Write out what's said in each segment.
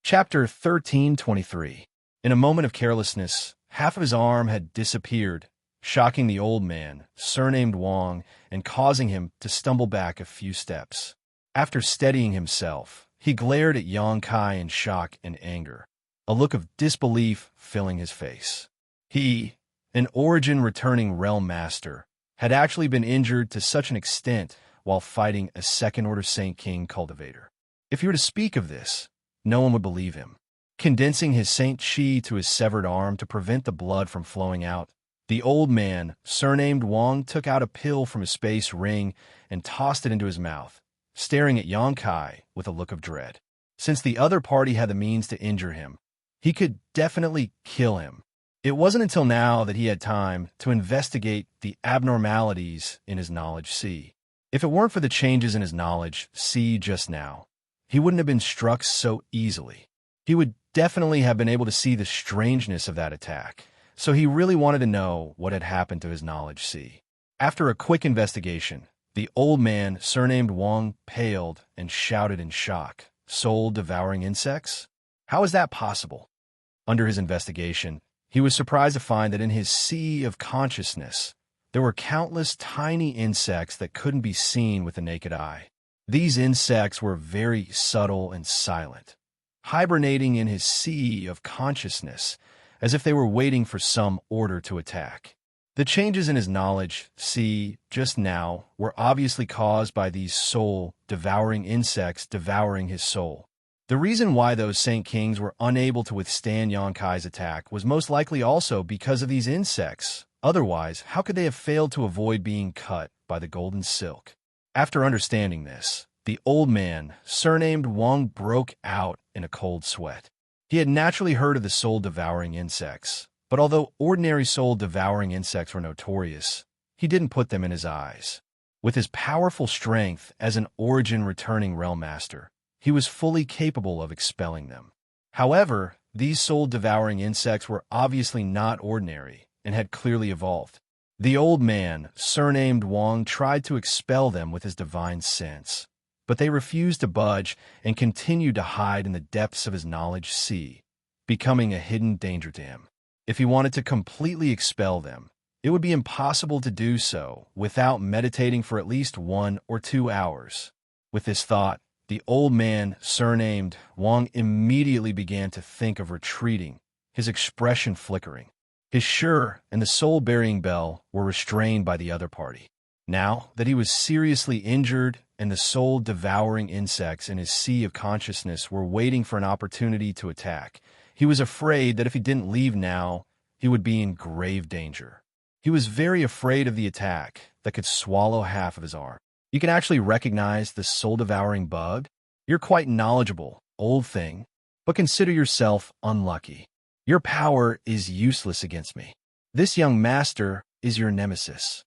Chapter 1323. In a moment of carelessness, half of his arm had disappeared, shocking the old man, surnamed Wang, and causing him to stumble back a few steps. After steadying himself, he glared at Xianxia in shock and anger, a look of disbelief filling his face. He, an origin-returning realm master, had actually been injured to such an extent while fighting a second-order Saint King cultivator. If he were to speak of this, no one would believe him. Condensing his Saint Chi to his severed arm to prevent the blood from flowing out, the old man, surnamed Wang, took out a pill from his space ring and tossed it into his mouth, staring at Xianxia with a look of dread. Since the other party had the means to injure him, he could definitely kill him. It wasn't until now that he had time to investigate the abnormalities in his knowledge C. If it weren't for the changes in his knowledge C just now, he wouldn't have been struck so easily. He would definitely have been able to see the strangeness of that attack, so he really wanted to know what had happened to his knowledge C. After a quick investigation, the old man, surnamed Wang, paled and shouted in shock, "Soul-devouring insects? How is that possible?" Under his investigation, he was surprised to find that in his sea of consciousness, there were countless tiny insects that couldn't be seen with the naked eye. These insects were very subtle and silent, hibernating in his sea of consciousness as if they were waiting for some order to attack. The changes in his knowledge C just now were obviously caused by these soul-devouring insects devouring his soul. The reason why those Saint Kings were unable to withstand Xianxia's attack was most likely also because of these insects. Otherwise, how could they have failed to avoid being cut by the golden silk? After understanding this, the old man, surnamed Wang, broke out in a cold sweat. He had naturally heard of the soul-devouring insects, but although ordinary soul-devouring insects were notorious, he didn't put them in his eyes. With his powerful strength as an origin-returning realm master, he was fully capable of expelling them. However, these soul-devouring insects were obviously not ordinary and had clearly evolved. The old man, surnamed Wang, tried to expel them with his divine sense, but they refused to budge and continued to hide in the depths of his knowledge C, becoming a hidden danger to him. If he wanted to completely expel them, it would be impossible to do so without meditating for at least 1 or 2 hours. With this thought, the old man, surnamed Wang, immediately began to think of retreating, his expression flickering. His sure and the soul-burying bell were restrained by the other party. Now that he was seriously injured and the soul-devouring insects in his sea of consciousness were waiting for an opportunity to attack, he was afraid that if he didn't leave now, he would be in grave danger. He was very afraid of the attack that could swallow half of his arm. You can actually recognize the soul-devouring bug? You're quite knowledgeable, old thing, but consider yourself unlucky. Your power is useless against me. This young master is your nemesis.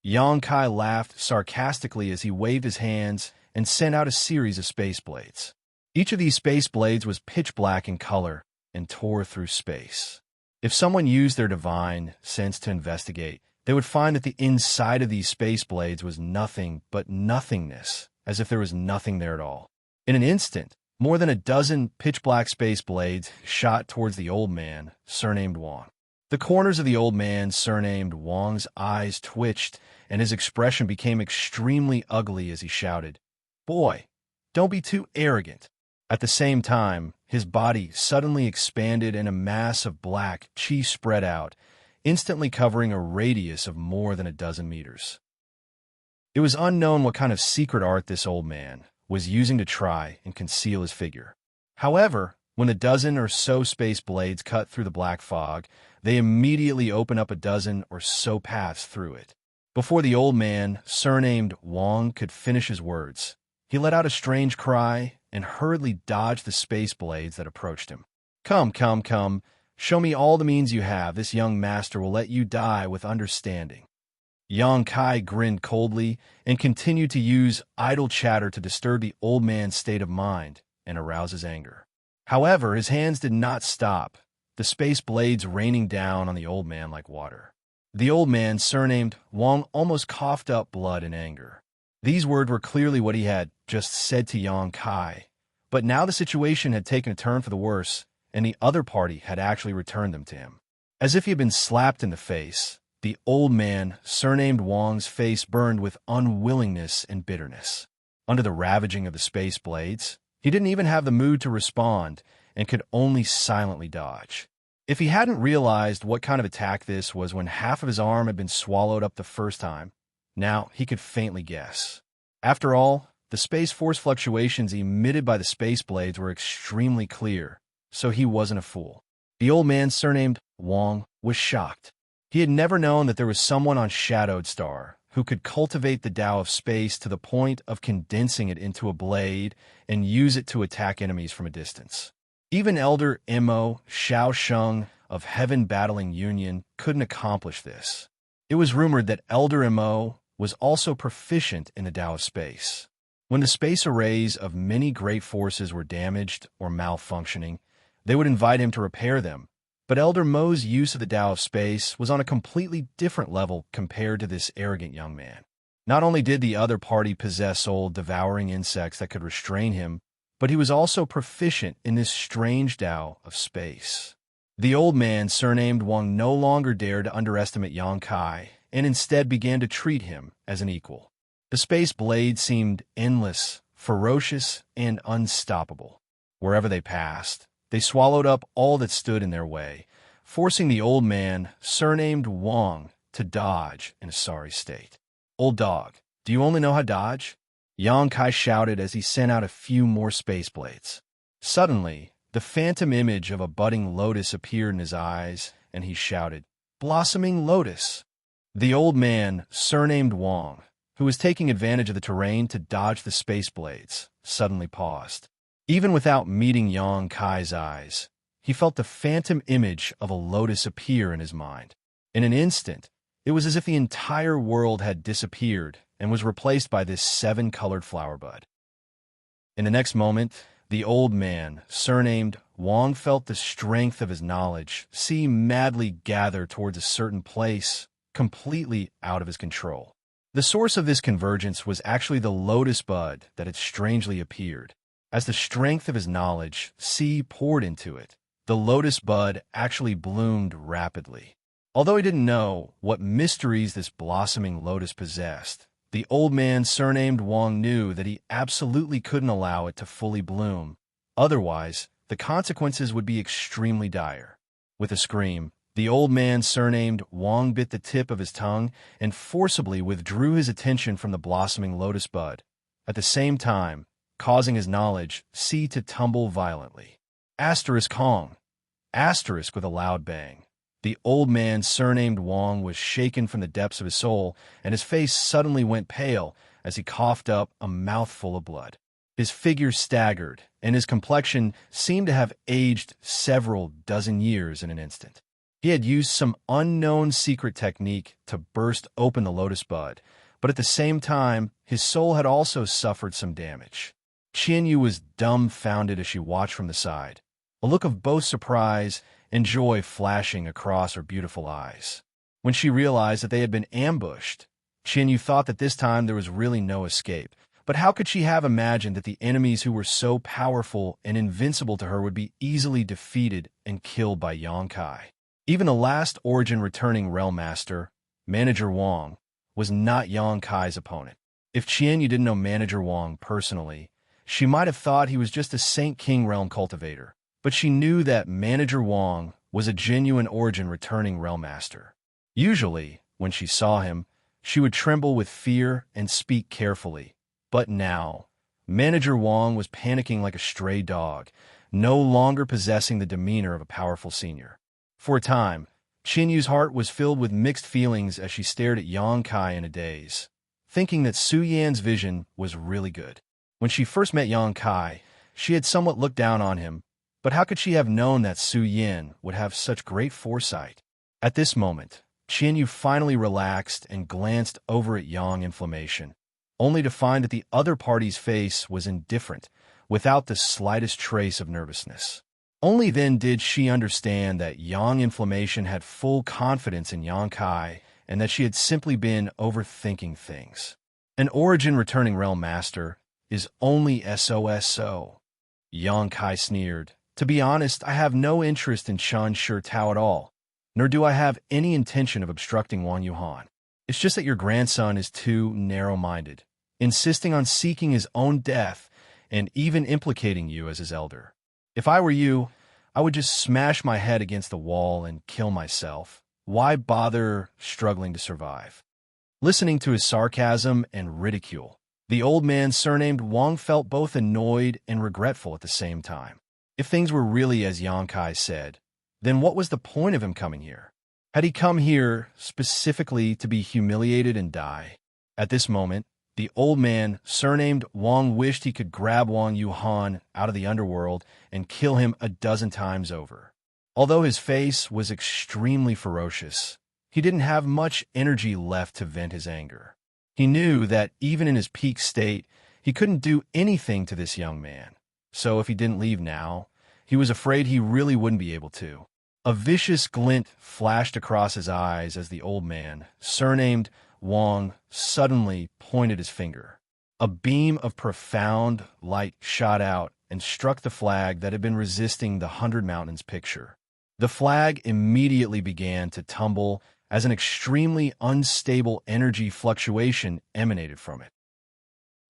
Xianxia laughed sarcastically as he waved his hands and sent out a series of space blades. Each of these space blades was pitch black in color and tore through space. If someone used their divine sense to investigate, they would find that the inside of these space blades was nothing but nothingness, as if there was nothing there at all. In an instant, more than a dozen pitch-black space blades shot towards the old man, surnamed Wang. The corners of the old man, surnamed Wang's eyes twitched, and his expression became extremely ugly as he shouted, "Boy, don't be too arrogant." At the same time, his body suddenly expanded and a mass of black chi spread out, instantly covering a radius of more than a dozen meters. It was unknown what kind of secret art this old man was using to try and conceal his figure. However, when a dozen or so space blades cut through the black fog, they immediately opened up a dozen or so paths through it. Before the old man, surnamed Wang, could finish his words, he let out a strange cry and hurriedly dodged the space blades that approached him. Come, come, come. Show me all the means you have. This young master will let you die with understanding." Xianxia grinned coldly and continued to use idle chatter to disturb the old man's state of mind and arouse his anger. However, his hands did not stop, the space blades raining down on the old man like water. The old man, surnamed Wang, almost coughed up blood in anger. These words were clearly what he had just said to Xianxia, But now the situation had taken a turn for the worse, and the other party had actually returned them to him. As if he had been slapped in the face, the old man, surnamed Wang's face burned with unwillingness and bitterness. Under the ravaging of the space blades, he didn't even have the mood to respond and could only silently dodge. If he hadn't realized what kind of attack this was when half of his arm had been swallowed up the first time, now he could faintly guess. After all, the space force fluctuations emitted by the space blades were extremely clear, so he wasn't a fool. The old man, surnamed Wang, was shocked. He had never known that there was someone on Shadowed Star who could cultivate the Tao of space to the point of condensing it into a blade and use it to attack enemies from a distance. Even Elder Mo Xiaosheng of Heaven Battling Union couldn't accomplish this. It was rumored that Elder Mo was also proficient in the Tao of space. When the space arrays of many great forces were damaged or malfunctioning, they would invite him to repair them. But Elder Mo's use of the Tao of space was on a completely different level compared to this arrogant young man. Not only did the other party possess soul-devouring insects that could restrain him, but he was also proficient in this strange Tao of space. The old man, surnamed Wang, no longer dared to underestimate Yang Kai, and instead began to treat him as an equal. The space blade seemed endless, ferocious, and unstoppable. Wherever they passed, they swallowed up all that stood in their way, forcing the old man, surnamed Wang, to dodge in a sorry state. "Old dog, do you only know how to dodge?" Yang Kai shouted as he sent out a few more space blades. Suddenly, the phantom image of a budding lotus appeared in his eyes, and he shouted, "Blossoming lotus!" The old man, surnamed Wang, who was taking advantage of the terrain to dodge the space blades, suddenly paused. Even without meeting Yang Kai's eyes, he felt the phantom image of a lotus appear in his mind. In an instant, it was as if the entire world had disappeared and was replaced by this seven-colored flower bud. In the next moment, the old man, surnamed Wang, felt the strength of his knowledge madly gather towards a certain place, completely out of his control. The source of this convergence was actually the lotus bud that had strangely appeared. As the strength of his knowledge poured into it, the lotus bud actually bloomed rapidly. Although he didn't know what mysteries this blossoming lotus possessed, the old man, surnamed Wang, knew that he absolutely couldn't allow it to fully bloom. Otherwise, the consequences would be extremely dire. With a scream, the old man, surnamed Wang, bit the tip of his tongue and forcibly withdrew his attention from the blossoming lotus bud, at the same time causing his knowledge to tumble violently. Asterisk Hong. Asterisk with a loud bang. The old man, surnamed Wang, was shaken from the depths of his soul, and his face suddenly went pale as he coughed up a mouthful of blood. His figure staggered, and his complexion seemed to have aged several dozen years in an instant. He had used some unknown secret technique to burst open the lotus bud, but at the same time, his soul had also suffered some damage. Xianxia was dumbfounded as she watched from the side, a look of both surprise and joy flashing across her beautiful eyes. When she realized that they had been ambushed, Xianxia thought that this time there was really no escape. But how could she have imagined that the enemies who were so powerful and invincible to her would be easily defeated and killed by Yang Kai? Even the last Origin returning Realm Master, Manager Wang, was not Yang Kai's opponent. If Xianxia didn't know Manager Wang personally, she might have thought he was just a Saint King Realm cultivator. But she knew that Manager Wang was a genuine Origin returning Realm Master. Usually, when she saw him, she would tremble with fear and speak carefully. But now, Manager Wang was panicking like a stray dog, no longer possessing the demeanor of a powerful senior. For a time, Xianxia's heart was filled with mixed feelings as she stared at Yang Kai in a daze, thinking that Su Yan's vision was really good. When she first met Yang Kai, she had somewhat looked down on him, but how could she have known that Su Yan would have such great foresight? At this moment, Xianxia finally relaxed and glanced over at Yang Inflammation, only to find that the other party's face was indifferent, without the slightest trace of nervousness. Only then did she understand that Yang Inflammation had full confidence in Yang Kai and that she had simply been overthinking things. An Origin returning Realm Master is only SOSO. Yang Kai sneered. To be honest, I have no interest in Xianxia Tao at all, nor do I have any intention of obstructing Wang Yuhan. It's just that your grandson is too narrow-minded, insisting on seeking his own death and even implicating you as his elder. If I were you, I would just smash my head against the wall and kill myself. Why bother struggling to survive? Listening to his sarcasm and ridicule, the old man surnamed Wang felt both annoyed and regretful at the same time. If things were really as Yang Kai said, then what was the point of him coming here? Had he come here specifically to be humiliated and die? At this moment, the old man, surnamed Wang, wished he could grab Wang Yuhan out of the underworld and kill him a dozen times over. Although his face was extremely ferocious, he didn't have much energy left to vent his anger. He knew that even in his peak state, he couldn't do anything to this young man. So if he didn't leave now, he was afraid he really wouldn't be able to. A vicious glint flashed across his eyes as the old man, surnamed Wang, suddenly pointed his finger. A beam of profound light shot out and struck the flag that had been resisting the 100 Mountains picture. The flag immediately began to tumble as an extremely unstable energy fluctuation emanated from it.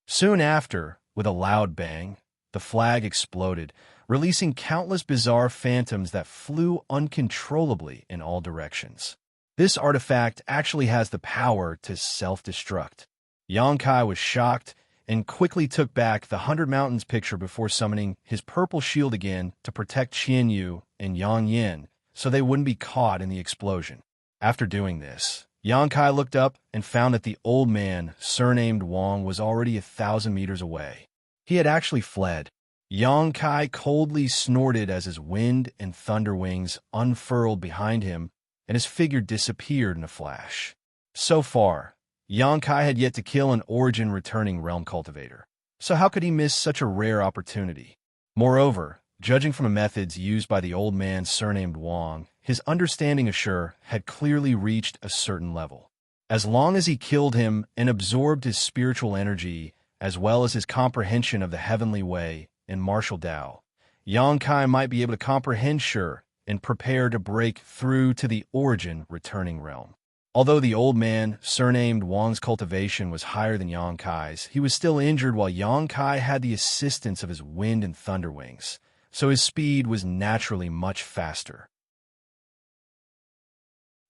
Soon after, with a loud bang, the flag exploded, releasing countless bizarre phantoms that flew uncontrollably in all directions. This artifact actually has the power to self-destruct. Yang Kai was shocked and quickly took back the 100 Mountains picture before summoning his purple shield again to protect Qianyu and Yang Yin so they wouldn't be caught in the explosion. After doing this, Yang Kai looked up and found that the old man, surnamed Wang, was already 1,000 meters away. He had actually fled. Yang Kai coldly snorted as his wind and thunder wings unfurled behind him and his figure disappeared in a flash. So far, Yang Kai had yet to kill an origin-returning realm cultivator. So how could he miss such a rare opportunity? Moreover, judging from the methods used by the old man surnamed Wang, his understanding of Shi had clearly reached a certain level. As long as he killed him and absorbed his spiritual energy, as well as his comprehension of the heavenly way and martial Tao, Yang Kai might be able to comprehend Shi and prepare to break through to the origin-returning realm. Although the old man, surnamed Wang's cultivation was higher than Yang Kai's, he was still injured while Yang Kai had the assistance of his wind and thunder wings, so his speed was naturally much faster.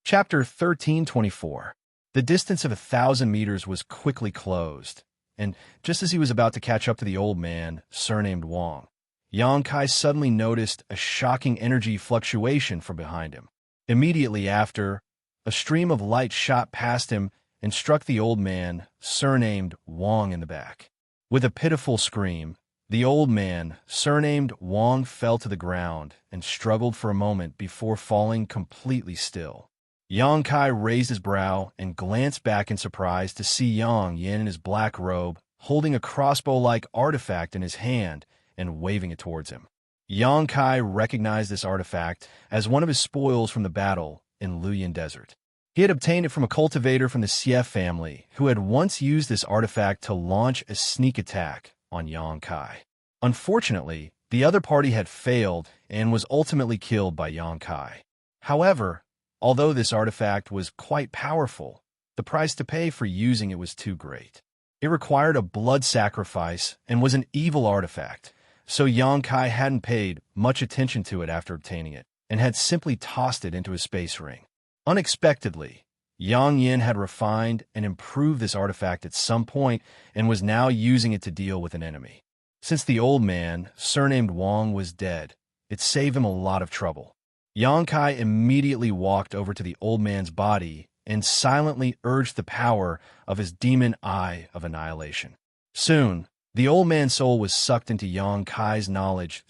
Chapter 1324. The distance of 1,000 meters was quickly closed, and just as he was about to catch up to the old man, surnamed Wang, Yang Kai suddenly noticed a shocking energy fluctuation from behind him. Immediately after, a stream of light shot past him and struck the old man, surnamed Wang, in the back. With a pitiful scream, the old man, surnamed Wang, fell to the ground and struggled for a moment before falling completely still. Yang Kai raised his brow and glanced back in surprise to see Yang Yin in his black robe, holding a crossbow-like artifact in his hand and waving it towards him. Yang Kai recognized this artifact as one of his spoils from the battle in Luyan Desert. He had obtained it from a cultivator from the Xie family who had once used this artifact to launch a sneak attack on Yang Kai. Unfortunately, the other party had failed and was ultimately killed by Yang Kai. However, although this artifact was quite powerful, the price to pay for using it was too great. It required a blood sacrifice and was an evil artifact, so Yang Kai hadn't paid much attention to it after obtaining it, and had simply tossed it into his space ring. Unexpectedly, Yang Yin had refined and improved this artifact at some point and was now using it to deal with an enemy. Since the old man, surnamed Wang, was dead, it saved him a lot of trouble. Yang Kai immediately walked over to the old man's body and silently urged the power of his demon eye of annihilation. Soon, the old man's soul was sucked into Yang Kai's knowledge,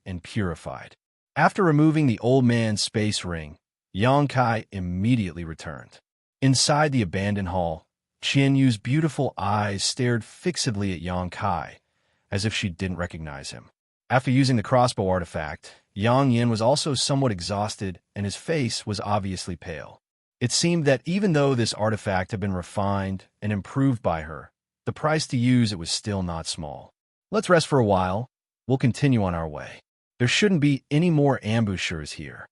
and purified. After removing the old man's space ring, Yang Kai immediately returned. Inside the abandoned hall, Qianyu's beautiful eyes stared fixedly at Yang Kai, as if she didn't recognize him. After using the crossbow artifact, Yang Yin was also somewhat exhausted, and his face was obviously pale. It seemed that even though this artifact had been refined and improved by her, the price to use it was still not small. "Let's rest for a while," we'll continue on our way. There shouldn't be any more ambushers here,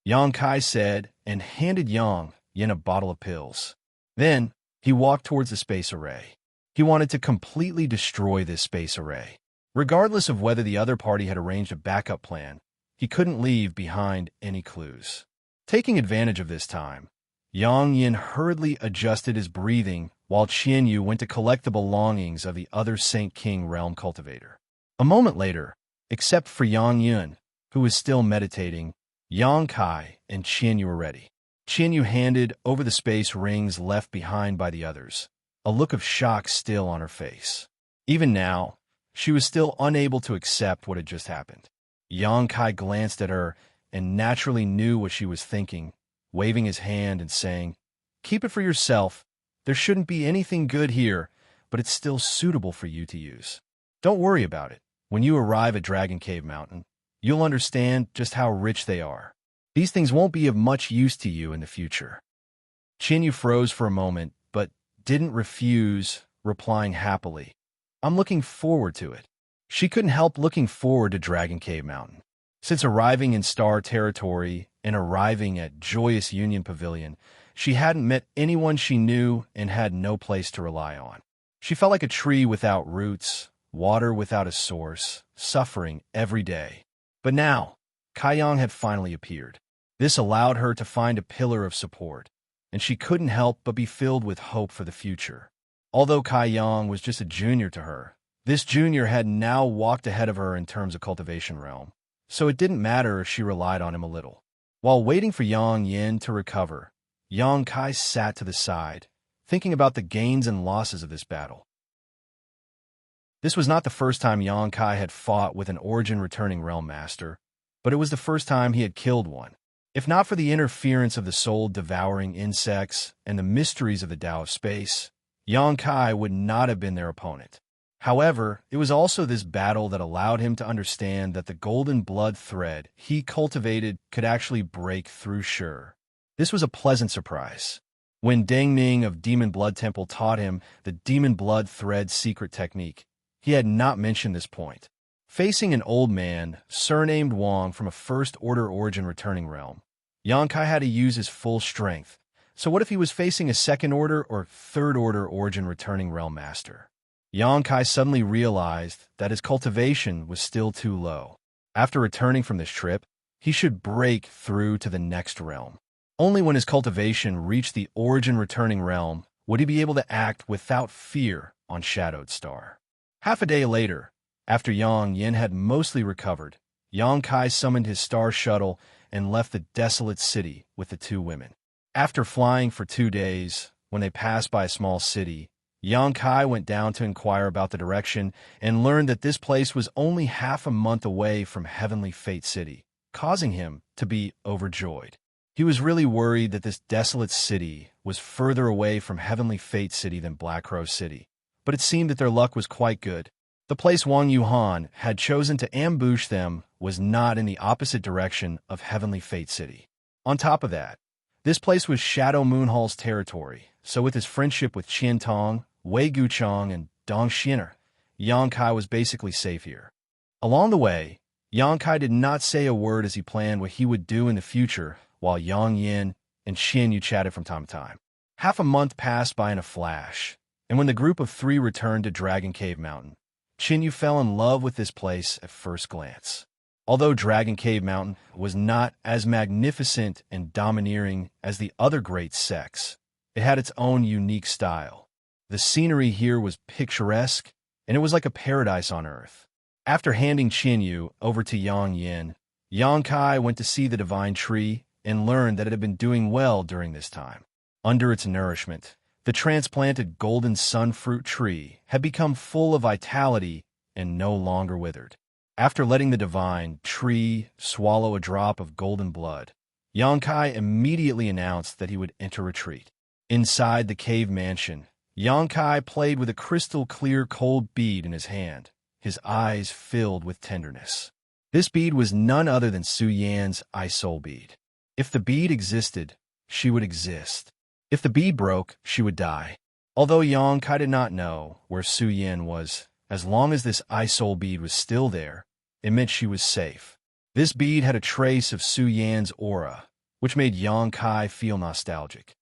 Yang Kai said and handed Yang Yin a bottle of pills. Then, he walked towards the space array. He wanted to completely destroy this space array. Regardless of whether the other party had arranged a backup plan, he couldn't leave behind any clues. Taking advantage of this time, Yang Yin hurriedly adjusted his breathing while Qianyu went to collect the belongings of the other Saint King realm cultivator. A moment later, except for Yang Yin, who was still meditating, Yang Kai and Qianyu were ready. Qianyu handed over the space rings left behind by the others, a look of shock still on her face. Even now, she was still unable to accept what had just happened. Yang Kai glanced at her and naturally knew what she was thinking, waving his hand and saying, "Keep it for yourself. There shouldn't be anything good here, but it's still suitable for you to use. Don't worry about it. When you arrive at Dragon Cave Mountain, you'll understand just how rich they are. These things won't be of much use to you in the future." Qianyu froze for a moment, but didn't refuse, replying happily, "I'm looking forward to it." She couldn't help looking forward to Dragon Cave Mountain. Since arriving in Star Territory and arriving at Joyous Union Pavilion, she hadn't met anyone she knew and had no place to rely on. She felt like a tree without roots, water without a source, suffering every day. But now, Kaiyang had finally appeared. This allowed her to find a pillar of support, and she couldn't help but be filled with hope for the future. Although Kaiyang was just a junior to her, this junior had now walked ahead of her in terms of cultivation realm, so it didn't matter if she relied on him a little. While waiting for Yang Yin to recover, Yang Kai sat to the side, thinking about the gains and losses of this battle. This was not the first time Yang Kai had fought with an origin-returning realm master, but it was the first time he had killed one. If not for the interference of the soul-devouring insects and the mysteries of the Tao of Space, Yang Kai would not have been their opponent. However, it was also this battle that allowed him to understand that the golden blood thread he cultivated could actually break through Sure. This was a pleasant surprise. When Deng Ming of Demon Blood Temple taught him the Demon Blood Thread secret technique, he had not mentioned this point. Facing an old man, surnamed Wang from a First-Order origin-returning realm, Yang Kai had to use his full strength. So what if he was facing a Second-Order or Third-Order origin-returning realm master? Yang Kai suddenly realized that his cultivation was still too low. After returning from this trip, he should break through to the next realm. Only when his cultivation reached the origin-returning realm would he be able to act without fear on Shadowed Star. Half a day later, after Yang Yin had mostly recovered, Yang Kai summoned his star shuttle and left the desolate city with the two women. After flying for 2 days, when they passed by a small city, Yang Kai went down to inquire about the direction and learned that this place was only half a month away from Heavenly Fate City, causing him to be overjoyed. He was really worried that this desolate city was further away from Heavenly Fate City than Black Crow City, but it seemed that their luck was quite good. The place Wang Yuhan had chosen to ambush them was not in the opposite direction of Heavenly Fate City. On top of that, this place was Shadow Moonhall's territory, so with his friendship with Qian Tong, Wei Guchong, and Dong Xiner, Yang Kai was basically safe here. Along the way, Yang Kai did not say a word as he planned what he would do in the future, while Yang Yin and Xianyu chatted from time to time. Half a month passed by in a flash, and when the group of 3 returned to Dragon Cave Mountain, Xianyu fell in love with this place at first glance. Although Dragon Cave Mountain was not as magnificent and domineering as the other great sects, it had its own unique style. The scenery here was picturesque, and it was like a paradise on earth. After handing Qianyu over to Yang Yin, Yang Kai went to see the divine tree and learned that it had been doing well during this time. Under its nourishment, the transplanted golden sunfruit tree had become full of vitality and no longer withered. After letting the divine tree swallow a drop of golden blood, Yang Kai immediately announced that he would enter retreat. Inside the cave mansion, Yang Kai played with a crystal-clear cold bead in his hand, his eyes filled with tenderness. This bead was none other than Su Yan's eye-soul bead. If the bead existed, she would exist. If the bead broke, she would die. Although Yang Kai did not know where Su Yan was, as long as this eye-soul bead was still there, it meant she was safe. This bead had a trace of Su Yan's aura, which made Xianxia feel nostalgic.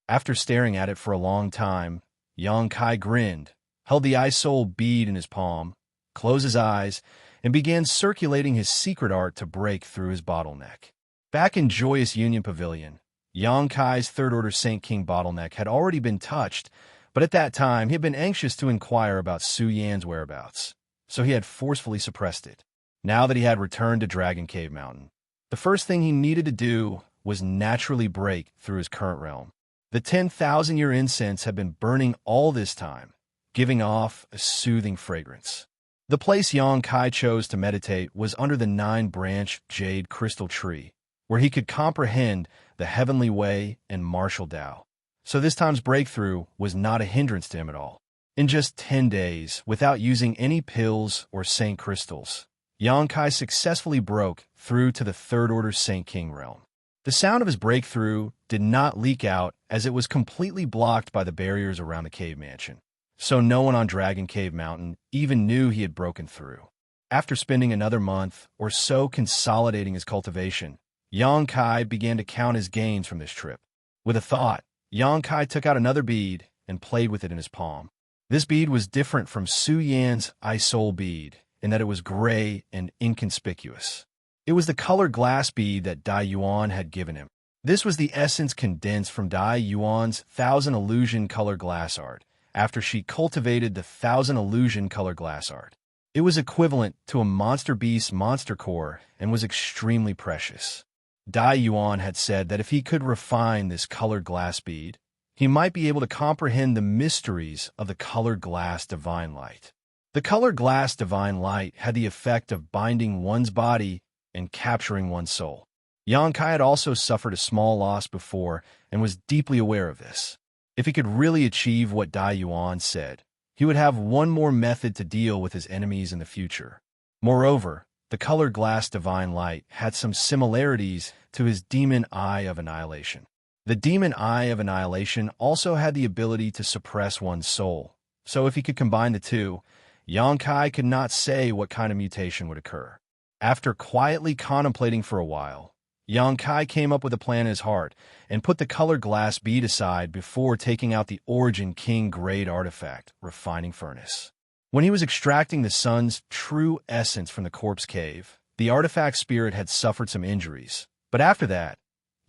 After staring at it for a long time, Xianxia grinned, held the Eye Soul bead in his palm, closed his eyes, and began circulating his secret art to break through his bottleneck. Back in Joyous Union Pavilion, Xianxia's Third Order Saint King bottleneck had already been touched, but at that time he had been anxious to inquire about Su Yan's whereabouts, so he had forcefully suppressed it. Now that he had returned to Dragon Cave Mountain, the first thing he needed to do was naturally break through his current realm. The 10,000-year incense had been burning all this time, giving off a soothing fragrance. The place Xianxia chose to meditate was under the 9-branch jade crystal tree, where he could comprehend the heavenly way and martial Tao. So this time's breakthrough was not a hindrance to him at all. In just 10 days, without using any pills or saint crystals, Xianxia successfully broke through to the Third Order Saint King realm. The sound of his breakthrough did not leak out as it was completely blocked by the barriers around the cave mansion, so no one on Dragon Cave Mountain even knew he had broken through. After spending another month or so consolidating his cultivation, Xianxia began to count his gains from this trip. With a thought, Xianxia took out another bead and played with it in his palm. This bead was different from Su Yan's Eye Soul bead in that it was gray and inconspicuous. It was the colored glass bead that Dai Yuan had given him. This was the essence condensed from Dai Yuan's 1,000 illusion color glass art after she cultivated the 1,000 illusion color glass art. It was equivalent to a monster beast's monster core and was extremely precious. Dai Yuan had said that if he could refine this colored glass bead, he might be able to comprehend the mysteries of the colored glass divine light. The colored glass divine light had the effect of binding one's body and capturing one's soul. Xianxia had also suffered a small loss before and was deeply aware of this. If he could really achieve what Dai Yuan said, he would have one more method to deal with his enemies in the future. Moreover, the colored glass divine light had some similarities to his demon eye of annihilation. The demon eye of annihilation also had the ability to suppress one's soul, so if he could combine the two, Xianxia could not say what kind of mutation would occur. After quietly contemplating for a while, Xianxia came up with a plan in his heart and put the colored glass bead aside before taking out the Origin King grade artifact, Refining Furnace. When he was extracting the sun's true essence from the corpse cave, the artifact spirit had suffered some injuries. But after that,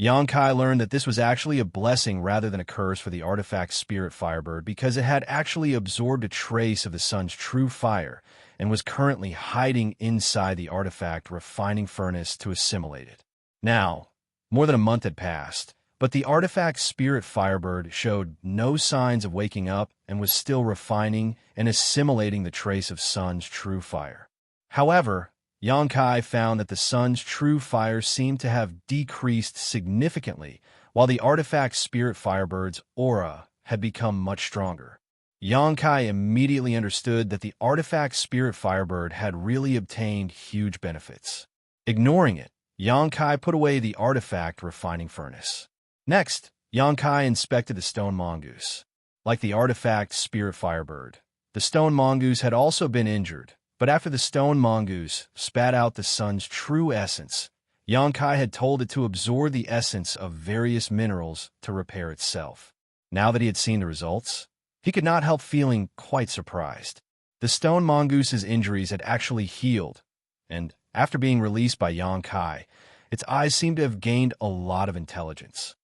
Xianxia learned that this was actually a blessing rather than a curse for the artifact spirit Firebird because it had actually absorbed a trace of the sun's true fire and was currently hiding inside the artifact Refining Furnace to assimilate it. Now, more than a month had passed, but the artifact spirit Firebird showed no signs of waking up and was still refining and assimilating the trace of sun's true fire. However, Xianxia found that the sun's true fire seemed to have decreased significantly, while the artifact spirit Firebird's aura had become much stronger. Xianxia immediately understood that the artifact spirit Firebird had really obtained huge benefits. Ignoring it, Xianxia put away the artifact Refining Furnace. Next, Xianxia inspected the stone mongoose. Like the artifact spirit Firebird, the stone mongoose had also been injured, but after the stone mongoose spat out the sun's true essence, Xianxia had told it to absorb the essence of various minerals to repair itself. Now that he had seen the results, he could not help feeling quite surprised. The stone mongoose's injuries had actually healed, and after being released by Xianxia, its eyes seemed to have gained a lot of intelligence.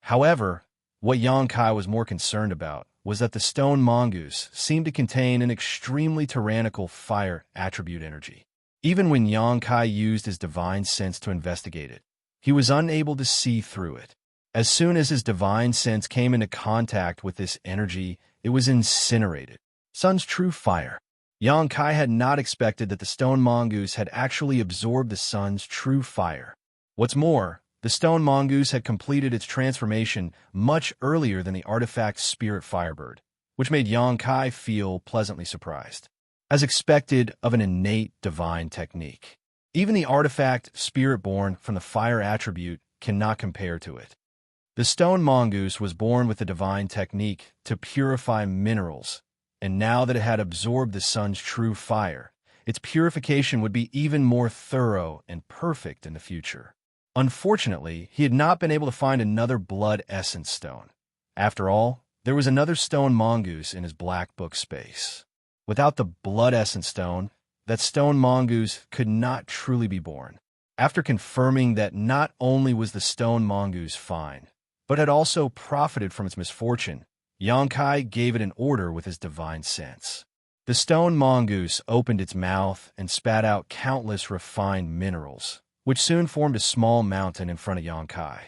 However, what Xianxia was more concerned about was that the stone mongoose seemed to contain an extremely tyrannical fire attribute energy. Even when Xianxia used his divine sense to investigate it, he was unable to see through it. As soon as his divine sense came into contact with this energy, it was incinerated. Sun's true fire. Xianxia had not expected that the stone mongoose had actually absorbed the sun's true fire. What's more, the stone mongoose had completed its transformation much earlier than the artifact spirit Firebird, which made Xianxia feel pleasantly surprised. As expected of an innate divine technique, even the artifact spirit born from the fire attribute cannot compare to it. The stone mongoose was born with the divine technique to purify minerals, and now that it had absorbed the sun's true fire, its purification would be even more thorough and perfect in the future. Unfortunately, he had not been able to find another blood essence stone. After all, there was another stone mongoose in his black book space. Without the blood essence stone, that stone mongoose could not truly be born. After confirming that not only was the stone mongoose fine, but had also profited from its misfortune, Xianxia gave it an order with his divine sense. The stone mongoose opened its mouth and spat out countless refined minerals, which soon formed a small mountain in front of Xianxia.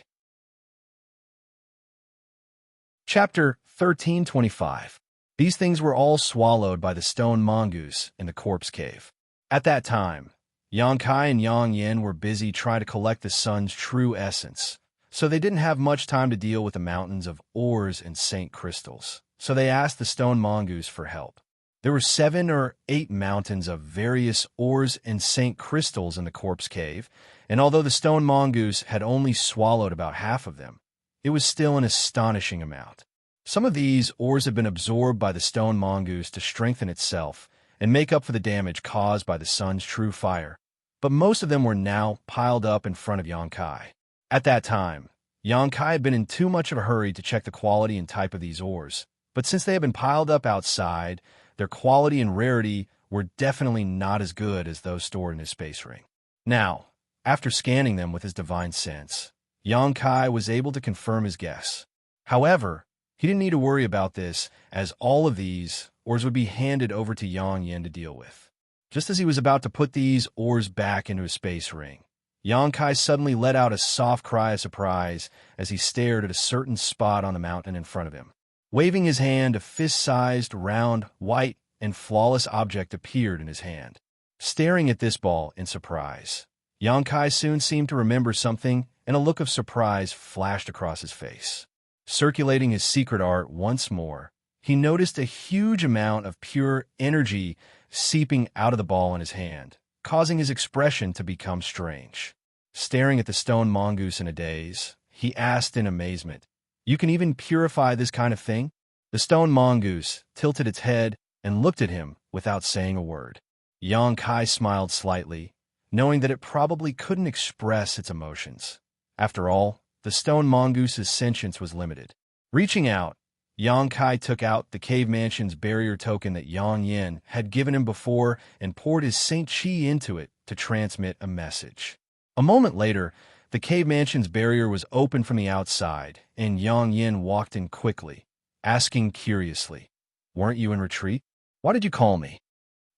Chapter 1325. These things were all swallowed by the stone mongoose in the corpse cave. At that time, Xianxia and Yang Yin were busy trying to collect the sun's true essence, so they didn't have much time to deal with the mountains of ores and saint crystals. So they asked the stone mongoose for help. There were 7 or 8 mountains of various ores and saint crystals in the corpse cave, and although the stone mongoose had only swallowed about half of them, it was still an astonishing amount. Some of these ores had been absorbed by the stone mongoose to strengthen itself and make up for the damage caused by the sun's true fire, but most of them were now piled up in front of Xianxia. At that time, Xianxia had been in too much of a hurry to check the quality and type of these ores, but since they had been piled up outside, their quality and rarity were definitely not as good as those stored in his space ring. Now, after scanning them with his divine sense, Xianxia was able to confirm his guess. However, he didn't need to worry about this, as all of these ores would be handed over to Yang Yin to deal with. Just as he was about to put these ores back into his space ring, Xianxia suddenly let out a soft cry of surprise as he stared at a certain spot on the mountain in front of him. Waving his hand, a fist-sized, round, white, and flawless object appeared in his hand. Staring at this ball in surprise, Xianxia soon seemed to remember something, and a look of surprise flashed across his face. Circulating his secret art once more, he noticed a huge amount of pure energy seeping out of the ball in his hand, causing his expression to become strange. Staring at the stone mongoose in a daze, he asked in amazement, "You can even purify this kind of thing?" The stone mongoose tilted its head and looked at him without saying a word. Xianxia smiled slightly, knowing that it probably couldn't express its emotions. After all, the stone mongoose's sentience was limited. Reaching out, Xianxia took out the cave mansion's barrier token that Yang Yin had given him before and poured his Saint Qi into it to transmit a message. A moment later, the cave mansion's barrier was opened from the outside, and Yang Yin walked in quickly, asking curiously, "Weren't you in retreat? Why did you call me?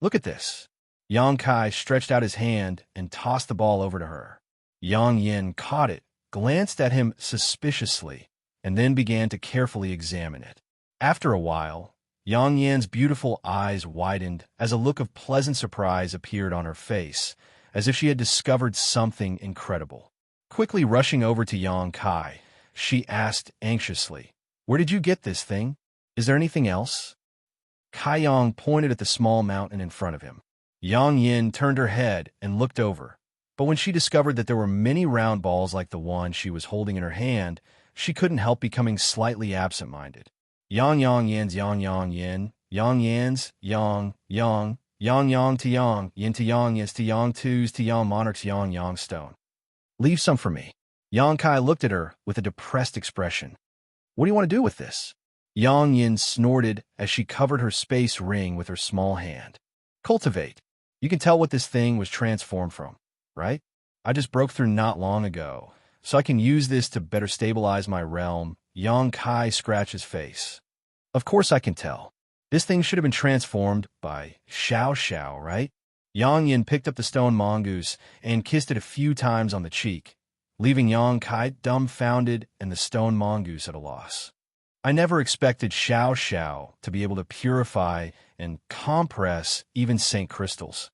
Look at this." Xianxia stretched out his hand and tossed the ball over to her. Yang Yin caught it, glanced at him suspiciously, and then began to carefully examine it. After a while, Yang Yin's beautiful eyes widened as a look of pleasant surprise appeared on her face, as if she had discovered something incredible. Quickly rushing over to Xianxia, she asked anxiously, "Where did you get this thing? Is there anything else?" Kaiyang pointed at the small mountain in front of him. Yang Yin turned her head and looked over, but when she discovered that there were many round balls like the one she was holding in her hand, she couldn't help becoming slightly absent-minded. Yang Yin's Yang Yin, Yang Yan's Yang, Yang to Yang, Yin to Yang, Yes to Yang, Twos to Yang, Monarch's Yang stone. "Leave some for me." Xianxia looked at her with a depressed expression. "What do you want to do with this?" Yang Yin snorted as she covered her space ring with her small hand. "Cultivate. You can tell what this thing was transformed from, right? I just broke through not long ago, so I can use this to better stabilize my realm." Xianxia scratched his face. "Of course I can tell. This thing should have been transformed by Xiao, right?" Yang Yin picked up the stone mongoose and kissed it a few times on the cheek, leaving Xianxia dumbfounded and the stone mongoose at a loss. "I never expected Xiao to be able to purify and compress even saint crystals.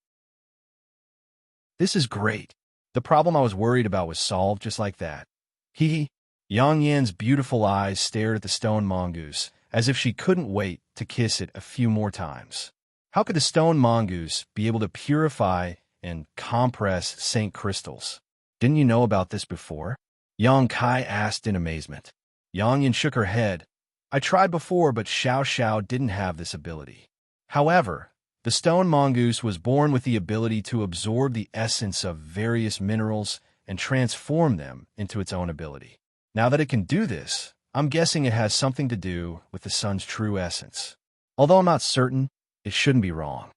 This is great. The problem I was worried about was solved just like that." Yang Yin's beautiful eyes stared at the stone mongoose, as if she couldn't wait to kiss it a few more times. How could the stone mongoose be able to purify and compress saint crystals? "Didn't you know about this before?" Xianxia asked in amazement. Yang Yin shook her head. "I tried before, but Xiao didn't have this ability. However, the stone mongoose was born with the ability to absorb the essence of various minerals and transform them into its own ability. Now that it can do this, I'm guessing it has something to do with the sun's true essence. Although I'm not certain, it shouldn't be wrong.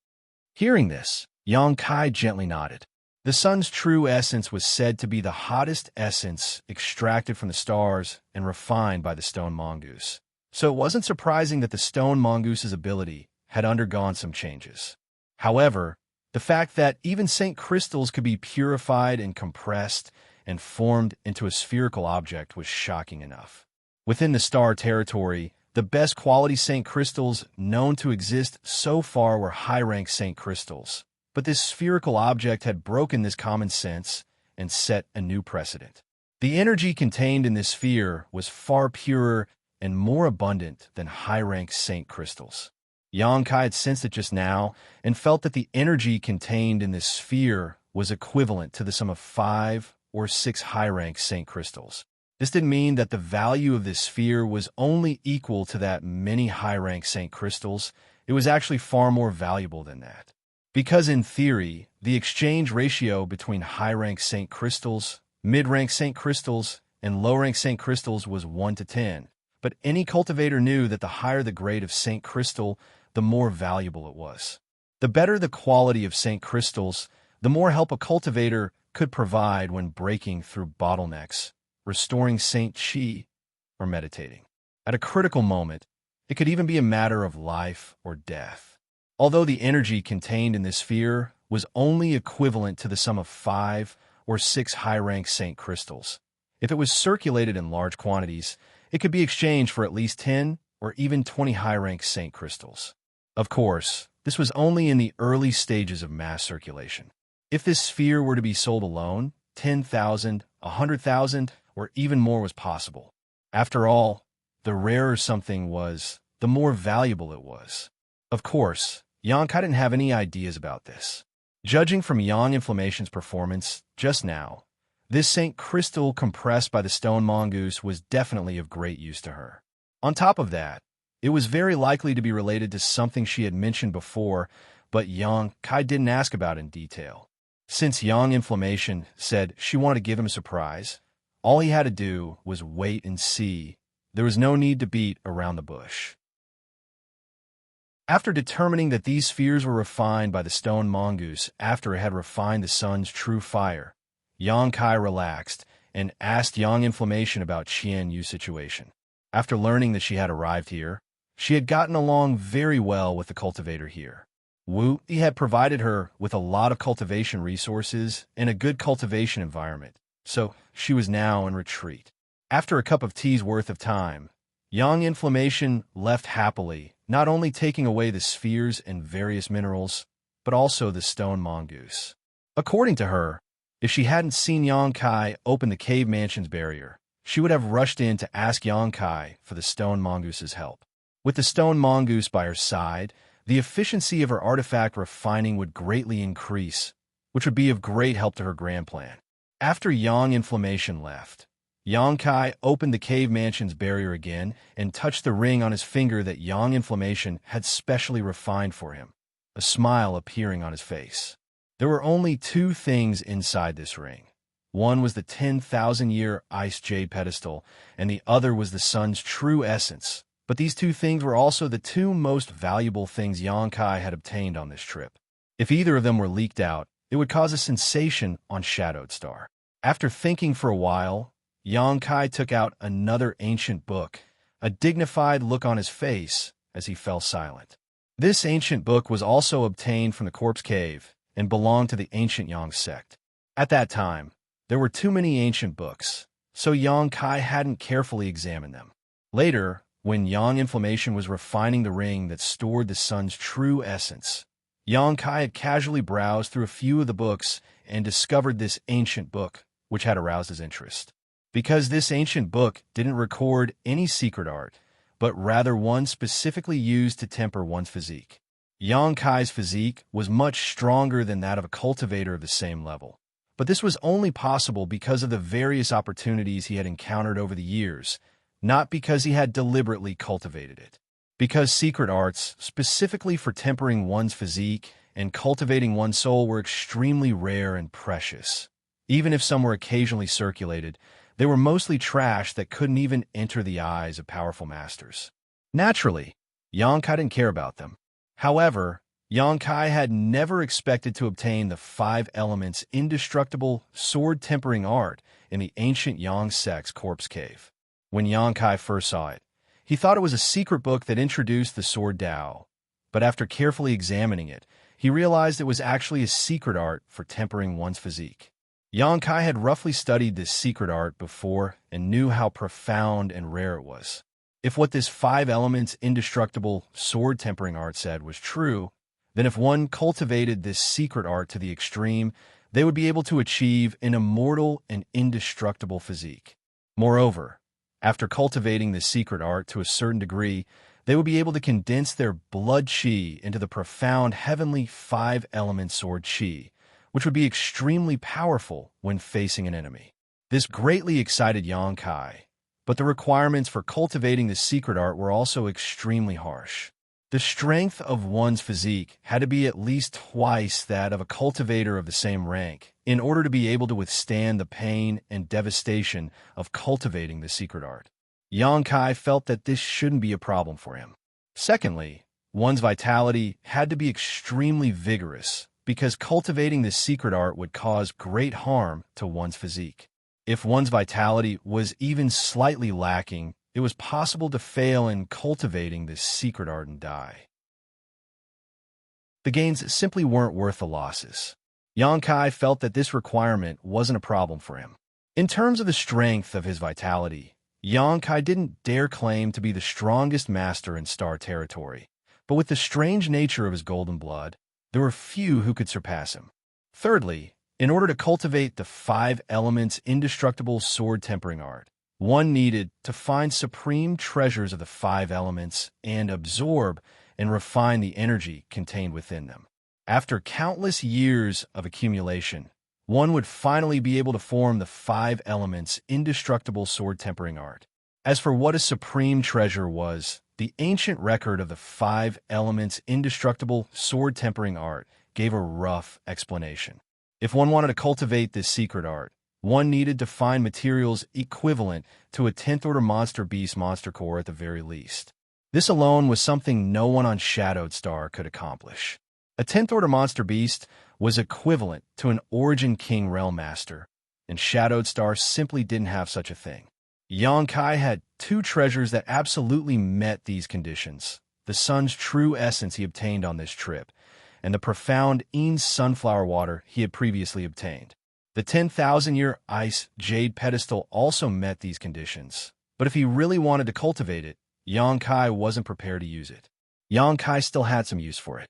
Hearing this, Xianxia gently nodded. The sun's true essence was said to be the hottest essence extracted from the stars and refined by the stone mongoose. So it wasn't surprising that the stone mongoose's ability had undergone some changes. However, the fact that even Saint crystals could be purified and compressed and formed into a spherical object was shocking enough. Within the star territory, the best quality Saint crystals known to exist so far were high-rank Saint crystals. But this spherical object had broken this common sense and set a new precedent. The energy contained in this sphere was far purer and more abundant than high-rank Saint crystals. Xianxia had sensed it just now and felt that the energy contained in this sphere was equivalent to the sum of 5 or 6 high-rank Saint crystals. This didn't mean that the value of this sphere was only equal to that many high-rank Saint crystals. It was actually far more valuable than that. Because in theory, the exchange ratio between high-rank Saint crystals, mid-rank Saint crystals, and low-rank Saint crystals was 1 to 10. But any cultivator knew that the higher the grade of Saint crystal, the more valuable it was. The better the quality of Saint crystals, the more help a cultivator could provide when breaking through bottlenecks, restoring Saint Qi, or meditating. At a critical moment, it could even be a matter of life or death. Although the energy contained in this sphere was only equivalent to the sum of 5 or 6 high-rank Saint crystals, if it was circulated in large quantities, it could be exchanged for at least 10 or even 20 high-rank Saint crystals. Of course, this was only in the early stages of mass circulation. If this sphere were to be sold alone, 10,000, 100,000, or even more was possible. After all, the rarer something was, the more valuable it was. Of course, Xianxia didn't have any ideas about this. Judging from Yang Inflammation's performance just now, this Saint crystal compressed by the stone mongoose was definitely of great use to her. On top of that, it was very likely to be related to something she had mentioned before, but Xianxia didn't ask about in detail. Since Yang Inflammation said she wanted to give him a surprise, all he had to do was wait and see. There was no need to beat around the bush. After determining that these spheres were refined by the stone mongoose after it had refined the sun's true fire, Xianxia relaxed and asked Yang Inflammation about Xianxu's situation. After learning that she had arrived here, she had gotten along very well with the cultivator here. Wuxia had provided her with a lot of cultivation resources and a good cultivation environment, so she was now in retreat. After a cup of tea's worth of time, Yang Inflammation left happily, not only taking away the spheres and various minerals, but also the stone mongoose. According to her, if she hadn't seen Xianxia open the cave mansion's barrier, she would have rushed in to ask Xianxia for the stone mongoose's help. With the stone mongoose by her side, the efficiency of her artifact refining would greatly increase, which would be of great help to her grand plan. After Yang Inflammation left, Xianxia opened the cave mansion's barrier again and touched the ring on his finger that Yang Inflammation had specially refined for him, a smile appearing on his face. There were only 2 things inside this ring. One was the 10,000-year ice jade pedestal, and the other was the sun's true essence. But these 2 things were also the 2 most valuable things Xianxia had obtained on this trip. If either of them were leaked out, it would cause a sensation on Shadowed Star. After thinking for a while, Xianxia took out another ancient book, a dignified look on his face as he fell silent. This ancient book was also obtained from the Corpse Cave and belonged to the ancient Yang sect. At that time, there were too many ancient books, so Xianxia hadn't carefully examined them. Later, when Yang Inflammation was refining the ring that stored the sun's true essence, Xianxia had casually browsed through a few of the books and discovered this ancient book, which had aroused his interest. Because this ancient book didn't record any secret art, but rather one specifically used to temper one's physique. Xianxia's physique was much stronger than that of a cultivator of the same level, but this was only possible because of the various opportunities he had encountered over the years, not because he had deliberately cultivated it. Because secret arts, specifically for tempering one's physique and cultivating one's soul, were extremely rare and precious. Even if some were occasionally circulated, they were mostly trash that couldn't even enter the eyes of powerful masters. Naturally, Xianxia didn't care about them. However, Xianxia had never expected to obtain the 5 elements indestructible sword-tempering art in the ancient Yang sect's corpse cave. When Xianxia first saw it, he thought it was a secret book that introduced the sword Dao, but after carefully examining it, he realized it was actually a secret art for tempering one's physique. Xianxia had roughly studied this secret art before and knew how profound and rare it was. If what this 5 elements indestructible sword tempering art said was true, then if one cultivated this secret art to the extreme, they would be able to achieve an immortal and indestructible physique. Moreover, after cultivating this secret art to a certain degree, they would be able to condense their blood qi into the profound heavenly 5-element sword qi, which would be extremely powerful when facing an enemy. This greatly excited Xianxia, but the requirements for cultivating the secret art were also extremely harsh. The strength of one's physique had to be at least twice that of a cultivator of the same rank in order to be able to withstand the pain and devastation of cultivating the secret art. Xianxia felt that this shouldn't be a problem for him. Secondly, one's vitality had to be extremely vigorous because cultivating this secret art would cause great harm to one's physique. If one's vitality was even slightly lacking, it was possible to fail in cultivating this secret art and die. The gains simply weren't worth the losses. Xianxia felt that this requirement wasn't a problem for him. In terms of the strength of his vitality, Xianxia didn't dare claim to be the strongest master in Star Territory, but with the strange nature of his golden blood, there were few who could surpass him. Thirdly, in order to cultivate the 5 elements indestructible sword tempering art, one needed to find supreme treasures of the 5 elements and absorb and refine the energy contained within them. After countless years of accumulation, one would finally be able to form the 5 elements indestructible sword tempering art. As for what a supreme treasure was, the ancient record of the 5 elements indestructible sword tempering art gave a rough explanation. If one wanted to cultivate this secret art, one needed to find materials equivalent to a 10th order monster beast monster core at the very least. This alone was something no one on Shadowed Star could accomplish. A 10th order monster beast was equivalent to an Origin King Realm Master, and Shadowed Star simply didn't have such a thing. Xianxia had 2 treasures that absolutely met these conditions: the sun's true essence he obtained on this trip, and the profound Ean's sunflower water he had previously obtained. The 10,000-year ice jade pedestal also met these conditions, but if he really wanted to cultivate it, Xianxia wasn't prepared to use it. Xianxia still had some use for it.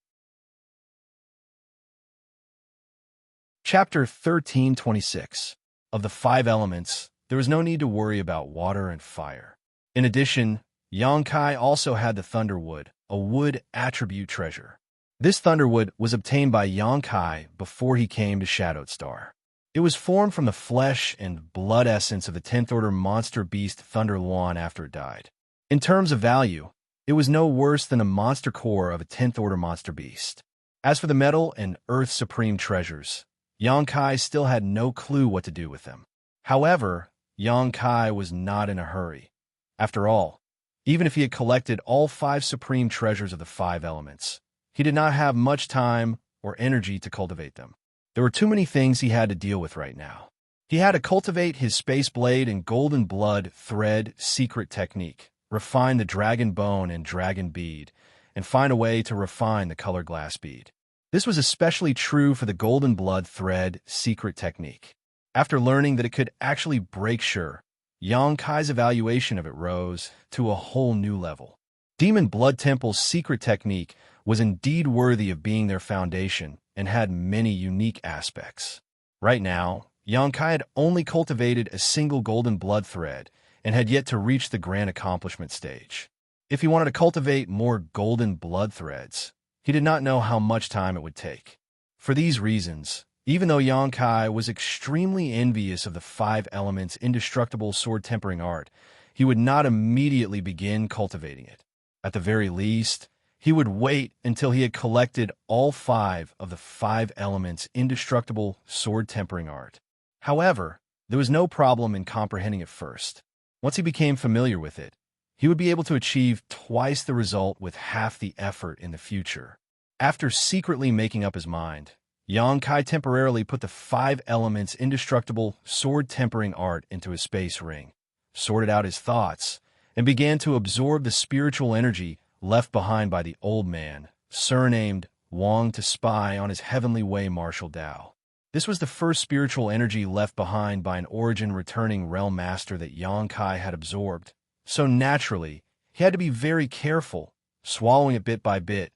Chapter 1326. Of the 5 elements, there was no need to worry about water and fire. In addition, Xianxia also had the Thunderwood, a wood attribute treasure. This Thunderwood was obtained by Xianxia before he came to Shadowed Star. It was formed from the flesh and blood essence of the 10th order monster beast Thunder Luan after it died. In terms of value, it was no worse than a monster core of a 10th order monster beast. As for the metal and earth supreme treasures, Xianxia still had no clue what to do with them. However, Xianxia was not in a hurry. After all, even if he had collected all 5 supreme treasures of the 5 elements, he did not have much time or energy to cultivate them. There were too many things he had to deal with right now. He had to cultivate his Space Blade and Golden Blood Thread secret technique, refine the Dragon Bone and Dragon Bead, and find a way to refine the Color Glass Bead. This was especially true for the Golden Blood Thread secret technique. After learning that it could actually break Sure, Xianxia's evaluation of it rose to a whole new level. Demon Blood Temple's secret technique was indeed worthy of being their foundation and had many unique aspects. Right now, Xianxia had only cultivated a single golden blood thread and had yet to reach the grand accomplishment stage. If he wanted to cultivate more golden blood threads, he did not know how much time it would take. For these reasons, even though Xianxia was extremely envious of the 5 elements indestructible sword tempering art, he would not immediately begin cultivating it. At the very least, he would wait until he had collected all 5 of the 5 elements' indestructible sword-tempering art. However, there was no problem in comprehending it first. Once he became familiar with it, he would be able to achieve twice the result with half the effort in the future. After secretly making up his mind, Xianxia temporarily put the 5 elements' indestructible sword-tempering art into his space ring, sorted out his thoughts, and began to absorb the spiritual energy left behind by the old man, surnamed Wang, to spy on his heavenly way martial Tao. This was the first spiritual energy left behind by an origin-returning realm master that Xianxia had absorbed, so naturally, he had to be very careful, swallowing it bit by bit,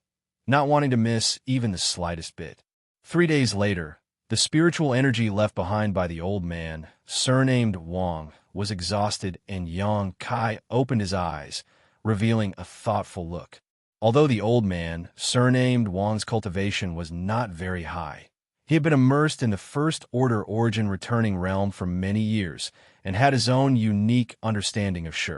not wanting to miss even the slightest bit. 3 days later, the spiritual energy left behind by the old man, surnamed Wang, was exhausted, and Xianxia opened his eyes, revealing a thoughtful look. Although the old man, surnamed Wang's cultivation was not very high, he had been immersed in the First Order origin-returning realm for many years and had his own unique understanding of Shi.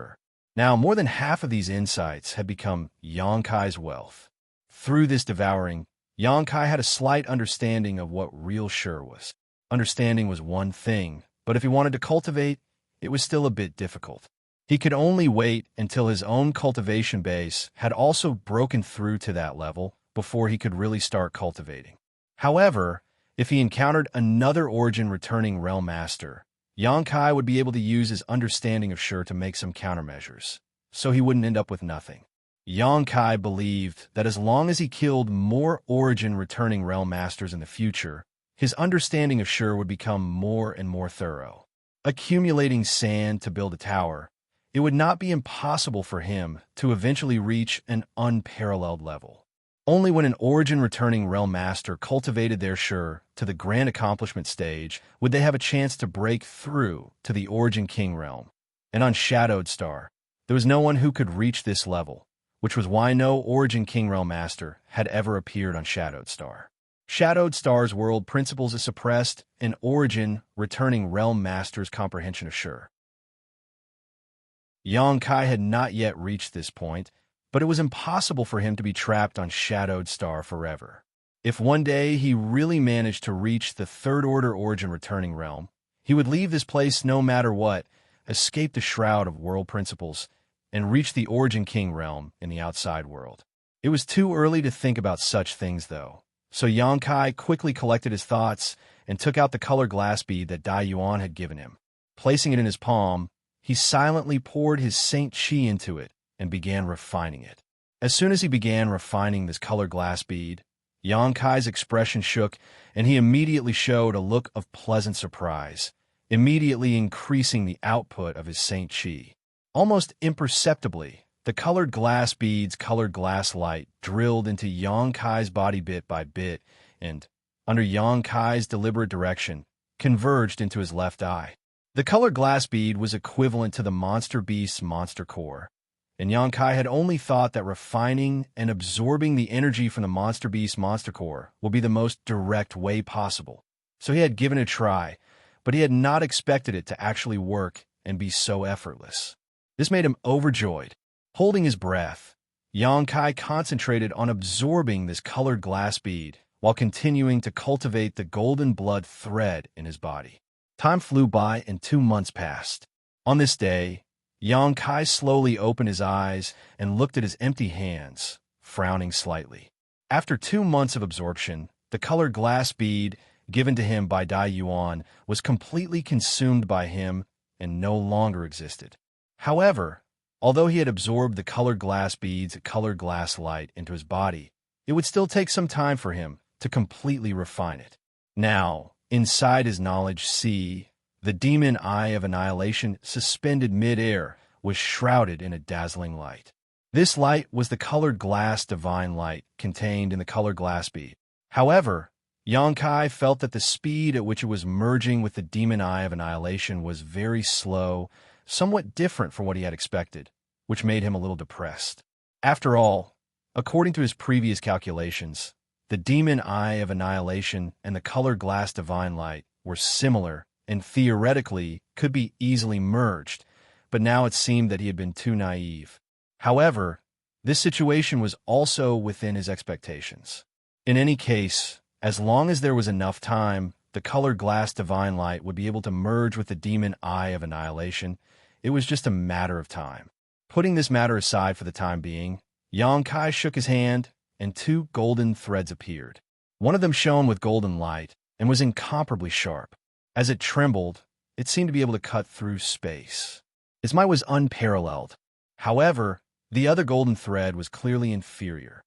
Now, more than half of these insights had become Xianxia's wealth. Through this devouring, Xianxia had a slight understanding of what real Shi was. Understanding was one thing, but if he wanted to cultivate, it was still a bit difficult. He could only wait until his own cultivation base had also broken through to that level before he could really start cultivating. However, if he encountered another origin-returning realm master, Xianxia would be able to use his understanding of Shi to make some countermeasures, so he wouldn't end up with nothing. Xianxia believed that as long as he killed more origin-returning realm masters in the future, his understanding of Shi would become more and more thorough. Accumulating sand to build a tower, it would not be impossible for him to eventually reach an unparalleled level. Only when an origin-returning realm master cultivated their Shi to the grand accomplishment stage would they have a chance to break through to the Origin King realm. And on Shadowed Star, there was no one who could reach this level, which was why no Origin King realm master had ever appeared on Shadowed Star. Shadowed Star's world principles is suppressed in origin-returning realm master's comprehension of Shi. Xianxia had not yet reached this point, but it was impossible for him to be trapped on Shadowed Star forever. If one day he really managed to reach the Third Order origin-returning realm, he would leave this place no matter what, escape the shroud of world principles, and reach the Origin King realm in the outside world. It was too early to think about such things, though, so Xianxia quickly collected his thoughts and took out the color glass bead that Dai Yuan had given him. Placing it in his palm, he silently poured his Saint Qi into it and began refining it. As soon as he began refining this color glass bead, Xianxia's expression shook, and he immediately showed a look of pleasant surprise, immediately increasing the output of his Saint Qi. Almost imperceptibly, the colored glass bead's colored glass light drilled into Xianxia's body bit by bit and, under Xianxia's deliberate direction, converged into his left eye. The colored glass bead was equivalent to the monster beast's monster core, and Xianxia had only thought that refining and absorbing the energy from the monster beast's monster core would be the most direct way possible. So he had given it a try, but he had not expected it to actually work and be so effortless. This made him overjoyed. Holding his breath, Xianxia concentrated on absorbing this colored glass bead while continuing to cultivate the golden blood thread in his body. Time flew by and 2 months passed. On this day, Xianxia slowly opened his eyes and looked at his empty hands, frowning slightly. After 2 months of absorption, the colored glass bead given to him by Dai Yuan was completely consumed by him and no longer existed. However, although he had absorbed the colored glass bead's colored glass light into his body, it would still take some time for him to completely refine it. Now, inside his knowledge sea, the demon eye of annihilation suspended mid-air was shrouded in a dazzling light. This light was the colored glass divine light contained in the colored glass bead. However, Xianxia felt that the speed at which it was merging with the demon eye of annihilation was very slow, somewhat different from what he had expected, which made him a little depressed. After all, according to his previous calculations, the demon eye of annihilation and the colored glass divine light were similar and theoretically could be easily merged, but now it seemed that he had been too naive. However, This situation was also within his expectations. In any case, as long as there was enough time, the colored glass divine light would be able to merge with the demon eye of annihilation. It was just a matter of time. Putting this matter aside for the time being, Yang Kai shook his hand, and two golden threads appeared. One of them shone with golden light and was incomparably sharp. As it trembled, it seemed to be able to cut through space. Its might was unparalleled. However, the other golden thread was clearly inferior.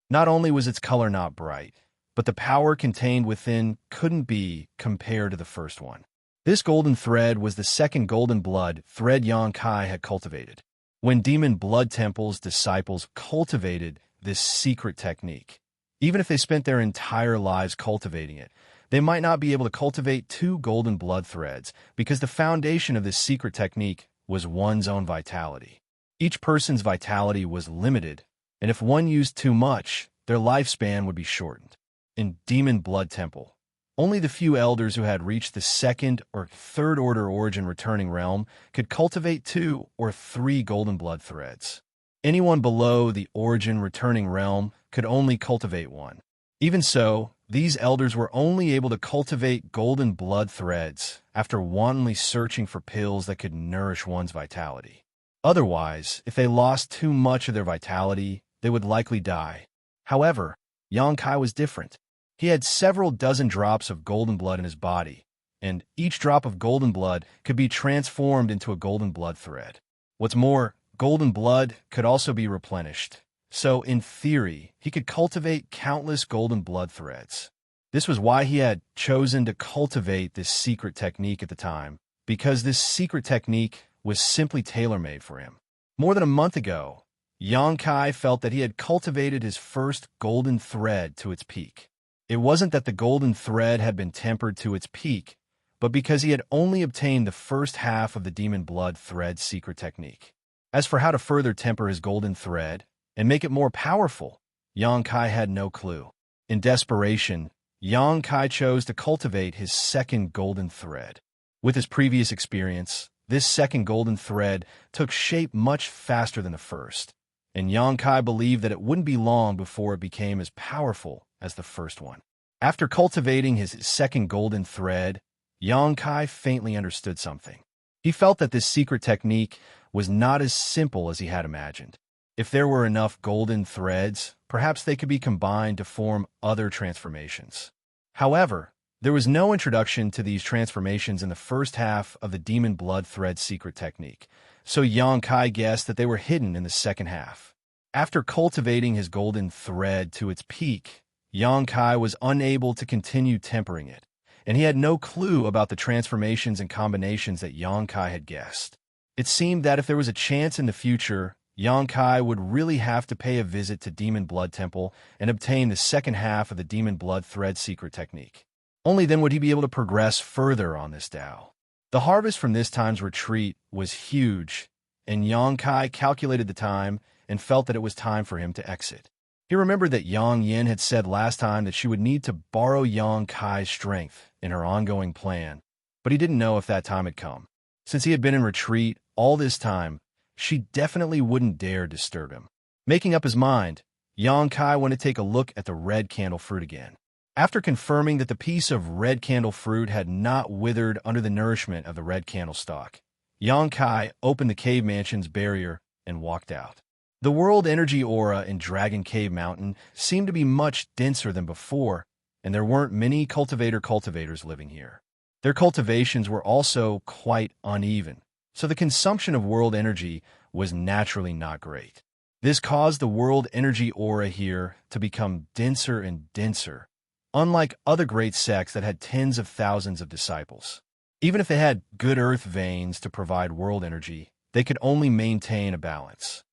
Not only was its color not bright, but the power contained within couldn't be compared to the first one. This golden thread was the second golden blood thread Yang Kai had cultivated. When Demon Blood Temple's disciples cultivated this secret technique, even if they spent their entire lives cultivating it, they might not be able to cultivate two golden blood threads because the foundation of this secret technique was one's own vitality. Each person's vitality was limited, and if one used too much, their lifespan would be shortened. In Demon Blood Temple, only the few elders who had reached the second or third order origin returning realm could cultivate 2 or 3 golden blood threads. Anyone below the origin returning realm could only cultivate 1. Even so, these elders were only able to cultivate golden blood threads after wantonly searching for pills that could nourish one's vitality. Otherwise, if they lost too much of their vitality, they would likely die. However, Yang Kai was different. He had several dozen drops of golden blood in his body, and each drop of golden blood could be transformed into a golden blood thread. What's more, golden blood could also be replenished. So, in theory, he could cultivate countless golden blood threads. This was why he had chosen to cultivate this secret technique at the time, because this secret technique was simply tailor-made for him. More than a month ago, Yang Kai felt that he had cultivated his first golden thread to its peak. It wasn't that the golden thread had been tempered to its peak, but because he had only obtained the first half of the demon blood thread secret technique. As for how to further temper his golden thread and make it more powerful, Yang Kai had no clue. In desperation, Yang Kai chose to cultivate his second golden thread. With his previous experience, this second golden thread took shape much faster than the first, and Yang Kai believed that it wouldn't be long before it became as powerful as the first one. After cultivating his second golden thread, Yang Kai faintly understood something. He felt that this secret technique was not as simple as he had imagined. If there were enough golden threads, perhaps they could be combined to form other transformations. However, there was no introduction to these transformations in the first half of the demon blood thread secret technique, so Yang Kai guessed that they were hidden in the second half. After cultivating his golden thread to its peak, Yang Kai was unable to continue tempering it, and he had no clue about the transformations and combinations that Yang Kai had guessed. It seemed that if there was a chance in the future, Yang Kai would really have to pay a visit to Demon Blood Temple and obtain the second half of the Demon Blood Thread secret technique. Only then would he be able to progress further on this Tao. The harvest from this time's retreat was huge, and Yang Kai calculated the time and felt that it was time for him to exit. He remembered that Yang Yin had said last time that she would need to borrow Yang Kai's strength in her ongoing plan, but he didn't know if that time had come. Since he had been in retreat all this time, she definitely wouldn't dare disturb him. Making up his mind, Yang Kai went to take a look at the red candle fruit again. After confirming that the piece of red candle fruit had not withered under the nourishment of the red candle stalk, Yang Kai opened the cave mansion's barrier and walked out. The world energy aura in Dragon Cave Mountain seemed to be much denser than before, and there weren't many cultivators living here. Their cultivations were also quite uneven, so the consumption of world energy was naturally not great. This caused the world energy aura here to become denser and denser, unlike other great sects that had tens of thousands of disciples. Even if they had good earth veins to provide world energy, they could only maintain a balance.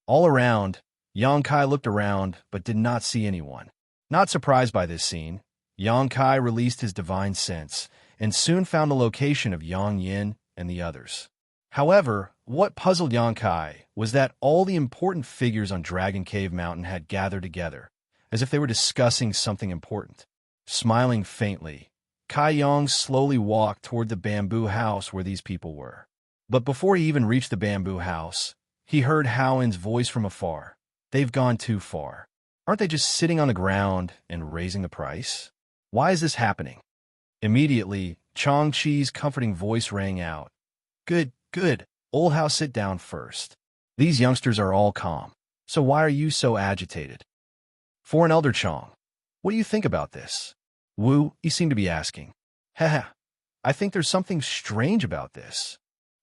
All around, Yang Kai looked around but did not see anyone. Not surprised by this scene, Yang Kai released his divine sense and soon found the location of Yang Yin and the others. However, what puzzled Yang Kai was that all the important figures on Dragon Cave Mountain had gathered together, as if they were discussing something important. Smiling faintly, Kai Yang slowly walked toward the bamboo house where these people were. But before he even reached the bamboo house, he heard Howin's voice from afar. They've gone too far. Aren't they just sitting on the ground and raising the price? Why is this happening? Immediately, Chong Chi's comforting voice rang out. Good, good. Old house, sit down first. These youngsters are all calm. So why are you so agitated? For an elder Chong, what do you think about this? Wu, he seemed to be asking. Haha, I think there's something strange about this.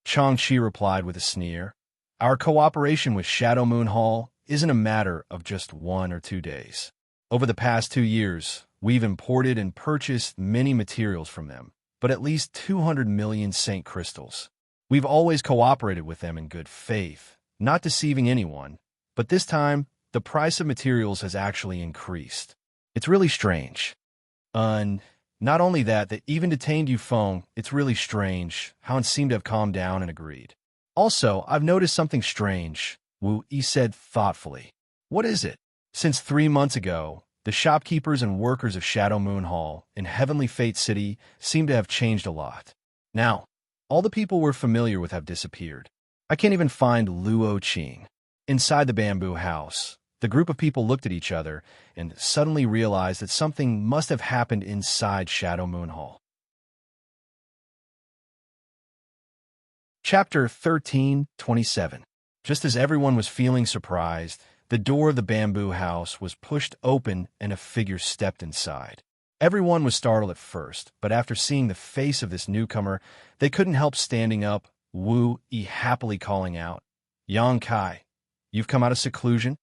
Chong Chi replied with a sneer. Our cooperation with Shadow Moon Hall isn't a matter of just 1 or 2 days. Over the past 2 years, we've imported and purchased many materials from them, but at least 200 million Saint crystals. We've always cooperated with them in good faith, not deceiving anyone, but this time, the price of materials has actually increased. It's really strange. Not only that, they even detained Yufeng. It's really strange. Hound seemed to have calmed down and agreed. Also, I've noticed something strange, Wu Yi said thoughtfully. What is it? Since 3 months ago, the shopkeepers and workers of Shadow Moon Hall in Heavenly Fate City seem to have changed a lot. Now, all the people we're familiar with have disappeared. I can't even find Luo Qing. Inside the bamboo house, the group of people looked at each other and suddenly realized that something must have happened inside Shadow Moon Hall. Chapter 13:27. Just as everyone was feeling surprised, the door of the bamboo house was pushed open and a figure stepped inside. Everyone was startled at first, but after seeing the face of this newcomer, they couldn't help standing up, Wu Yi happily calling out, Yang Kai, you've come out of seclusion?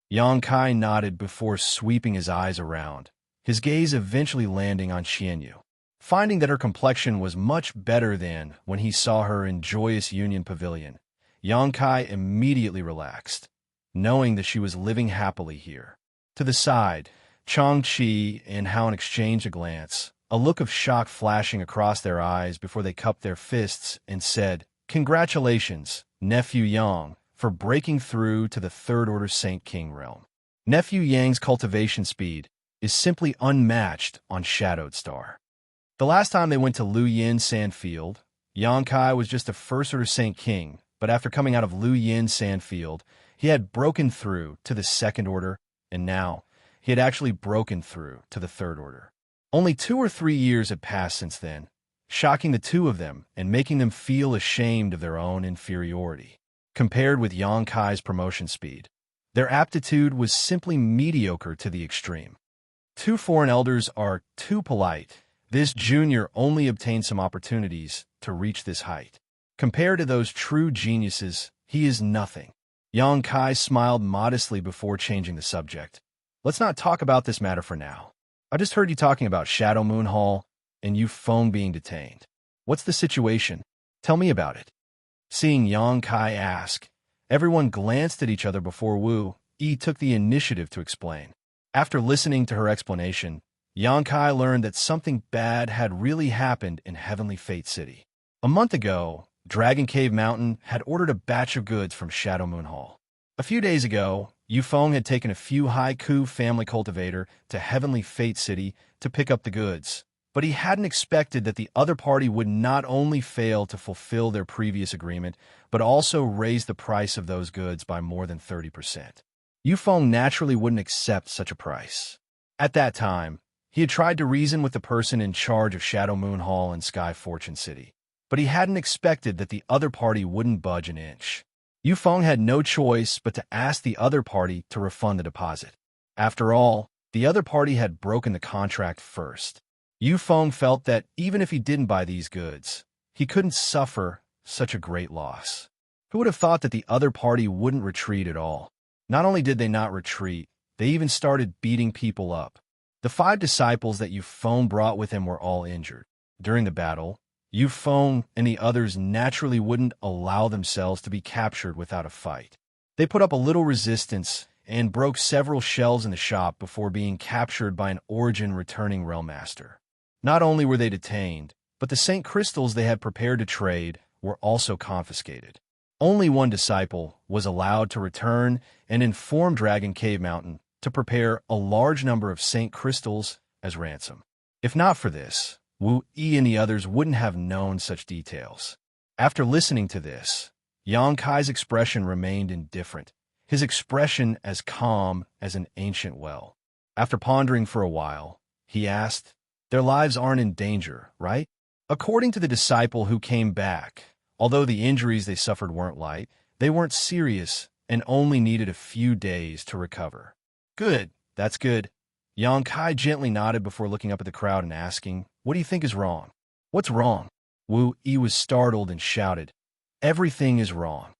Yang Kai nodded before sweeping his eyes around, his gaze eventually landing on Xianxia. Finding that her complexion was much better than when he saw her in Joyous Union Pavilion, Yang Kai immediately relaxed, knowing that she was living happily here. To the side, Chong Chi and Howen exchanged a glance, a look of shock flashing across their eyes before they cupped their fists and said, Congratulations, Nephew Yang, for breaking through to the Third Order Saint King realm. Nephew Yang's cultivation speed is simply unmatched on Shadowed Star. The last time they went to Lu Yin Sandfield, Yang Kai was just a First Order Saint King, but after coming out of Lu Yin Sandfield, he had broken through to the Second Order, and now he had actually broken through to the Third Order. Only 2 or 3 years had passed since then, shocking the two of them and making them feel ashamed of their own inferiority. Compared with Yang Kai's promotion speed, their aptitude was simply mediocre to the extreme. 2 foreign elders are too polite. This junior only obtained some opportunities to reach this height. Compared to those true geniuses, he is nothing. Yang Kai smiled modestly before changing the subject. Let's not talk about this matter for now. I just heard you talking about Shadow Moon Hall and Yufeng being detained. What's the situation? Tell me about it. Seeing Yang Kai ask, everyone glanced at each other before Wu Yi took the initiative to explain. After listening to her explanation, Yang Kai learned that something bad had really happened in Heavenly Fate City. A month ago, Dragon Cave Mountain had ordered a batch of goods from Shadow Moon Hall. A few days ago, Yufeng had taken a few Haiku family cultivator to Heavenly Fate City to pick up the goods, but he hadn't expected that the other party would not only fail to fulfill their previous agreement, but also raise the price of those goods by more than 30%. Yufeng naturally wouldn't accept such a price. At that time, he had tried to reason with the person in charge of Shadow Moon Hall and Sky Fortune City, but he hadn't expected that the other party wouldn't budge an inch. Yufeng had no choice but to ask the other party to refund the deposit. After all, the other party had broken the contract first. Yufeng felt that even if he didn't buy these goods, he couldn't suffer such a great loss. Who would have thought that the other party wouldn't retreat at all? Not only did they not retreat, they even started beating people up. The 5 disciples that Yufeng brought with him were all injured. During the battle, Yufeng and the others naturally wouldn't allow themselves to be captured without a fight. They put up a little resistance and broke several shelves in the shop before being captured by an Origin returning Realm Master. Not only were they detained, but the Saint Crystals they had prepared to trade were also confiscated. Only 1 disciple was allowed to return and inform Dragon Cave Mountain to prepare a large number of Saint Crystals as ransom. If not for this, Wu Yi and the others wouldn't have known such details. After listening to this, Yang Kai's expression remained indifferent, his expression as calm as an ancient well. After pondering for a while, he asked, "Their lives aren't in danger, right?" According to the disciple who came back, although the injuries they suffered weren't light, they weren't serious and only needed a few days to recover. Good, that's good. Yang Kai gently nodded before looking up at the crowd and asking, "What do you think is wrong?" "What's wrong?" Wu Yi was startled and shouted, "Everything is wrong.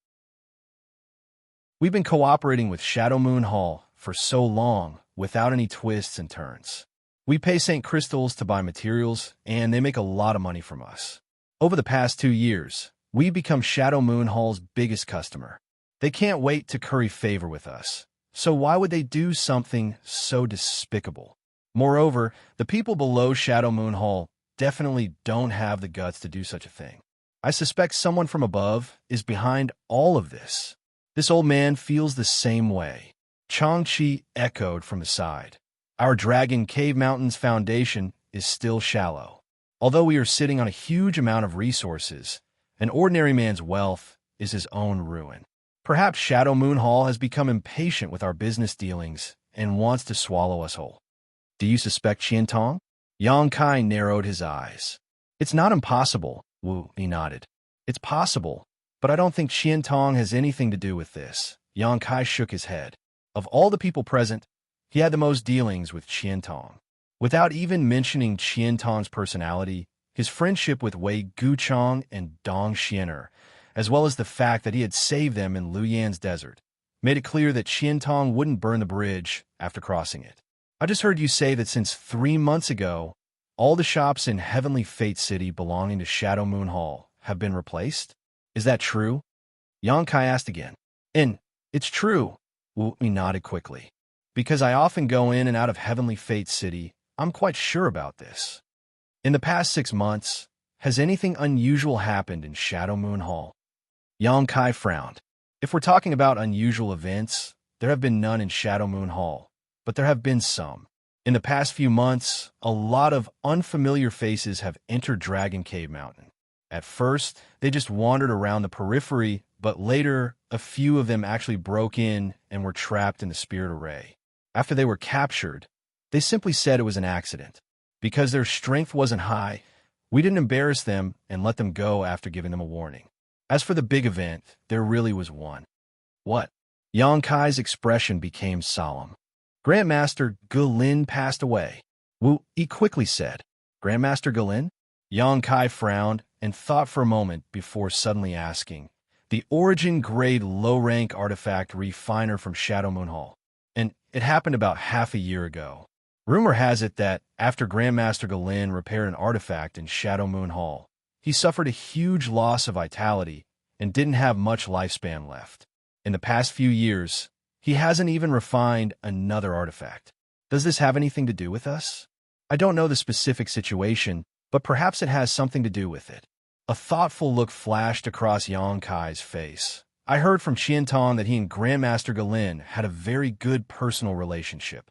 We've been cooperating with Shadow Moon Hall for so long without any twists and turns. We pay St. Crystals to buy materials, and they make a lot of money from us. Over the past 2 years, we've become Shadow Moon Hall's biggest customer. They can't wait to curry favor with us. So why would they do something so despicable? Moreover, the people below Shadow Moon Hall definitely don't have the guts to do such a thing. I suspect someone from above is behind all of this." This old man feels the same way. Xianxia echoed from the side. "Our Dragon Cave Mountain's foundation is still shallow. Although we are sitting on a huge amount of resources, an ordinary man's wealth is his own ruin. Perhaps Shadow Moon Hall has become impatient with our business dealings and wants to swallow us whole." "Do you suspect Qiantong?" Yang Kai narrowed his eyes. "It's not impossible," Wu Yi nodded. "It's possible, but I don't think Qiantong has anything to do with this." Yang Kai shook his head. Of all the people present, he had the most dealings with Qiantong. Without even mentioning Qiantong's personality, his friendship with Wei Guchong and Dong Xianer, as well as the fact that he had saved them in Luyan's desert, made it clear that Qiantong wouldn't burn the bridge after crossing it. "I just heard you say that since 3 months ago, all the shops in Heavenly Fate City belonging to Shadow Moon Hall have been replaced. Is that true?" Yang Kai asked again. "And it's true," Wu Mi nodded quickly. "Because I often go in and out of Heavenly Fate City, I'm quite sure about this." "In the past 6 months, has anything unusual happened in Shadow Moon Hall?" Yang Kai frowned. "If we're talking about unusual events, there have been none in Shadow Moon Hall, but there have been some. In the past few months, a lot of unfamiliar faces have entered Dragon Cave Mountain. At first, they just wandered around the periphery, but later, a few of them actually broke in and were trapped in the spirit array. After they were captured, they simply said it was an accident. Because their strength wasn't high, we didn't embarrass them and let them go after giving them a warning. As for the big event, there really was one." "What?" Yang Kai's expression became solemn. "Grandmaster Gelin passed away," Wu Yi quickly said. "Grandmaster Gelin?" Yang Kai frowned and thought for a moment before suddenly asking, "The origin-grade low-rank artifact refiner from Shadow Moon Hall. And it happened about half a year ago. Rumor has it that after Grandmaster Gelin repaired an artifact in Shadow Moon Hall, he suffered a huge loss of vitality and didn't have much lifespan left. In the past few years, he hasn't even refined another artifact. Does this have anything to do with us? I don't know the specific situation, but perhaps it has something to do with it." A thoughtful look flashed across Yang Kai's face. "I heard from Qiantong that he and Grandmaster Gelin had a very good personal relationship."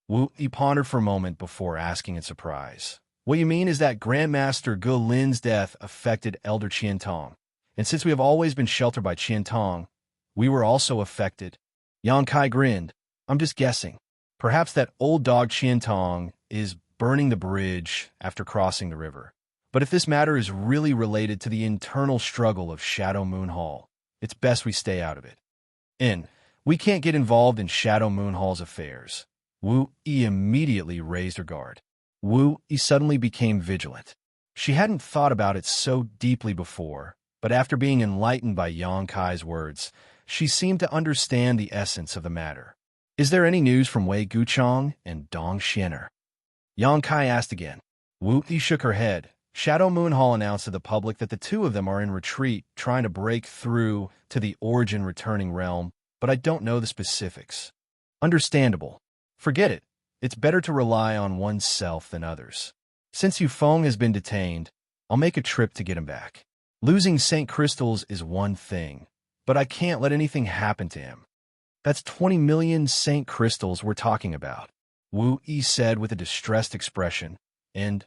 Wu Yi pondered for a moment before asking in surprise, "What you mean is that Grandmaster Gelin's death affected Elder Qiantong, and since we have always been sheltered by Qiantong, we were also affected?" Yang Kai grinned. "I'm just guessing. Perhaps that old dog Qiantong is burning the bridge after crossing the river. But if this matter is really related to the internal struggle of Shadow Moon Hall, it's best we stay out of it. And we can't get involved in Shadow Moon Hall's affairs." Wu Yi immediately raised her guard. Wu Yi suddenly became vigilant. She hadn't thought about it so deeply before, but after being enlightened by Yang Kai's words, she seemed to understand the essence of the matter. "Is there any news from Wei Guchong and Dong Xianer?" Yang Kai asked again. Wu Yi shook her head. Shadow Moon Hall announced to the public that the two of them are in retreat, trying to break through to the origin returning realm, but I don't know the specifics. Understandable. Forget it. It's better to rely on oneself than others. Since Yufeng has been detained, I'll make a trip to get him back. Losing St. Crystals is one thing, but I can't let anything happen to him. That's 20 million St. Crystals we're talking about," Wu Yi said with a distressed expression. "And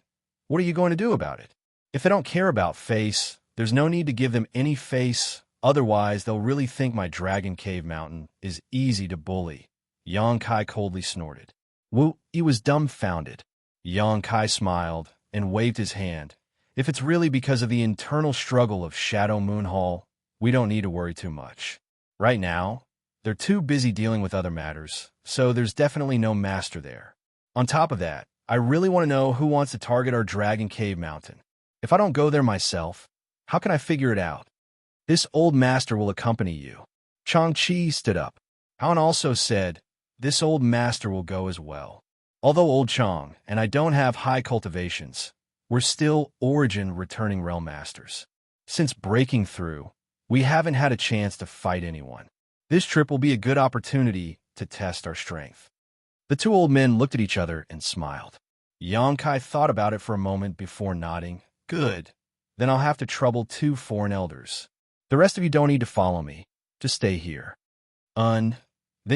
what are you going to do about it?" If they don't care about face, there's no need to give them any face, otherwise they'll really think my Dragon Cave Mountain is easy to bully. Yang Kai coldly snorted. Wu Yi was dumbfounded. Yang Kai smiled and waved his hand. If it's really because of the internal struggle of Shadow Moon Hall, we don't need to worry too much. Right now, they're too busy dealing with other matters, so there's definitely no master there. On top of that, I really want to know who wants to target our Dragon Cave Mountain. If I don't go there myself, how can I figure it out? This old master will accompany you. Xianxia stood up. Han also said, this old master will go as well. Although old Chang and I don't have high cultivations, we're still origin returning realm masters. Since breaking through, we haven't had a chance to fight anyone. This trip will be a good opportunity to test our strength. The two old men looked at each other and smiled. Yang Kai thought about it for a moment before nodding. Good. Then I'll have to trouble 2 foreign elders. The rest of you don't need to follow me. Just stay here. Then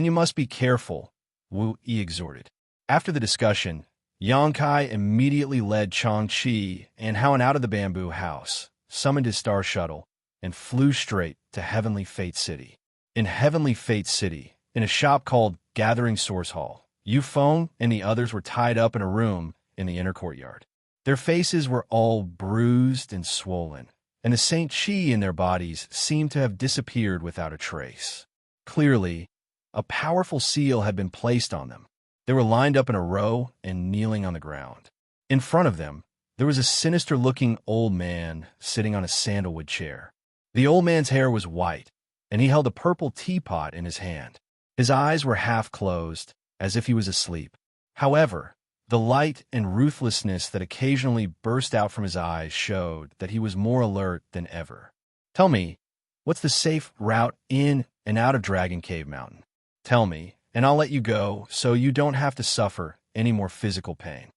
you must be careful, Wu Yi exhorted. After the discussion, Yang Kai immediately led Xianxia and Han out of the bamboo house, summoned his star shuttle, and flew straight to Heavenly Fate City. In Heavenly Fate City, in a shop called Gathering Source Hall, Yufeng and the others were tied up in a room in the inner courtyard. Their faces were all bruised and swollen, and the Saint Qi in their bodies seemed to have disappeared without a trace. Clearly, a powerful seal had been placed on them. They were lined up in a row and kneeling on the ground. In front of them, there was a sinister-looking old man sitting on a sandalwood chair. The old man's hair was white, and he held a purple teapot in his hand. His eyes were half closed, as if he was asleep. However, the light and ruthlessness that occasionally burst out from his eyes showed that he was more alert than ever. Tell me, what's the safe route in and out of Dragon Cave Mountain? Tell me, and I'll let you go so you don't have to suffer any more physical pain.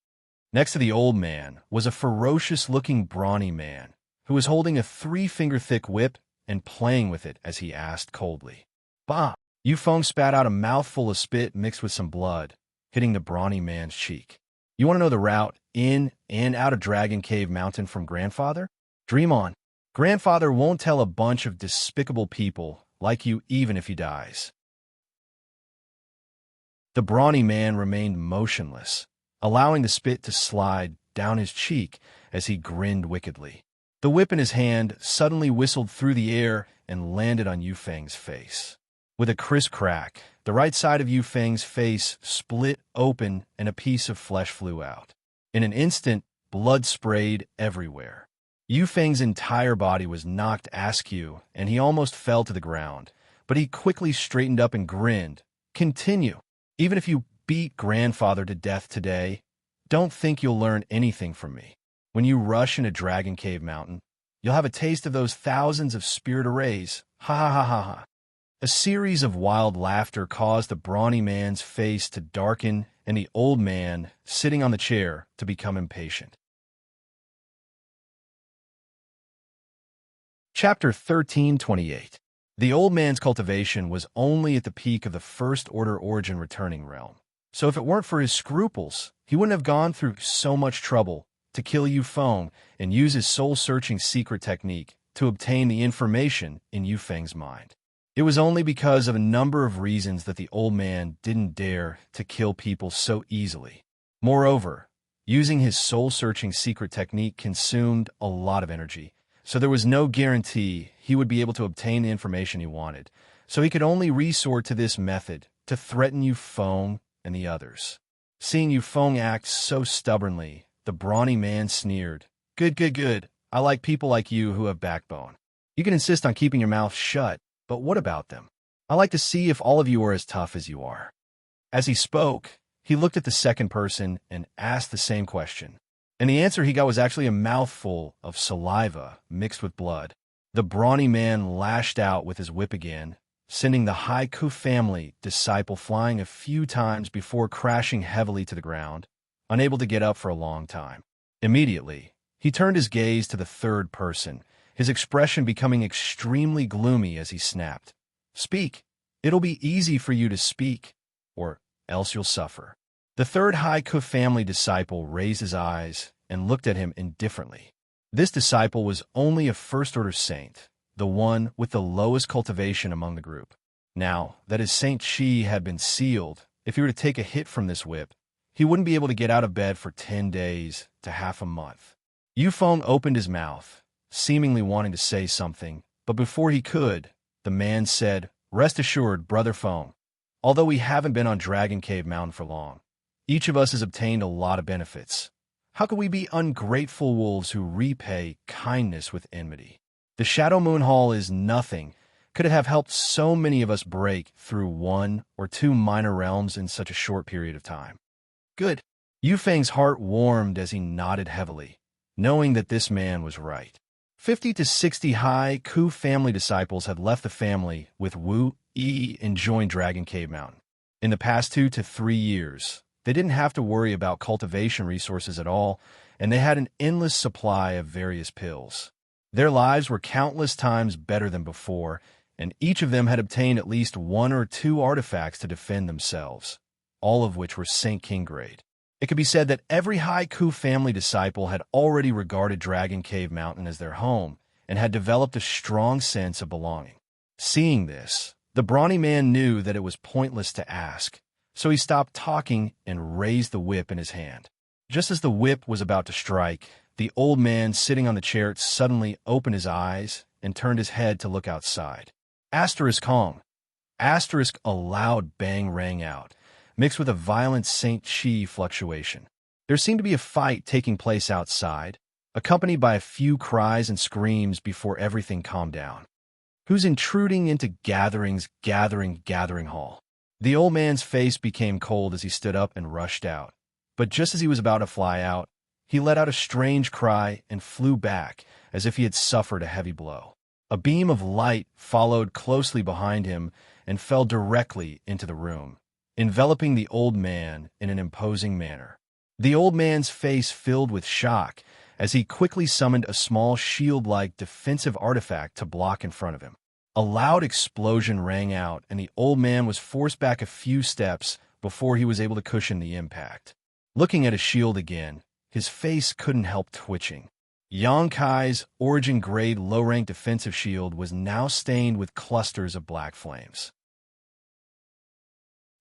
Next to the old man was a ferocious-looking brawny man who was holding a 3-finger-thick whip and playing with it as he asked coldly. Bah! Yufeng spat out a mouthful of spit mixed with some blood, hitting the brawny man's cheek. You want to know the route in and out of Dragon Cave Mountain from Grandfather? Dream on. Grandfather won't tell a bunch of despicable people like you even if he dies. The brawny man remained motionless, allowing the spit to slide down his cheek as he grinned wickedly. The whip in his hand suddenly whistled through the air and landed on Yufeng's face. With a crisp crack, the right side of Yufeng's face split open and a piece of flesh flew out. In an instant, blood sprayed everywhere. Yufeng's entire body was knocked askew, and he almost fell to the ground, but he quickly straightened up and grinned. Continue. Even if you beat Grandfather to death today, don't think you'll learn anything from me. When you rush into Dragon Cave Mountain, you'll have a taste of those thousands of spirit arrays. Ha ha ha ha ha. A series of wild laughter caused the brawny man's face to darken and the old man, sitting on the chair, to become impatient. Chapter 1328. The old man's cultivation was only at the peak of the First Order Origin Returning Realm, so if it weren't for his scruples, he wouldn't have gone through so much trouble to kill Yufeng and use his soul-searching secret technique to obtain the information in Yufeng's mind. It was only because of a number of reasons that the old man didn't dare to kill people so easily. Moreover, using his soul-searching secret technique consumed a lot of energy, so there was no guarantee he would be able to obtain the information he wanted, so he could only resort to this method to threaten Yufeng and the others. Seeing Yufeng act so stubbornly, the brawny man sneered. Good, good, good. I like people like you who have backbone. You can insist on keeping your mouth shut, but what about them? I like to see if all of you are as tough as you are. As he spoke, he looked at the second person and asked the same question. And the answer he got was actually a mouthful of saliva mixed with blood. The brawny man lashed out with his whip again, sending the Haiku family disciple flying a few times before crashing heavily to the ground, unable to get up for a long time. Immediately, he turned his gaze to the third person, his expression becoming extremely gloomy as he snapped. Speak. It'll be easy for you to speak, or else you'll suffer. The third Haiku family disciple raised his eyes and looked at him indifferently. This disciple was only a first-order saint, the one with the lowest cultivation among the group. Now that his Saint Chi had been sealed, if he were to take a hit from this whip, he wouldn't be able to get out of bed for 10 days to half a month. Yufeng opened his mouth, seemingly wanting to say something, but before he could, the man said, "Rest assured, Brother Feng, although we haven't been on Dragon Cave Mountain for long, each of us has obtained a lot of benefits. How could we be ungrateful wolves who repay kindness with enmity? The Shadow Moon Hall is nothing. Could it have helped so many of us break through 1 or 2 minor realms in such a short period of time?" Good. Yufeng's heart warmed as he nodded heavily, knowing that this man was right. 50 to 60 High Ku family disciples had left the family with Wu Yi and joined Dragon Cave Mountain. In the past 2 to 3 years, they didn't have to worry about cultivation resources at all, and they had an endless supply of various pills. Their lives were countless times better than before, and each of them had obtained at least 1 or 2 artifacts to defend themselves, all of which were Saint King grade. It could be said that every High Ku family disciple had already regarded Dragon Cave Mountain as their home and had developed a strong sense of belonging. Seeing this, the brawny man knew that it was pointless to ask, so he stopped talking and raised the whip in his hand. Just as the whip was about to strike, the old man sitting on the chair suddenly opened his eyes and turned his head to look outside. Asterisk Hong. Asterisk, a loud bang rang out, mixed with a violent Saint Chi fluctuation. There seemed to be a fight taking place outside, accompanied by a few cries and screams before everything calmed down. Who's intruding into gathering hall? The old man's face became cold as he stood up and rushed out. But just as he was about to fly out, he let out a strange cry and flew back as if he had suffered a heavy blow. A beam of light followed closely behind him and fell directly into the room, enveloping the old man in an imposing manner. The old man's face filled with shock as he quickly summoned a small shield-like defensive artifact to block in front of him. A loud explosion rang out, and the old man was forced back a few steps before he was able to cushion the impact. Looking at his shield again, his face couldn't help twitching. Xianxia's origin-grade low-rank defensive shield was now stained with clusters of black flames.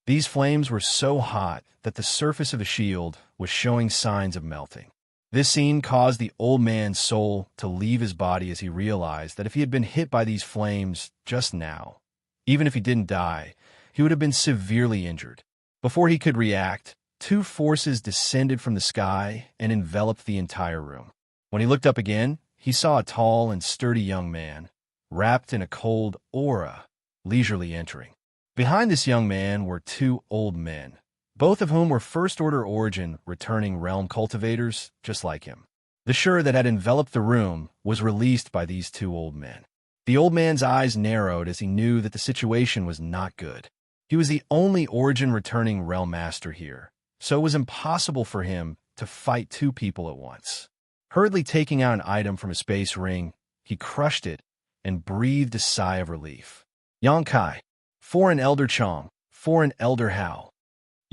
These flames were so hot that the surface of the shield was showing signs of melting. This scene caused the old man's soul to leave his body as he realized that if he had been hit by these flames just now, even if he didn't die, he would have been severely injured. Before he could react, 2 forces descended from the sky and enveloped the entire room. When he looked up again, he saw a tall and sturdy young man, wrapped in a cold aura, leisurely entering. Behind this young man were 2 old men, both of whom were first-order origin returning realm cultivators just like him. The shur that had enveloped the room was released by these 2 old men. The old man's eyes narrowed as he knew that the situation was not good. He was the only origin returning realm master here, so it was impossible for him to fight 2 people at once. Hurriedly taking out an item from a space ring, he crushed it and breathed a sigh of relief. Yangkai, for an Elder Chong, for an Elder Hao.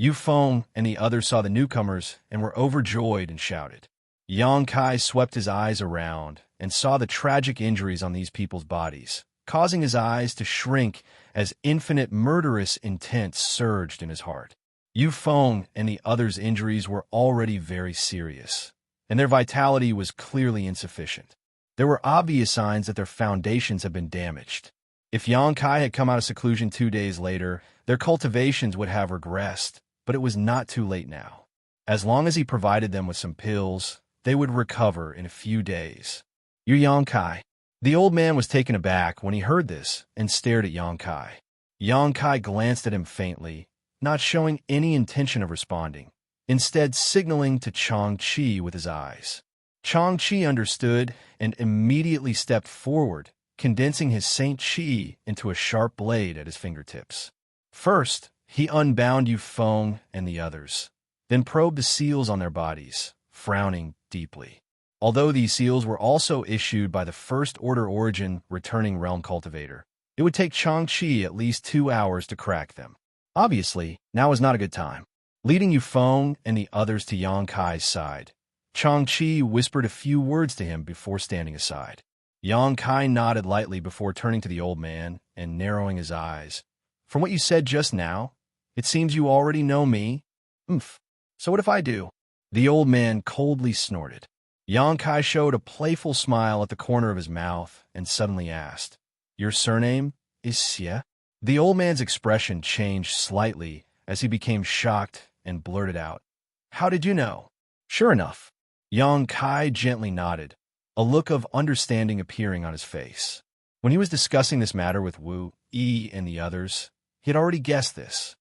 Yufeng and the others saw the newcomers and were overjoyed and shouted. Yangkai swept his eyes around and saw the tragic injuries on these people's bodies, causing his eyes to shrink as infinite murderous intent surged in his heart. Yufeng and the others' injuries were already very serious, and their vitality was clearly insufficient. There were obvious signs that their foundations had been damaged. If Yangkai had come out of seclusion 2 days later, their cultivations would have regressed, but it was not too late now. As long as he provided them with some pills, they would recover in a few days. "You Yangkai." The old man was taken aback when he heard this and stared at Yangkai. Yangkai glanced at him faintly, not showing any intention of responding, instead signaling to Xianxia with his eyes. Xianxia understood and immediately stepped forward, condensing his Saint Chi into a sharp blade at his fingertips. First, he unbound Yufeng and the others, then probed the seals on their bodies, frowning deeply. Although these seals were also issued by the first-order origin returning realm cultivator, it would take Xianxia at least 2 hours to crack them. Obviously, now was not a good time. Leading Yufeng and the others to Yangkai's side, Xianxia whispered a few words to him before standing aside. Yang Kai nodded lightly before turning to the old man and narrowing his eyes. From what you said just now, it seems you already know me. Oomph. So what if I do? The old man coldly snorted. Yang Kai showed a playful smile at the corner of his mouth and suddenly asked, Your surname is Xia? The old man's expression changed slightly as he became shocked and blurted out, How did you know? Sure enough. Yang Kai gently nodded, a look of understanding appearing on his face. When he was discussing this matter with Wu Yi and the others, he had already guessed this.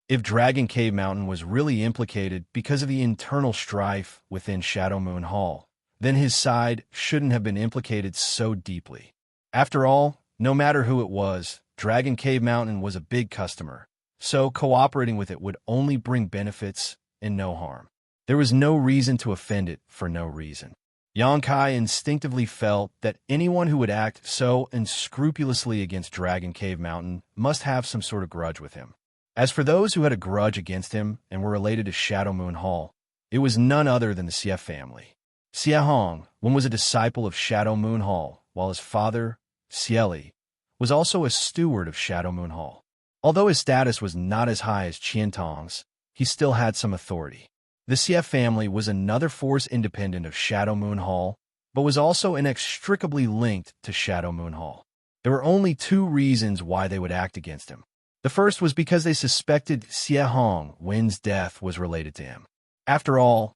If Dragon Cave Mountain was really implicated because of the internal strife within Shadow Moon Hall, then his side shouldn't have been implicated so deeply. After all, no matter who it was, Dragon Cave Mountain was a big customer, so cooperating with it would only bring benefits and no harm. There was no reason to offend it for no reason. Yang Kai instinctively felt that anyone who would act so unscrupulously against Dragon Cave Mountain must have some sort of grudge with him. As for those who had a grudge against him and were related to Shadow Moon Hall, it was none other than the Xie family. Xie Hong, one was a disciple of Shadow Moon Hall, while his father, Xie Li, was also a steward of Shadow Moon Hall. Although his status was not as high as Qian Tong's, he still had some authority. The Xie family was another force independent of Shadow Moon Hall, but was also inextricably linked to Shadow Moon Hall. There were only two reasons why they would act against him. The first was because they suspected Xie Hong Wen's death was related to him. After all,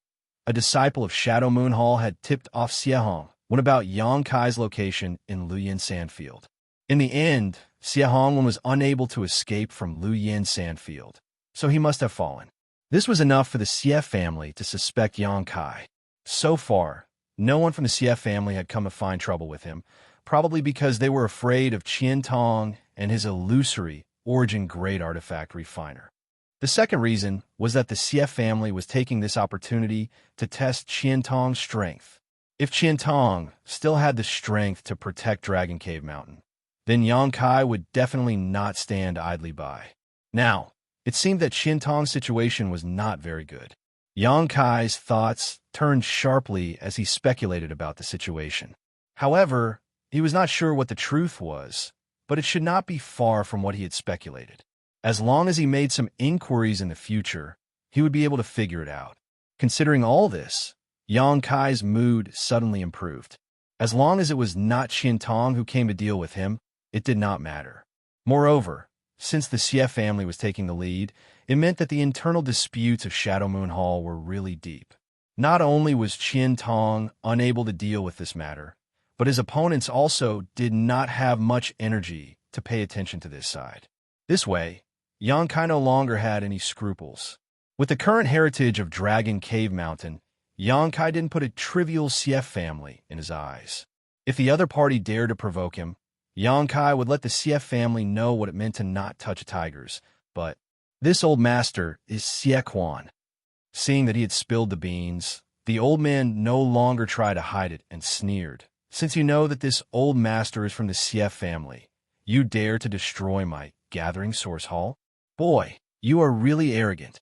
a disciple of Shadow Moon Hall had tipped off Xie Hong when about Yang Kai's location in Luyan Sandfield. In the end, Xie Hong was unable to escape from Luyan Sandfield, so he must have fallen. This was enough for the Xie family to suspect Yang Kai. So far, no one from the Xie family had come to find trouble with him, probably because they were afraid of Qian Tong and his illusory origin great artifact refiner. The second reason was that the Xie family was taking this opportunity to test Qian Tong's strength. If Qian Tong still had the strength to protect Dragon Cave Mountain, then Yang Kai would definitely not stand idly by. Now, it seemed that Qian Tong's situation was not very good. Yang Kai's thoughts turned sharply as he speculated about the situation. However, he was not sure what the truth was, but it should not be far from what he had speculated. As long as he made some inquiries in the future, he would be able to figure it out. Considering all this, Yang Kai's mood suddenly improved. As long as it was not Qian Tong who came to deal with him, it did not matter. Moreover, since the Xie family was taking the lead, it meant that the internal disputes of Shadow Moon Hall were really deep. Not only was Qian Tong unable to deal with this matter, but his opponents also did not have much energy to pay attention to this side. This way, Yang Kai no longer had any scruples. With the current heritage of Dragon Cave Mountain, Yang Kai didn't put a trivial Xie family in his eyes. If the other party dared to provoke him, Yang Kai would let the Xie family know what it meant to not touch tigers, but this old master is Xie Quan. Seeing that he had spilled the beans, the old man no longer tried to hide it and sneered. Since you know that this old master is from the Xie family, you dare to destroy my gathering source hall? Boy, you are really arrogant.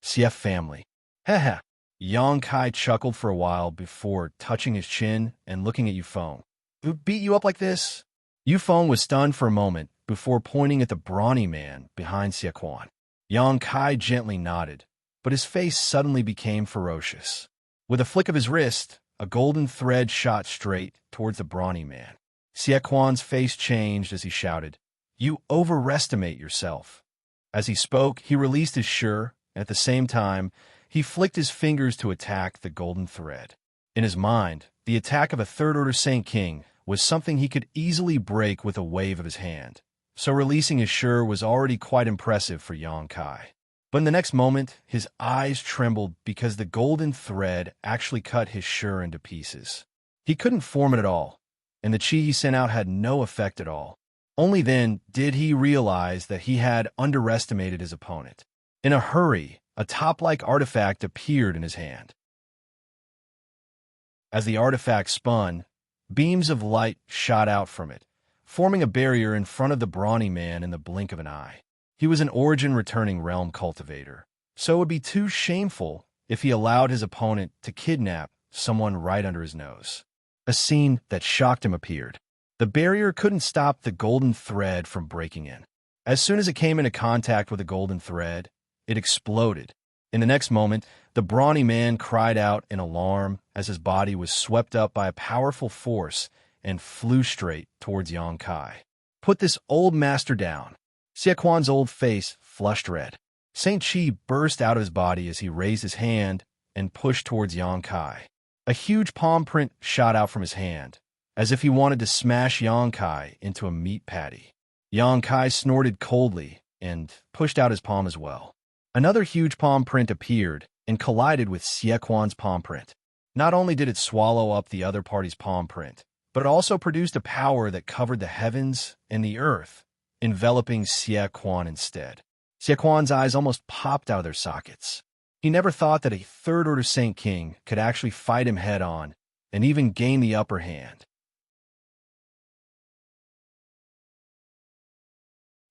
Xie family. Heh. Yang Kai chuckled for a while before touching his chin and looking at Yufeng. Who beat you up like this? Yufeng was stunned for a moment before pointing at the brawny man behind Xie Quan. Yang Kai gently nodded, but his face suddenly became ferocious. With a flick of his wrist, a golden thread shot straight towards the brawny man. Xie Quan's face changed as he shouted, You overestimate yourself. As he spoke, he released his shi, and at the same time, he flicked his fingers to attack the golden thread. In his mind, the attack of a third-order Saint King was something he could easily break with a wave of his hand, so releasing his shi was already quite impressive for Yang Kai. But in the next moment, his eyes trembled because the golden thread actually cut his shi into pieces. He couldn't form it at all, and the chi he sent out had no effect at all. Only then did he realize that he had underestimated his opponent. In a hurry, a top-like artifact appeared in his hand. As the artifact spun, beams of light shot out from it, forming a barrier in front of the brawny man in the blink of an eye. He was an origin-returning realm cultivator, so it would be too shameful if he allowed his opponent to kidnap someone right under his nose. A scene that shocked him appeared. The barrier couldn't stop the golden thread from breaking in. As soon as it came into contact with the golden thread, it exploded. In the next moment, the brawny man cried out in alarm as his body was swept up by a powerful force and flew straight towards Xianxia. "Put this old master down." Xiaquan's old face flushed red. Saint Chi burst out of his body as he raised his hand and pushed towards Xianxia. A huge palm print shot out from his hand, as if he wanted to smash Xianxia into a meat patty. Xianxia snorted coldly and pushed out his palm as well. Another huge palm print appeared and collided with Xiaquan's palm print. Not only did it swallow up the other party's palm print, but it also produced a power that covered the heavens and the earth, enveloping Xiaquan instead. Xiaquan's eyes almost popped out of their sockets. He never thought that a third-order Saint King could actually fight him head-on and even gain the upper hand.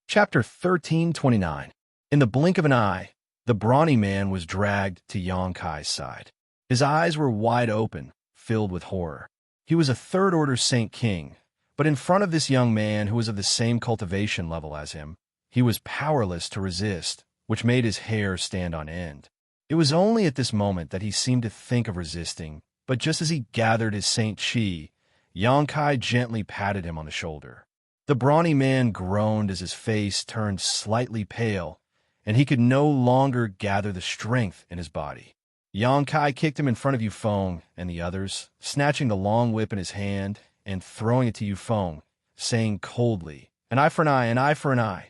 Chapter 1329. In the blink of an eye, the brawny man was dragged to Xianxia's side. His eyes were wide open, filled with horror. He was a third-order Saint King, but in front of this young man who was of the same cultivation level as him, he was powerless to resist, which made his hair stand on end. It was only at this moment that he seemed to think of resisting, but just as he gathered his Saint Chi, Xianxia gently patted him on the shoulder. The brawny man groaned as his face turned slightly pale, and he could no longer gather the strength in his body. Xianxia kicked him in front of Yufeng and the others, snatching the long whip in his hand and throwing it to Yufeng, saying coldly, "An eye for an eye, an eye for an eye."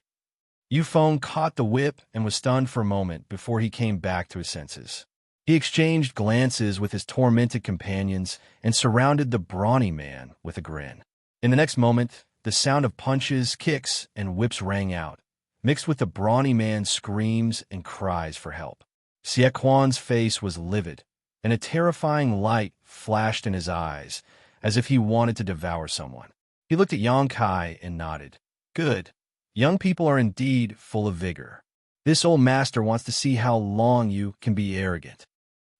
Yufeng caught the whip and was stunned for a moment before he came back to his senses. He exchanged glances with his tormented companions and surrounded the brawny man with a grin. In the next moment, the sound of punches, kicks, and whips rang out, mixed with the brawny man's screams and cries for help. Xiaquan's face was livid, and a terrifying light flashed in his eyes, as if he wanted to devour someone. He looked at Xianxia and nodded. "Good. Young people are indeed full of vigor. This old master wants to see how long you can be arrogant."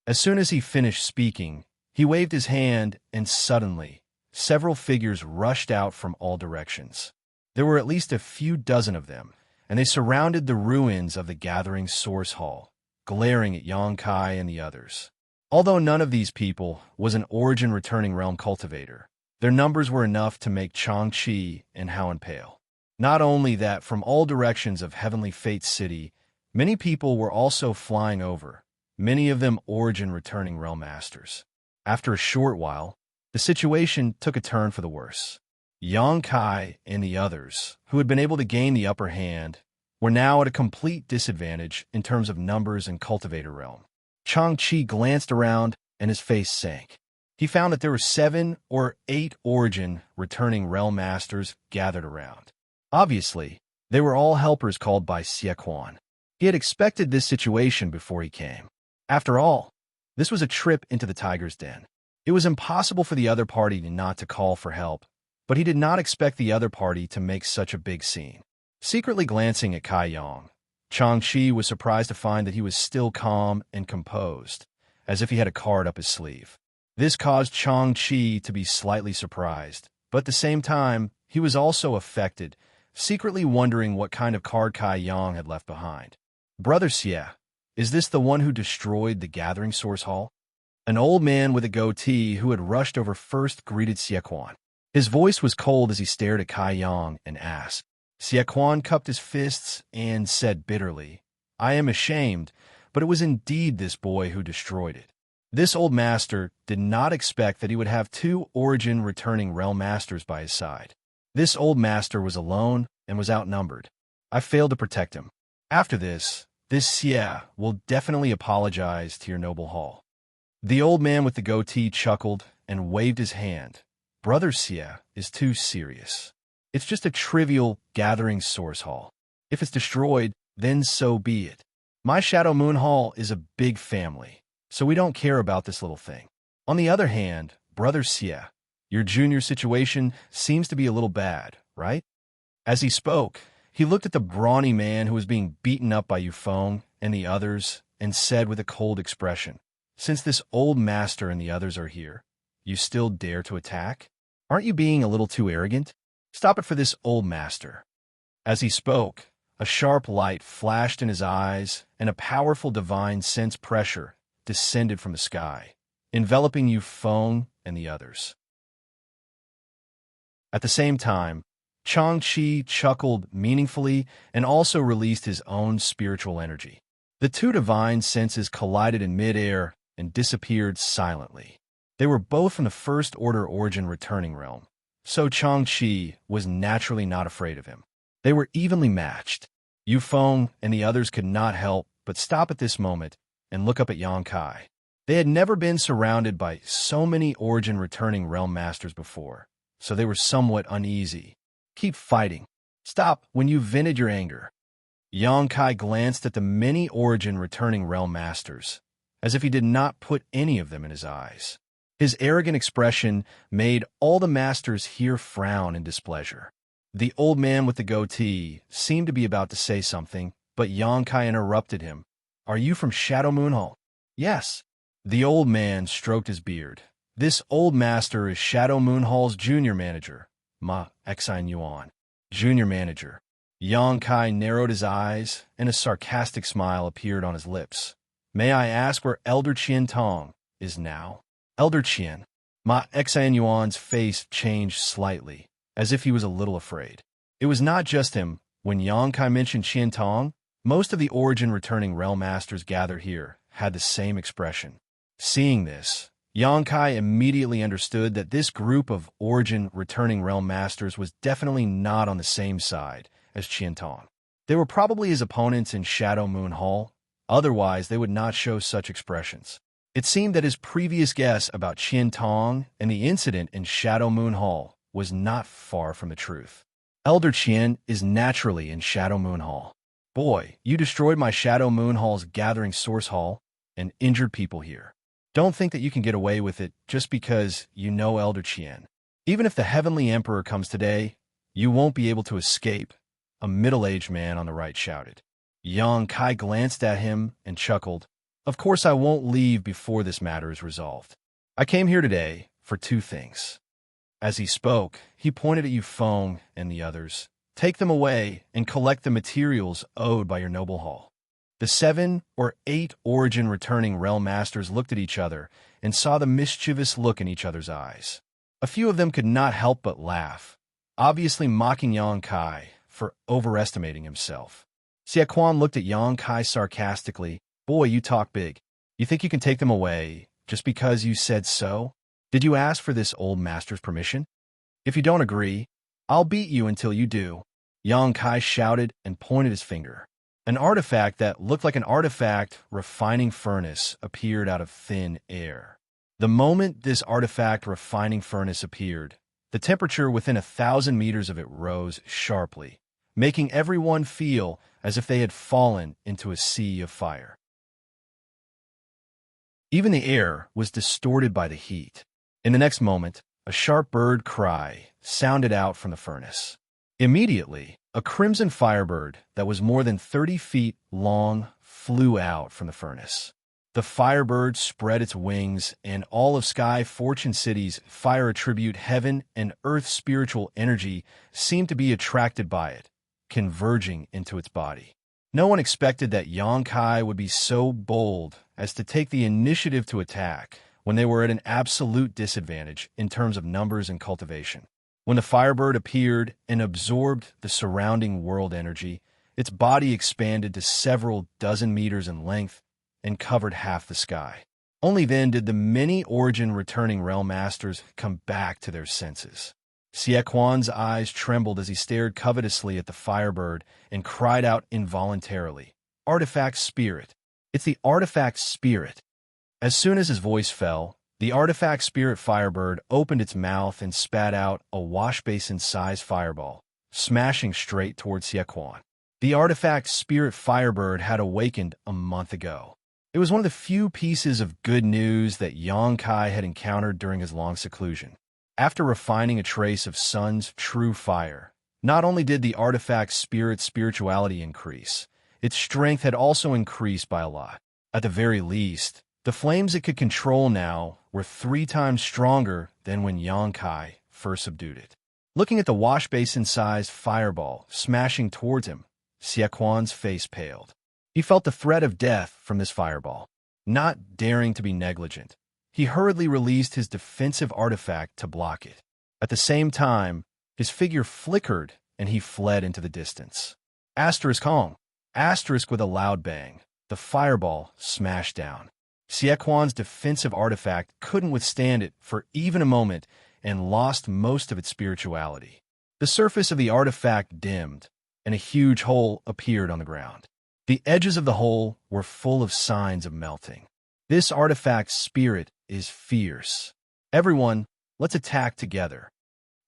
As soon as he finished speaking, he waved his hand, and suddenly, several figures rushed out from all directions. There were at least a few dozen of them, and they surrounded the ruins of the gathering source hall, glaring at Xianxia and the others. Although none of these people was an origin-returning realm cultivator, their numbers were enough to make Xianxia and Howen pale. Not only that, from all directions of Heavenly Fate City, many people were also flying over, many of them origin-returning realm masters. After a short while, the situation took a turn for the worse. Xianxia and the others, who had been able to gain the upper hand, were now at a complete disadvantage in terms of numbers and cultivator realm. Xianxia glanced around, and his face sank. He found that there were 7 or 8 origin-returning realm masters gathered around. Obviously, they were all helpers called by Xiaquan. He had expected this situation before he came. After all, this was a trip into the tiger's den. It was impossible for the other party not to call for help, but he did not expect the other party to make such a big scene. Secretly glancing at Kai Yang, Xianxia was surprised to find that he was still calm and composed, as if he had a card up his sleeve. This caused Xianxia to be slightly surprised, but at the same time, he was also affected, secretly wondering what kind of card Kai Yang had left behind. "Brother Xie, is this the one who destroyed the gathering source hall?" An old man with a goatee who had rushed over first greeted Xiaquan. His voice was cold as he stared at Kai Yang and asked. Xiaquan cupped his fists and said bitterly, "I am ashamed, but it was indeed this boy who destroyed it." This old master did not expect that he would have 2 origin-returning realm masters by his side. This old master was alone and was outnumbered. "I failed to protect him. After this Xie will definitely apologize to your noble hall." The old man with the goatee chuckled and waved his hand. "Brother Xie is too serious. It's just a trivial gathering source hall. If it's destroyed, then so be it. My Shadow Moon Hall is a big family, so we don't care about this little thing. On the other hand, Brother Xie, your junior situation seems to be a little bad, right?" As he spoke, he looked at the brawny man who was being beaten up by Yufeng and the others and said with a cold expression, "Since this old master and the others are here, you still dare to attack? Aren't you being a little too arrogant? Stop it for this old master." As he spoke, a sharp light flashed in his eyes, and a powerful divine sense pressure descended from the sky, enveloping Yu Feng and the others. At the same time, Xianxia chuckled meaningfully and also released his own spiritual energy. The two divine senses collided in midair and disappeared silently. They were both from the First Order Origin returning realm, so Xianxia was naturally not afraid of him. They were evenly matched. Yu Feng and the others could not help but stop at this moment and look up at Yang Kai. They had never been surrounded by so many Origin returning realm masters before, so they were somewhat uneasy. "Keep fighting. Stop when you've vented your anger." Yang Kai glanced at the many Origin returning realm masters, as if he did not put any of them in his eyes. His arrogant expression made all the masters here frown in displeasure. The old man with the goatee seemed to be about to say something, but Yang Kai interrupted him. "Are you from Shadow Moon Hall?" "Yes." The old man stroked his beard. "This old master is Shadow Moon Hall's junior manager, Ma Xine Yuan." Junior manager. Yang Kai narrowed his eyes, and a sarcastic smile appeared on his lips. "May I ask where Elder Qian Tong is now?" "Elder Qian." Ma Xine Yuan's face changed slightly, as if he was a little afraid. It was not just him. When Yang Kai mentioned Qian Tong, most of the Origin returning realm masters gathered here had the same expression. Seeing this, Yang Kai immediately understood that this group of Origin returning realm masters was definitely not on the same side as Qian Tong. They were probably his opponents in Shadow Moon Hall, otherwise they would not show such expressions. It seemed that his previous guess about Qian Tong and the incident in Shadow Moon Hall was not far from the truth. Elder Qian is naturally in Shadow Moon Hall. "Boy, you destroyed my Shadow Moon Hall's gathering source hall and injured people here. Don't think that you can get away with it just because you know Elder Qian. Even if the Heavenly Emperor comes today, you won't be able to escape," a middle-aged man on the right shouted. Yang Kai glanced at him and chuckled. "Of course I won't leave before this matter is resolved. I came here today for two things." As he spoke, he pointed at Yu Feng and the others. "Take them away and collect the materials owed by your noble hall." The 7 or 8 Origin returning realm masters looked at each other and saw the mischievous look in each other's eyes. A few of them could not help but laugh, obviously mocking Yang Kai for overestimating himself. Xiaquan looked at Yang Kai sarcastically. "Boy, you talk big. You think you can take them away just because you said so? Did you ask for this old master's permission? If you don't agree, I'll beat you until you do." Yang Kai shouted and pointed his finger. An artifact that looked like an artifact refining furnace appeared out of thin air. The moment this artifact refining furnace appeared, the temperature within 1,000 meters of it rose sharply, making everyone feel as if they had fallen into a sea of fire. Even the air was distorted by the heat. In the next moment, a sharp bird cry sounded out from the furnace. Immediately, a crimson firebird that was more than 30 feet long flew out from the furnace. The firebird spread its wings, and all of Sky Fortune City's fire attribute heaven and earth spiritual energy seemed to be attracted by it, converging into its body. No one expected that Yang Kai would be so bold as to take the initiative to attack when they were at an absolute disadvantage in terms of numbers and cultivation. When the firebird appeared and absorbed the surrounding world energy, its body expanded to several dozen meters in length and covered half the sky. Only then did the many Origin returning realm masters come back to their senses. Xiaquan's eyes trembled as he stared covetously at the firebird and cried out involuntarily, "Artifact spirit! It's the artifact spirit!" As soon as his voice fell, the artifact spirit firebird opened its mouth and spat out a wash-basin-sized fireball, smashing straight towards Xiaquan. The artifact spirit firebird had awakened a month ago. It was one of the few pieces of good news that Yang Kai had encountered during his long seclusion. After refining a trace of Sun's true fire, not only did the artifact spirit's spirituality increase, its strength had also increased by a lot. At the very least, the flames it could control now were 3 times stronger than when Yangkai first subdued it. Looking at the wash basin-sized fireball smashing towards him, Xiaquan's face paled. He felt the threat of death from this fireball. Not daring to be negligent, he hurriedly released his defensive artifact to block it. At the same time, his figure flickered and he fled into the distance. Asterisk Hong. Asterisk with a loud bang. The fireball smashed down. Xiaquan's defensive artifact couldn't withstand it for even a moment and lost most of its spirituality. The surface of the artifact dimmed, and a huge hole appeared on the ground. The edges of the hole were full of signs of melting. This artifact's spirit is fierce. Everyone, let's attack together.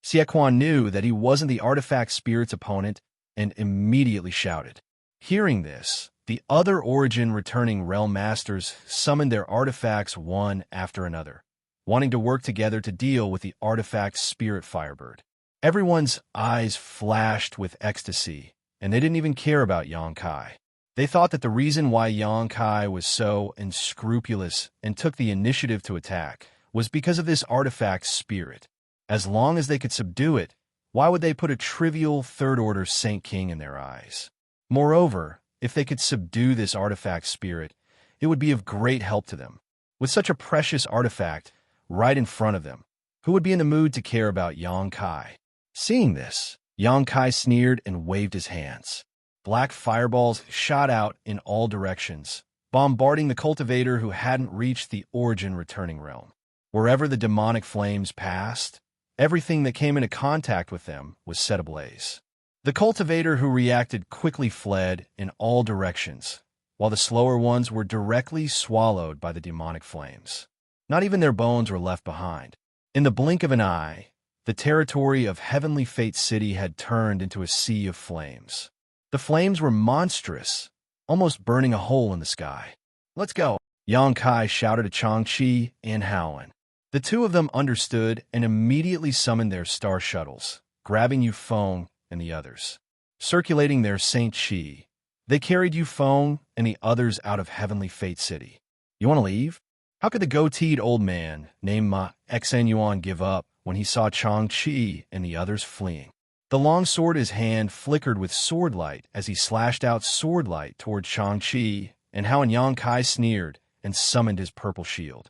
Xiaquan knew that he wasn't the artifact spirit's opponent and immediately shouted. Hearing this, the other Origin returning realm masters summoned their artifacts one after another, wanting to work together to deal with the artifact spirit Firebird. Everyone's eyes flashed with ecstasy, and they didn't even care about Yangkai. They thought that the reason why Yangkai was so unscrupulous and took the initiative to attack was because of this artifact spirit. As long as they could subdue it, why would they put a trivial third-order Saint King in their eyes? Moreover, if they could subdue this artifact spirit, it would be of great help to them. With such a precious artifact right in front of them, who would be in the mood to care about Yangkai? Seeing this, Yangkai sneered and waved his hands. Black fireballs shot out in all directions, bombarding the cultivator who hadn't reached the Origin returning realm. Wherever the demonic flames passed, everything that came into contact with them was set ablaze. The cultivator who reacted quickly fled in all directions, while the slower ones were directly swallowed by the demonic flames. Not even their bones were left behind. In the blink of an eye, the territory of Heavenly Fate City had turned into a sea of flames. The flames were monstrous, almost burning a hole in the sky. "Let's go!" Yangkai shouted to Xianxia and Haoan. The two of them understood and immediately summoned their star shuttles, grabbing Yufeng and the others. Circulating their Saint Chi, they carried Yufeng and the others out of Heavenly Fate City. "You want to leave?" How could the goateed old man named Ma Xenyuan give up when he saw Xianxia and the others fleeing? The long sword in his hand flickered with sword light as he slashed out sword light toward Xianxia, and Haoan Yangkai sneered and summoned his purple shield.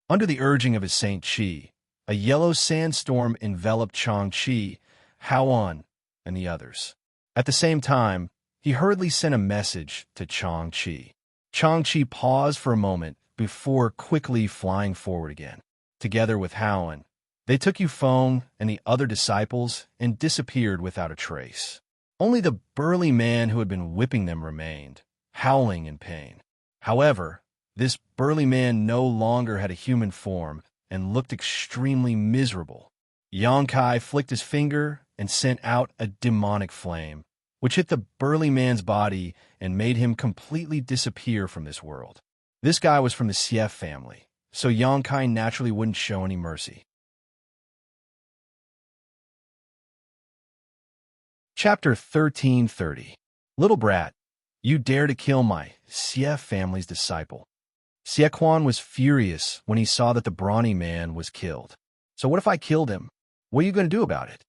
Under the urging of his Saint Chi, a yellow sandstorm enveloped Xianxia, Haoan, and the others. At the same time, he hurriedly sent a message to Xianxia. Xianxia paused for a moment before quickly flying forward again. Together with Haoan, they took Yufeng and the other disciples and disappeared without a trace. Only the burly man who had been whipping them remained, howling in pain. However, this burly man no longer had a human form and looked extremely miserable. Yangkai flicked his finger and sent out a demonic flame, which hit the burly man's body and made him completely disappear from this world. This guy was from the Xie family, so Yangkai naturally wouldn't show any mercy. Chapter 1330. Little brat, you dare to kill my Xie family's disciple. Xiaquan was furious when he saw that the brawny man was killed. So what if I killed him? What are you going to do about it?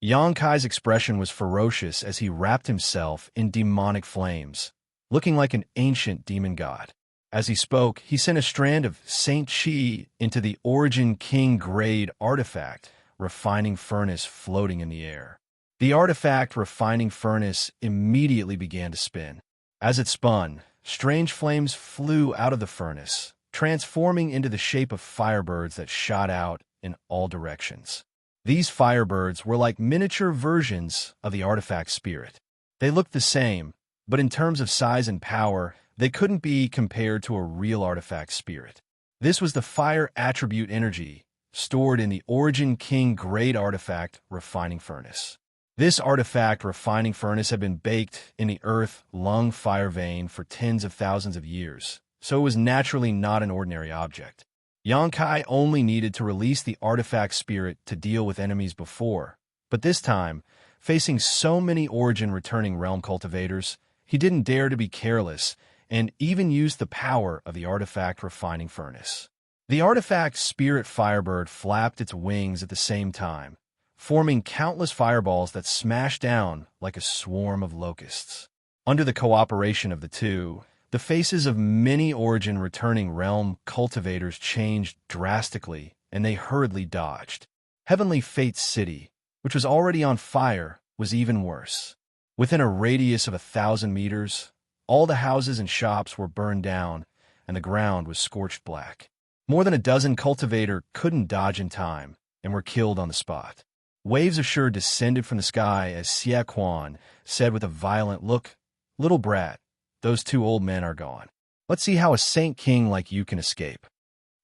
Yangkai's expression was ferocious as he wrapped himself in demonic flames, looking like an ancient demon god. As he spoke, he sent a strand of Saint Chi into the Origin King grade artifact, refining furnace floating in the air. The artifact refining furnace immediately began to spin. As it spun, strange flames flew out of the furnace, transforming into the shape of firebirds that shot out in all directions. These firebirds were like miniature versions of the artifact spirit. They looked the same, but in terms of size and power, they couldn't be compared to a real artifact spirit. This was the fire attribute energy stored in the Origin King grade artifact refining furnace. This artifact refining furnace had been baked in the earth lung fire vein for tens of thousands of years, so it was naturally not an ordinary object. Yangkai only needed to release the artifact spirit to deal with enemies before, but this time, facing so many Origin returning realm cultivators, he didn't dare to be careless and even used the power of the artifact refining furnace. The artifact's spirit firebird flapped its wings at the same time, forming countless fireballs that smashed down like a swarm of locusts. Under the cooperation of the two, the faces of many Origin returning realm cultivators changed drastically, and they hurriedly dodged. Heavenly Fate's city, which was already on fire, was even worse. Within a radius of 1,000 meters, all the houses and shops were burned down, and the ground was scorched black. More than a dozen cultivators couldn't dodge in time, and were killed on the spot. Waves of Shur descended from the sky as Xianxia said with a violent look, "Little brat, those two old men are gone. Let's see how a Saint King like you can escape."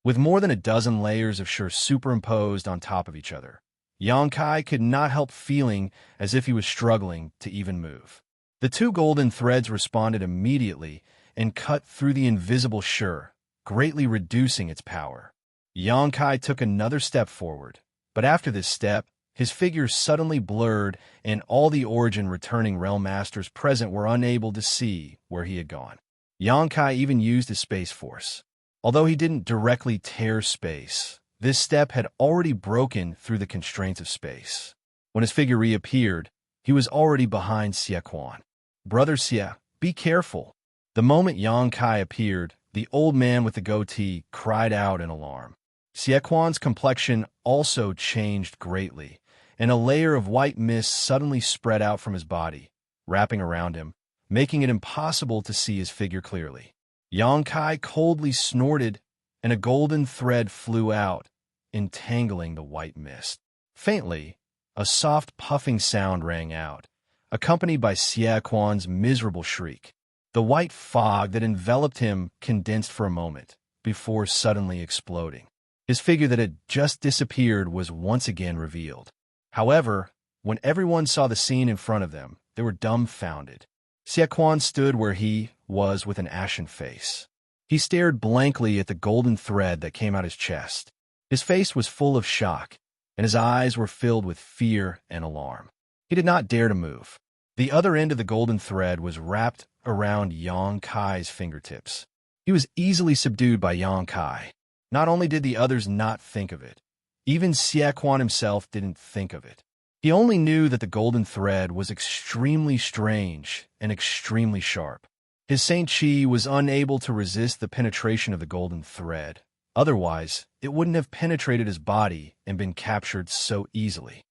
With more than a dozen layers of Shur superimposed on top of each other, Xianxia could not help feeling as if he was struggling to even move. The two golden threads responded immediately and cut through the invisible Shur, greatly reducing its power. Xianxia took another step forward, but after this step, his figure suddenly blurred, and all the Origin returning realm masters present were unable to see where he had gone. Xianxia even used his space force. Although he didn't directly tear space, this step had already broken through the constraints of space. When his figure reappeared, he was already behind Xianxia. "Brother Xia, be careful." The moment Xianxia appeared, the old man with the goatee cried out in alarm. Xianxia's complexion also changed greatly, and a layer of white mist suddenly spread out from his body, wrapping around him, making it impossible to see his figure clearly. Xianxia coldly snorted, and a golden thread flew out, entangling the white mist. Faintly, a soft puffing sound rang out, accompanied by Xianxia's miserable shriek. The white fog that enveloped him condensed for a moment, before suddenly exploding. His figure that had just disappeared was once again revealed. However, when everyone saw the scene in front of them, they were dumbfounded. Xianxia stood where he was with an ashen face. He stared blankly at the golden thread that came out his chest. His face was full of shock, and his eyes were filled with fear and alarm. He did not dare to move. The other end of the golden thread was wrapped around Xianxia's fingertips. He was easily subdued by Xianxia. Not only did the others not think of it, even Xianxia himself didn't think of it. He only knew that the golden thread was extremely strange and extremely sharp. His Saint Chi was unable to resist the penetration of the golden thread. Otherwise, it wouldn't have penetrated his body and been captured so easily.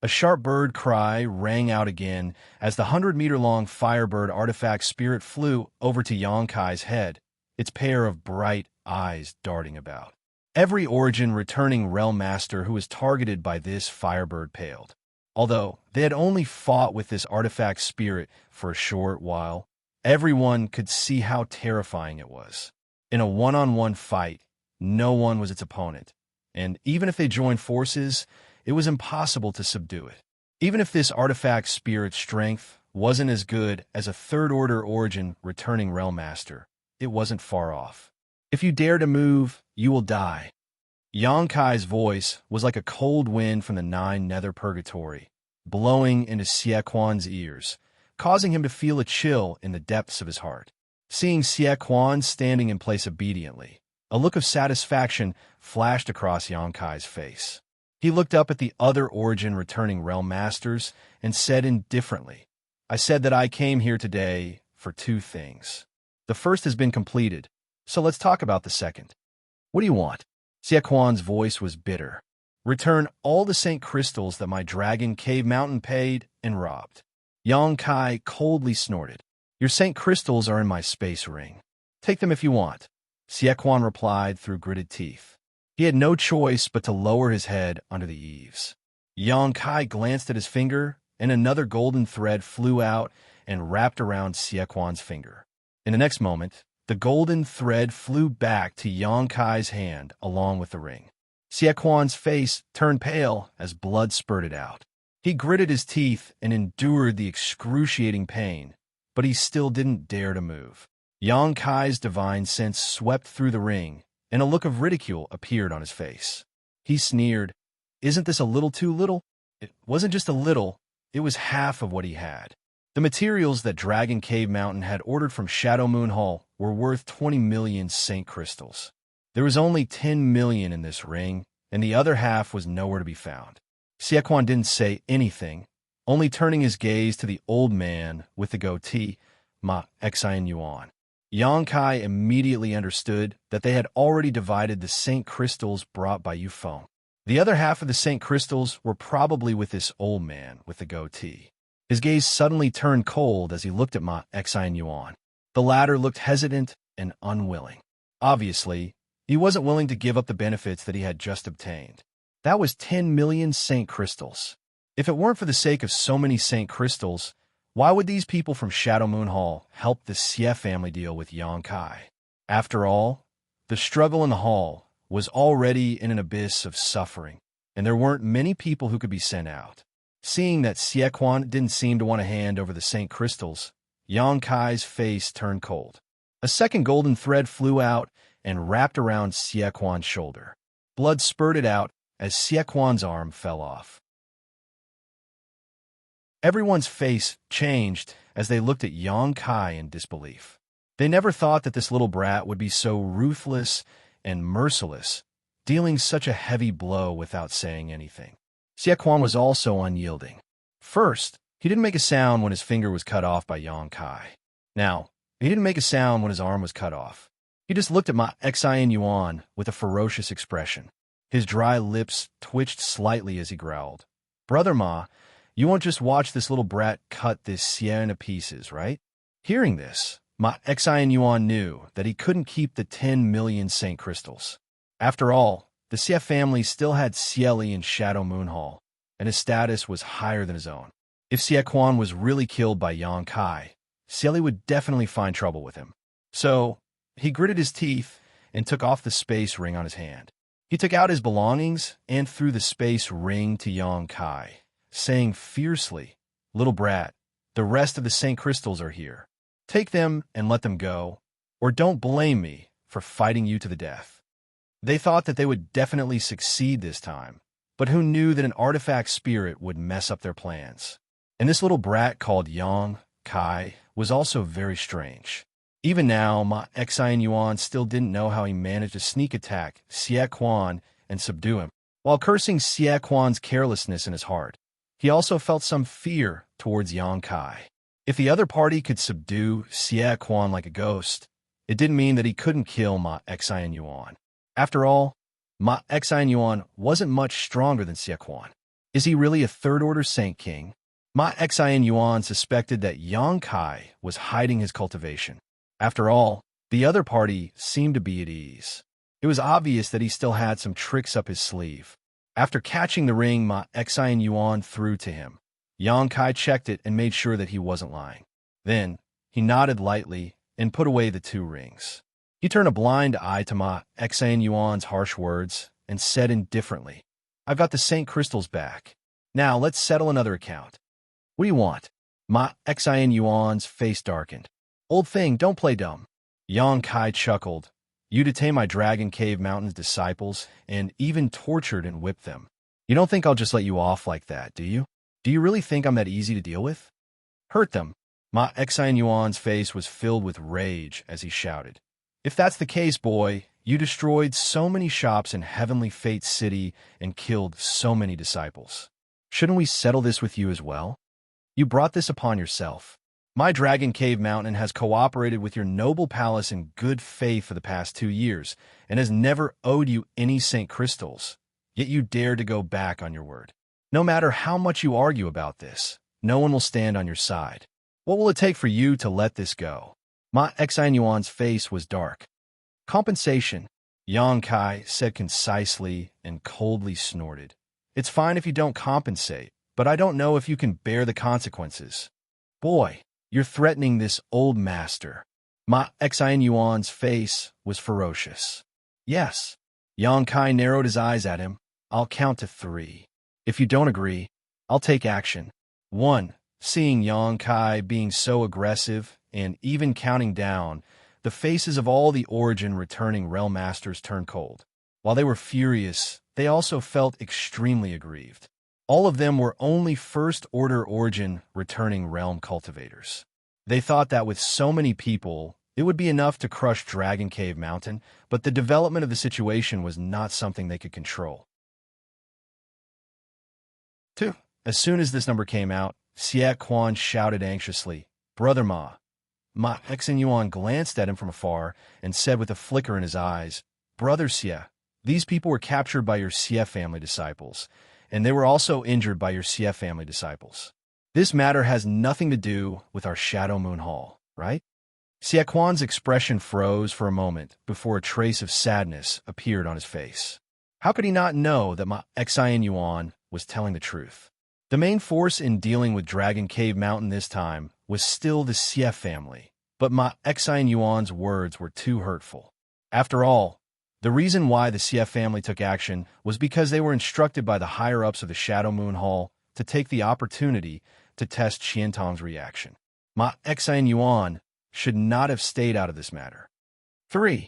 A sharp bird cry rang out again as the 100-meter-long Firebird artifact spirit flew over to Xianxia's head, its pair of bright eyes darting about. Every Origin returning realm master who was targeted by this Firebird paled. Although they had only fought with this artifact spirit for a short while, everyone could see how terrifying it was. In a one-on-one fight, no one was its opponent, and even if they joined forces, it was impossible to subdue it. Even if this artifact spirit's strength wasn't as good as a third-order Origin returning realm master, it wasn't far off. "If you dare to move, you will die." Xianxia's voice was like a cold wind from the 9 nether purgatory, blowing into Xianxia's ears, causing him to feel a chill in the depths of his heart. Seeing Xianxia standing in place obediently, a look of satisfaction flashed across Xianxia's face. He looked up at the other Origin returning realm masters and said indifferently, "I said that I came here today for 2 things. The first has been completed, so let's talk about the second. What do you want?" Xianxia's voice was bitter. "Return all the Saint Crystals that my Dragon Cave Mountain paid and robbed." Xianxia coldly snorted. "Your Saint Crystals are in my space ring. Take them if you want," Xianxia replied through gritted teeth. He had no choice but to lower his head under the eaves. Xianxia glanced at his finger, and another golden thread flew out and wrapped around Xianxia's finger. In the next moment, the golden thread flew back to Xianxia's hand along with the ring. Xianxia's face turned pale as blood spurted out. He gritted his teeth and endured the excruciating pain, but he still didn't dare to move. Xianxia's divine sense swept through the ring, and a look of ridicule appeared on his face. He sneered, "Isn't this a little too little?" It wasn't just a little, it was half of what he had. The materials that Dragon Cave Mountain had ordered from Shadow Moon Hall were worth 20 million Saint Crystals. There was only 10 million in this ring, and the other half was nowhere to be found. Xie didn't say anything, only turning his gaze to the old man with the goatee, Ma Xian Yuan. Yang Kai immediately understood that they had already divided the Saint Crystals brought by Yufeng. The other half of the Saint Crystals were probably with this old man with the goatee. His gaze suddenly turned cold as he looked at Ma Xian Yuan. The latter looked hesitant and unwilling. Obviously, he wasn't willing to give up the benefits that he had just obtained. That was 10 million Saint Crystals. If it weren't for the sake of so many Saint Crystals, why would these people from Shadow Moon Hall help the Xie family deal with Yang Kai? After all, the struggle in the hall was already in an abyss of suffering, and there weren't many people who could be sent out. Seeing that Xie didn't seem to want to hand over the Saint Crystals, Yang Kai's face turned cold. A second golden thread flew out and wrapped around Xie shoulder. Blood spurted out as Xie arm fell off. Everyone's face changed as they looked at Yang Kai in disbelief. They never thought that this little brat would be so ruthless and merciless, dealing such a heavy blow without saying anything. Xie was also unyielding. First, he didn't make a sound when his finger was cut off by Yang Kai. Now, he didn't make a sound when his arm was cut off. He just looked at Ma Xian Yuan with a ferocious expression. His dry lips twitched slightly as he growled. "Brother Ma, you won't just watch this little brat cut this Xie into pieces, right?" Hearing this, Ma Xian Yuan knew that he couldn't keep the 10 million Saint Crystals. After all, the Xie family still had Xie in Shadow Moon Hall, and his status was higher than his own. If Xie was really killed by Yang Kai, Xie would definitely find trouble with him. So, he gritted his teeth and took off the space ring on his hand. He took out his belongings and threw the space ring to Yang Kai, saying fiercely, "Little brat, the rest of the Saint Crystals are here. Take them and let them go, or don't blame me for fighting you to the death." They thought that they would definitely succeed this time, but who knew that an artifact spirit would mess up their plans? And this little brat called Yang Kai was also very strange. Even now, Ma Xian Yuan still didn't know how he managed to sneak attack Xie and subdue him. While cursing Xie carelessness in his heart, he also felt some fear towards Yang Kai. If the other party could subdue Xie like a ghost, it didn't mean that he couldn't kill Ma Xian Yuan. After all, Ma Xian Yuan wasn't much stronger than Xie. Is he really a third-order Saint King? Ma Xian Yuan suspected that Yang Kai was hiding his cultivation. After all, the other party seemed to be at ease. It was obvious that he still had some tricks up his sleeve. After catching the ring Ma Xian Yuan threw to him, Yang Kai checked it and made sure that he wasn't lying. Then, he nodded lightly and put away the two rings. He turned a blind eye to Ma Xian Yuan's harsh words and said indifferently, "I've got the Saint Crystals back. Now let's settle another account." "What do you want?" Ma Xian Yuan's face darkened. "Old thing, don't play dumb." Yang Kai chuckled. "You detain my Dragon Cave Mountain's disciples and even tortured and whipped them. You don't think I'll just let you off like that, do you? Do you really think I'm that easy to deal with?" "Hurt them." Ma Xian Yuan's face was filled with rage as he shouted. "If that's the case, boy, you destroyed so many shops in Heavenly Fate City and killed so many disciples. Shouldn't we settle this with you as well? You brought this upon yourself. My Dragon Cave Mountain has cooperated with your noble palace in good faith for the past 2 years and has never owed you any Saint Crystals, yet you dare to go back on your word. No matter how much you argue about this, no one will stand on your side. What will it take for you to let this go?" Ma Xian Yuan's face was dark. "Compensation," Yang Kai said concisely and coldly snorted. "It's fine if you don't compensate, but I don't know if you can bear the consequences. Boy, you're threatening this old master." Ma Xian Yuan's face was ferocious. "Yes." Yang Kai narrowed his eyes at him. "I'll count to 3. If you don't agree, I'll take action." 1. Seeing Yang Kai being so aggressive and even counting down, the faces of all the Origin returning Realm Masters turned cold. While they were furious, they also felt extremely aggrieved. All of them were only first-order origin returning realm cultivators. They thought that with so many people, it would be enough to crush Dragon Cave Mountain, but the development of the situation was not something they could control. 2. As soon as this number came out, Xie Quan shouted anxiously, "Brother Ma." Ma Xianxia glanced at him from afar and said with a flicker in his eyes, "Brother Xie, these people were captured by your Xie family disciples, and they were also injured by your Xie family disciples. This matter has nothing to do with our Shadow Moon Hall, right?" Xie Quan's expression froze for a moment before a trace of sadness appeared on his face. How could he not know that Ma Xianxia was telling the truth? The main force in dealing with Dragon Cave Mountain this time was still the Xie family, but Ma Xianxuan's words were too hurtful. After all, the reason why the Xie family took action was because they were instructed by the higher-ups of the Shadow Moon Hall to take the opportunity to test Xiantong's reaction. Ma Xianxuan should not have stayed out of this matter. 3.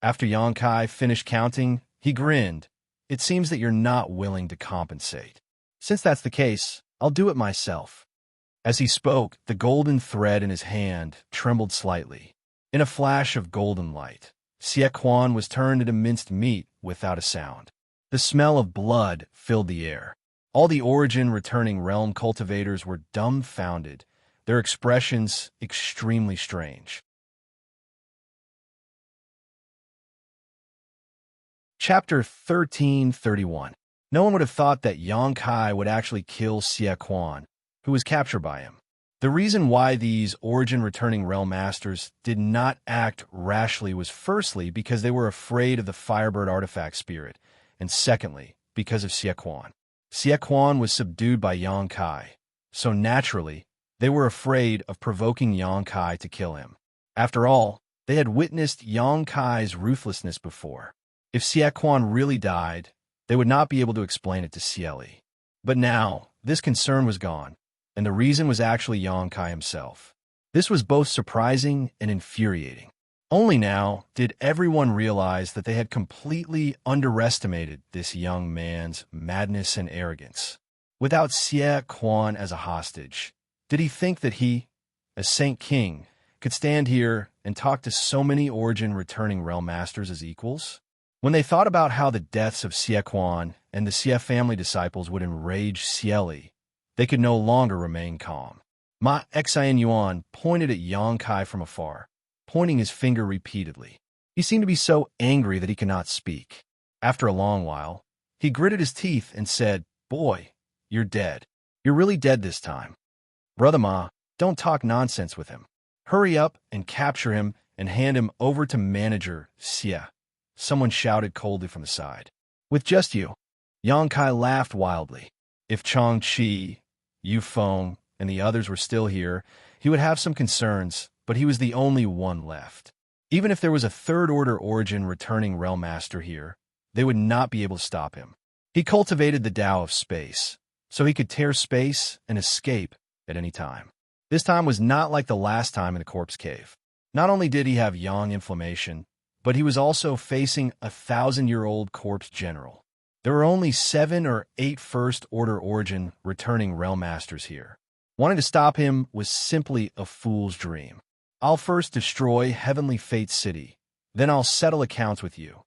After Yang Kai finished counting, he grinned. "It seems that you're not willing to compensate. Since that's the case, I'll do it myself." As he spoke, the golden thread in his hand trembled slightly. In a flash of golden light, Xie Quan was turned into minced meat without a sound. The smell of blood filled the air. All the origin-returning realm cultivators were dumbfounded, their expressions extremely strange. Chapter 1331. No one would have thought that Yang Kai would actually kill Xie Quan, who was captured by him. The reason why these origin-returning realm masters did not act rashly was firstly because they were afraid of the Firebird artifact spirit, and secondly, because of Xie Quan. Xie Quan was subdued by Yang Kai, so naturally, they were afraid of provoking Yang Kai to kill him. After all, they had witnessed Yang Kai's ruthlessness before. If Xie Quan really died, they would not be able to explain it to Cieli. But now, this concern was gone, and the reason was actually Yang Kai himself. This was both surprising and infuriating. Only now did everyone realize that they had completely underestimated this young man's madness and arrogance. Without Xie Quan as a hostage, did he think that he, as Saint King, could stand here and talk to so many origin-returning realm masters as equals? When they thought about how the deaths of Xie Quan and the Xie family disciples would enrage Cieli, they could no longer remain calm. Ma Xianxuan pointed at Yang Kai from afar, pointing his finger repeatedly. He seemed to be so angry that he could not speak. After a long while, he gritted his teeth and said, "Boy, you're dead. You're really dead this time. Brother Ma, don't talk nonsense with him. Hurry up and capture him and hand him over to Manager Xie." Someone shouted coldly from the side. "With just you?" Yang Kai laughed wildly. If Changqi, Yufeng, and the others were still here, he would have some concerns, but he was the only one left. Even if there was a third-order origin returning realm master here, they would not be able to stop him. He cultivated the Tao of space, so he could tear space and escape at any time. This time was not like the last time in the corpse cave. Not only did he have yang inflammation, but he was also facing a 1,000-year-old corpse general. There were only 7 or 8 first-order origin returning realm masters here. Wanting to stop him was simply a fool's dream. "I'll first destroy Heavenly Fate City, then I'll settle accounts with you."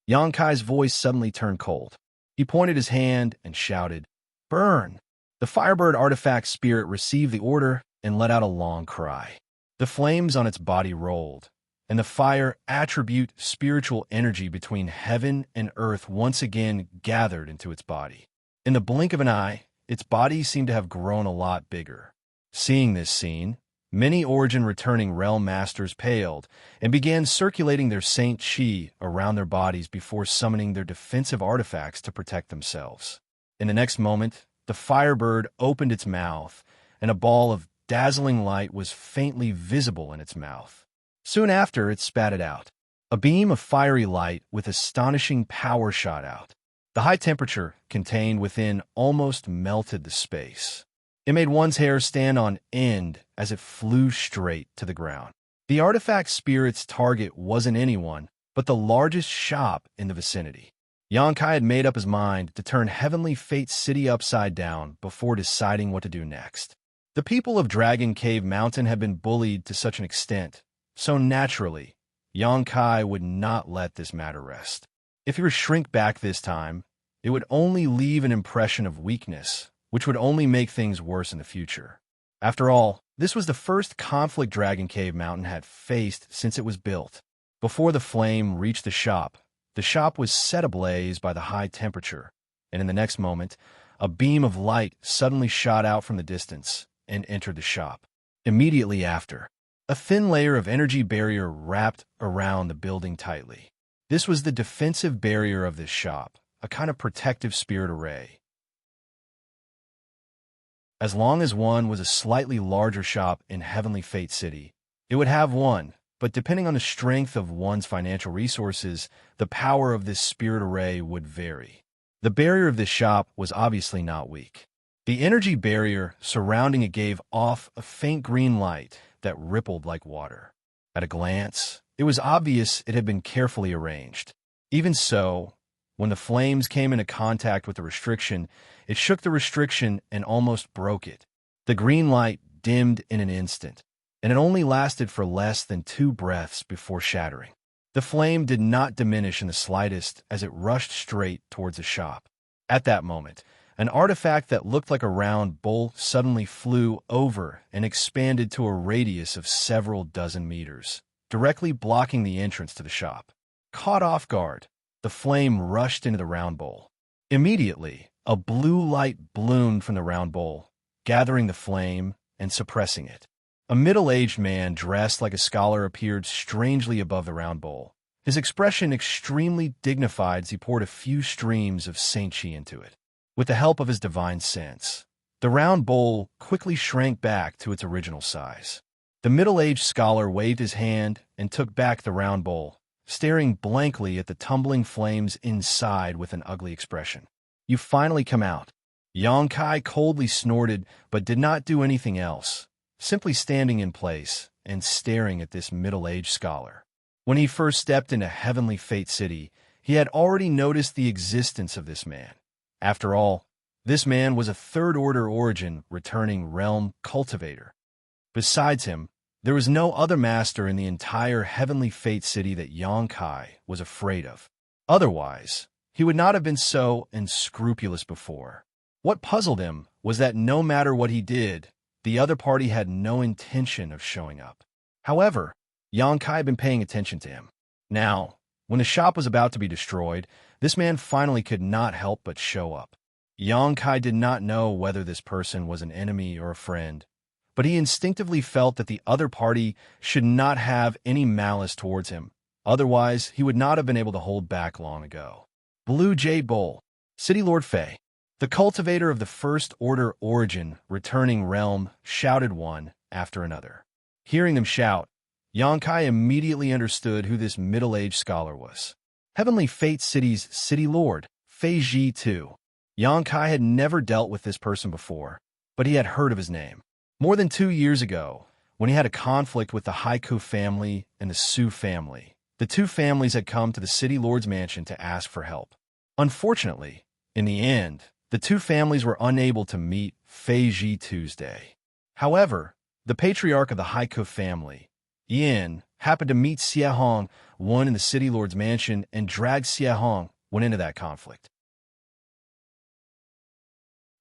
Yang Kai's voice suddenly turned cold. He pointed his hand and shouted, "Burn!" The Firebird artifact spirit received the order and let out a long cry. The flames on its body rolled, and the fire attribute spiritual energy between heaven and earth once again gathered into its body. In the blink of an eye, its body seemed to have grown a lot bigger. Seeing this scene, many origin-returning realm masters paled and began circulating their Saint Chi around their bodies before summoning their defensive artifacts to protect themselves. In the next moment, the Firebird opened its mouth, and a ball of dazzling light was faintly visible in its mouth. Soon after, it spat it out. A beam of fiery light with astonishing power shot out. The high temperature contained within almost melted the space. It made one's hair stand on end as it flew straight to the ground. The artifact spirit's target wasn't anyone, but the largest shop in the vicinity. Yonkai had made up his mind to turn Heavenly Fate City upside down before deciding what to do next. The people of Dragon Cave Mountain had been bullied to such an extent, so naturally, Yonkai would not let this matter rest. If he were to shrink back this time, it would only leave an impression of weakness, which would only make things worse in the future. After all, this was the first conflict Dragon Cave Mountain had faced since it was built. Before the flame reached the shop was set ablaze by the high temperature, and in the next moment, a beam of light suddenly shot out from the distance and entered the shop. Immediately after, a thin layer of energy barrier wrapped around the building tightly. This was the defensive barrier of this shop, a kind of protective spirit array. As long as one was a slightly larger shop in Heavenly Fate City, it would have one, but depending on the strength of one's financial resources, the power of this spirit array would vary. The barrier of this shop was obviously not weak. The energy barrier surrounding it gave off a faint green light that rippled like water. At a glance, it was obvious it had been carefully arranged. Even so, when the flames came into contact with the restriction, it shook the restriction and almost broke it. The green light dimmed in an instant, and it only lasted for less than 2 breaths before shattering. The flame did not diminish in the slightest as it rushed straight towards the shop. At that moment, an artifact that looked like a round bowl suddenly flew over and expanded to a radius of several dozen meters, directly blocking the entrance to the shop. Caught off guard, the flame rushed into the round bowl. Immediately, a blue light bloomed from the round bowl, gathering the flame and suppressing it. A middle-aged man dressed like a scholar appeared strangely above the round bowl, his expression extremely dignified as he poured a few streams of Saint Qi into it. With the help of his divine sense, the round bowl quickly shrank back to its original size. The middle-aged scholar waved his hand and took back the round bowl, staring blankly at the tumbling flames inside with an ugly expression. "You finally come out." Yonkai coldly snorted but did not do anything else, simply standing in place and staring at this middle-aged scholar. When he first stepped into Heavenly Fate City, he had already noticed the existence of this man. After all, this man was a third-order origin returning realm cultivator. Besides him, there was no other master in the entire Heavenly Fate City that Yonkai was afraid of. Otherwise, he would not have been so unscrupulous before. What puzzled him was that no matter what he did, the other party had no intention of showing up. However, Yonkai had been paying attention to him. Now, when the shop was about to be destroyed, this man finally could not help but show up. Yonkai did not know whether this person was an enemy or a friend, but he instinctively felt that the other party should not have any malice towards him. Otherwise, he would not have been able to hold back long ago. Blue Jade Bowl, City Lord Fei, the cultivator of the First Order origin returning realm, shouted one after another. Hearing them shout, Yonkai immediately understood who this middle-aged scholar was. Heavenly Fate City's City Lord, Fei Ji too. Yonkai had never dealt with this person before, but he had heard of his name. More than 2 years ago, when he had a conflict with the Haiku family and the Su family, the two families had come to the City Lord's mansion to ask for help. Unfortunately, in the end, the two families were unable to meet Fei Ji Tuesday. However, the patriarch of the Haiku family, Yin, happened to meet Xie Hong one in the City Lord's mansion and dragged Xie Hong into that conflict.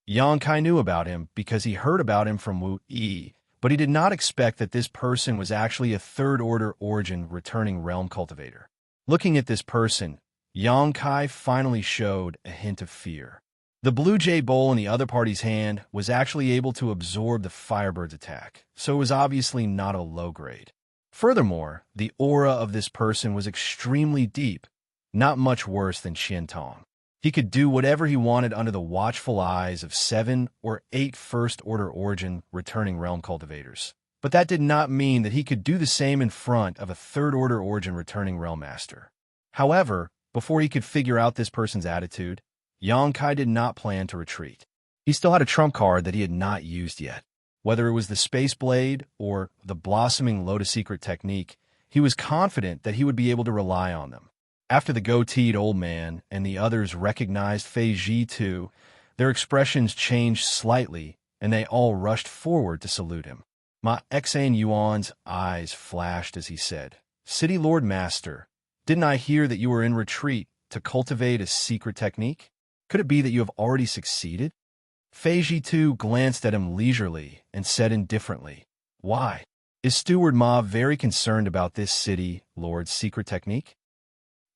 Yonkai knew about him because he heard about him from Wu Yi, but he did not expect that this person was actually a third-order origin returning realm cultivator. Looking at this person, Yonkai finally showed a hint of fear. The Blue Jay Bowl in the other party's hand was actually able to absorb the Firebird's attack, so it was obviously not a low grade. Furthermore, the aura of this person was extremely deep, not much worse than Xiantong. He could do whatever he wanted under the watchful eyes of 7 or 8 First-Order origin returning realm cultivators. But that did not mean that he could do the same in front of a Third-Order origin returning realm master. However, before he could figure out this person's attitude, Yonkai did not plan to retreat. He still had a trump card that he had not used yet. Whether it was the Space Blade or the Blossoming Lotus Secret technique, he was confident that he would be able to rely on them. After the goateed old man and the others recognized Fei Ji too, their expressions changed slightly, and they all rushed forward to salute him. Ma Xan Yuan's eyes flashed as he said, "City Lord Master, didn't I hear that you were in retreat to cultivate a secret technique? Could it be that you have already succeeded?" Fei Ji too glanced at him leisurely and said indifferently, "Why? Is Steward Ma very concerned about this city lord's secret technique?"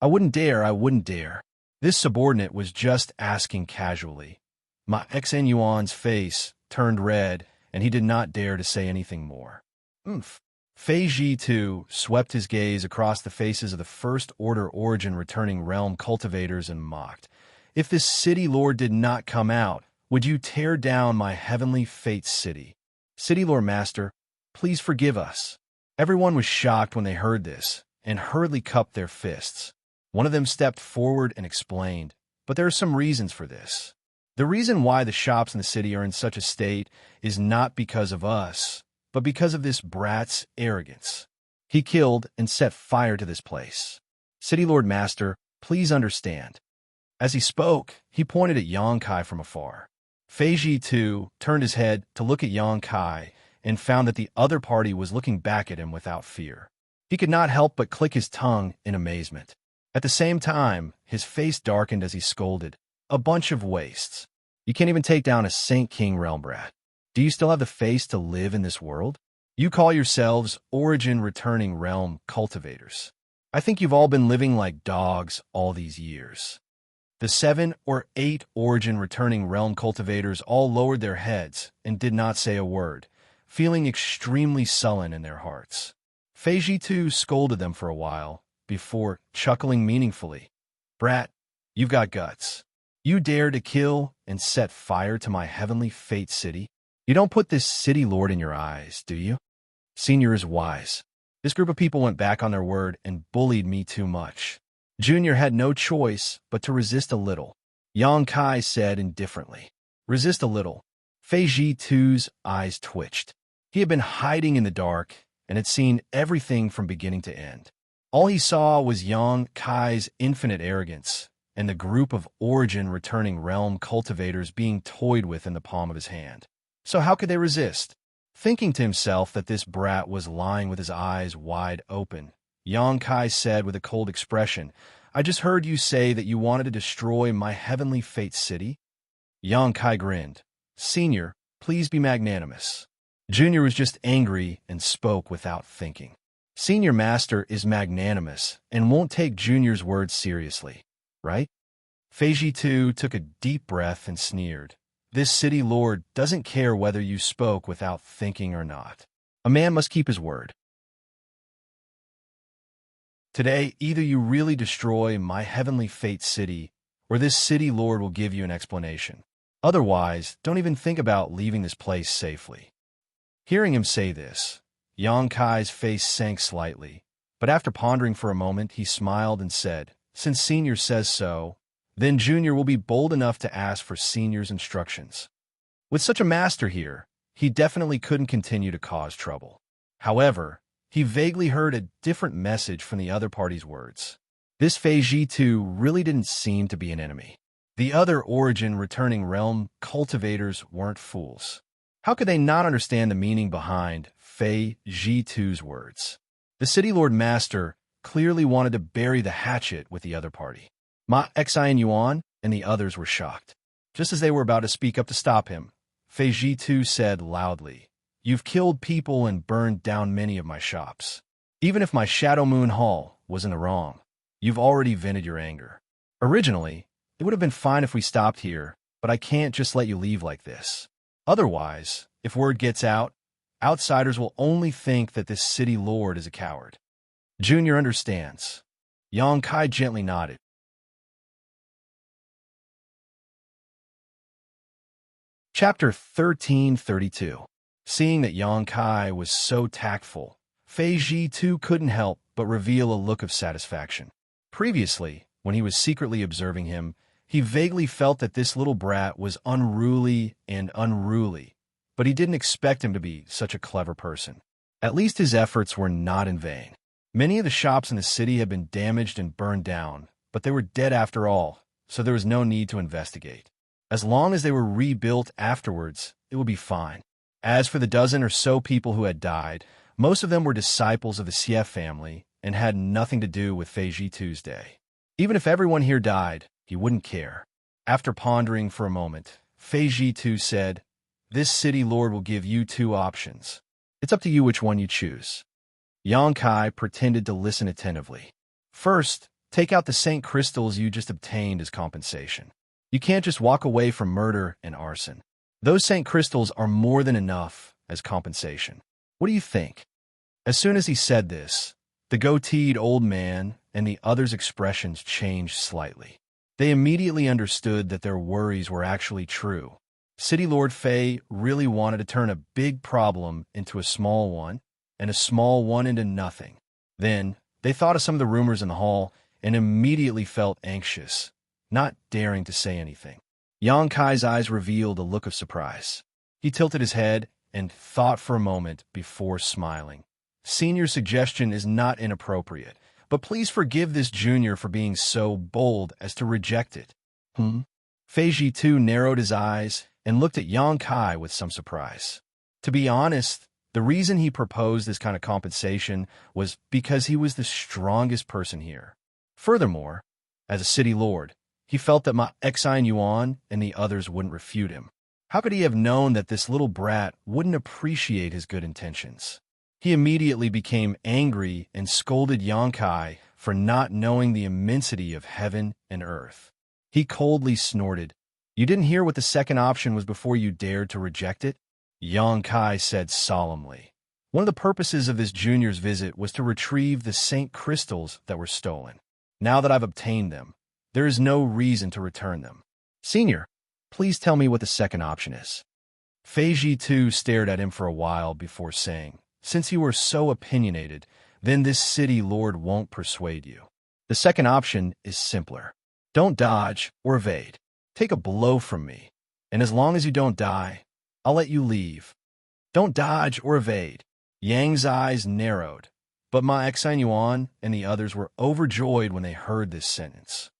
I wouldn't dare. This subordinate was just asking casually. Ma Xan Yuan's face turned red, and he did not dare to say anything more. Fei Ji too swept his gaze across the faces of the First Order Origin returning realm cultivators and mocked. "If this city lord did not come out, would you tear down my heavenly fate city? City Lord Master, please forgive us." Everyone was shocked when they heard this, and hurriedly cupped their fists. One of them stepped forward and explained, "But there are some reasons for this. The reason why the shops in the city are in such a state is not because of us, but because of this brat's arrogance. He killed and set fire to this place. City Lord Master, please understand." As he spoke, he pointed at Yang Kai from afar. Fei Ji too turned his head to look at Yang Kai and found that the other party was looking back at him without fear. He could not help but click his tongue in amazement. At the same time, his face darkened as he scolded, "A bunch of wastes. You can't even take down a Saint King realm brat. Do you still have the face to live in this world? You call yourselves Origin Returning Realm Cultivators. I think you've all been living like dogs all these years." The 7 or 8 Origin Returning Realm Cultivators all lowered their heads and did not say a word, feeling extremely sullen in their hearts. Fei Ji too scolded them for a while, before chuckling meaningfully. "Brat, you've got guts. You dare to kill and set fire to my heavenly fate city? You don't put this city lord in your eyes, do you? Senior is wise. This group of people went back on their word and bullied me too much. Junior had no choice but to resist a little," Yang Kai said indifferently. "Resist a little." Fei Ji too's eyes twitched. He had been hiding in the dark and had seen everything from beginning to end. All he saw was Yang Kai's infinite arrogance and the group of Origin Returning Realm Cultivators being toyed with in the palm of his hand. So how could they resist? Thinking to himself that this brat was lying with his eyes wide open, Yang Kai said with a cold expression, "I just heard you say that you wanted to destroy my heavenly fate city?" Yang Kai grinned. "Senior, please be magnanimous." Junior was just angry and spoke without thinking. Senior Master is magnanimous and won't take Junior's words seriously, right? Fei Ji too took a deep breath and sneered. "This city lord doesn't care whether you spoke without thinking or not. A man must keep his word. Today, either you really destroy my heavenly fate city, or this city lord will give you an explanation. Otherwise, don't even think about leaving this place safely." Hearing him say this, Yang Kai's face sank slightly, but after pondering for a moment, he smiled and said, "Since Senior says so, then Junior will be bold enough to ask for Senior's instructions." With such a master here, he definitely couldn't continue to cause trouble. However, he vaguely heard a different message from the other party's words. This Fei Ji too really didn't seem to be an enemy. The other Origin Returning Realm Cultivators weren't fools. How could they not understand the meaning behind Fei Ji too's words? The City Lord Master clearly wanted to bury the hatchet with the other party. Ma Xian Yuan and the others were shocked. Just as they were about to speak up to stop him, Fei Ji too said loudly, "You've killed people and burned down many of my shops. Even if my Shadow Moon Hall was in the wrong, you've already vented your anger. Originally, it would have been fine if we stopped here, but I can't just let you leave like this. Otherwise, if word gets out, outsiders will only think that this city lord is a coward." Junior understands. Yang Kai gently nodded. Chapter 1332. Seeing that Yang Kai was so tactful, Fei Ji too couldn't help but reveal a look of satisfaction. Previously, when he was secretly observing him, he vaguely felt that this little brat was unruly, but he didn't expect him to be such a clever person. At least his efforts were not in vain. Many of the shops in the city had been damaged and burned down, but they were dead after all, so there was no need to investigate. As long as they were rebuilt afterwards, it would be fine. As for the dozen or so people who had died, most of them were disciples of the Xie family and had nothing to do with Feiji Tuesday. Even if everyone here died, he wouldn't care. After pondering for a moment, Feiji Tu said, "This city lord will give you two options. It's up to you which one you choose." Yang Kai pretended to listen attentively. "First, take out the Saint crystals you just obtained as compensation. You can't just walk away from murder and arson. Those Saint crystals are more than enough as compensation. What do you think?" As soon as he said this, the goateed old man and the others' expressions changed slightly. They immediately understood that their worries were actually true. City Lord Fei really wanted to turn a big problem into a small one, and a small one into nothing. Then, they thought of some of the rumors in the hall and immediately felt anxious, not daring to say anything. Yang Kai's eyes revealed a look of surprise. He tilted his head and thought for a moment before smiling. "Senior's suggestion is not inappropriate, but please forgive this junior for being so bold as to reject it." Feiji Tu narrowed his eyes and looked at Yang Kai with some surprise. To be honest, the reason he proposed this kind of compensation was because he was the strongest person here. Furthermore, as a city lord, he felt that Ma Xianxia and the others wouldn't refute him. How could he have known that this little brat wouldn't appreciate his good intentions? He immediately became angry and scolded Yang Kai for not knowing the immensity of heaven and earth. He coldly snorted, "You didn't hear what the second option was before you dared to reject it?" Yang Kai said solemnly, "One of the purposes of this junior's visit was to retrieve the Saint crystals that were stolen. Now that I've obtained them, there is no reason to return them. Senior, please tell me what the second option is." Feiji Tu stared at him for a while before saying, "Since you are so opinionated, then this city lord won't persuade you. The second option is simpler. Don't dodge or evade. Take a blow from me, and as long as you don't die, I'll let you leave. Don't dodge or evade." Yang's eyes narrowed, but Ma Xianxia and the others were overjoyed when they heard this sentence.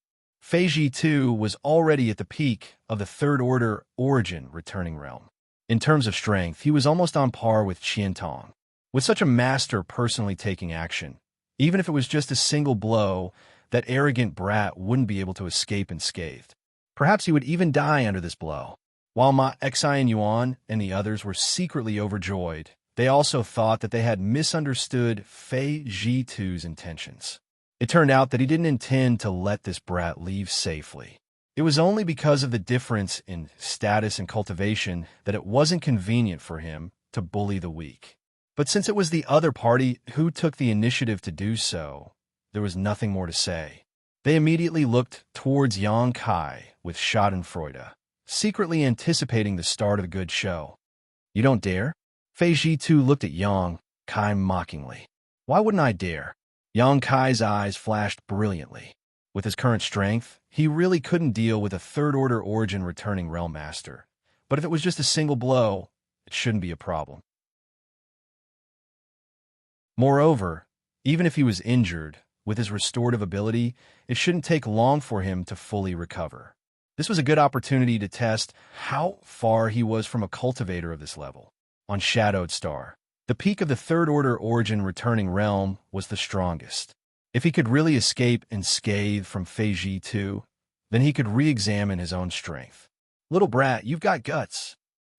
Feiji Tu was already at the peak of the Third Order Origin returning realm. In terms of strength, he was almost on par with Qiantong. With such a master personally taking action, even if it was just a single blow, that arrogant brat wouldn't be able to escape unscathed. Perhaps he would even die under this blow. While Ma Xianxia and the others were secretly overjoyed, they also thought that they had misunderstood Feiji Tu's intentions. It turned out that he didn't intend to let this brat leave safely. It was only because of the difference in status and cultivation that it wasn't convenient for him to bully the weak. But since it was the other party who took the initiative to do so, there was nothing more to say. They immediately looked towards Yang Kai with schadenfreude, secretly anticipating the start of a good show. "You don't dare?" Feiji Tu looked at Yang Kai mockingly. "Why wouldn't I dare?" Yang Kai's eyes flashed brilliantly. With his current strength, he really couldn't deal with a Third Order Origin returning Realm Master. But if it was just a single blow, it shouldn't be a problem. Moreover, even if he was injured, with his restorative ability, it shouldn't take long for him to fully recover. This was a good opportunity to test how far he was from a cultivator of this level. On Shadowed Star, the peak of the Third Order Origin returning realm was the strongest. If he could really escape unscathed from Feiji Tu, then he could re-examine his own strength. "Little brat, you've got guts."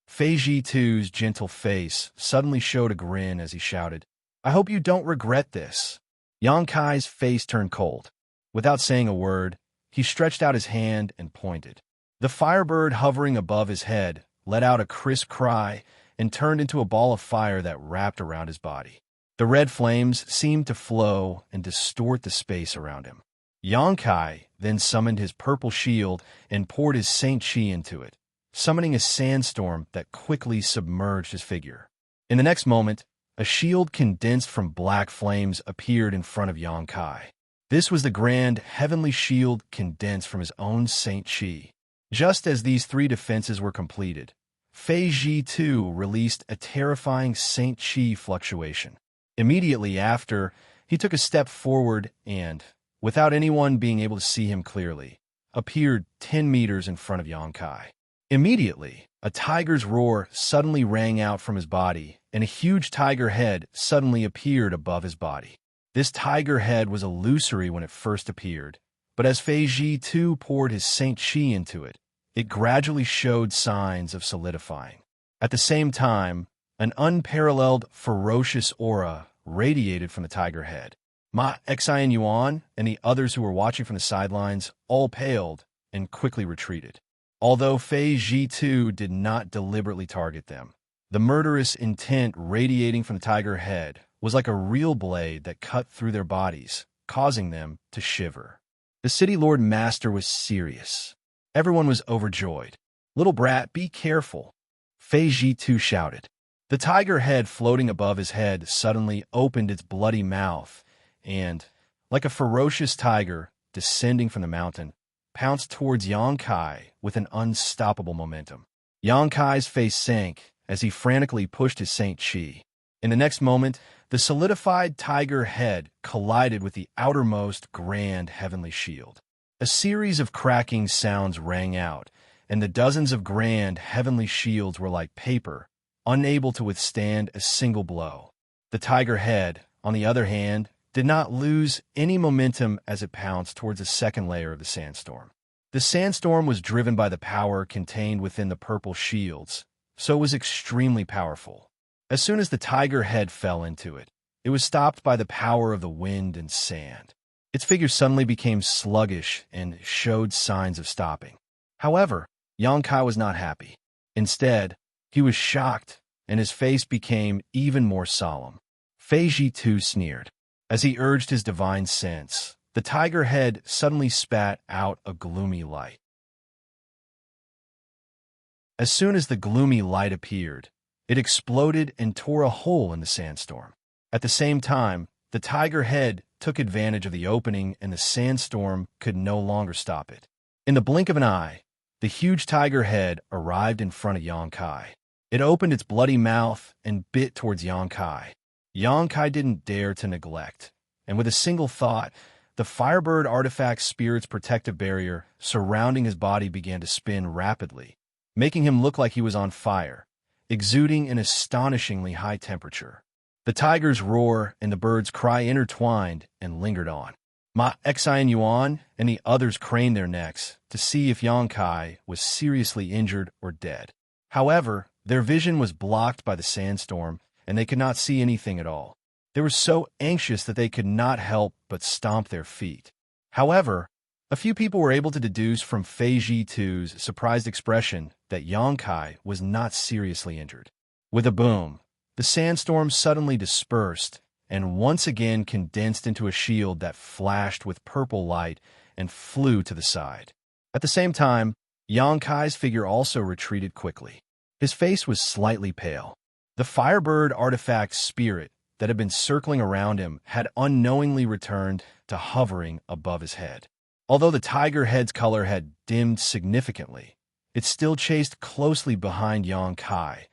Feiji Tu's gentle face suddenly showed a grin as he shouted, "I hope you don't regret this." Yang Kai's face turned cold. Without saying a word, he stretched out his hand and pointed. The firebird hovering above his head let out a crisp cry and turned into a ball of fire that wrapped around his body. The red flames seemed to flow and distort the space around him. Yang Kai then summoned his purple shield and poured his Saint Chi into it, summoning a sandstorm that quickly submerged his figure. In the next moment, a shield condensed from black flames appeared in front of Yang Kai. This was the grand heavenly shield condensed from his own Saint Chi. Just as these three defenses were completed, Feiji Tu released a terrifying Saint Chi fluctuation. Immediately after, He took a step forward and, without anyone being able to see him clearly, appeared 10 meters in front of Xianxia. Immediately, a tiger's roar suddenly rang out from his body, and a huge tiger head suddenly appeared above his body. This tiger head was illusory when it first appeared, but as Fei Ji too poured his Saint Qi into it, it gradually showed signs of solidifying. At the same time, an unparalleled, ferocious aura radiated from the tiger head. Ma Xian Yuan and the others who were watching from the sidelines all paled and quickly retreated. Although Fei Ji too did not deliberately target them, the murderous intent radiating from the tiger head was like a real blade that cut through their bodies, causing them to shiver. The city lord master was serious. Everyone was overjoyed. "Little brat, be careful," Fei Ji too shouted. The tiger head floating above his head suddenly opened its bloody mouth and, like a ferocious tiger descending from the mountain, pounced towards Xianxia with an unstoppable momentum. Xianxia's face sank as he frantically pushed his Saint Qi. In the next moment, the solidified tiger head collided with the outermost grand heavenly shield. A series of cracking sounds rang out, and the dozens of grand heavenly shields were like paper, unable to withstand a single blow. The tiger head, on the other hand, did not lose any momentum as it pounced towards the second layer of the sandstorm. The sandstorm was driven by the power contained within the purple shields, so it was extremely powerful. As soon as the tiger head fell into it, it was stopped by the power of the wind and sand. Its figure suddenly became sluggish and showed signs of stopping. However, Xianxia was not happy. Instead, he was shocked, and his face became even more solemn. Fei Ji too sneered. As he urged his divine sense, the tiger head suddenly spat out a gloomy light. As soon as the gloomy light appeared, it exploded and tore a hole in the sandstorm. At the same time, the tiger head took advantage of the opening and the sandstorm could no longer stop it. In the blink of an eye, the huge tiger head arrived in front of Xianxia. It opened its bloody mouth and bit towards Xianxia. Xianxia didn't dare to neglect, and with a single thought, the Firebird artifact's spirit's protective barrier surrounding his body began to spin rapidly, making him look like he was on fire, exuding an astonishingly high temperature. The tiger's roar and the bird's cry intertwined and lingered on. Ma Xian Yuan and the others craned their necks to see if Xianxia was seriously injured or dead. However, their vision was blocked by the sandstorm, and they could not see anything at all. They were so anxious that they could not help but stomp their feet. However, a few people were able to deduce from Fei Ji too's surprised expression that Xianxia was not seriously injured. With a boom, the sandstorm suddenly dispersed and once again condensed into a shield that flashed with purple light and flew to the side. At the same time, Xianxia's figure also retreated quickly. His face was slightly pale. The Firebird artifact spirit that had been circling around him had unknowingly returned to hovering above his head. Although the tiger head's color had dimmed significantly, it still chased closely behind Xianxia,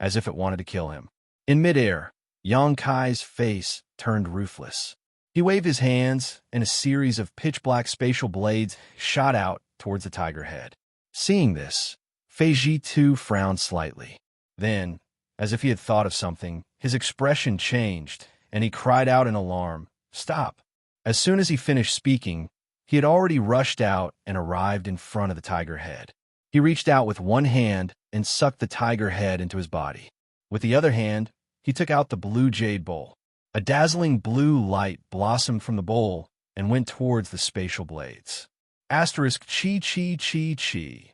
as if it wanted to kill him. In midair, Xianxia's face turned ruthless. He waved his hands, and a series of pitch-black spatial blades shot out towards the tiger head. Seeing this, Fei Ji too frowned slightly. Then, as if he had thought of something, his expression changed, and he cried out in alarm, "Stop!" As soon as he finished speaking, he had already rushed out and arrived in front of the tiger head. He reached out with one hand and sucked the tiger head into his body. With the other hand, he took out the blue jade bowl. A dazzling blue light blossomed from the bowl and went towards the spatial blades. Asterisk chi chi chi chi.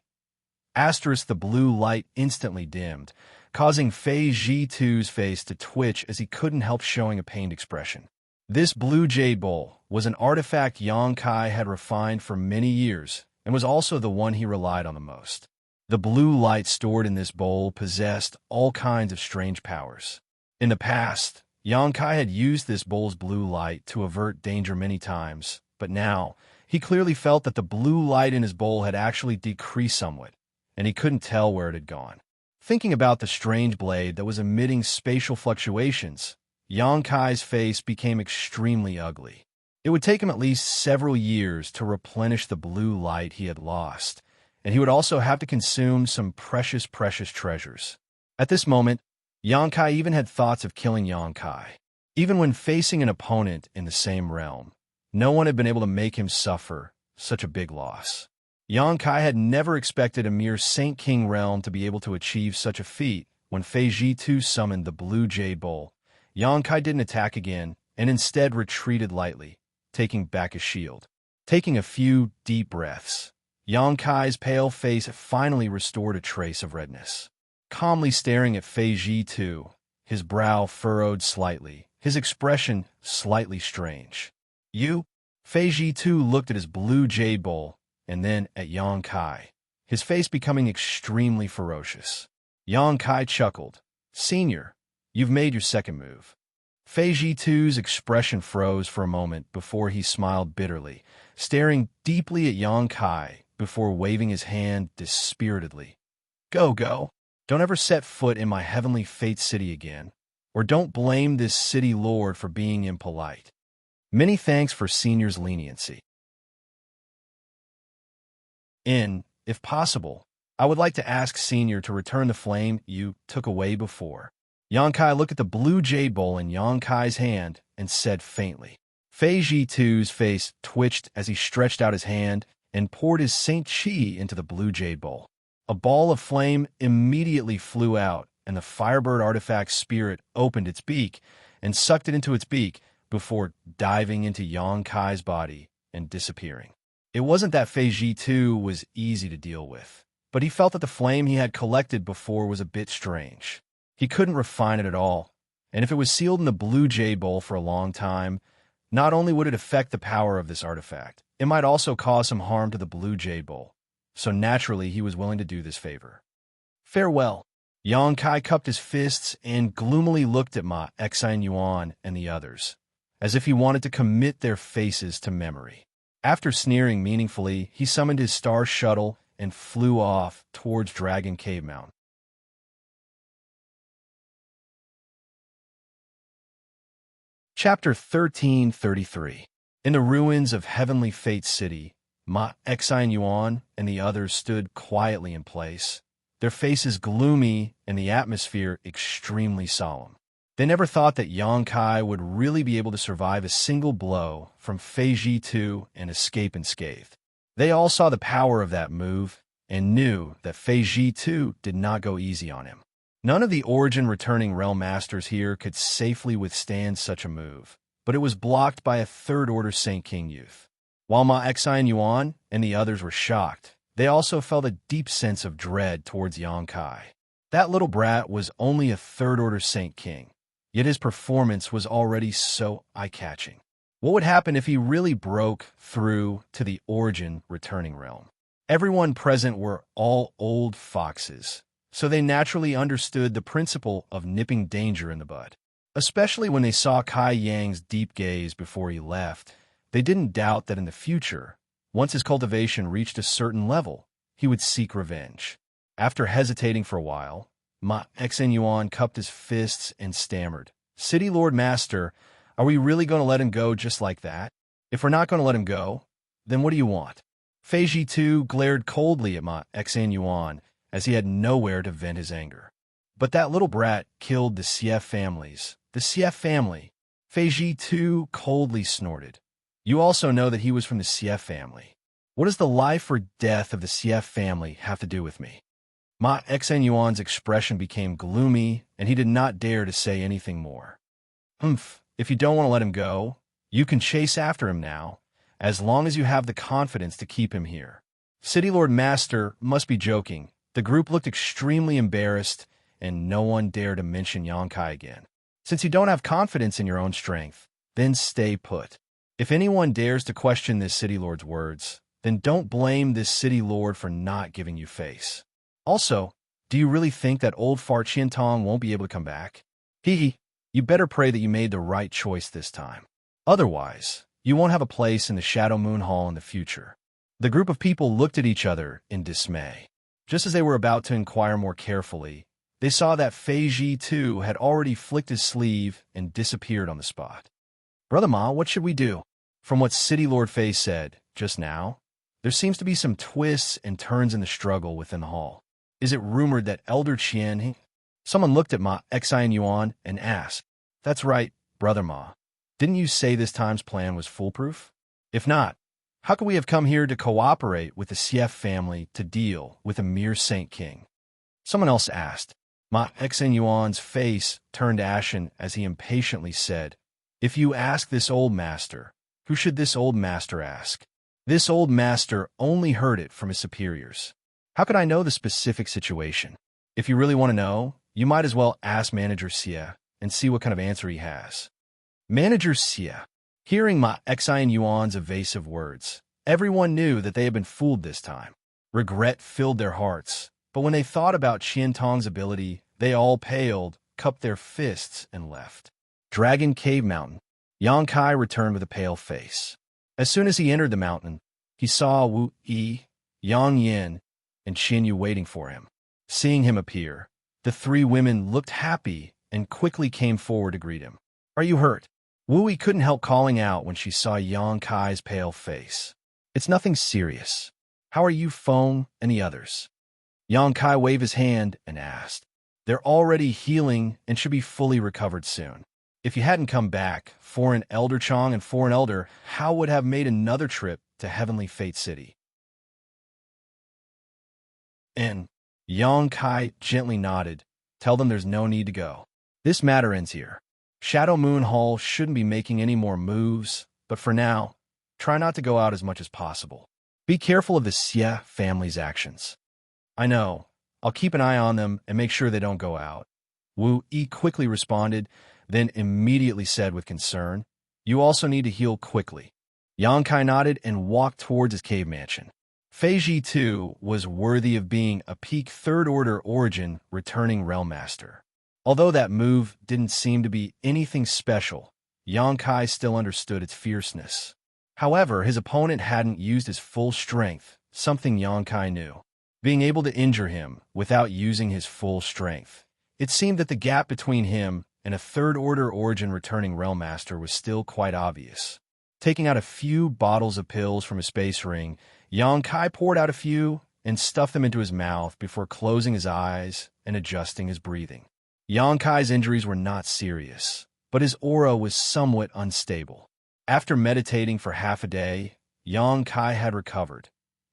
Asterisk the blue light instantly dimmed, causing Fei Ji too's face to twitch as he couldn't help showing a pained expression. This blue jade bowl was an artifact Xianxia had refined for many years and was also the one he relied on the most. The blue light stored in this bowl possessed all kinds of strange powers. In the past, Xianxia had used this bowl's blue light to avert danger many times, but now he clearly felt that the blue light in his bowl had actually decreased somewhat, and he couldn't tell where it had gone. Thinking about the strange blade that was emitting spatial fluctuations, Yang face became extremely ugly. It would take him at least several years to replenish the blue light he had lost, and he would also have to consume some precious treasures. At this moment, Yang even had thoughts of killing Yang. Even when facing an opponent in the same realm, no one had been able to make him suffer such a big loss. Yang had never expected a mere Saint King realm to be able to achieve such a feat. When Fei Ji Tu summoned the Blue Jade Bowl, Yang didn't attack again and instead retreated lightly, taking back his shield. Taking a few deep breaths, Yang pale face finally restored a trace of redness. Calmly staring at Fei Ji Tu, his brow furrowed slightly, his expression slightly strange. "You?" Fei Ji Tu looked at his Blue Jade Bowl and then at Yang his face becoming extremely ferocious. Yang chuckled. "Senior, you've made your second move." Fei Ji Tu's expression froze for a moment before he smiled bitterly, staring deeply at Yang before waving his hand dispiritedly. Go. Don't ever set foot in my heavenly fate city again, or don't blame this city lord for being impolite. Many thanks for Senior's leniency. If possible, I would like to ask Senior to return the flame you took away before. Yang looked at the Blue Jade Bowl in Yang hand and said faintly. Fei Ji Tu's face twitched as he stretched out his hand and poured his Saint Qi into the Blue Jade Bowl. A ball of flame immediately flew out, and the Firebird artifact spirit opened its beak and sucked it into its beak before diving into Yang body and disappearing. It wasn't that Fei Ji Tu was easy to deal with, but he felt that the flame he had collected before was a bit strange. He couldn't refine it at all, and if it was sealed in the Blue Jade Bowl for a long time, not only would it affect the power of this artifact, it might also cause some harm to the Blue Jade Bowl. So naturally, he was willing to do this favor. Farewell. Yang cupped his fists and gloomily looked at Ma Xianxia and the others, as if he wanted to commit their faces to memory. After sneering meaningfully, he summoned his star shuttle and flew off towards Dragon Cave Mountain. Chapter 1333. In the ruins of Heavenly Fate City, Ma Xianxia and the others stood quietly in place, their faces gloomy and the atmosphere extremely solemn. They never thought that Yang would really be able to survive a single blow from Fei Ji Tu and escape unscathed. They all saw the power of that move and knew that Fei Ji Tu did not go easy on him. None of the Origin returning Realm Masters here could safely withstand such a move, but it was blocked by a third-order Saint King youth. While Ma Xianxia and the others were shocked, they also felt a deep sense of dread towards Yang That little brat was only a third-order Saint King, yet his performance was already so eye-catching. What would happen if he really broke through to the Origin returning realm? Everyone present were all old foxes, so they naturally understood the principle of nipping danger in the bud. Especially when they saw Kai Yang's deep gaze before he left, they didn't doubt that in the future, once his cultivation reached a certain level, he would seek revenge. After hesitating for a while, Ma Xianxia cupped his fists and stammered, "City Lord Master, are we really going to let him go just like that? If we're not going to let him go, then what do you want?" Fei Ji Tu glared coldly at Ma Xianxia as he had nowhere to vent his anger. "But that little brat killed the Xie families. The Xie family." Fei Ji Tu coldly snorted. "You also know that he was from the Xie family. What does the life or death of the Xie family have to do with me?" Ma Xianxia's expression became gloomy, and he did not dare to say anything more. If you don't want to let him go, you can chase after him now, as long as you have the confidence to keep him here." City Lord Master must be joking. The group looked extremely embarrassed, and no one dared to mention Yang again. "Since you don't have confidence in your own strength, then stay put. If anyone dares to question this City Lord's words, then don't blame this City Lord for not giving you face. Also, do you really think that old fart Qiantong won't be able to come back? You better pray that you made the right choice this time. Otherwise, you won't have a place in the Shadow Moon Hall in the future." The group of people looked at each other in dismay. Just as they were about to inquire more carefully, They saw that Fei Ji, too, had already flicked his sleeve and disappeared on the spot. "Brother Ma, what should we do?" From what City Lord Fei said just now, there seems to be some twists and turns in the struggle within the hall. Is it rumored that Elder Qian... Someone looked at Ma Xianxia and asked, "That's right, Brother Ma. Didn't you say this time's plan was foolproof? If not, how could we have come here to cooperate with the Xie family to deal with a mere Saint King?" Someone else asked. Ma Xianxuan's face turned ashen as he impatiently said, "If you ask this old master, who should this old master ask? This old master only heard it from his superiors. How could I know the specific situation? If you really want to know, you might as well ask Manager Xie and see what kind of answer he has." Manager Xie. Hearing Ma Xianxuan's evasive words, everyone knew that they had been fooled this time. Regret filled their hearts, but when they thought about Qian Tong's ability, they all paled, cupped their fists, and left. Dragon Cave Mountain. Yang Kai returned with a pale face. As soon as he entered the mountain, he saw Wu Yi, Yang Yin, and Xin Yu waiting for him. Seeing him appear, the three women looked happy and quickly came forward to greet him. "Are you hurt?" Wu Yi couldn't help calling out when she saw Yang Kai's pale face. "It's nothing serious. How are you, Feng, and the others?" Yang Kai waved his hand and asked. "They're already healing and should be fully recovered soon. If you hadn't come back, Foreign Elder Chong and Foreign Elder, how would have made another trip to Heavenly Fate City?" And Yang Kai gently nodded. "Tell them there's no need to go. This matter ends here. Shadow Moon Hall shouldn't be making any more moves, but for now, try not to go out as much as possible. Be careful of the Xie family's actions." "I know. I'll keep an eye on them and make sure they don't go out." Wu Yi quickly responded, then immediately said with concern, "You also need to heal quickly." Yang Kai nodded and walked towards his cave mansion. Fei Ji, too, was worthy of being a peak third-order origin returning Realm Master. Although that move didn't seem to be anything special, Yang Kai still understood its fierceness. However, his opponent hadn't used his full strength, something Yang Kai knew. Being able to injure him without using his full strength, it seemed that the gap between him and a third-order origin returning Realm Master was still quite obvious. Taking out a few bottles of pills from a space ring, Yang Kai poured out a few and stuffed them into his mouth before closing his eyes and adjusting his breathing. Yang Kai's injuries were not serious, but his aura was somewhat unstable. After meditating for half a day, Yang Kai had recovered.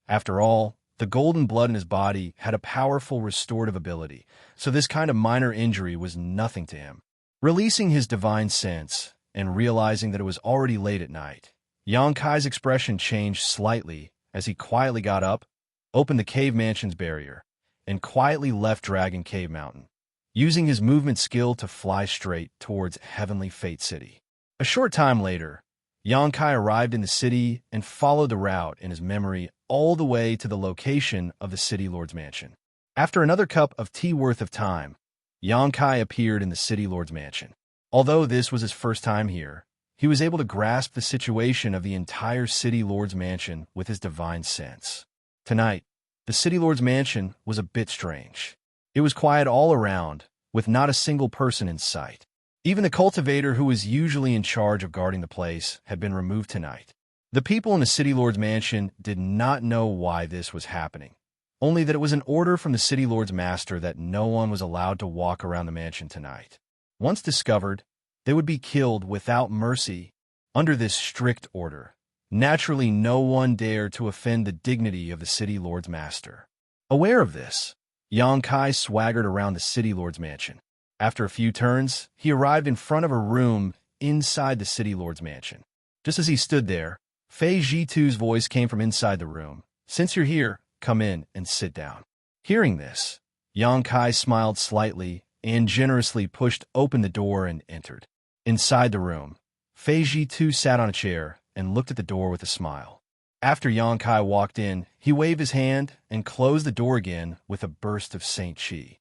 After all, the golden blood in his body had a powerful restorative ability, so this kind of minor injury was nothing to him. Releasing his divine sense and realizing that it was already late at night, Yang Kai's expression changed slightly as he quietly got up, opened the cave mansion's barrier, and quietly left Dragon Cave Mountain, using his movement skill to fly straight towards Heavenly Fate City. A short time later, Yang Kai arrived in the city and followed the route in his memory all the way to the location of the City Lord's mansion. After another cup of tea worth of time, Yang Kai appeared in the City Lord's mansion. Although this was his first time here, he was able to grasp the situation of the entire City Lord's mansion with his divine sense. Tonight, the City Lord's mansion was a bit strange. It was quiet all around, with not a single person in sight. Even the cultivator who was usually in charge of guarding the place had been removed tonight. The people in the City Lord's mansion did not know why this was happening, only that it was an order from the City Lord's master that no one was allowed to walk around the mansion tonight. Once discovered, they would be killed without mercy. Under this strict order, naturally no one dared to offend the dignity of the City Lord's master. Aware of this, Yang Kai swaggered around the City Lord's mansion. After a few turns, he arrived in front of a room inside the City Lord's mansion. Just as he stood there, Fei Jitu's voice came from inside the room. "Since you're here, come in and sit down." Hearing this, Yang Kai smiled slightly and generously pushed open the door and entered. Inside the room, Fei Jitu sat on a chair and looked at the door with a smile. After Yang Kai walked in, he waved his hand and closed the door again with a burst of Saint Qi.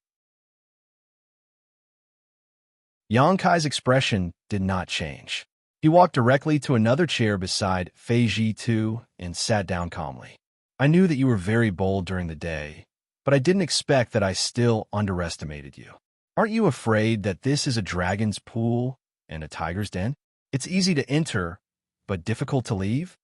Yang Kai's expression did not change. He walked directly to another chair beside Fei Jitu and sat down calmly. "I knew that you were very bold during the day, but I didn't expect that I still underestimated you. Aren't you afraid that this is a dragon's pool and a tiger's den? It's easy to enter, but difficult to leave?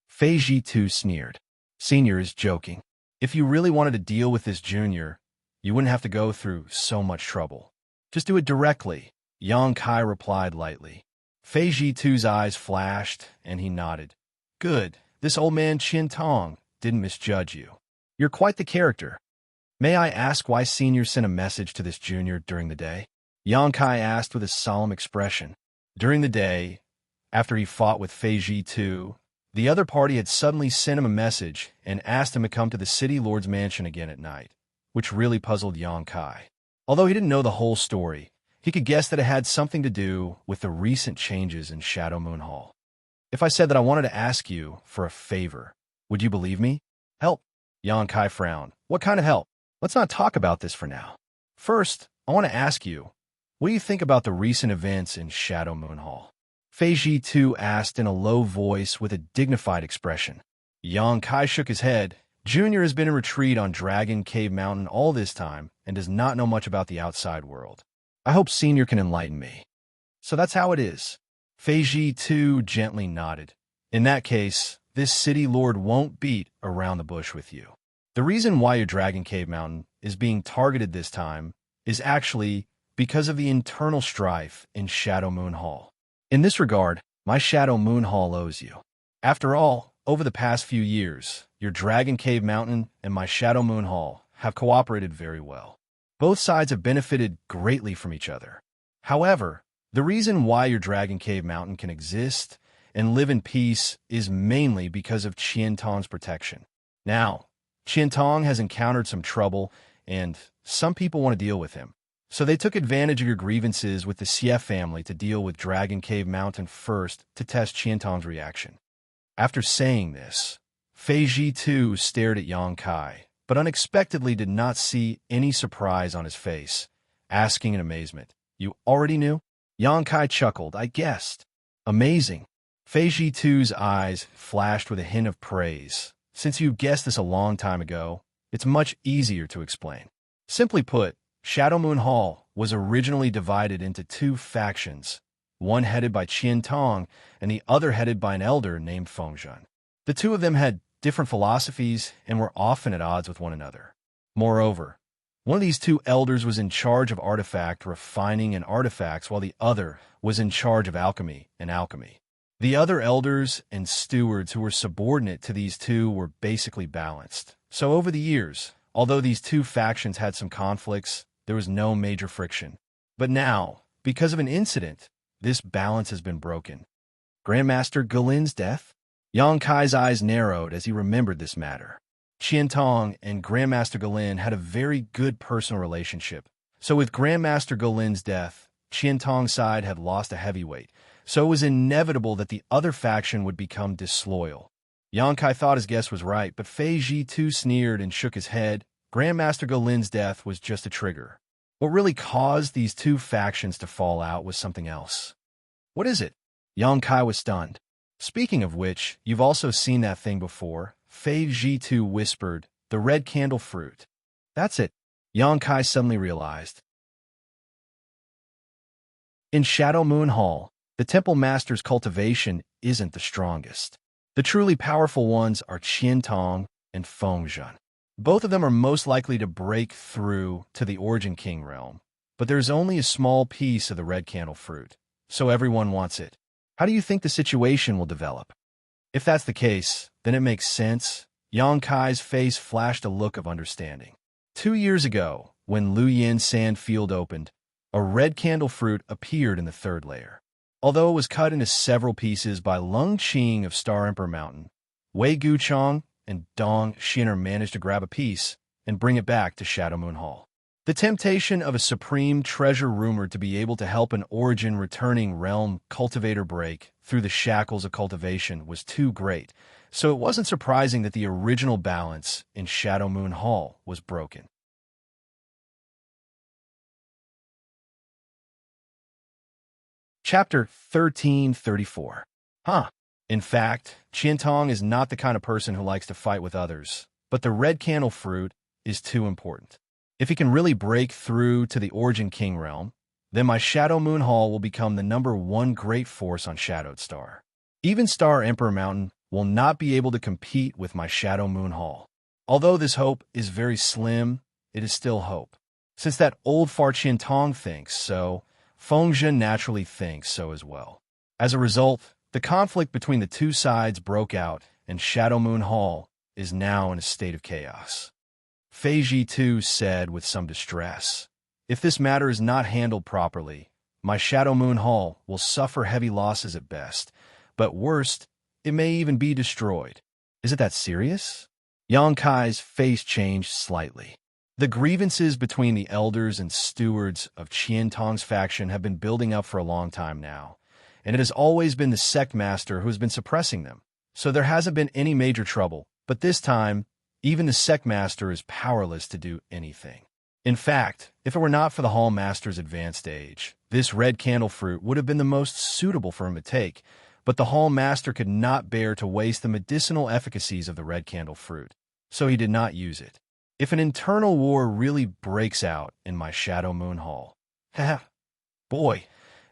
Fei Ji too sneered. Senior is joking. If you really wanted to deal with this junior, you wouldn't have to go through so much trouble. Just do it directly, Yang Kai replied lightly. Fei Ji too's eyes flashed, and he nodded. Good, this old man Qian Tong didn't misjudge you. You're quite the character. May I ask why Senior sent a message to this junior during the day? Yang Kai asked with a solemn expression. During the day, after he fought with Fei Ji too, the other party had suddenly sent him a message and asked him to come to the city lord's mansion again at night, which really puzzled Yang Kai. Although he didn't know the whole story, he could guess that it had something to do with the recent changes in Shadow Moon Hall. If I said that I wanted to ask you for a favor, would you believe me? Help. Yang Kai frowned. What kind of help? Let's not talk about this for now. First, I want to ask you, what do you think about the recent events in Shadow Moon Hall? Fei Ji too asked in a low voice with a dignified expression. Yang Kai shook his head. Junior has been in retreat on Dragon Cave Mountain all this time and does not know much about the outside world. I hope Senior can enlighten me. So that's how it is. Fei Ji too gently nodded. In that case, this city lord won't beat around the bush with you. The reason why your Dragon Cave Mountain is being targeted this time is actually because of the internal strife in Shadow Moon Hall. In this regard, my Shadow Moon Hall owes you. After all, over the past few years, your Dragon Cave Mountain and my Shadow Moon Hall have cooperated very well. Both sides have benefited greatly from each other. However, the reason why your Dragon Cave Mountain can exist and live in peace is mainly because of Qian Tong's protection. Now, Qian Tong has encountered some trouble, and some people want to deal with him. So they took advantage of your grievances with the Xie family to deal with Dragon Cave Mountain first to test Qian Tong's reaction. After saying this, Fei Ji too stared at Yang Kai, but unexpectedly did not see any surprise on his face, asking in amazement, You already knew? Yang Kai chuckled. I guessed. Amazing. Fei Ji too's eyes flashed with a hint of praise. Since you guessed this a long time ago, it's much easier to explain. Simply put, Shadow Moon Hall was originally divided into two factions, one headed by Qian Tong and the other headed by an elder named Fengzhen. The two of them had different philosophies and were often at odds with one another. Moreover, one of these two elders was in charge of artifact refining and artifacts, while the other was in charge of alchemy and alchemy. The other elders and stewards who were subordinate to these two were basically balanced. So over the years, although these two factions had some conflicts, there was no major friction. But now, because of an incident, this balance has been broken. Grandmaster Galin's death? Yang Kai's eyes narrowed as he remembered this matter. Qian Tong and Grandmaster Galin had a very good personal relationship. So with Grandmaster Galin's death, Qian Tong's side had lost a heavyweight, so it was inevitable that the other faction would become disloyal. Yang Kai thought his guess was right, but Fei Ji too sneered and shook his head. Grandmaster Galin's death was just a trigger. What really caused these two factions to fall out was something else. What is it? Yang Kai was stunned. Speaking of which, you've also seen that thing before. Fei Ji too whispered, the red candle fruit. That's it, Yang Kai suddenly realized. In Shadow Moon Hall, the Temple Master's cultivation isn't the strongest. The truly powerful ones are Qian Tong and Fengzhen. Both of them are most likely to break through to the Origin King realm, but there's only a small piece of the red candle fruit, so everyone wants it. How do you think the situation will develop? If that's the case, then it makes sense. Yang Kai's face flashed a look of understanding. 2 years ago, when Lu Yin's sand field opened, a red candle fruit appeared in the third layer. Although it was cut into several pieces by Lung Qing of Star Emperor Mountain, Wei Guchong and Dong Xiner managed to grab a piece and bring it back to Shadow Moon Hall. The temptation of a supreme treasure rumored to be able to help an origin returning realm cultivator break through the shackles of cultivation was too great, so it wasn't surprising that the original balance in Shadow Moon Hall was broken. Chapter 1334. In fact, Qian Tong is not the kind of person who likes to fight with others, but the red candle fruit is too important. If he can really break through to the Origin King realm, then my Shadow Moon Hall will become the #1 great force on Shadowed Star. Even Star Emperor Mountain will not be able to compete with my Shadow Moon Hall. Although this hope is very slim, it is still hope. Since that old fart Qiantong thinks so, Fengzhen naturally thinks so as well. As a result, the conflict between the two sides broke out, and Shadow Moon Hall is now in a state of chaos. Fei Ji too said with some distress, "If this matter is not handled properly, my Shadow Moon Hall will suffer heavy losses at best, but worst, it may even be destroyed." Is it that serious? Yang Kai's face changed slightly. The grievances between the elders and stewards of Qiantong's faction have been building up for a long time now, and it has always been the sect master who has been suppressing them. So there hasn't been any major trouble, but this time, even the sect master is powerless to do anything. In fact, if it were not for the Hall Master's advanced age, this red candle fruit would have been the most suitable for him to take, but the Hall Master could not bear to waste the medicinal efficacies of the red candle fruit, so he did not use it. If an internal war really breaks out in my Shadow Moon Hall, boy,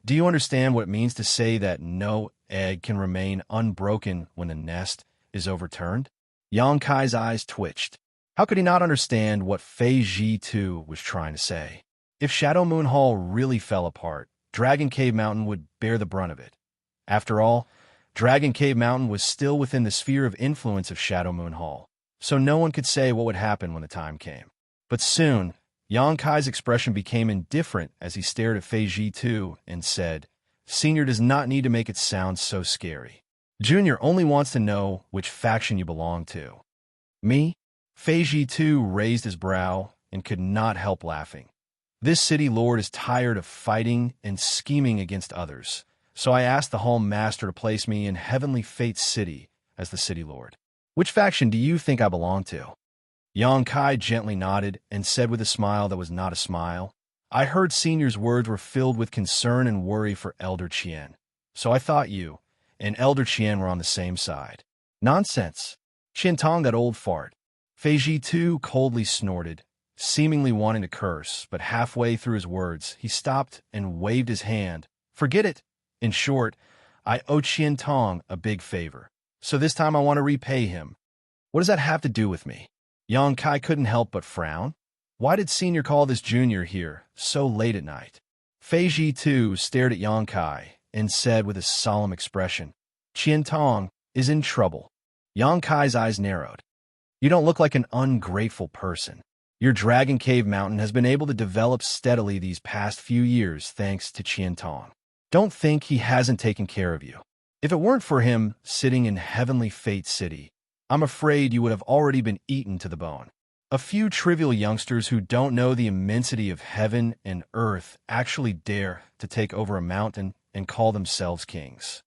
do you understand what it means to say that no egg can remain unbroken when the nest is overturned? Yang Kai's eyes twitched. How could he not understand what Fei Ji too was trying to say? If Shadow Moon Hall really fell apart, Dragon Cave Mountain would bear the brunt of it. After all, Dragon Cave Mountain was still within the sphere of influence of Shadow Moon Hall, so no one could say what would happen when the time came. But soon, Yang Kai's expression became indifferent as he stared at Fei Ji too and said, "Senior does not need to make it sound so scary. Junior only wants to know which faction you belong to." Me? Fei Ji too raised his brow and could not help laughing. This city lord is tired of fighting and scheming against others, so I asked the Hall Master to place me in Heavenly Fate's city as the city lord. Which faction do you think I belong to? Yang Kai gently nodded and said with a smile that was not a smile, "I heard Senior's words were filled with concern and worry for Elder Qian, so I thought you and Elder Qian were on the same side." "Nonsense. Qiantong, that old fart." Fei Ji too coldly snorted, seemingly wanting to curse, but halfway through his words, he stopped and waved his hand. "Forget it. In short, I owe Qiantong a big favor, so this time I want to repay him." "What does that have to do with me?" Yang Kai couldn't help but frown. Why did Senior call this junior here so late at night? Fei Ji too stared at Yang Kai and said with a solemn expression, "Qiantong is in trouble." Yang Kai's eyes narrowed. "You don't look like an ungrateful person. Your Dragon Cave Mountain has been able to develop steadily these past few years thanks to Qiantong. Don't think he hasn't taken care of you. If it weren't for him sitting in Heavenly Fate City, I'm afraid you would have already been eaten to the bone. A few trivial youngsters who don't know the immensity of heaven and earth actually dare to take over a mountain and call themselves kings.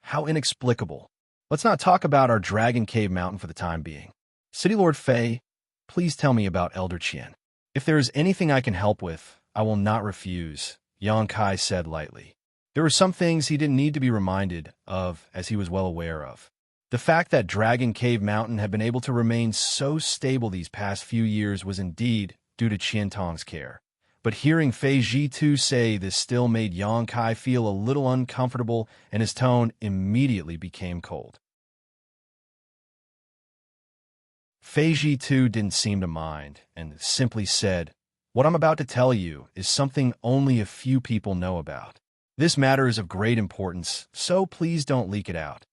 How inexplicable. Let's not talk about our Dragon Cave Mountain for the time being. City Lord Fei, please tell me about Elder Qian. If there is anything I can help with, I will not refuse," Yang Kai said lightly. There were some things he didn't need to be reminded of, as he was well aware of. The fact that Dragon Cave Mountain had been able to remain so stable these past few years was indeed due to Qiantong's care. But hearing Fei Ji too say this still made Yang Kai feel a little uncomfortable, and his tone immediately became cold. Fei Ji too didn't seem to mind, and simply said, "What I'm about to tell you is something only a few people know about. This matter is of great importance, so please don't leak it out."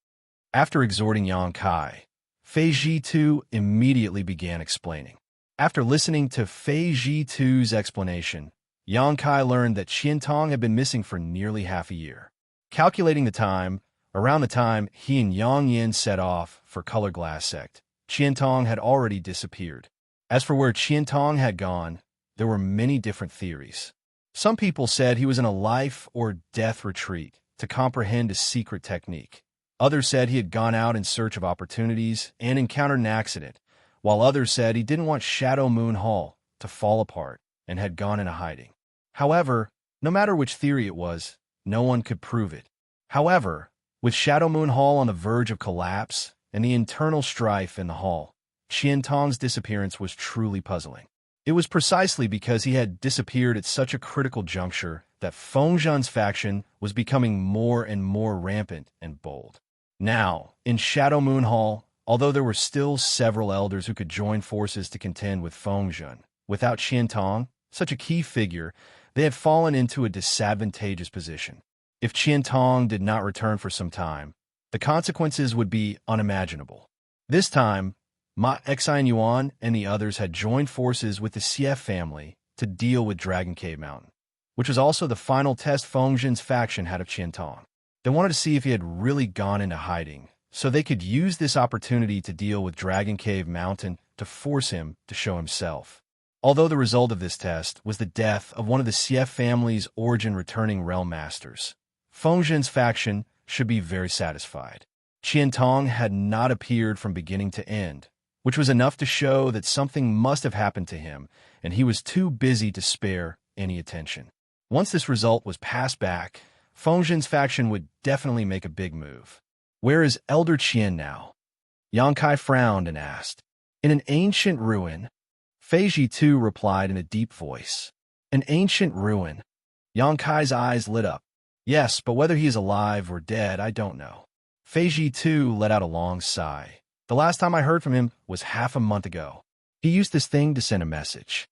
After exhorting Yang Kai, Fei Ji too immediately began explaining. After listening to Fei Ji too's explanation, Yang Kai learned that Qiantong had been missing for nearly half a year. Calculating the time, around the time he and Yang Yin set off for Color Glass Sect, Qiantong had already disappeared. As for where Qiantong had gone, there were many different theories. Some people said he was in a life or death retreat to comprehend a secret technique. Others said he had gone out in search of opportunities and encountered an accident, while others said he didn't want Shadow Moon Hall to fall apart and had gone into hiding. However, no matter which theory it was, no one could prove it. However, with Shadow Moon Hall on the verge of collapse and the internal strife in the hall, Qiantong's disappearance was truly puzzling. It was precisely because he had disappeared at such a critical juncture that Fengzhen's faction was becoming more and more rampant and bold. Now, in Shadow Moon Hall, although there were still several elders who could join forces to contend with Fengzhen, without Qiantong, such a key figure, they had fallen into a disadvantageous position. If Qiantong did not return for some time, the consequences would be unimaginable. This time, Ma Xianyuan and the others had joined forces with the Xie family to deal with Dragon Cave Mountain, which was also the final test Fengzhen's faction had of Qiantong. They wanted to see if he had really gone into hiding, so they could use this opportunity to deal with Dragon Cave Mountain to force him to show himself. Although the result of this test was the death of one of the Xie family's origin-returning realm masters, Fengzhen's faction should be very satisfied. Qiantong had not appeared from beginning to end, which was enough to show that something must have happened to him, and he was too busy to spare any attention. Once this result was passed back, Fengzhen's faction would definitely make a big move. Where is Elder Qian now? Yangkai frowned and asked. In an ancient ruin. Feiji too replied in a deep voice. An ancient ruin. Yangkai's eyes lit up. Yes, but whether he is alive or dead, I don't know. Feiji too let out a long sigh. The last time I heard from him was half a month ago. He used this thing to send a message.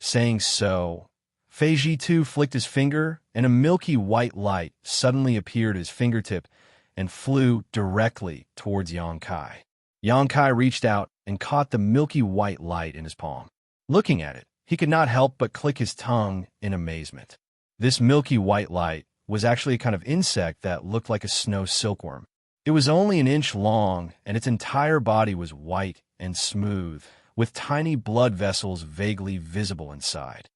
Saying so, Feiji too flicked his finger, and a milky white light suddenly appeared at his fingertip and flew directly towards Yangkai. Yangkai reached out and caught the milky white light in his palm. Looking at it, he could not help but click his tongue in amazement. This milky white light was actually a kind of insect that looked like a snow silkworm. It was only an inch long, and its entire body was white and smooth, with tiny blood vessels vaguely visible inside.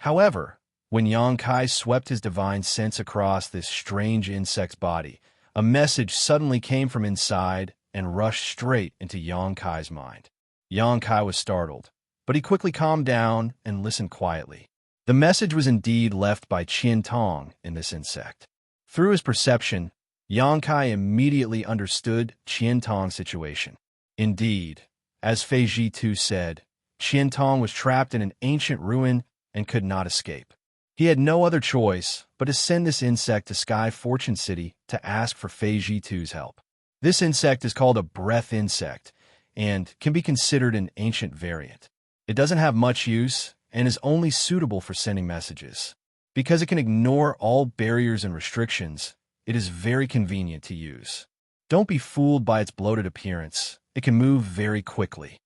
However, when Yangkai swept his divine sense across this strange insect's body, a message suddenly came from inside and rushed straight into Yangkai's mind. Yangkai was startled, but he quickly calmed down and listened quietly. The message was indeed left by Qiantong in this insect. Through his perception, Yangkai immediately understood Qiantong's situation. Indeed, as Feiji too said, Qiantong was trapped in an ancient ruin and could not escape. He had no other choice but to send this insect to Sky Fortune City to ask for Feiji too's help. This insect is called a breath insect and can be considered an ancient variant. It doesn't have much use and is only suitable for sending messages. Because it can ignore all barriers and restrictions, it is very convenient to use. Don't be fooled by its bloated appearance. It can move very quickly.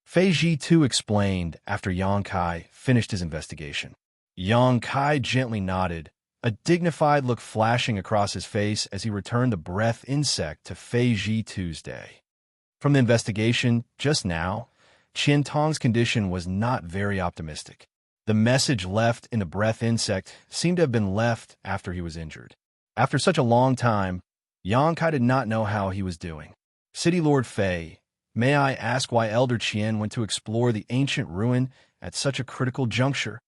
Feiji too explained after Yangkai finished his investigation. Yangkai gently nodded, a dignified look flashing across his face as he returned the breath insect to Feiji too's day. From the investigation just now, Qiantong's condition was not very optimistic. The message left in the breath insect seemed to have been left after he was injured. After such a long time, Yangkai did not know how he was doing. City Lord Fei, may I ask why Elder Qian went to explore the ancient ruin at such a critical juncture?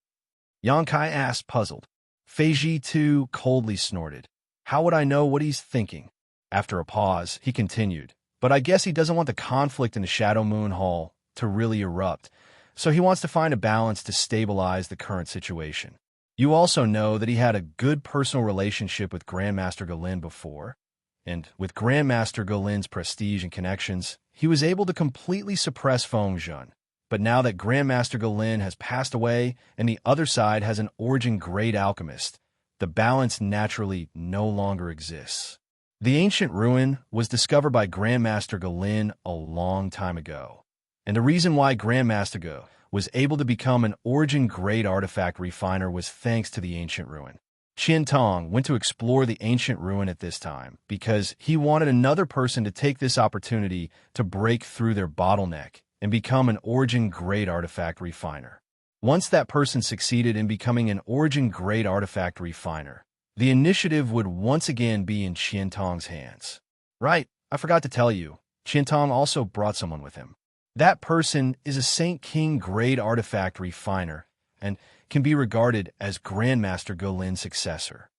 Yangkai asked, puzzled. Feiji too coldly snorted. How would I know what he's thinking? After a pause, he continued, but I guess he doesn't want the conflict in the Shadow Moon Hall to really erupt, so he wants to find a balance to stabilize the current situation. You also know that he had a good personal relationship with Grandmaster Galin before, and with Grandmaster Galin's prestige and connections, he was able to completely suppress Fengzhen. But now that Grandmaster Galin has passed away and the other side has an origin-grade alchemist, the balance naturally no longer exists. The ancient ruin was discovered by Grandmaster Galin a long time ago. And the reason why Grandmaster Go was able to become an origin-grade artifact refiner was thanks to the ancient ruin. Qiantong went to explore the ancient ruin at this time because he wanted another person to take this opportunity to break through their bottleneck and become an origin-grade artifact refiner. Once that person succeeded in becoming an origin-grade artifact refiner, the initiative would once again be in Qiantong's hands. Right, I forgot to tell you, Qiantong also brought someone with him. That person is a Saint King grade artifact refiner and can be regarded as Grandmaster Galin's successor.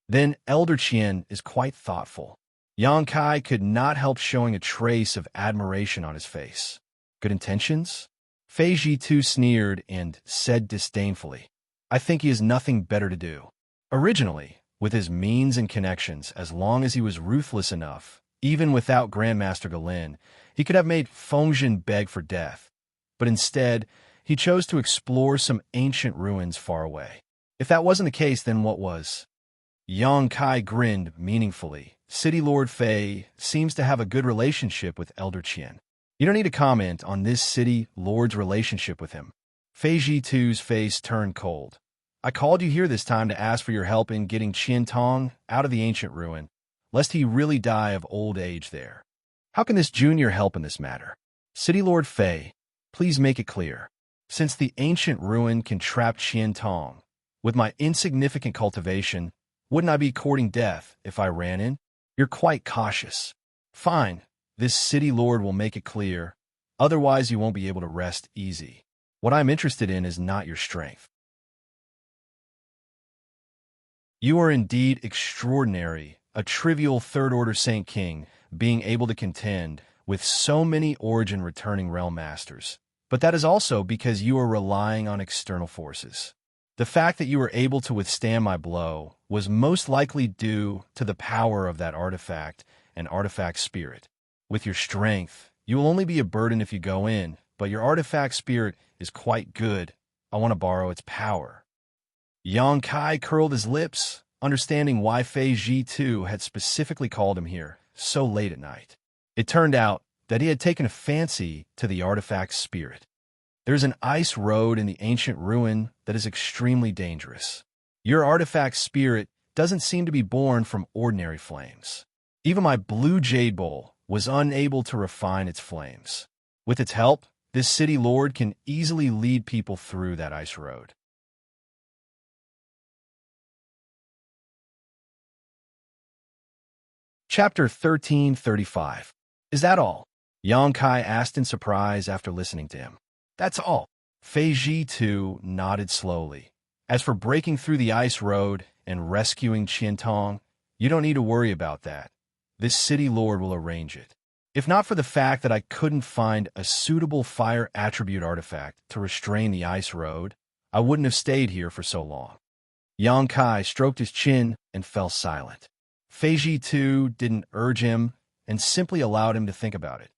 Then Elder Qian is quite thoughtful. Yang Kai could not help showing a trace of admiration on his face. Good intentions? Fei Ji too sneered and said disdainfully, I think he has nothing better to do. Originally, with his means and connections, as long as he was ruthless enough, even without Grandmaster Galin, he could have made Fengzhen beg for death. But instead, he chose to explore some ancient ruins far away. If that wasn't the case, then what was? Yang Kai grinned meaningfully. City Lord Fei seems to have a good relationship with Elder Qian. You don't need to comment on this city lord's relationship with him. Fei Ji2's face turned cold. I called you here this time to ask for your help in getting Qian Tong out of the ancient ruin, lest he really die of old age there. How can this junior help in this matter? City Lord Fei, please make it clear. Since the ancient ruin can trap Qian Tong, with my insignificant cultivation, wouldn't I be courting death if I ran in? You're quite cautious. Fine, this city lord will make it clear. Otherwise, you won't be able to rest easy. What I'm interested in is not your strength. You are indeed extraordinary, a trivial third-order Saint King, being able to contend with so many origin-returning realm masters. But that is also because you are relying on external forces. The fact that you were able to withstand my blow was most likely due to the power of that artifact and artifact spirit. With your strength, you will only be a burden if you go in, but your artifact spirit is quite good. I want to borrow its power. Yang Kai curled his lips, understanding why Fei Ji2 had specifically called him here so late at night. It turned out that he had taken a fancy to the artifact spirit. There's an ice road in the ancient ruin that is extremely dangerous. Your artifact spirit doesn't seem to be born from ordinary flames. Even my blue jade bowl was unable to refine its flames. With its help, this city lord can easily lead people through that ice road. Chapter 1335. Is that all? Yang Kai asked in surprise after listening to him. That's all. Fei Ji too nodded slowly. As for breaking through the ice road and rescuing Qian Tong, you don't need to worry about that. This city lord will arrange it. If not for the fact that I couldn't find a suitable fire attribute artifact to restrain the ice road, I wouldn't have stayed here for so long. Yang Kai stroked his chin and fell silent. Fei Ji too didn't urge him and simply allowed him to think about it.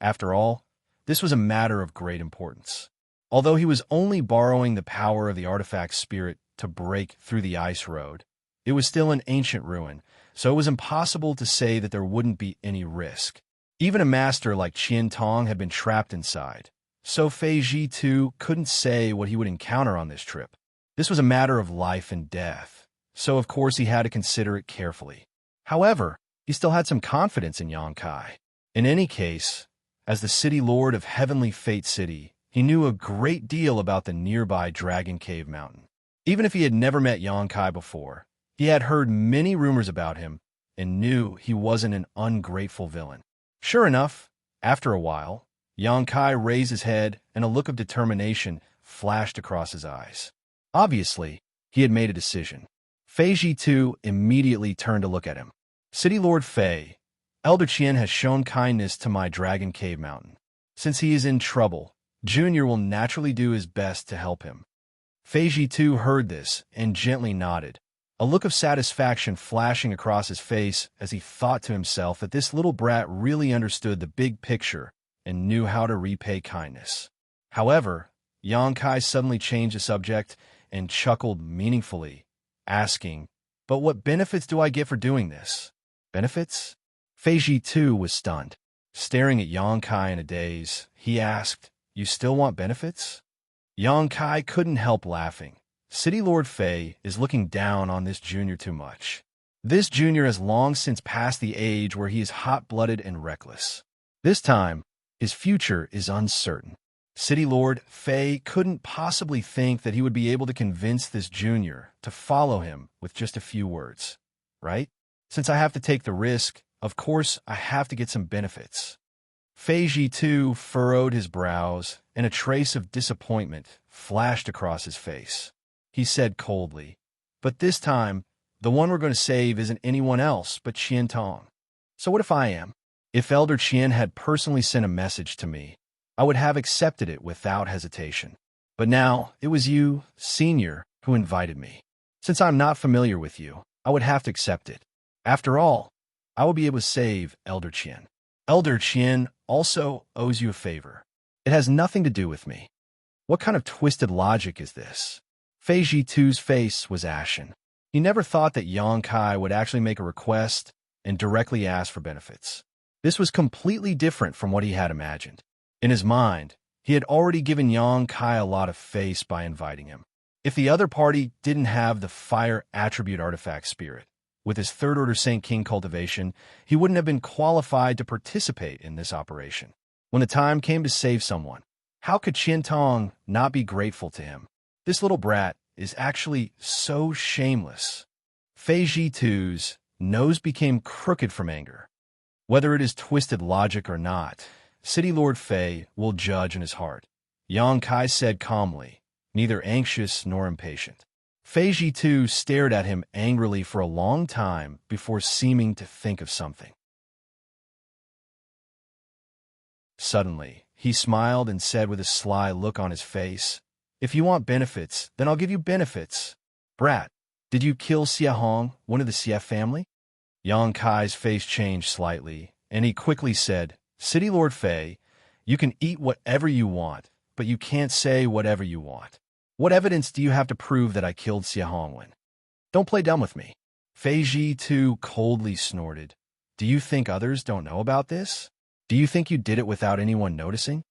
After all, this was a matter of great importance. Although he was only borrowing the power of the artifact spirit to break through the ice road, it was still an ancient ruin, so it was impossible to say that there wouldn't be any risk. Even a master like Qian Tong had been trapped inside, so Fei Ji too couldn't say what he would encounter on this trip. This was a matter of life and death, so of course he had to consider it carefully. However, he still had some confidence in Yang Kai. In any case, as the city lord of Heavenly Fate City, he knew a great deal about the nearby Dragon Cave Mountain. Even if he had never met Yang Kai before, he had heard many rumors about him and knew he wasn't an ungrateful villain. Sure enough, after a while, Yang Kai raised his head and a look of determination flashed across his eyes. Obviously, he had made a decision. Fei Ji too immediately turned to look at him. City Lord Fei, Elder Qian has shown kindness to my Dragon Cave Mountain. Since he is in trouble, Junior will naturally do his best to help him. Fei Ji too heard this and gently nodded, a look of satisfaction flashing across his face as he thought to himself that this little brat really understood the big picture and knew how to repay kindness. However, Yang Kai suddenly changed the subject and chuckled meaningfully, asking, "But what benefits do I get for doing this?" Benefits? Fei Ji too was stunned. Staring at Yang Kai in a daze, he asked, "You still want benefits?" Yang Kai couldn't help laughing. City Lord Fei is looking down on this junior too much. This junior has long since passed the age where he is hot-blooded and reckless. This time, his future is uncertain. City Lord Fei couldn't possibly think that he would be able to convince this junior to follow him with just a few words, right? Since I have to take the risk, of course I have to get some benefits. Fei Ji too furrowed his brows, and a trace of disappointment flashed across his face. He said coldly, "But this time, the one we're going to save isn't anyone else but Qian Tong." So what if I am? If Elder Qian had personally sent a message to me, I would have accepted it without hesitation. But now, it was you, Senior, who invited me. Since I'm not familiar with you, I would have to accept it. After all, I will be able to save Elder Qian. Elder Qian also owes you a favor. It has nothing to do with me. What kind of twisted logic is this? Fei Jitu's face was ashen. He never thought that Yang Kai would actually make a request and directly ask for benefits. This was completely different from what he had imagined. In his mind, he had already given Yang Kai a lot of face by inviting him. If the other party didn't have the fire attribute artifact spirit, with his third-order Saint King cultivation, he wouldn't have been qualified to participate in this operation. When the time came to save someone, how could Qian Tong not be grateful to him? This little brat is actually so shameless. Fei Jitu's nose became crooked from anger. Whether it is twisted logic or not, City Lord Fei will judge in his heart. Yang Kai said calmly, neither anxious nor impatient. Fei Jitu stared at him angrily for a long time before seeming to think of something. Suddenly, he smiled and said with a sly look on his face, "If you want benefits, then I'll give you benefits. Brat, did you kill Xia Hong, one of the Xia family?" Yang Kai's face changed slightly, and he quickly said, "City Lord Fei, you can eat whatever you want, but you can't say whatever you want. What evidence do you have to prove that I killed Xia Hongwen? Don't play dumb with me." Fei Ji too coldly snorted. "Do you think others don't know about this? Do you think you did it without anyone noticing?"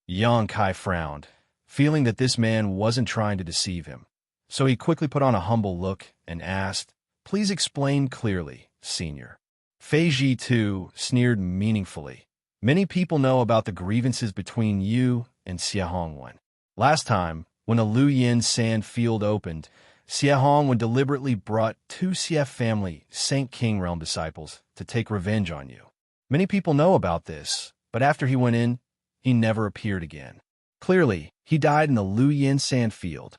Yang Kai frowned, feeling that this man wasn't trying to deceive him. So he quickly put on a humble look and asked, "Please explain clearly, Senior." Fei Ji too sneered meaningfully. "Many people know about the grievances between you and Xia Hongwen. Last time, when the Lu Yin Sand field opened, Xia Hongwen deliberately brought 2 Xia family Saint King Realm disciples to take revenge on you. Many people know about this, but after he went in, he never appeared again. Clearly, he died in the Lu Yin Sand field.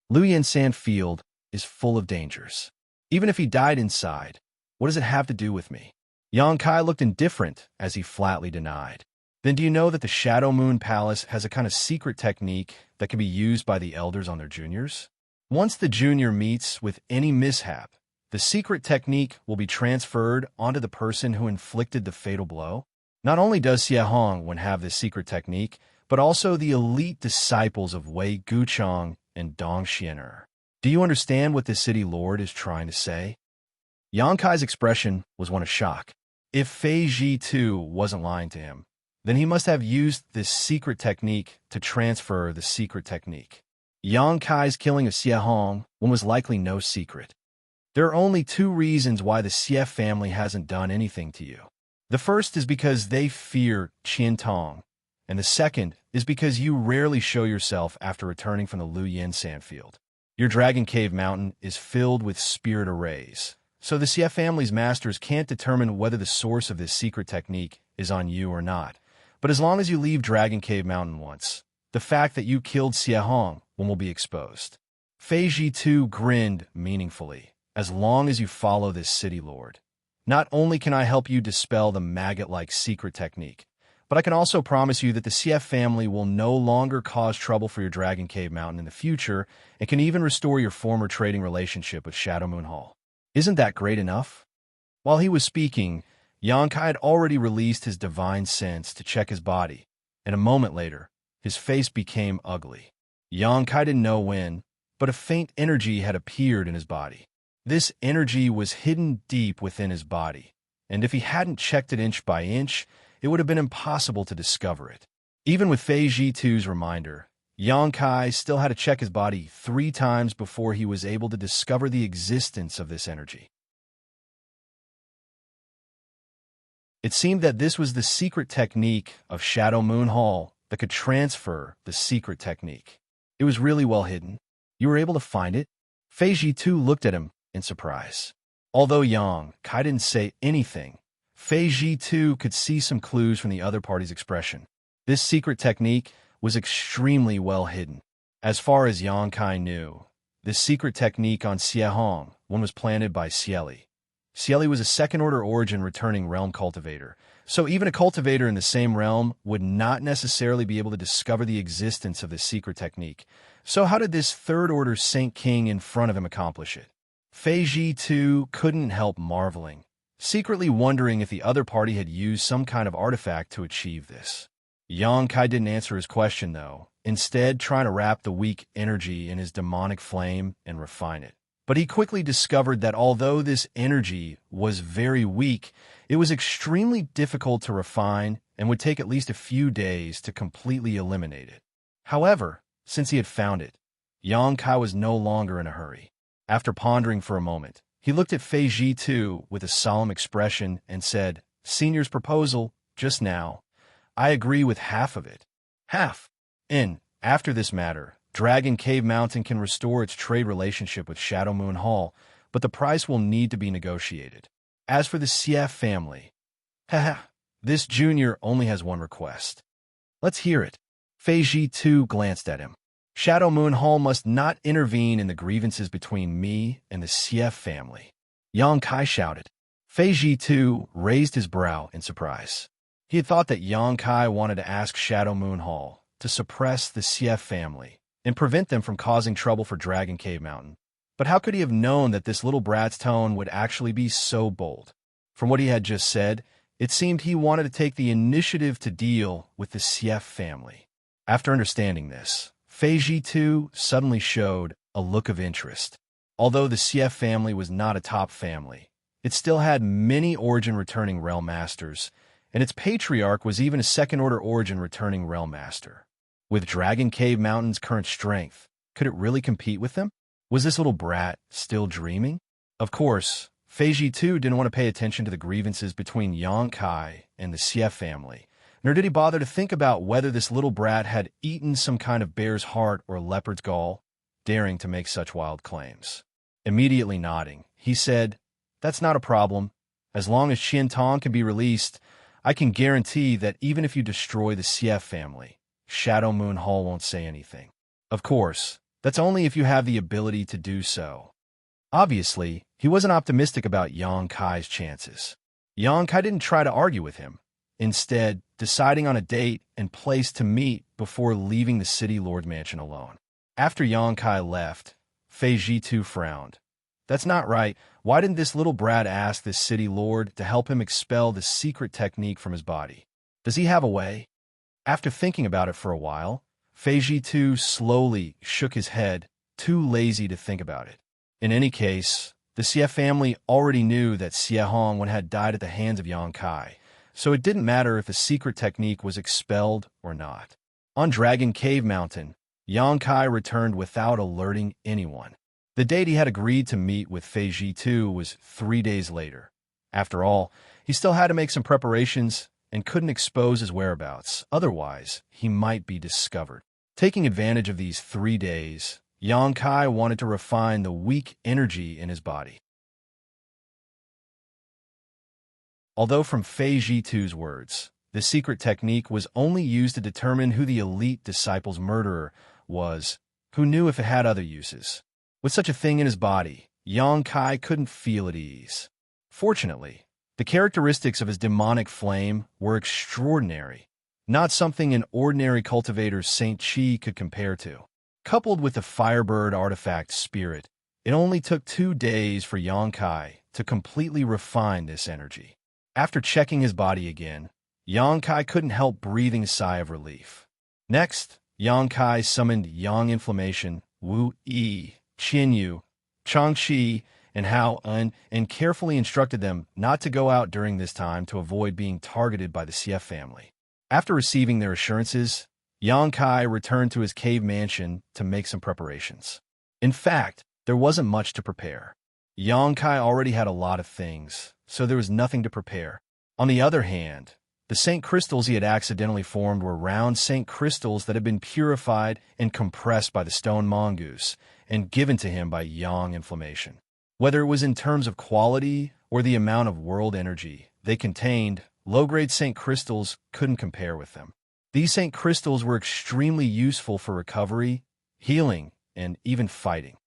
Lu Yin Sand field is full of dangers. Even if he died inside, what does it have to do with me?" Yang Kai looked indifferent as he flatly denied. "Then do you know that the Shadow Moon Palace has a kind of secret technique that can be used by the elders on their juniors? Once the junior meets with any mishap, the secret technique will be transferred onto the person who inflicted the fatal blow. Not only does Xia Hongwen have this secret technique, but also the elite disciples of Wei Guchong and Dong Xianer. Do you understand what this city lord is trying to say?" Yang Kai's expression was one of shock. If Fei Ji too wasn't lying to him, then he must have used this secret technique to transfer the secret technique. Yang Kai's killing of Xia Hong was likely no secret. There are only 2 reasons why the Xia family hasn't done anything to you. The first is because they fear Qian Tong, and the second is because you rarely show yourself after returning from the Lu Yin Sandfield. Your Dragon Cave Mountain is filled with spirit arrays, so the Xia family's masters can't determine whether the source of this secret technique is on you or not. But as long as you leave Dragon Cave Mountain once, the fact that you killed Xia Hong will be exposed. Fei Ji too grinned meaningfully. "As long as you follow this city lord, not only can I help you dispel the maggot-like secret technique, but I can also promise you that the Xia family will no longer cause trouble for your Dragon Cave Mountain in the future and can even restore your former trading relationship with Shadow Moon Hall. Isn't that great enough?" While he was speaking, Yang Kai had already released his divine sense to check his body, and a moment later, his face became ugly. Yang Kai didn't know when, but a faint energy had appeared in his body. This energy was hidden deep within his body, and if he hadn't checked it inch by inch, it would have been impossible to discover it. Even with Fei Ji too's reminder, Yang Kai still had to check his body 3 times before he was able to discover the existence of this energy. It seemed that this was the secret technique of Shadow Moon Hall that could transfer the secret technique. It was really well hidden. You were able to find it? Fei Ji too looked at him in surprise. Although Yang Kai didn't say anything, Fei Ji too could see some clues from the other party's expression. This secret technique was extremely well hidden. As far as Yang Kai knew, this secret technique on Xia Hong was planted by Xieli. Cieli was a second-order origin returning realm cultivator, so even a cultivator in the same realm would not necessarily be able to discover the existence of this secret technique. So how did this third-order Saint King in front of him accomplish it? Fei Ji, too, couldn't help marveling, secretly wondering if the other party had used some kind of artifact to achieve this. Yang Kai didn't answer his question, though, instead trying to wrap the weak energy in his demonic flame and refine it. But he quickly discovered that although this energy was very weak, it was extremely difficult to refine and would take at least a few days to completely eliminate it. However, since he had found it, Yang Kai was no longer in a hurry. After pondering for a moment, he looked at Fei Ji too with a solemn expression and said, "Senior's proposal, just now, I agree with half of it." Half. After this matter, Dragon Cave Mountain can restore its trade relationship with Shadow Moon Hall, but the price will need to be negotiated. As for the Xie family, this junior only has one request. Let's hear it. Fei Ji too glanced at him. Shadow Moon Hall must not intervene in the grievances between me and the Xie family. Yang Kai shouted. Fei Ji too raised his brow in surprise. He had thought that Yang Kai wanted to ask Shadow Moon Hall to suppress the Xie family and prevent them from causing trouble for Dragon Cave Mountain. But how could he have known that this little brat's tone would actually be so bold? From what he had just said, it seemed he wanted to take the initiative to deal with the Xie family. After understanding this, Fei Ji too suddenly showed a look of interest. Although the Xie family was not a top family, it still had many origin-returning realm masters, and its patriarch was even a second-order origin-returning realm master. With Dragon Cave Mountain's current strength, could it really compete with them? Was this little brat still dreaming? Of course, Fei Ji too didn't want to pay attention to the grievances between Yang Kai and the Xie family, nor did he bother to think about whether this little brat had eaten some kind of bear's heart or leopard's gall, daring to make such wild claims. Immediately nodding, he said, "That's not a problem. As long as Qian Tong can be released, I can guarantee that even if you destroy the Xie family, Shadow Moon Hall won't say anything. Of course, that's only if you have the ability to do so." Obviously, he wasn't optimistic about Yang Kai's chances. Yang Kai didn't try to argue with him, instead deciding on a date and place to meet before leaving the City Lord Mansion alone. After Yang Kai left, Fei Ji too frowned. That's not right. Why didn't this little brat ask this City Lord to help him expel the secret technique from his body? Does he have a way? After thinking about it for a while, Fei Ji too slowly shook his head, too lazy to think about it. In any case, the Xie family already knew that Xie Hongwen had died at the hands of Yang Kai, so it didn't matter if the secret technique was expelled or not. On Dragon Cave Mountain, Yang Kai returned without alerting anyone. The date he had agreed to meet with Fei Ji too was 3 days later. After all, he still had to make some preparations and couldn't expose his whereabouts, otherwise he might be discovered. Taking advantage of these 3 days, Yang Kai wanted to refine the weak energy in his body. Although from Fei Ji too's words, the secret technique was only used to determine who the elite disciple's murderer was, who knew if it had other uses? With such a thing in his body, Yang Kai couldn't feel at ease. Fortunately, the characteristics of his demonic flame were extraordinary, not something an ordinary cultivator's Saint Chi could compare to. Coupled with the Firebird artifact spirit, it only took 2 days for Yang Kai to completely refine this energy. After checking his body again, Yang Kai couldn't help breathing a sigh of relief. Next, Yang Kai summoned Yang Inflammation, Wu Yi, Qian Yu, Chang Qi, and Hao Un, and carefully instructed them not to go out during this time to avoid being targeted by the Xie family. After receiving their assurances, Yang Kai returned to his cave mansion to make some preparations. In fact, there wasn't much to prepare. Yang Kai already had a lot of things, so there was nothing to prepare. On the other hand, the Saint crystals he had accidentally formed were round Saint crystals that had been purified and compressed by the stone mongoose and given to him by Yang Inflammation. Whether it was in terms of quality or the amount of world energy they contained, low-grade Saint crystals couldn't compare with them. These Saint crystals were extremely useful for recovery, healing, and even fighting.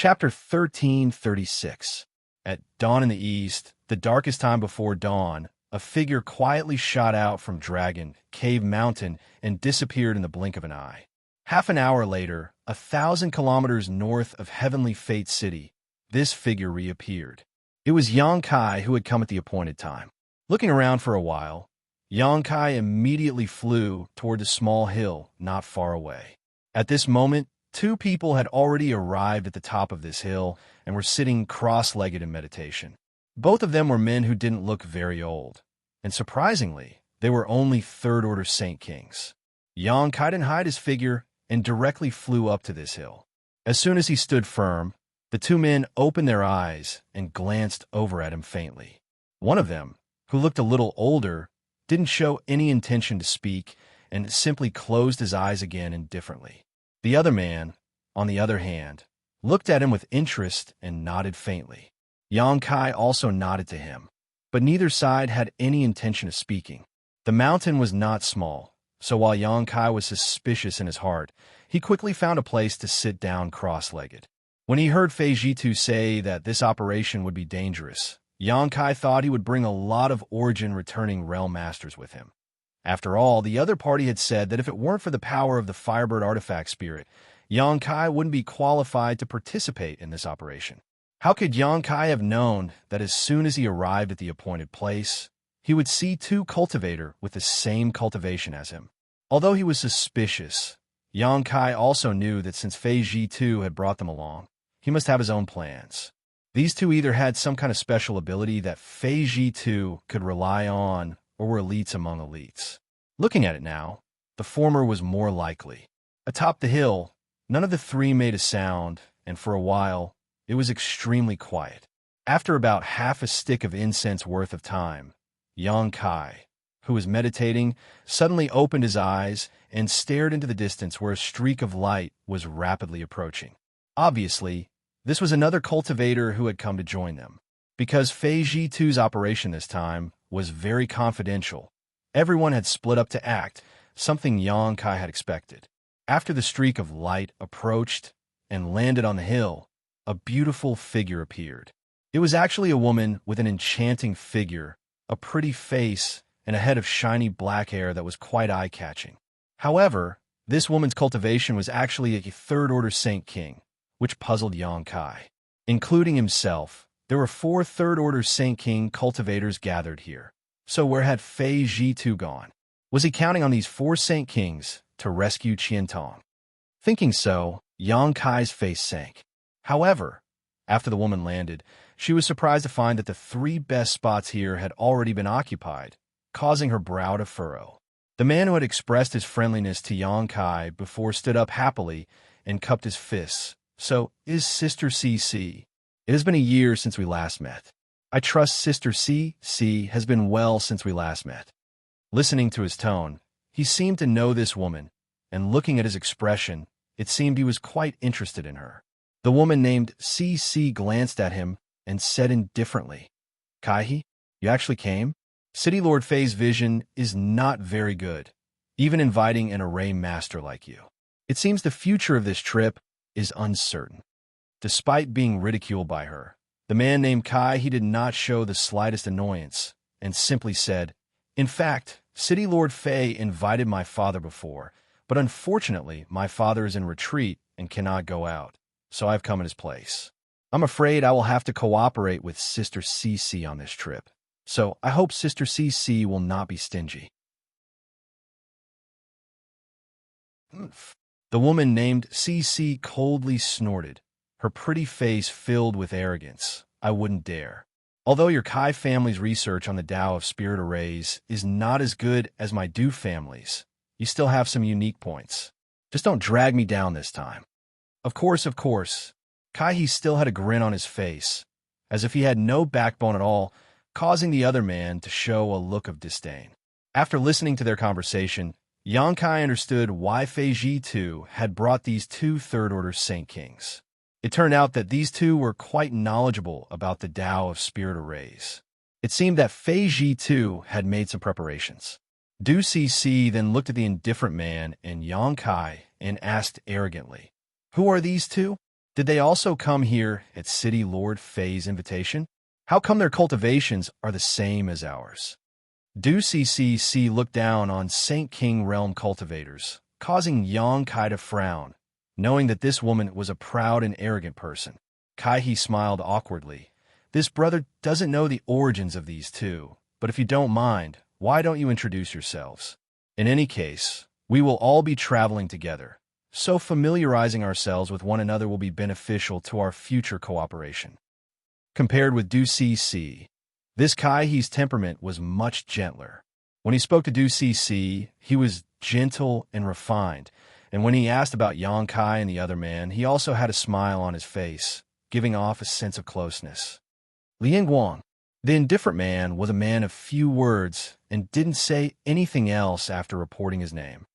Chapter 1336. At dawn in the east, the darkest time before dawn, a figure quietly shot out from Dragon Cave Mountain and disappeared in the blink of an eye. Half an hour later, 1,000 kilometers north of Heavenly Fate City, this figure reappeared. It was Xianxia who had come at the appointed time. Looking around for a while, Xianxia immediately flew toward the small hill not far away. At this moment, two people had already arrived at the top of this hill and were sitting cross-legged in meditation. Both of them were men who didn't look very old, and surprisingly, they were only third-order Saint Kings. Xianxia didn't hide his figure and directly flew up to this hill. As soon as he stood firm, the two men opened their eyes and glanced over at him faintly. One of them, who looked a little older, didn't show any intention to speak and simply closed his eyes again indifferently. The other man, on the other hand, looked at him with interest and nodded faintly. Xianxia also nodded to him, but neither side had any intention of speaking. The mountain was not small, so while Xianxia was suspicious in his heart, he quickly found a place to sit down cross-legged. When he heard Fei Jitu say that this operation would be dangerous, Xianxia thought he would bring a lot of origin-returning realm masters with him. After all, the other party had said that if it weren't for the power of the Firebird artifact spirit, Xianxia wouldn't be qualified to participate in this operation. How could Xianxia have known that as soon as he arrived at the appointed place, he would see two cultivators with the same cultivation as him? Although he was suspicious, Xianxia also knew that since Fei Jitu had brought them along, he must have his own plans. These two either had some kind of special ability that Fei Jitu could rely on, or were elites among elites. Looking at it now, the former was more likely. Atop the hill, none of the three made a sound, and for a while, it was extremely quiet. After about half a stick of incense worth of time, Xianxia, who was meditating, suddenly opened his eyes and stared into the distance where a streak of light was rapidly approaching. Obviously, this was another cultivator who had come to join them. Because Fei Jitu's operation this time was very confidential, everyone had split up to act, something Xianxia had expected. After the streak of light approached and landed on the hill, a beautiful figure appeared. It was actually a woman with an enchanting figure, a pretty face, and a head of shiny black hair that was quite eye-catching. However, this woman's cultivation was actually a third-order Saint King, which puzzled Xianxia. Including himself, there were 4 third-order Saint King cultivators gathered here. So where had Fei Jitu gone? Was he counting on these 4 Saint Kings to rescue Qiantong? Thinking so, Xianxia's face sank. However, after the woman landed, she was surprised to find that the 3 best spots here had already been occupied, causing her brow to furrow. The man who had expressed his friendliness to Xianxia before stood up happily and cupped his fists. So, is Sister CC? It has been a year since we last met. I trust Sister CC has been well since we last met. Listening to his tone, he seemed to know this woman, and looking at his expression, it seemed he was quite interested in her. The woman named CC glanced at him and said indifferently, "Kaihi, you actually came? City Lord Fei's vision is not very good, even inviting an array master like you. It seems the future of this trip is uncertain." Despite being ridiculed by her, the man named Kai did not show the slightest annoyance, and simply said, "In fact, City Lord Fei invited my father before, but unfortunately my father is in retreat and cannot go out, so I've come in his place. I'm afraid I will have to cooperate with Sister CC on this trip, so I hope Sister CC will not be stingy." The woman named CC coldly snorted, her pretty face filled with arrogance. "I wouldn't dare. Although your Kai family's research on the Tao of Spirit Arrays is not as good as my Du family's, you still have some unique points. Just don't drag me down this time." Of course. Kai still had a grin on his face, as if he had no backbone at all, causing the other man to show a look of disdain. After listening to their conversation, Xianxia understood why Fei Jitu had brought these 2 third-order Saint Kings. It turned out that these 2 were quite knowledgeable about the Tao of Spirit Arrays. It seemed that Fei Jitu had made some preparations. Du CC then looked at the indifferent man and Xianxia and asked arrogantly, "Who are these 2? Did they also come here at City Lord Fei's invitation? How come their cultivations are the same as ours? Du Cc looked down on Saint King Realm cultivators, causing Yang Kai to frown, knowing that this woman was a proud and arrogant person. Kai He smiled awkwardly. This brother doesn't know the origins of these two, but if you don't mind, why don't you introduce yourselves? In any case, we will all be traveling together, so familiarizing ourselves with one another will be beneficial to our future cooperation. Compared with Du Cc, this Kai He's temperament was much gentler. When he spoke to Du Cc, he was gentle and refined, and when he asked about Yang Kai and the other man, he also had a smile on his face, giving off a sense of closeness. Lian Guang, the indifferent man, was a man of few words and didn't say anything else after reporting his name.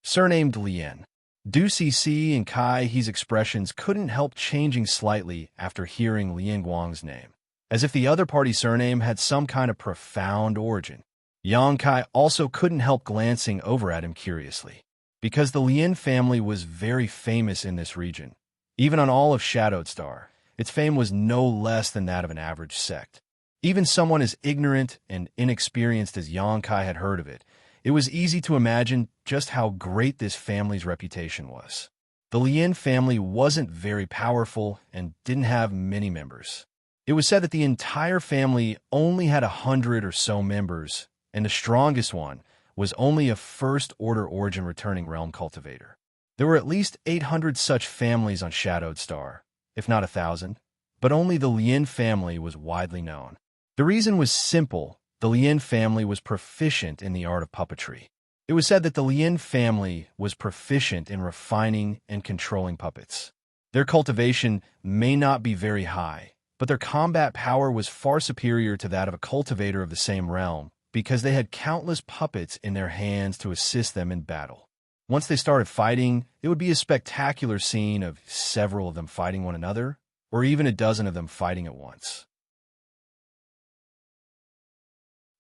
Surnamed Lian, Du Cc and Kai He's expressions couldn't help changing slightly after hearing Lian Guang's name, as if the other party's surname had some kind of profound origin. Yang Kai also couldn't help glancing over at him curiously, because the Lian family was very famous in this region. Even on all of Shadowed Star, its fame was no less than that of an average sect. Even someone as ignorant and inexperienced as Yang Kai had heard of it. It was easy to imagine just how great this family's reputation was. The Lian family wasn't very powerful and didn't have many members. It was said that the entire family only had 100 or so members, and the strongest one was only a first-order origin returning realm cultivator. There were at least 800 such families on Shadowed Star, if not 1,000, but only the Lian family was widely known. The reason was simple. The Lian family was proficient in the art of puppetry. It was said that the Lian family was proficient in refining and controlling puppets. Their cultivation may not be very high, but their combat power was far superior to that of a cultivator of the same realm, because they had countless puppets in their hands to assist them in battle. Once they started fighting, it would be a spectacular scene of several of them fighting one another, or even a dozen of them fighting at once.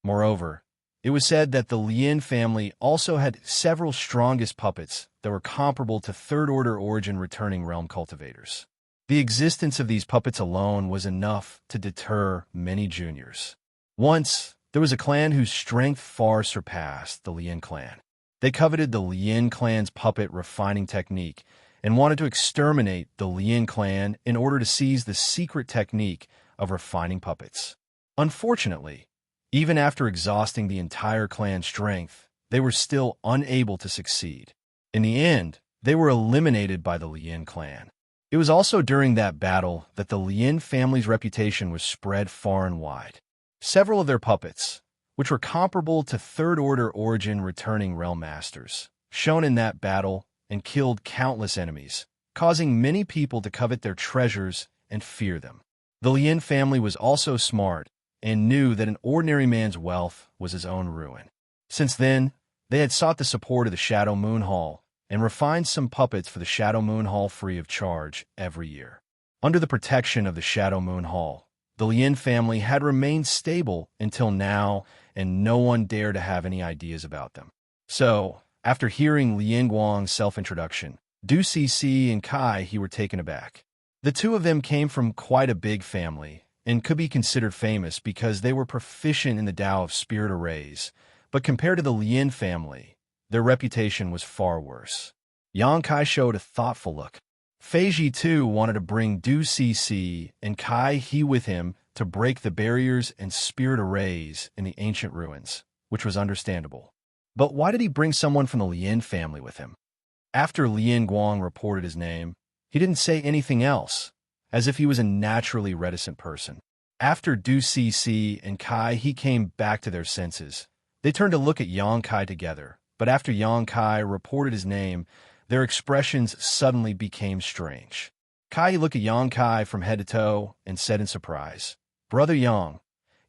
Moreover, it was said that the Lian family also had several strongest puppets that were comparable to third-order origin returning realm cultivators. The existence of these puppets alone was enough to deter many juniors. Once, there was a clan whose strength far surpassed the Lian clan. They coveted the Lian clan's puppet refining technique and wanted to exterminate the Lian clan in order to seize the secret technique of refining puppets. Unfortunately, even after exhausting the entire clan's strength, they were still unable to succeed. In the end, they were eliminated by the Lian clan. It was also during that battle that the Lian family's reputation was spread far and wide. Several of their puppets, which were comparable to third-order origin returning realm masters, shone in that battle and killed countless enemies, causing many people to covet their treasures and fear them. The Lian family was also smart and knew that an ordinary man's wealth was his own ruin. Since then, they had sought the support of the Shadow Moon Hall and refined some puppets for the Shadow Moon Hall free of charge every year. Under the protection of the Shadow Moon Hall, the Lian family had remained stable until now, and no one dared to have any ideas about them. So, after hearing Lian Guang's self-introduction, Du Cc and Kai He were taken aback. The two of them came from quite a big family, and could be considered famous because they were proficient in the Tao of spirit arrays, but compared to the Lian family, their reputation was far worse. Yang Kai showed a thoughtful look. Fei Ji too wanted to bring Du Cc and Kai He with him to break the barriers and spirit arrays in the ancient ruins, which was understandable. But why did he bring someone from the Lian family with him? After Lian Guang reported his name, he didn't say anything else, as if he was a naturally reticent person. After Du Cc and Kai He came back to their senses, they turned to look at Yang Kai together, but after Yang Kai reported his name, their expressions suddenly became strange. Kai He looked at Yang Kai from head to toe and said in surprise, "Brother Yang,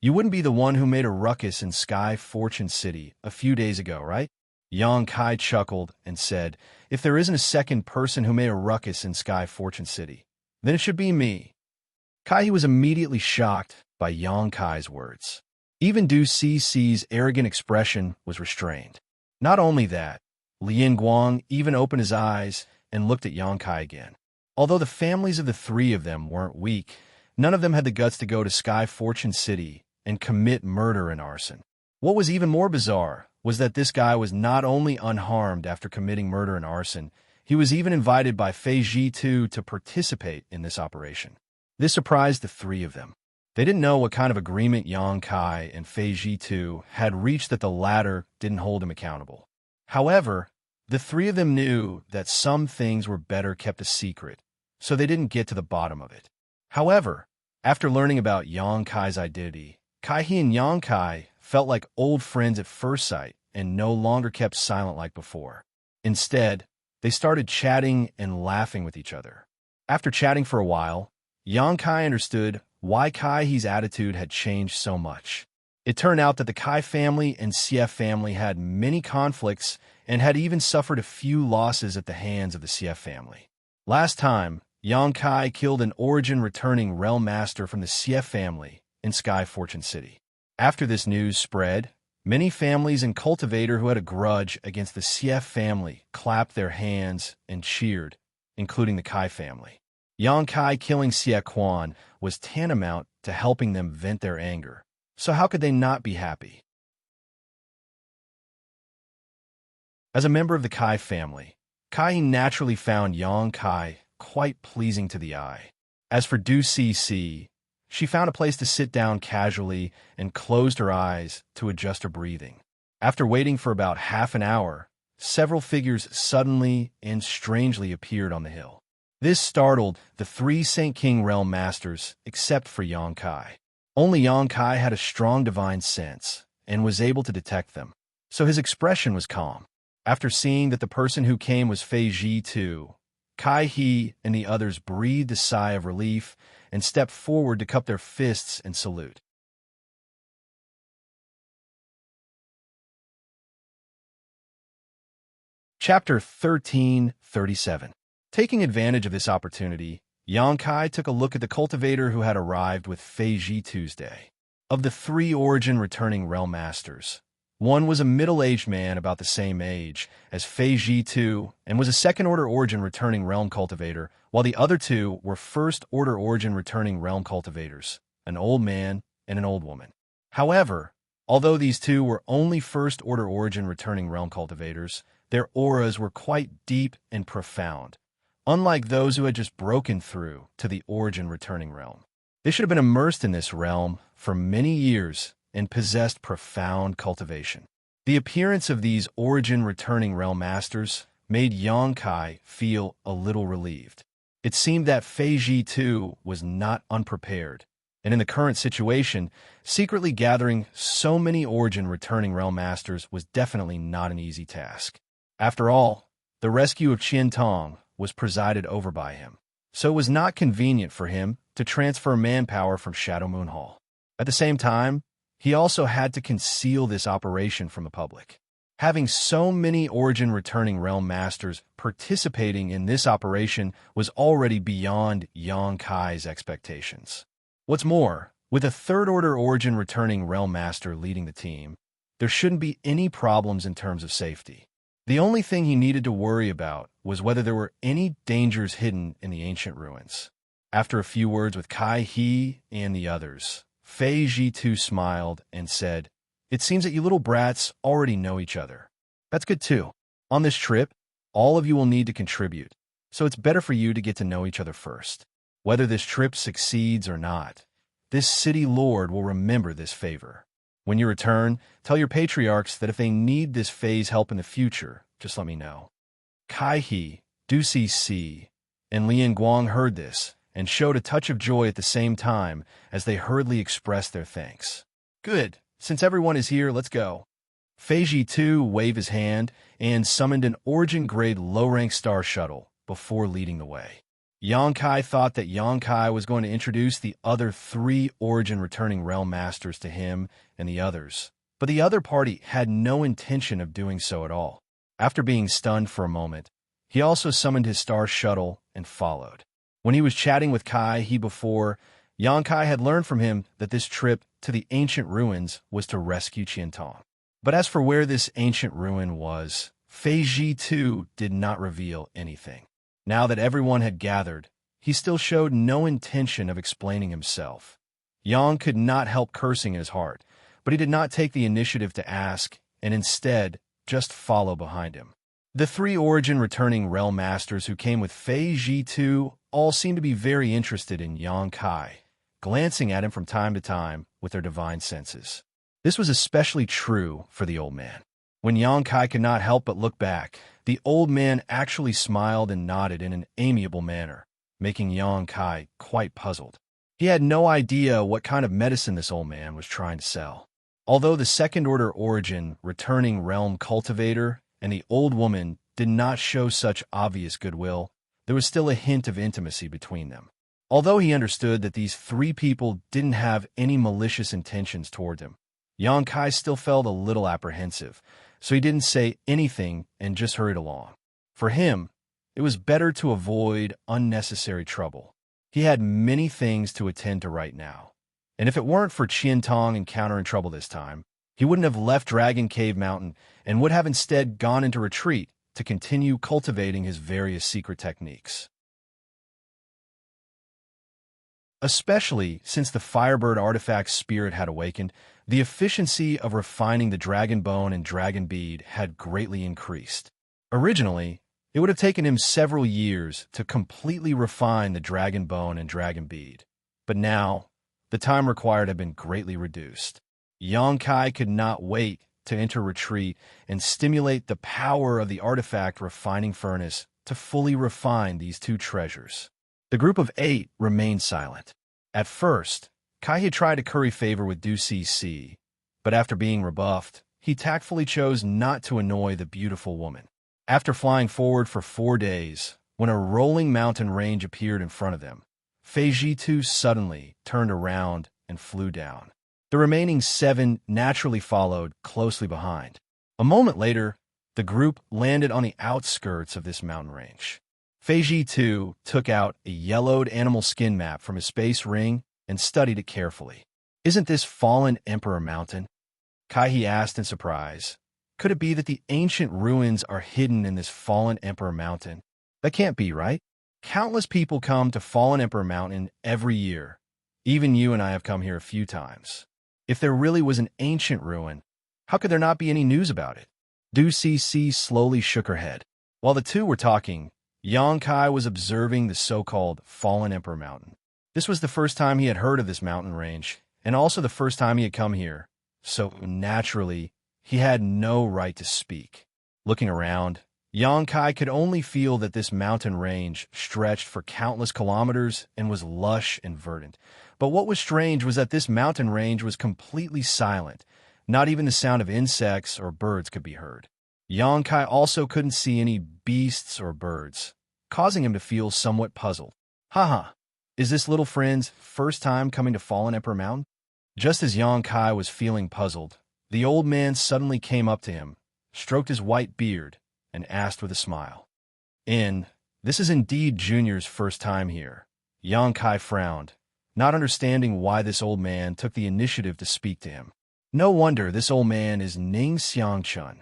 you wouldn't be the one who made a ruckus in Sky Fortune City a few days ago, right?" Yang Kai chuckled and said, "If there isn't a second person who made a ruckus in Sky Fortune City, then it should be me." Kai He was immediately shocked by Yang Kai's words. Even Du Cc's arrogant expression was restrained. Not only that, Lian Guang even opened his eyes and looked at Yang Kai again. Although the families of the three of them weren't weak, none of them had the guts to go to Sky Fortune City and commit murder and arson. What was even more bizarre was that this guy was not only unharmed after committing murder and arson, he was even invited by Fei Ji-tu to participate in this operation. This surprised the three of them. They didn't know what kind of agreement Yang Kai and Fei Ji-tu had reached that the latter didn't hold him accountable. However, the three of them knew that some things were better kept a secret, so they didn't get to the bottom of it. However, after learning about Yang Kai's identity, Kai-he and Yang Kai felt like old friends at first sight and no longer kept silent like before. Instead, they started chatting and laughing with each other. After chatting for a while, Yang Kai understood why Kai-he's attitude had changed so much. It turned out that the Kai family and Xie family had many conflicts and had even suffered a few losses at the hands of the Xie family. Last time, Yang Kai killed an origin-returning realm master from the Xie family in Sky Fortune City. After this news spread, many families and cultivators who had a grudge against the Xie family clapped their hands and cheered, including the Kai family. Yang Kai killing Xie Quan was tantamount to helping them vent their anger, so how could they not be happy? As a member of the Kai family, Kai naturally found Yang Kai quite pleasing to the eye. As for Du Cixi, she found a place to sit down casually and closed her eyes to adjust her breathing. After waiting for about half an hour, several figures suddenly and strangely appeared on the hill. This startled the three Saint King Realm Masters except for Yang Kai. Only Yang Kai had a strong divine sense and was able to detect them, so his expression was calm. After seeing that the person who came was Fei Ji-tu, Kai-he and the others breathed a sigh of relief and stepped forward to cup their fists and salute. Chapter 1337. Taking advantage of this opportunity, Yang Kai took a look at the cultivator who had arrived with Fei Ji-tu's day. Of the three origin-returning realm masters, one was a middle-aged man about the same age as Fei Ji-tu and was a second-order origin-returning realm cultivator, while the other two were first-order origin-returning realm cultivators, an old man and an old woman. However, although these two were only first-order origin-returning realm cultivators, their auras were quite deep and profound, unlike those who had just broken through to the origin-returning realm. They should have been immersed in this realm for many years and possessed profound cultivation. The appearance of these origin-returning realm masters made Yang Kai feel a little relieved. It seemed that Fei Ji-tu was not unprepared, and in the current situation, secretly gathering so many origin-returning realm masters was definitely not an easy task. After all, the rescue of Qian Tong was presided over by him, so it was not convenient for him to transfer manpower from Shadow Moon Hall. At the same time, he also had to conceal this operation from the public. Having so many origin-returning realm masters participating in this operation was already beyond Yang Kai's expectations. What's more, with a third-order origin-returning realm master leading the team, there shouldn't be any problems in terms of safety. The only thing he needed to worry about was whether there were any dangers hidden in the ancient ruins. After a few words with Kai-he and the others, Fei Ji-tu smiled and said, "It seems that you little brats already know each other. That's good too. On this trip, all of you will need to contribute, so it's better for you to get to know each other first. Whether this trip succeeds or not, this city lord will remember this favor. When you return, tell your patriarchs that if they need this Fei's help in the future, just let me know." Kai-he, Du Cixi, and Lian Guang heard this and showed a touch of joy at the same time as they hurriedly expressed their thanks. "Good. Since everyone is here, let's go." Fei Ji-tu waved his hand and summoned an origin-grade low-rank star shuttle before leading the way. Yang Kai thought that Yang Kai was going to introduce the other three origin-returning realm masters to him and the others, but the other party had no intention of doing so at all. After being stunned for a moment, he also summoned his star shuttle and followed. When he was chatting with Kai-he before, Yang Kai had learned from him that this trip to the ancient ruins was to rescue Qian Tong. But as for where this ancient ruin was, Fei Ji-tu did not reveal anything. Now that everyone had gathered, he still showed no intention of explaining himself. Yang could not help cursing in his heart, but he did not take the initiative to ask, and instead just follow behind him. The three Origin returning realm masters who came with Fei Ji all seemed to be very interested in Yang Kai, glancing at him from time to time with their divine senses. This was especially true for the old man. When Yang Kai could not help but look back, the old man actually smiled and nodded in an amiable manner, making Yang Kai quite puzzled. He had no idea what kind of medicine this old man was trying to sell. Although the second-order Origin returning realm cultivator and the old woman did not show such obvious goodwill, there was still a hint of intimacy between them. Although he understood that these three people didn't have any malicious intentions toward him, Yang Kai still felt a little apprehensive, so he didn't say anything and just hurried along. For him, it was better to avoid unnecessary trouble. He had many things to attend to right now, and if it weren't for Qian Tong encountering trouble this time, he wouldn't have left Dragon Cave Mountain and would have instead gone into retreat to continue cultivating his various secret techniques. Especially since the Firebird artifact spirit had awakened, the efficiency of refining the Dragon Bone and Dragon Bead had greatly increased. Originally, it would have taken him several years to completely refine the Dragon Bone and Dragon Bead, but now, the time required had been greatly reduced. Yang Kai could not wait to enter retreat and stimulate the power of the artifact refining furnace to fully refine these two treasures. The group of 8 remained silent. At first, Kai had tried to curry favor with Du Cc, but after being rebuffed, he tactfully chose not to annoy the beautiful woman. After flying forward for 4 days, when a rolling mountain range appeared in front of them, Fei Ji suddenly turned around and flew down. The remaining 7 naturally followed closely behind. A moment later, the group landed on the outskirts of this mountain range. Fei Ji took out a yellowed animal skin map from his space ring and studied it carefully. "Isn't this Fallen Emperor Mountain?" Kai asked in surprise. Could it be that the ancient ruins are hidden in this Fallen Emperor Mountain? That can't be, right? Countless people come to Fallen Emperor Mountain every year. Even you and I have come here a few times. If there really was an ancient ruin, how could there not be any news about it? Du Cc slowly shook her head. While the two were talking, Yang Kai was observing the so-called Fallen Emperor Mountain. This was the first time he had heard of this mountain range, and also the first time he had come here, so naturally, he had no right to speak. Looking around, Yang Kai could only feel that this mountain range stretched for countless kilometers and was lush and verdant. But what was strange was that this mountain range was completely silent. Not even the sound of insects or birds could be heard. Yang Kai also couldn't see any beasts or birds, causing him to feel somewhat puzzled. Haha, is this little friend's first time coming to Fallen Emperor Mountain? Just as Yang Kai was feeling puzzled, the old man suddenly came up to him, stroked his white beard, and asked with a smile. This is indeed Junior's first time here." Yang Kai frowned, not understanding why this old man took the initiative to speak to him. No wonder this old man is Ning Xianxia.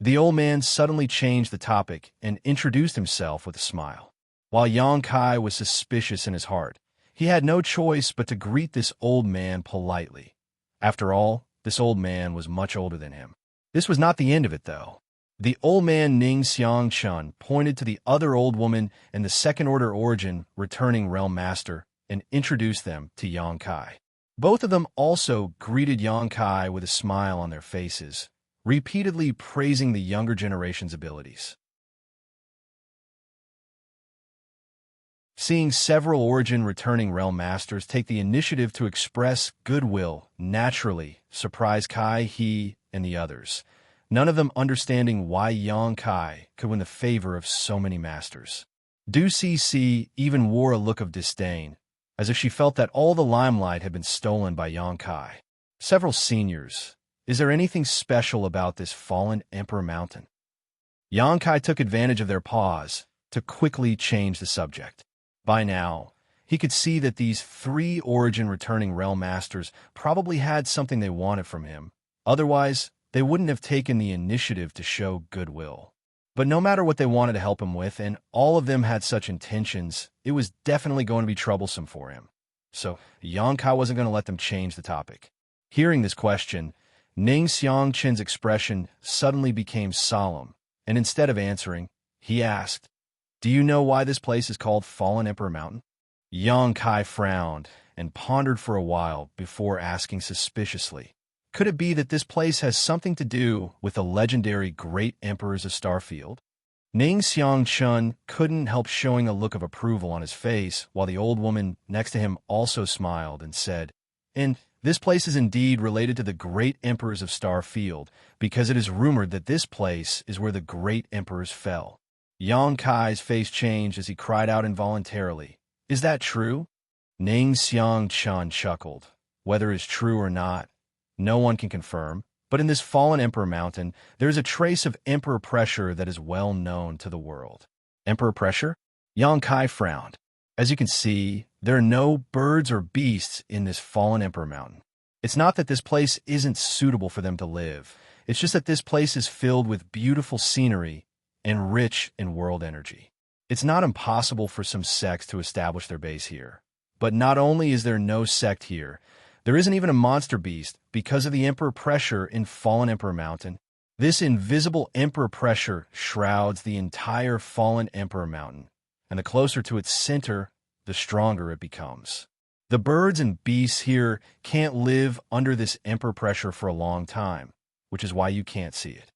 The old man suddenly changed the topic and introduced himself with a smile. While Yang Kai was suspicious in his heart, he had no choice but to greet this old man politely. After all, this old man was much older than him. This was not the end of it, though. The old man Ning Xianxia pointed to the other old woman and the second-order Origin returning realm master and introduced them to Yang Kai. Both of them also greeted Yang Kai with a smile on their faces, repeatedly praising the younger generation's abilities. Seeing several Origin returning realm masters take the initiative to express goodwill naturally surprised Kai, he, and the others, none of them understanding why Yang Kai could win the favor of so many masters. Du Cc even wore a look of disdain, as if she felt that all the limelight had been stolen by Yang Kai. Several seniors, is there anything special about this Fallen Emperor Mountain? Yang Kai took advantage of their pause to quickly change the subject. By now, he could see that these 3 Origin returning realm masters probably had something they wanted from him. Otherwise, they wouldn't have taken the initiative to show goodwill. But no matter what they wanted to help him with, and all of them had such intentions, it was definitely going to be troublesome for him. So Yangkai wasn't going to let them change the topic. Hearing this question, Ning Xiangqian's expression suddenly became solemn, and instead of answering, he asked, "Do you know why this place is called Fallen Emperor Mountain?" Yangkai frowned and pondered for a while before asking suspiciously, "Could it be that this place has something to do with the legendary Great Emperors of Starfield?" Ning Xiangqian couldn't help showing a look of approval on his face, while the old woman next to him also smiled and said, "And this place is indeed related to the Great Emperors of Starfield, because it is rumored that this place is where the Great Emperors fell." Yang Kai's face changed as he cried out involuntarily, "Is that true?" Ning Xiangqian chuckled. Whether it's true or not, no one can confirm, but in this fallen Emperor Mountain, there is a trace of Emperor pressure that is well known to the world. Emperor pressure? Yang Kai frowned. As you can see, there are no birds or beasts in this fallen Emperor Mountain. It's not that this place isn't suitable for them to live. It's just that this place is filled with beautiful scenery and rich in world energy. It's not impossible for some sects to establish their base here. But not only is there no sect here, there isn't even a monster beast because of the Emperor pressure in Fallen Emperor Mountain. This invisible Emperor pressure shrouds the entire Fallen Emperor Mountain, and the closer to its center, the stronger it becomes. The birds and beasts here can't live under this Emperor pressure for a long time, which is why you can't see it.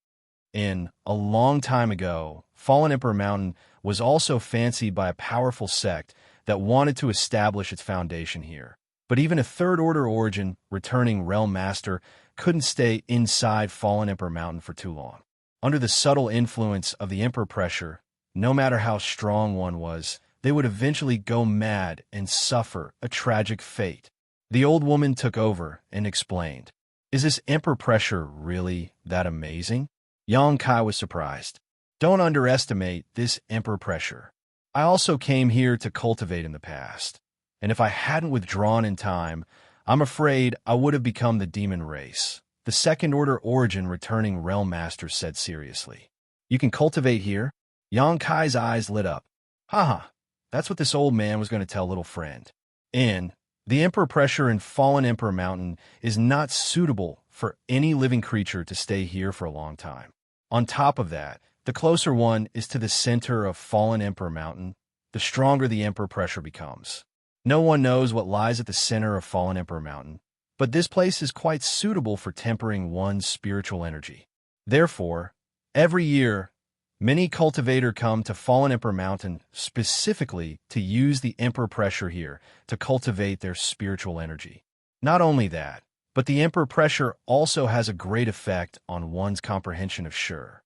A long time ago, Fallen Emperor Mountain was also fancied by a powerful sect that wanted to establish its foundation here. But even a third-order origin, returning Realm Master, couldn't stay inside Fallen Emperor Mountain for too long. Under the subtle influence of the Emperor pressure, no matter how strong one was, they would eventually go mad and suffer a tragic fate. The old woman took over and explained, "Is this Emperor pressure really that amazing?" Yang Kai was surprised. "Don't underestimate this Emperor pressure. I also came here to cultivate in the past. And if I hadn't withdrawn in time, I'm afraid I would have become the demon race," the second-order origin returning Realm Master said seriously. "You can cultivate here?" Yang Kai's eyes lit up. Haha, that's what this old man was going to tell little friend. The Emperor pressure in Fallen Emperor Mountain is not suitable for any living creature to stay here for a long time. On top of that, the closer one is to the center of Fallen Emperor Mountain, the stronger the Emperor pressure becomes. No one knows what lies at the center of Fallen Emperor Mountain, but this place is quite suitable for tempering one's spiritual energy. Therefore, every year, many cultivators come to Fallen Emperor Mountain specifically to use the Emperor pressure here to cultivate their spiritual energy. Not only that, but the Emperor pressure also has a great effect on one's comprehension of Sure.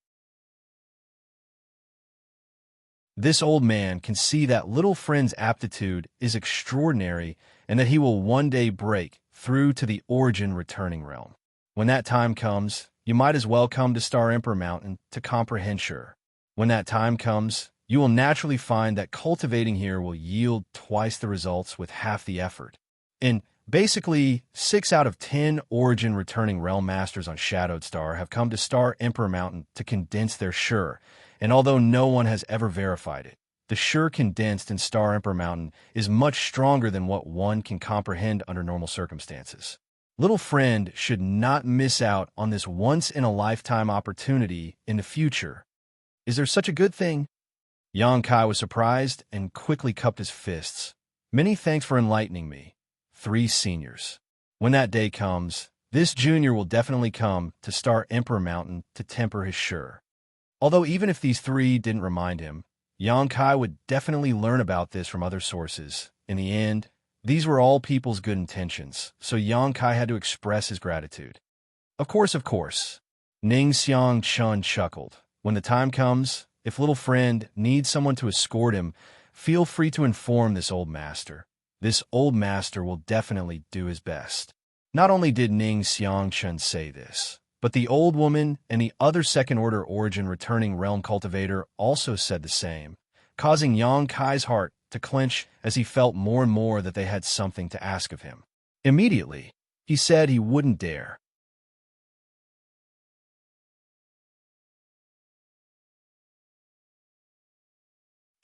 This old man can see that little friend's aptitude is extraordinary and that he will one day break through to the origin returning realm. When that time comes, you might as well come to Star Emperor Mountain to comprehend Sure. When that time comes, you will naturally find that cultivating here will yield twice the results with half the effort. Basically, 6 out of 10 origin returning Realm Masters on Shadowed Star have come to Star Emperor Mountain to condense their Sure, and although no one has ever verified it, the Sure condensed in Star Emperor Mountain is much stronger than what one can comprehend under normal circumstances. Little friend should not miss out on this once-in-a-lifetime opportunity in the future. Is there such a good thing? Yang Kai was surprised and quickly cupped his fists. "Many thanks for enlightening me. 3 seniors. When that day comes, this junior will definitely come to Star Emperor Mountain to temper his Sure." Although even if these 3 didn't remind him, Yang Kai would definitely learn about this from other sources. In the end, these were all people's good intentions, so Yang Kai had to express his gratitude. Of course. Ning Xiangqian chuckled. "When the time comes, if little friend needs someone to escort him, feel free to inform this old master. This old master will definitely do his best." Not only did Ning Xiangqian say this, but the old woman and the other second-order origin returning realm cultivator also said the same, causing Yang Kai's heart to clench as he felt more and more that they had something to ask of him. Immediately, he said he wouldn't dare.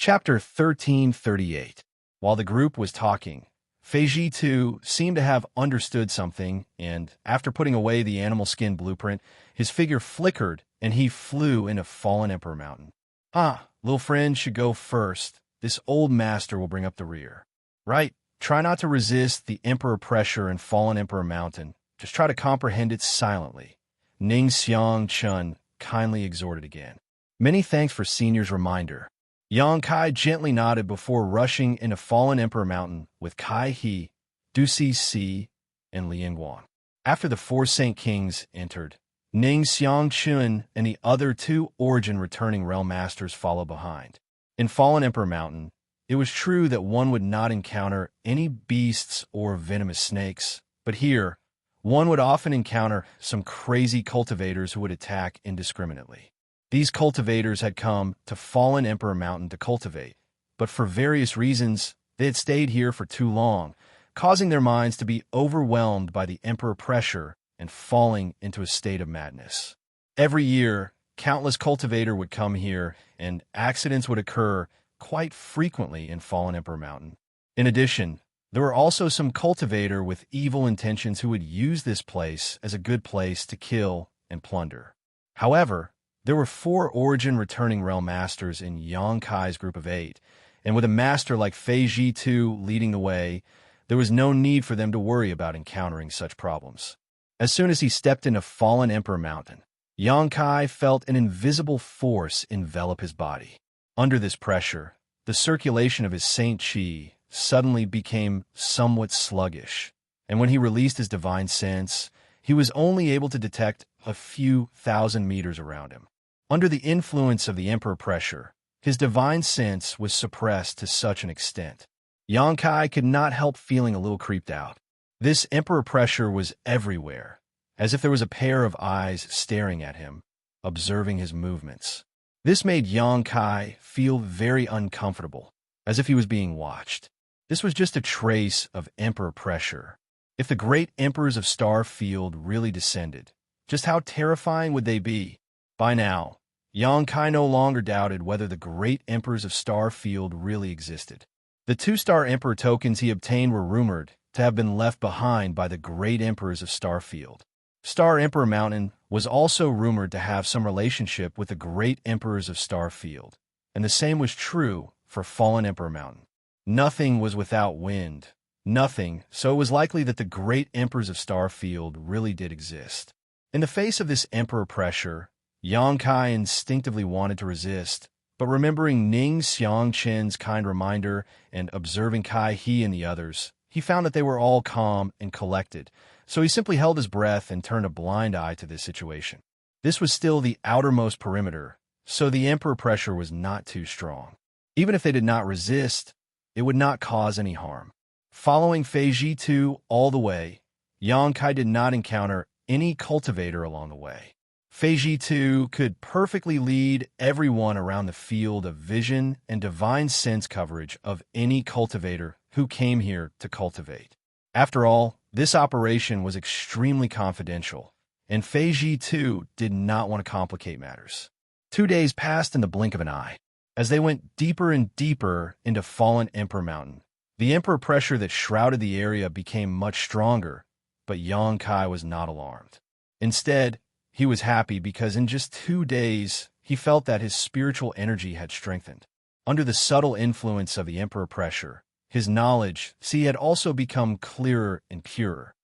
Chapter 1338. While the group was talking, Feiji too seemed to have understood something, and after putting away the animal skin blueprint, his figure flickered and he flew into Fallen Emperor Mountain. Little friend should go first. This old master will bring up the rear. Right, try not to resist the Emperor pressure in Fallen Emperor Mountain. Just try to comprehend it silently. Ning Xianxia kindly exhorted again. Many thanks for Senior's reminder. Yang Kai gently nodded before rushing into Fallen Emperor Mountain with Kai He, Du Si, and Liang Guan. After the 4 Saint Kings entered, Ning Xianxia and the other 2 Origin returning Realm Masters followed behind. In Fallen Emperor Mountain, it was true that one would not encounter any beasts or venomous snakes, but here, one would often encounter some crazy cultivators who would attack indiscriminately. These cultivators had come to Fallen Emperor Mountain to cultivate, but for various reasons, they had stayed here for too long, causing their minds to be overwhelmed by the Emperor pressure and falling into a state of madness. Every year, countless cultivators would come here, and accidents would occur quite frequently in Fallen Emperor Mountain. In addition, there were also some cultivators with evil intentions who would use this place as a good place to kill and plunder. However, there were 4 Origin returning Realm Masters in Yang Kai's group of 8, and with a master like Feiji Tu leading the way, there was no need for them to worry about encountering such problems. As soon as he stepped into Fallen Emperor Mountain, Yang Kai felt an invisible force envelop his body. Under this pressure, the circulation of his Saint Qi suddenly became somewhat sluggish, and when he released his divine sense, he was only able to detect a few thousand meters around him. Under the influence of the Emperor pressure, his divine sense was suppressed to such an extent. Yang Kai could not help feeling a little creeped out. This Emperor pressure was everywhere, as if there was a pair of eyes staring at him, observing his movements. This made Yang Kai feel very uncomfortable, as if he was being watched. This was just a trace of Emperor pressure. If the great Emperors of Starfield really descended, just how terrifying would they be? By now, Yang Kai no longer doubted whether the great Emperors of Starfield really existed. The 2-star Emperor tokens he obtained were rumored to have been left behind by the great Emperors of Starfield. Star Emperor Mountain was also rumored to have some relationship with the great Emperors of Starfield, and the same was true for Fallen Emperor Mountain. Nothing was without wind. Nothing, so it was likely that the great Emperors of Starfield really did exist. In the face of this Emperor pressure, Yang Kai instinctively wanted to resist, but remembering Ning Xianxia's kind reminder and observing Kai He and the others, he found that they were all calm and collected, so he simply held his breath and turned a blind eye to this situation. This was still the outermost perimeter, so the Emperor pressure was not too strong. Even if they did not resist, it would not cause any harm. Following Feiji Tu all the way, Yang Kai did not encounter any cultivator along the way. Feiji Tu could perfectly lead everyone around the field of vision and divine sense coverage of any cultivator who came here to cultivate. After all, this operation was extremely confidential, and Feiji Tu did not want to complicate matters. 2 days passed in the blink of an eye. As they went deeper and deeper into Fallen Emperor Mountain, the Emperor pressure that shrouded the area became much stronger, but Yang Kai was not alarmed. Instead, he was happy because in just 2 days, he felt that his spiritual energy had strengthened. Under the subtle influence of the Emperor pressure, his knowledge, had also become clearer and purer.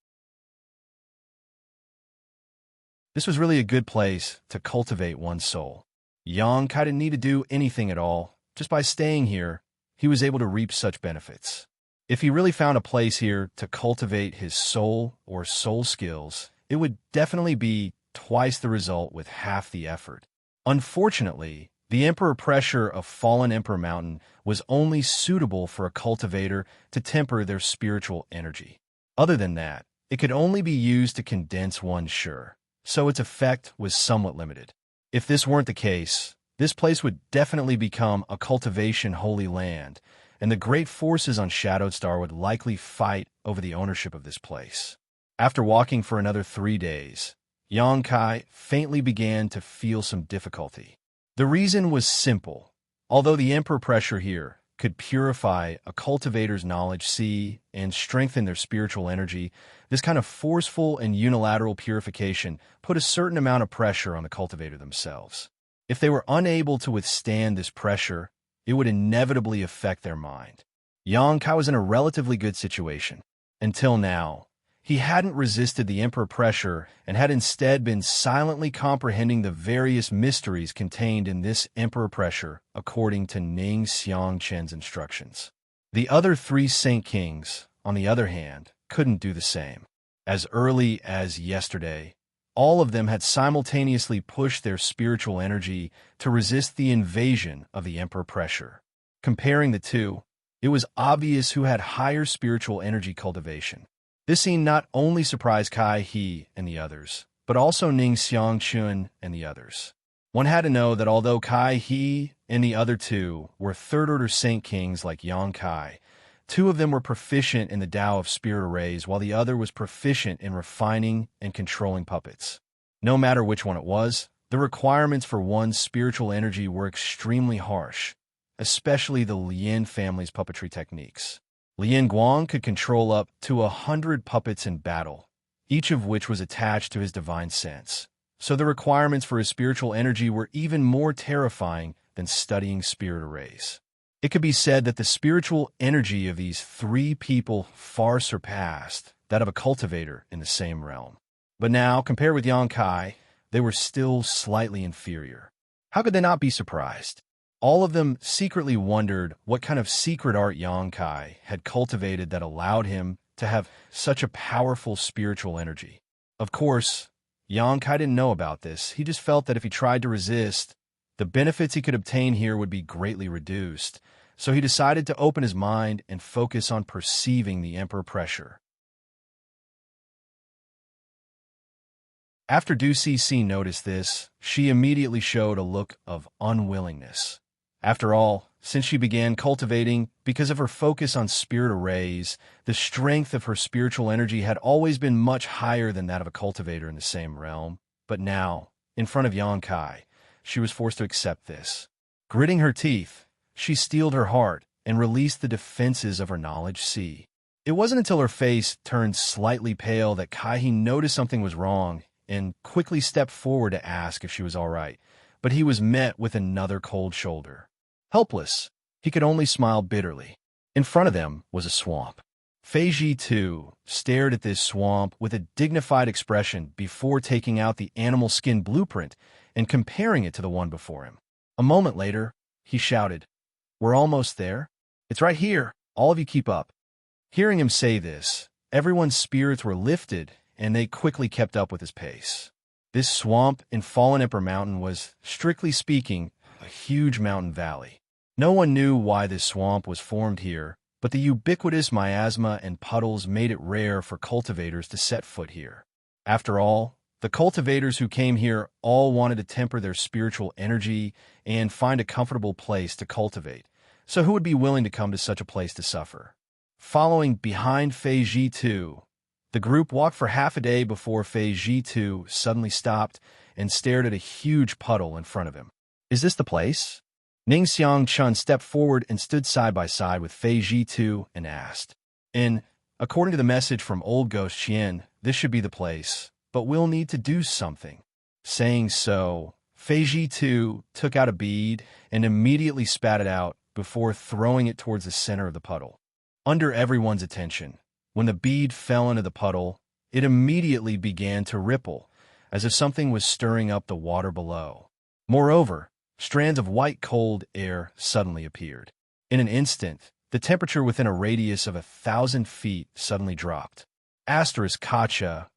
This was really a good place to cultivate one's soul. Yang Kai didn't need to do anything at all. Just by staying here, he was able to reap such benefits. If he really found a place here to cultivate his soul or soul skills, it would definitely be twice the result with half the effort. Unfortunately, the Emperor pressure of Fallen Emperor Mountain was only suitable for a cultivator to temper their spiritual energy. Other than that, it could only be used to condense one's sure, so its effect was somewhat limited. If this weren't the case, this place would definitely become a cultivation holy land, and the great forces on Shadowed Star would likely fight over the ownership of this place. After walking for another 3 days, Yang Kai faintly began to feel some difficulty. The reason was simple. Although the Emperor pressure here could purify a cultivator's knowledge see and strengthen their spiritual energy, this kind of forceful and unilateral purification put a certain amount of pressure on the cultivator themselves. If they were unable to withstand this pressure, it would inevitably affect their mind. Xianxia was in a relatively good situation. Until now, he hadn't resisted the Emperor pressure and had instead been silently comprehending the various mysteries contained in this Emperor pressure according to Ning Xiangqian's instructions. The other three Saint Kings, on the other hand, couldn't do the same. As early as yesterday, all of them had simultaneously pushed their spiritual energy to resist the invasion of the Emperor pressure. Comparing the two, it was obvious who had higher spiritual energy cultivation. This scene not only surprised Kai He and the others, but also Ning Xiangqian and the others. One had to know that although Kai He and the other two were third-order Saint Kings like Yang Kai, two of them were proficient in the Tao of spirit arrays, while the other was proficient in refining and controlling puppets. No matter which one it was, the requirements for one's spiritual energy were extremely harsh, especially the Lien family's puppetry techniques. Lien Guang could control up to 100 puppets in battle, each of which was attached to his divine sense. So the requirements for his spiritual energy were even more terrifying than studying spirit arrays. It could be said that the spiritual energy of these three people far surpassed that of a cultivator in the same realm. But now, compared with Yang Kai, they were still slightly inferior. How could they not be surprised? All of them secretly wondered what kind of secret art Yang Kai had cultivated that allowed him to have such a powerful spiritual energy. Of course, Yang Kai didn't know about this. He just felt that if he tried to resist, the benefits he could obtain here would be greatly reduced. So he decided to open his mind and focus on perceiving the Emperor pressure. After Du Cixi noticed this, she immediately showed a look of unwillingness. After all, since she began cultivating, because of her focus on spirit arrays, the strength of her spiritual energy had always been much higher than that of a cultivator in the same realm. But now, in front of Yang Kai, she was forced to accept this. Gritting her teeth, she steeled her heart and released the defenses of her knowledge sea. It wasn't until her face turned slightly pale that Kai He noticed something was wrong and quickly stepped forward to ask if she was all right. But he was met with another cold shoulder. Helpless, he could only smile bitterly. In front of them was a swamp. Fei Ji, too, stared at this swamp with a dignified expression before taking out the animal skin blueprint and comparing it to the one before him. A moment later, he shouted, "We're almost there. It's right here. All of you keep up." Hearing him say this, everyone's spirits were lifted, and they quickly kept up with his pace. This swamp in Fallen Emperor Mountain was, strictly speaking, a huge mountain valley. No one knew why this swamp was formed here, but the ubiquitous miasma and puddles made it rare for cultivators to set foot here. After all, the cultivators who came here all wanted to temper their spiritual energy and find a comfortable place to cultivate. So who would be willing to come to such a place to suffer? Following behind Fei Ji too, the group walked for half a day before Fei Ji too suddenly stopped and stared at a huge puddle in front of him. "Is this the place?" Ning Xiangqian stepped forward and stood side by side with Fei Ji too and asked. According to the message from Old Ghost Qian, this should be the place, but we'll need to do something. Saying so, Fei Ji too took out a bead and immediately spat it out before throwing it towards the center of the puddle. Under everyone's attention, when the bead fell into the puddle, it immediately began to ripple, as if something was stirring up the water below. Moreover, strands of white cold air suddenly appeared. In an instant, the temperature within a radius of 1,000 feet suddenly dropped. Kacha,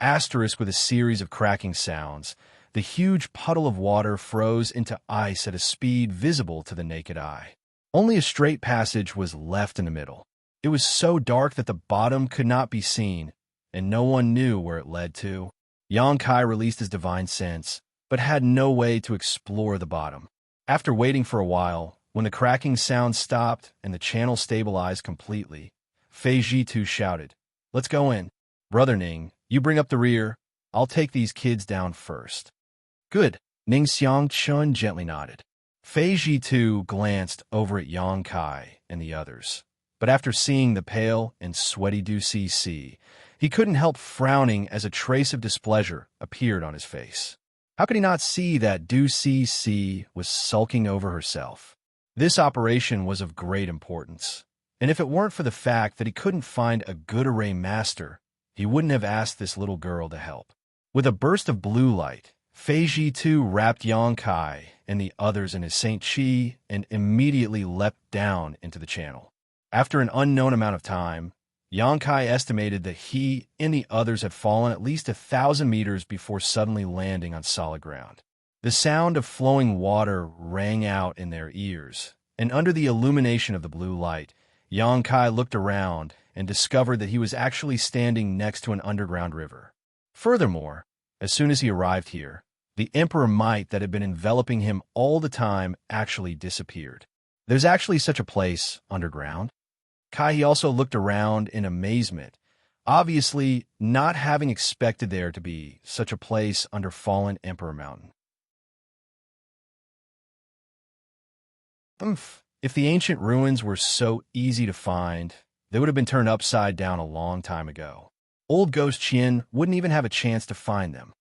with a series of cracking sounds, the huge puddle of water froze into ice at a speed visible to the naked eye. Only a straight passage was left in the middle. It was so dark that the bottom could not be seen, and no one knew where it led to. Yang Kai released his divine sense, but had no way to explore the bottom. After waiting for a while, when the cracking sound stopped and the channel stabilized completely, Fei Ji too shouted, "Let's go in. Brother Ning, you bring up the rear. I'll take these kids down first." "Good." Ning Xiangqian gently nodded. Fei Ji too glanced over at Yang Kai and the others, but after seeing the pale and sweaty Du Cc, he couldn't help frowning as a trace of displeasure appeared on his face. How could he not see that Du Cc was sulking over herself? This operation was of great importance, and if it weren't for the fact that he couldn't find a good array master, he wouldn't have asked this little girl to help. With a burst of blue light, Fei Ji too wrapped Yang Kai and the others in his Saint Chi and immediately leapt down into the channel. After an unknown amount of time, Yang Kai estimated that he and the others had fallen at least 1,000 meters before suddenly landing on solid ground. The sound of flowing water rang out in their ears, and under the illumination of the blue light, Yang Kai looked around and discovered that he was actually standing next to an underground river. Furthermore, as soon as he arrived here, the Emperor Might that had been enveloping him all the time actually disappeared. There's actually such a place underground? Kai also looked around in amazement, obviously not having expected there to be such a place under fallen Emperor Mountain. If the ancient ruins were so easy to find, they would have been turned upside down a long time ago. Old Ghost Qian wouldn't even have a chance to find them.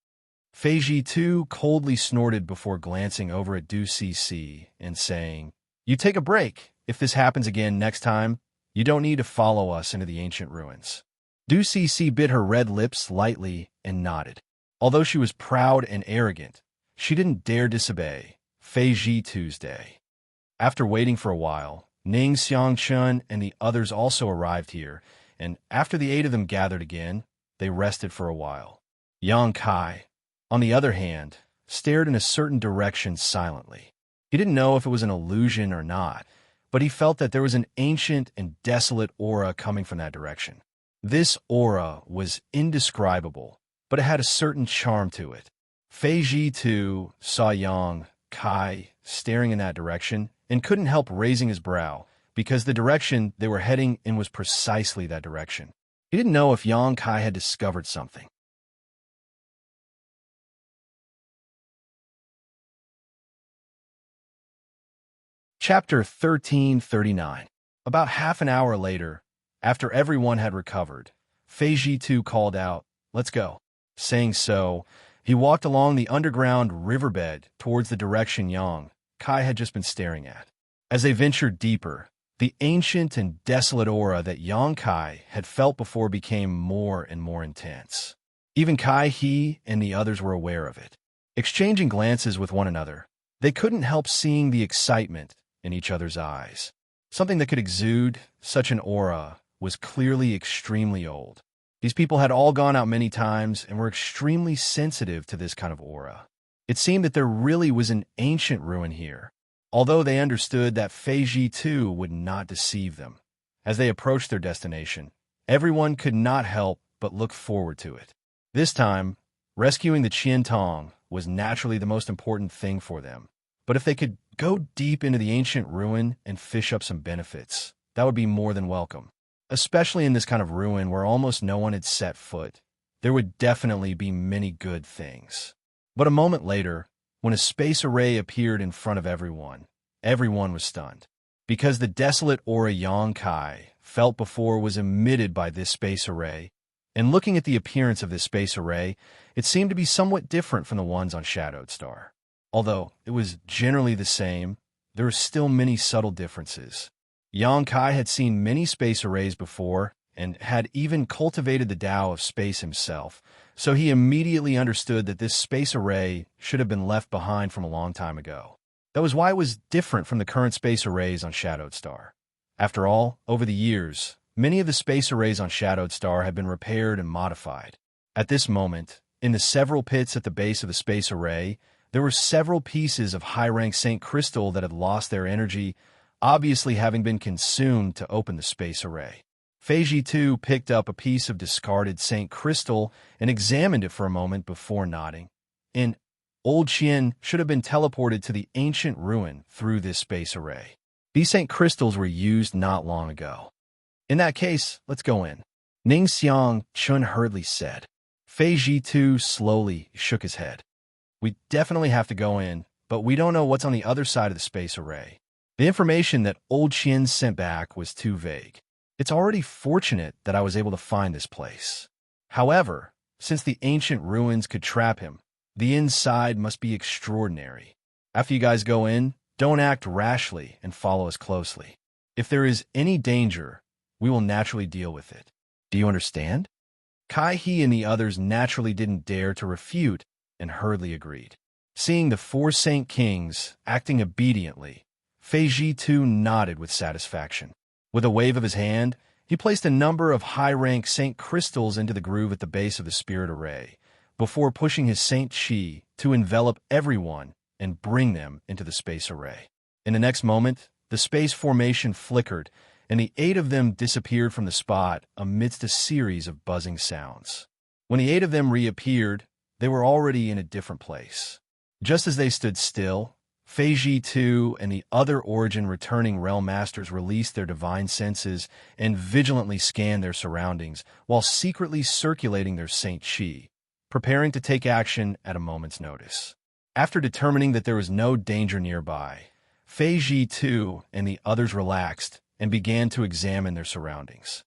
Fei Ji too coldly snorted before glancing over at Du Cc and saying, "You take a break. If this happens again next time, you don't need to follow us into the ancient ruins." Du Cc bit her red lips lightly and nodded. Although she was proud and arrogant, she didn't dare disobey Fei Ji too's day. After waiting for a while, Ning Xianxia and the others also arrived here, and after the 8 of them gathered again, they rested for a while. Yang Kai, on the other hand, stared in a certain direction silently. He didn't know if it was an illusion or not, but he felt that there was an ancient and desolate aura coming from that direction. This aura was indescribable, but it had a certain charm to it. Fei Ji too saw Yang Kai staring in that direction and couldn't help raising his brow, because the direction they were heading in was precisely that direction. He didn't know if Yang Kai had discovered something. Chapter 1339. About half an hour later, after everyone had recovered, Fei Ji too called out, "Let's go." Saying so, he walked along the underground riverbed towards the direction Yang Kai had just been staring at. As they ventured deeper, the ancient and desolate aura that Yang Kai had felt before became more and more intense. Even Kai He and the others were aware of it. Exchanging glances with one another, they couldn't help seeing the excitement in each other's eyes. Something that could exude such an aura was clearly extremely old. These people had all gone out many times and were extremely sensitive to this kind of aura. It seemed that there really was an ancient ruin here, although they understood that Fei Ji too would not deceive them. As they approached their destination, everyone could not help but look forward to it. This time, rescuing the Qian Tong was naturally the most important thing for them. But if they could go deep into the ancient ruin and fish up some benefits, that would be more than welcome. Especially in this kind of ruin where almost no one had set foot, there would definitely be many good things. But a moment later, when a space array appeared in front of everyone was stunned. Because the desolate aura Yang Kai felt before was emitted by this space array, and looking at the appearance of this space array, it seemed to be somewhat different from the ones on Shadowed Star. Although it was generally the same, there were still many subtle differences. Yang Kai had seen many space arrays before and had even cultivated the Tao of space himself, so he immediately understood that this space array should have been left behind from a long time ago. That was why it was different from the current space arrays on Shadowed Star. After all, over the years, many of the space arrays on Shadowed Star had been repaired and modified. At this moment, in the several pits at the base of the space array, there were several pieces of high-rank Saint Crystal that had lost their energy, obviously having been consumed to open the space array. Fei Ji too picked up a piece of discarded Saint Crystal and examined it for a moment before nodding. And Old Qian should have been teleported to the ancient ruin through this space array. These Saint Crystals were used not long ago. In that case, let's go in. Ning Xianxia hurriedly said. Fei Ji too slowly shook his head. We definitely have to go in, but we don't know what's on the other side of the space array. The information that old Qian sent back was too vague. It's already fortunate that I was able to find this place. However, since the ancient ruins could trap him, the inside must be extraordinary. After you guys go in, don't act rashly and follow us closely. If there is any danger, we will naturally deal with it. Do you understand? Kai He and the others naturally didn't dare to refute and hurriedly agreed. Seeing the four Saint Kings acting obediently, Fei Ji too nodded with satisfaction. With a wave of his hand, he placed a number of high-rank Saint crystals into the groove at the base of the spirit array, before pushing his Saint Qi to envelop everyone and bring them into the space array. In the next moment, the space formation flickered, and the 8 of them disappeared from the spot amidst a series of buzzing sounds. When the 8 of them reappeared, they were already in a different place. Just as they stood still, Fei Ji too and the other origin returning realm masters released their divine senses and vigilantly scanned their surroundings while secretly circulating their Saint Qi, preparing to take action at a moment's notice. After determining that there was no danger nearby, Fei Ji too and the others relaxed and began to examine their surroundings.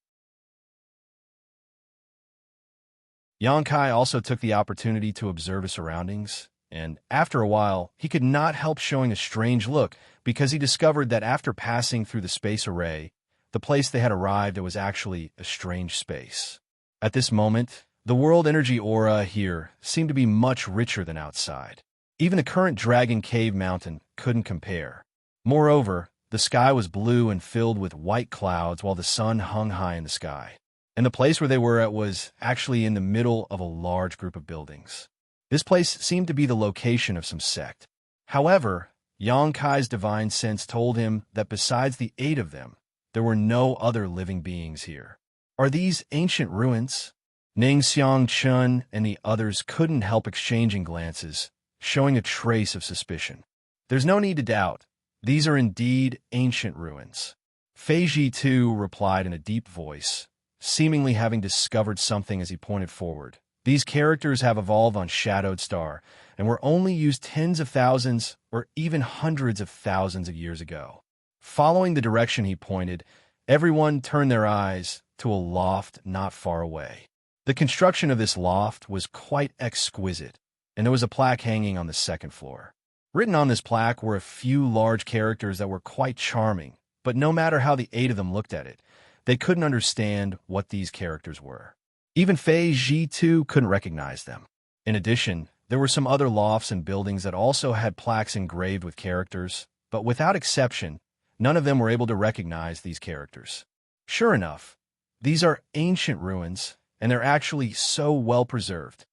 Yang Kai also took the opportunity to observe his surroundings, and after a while, he could not help showing a strange look because he discovered that after passing through the space array, the place they had arrived at was actually a strange space. At this moment, the world energy aura here seemed to be much richer than outside. Even the current Dragon Cave Mountain couldn't compare. Moreover, the sky was blue and filled with white clouds while the sun hung high in the sky. And the place where they were at was actually in the middle of a large group of buildings. This place seemed to be the location of some sect. However, Yang Kai's divine sense told him that besides the 8 of them, there were no other living beings here. Are these ancient ruins? Ning Xianxia and the others couldn't help exchanging glances, showing a trace of suspicion. There's no need to doubt. These are indeed ancient ruins. Fei Ji too replied in a deep voice, seemingly having discovered something as he pointed forward. These characters have evolved on Shadowed Star and were only used tens of thousands or even hundreds of thousands of years ago. Following the direction he pointed, everyone turned their eyes to a loft not far away. The construction of this loft was quite exquisite, and there was a plaque hanging on the second floor. Written on this plaque were a few large characters that were quite charming, but no matter how the 8 of them looked at it, they couldn't understand what these characters were. Even Fei Ji too couldn't recognize them. In addition, there were some other lofts and buildings that also had plaques engraved with characters, but without exception, none of them were able to recognize these characters. Sure enough, these are ancient ruins, and they're actually so well preserved.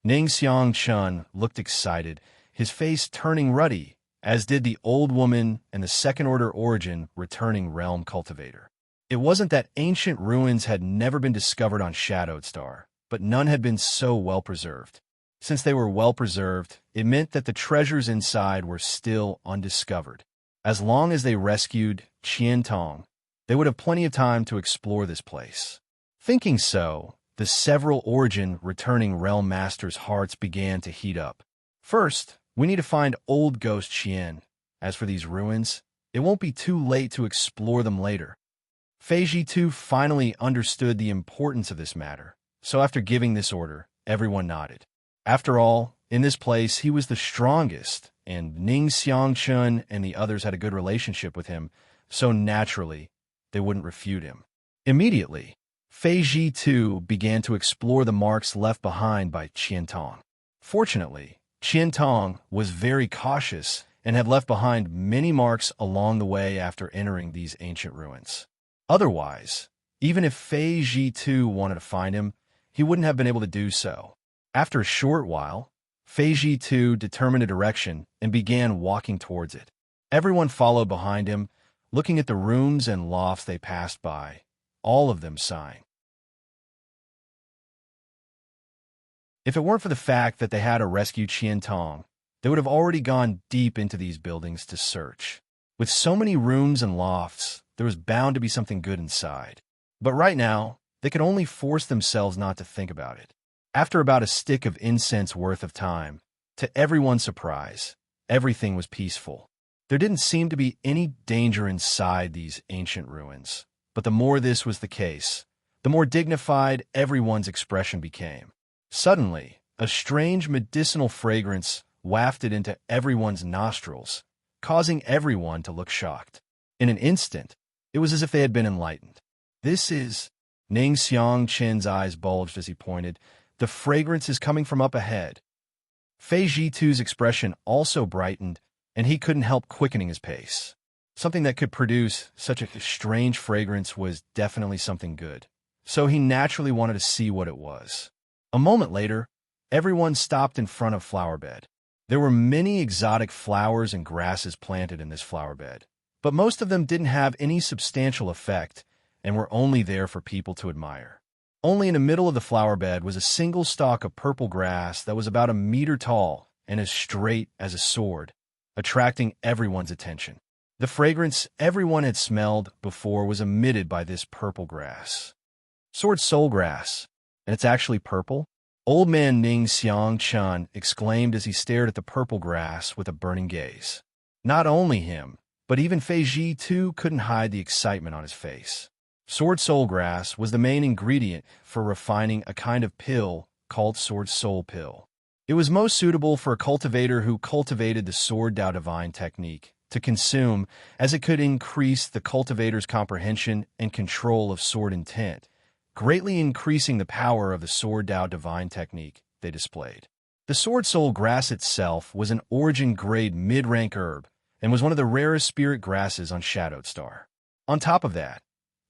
Ning Xianxia looked excited, his face turning ruddy, as did the old woman and the second-order origin returning realm cultivator. It wasn't that ancient ruins had never been discovered on Shadowed Star, but none had been so well preserved. Since they were well preserved, it meant that the treasures inside were still undiscovered. As long as they rescued Qian Tong, they would have plenty of time to explore this place. Thinking so, the several origin returning realm masters' hearts began to heat up. First, we need to find old Ghost Qian. As for these ruins, it won't be too late to explore them later. Fei Ji too finally understood the importance of this matter, so after giving this order, everyone nodded. After all, in this place he was the strongest, and Ning Xianxia and the others had a good relationship with him, so naturally, they wouldn't refute him. Immediately, Fei Ji too began to explore the marks left behind by Qian Tong. Fortunately, Qian Tong was very cautious and had left behind many marks along the way after entering these ancient ruins. Otherwise, even if Fei Ji too wanted to find him, he wouldn't have been able to do so. After a short while, Fei Ji too determined a direction and began walking towards it. Everyone followed behind him, looking at the rooms and lofts they passed by, all of them sighing. If it weren't for the fact that they had to rescue Qian Tong, they would have already gone deep into these buildings to search. With so many rooms and lofts, there was bound to be something good inside. But right now, they could only force themselves not to think about it. After about a stick of incense worth of time, to everyone's surprise, everything was peaceful. There didn't seem to be any danger inside these ancient ruins. But the more this was the case, the more dignified everyone's expression became. Suddenly, a strange medicinal fragrance wafted into everyone's nostrils, causing everyone to look shocked. In an instant, it was as if they had been enlightened. This is... Ning Xianxia's eyes bulged as he pointed. The fragrance is coming from up ahead. Fei Zhitu's expression also brightened, and he couldn't help quickening his pace. Something that could produce such a strange fragrance was definitely something good, so he naturally wanted to see what it was. A moment later, everyone stopped in front of flower bed. There were many exotic flowers and grasses planted in this flower bed, but most of them didn't have any substantial effect and were only there for people to admire. Only in the middle of the flower bed was a single stalk of purple grass that was about a meter tall and as straight as a sword, attracting everyone's attention. The fragrance everyone had smelled before was emitted by this purple grass. Sword soul grass, and it's actually purple? Old man Ning Xianxia exclaimed as he stared at the purple grass with a burning gaze. Not only him, but even Fei Zhi too couldn't hide the excitement on his face. Sword soul grass was the main ingredient for refining a kind of pill called sword soul pill. It was most suitable for a cultivator who cultivated the sword Dao divine technique to consume, as it could increase the cultivator's comprehension and control of sword intent, greatly increasing the power of the sword Dao divine technique they displayed. The sword soul grass itself was an origin-grade mid-rank herb and was one of the rarest spirit grasses on Shadowed Star. On top of that,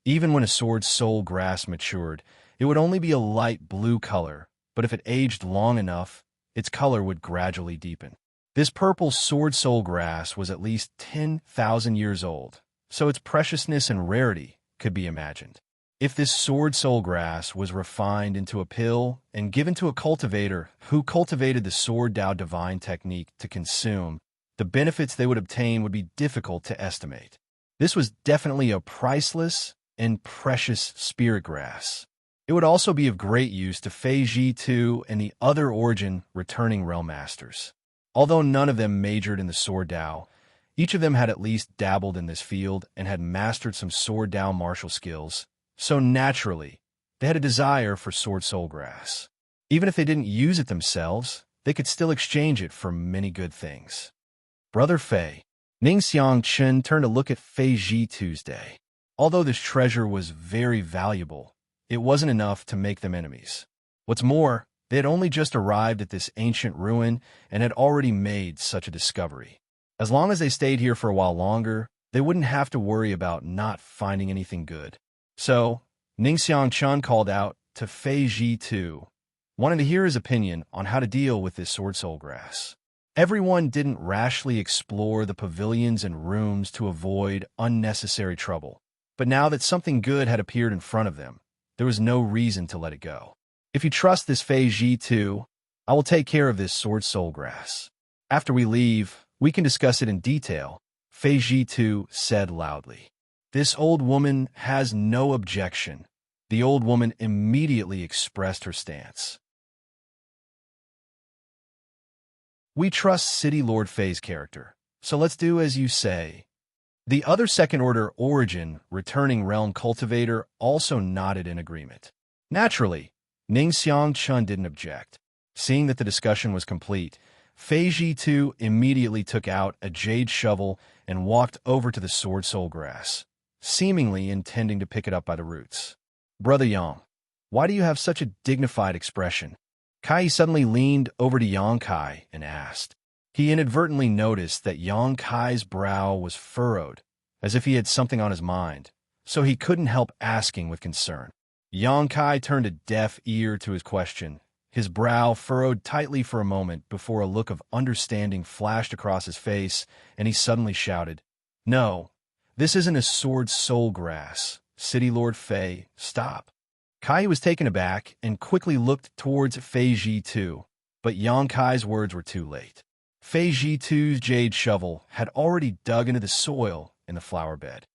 even when a sword soul grass matured, it would only be a light blue color, but if it aged long enough, its color would gradually deepen. This purple sword soul grass was at least 10,000 years old, so its preciousness and rarity could be imagined. If this sword soul grass was refined into a pill and given to a cultivator who cultivated the sword Dao divine technique to consume, the benefits they would obtain would be difficult to estimate. This was definitely a priceless and precious spirit grass. It would also be of great use to Fei Zhi and the other origin returning realm masters. Although none of them majored in the sword Dao, each of them had at least dabbled in this field and had mastered some sword Dao martial skills, so naturally, they had a desire for sword soul grass. Even if they didn't use it themselves, they could still exchange it for many good things. Brother Fei. Ning Xianxia turned to look at Fei Zhitu's day. Although this treasure was very valuable, it wasn't enough to make them enemies. What's more, they had only just arrived at this ancient ruin and had already made such a discovery. As long as they stayed here for a while longer, they wouldn't have to worry about not finding anything good. So, Ning Xianxia called out to Fei Zhi, wanting to hear his opinion on how to deal with this sword soul grass. Everyone didn't rashly explore the pavilions and rooms to avoid unnecessary trouble, but now that something good had appeared in front of them, there was no reason to let it go. If you trust this Fei Zhi, I will take care of this sword soul grass. After we leave, we can discuss it in detail, Fei Zhi said loudly. This old woman has no objection. The old woman immediately expressed her stance. We trust City Lord Fei's character, so let's do as you say. The other second-order origin returning realm cultivator also nodded in agreement. Naturally, Ning Xianxia didn't object. Seeing that the discussion was complete, Fei Zhi immediately took out a jade shovel and walked over to the sword soul grass, seemingly intending to pick it up by the roots. Brother Yang, why do you have such a dignified expression? Kai suddenly leaned over to Yang Kai and asked. He inadvertently noticed that Yang Kai's brow was furrowed, as if he had something on his mind, so he couldn't help asking with concern. Yang Kai turned a deaf ear to his question, his brow furrowed tightly for a moment before a look of understanding flashed across his face, and he suddenly shouted, No, this isn't a sword soul grass. City Lord Fei, stop. Kai was taken aback and quickly looked towards Fei Zhi, but Yang Kai's words were too late. Fei Zhi's jade shovel had already dug into the soil in the flower bed.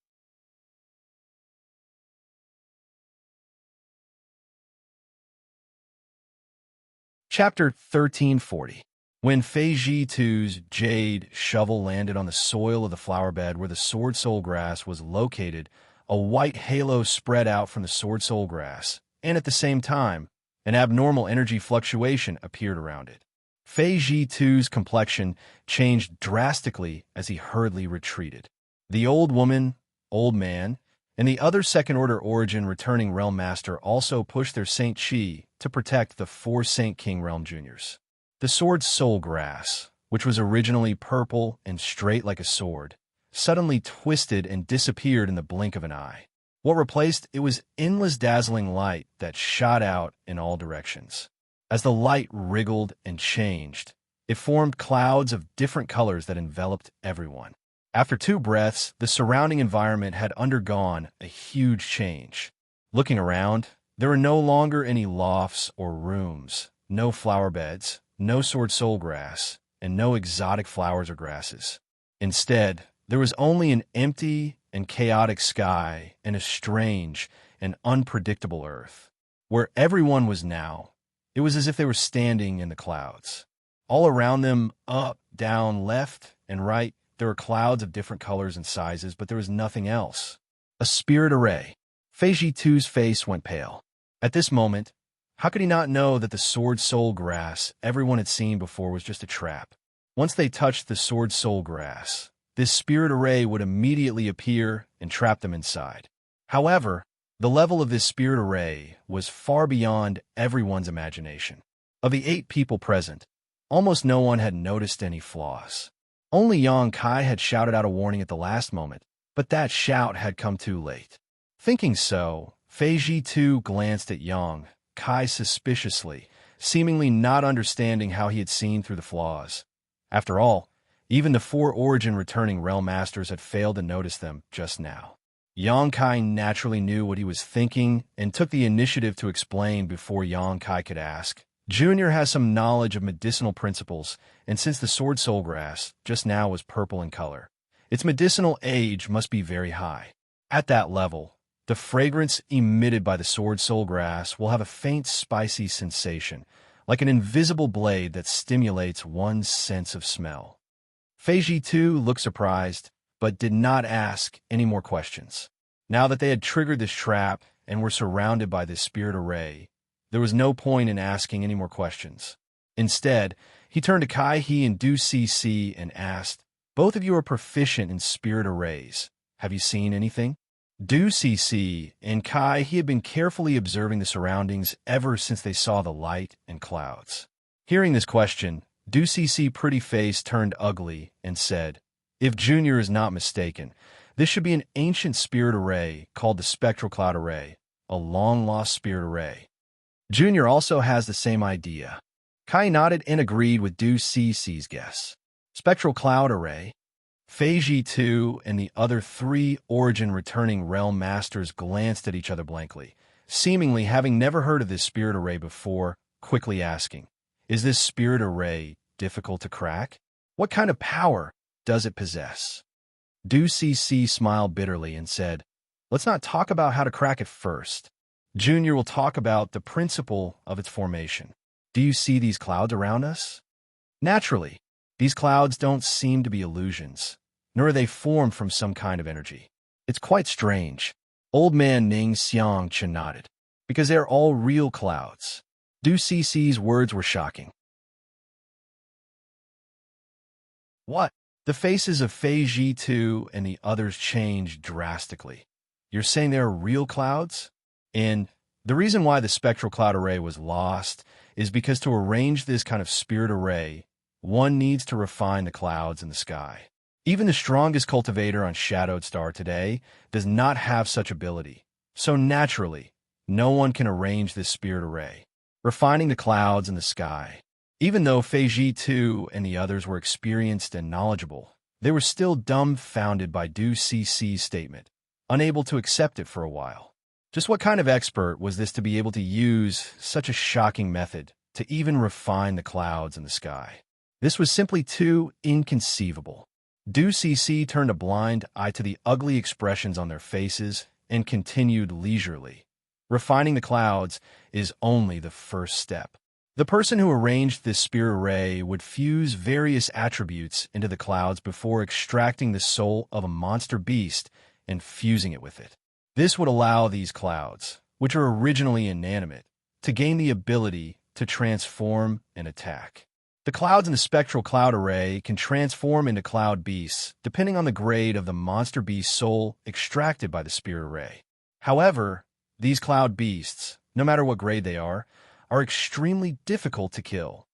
Chapter 1340. When Fei Ji2's jade shovel landed on the soil of the flower bed where the sword soul grass was located, a white halo spread out from the sword soul grass, and at the same time, an abnormal energy fluctuation appeared around it. Fei Ji2's complexion changed drastically as he hurriedly retreated. The old woman, old man, and the other second-order origin returning Realm Master also pushed their Saint Chi to protect the 4 Saint King Realm Juniors. The sword soul grass, which was originally purple and straight like a sword, suddenly twisted and disappeared in the blink of an eye. What replaced it was endless dazzling light that shot out in all directions. As the light wriggled and changed, it formed clouds of different colors that enveloped everyone. After 2 breaths, the surrounding environment had undergone a huge change. Looking around, there were no longer any lofts or rooms, no flower beds, no sword soul grass, and no exotic flowers or grasses. Instead, there was only an empty and chaotic sky and a strange and unpredictable earth. Where everyone was now, it was as if they were standing in the clouds. All around them, up, down, left, and right, there were clouds of different colors and sizes, but there was nothing else. A spirit array. Fei Ji2's face went pale. At this moment, how could he not know that the sword soul grass everyone had seen before was just a trap? Once they touched the sword soul grass, this spirit array would immediately appear and trap them inside. However, the level of this spirit array was far beyond everyone's imagination. Of the 8 people present, almost no one had noticed any flaws. Only Yang Kai had shouted out a warning at the last moment, but that shout had come too late. Thinking so, Fei Ji2 glanced at Yang Kai suspiciously, seemingly not understanding how he had seen through the flaws. After all, even the 4 origin returning Realm Masters had failed to notice them just now. Yang Kai naturally knew what he was thinking and took the initiative to explain before Yang Kai could ask. Junior has some knowledge of medicinal principles, and since the sword soul grass just now was purple in color, its medicinal age must be very high. At that level, the fragrance emitted by the sword soul grass will have a faint spicy sensation, like an invisible blade that stimulates one's sense of smell. Fei Ji2 looked surprised, but did not ask any more questions. Now that they had triggered this trap and were surrounded by this spirit array, there was no point in asking any more questions. Instead, he turned to Kai He and Du Cc and asked, "Both of you are proficient in spirit arrays. Have you seen anything?" Du Cc and Kai He had been carefully observing the surroundings ever since they saw the light and clouds. Hearing this question, Du Cc pretty face turned ugly and said, "If Junior is not mistaken, this should be an ancient spirit array called the Spectral Cloud Array, a long-lost spirit array." Junior also has the same idea. Kai nodded and agreed with Du Cc's guess. Spectral Cloud Array. Fei Ji2 and the other 3 origin returning Realm Masters glanced at each other blankly, seemingly having never heard of this spirit array before, quickly asking, "Is this spirit array difficult to crack? What kind of power does it possess?" Du Cc smiled bitterly and said, "Let's not talk about how to crack it first. Junior will talk about the principle of its formation. Do you see these clouds around us? Naturally, these clouds don't seem to be illusions, nor are they formed from some kind of energy. It's quite strange." Old man Ning Xianxia nodded, "because they're all real clouds." Du Cc's words were shocking. "What?" The faces of Fei Ji2 and the others changed drastically. "You're saying there are real clouds?" And the reason why the spectral cloud array was lost is because to arrange this kind of spirit array, one needs to refine the clouds in the sky. Even the strongest cultivator on Shadowed Star today does not have such ability. So naturally, no one can arrange this spirit array, refining the clouds in the sky. Even though Fei Ji2 and the others were experienced and knowledgeable, they were still dumbfounded by Du Cc's statement, unable to accept it for a while. Just what kind of expert was this to be able to use such a shocking method to even refine the clouds in the sky? This was simply too inconceivable. Du Cc turned a blind eye to the ugly expressions on their faces and continued leisurely. Refining the clouds is only the first step. The person who arranged this spirit array would fuse various attributes into the clouds before extracting the soul of a monster beast and fusing it with it. This would allow these clouds, which are originally inanimate, to gain the ability to transform and attack. The clouds in the spectral cloud array can transform into cloud beasts depending on the grade of the monster beast soul extracted by the spirit array. However, these cloud beasts, no matter what grade they are extremely difficult to kill.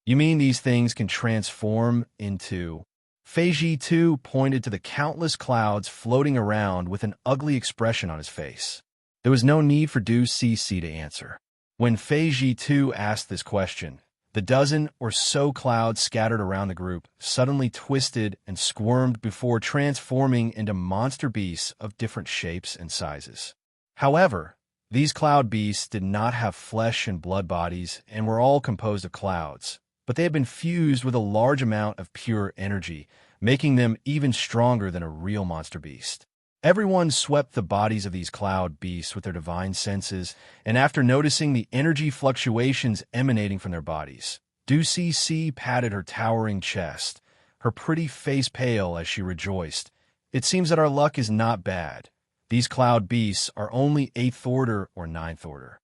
You mean these things can transform into... Feiji Tu pointed to the countless clouds floating around with an ugly expression on his face. There was no need for Du Cc to answer. When Feiji Tu asked this question, the dozen or so clouds scattered around the group suddenly twisted and squirmed before transforming into monster beasts of different shapes and sizes. However, these cloud beasts did not have flesh and blood bodies and were all composed of clouds, but they had been fused with a large amount of pure energy, making them even stronger than a real monster beast. Everyone swept the bodies of these cloud beasts with their divine senses, and after noticing the energy fluctuations emanating from their bodies, Du Cc patted her towering chest, her pretty face pale as she rejoiced. It seems that our luck is not bad. These cloud beasts are only 8th order or 9th order.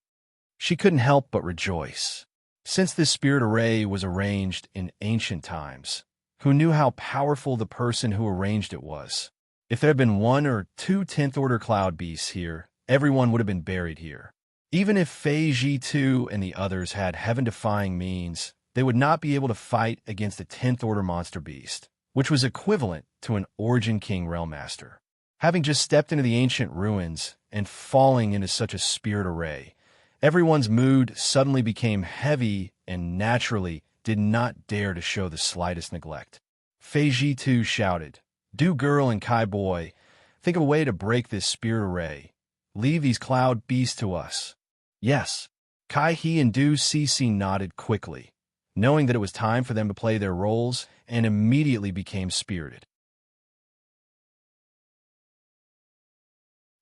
She couldn't help but rejoice. Since this spirit array was arranged in ancient times, who knew how powerful the person who arranged it was? If there had been 1 or 2 10th order cloud beasts here, everyone would have been buried here. Even if Feiji Tu and the others had heaven-defying means, they would not be able to fight against a 10th order monster beast, which was equivalent to an Origin King Realm Master. Having just stepped into the ancient ruins and falling into such a spirit array, everyone's mood suddenly became heavy and naturally did not dare to show the slightest neglect. Feiji Tu shouted, "Du girl and Kai boy, think of a way to break this spirit array. Leave these cloud beasts to us." Yes, Kai He and Du Cc nodded quickly, knowing that it was time for them to play their roles, and immediately became spirited.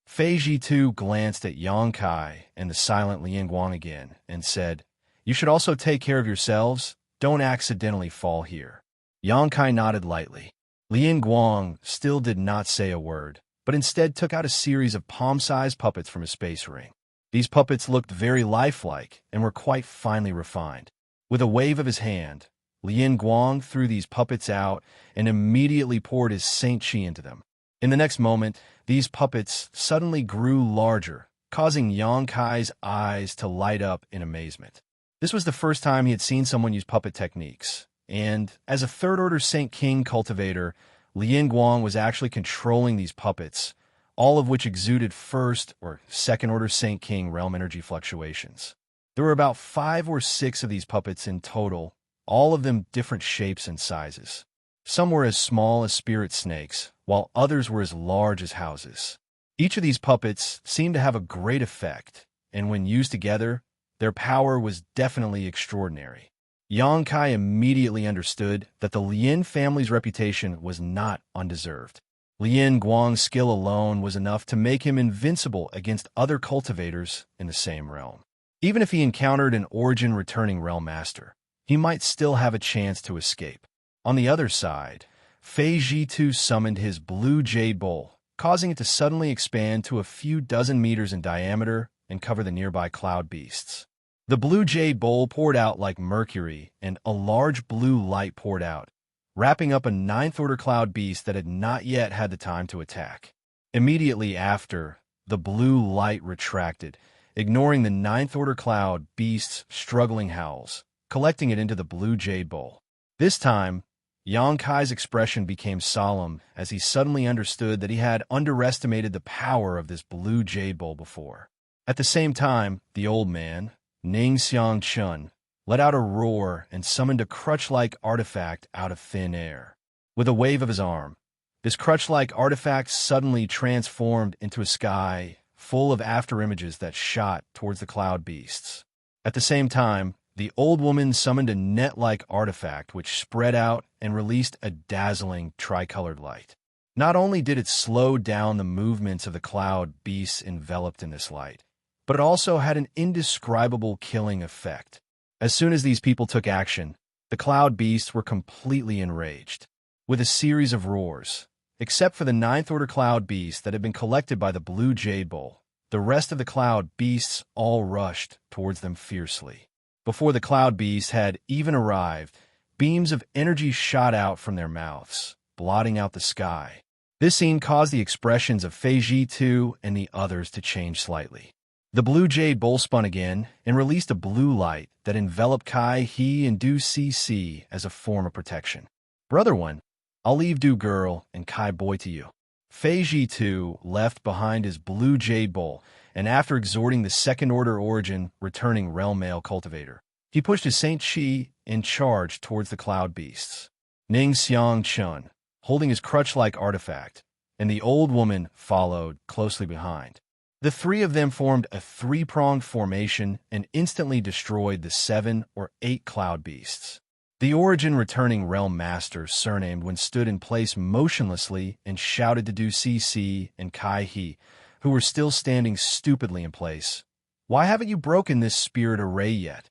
Feiji Tu glanced at Yang Kai and the silent Lian Guang again and said, "You should also take care of yourselves. Don't accidentally fall here." Yang Kai nodded lightly. Lian Guang still did not say a word, but instead took out a series of palm-sized puppets from his space ring. These puppets looked very lifelike and were quite finely refined. With a wave of his hand, Lian Guang threw these puppets out and immediately poured his Saint Chi into them. In the next moment, these puppets suddenly grew larger, causing Yang Kai's eyes to light up in amazement. This was the first time he had seen someone use puppet techniques, and as a third-order Saint King cultivator, Lian Guang was actually controlling these puppets, all of which exuded first- or second-order Saint King realm energy fluctuations. There were about 5 or 6 of these puppets in total, all of them different shapes and sizes. Some were as small as spirit snakes, while others were as large as houses. Each of these puppets seemed to have a great effect, and when used together, their power was definitely extraordinary. Yang Kai immediately understood that the Lin family's reputation was not undeserved. Lian Guang's skill alone was enough to make him invincible against other cultivators in the same realm. Even if he encountered an Origin returning realm master, he might still have a chance to escape. On the other side, Feiji Tu summoned his blue jade bowl, causing it to suddenly expand to a few dozen meters in diameter and cover the nearby cloud beasts. The blue jade bowl poured out like mercury, and a large blue light poured out, wrapping up a 9th order cloud beast that had not yet had the time to attack. Immediately after, the blue light retracted, ignoring the 9th order cloud beast's struggling howls, collecting it into the blue jade bowl. This time, Yang Kai's expression became solemn as he suddenly understood that he had underestimated the power of this blue jade bowl before. At the same time, the old man, Ning Xianxia, let out a roar and summoned a crutch-like artifact out of thin air. With a wave of his arm, this crutch-like artifact suddenly transformed into a sky full of afterimages that shot towards the cloud beasts. At the same time, the old woman summoned a net-like artifact which spread out and released a dazzling tricolored light. Not only did it slow down the movements of the cloud beasts enveloped in this light, but it also had an indescribable killing effect. As soon as these people took action, the cloud beasts were completely enraged. With a series of roars, except for the ninth order cloud beast that had been collected by the blue jade bowl, the rest of the cloud beasts all rushed towards them fiercely. Before the cloud beasts had even arrived, beams of energy shot out from their mouths, blotting out the sky. This scene caused the expressions of Fei Ji 2 and the others to change slightly. The blue jade bowl spun again and released a blue light that enveloped Kai He and Du Cc as a form of protection. Brother one, I'll leave Du girl and Kai boy to you. Fei Ji 2 left behind his blue jade bowl, and after exhorting the second order origin returning realm male cultivator, he pushed his Saint Chi in charge towards the cloud beasts. Ning Xianxia, holding his crutch-like artifact, and the old woman followed closely behind. The three of them formed a three-pronged formation and instantly destroyed the 7 or 8 cloud beasts. The origin returning realm master surnamed when stood in place motionlessly and shouted to Du Cc and Kai He, who were still standing stupidly in place. Why haven't you broken this spirit array yet?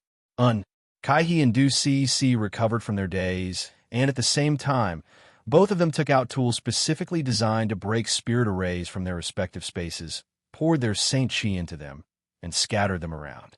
Kai He and Du Cc recovered from their daze, and at the same time, both of them took out tools specifically designed to break spirit arrays from their respective spaces, poured their Saint Chi into them, and scattered them around.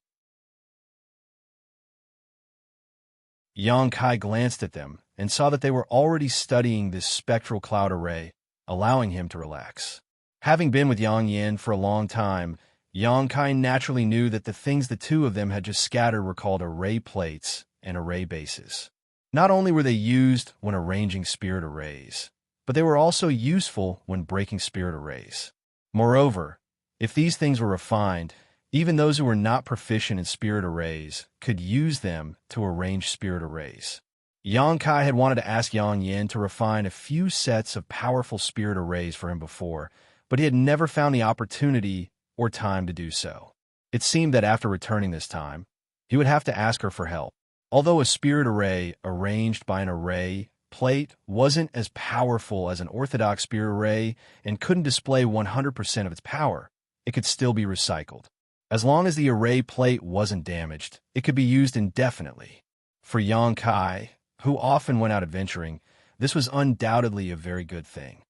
Yang Kai glanced at them and saw that they were already studying this spectral cloud array, allowing him to relax. Having been with Yang Yan for a long time, Yang Kai naturally knew that the things the two of them had just scattered were called array plates and array bases. Not only were they used when arranging spirit arrays, but they were also useful when breaking spirit arrays. Moreover, if these things were refined, even those who were not proficient in spirit arrays could use them to arrange spirit arrays. Yang Kai had wanted to ask Yang Yan to refine a few sets of powerful spirit arrays for him before, but he had never found the opportunity or time to do so. It seemed that after returning this time, he would have to ask her for help. Although a spirit array arranged by an array plate wasn't as powerful as an orthodox spirit array and couldn't display 100% of its power, it could still be recycled. As long as the array plate wasn't damaged, it could be used indefinitely. For Yang Kai, who often went out adventuring, this was undoubtedly a very good thing.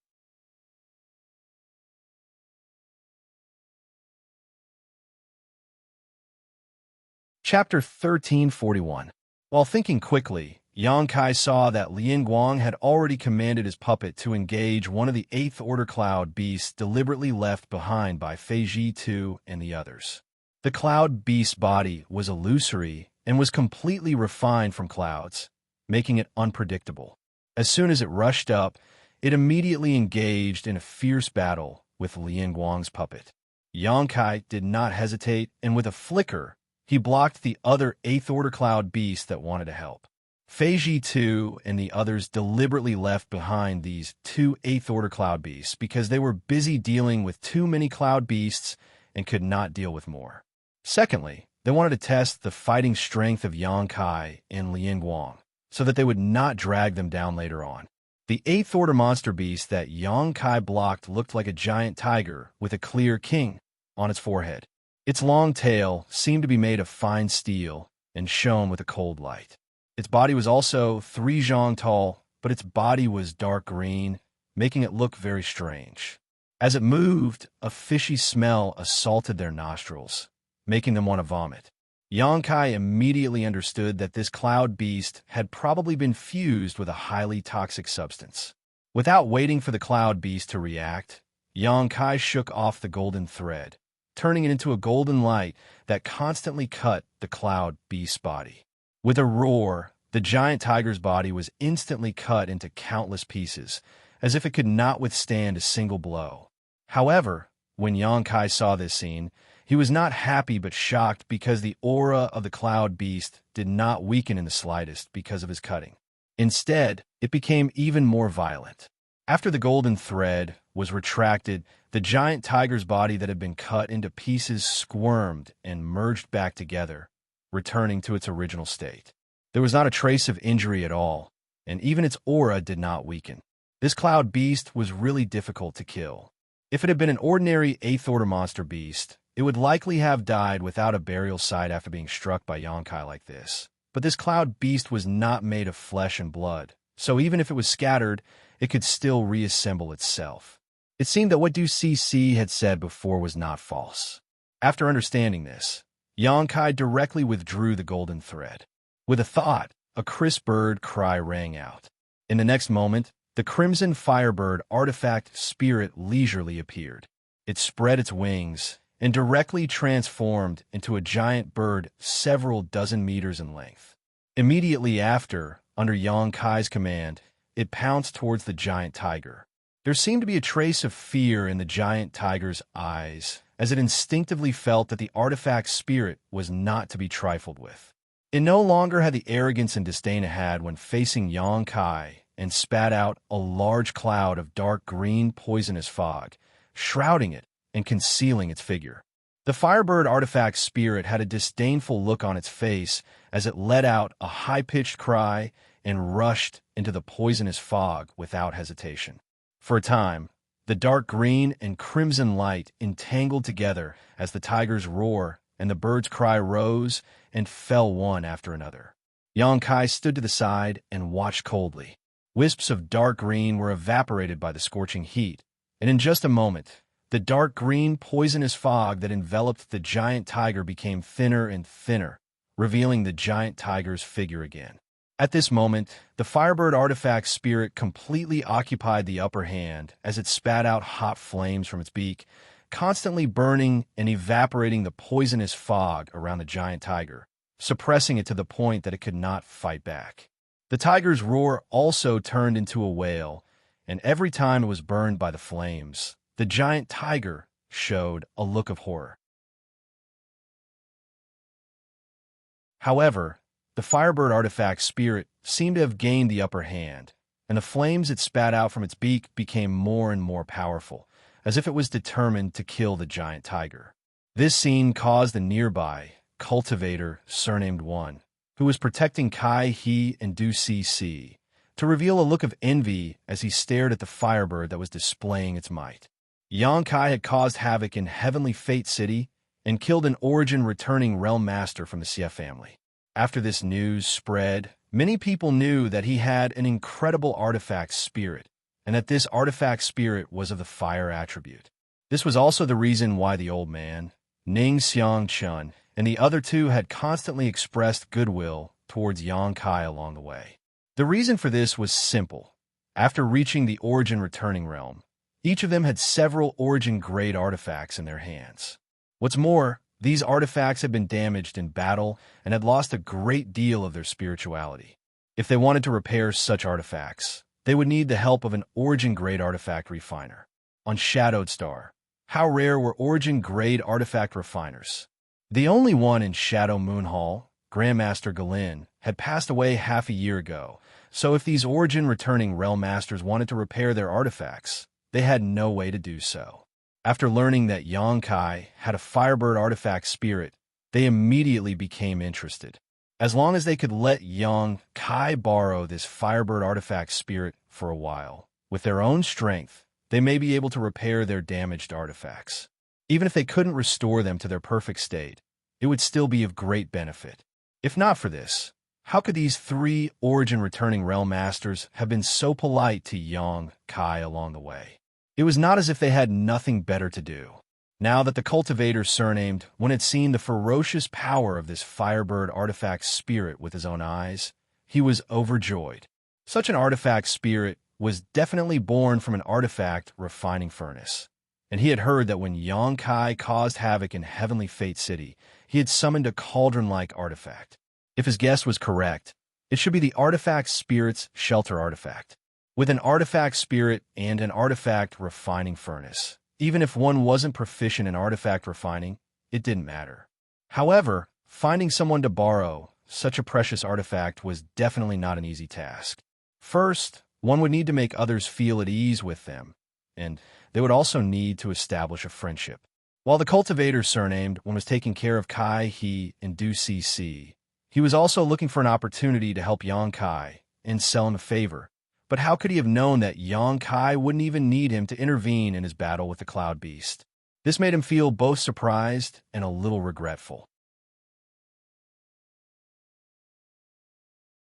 Chapter 1341. While thinking quickly, Yang Kai saw that Lian Guang had already commanded his puppet to engage one of the 8th Order Cloud beasts deliberately left behind by Fei Ji 2 and the others. The cloud beast's body was illusory and was completely refined from clouds, making it unpredictable. As soon as it rushed up, it immediately engaged in a fierce battle with Lian Guang's puppet. Yang Kai did not hesitate, and with a flicker, he blocked the other 8th Order Cloud beast that wanted to help. Fei Ji 2 and the others deliberately left behind these 2 8th Order Cloud beasts because they were busy dealing with too many cloud beasts and could not deal with more. Secondly, they wanted to test the fighting strength of Yang Kai and Lian Guang so that they would not drag them down later on. The 8th Order monster beast that Yang Kai blocked looked like a giant tiger with a clear king on its forehead. Its long tail seemed to be made of fine steel and shone with a cold light. Its body was also 3 zhang tall, but its body was dark green, making it look very strange. As it moved, a fishy smell assaulted their nostrils, making them want to vomit. Yang Kai immediately understood that this cloud beast had probably been fused with a highly toxic substance. Without waiting for the cloud beast to react, Yang Kai shook off the golden thread, turning it into a golden light that constantly cut the cloud beast's body. With a roar, the giant tiger's body was instantly cut into countless pieces, as if it could not withstand a single blow. However, when Yang Kai saw this scene, he was not happy but shocked because the aura of the cloud beast did not weaken in the slightest because of his cutting. Instead, it became even more violent. After the golden thread was retracted, the giant tiger's body that had been cut into pieces squirmed and merged back together, returning to its original state. There was not a trace of injury at all, and even its aura did not weaken. This cloud beast was really difficult to kill. If it had been an ordinary 8th Order monster beast, It would likely have died without a burial site after being struck by Yonkai like this. But this cloud beast was not made of flesh and blood, so even if it was scattered, it could still reassemble itself. It seemed that what Du Cc had said before was not false. After understanding this, Yonkai directly withdrew the golden thread. With a thought, a crisp bird cry rang out. In the next moment, the crimson firebird artifact spirit leisurely appeared. It spread its wings and directly transformed into a giant bird several dozen meters in length. Immediately after, under Yonkai's command, it pounced towards the giant tiger. There seemed to be a trace of fear in the giant tiger's eyes, as it instinctively felt that the artifact spirit was not to be trifled with. It no longer had the arrogance and disdain it had when facing Yonkai and spat out a large cloud of dark green poisonous fog, shrouding it and concealing its figure. The Firebird artifact spirit had a disdainful look on its face as it let out a high-pitched cry and rushed into the poisonous fog without hesitation. For a time, the dark green and crimson light entangled together as the tiger's roar and the bird's cry rose and fell one after another. Yonkai stood to the side and watched coldly. Wisps of dark green were evaporated by the scorching heat, and in just a moment, the dark green poisonous fog that enveloped the giant tiger became thinner and thinner, revealing the giant tiger's figure again. At this moment, the Firebird artifact spirit completely occupied the upper hand as it spat out hot flames from its beak, constantly burning and evaporating the poisonous fog around the giant tiger, suppressing it to the point that it could not fight back. The tiger's roar also turned into a wail, and every time it was burned by the flames, the giant tiger showed a look of horror. However, the Firebird artifact spirit seemed to have gained the upper hand, and the flames it spat out from its beak became more and more powerful, as if it was determined to kill the giant tiger. This scene caused the nearby cultivator, surnamed One, who was protecting Kai He and Du Cc, to reveal a look of envy as he stared at the Firebird that was displaying its might. Yonkai had caused havoc in Heavenly Fate City and killed an origin-returning realm master from the Xia family. After this news spread, many people knew that he had an incredible artifact spirit, and that this artifact spirit was of the fire attribute. This was also the reason why the old man, Ning Xianxia, and the other two had constantly expressed goodwill towards Yonkai along the way. The reason for this was simple. After reaching the origin-returning realm, each of them had several origin-grade artifacts in their hands. What's more, these artifacts had been damaged in battle and had lost a great deal of their spirituality. If they wanted to repair such artifacts, they would need the help of an origin-grade artifact refiner. On Shadowed Star, how rare were origin-grade artifact refiners? The only one in Shadow Moon Hall, Grandmaster Galin, had passed away half a year ago, so if these origin-returning realm masters wanted to repair their artifacts, they had no way to do so. After learning that Yonkai had a Firebird artifact spirit, they immediately became interested. As long as they could let Yonkai borrow this Firebird artifact spirit for a while, with their own strength, they may be able to repair their damaged artifacts. Even if they couldn't restore them to their perfect state, it would still be of great benefit. If not for this, how could these three origin-returning realm masters have been so polite to Yonkai along the way? It was not as if they had nothing better to do. Now that the cultivator surnamed, when had seen the ferocious power of this Firebird artifact spirit with his own eyes, he was overjoyed. Such an artifact spirit was definitely born from an artifact refining furnace, and he had heard that when Yonkai caused havoc in Heavenly Fate City, he had summoned a cauldron-like artifact. If his guess was correct, it should be the artifact spirit's shelter artifact. With an artifact spirit and an artifact refining furnace, even if one wasn't proficient in artifact refining, it didn't matter. However, finding someone to borrow such a precious artifact was definitely not an easy task. First, one would need to make others feel at ease with them, and they would also need to establish a friendship. While the cultivator surnamed One was taking care of Kai He and Du Cc, he was also looking for an opportunity to help Yonkai and sell him a favor. But how could he have known that Yonkai wouldn't even need him to intervene in his battle with the Cloud Beast? This made him feel both surprised and a little regretful.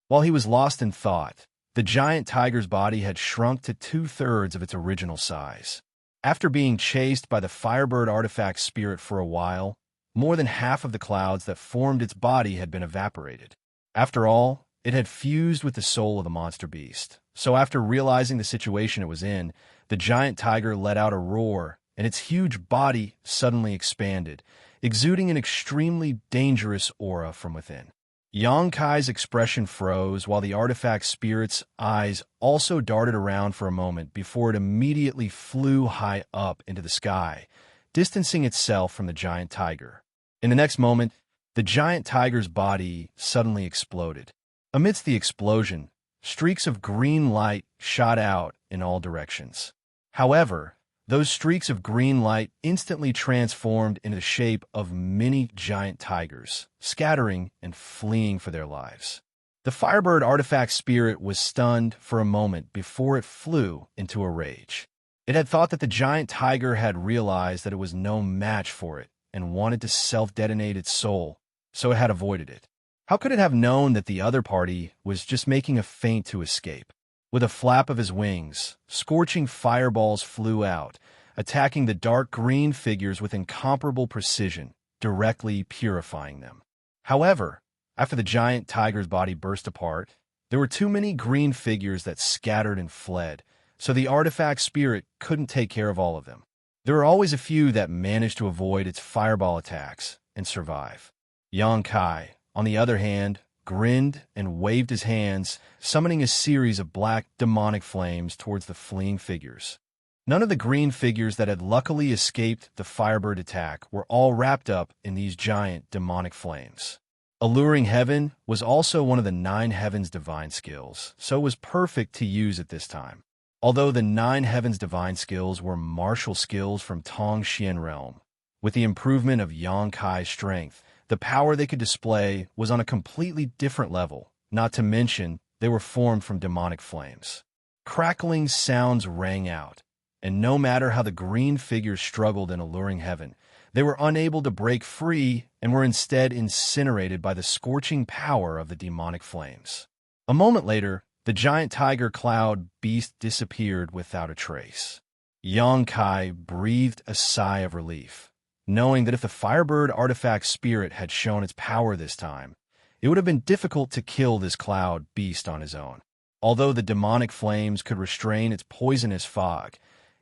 While he was lost in thought, the giant tiger's body had shrunk to 2/3 of its original size. After being chased by the Firebird artifact spirit for a while, more than half of the clouds that formed its body had been evaporated. After all, it had fused with the soul of the monster beast. So after realizing the situation it was in, the giant tiger let out a roar, and its huge body suddenly expanded, exuding an extremely dangerous aura from within. Xianxia's expression froze while the artifact spirit's eyes also darted around for a moment before it immediately flew high up into the sky, distancing itself from the giant tiger. In the next moment, the giant tiger's body suddenly exploded. Amidst the explosion, streaks of green light shot out in all directions. However, those streaks of green light instantly transformed into the shape of many giant tigers, scattering and fleeing for their lives. The Firebird artifact spirit was stunned for a moment before it flew into a rage. It had thought that the giant tiger had realized that it was no match for it and wanted to self-detonate its soul, so it had avoided it. How could it have known that the other party was just making a feint to escape? With a flap of his wings, scorching fireballs flew out, attacking the dark green figures with incomparable precision, directly purifying them. However, after the giant tiger's body burst apart, there were too many green figures that scattered and fled, so the artifact spirit couldn't take care of all of them. There were always a few that managed to avoid its fireball attacks and survive. Xianxia, on the other hand, grinned and waved his hands, summoning a series of black demonic flames towards the fleeing figures. None of the green figures that had luckily escaped the Firebird attack were all wrapped up in these giant demonic flames. Alluring Heaven was also one of the 9 Heavens divine skills, so it was perfect to use at this time. Although the 9 Heavens divine skills were martial skills from Tongxian realm, with the improvement of Xianxia's strength, the power they could display was on a completely different level, not to mention they were formed from demonic flames. Crackling sounds rang out, and no matter how the green figures struggled in Alluring Heaven, they were unable to break free and were instead incinerated by the scorching power of the demonic flames. A moment later, the giant tiger cloud beast disappeared without a trace. Xianxia breathed a sigh of relief, knowing that if the Firebird artifact spirit had shown its power this time, it would have been difficult to kill this cloud beast on his own. Although the demonic flames could restrain its poisonous fog,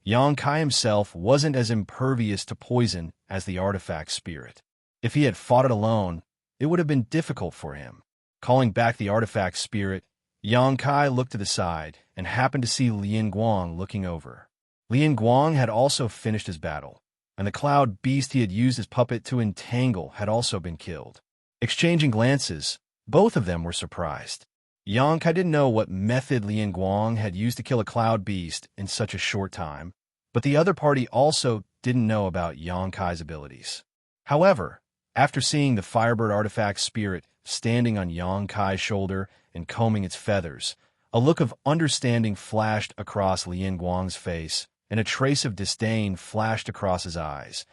Xianxia himself wasn't as impervious to poison as the artifact spirit. If he had fought it alone, it would have been difficult for him. Calling back the artifact spirit, Xianxia looked to the side and happened to see Lian Guang looking over. Lian Guang had also finished his battle, and the cloud beast he had used as puppet to entangle had also been killed. Exchanging glances, both of them were surprised. Xianxia didn't know what method Lian Guang had used to kill a cloud beast in such a short time, but the other party also didn't know about Xianxia's abilities. However, after seeing the Firebird artifact spirit standing on Xianxia's shoulder and combing its feathers, a look of understanding flashed across Lian Guang's face, and a trace of disdain flashed across his eyes,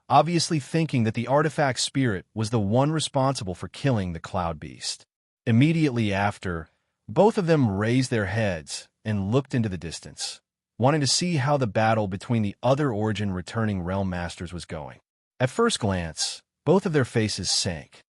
obviously thinking that the artifact spirit was the one responsible for killing the cloud beast. Immediately after, both of them raised their heads and looked into the distance, wanting to see how the battle between the other origin returning realm masters was going. At first glance, both of their faces sank,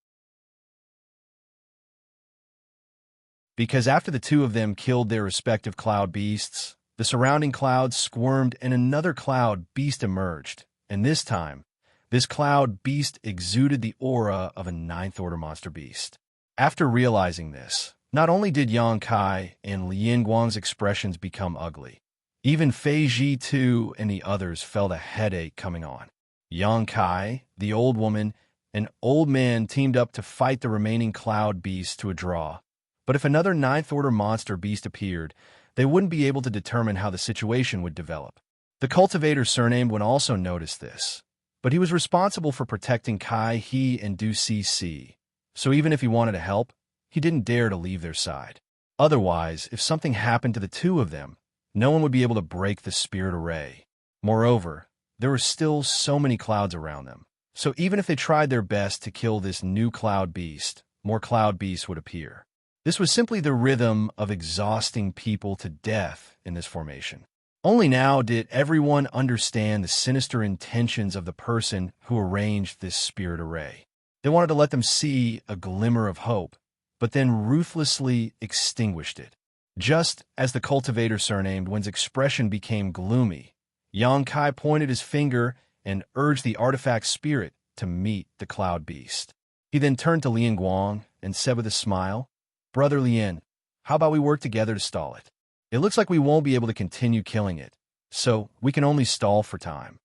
because after the two of them killed their respective cloud beasts, the surrounding clouds squirmed and another cloud beast emerged, and this time, this cloud beast exuded the aura of a 9th order monster beast. After realizing this, not only did Xianxia and Lian Guang's expressions become ugly, even Fei Ji too and the others felt a headache coming on. Xianxia, the old woman, and old man teamed up to fight the remaining cloud beasts to a draw, but if another 9th order monster beast appeared, they wouldn't be able to determine how the situation would develop. The cultivator surnamed one also noticed this, but he was responsible for protecting Kai He and Du Cc, so even if he wanted to help, he didn't dare to leave their side. Otherwise, if something happened to the two of them, no one would be able to break the spirit array. Moreover, there were still so many clouds around them. So even if they tried their best to kill this new cloud beast, more cloud beasts would appear. This was simply the rhythm of exhausting people to death in this formation. Only now did everyone understand the sinister intentions of the person who arranged this spirit array. They wanted to let them see a glimmer of hope, but then ruthlessly extinguished it. Just as the cultivator surnamed Wen's expression became gloomy, Xianxia pointed his finger and urged the artifact spirit to meet the cloud beast. He then turned to Lian Guang and said with a smile, "Brother Lian, how about we work together to stall it? It looks like we won't be able to continue killing it, so we can only stall for time."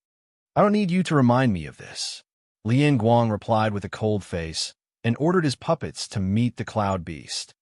"I don't need you to remind me of this," Lian Guang replied with a cold face and ordered his puppets to meet the cloud beast.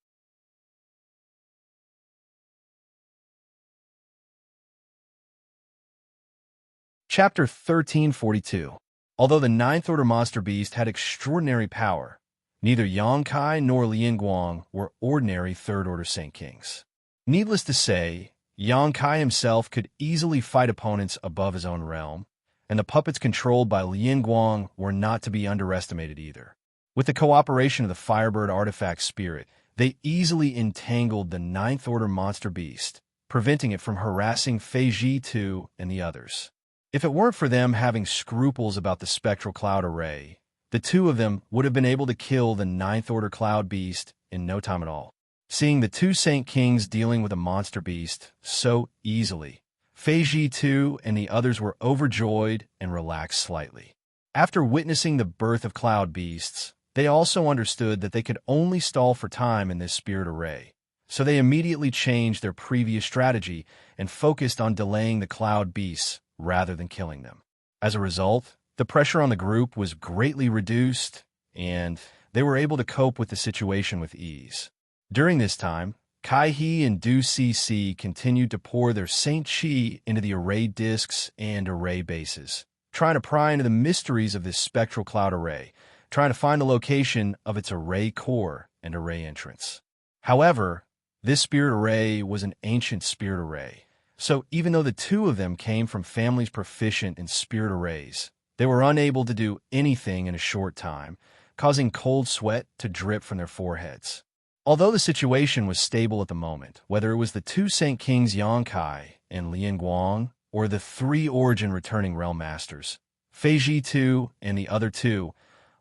Chapter 1342. Although the Ninth Order Monster Beast had extraordinary power, neither Xianxia nor Lian Guang were ordinary Third Order Saint Kings. Needless to say, Xianxia himself could easily fight opponents above his own realm, and the puppets controlled by Lian Guang were not to be underestimated either. With the cooperation of the Firebird Artifact Spirit, they easily entangled the Ninth Order Monster Beast, preventing it from harassing Fei Ji Tu and the others. If it weren't for them having scruples about the spectral cloud array, the two of them would have been able to kill the Ninth Order Cloud Beast in no time at all. Seeing the two Saint Kings dealing with a monster beast so easily, Fei Ji Tu and the others were overjoyed and relaxed slightly. After witnessing the birth of cloud beasts, they also understood that they could only stall for time in this spirit array, so they immediately changed their previous strategy and focused on delaying the cloud beasts rather than killing them. As a result, the pressure on the group was greatly reduced, and they were able to cope with the situation with ease. During this time, Kai He and Du Cc continued to pour their Saint Chi into the array discs and array bases, trying to pry into the mysteries of this spectral cloud array, trying to find the location of its array core and array entrance. However, this spirit array was an ancient spirit array, so even though the two of them came from families proficient in spirit arrays, they were unable to do anything in a short time, causing cold sweat to drip from their foreheads. Although the situation was stable at the moment, whether it was the two Saint Kings Xianxia and Lian Guang, or the three Origin returning Realm Masters, Fei Ji Tu and the other two,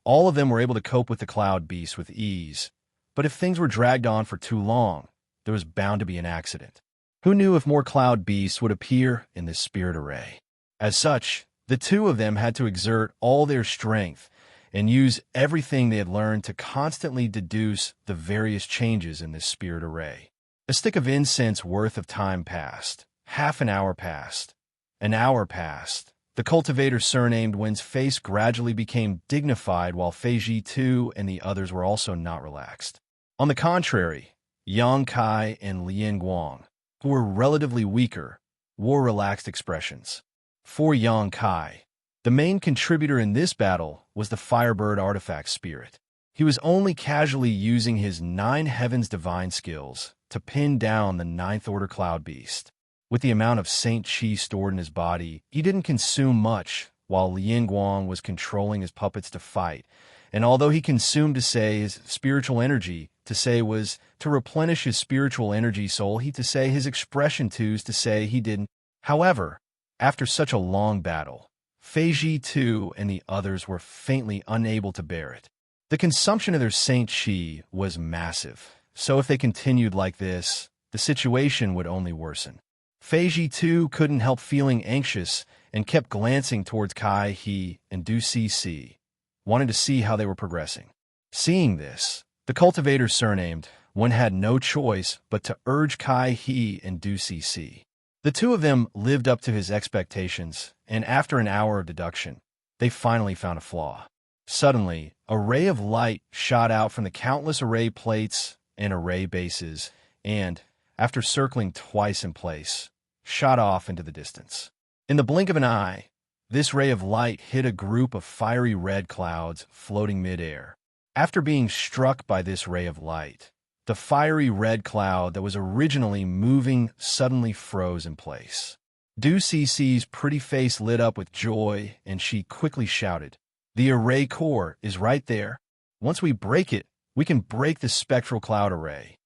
all of them were able to cope with the Cloud Beast with ease. But if things were dragged on for too long, there was bound to be an accident. Who knew if more Cloud Beasts would appear in this spirit array? As such, the two of them had to exert all their strength and use everything they had learned to constantly deduce the various changes in this spirit array. A stick of incense worth of time passed. Half an hour passed. An hour passed. The cultivator surnamed Wen's face gradually became dignified while Fei Ji Tu and the others were also not relaxed. On the contrary, Xianxia and Lian Guang, who were relatively weaker, wore relaxed expressions. For Xianxia, the main contributor in this battle was the Firebird Artifact Spirit. He was only casually using his 9 Heavens Divine skills to pin down the Ninth Order Cloud Beast. With the amount of Saint Chi stored in his body, he didn't consume much, while Lian Guang was controlling his puppets to fight, and although he consumed to say his spiritual energy, to say was to replenish his spiritual energy soul, he to say his expression twos to say he didn't. However, after such a long battle, Fei Ji Tu and the others were faintly unable to bear it. The consumption of their Saint Chi was massive, so if they continued like this, the situation would only worsen. Fei Ji Tu couldn't help feeling anxious and kept glancing towards Kai He and Du Cc, wanting to see how they were progressing. Seeing this, the cultivator surnamed Wen had no choice but to urge Kai He and Du Cc. The two of them lived up to his expectations, and after an hour of deduction, they finally found a flaw. Suddenly, a ray of light shot out from the countless array plates and array bases, and, after circling twice in place, shot off into the distance. In the blink of an eye, this ray of light hit a group of fiery red clouds floating mid-air. After being struck by this ray of light, the fiery red cloud that was originally moving suddenly froze in place. Du Cece's pretty face lit up with joy, and she quickly shouted, "The array core is right there. Once we break it, we can break the spectral cloud array."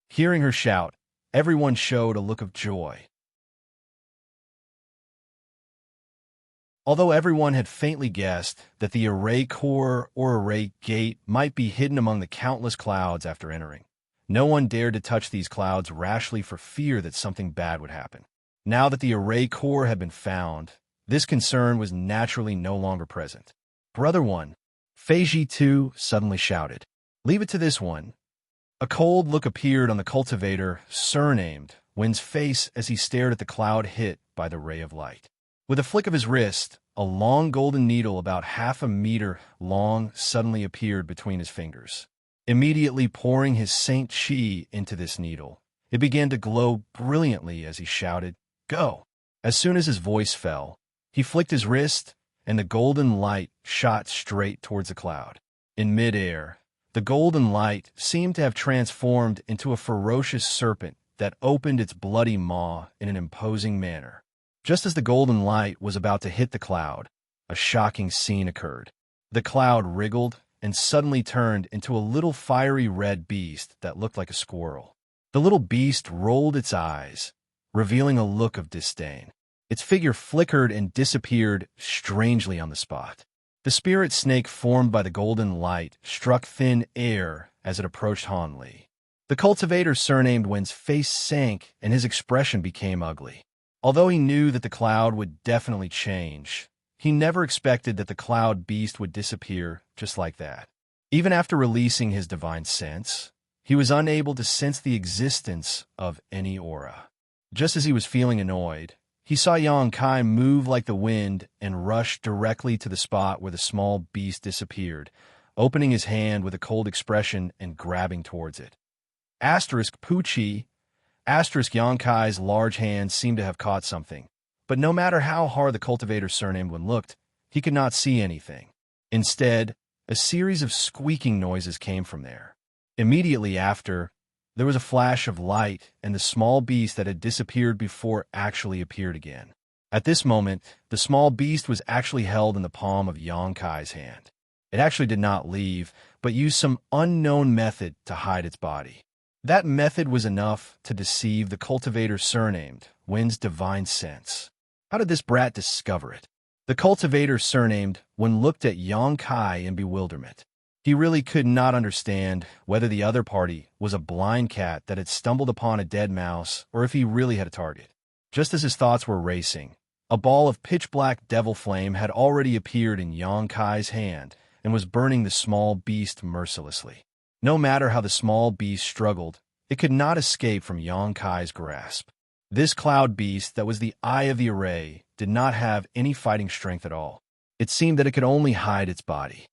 Hearing her shout, everyone showed a look of joy. Although everyone had faintly guessed that the array core or array gate might be hidden among the countless clouds after entering, no one dared to touch these clouds rashly for fear that something bad would happen. Now that the array core had been found, this concern was naturally no longer present. "Brother One," Feiji too suddenly shouted, "leave it to this one." A cold look appeared on the cultivator, surnamed Wen's face as he stared at the cloud hit by the ray of light. With a flick of his wrist, a long golden needle about half a meter long suddenly appeared between his fingers. Immediately pouring his Saint Chi into this needle, it began to glow brilliantly as he shouted, "Go!" As soon as his voice fell, he flicked his wrist, and the golden light shot straight towards the cloud. In midair, the golden light seemed to have transformed into a ferocious serpent that opened its bloody maw in an imposing manner. Just as the golden light was about to hit the cloud, a shocking scene occurred. The cloud wriggled and suddenly turned into a little fiery red beast that looked like a squirrel. The little beast rolled its eyes, revealing a look of disdain. Its figure flickered and disappeared strangely on the spot. The spirit snake formed by the golden light struck thin air as it approached Han Li. The cultivator surnamed Wen's face sank and his expression became ugly. Although he knew that the cloud would definitely change, he never expected that the cloud beast would disappear just like that. Even after releasing his divine sense, he was unable to sense the existence of any aura. Just as he was feeling annoyed, he saw Yang Kai move like the wind and rush directly to the spot where the small beast disappeared, opening his hand with a cold expression and grabbing towards it. Pucci Yang Kai's large hand seemed to have caught something, but no matter how hard the cultivator surnamed one looked, he could not see anything. Instead, a series of squeaking noises came from there. Immediately after, there was a flash of light, and the small beast that had disappeared before actually appeared again. At this moment, the small beast was actually held in the palm of Yang Kai's hand. It actually did not leave, but used some unknown method to hide its body. That method was enough to deceive the cultivator surnamed Wen's divine sense. How did this brat discover it? The cultivator surnamed Wen looked at Yang Kai in bewilderment. He really could not understand whether the other party was a blind cat that had stumbled upon a dead mouse or if he really had a target. Just as his thoughts were racing, a ball of pitch-black devil flame had already appeared in Yang Kai's hand and was burning the small beast mercilessly. No matter how the small beast struggled, it could not escape from Yang Kai's grasp. This cloud beast that was the eye of the array did not have any fighting strength at all. It seemed that it could only hide its body.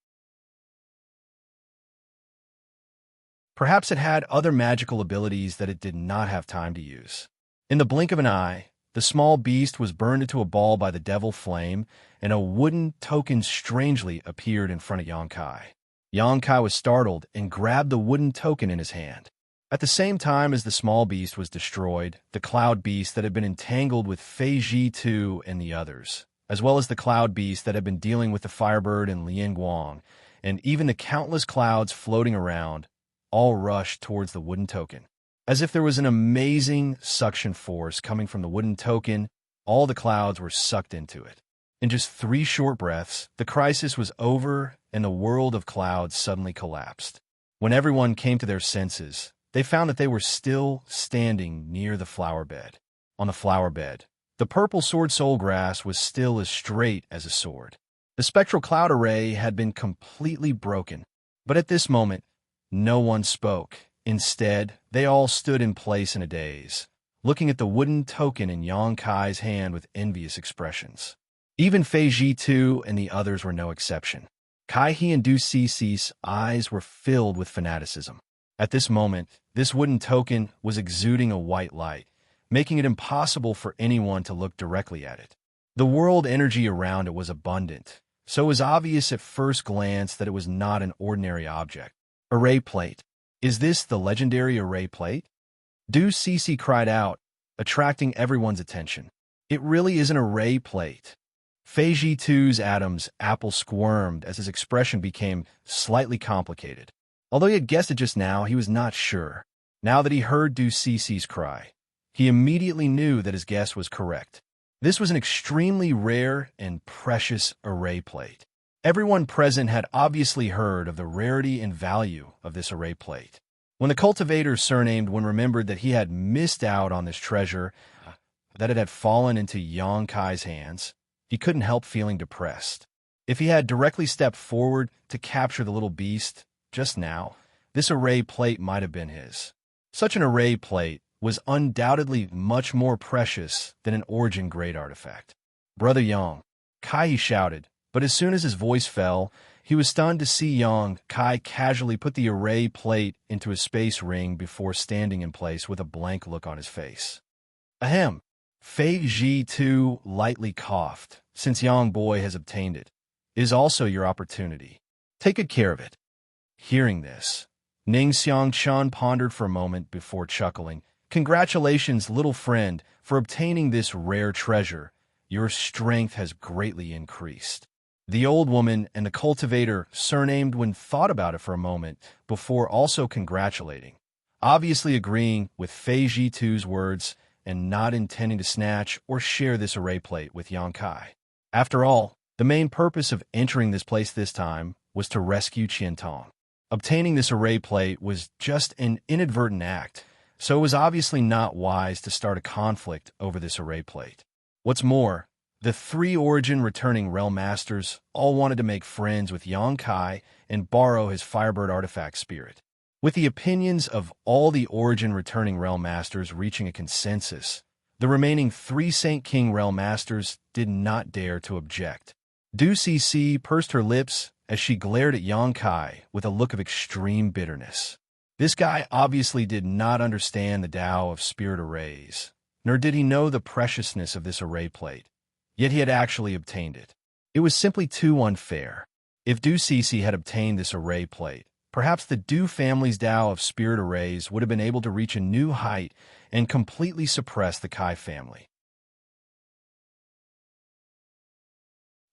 Perhaps it had other magical abilities that it did not have time to use. In the blink of an eye, the small beast was burned into a ball by the devil flame, and a wooden token strangely appeared in front of Yang Kai. Yang Kai was startled and grabbed the wooden token in his hand. At the same time as the small beast was destroyed, the cloud beast that had been entangled with Fei Ji Tu and the others, as well as the cloud beast that had been dealing with the firebird and Lian Guang, and even the countless clouds floating around, all rushed towards the wooden token. As if there was an amazing suction force coming from the wooden token, all the clouds were sucked into it. In just 3 short breaths, the crisis was over and the world of clouds suddenly collapsed. When everyone came to their senses, they found that they were still standing near the flower bed. On the flower bed, the purple sword soul grass was still as straight as a sword. The spectral cloud array had been completely broken, but at this moment, no one spoke. Instead, they all stood in place in a daze, looking at the wooden token in Yang Kai's hand with envious expressions. Even Fei Ji Tu and the others were no exception. Kai He and Du Cece's eyes were filled with fanaticism. At this moment, this wooden token was exuding a white light, making it impossible for anyone to look directly at it. The world energy around it was abundant, so it was obvious at first glance that it was not an ordinary object. Array plate. Is this the legendary array plate? Du Cece cried out, attracting everyone's attention. It really is an array plate. Fei Ji2's Adam's apple squirmed as his expression became slightly complicated. Although he had guessed it just now, he was not sure. Now that he heard Du Cici's cry, he immediately knew that his guess was correct. This was an extremely rare and precious array plate. Everyone present had obviously heard of the rarity and value of this array plate. When the cultivator surnamed Wen remembered that he had missed out on this treasure, that it had fallen into Xianxia's hands, he couldn't help feeling depressed. If he had directly stepped forward to capture the little beast just now, this array plate might have been his. Such an array plate was undoubtedly much more precious than an origin-grade artifact. "Brother Yang," Kai shouted, but as soon as his voice fell, he was stunned to see Yang Kai casually put the array plate into his space ring before standing in place with a blank look on his face. Ahem. Fei Ji2 lightly coughed. "Since Yang Boy has obtained it, it is also your opportunity. Take good care of it." Hearing this, Ning Xianxia pondered for a moment before chuckling. "Congratulations, little friend, for obtaining this rare treasure. Your strength has greatly increased." The old woman and the cultivator surnamed Wen thought about it for a moment before also congratulating, obviously agreeing with Fei Ji2's words and not intending to snatch or share this array plate with Yang Kai. After all, the main purpose of entering this place this time was to rescue Qiantong. Obtaining this array plate was just an inadvertent act, so it was obviously not wise to start a conflict over this array plate. What's more, the three Origin returning Realm Masters all wanted to make friends with Yang Kai and borrow his Firebird artifact spirit. With the opinions of all the Origin returning Realm Masters reaching a consensus, the remaining three Saint King Realm Masters did not dare to object. Du Cici pursed her lips as she glared at Yang Kai with a look of extreme bitterness. This guy obviously did not understand the Tao of spirit arrays, nor did he know the preciousness of this array plate. Yet he had actually obtained it. It was simply too unfair. If Du Cici had obtained this array plate, perhaps the Du family's Tao of spirit arrays would have been able to reach a new height and completely suppress the Kai family.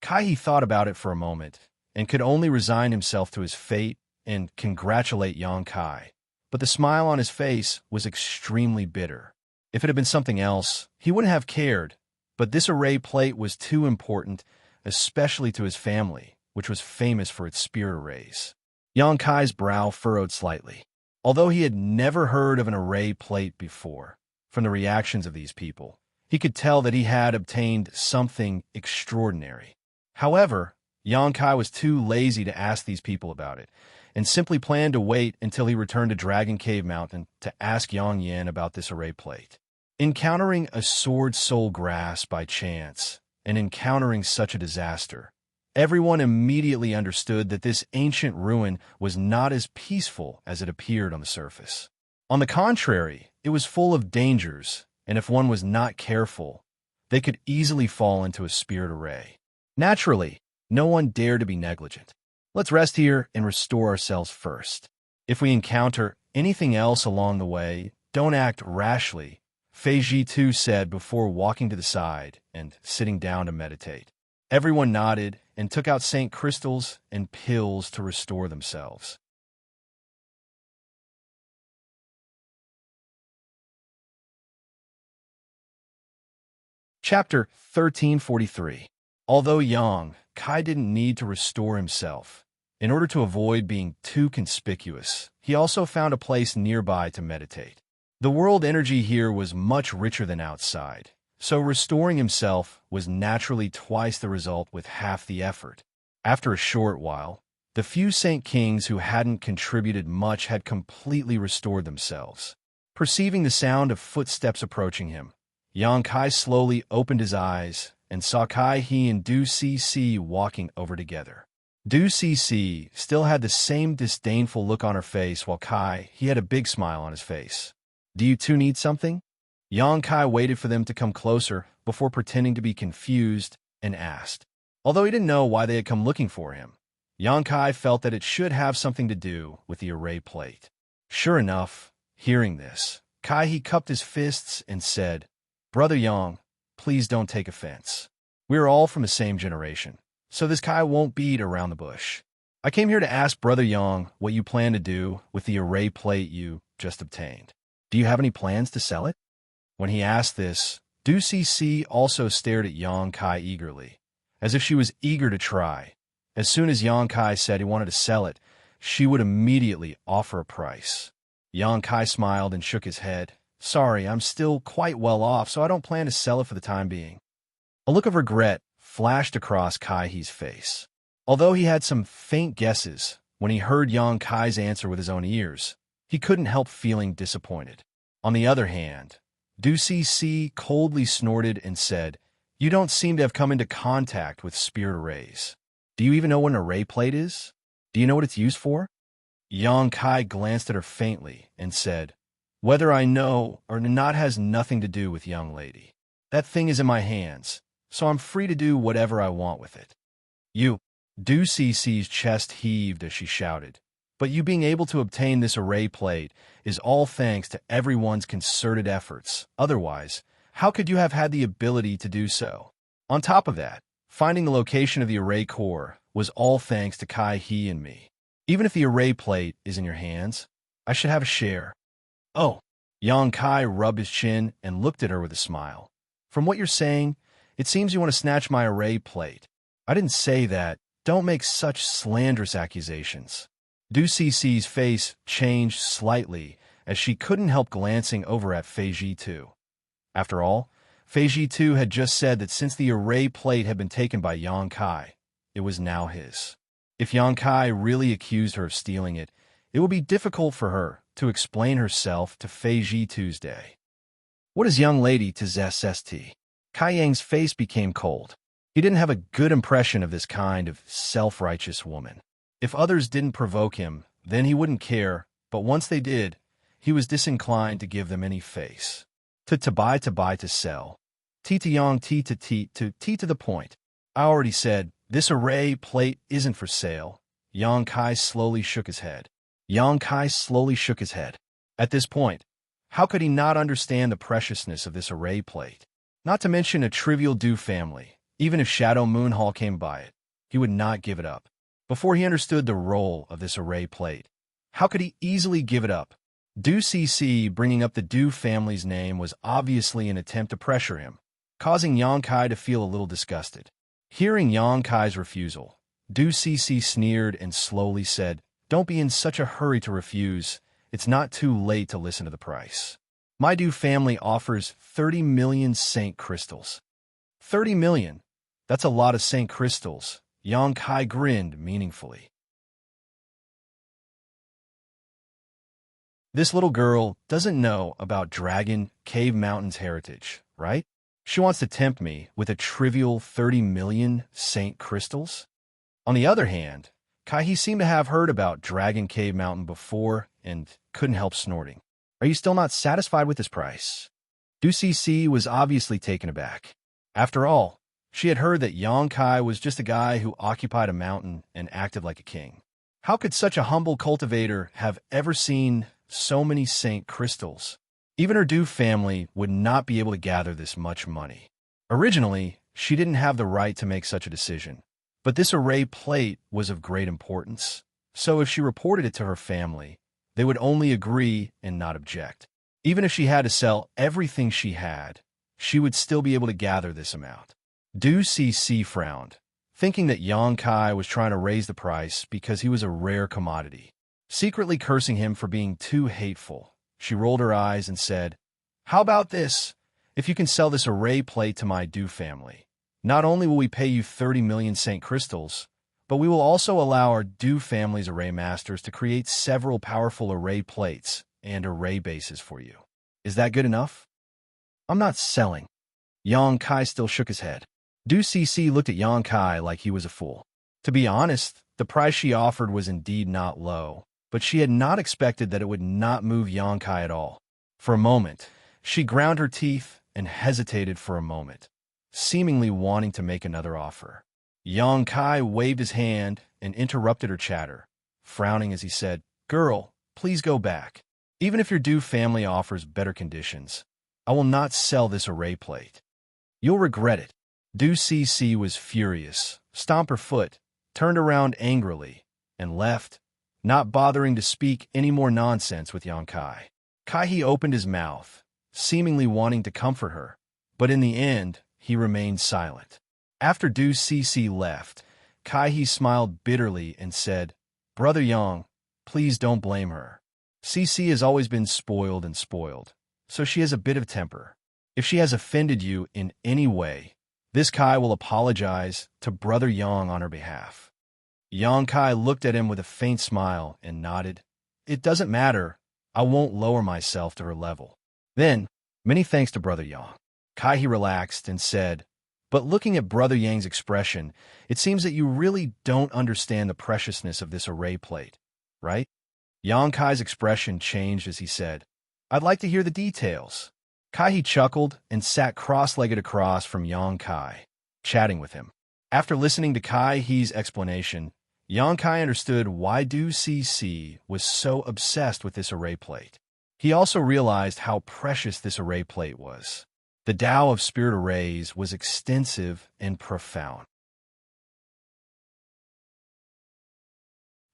Kai thought about it for a moment and could only resign himself to his fate and congratulate Yang Kai. But the smile on his face was extremely bitter. If it had been something else, he wouldn't have cared. But this array plate was too important, especially to his family, which was famous for its spirit arrays. Yang Kai's brow furrowed slightly. Although he had never heard of an array plate before, from the reactions of these people, he could tell that he had obtained something extraordinary. However, Yang Kai was too lazy to ask these people about it, and simply planned to wait until he returned to Dragon Cave Mountain to ask Yang Yan about this array plate. Encountering a sword soul grass by chance, and encountering such a disaster, everyone immediately understood that this ancient ruin was not as peaceful as it appeared on the surface. On the contrary, it was full of dangers, and if one was not careful, they could easily fall into a spirit array. Naturally, no one dared to be negligent. Let's rest here and restore ourselves first. If we encounter anything else along the way, don't act rashly, Fei Ji2 said before walking to the side and sitting down to meditate. Everyone nodded and took out Saint crystals and pills to restore themselves. Chapter 1343. Although Yang Kai didn't need to restore himself, in order to avoid being too conspicuous, he also found a place nearby to meditate. The world energy here was much richer than outside, so restoring himself was naturally twice the result with half the effort. After a short while, the few Saint Kings who hadn't contributed much had completely restored themselves. Perceiving the sound of footsteps approaching him, Yang Kai slowly opened his eyes and saw Kai He and Du Cici walking over together. Du Cici still had the same disdainful look on her face, while Kai He had a big smile on his face. "Do you two need something?" Yang Kai waited for them to come closer before pretending to be confused and asked. Although he didn't know why they had come looking for him, Yang Kai felt that it should have something to do with the array plate. Sure enough, hearing this, Kai He cupped his fists and said, "Brother Yang, please don't take offense. We are all from the same generation, so this Kai won't beat around the bush. I came here to ask Brother Yang what you plan to do with the array plate you just obtained. Do you have any plans to sell it? When he asked this, Du Cc also stared at Yang Kai eagerly, as if she was eager to try. As soon as Yang Kai said he wanted to sell it, she would immediately offer a price. Yang Kai smiled and shook his head. Sorry, I'm still quite well off, so I don't plan to sell it for the time being. A look of regret flashed across Kai He's face. Although he had some faint guesses, when he heard Yang Kai's answer with his own ears, he couldn't help feeling disappointed. On the other hand, Du Cc coldly snorted and said, You don't seem to have come into contact with spirit arrays. Do you even know what an array plate is? Do you know what it's used for? Yang Kai glanced at her faintly and said, Whether I know or not has nothing to do with young lady. That thing is in my hands, so I'm free to do whatever I want with it. You, Du Cc's chest heaved as she shouted, but you being able to obtain this array plate is all thanks to everyone's concerted efforts. Otherwise, how could you have had the ability to do so? On top of that, finding the location of the array core was all thanks to Kai He and me. Even if the array plate is in your hands, I should have a share. Oh, Yang Kai rubbed his chin and looked at her with a smile. From what you're saying, it seems you want to snatch my array plate. I didn't say that. Don't make such slanderous accusations. Du Cc's face changed slightly as she couldn't help glancing over at Fei Ji too. After all, Fei Ji too had just said that since the array plate had been taken by Yang Kai, it was now his. If Yang Kai really accused her of stealing it, it would be difficult for her to explain herself to Fei Ji Tuesday. What is young lady to ZSST? Kai Yang's face became cold. He didn't have a good impression of this kind of self-righteous woman. If others didn't provoke him, then he wouldn't care, but once they did, he was disinclined to give them any face. To buy, to sell. T to yang, T to the point. I already said, this array plate isn't for sale. Yang Kai slowly shook his head. At this point, how could he not understand the preciousness of this array plate? Not to mention a trivial Du family. Even if Shadow Moonhall came by it, he would not give it up. Before he understood the role of this array plate, how could he easily give it up? Du Cc bringing up the Du family's name was obviously an attempt to pressure him, causing Yang Kai to feel a little disgusted. Hearing Yang Kai's refusal, Du Cc sneered and slowly said, Don't be in such a hurry to refuse. It's not too late to listen to the price. My Du family offers 30 million Saint Crystals. 30 million? That's a lot of Saint Crystals. Yang Kai grinned meaningfully. This little girl doesn't know about Dragon Cave Mountain's heritage, right? She wants to tempt me with a trivial 30 million Saint Crystals? On the other hand, Kai He seemed to have heard about Dragon Cave Mountain before and couldn't help snorting. Are you still not satisfied with this price? Du Cc was obviously taken aback. After all, she had heard that Yang Kai was just a guy who occupied a mountain and acted like a king. How could such a humble cultivator have ever seen so many Saint Crystals? Even her Du family would not be able to gather this much money. Originally, she didn't have the right to make such a decision, but this array plate was of great importance. So if she reported it to her family, they would only agree and not object. Even if she had to sell everything she had, she would still be able to gather this amount. Du Cc frowned, thinking that Yang Kai was trying to raise the price because he was a rare commodity. Secretly cursing him for being too hateful, she rolled her eyes and said, How about this? If you can sell this array plate to my Du family, not only will we pay you 30 million Saint Crystals, but we will also allow our Du family's array masters to create several powerful array plates and array bases for you. Is that good enough? I'm not selling. Yang Kai still shook his head. Du Cc looked at Yang Kai like he was a fool. To be honest, the price she offered was indeed not low, but she had not expected that it would not move Yang Kai at all. For a moment, she ground her teeth and hesitated for a moment, seemingly wanting to make another offer. Yang Kai waved his hand and interrupted her chatter, frowning as he said, Girl, please go back. Even if your Du family offers better conditions, I will not sell this array plate. You'll regret it. Du Cece was furious, stomped her foot, turned around angrily, and left, not bothering to speak any more nonsense with Xianxia. Kai opened his mouth, seemingly wanting to comfort her, but in the end, he remained silent. After Du Cece left, Kai smiled bitterly and said, "Brother Yang, please don't blame her. Cece has always been spoiled and spoiled, so she has a bit of temper. If she has offended you in any way, this Kai will apologize to Brother Yang on her behalf." Yang Kai looked at him with a faint smile and nodded. "It doesn't matter. I won't lower myself to her level." Then, "Many thanks to Brother Yang." Kai relaxed and said, "But looking at Brother Yang's expression, it seems that you really don't understand the preciousness of this array plate, right?" Yang Kai's expression changed as he said, "I'd like to hear the details." Kai chuckled and sat cross-legged across from Yang Kai, chatting with him. After listening to Kai's explanation, Yang Kai understood why Du Cece was so obsessed with this array plate. He also realized how precious this array plate was. The Tao of Spirit Arrays was extensive and profound.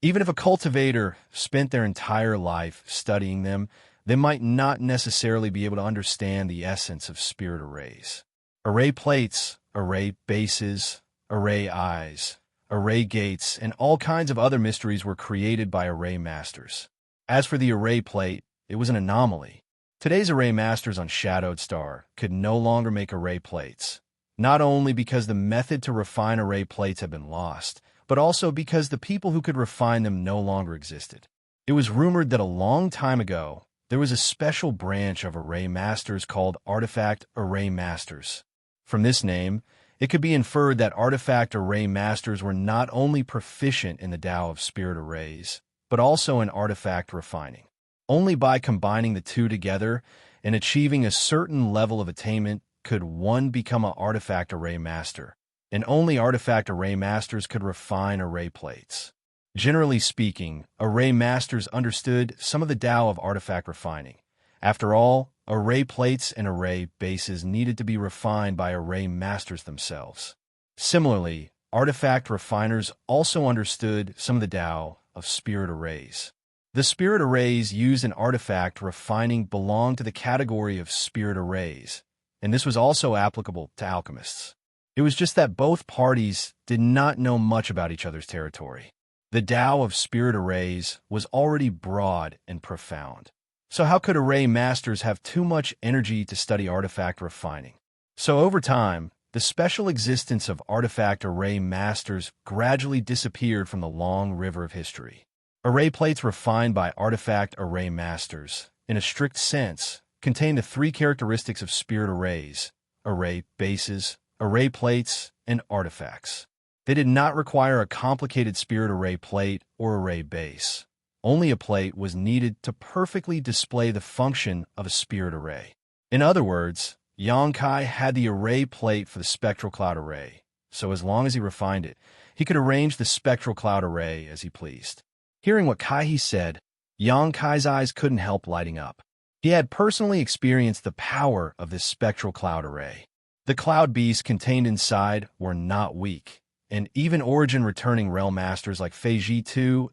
Even if a cultivator spent their entire life studying them, they might not necessarily be able to understand the essence of spirit arrays. Array plates, array bases, array eyes, array gates, and all kinds of other mysteries were created by array masters. As for the array plate, it was an anomaly. Today's array masters on Shadowed Star could no longer make array plates, not only because the method to refine array plates had been lost, but also because the people who could refine them no longer existed. It was rumored that a long time ago, there was a special branch of array masters called artifact array masters. From this name, it could be inferred that artifact array masters were not only proficient in the Tao of Spirit Arrays, but also in artifact refining. Only by combining the two together and achieving a certain level of attainment could one become an artifact array master, and only artifact array masters could refine array plates. Generally speaking, array masters understood some of the Tao of artifact refining. After all, array plates and array bases needed to be refined by array masters themselves. Similarly, artifact refiners also understood some of the Tao of spirit arrays. The spirit arrays used in artifact refining belonged to the category of spirit arrays, and this was also applicable to alchemists. It was just that both parties did not know much about each other's territory. The Tao of spirit arrays was already broad and profound. So how could array masters have too much energy to study artifact refining? So over time, the special existence of artifact array masters gradually disappeared from the long river of history. Array plates refined by artifact array masters, in a strict sense, contain the three characteristics of spirit arrays: array bases, array plates, and artifacts. They did not require a complicated spirit array plate or array base. Only a plate was needed to perfectly display the function of a spirit array. In other words, Yang Kai had the array plate for the spectral cloud array, so as long as he refined it, he could arrange the spectral cloud array as he pleased. Hearing what Kai said, Yang Kai's eyes couldn't help lighting up. He had personally experienced the power of this spectral cloud array. The cloud beasts contained inside were not weak, and even origin-returning realm masters like Fei Ji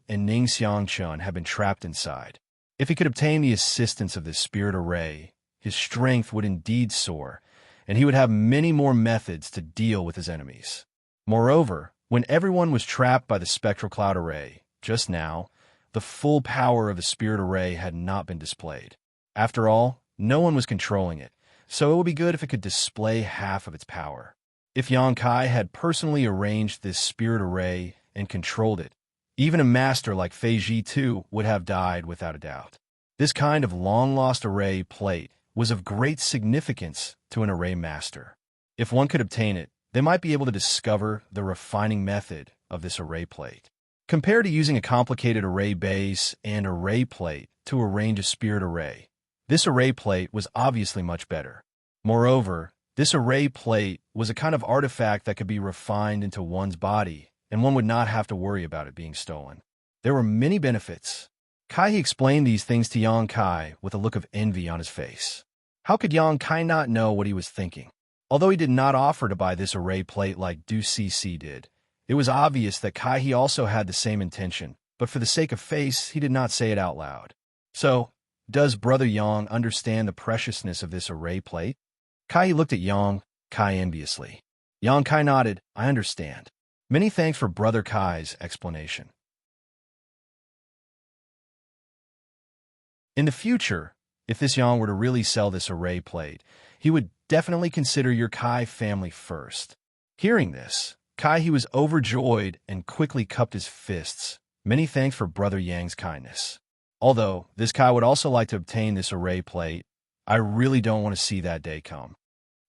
and Ning Xianxia have been trapped inside. If he could obtain the assistance of this spirit array, his strength would indeed soar, and he would have many more methods to deal with his enemies. Moreover, when everyone was trapped by the spectral cloud array, just now, the full power of the spirit array had not been displayed. After all, no one was controlling it, so it would be good if it could display half of its power. If Yang Kai had personally arranged this spirit array and controlled it, even a master like Fei Ji would have died without a doubt. This kind of long-lost array plate was of great significance to an array master. If one could obtain it, they might be able to discover the refining method of this array plate. Compared to using a complicated array base and array plate to arrange a spirit array, this array plate was obviously much better. Moreover, this array plate was a kind of artifact that could be refined into one's body, and one would not have to worry about it being stolen. There were many benefits. Kai explained these things to Yang Kai with a look of envy on his face. How could Yang Kai not know what he was thinking? Although he did not offer to buy this array plate like Du Cc did, it was obvious that Kai He also had the same intention, but for the sake of face, he did not say it out loud. So, does Brother Yang understand the preciousness of this array plate? Kai He looked at Yang Kai enviously. Yang Kai nodded, I understand. Many thanks for Brother Kai's explanation. In the future, if this Yang were to really sell this array plate, he would definitely consider your Kai family first. Hearing this, Kai He was overjoyed and quickly cupped his fists. Many thanks for Brother Yang's kindness. Although, this Kai would also like to obtain this array plate, I really don't want to see that day come.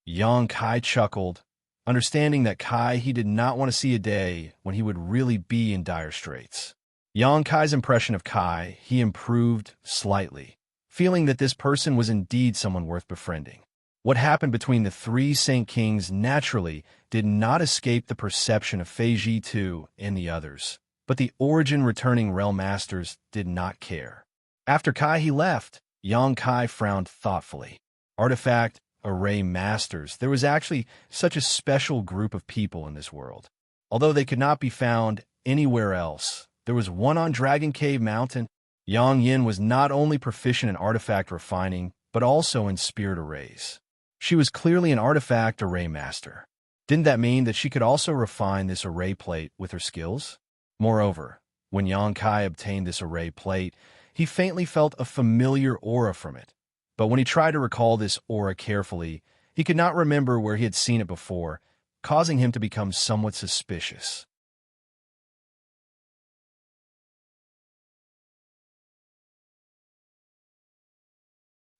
Yang Kai chuckled, understanding that Kai He did not want to see a day when he would really be in dire straits. Yang Kai's impression of Kai He improved slightly, feeling that this person was indeed someone worth befriending. What happened between the three Saint Kings naturally did not escape the perception of Fei Ji II and the others, but the origin-returning realm masters did not care. After Kai He left, Yang Kai frowned thoughtfully. Artifact array masters, there was actually such a special group of people in this world. Although they could not be found anywhere else, there was one on Dragon Cave Mountain. Yang Yin was not only proficient in artifact refining, but also in spirit arrays. She was clearly an artifact array master. Didn't that mean that she could also refine this array plate with her skills? Moreover, when Yang Kai obtained this array plate, he faintly felt a familiar aura from it. But when he tried to recall this aura carefully, he could not remember where he had seen it before, causing him to become somewhat suspicious.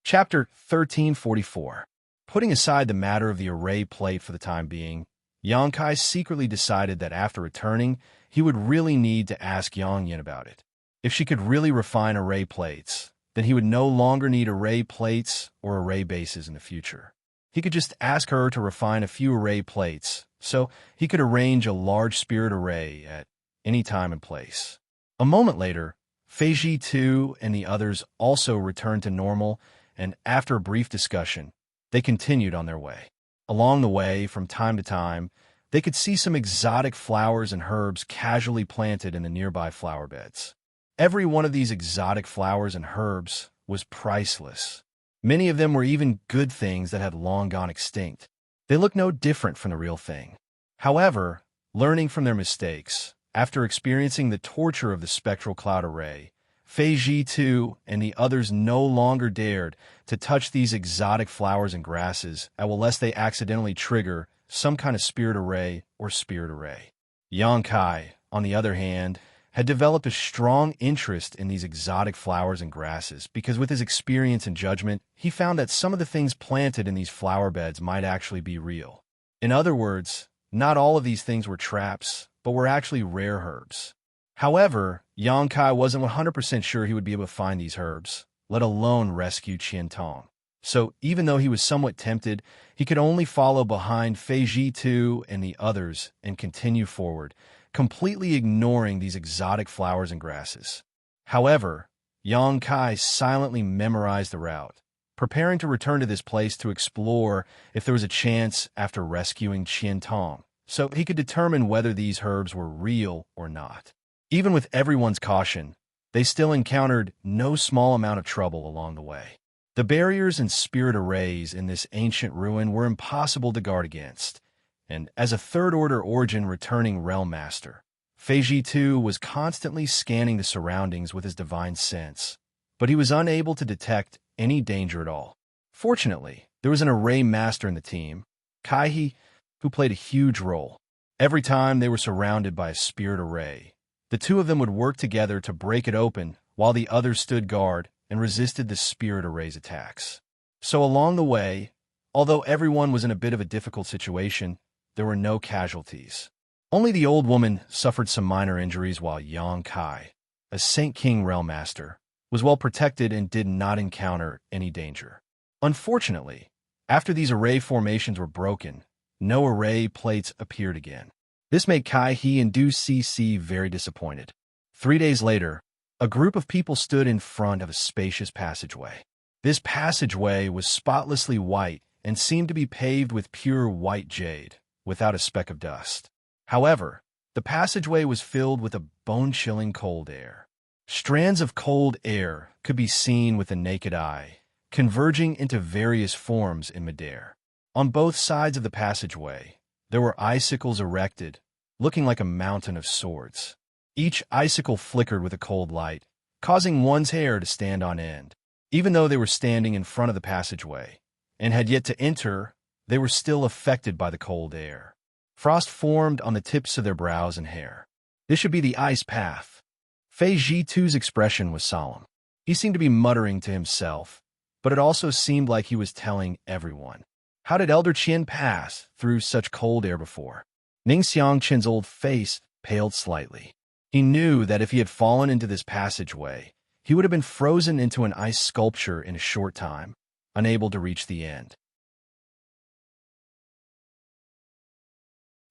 Chapter 1344. Putting aside the matter of the array plate for the time being, Yang Kai secretly decided that after returning, he would really need to ask Yang Yin about it. If she could really refine array plates, then he would no longer need array plates or array bases in the future. He could just ask her to refine a few array plates, so he could arrange a large spirit array at any time and place. A moment later, Fei Ji II and the others also returned to normal, and after a brief discussion, they continued on their way. Along the way, from time to time, they could see some exotic flowers and herbs casually planted in the nearby flower beds. Every one of these exotic flowers and herbs was priceless. Many of them were even good things that had long gone extinct. They looked no different from the real thing. However, learning from their mistakes, after experiencing the torture of the spectral cloud array, Fei Ji II and the others no longer dared to touch these exotic flowers and grasses unless they accidentally trigger some kind of spirit array or spirit array. Yang Kai, on the other hand, had developed a strong interest in these exotic flowers and grasses because with his experience and judgment, he found that some of the things planted in these flower beds might actually be real. In other words, not all of these things were traps, but were actually rare herbs. However, Yang Kai wasn't 100% sure he would be able to find these herbs, let alone rescue Qian Tong. So even though he was somewhat tempted, he could only follow behind Fei Ji II and the others and continue forward, completely ignoring these exotic flowers and grasses. However, Yang Kai silently memorized the route, preparing to return to this place to explore if there was a chance after rescuing Qian Tong, so he could determine whether these herbs were real or not. Even with everyone's caution, they still encountered no small amount of trouble along the way. The barriers and spirit arrays in this ancient ruin were impossible to guard against, and as a third-order origin returning realm master, Fei Ji II was constantly scanning the surroundings with his divine sense, but he was unable to detect any danger at all. Fortunately, there was an array master in the team, Kai He, who played a huge role. Every time they were surrounded by a spirit array, the two of them would work together to break it open while the others stood guard and resisted the spirit array's attacks. So along the way, although everyone was in a bit of a difficult situation, there were no casualties. Only the old woman suffered some minor injuries while Yang Kai, a Saint King realm master, was well protected and did not encounter any danger. Unfortunately, after these array formations were broken, no array plates appeared again. This made Kai He and Du Cc very disappointed. 3 days later, a group of people stood in front of a spacious passageway. This passageway was spotlessly white and seemed to be paved with pure white jade, without a speck of dust. However, the passageway was filled with a bone-chilling cold air. Strands of cold air could be seen with the naked eye, converging into various forms in midair. On both sides of the passageway, there were icicles erected, looking like a mountain of swords. Each icicle flickered with a cold light, causing one's hair to stand on end. Even though they were standing in front of the passageway and had yet to enter, they were still affected by the cold air. Frost formed on the tips of their brows and hair. This should be the ice path. Fei Zhitu's expression was solemn. He seemed to be muttering to himself, but it also seemed like he was telling everyone. How did Elder Qian pass through such cold air before? Ning Xiangqian's old face paled slightly. He knew that if he had fallen into this passageway, he would have been frozen into an ice sculpture in a short time, unable to reach the end.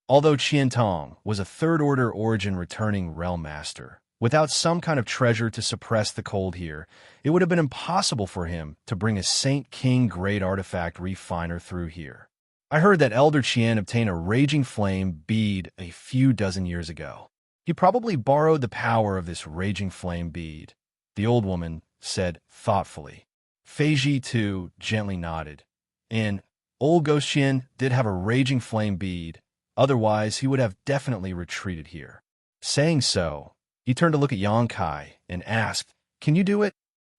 Although Qian Tong was a third-order origin returning realm master, without some kind of treasure to suppress the cold here, it would have been impossible for him to bring a Saint King Great Artifact Refiner through here. I heard that Elder Qian obtained a Raging Flame bead a few dozen years ago. He probably borrowed the power of this Raging Flame bead, the old woman said thoughtfully. Fei Zhitu gently nodded. And old Ghost Qian did have a Raging Flame bead, otherwise he would have definitely retreated here. Saying so, he turned to look at Yang Kai and asked, "Can you do it?"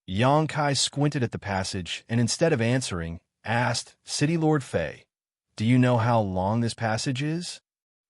Yang Kai squinted at the passage and instead of answering, asked, "City Lord Fei, do you know how long this passage is?"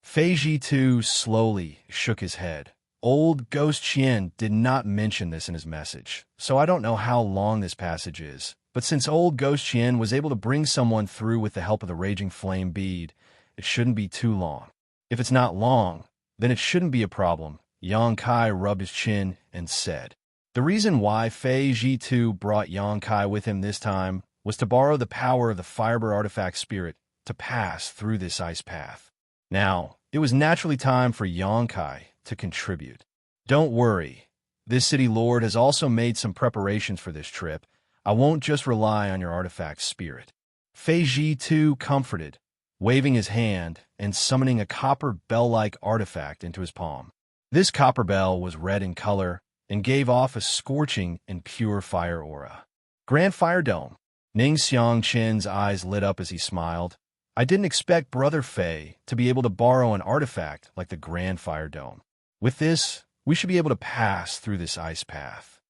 Fei Zhitu slowly shook his head. Old Ghost Qian did not mention this in his message, so I don't know how long this passage is. But since old Ghost Qian was able to bring someone through with the help of the Raging Flame bead, it shouldn't be too long. If it's not long, then it shouldn't be a problem. Yang Kai rubbed his chin and said. The reason why Fei Zhitu brought Yang Kai with him this time was to borrow the power of the Firebird Artifact Spirit to pass through this ice path. Now, it was naturally time for Yang Kai to contribute. Don't worry, this city lord has also made some preparations for this trip. I won't just rely on your artifact spirit. Fei Zhitu comforted, waving his hand and summoning a copper bell-like artifact into his palm. This copper bell was red in color and gave off a scorching and pure fire aura. Grand Fire Dome. Ning Xiangqian's eyes lit up as he smiled. I didn't expect Brother Fei to be able to borrow an artifact like the Grand Fire Dome. With this, we should be able to pass through this ice path.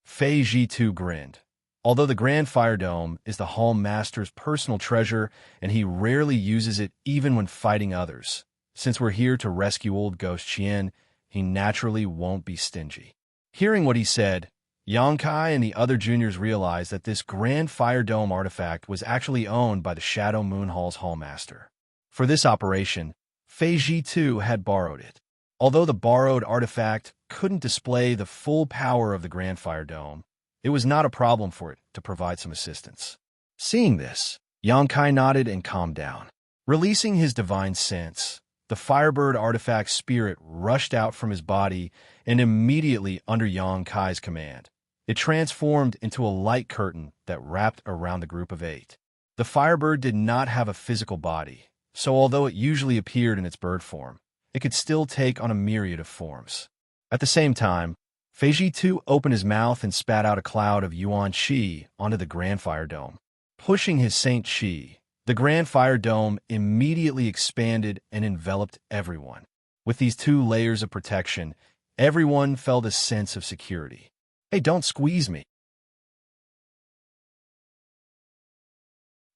Fei Zhitu grinned. Although the Grand Fire Dome is the Hall Master's personal treasure and he rarely uses it even when fighting others, since we're here to rescue old Ghost Qian, he naturally won't be stingy. Hearing what he said, Yang Kai and the other juniors realized that this Grand Fire Dome artifact was actually owned by the Shadow Moon Hall's Hallmaster. For this operation, Fei Zhitu had borrowed it. Although the borrowed artifact couldn't display the full power of the Grand Fire Dome, it was not a problem for it to provide some assistance. Seeing this, Yang Kai nodded and calmed down. Releasing his divine sense, the Firebird Artifact Spirit rushed out from his body and immediately under Yang Kai's command. It transformed into a light curtain that wrapped around the group of 8. The Firebird did not have a physical body, so although it usually appeared in its bird form, it could still take on a myriad of forms. At the same time, Fei Zhitu opened his mouth and spat out a cloud of Yuan Qi onto the Grand Fire Dome. Pushing his Saint Qi, the Grand Fire Dome immediately expanded and enveloped everyone. With these 2 layers of protection, everyone felt a sense of security. Hey, don't squeeze me.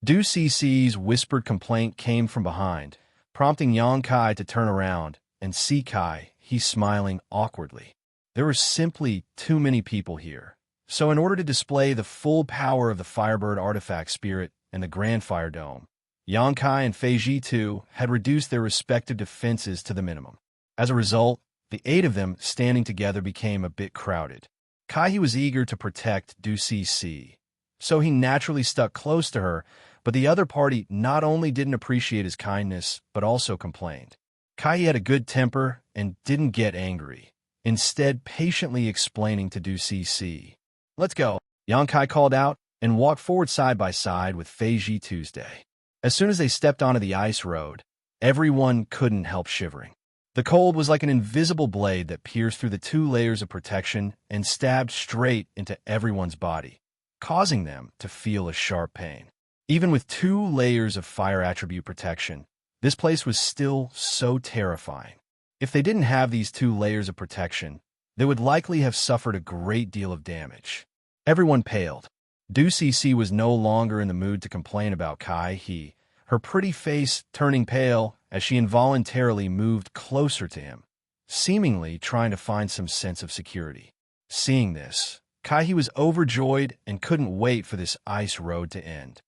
Du Cici's whispered complaint came from behind, prompting Yang Kai to turn around and see Kai, he smiling awkwardly. There were simply too many people here, so in order to display the full power of the Firebird Artifact Spirit and the Grand Fire Dome, Yang Kai and Fei Zhitu had reduced their respective defenses to the minimum. As a result, the 8 of them standing together became a bit crowded. Kai was eager to protect Du Cici, so he naturally stuck close to her, but the other party not only didn't appreciate his kindness, but also complained. Kai had a good temper and didn't get angry, instead patiently explaining to Du Cici. Let's go, Yang Kai called out, and walked forward side by side with Feiji Tuesday. As soon as they stepped onto the ice road, everyone couldn't help shivering. The cold was like an invisible blade that pierced through the 2 layers of protection and stabbed straight into everyone's body, causing them to feel a sharp pain. Even with 2 layers of fire attribute protection, this place was still so terrifying. If they didn't have these 2 layers of protection, they would likely have suffered a great deal of damage. Everyone paled. Du Cece was no longer in the mood to complain about Kai He, her pretty face turning pale as she involuntarily moved closer to him, seemingly trying to find some sense of security. Seeing this, Kai He was overjoyed and couldn't wait for this ice road to end.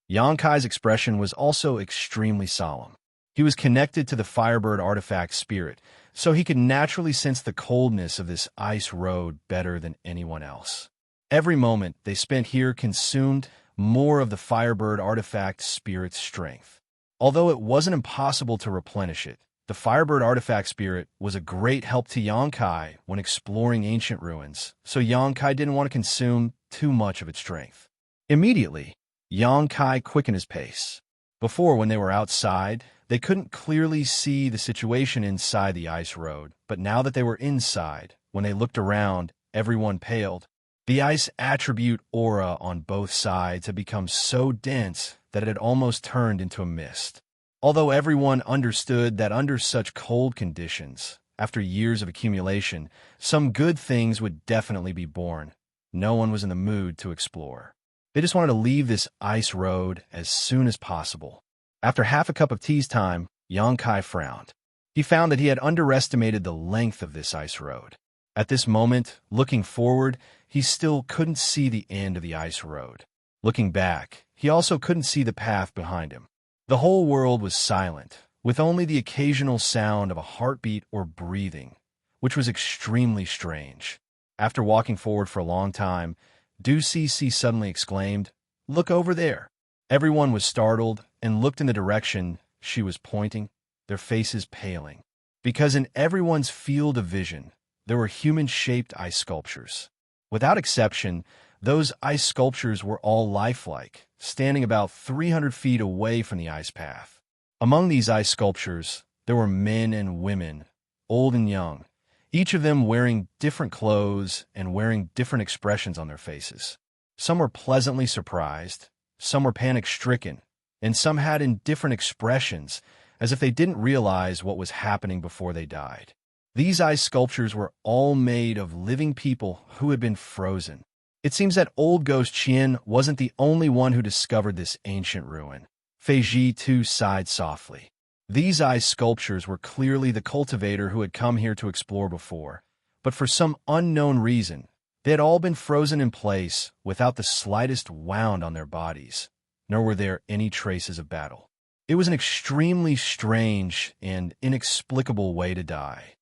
Yang Kai's expression was also extremely solemn. He was connected to the Firebird artifact spirit, so he could naturally sense the coldness of this ice road better than anyone else. Every moment they spent here consumed more of the Firebird artifact spirit's strength. Although it wasn't impossible to replenish it, the Firebird artifact spirit was a great help to Yang Kai when exploring ancient ruins, so Yang Kai didn't want to consume too much of its strength. Immediately, Yang Kai quickened his pace. Before, when they were outside, they couldn't clearly see the situation inside the ice road, but now that they were inside, when they looked around, everyone paled. The ice attribute aura on both sides had become so dense that it had almost turned into a mist. Although everyone understood that under such cold conditions, after years of accumulation, some good things would definitely be born, no one was in the mood to explore. They just wanted to leave this ice road as soon as possible. After half a cup of tea's time, Yang Kai frowned. He found that he had underestimated the length of this ice road. At this moment, looking forward, he still couldn't see the end of the ice road. Looking back, he also couldn't see the path behind him. The whole world was silent, with only the occasional sound of a heartbeat or breathing, which was extremely strange. After walking forward for a long time, Du Cece suddenly exclaimed, "Look over there." Everyone was startled and looked in the direction she was pointing, their faces paling. Because in everyone's field of vision, there were human-shaped ice sculptures. Without exception, those ice sculptures were all lifelike, standing about 300 feet away from the ice path. Among these ice sculptures, there were men and women, old and young, each of them wearing different clothes and wearing different expressions on their faces. Some were pleasantly surprised, some were panic-stricken, and some had indifferent expressions, as if they didn't realize what was happening before they died. These ice sculptures were all made of living people who had been frozen. It seems that old ghost Qian wasn't the only one who discovered this ancient ruin. Feiji too sighed softly. These ice sculptures were clearly the cultivator who had come here to explore before, but for some unknown reason, they had all been frozen in place without the slightest wound on their bodies, nor were there any traces of battle. It was an extremely strange and inexplicable way to die.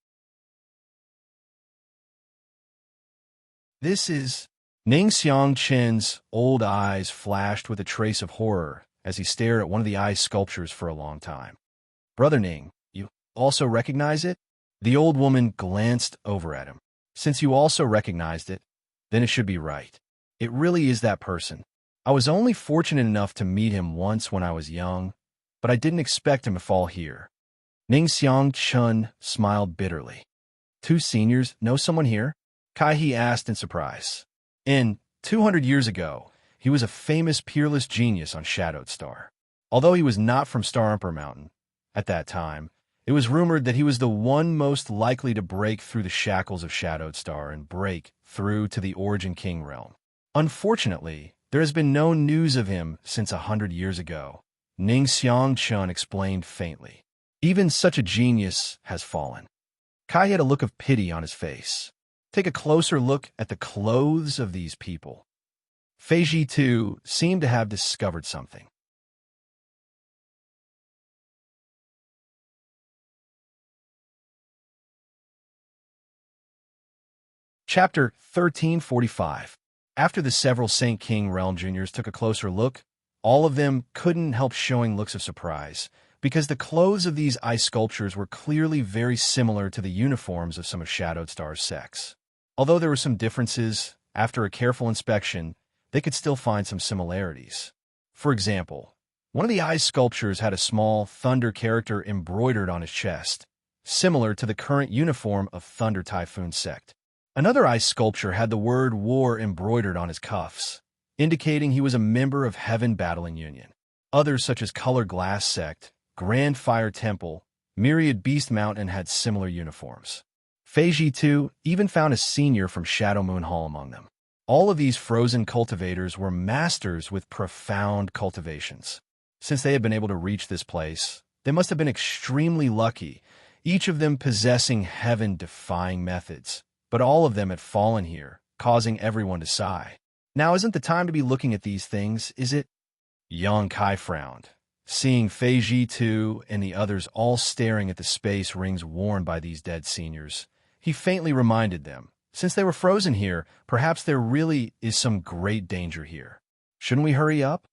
This is... Ning Xianxia's old eyes flashed with a trace of horror as he stared at one of the ice sculptures for a long time. "Brother Ning, you also recognize it?" The old woman glanced over at him. "Since you also recognized it, then it should be right. It really is that person. I was only fortunate enough to meet him once when I was young, but I didn't expect him to fall here." Ning Xianxia smiled bitterly. "Two seniors know someone here?" Kai He asked in surprise. 200 years ago, he was a famous peerless genius on Shadowed Star. Although he was not from Star Emperor Mountain, at that time, it was rumored that he was the one most likely to break through the shackles of Shadowed Star and break through to the Origin King realm. Unfortunately, there has been no news of him since 100 years ago, Ning Xianxia explained faintly. Even such a genius has fallen. Kai had a look of pity on his face. Take a closer look at the clothes of these people. Feiji too seemed to have discovered something. Chapter 1345. After the several Saint King Realm Juniors took a closer look, all of them couldn't help showing looks of surprise, because the clothes of these ice sculptures were clearly very similar to the uniforms of some of Shadowed Star's sects. Although there were some differences, after a careful inspection, they could still find some similarities. For example, one of the ice sculptures had a small thunder character embroidered on his chest, similar to the current uniform of Thunder Typhoon sect. Another ice sculpture had the word war embroidered on his cuffs, indicating he was a member of Heaven Battling Union. Others, such as Color Glass Sect, Grand Fire Temple, Myriad Beast Mountain, had similar uniforms. Feiji too even found a senior from Shadow Moon Hall among them. All of these frozen cultivators were masters with profound cultivations. Since they had been able to reach this place, they must have been extremely lucky, each of them possessing heaven-defying methods. But all of them had fallen here, causing everyone to sigh. Now isn't the time to be looking at these things, is it? Yang Kai frowned, seeing Feiji too and the others all staring at the space rings worn by these dead seniors. He faintly reminded them, since they were frozen here, perhaps there really is some great danger here. Shouldn't we hurry up?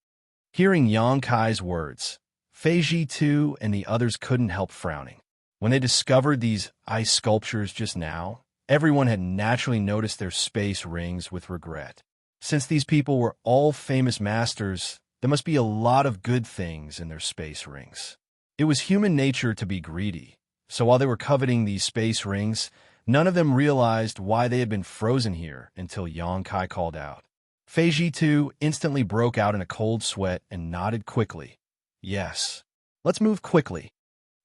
Hearing Yang Kai's words, Feiji too and the others couldn't help frowning. When they discovered these ice sculptures just now, everyone had naturally noticed their space rings with regret. Since these people were all famous masters, there must be a lot of good things in their space rings. It was human nature to be greedy, so while they were coveting these space rings, none of them realized why they had been frozen here until Yang Kai called out. Feiji too instantly broke out in a cold sweat and nodded quickly. Yes, let's move quickly.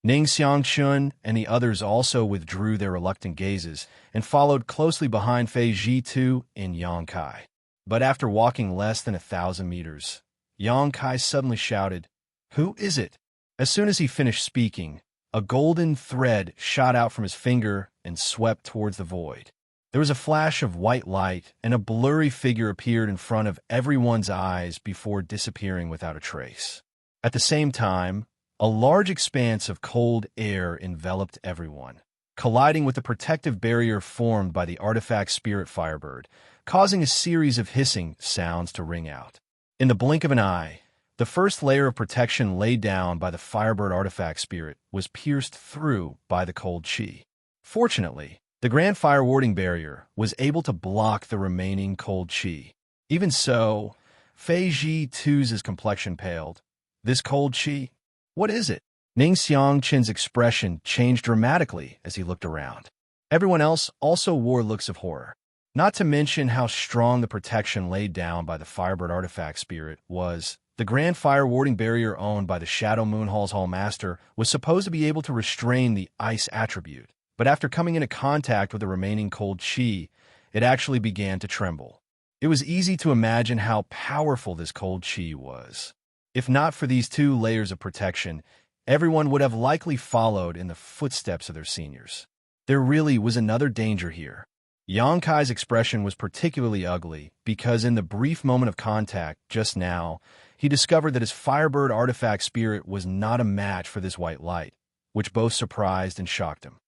Ning Xianxia and the others also withdrew their reluctant gazes and followed closely behind Feiji too and Yang Kai. But after walking less than 1,000 meters, Yang Kai suddenly shouted, "Who is it?" As soon as he finished speaking, a golden thread shot out from his finger and swept towards the void. There was a flash of white light, and a blurry figure appeared in front of everyone's eyes before disappearing without a trace. At the same time, a large expanse of cold air enveloped everyone, colliding with the protective barrier formed by the artifact spirit Firebird, causing a series of hissing sounds to ring out. In the blink of an eye, the first layer of protection laid down by the Firebird artifact spirit was pierced through by the cold chi. Fortunately, the Grand Fire Warding Barrier was able to block the remaining cold chi. Even so, Feiji too's complexion paled. This cold chi? What is it? Ning Xiangqian's expression changed dramatically as he looked around. Everyone else also wore looks of horror. Not to mention how strong the protection laid down by the Firebird artifact spirit was. The Grand Fire Warding Barrier owned by the Shadow Moon Hall's Hall Master was supposed to be able to restrain the ice attribute, but after coming into contact with the remaining cold chi, it actually began to tremble. It was easy to imagine how powerful this cold chi was. If not for these 2 layers of protection, everyone would have likely followed in the footsteps of their seniors. There really was another danger here. Yang Kai's expression was particularly ugly because in the brief moment of contact just now, he discovered that his Firebird artifact spirit was not a match for this white light, which both surprised and shocked him.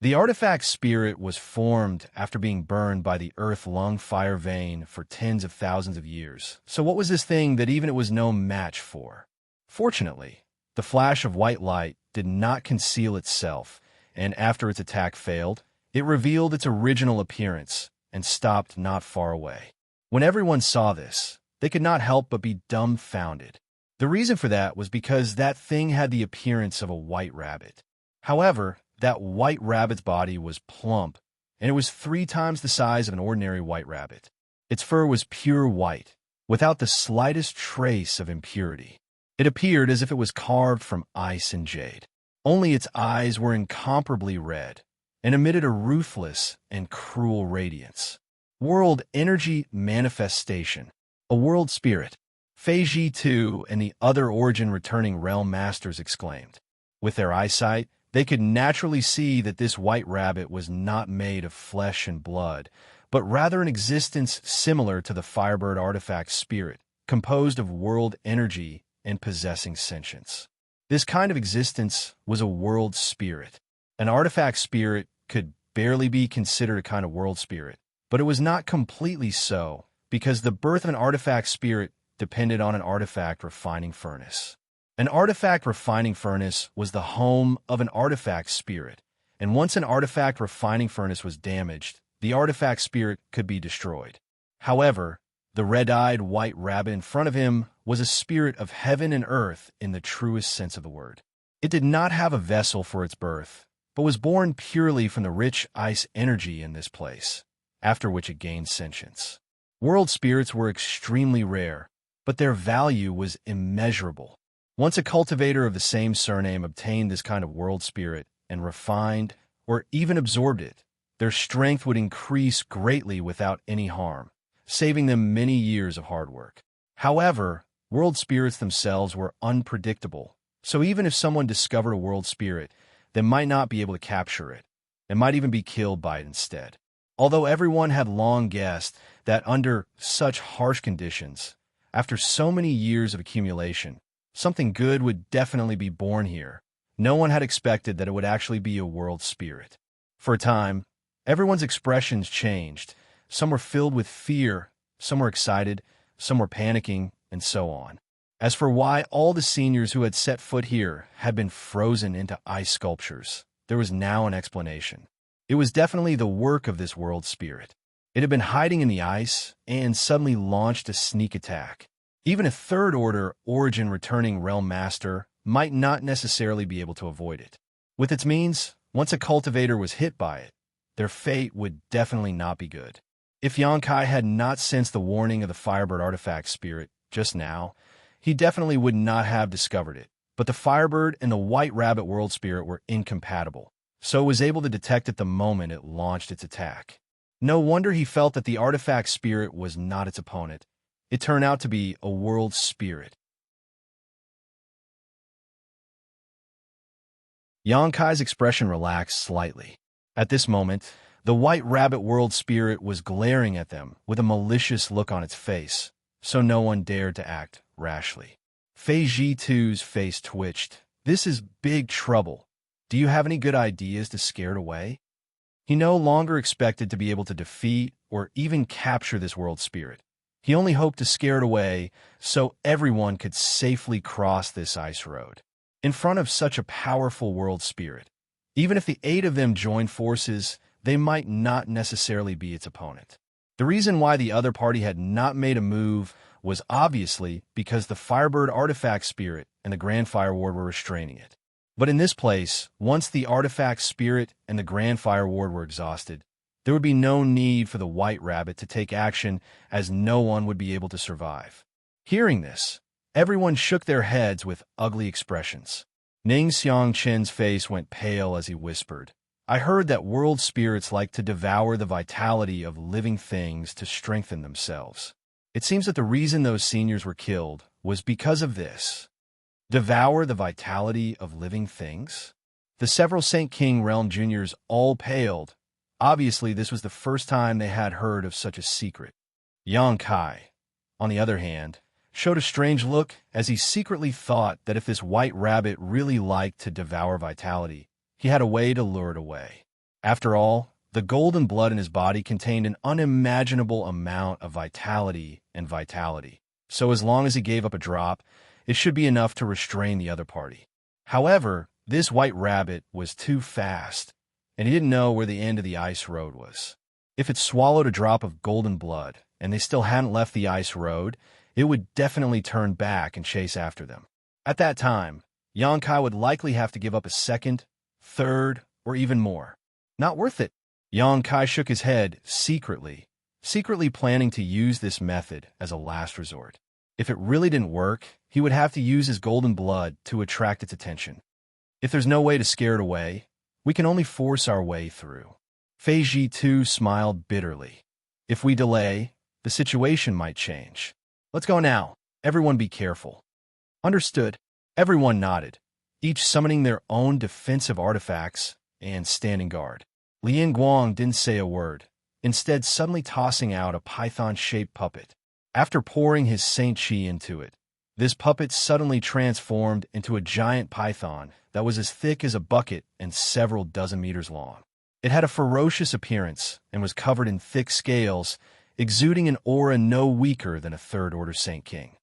The artifact spirit was formed after being burned by the earth-lung fire vein for tens of thousands of years. So what was this thing that even it was no match for? Fortunately, the flash of white light did not conceal itself, and after its attack failed, it revealed its original appearance and stopped not far away. When everyone saw this, they could not help but be dumbfounded. The reason for that was because that thing had the appearance of a white rabbit. However, that white rabbit's body was plump, and it was 3 times the size of an ordinary white rabbit. Its fur was pure white, without the slightest trace of impurity. It appeared as if it was carved from ice and jade. Only its eyes were incomparably red, and emitted a ruthless and cruel radiance. World Energy Manifestation, a world spirit. Feiji too and the other origin-returning realm masters exclaimed. With their eyesight, they could naturally see that this white rabbit was not made of flesh and blood, but rather an existence similar to the Firebird artifact spirit, composed of world energy and possessing sentience. This kind of existence was a world spirit. An artifact spirit could barely be considered a kind of world spirit, but it was not completely so, because the birth of an artifact spirit depended on an artifact refining furnace. An artifact refining furnace was the home of an artifact spirit, and once an artifact refining furnace was damaged, the artifact spirit could be destroyed. However, the red-eyed white rabbit in front of him was a spirit of heaven and earth in the truest sense of the word. It did not have a vessel for its birth, but was born purely from the rich ice energy in this place, after which it gained sentience. World spirits were extremely rare, but their value was immeasurable. Once a cultivator of the same surname obtained this kind of world spirit and refined or even absorbed it, their strength would increase greatly without any harm, saving them many years of hard work. However, world spirits themselves were unpredictable, so even if someone discovered a world spirit, they might not be able to capture it, and might even be killed by it instead. Although everyone had long guessed that under such harsh conditions, after so many years of accumulation, something good would definitely be born here, no one had expected that it would actually be a world spirit. For a time, everyone's expressions changed. Some were filled with fear, some were excited, some were panicking, and so on. As for why all the seniors who had set foot here had been frozen into ice sculptures, there was now an explanation. It was definitely the work of this world spirit. It had been hiding in the ice and suddenly launched a sneak attack. Even a third-order origin returning realm master might not necessarily be able to avoid it. With its means, once a cultivator was hit by it, their fate would definitely not be good. If Xianxia had not sensed the warning of the Firebird artifact spirit just now, he definitely would not have discovered it. But the Firebird and the White Rabbit world spirit were incompatible, so it was able to detect it the moment it launched its attack. No wonder he felt that the artifact spirit was not its opponent. It turned out to be a world spirit. Xianxia's expression relaxed slightly. At this moment, the White Rabbit world spirit was glaring at them with a malicious look on its face, so no one dared to act rashly. Fei Zhi2's face twitched. This is big trouble. Do you have any good ideas to scare it away? He no longer expected to be able to defeat or even capture this world spirit. He only hoped to scare it away so everyone could safely cross this ice road. In front of such a powerful world spirit, even if the 8 of them joined forces, they might not necessarily be its opponent. The reason why the other party had not made a move was obviously because the Firebird artifact spirit and the Grand Fire Ward were restraining it. But in this place, once the artifact spirit and the Grand Fire Ward were exhausted, there would be no need for the White Rabbit to take action, as no one would be able to survive. Hearing this, everyone shook their heads with ugly expressions. Ning Xiangqian's face went pale as he whispered, I heard that world spirits like to devour the vitality of living things to strengthen themselves. It seems that the reason those seniors were killed was because of this. Devour the vitality of living things? The several St. King Realm Juniors all paled. Obviously, this was the first time they had heard of such a secret. Xianxia, on the other hand, showed a strange look as he secretly thought that if this White Rabbit really liked to devour vitality, he had a way to lure it away. After all, the golden blood in his body contained an unimaginable amount of vitality, so as long as he gave up a drop, it should be enough to restrain the other party. However, this White Rabbit was too fast, and he didn't know where the end of the ice road was. If it swallowed a drop of golden blood, and they still hadn't left the ice road, it would definitely turn back and chase after them. At that time, Xianxia would likely have to give up a second, third, or even more. Not worth it. Xianxia shook his head secretly planning to use this method as a last resort. If it really didn't work, he would have to use his golden blood to attract its attention. If there's no way to scare it away, we can only force our way through. Fei Zhi2 smiled bitterly. If we delay, the situation might change. Let's go now. Everyone be careful. Understood. Everyone nodded, each summoning their own defensive artifacts and standing guard. Lian Guang didn't say a word, instead suddenly tossing out a python-shaped puppet. After pouring his Saint Qi into it, this puppet suddenly transformed into a giant python that was as thick as a bucket and several dozen meters long. It had a ferocious appearance and was covered in thick scales, exuding an aura no weaker than a third-order Saint King.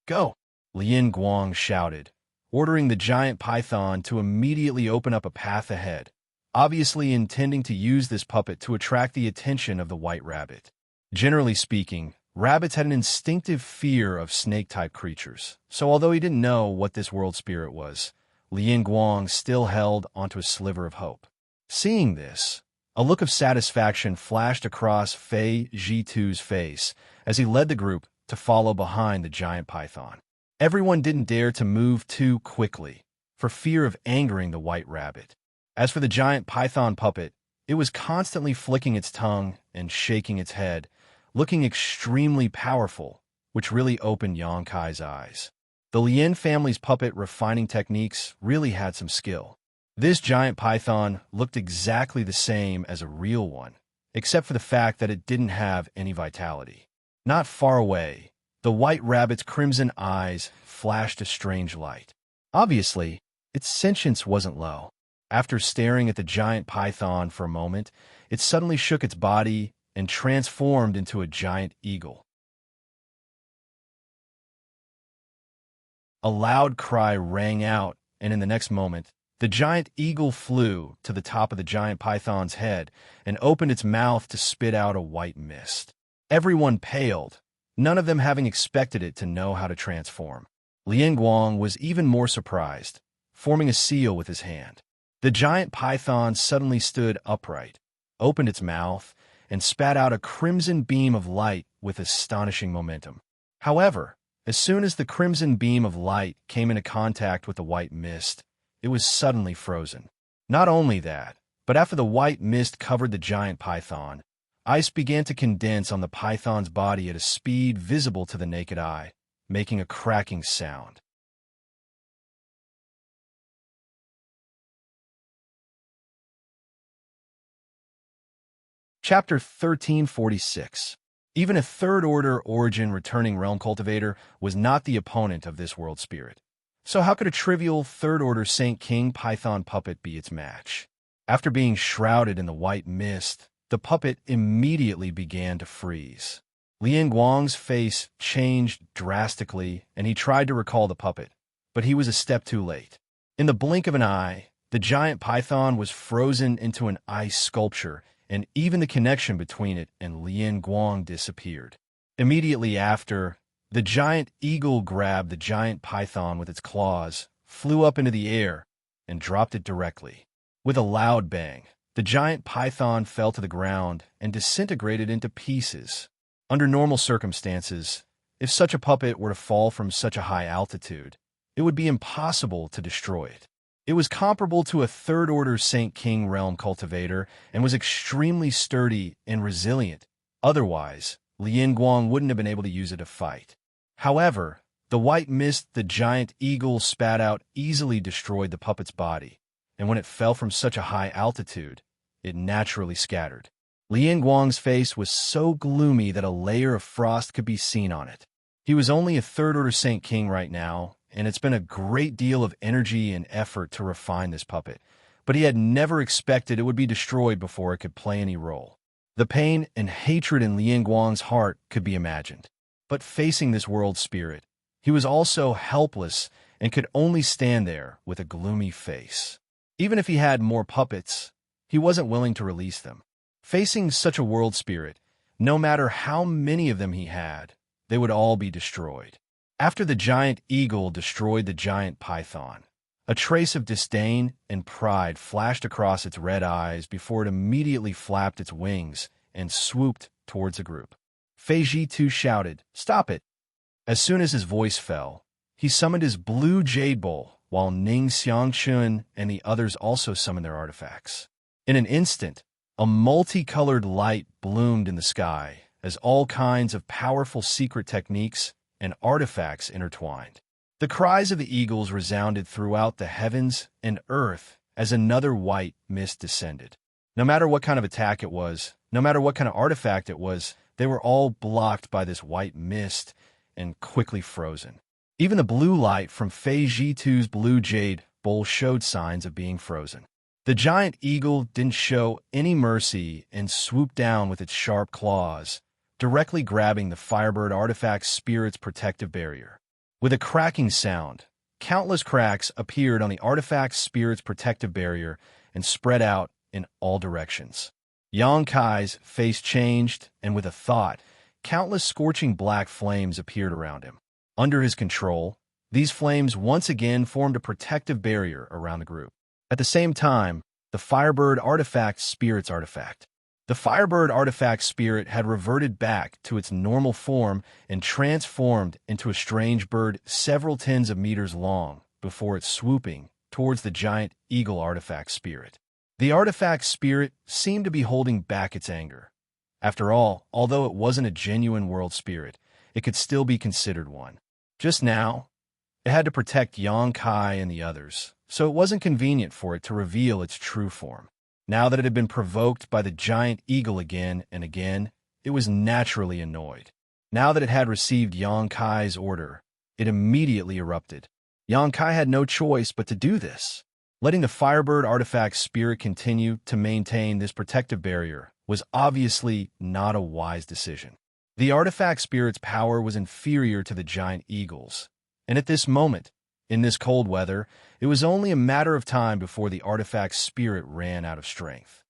Go! Lian Guang shouted, ordering the giant python to immediately open up a path ahead, obviously intending to use this puppet to attract the attention of the white rabbit. Generally speaking, rabbits had an instinctive fear of snake-type creatures, so although he didn't know what this world spirit was, Lian Guang still held onto a sliver of hope. Seeing this, a look of satisfaction flashed across Fei Zhitu's face as he led the group to follow behind the giant python. Everyone didn't dare to move too quickly, for fear of angering the white rabbit. As for the giant python puppet, it was constantly flicking its tongue and shaking its head, looking extremely powerful, which really opened Yang Kai's eyes. The Lien family's puppet refining techniques really had some skill. This giant python looked exactly the same as a real one, except for the fact that it didn't have any vitality. Not far away, the white rabbit's crimson eyes flashed a strange light. Obviously, its sentience wasn't low. After staring at the giant python for a moment, it suddenly shook its body and transformed into a giant eagle. A loud cry rang out, and in the next moment, the giant eagle flew to the top of the giant python's head and opened its mouth to spit out a white mist. Everyone paled, none of them having expected it to know how to transform. Lian Guang was even more surprised, forming a seal with his hand. The giant python suddenly stood upright, opened its mouth, and spat out a crimson beam of light with astonishing momentum. However, as soon as the crimson beam of light came into contact with the white mist, it was suddenly frozen. Not only that, but after the white mist covered the giant python, ice began to condense on the python's body at a speed visible to the naked eye, making a cracking sound. Chapter 1346. Even a third-order origin returning realm cultivator was not the opponent of this world spirit. So how could a trivial third-order Saint King Python puppet be its match? After being shrouded in the white mist, the puppet immediately began to freeze. Lian Guang's face changed drastically, and he tried to recall the puppet, but he was a step too late. In the blink of an eye, the giant python was frozen into an ice sculpture, and even the connection between it and Lian Guang disappeared. Immediately after, the giant eagle grabbed the giant python with its claws, flew up into the air, and dropped it directly. With a loud bang, the giant python fell to the ground and disintegrated into pieces. Under normal circumstances, if such a puppet were to fall from such a high altitude, it would be impossible to destroy it. It was comparable to a third-order Saint King realm cultivator and was extremely sturdy and resilient. Otherwise, Lian Guang wouldn't have been able to use it to fight. However, the white mist the giant eagle spat out easily destroyed the puppet's body, and when it fell from such a high altitude, it naturally scattered. Lian Guang's face was so gloomy that a layer of frost could be seen on it. He was only a third-order Saint King right now, and it's been a great deal of energy and effort to refine this puppet, but he had never expected it would be destroyed before it could play any role. The pain and hatred in Lian Guang's heart could be imagined. But facing this world spirit, he was also helpless and could only stand there with a gloomy face. Even if he had more puppets, he wasn't willing to release them. Facing such a world spirit, no matter how many of them he had, they would all be destroyed. After the giant eagle destroyed the giant python, a trace of disdain and pride flashed across its red eyes before it immediately flapped its wings and swooped towards the group. Fei Zhitu shouted, "Stop it!" As soon as his voice fell, he summoned his blue jade bowl, while Ning Xianxia and the others also summoned their artifacts. In an instant, a multicolored light bloomed in the sky as all kinds of powerful secret techniques and artifacts intertwined. The cries of the eagles resounded throughout the heavens and earth as another white mist descended. No matter what kind of attack it was, no matter what kind of artifact it was, they were all blocked by this white mist and quickly frozen. Even the blue light from Fei Zhitu's blue jade bowl showed signs of being frozen. The giant eagle didn't show any mercy and swooped down with its sharp claws, directly grabbing the Firebird artifact spirit's protective barrier. With a cracking sound, countless cracks appeared on the artifact spirit's protective barrier and spread out in all directions. Yang Kai's face changed, and with a thought, countless scorching black flames appeared around him. Under his control, these flames once again formed a protective barrier around the group. At the same time, the Firebird Artifact Spirit's artifact. The Firebird Artifact Spirit had reverted back to its normal form and transformed into a strange bird several tens of meters long before it swooping towards the giant Eagle Artifact Spirit. The Artifact Spirit seemed to be holding back its anger. After all, although it wasn't a genuine world spirit, it could still be considered one. Just now, it had to protect Yang Kai and the others, so it wasn't convenient for it to reveal its true form. Now that it had been provoked by the giant eagle again and again, it was naturally annoyed. Now that it had received Yang Kai's order, it immediately erupted. Yang Kai had no choice but to do this. Letting the Firebird Artifact Spirit continue to maintain this protective barrier was obviously not a wise decision. The Artifact Spirit's power was inferior to the giant eagle's, and at this moment, in this cold weather, it was only a matter of time before the Artifact Spirit ran out of strength.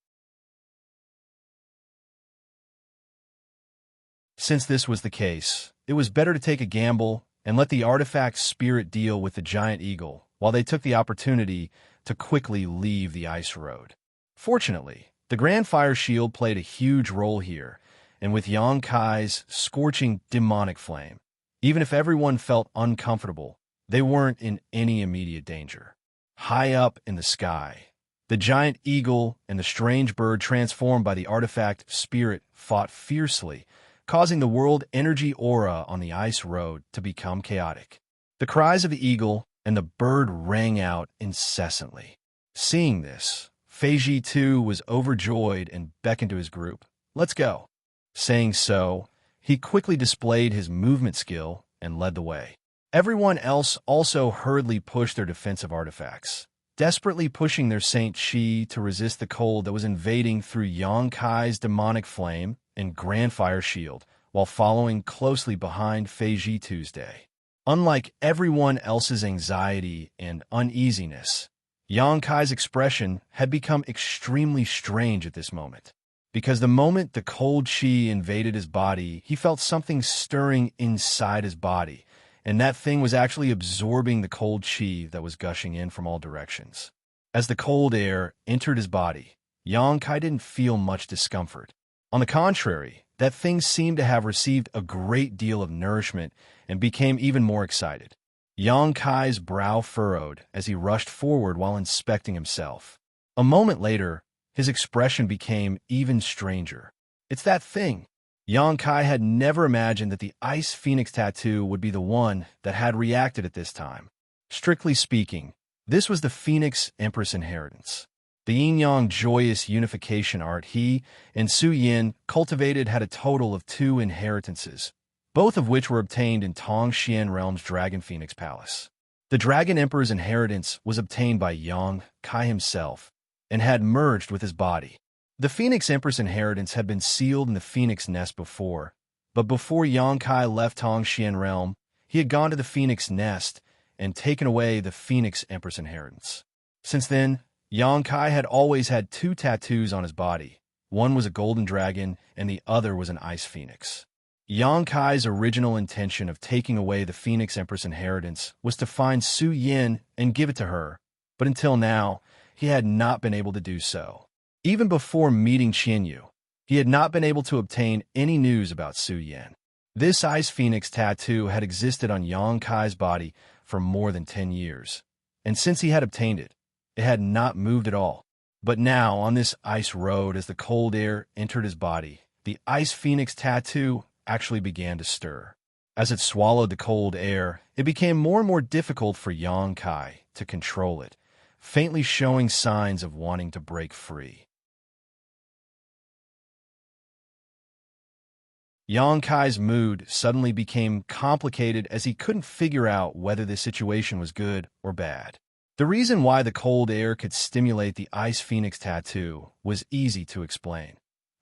Since this was the case, it was better to take a gamble and let the Artifact Spirit deal with the giant eagle while they took the opportunity to quickly leave the ice road. Fortunately, the Grand Fire Shield played a huge role here, and with Yang Kai's scorching demonic flame, even if everyone felt uncomfortable, they weren't in any immediate danger. High up in the sky, the giant eagle and the strange bird transformed by the Artifact Spirit fought fiercely, causing the world energy aura on the ice road to become chaotic. The cries of the eagle and the bird rang out incessantly. Seeing this, Feiji too was overjoyed and beckoned to his group. "Let's go." Saying so, he quickly displayed his movement skill and led the way. Everyone else also hurriedly pushed their defensive artifacts, desperately pushing their Saint Shi to resist the cold that was invading through Yang Kai's demonic flame and Grand Fire Shield, while following closely behind Feiji Tuesday. Unlike everyone else's anxiety and uneasiness, Yang Kai's expression had become extremely strange at this moment. Because the moment the cold chi invaded his body, he felt something stirring inside his body, and that thing was actually absorbing the cold chi that was gushing in from all directions. As the cold air entered his body, Yang Kai didn't feel much discomfort. On the contrary, that thing seemed to have received a great deal of nourishment and became even more excited. Yang Kai's brow furrowed as he rushed forward while inspecting himself. A moment later, his expression became even stranger. "It's that thing." Yang Kai had never imagined that the Ice Phoenix tattoo would be the one that had reacted at this time. Strictly speaking, this was the Phoenix Empress inheritance. The yin-yang joyous unification art he and Su Yin cultivated had a total of 2 inheritances, both of which were obtained in Tongxian Realm's Dragon Phoenix Palace. The Dragon Emperor's inheritance was obtained by Yang Kai himself and had merged with his body. The Phoenix Empress inheritance had been sealed in the Phoenix Nest before, but before Yang Kai left Tongxian Realm, he had gone to the Phoenix Nest and taken away the Phoenix Empress inheritance. Since then, Yang Kai had always had 2 tattoos on his body. One was a golden dragon, and the other was an ice phoenix. Yang Kai's original intention of taking away the Phoenix Empress inheritance was to find Su Yin and give it to her, but until now, he had not been able to do so. Even before meeting Xianxia, he had not been able to obtain any news about Su Yin. This Ice Phoenix tattoo had existed on Yang Kai's body for more than 10 years, and since he had obtained it, it had not moved at all. But now, on this ice road, as the cold air entered his body, the Ice Phoenix tattoo actually began to stir. As it swallowed the cold air, it became more and more difficult for Yang Kai to control it, faintly showing signs of wanting to break free. Yang Kai's mood suddenly became complicated as he couldn't figure out whether the situation was good or bad. The reason why the cold air could stimulate the Ice Phoenix tattoo was easy to explain.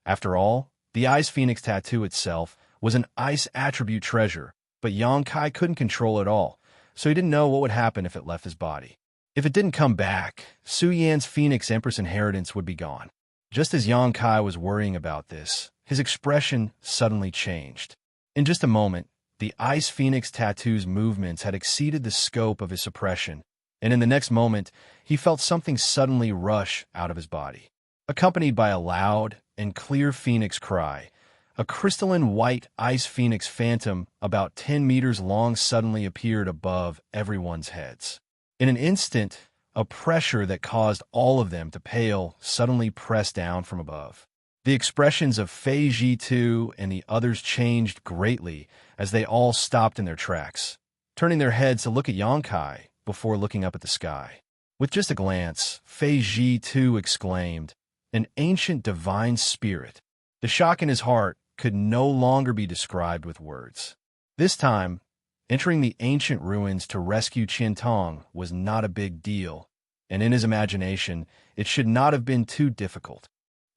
After all, the Ice Phoenix tattoo itself was an ice attribute treasure, but Yang Kai couldn't control it all, so he didn't know what would happen if it left his body. If it didn't come back, Su Yan's Phoenix Empress inheritance would be gone. Just as Yang Kai was worrying about this, his expression suddenly changed. In just a moment, the Ice Phoenix tattoo's movements had exceeded the scope of his suppression, and in the next moment, he felt something suddenly rush out of his body. Accompanied by a loud and clear phoenix cry, a crystalline white Ice Phoenix phantom about 10 meters long suddenly appeared above everyone's heads. In an instant, a pressure that caused all of them to pale suddenly pressed down from above. The expressions of Fei Ji2 and the others changed greatly as they all stopped in their tracks, turning their heads to look at Yang Kai before looking up at the sky. With just a glance, Fei Ji2 exclaimed, "An ancient divine spirit." The shock in his heart could no longer be described with words. This time, entering the ancient ruins to rescue Qiantong was not a big deal, and in his imagination, it should not have been too difficult.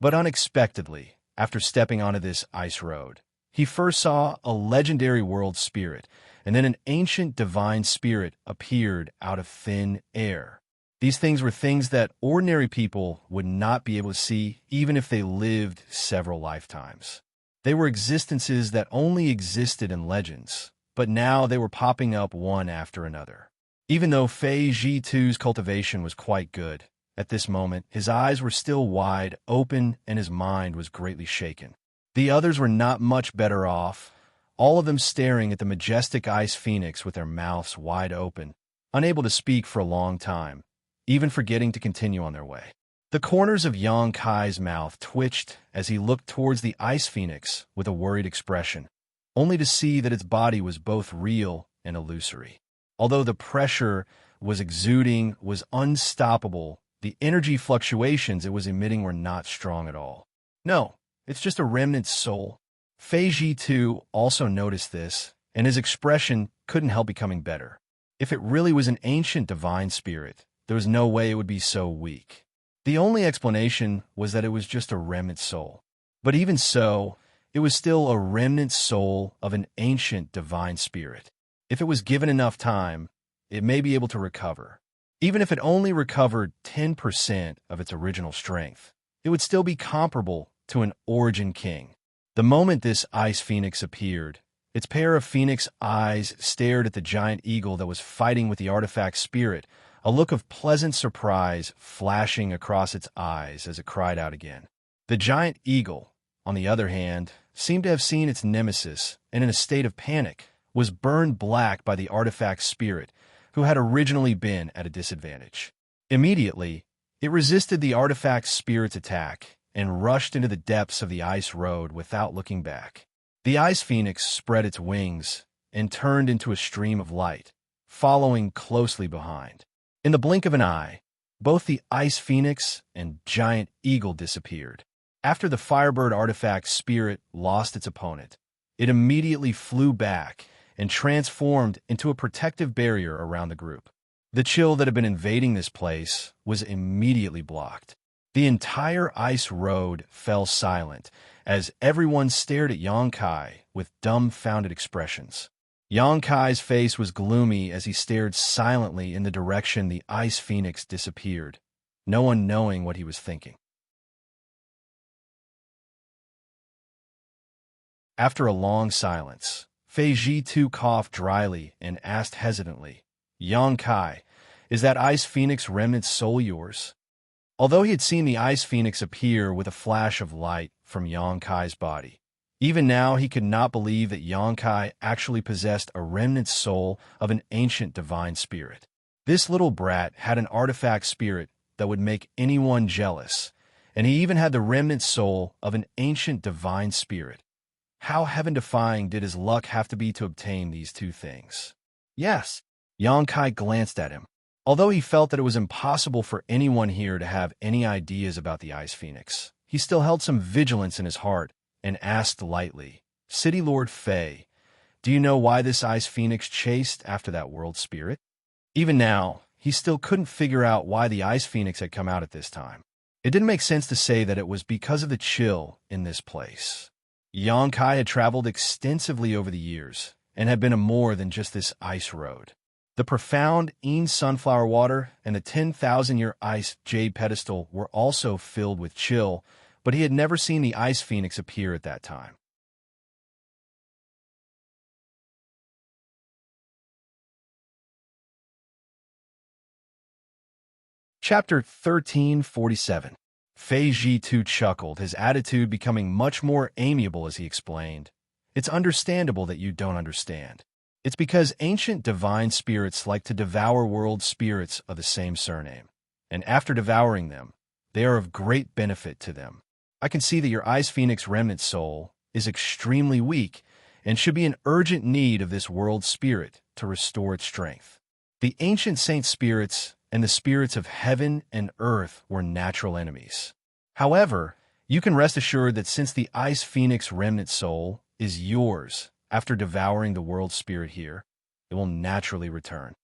But unexpectedly, after stepping onto this ice road, he first saw a legendary world spirit, and then an ancient divine spirit appeared out of thin air. These things were things that ordinary people would not be able to see even if they lived several lifetimes. They were existences that only existed in legends, but now they were popping up one after another. Even though Fei Ji2's cultivation was quite good, at this moment his eyes were still wide open and his mind was greatly shaken. The others were not much better off, all of them staring at the majestic Ice Phoenix with their mouths wide open, unable to speak for a long time, even forgetting to continue on their way. The corners of Yang Kai's mouth twitched as he looked towards the Ice Phoenix with a worried expression, only to see that its body was both real and illusory. Although the pressure was exuding was unstoppable, the energy fluctuations it was emitting were not strong at all. "No, it's just a remnant soul." Fei Ji2 also noticed this, and his expression couldn't help becoming better. If it really was an ancient divine spirit, there was no way it would be so weak. The only explanation was that it was just a remnant soul. But even so, it was still a remnant soul of an ancient divine spirit. If it was given enough time, it may be able to recover. Even if it only recovered 10% of its original strength, it would still be comparable to an origin king. The moment this Ice Phoenix appeared, its pair of phoenix eyes stared at the giant eagle that was fighting with the artifact spirit, a look of pleasant surprise flashing across its eyes as it cried out again. The giant eagle, on the other hand, seemed to have seen its nemesis and, in a state of panic, was burned black by the artifact spirit, who had originally been at a disadvantage. Immediately, it resisted the artifact spirit's attack and rushed into the depths of the ice road without looking back. The Ice Phoenix spread its wings and turned into a stream of light, following closely behind. In the blink of an eye, both the Ice Phoenix and giant eagle disappeared. After the Firebird artifact spirit lost its opponent, it immediately flew back and transformed into a protective barrier around the group. The chill that had been invading this place was immediately blocked. The entire ice road fell silent as everyone stared at Yang Kai with dumbfounded expressions. Yang Kai's face was gloomy as he stared silently in the direction the Ice Phoenix disappeared, no one knowing what he was thinking. After a long silence, Fei Ji2 coughed dryly and asked hesitantly, "Yang Kai, is that Ice Phoenix remnant soul yours?" Although he had seen the Ice Phoenix appear with a flash of light from Yang Kai's body, even now he could not believe that Yang Kai actually possessed a remnant soul of an ancient divine spirit. This little brat had an artifact spirit that would make anyone jealous, and he even had the remnant soul of an ancient divine spirit. How heaven-defying did his luck have to be to obtain these two things? Yes, Yang Kai glanced at him. Although he felt that it was impossible for anyone here to have any ideas about the Ice Phoenix, he still held some vigilance in his heart and asked lightly, "City Lord Fei, do you know why this Ice Phoenix chased after that world spirit?" Even now, he still couldn't figure out why the Ice Phoenix had come out at this time. It didn't make sense to say that it was because of the chill in this place. Yang Kai had traveled extensively over the years and had been to more than just this ice road. The profound Een sunflower water and the 10,000-year ice jade pedestal were also filled with chill, but he had never seen the ice phoenix appear at that time. Chapter 1347. Fei Ji too chuckled, his attitude becoming much more amiable as he explained. It's understandable that you don't understand. It's because ancient divine spirits like to devour world spirits of the same surname. And after devouring them, they are of great benefit to them. I can see that your Ice Phoenix remnant soul is extremely weak and should be in urgent need of this world spirit to restore its strength. The ancient saint spirits and the spirits of heaven and earth were natural enemies. However, you can rest assured that since the Ice Phoenix remnant soul is yours after devouring the world spirit here, it will naturally return.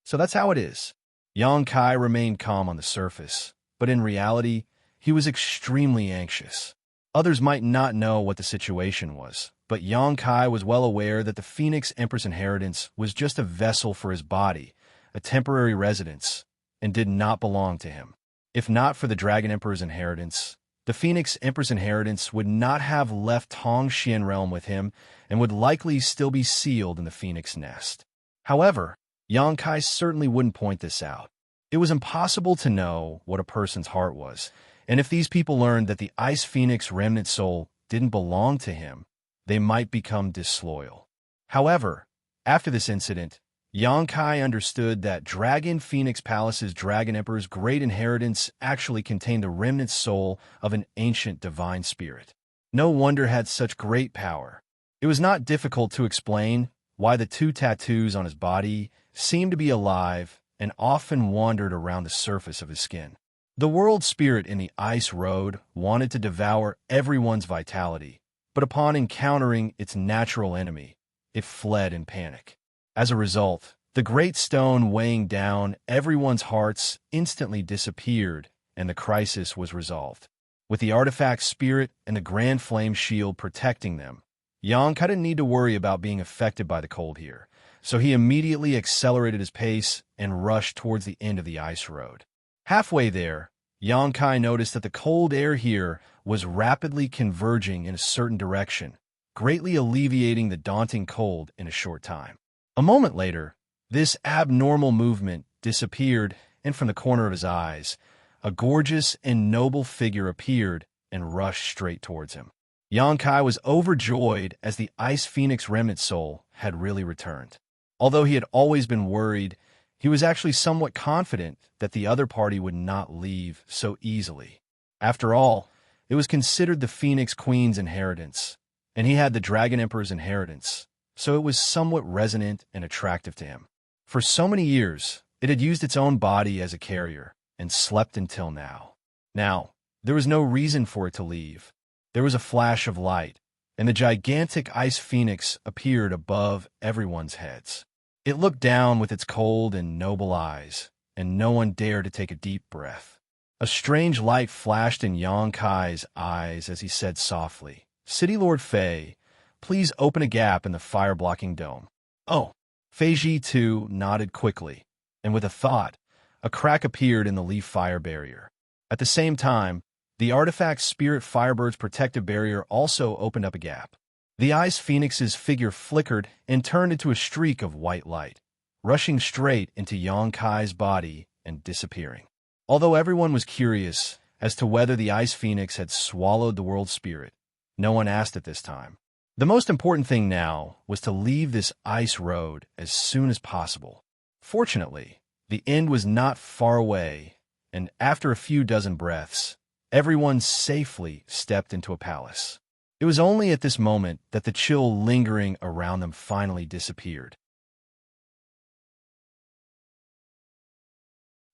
So that's how it is. Yang Kai remained calm on the surface, but in reality, he was extremely anxious. Others might not know what the situation was, but Yang Kai was well aware that the Phoenix Emperor's inheritance was just a vessel for his body, a temporary residence, and did not belong to him. If not for the Dragon Emperor's inheritance, the Phoenix Emperor's inheritance would not have left Tongxian realm with him and would likely still be sealed in the Phoenix nest. However, Yang Kai certainly wouldn't point this out. It was impossible to know what a person's heart was, and if these people learned that the Ice Phoenix remnant soul didn't belong to him, they might become disloyal. However, after this incident, Yang Kai understood that Dragon Phoenix Palace's Dragon Emperor's great inheritance actually contained the remnant soul of an ancient divine spirit. No wonder it had such great power. It was not difficult to explain why the two tattoos on his body seemed to be alive and often wandered around the surface of his skin. The world spirit in the Ice Road wanted to devour everyone's vitality, but upon encountering its natural enemy, it fled in panic. As a result, the great stone weighing down everyone's hearts instantly disappeared, and the crisis was resolved. With the artifact spirit and the Grand Flame Shield protecting them, Yang Kai didn't need to worry about being affected by the cold here, so he immediately accelerated his pace and rushed towards the end of the ice road. Halfway there, Yang Kai noticed that the cold air here was rapidly converging in a certain direction, greatly alleviating the daunting cold in a short time. A moment later, this abnormal movement disappeared, and from the corner of his eyes, a gorgeous and noble figure appeared and rushed straight towards him. Yang Kai was overjoyed as the Ice Phoenix remnant soul had really returned. Although he had always been worried, he was actually somewhat confident that the other party would not leave so easily. After all, it was considered the Phoenix Queen's inheritance, and he had the Dragon Emperor's inheritance, so it was somewhat resonant and attractive to him. For so many years, it had used its own body as a carrier and slept until now. Now, there was no reason for it to leave. There was a flash of light, and the gigantic Ice Phoenix appeared above everyone's heads. It looked down with its cold and noble eyes, and no one dared to take a deep breath. A strange light flashed in Yang Kai's eyes as he said softly, "City Lord Fei, please open a gap in the fire-blocking dome." "Oh." Fei Ji too nodded quickly, and with a thought, a crack appeared in the leaf fire barrier. At the same time, the artifact Spirit Firebird's protective barrier also opened up a gap. The Ice Phoenix's figure flickered and turned into a streak of white light, rushing straight into Yang Kai's body and disappearing. Although everyone was curious as to whether the Ice Phoenix had swallowed the world spirit, no one asked at this time. The most important thing now was to leave this ice road as soon as possible. Fortunately, the end was not far away, and after a few dozen breaths, everyone safely stepped into a palace. It was only at this moment that the chill lingering around them finally disappeared.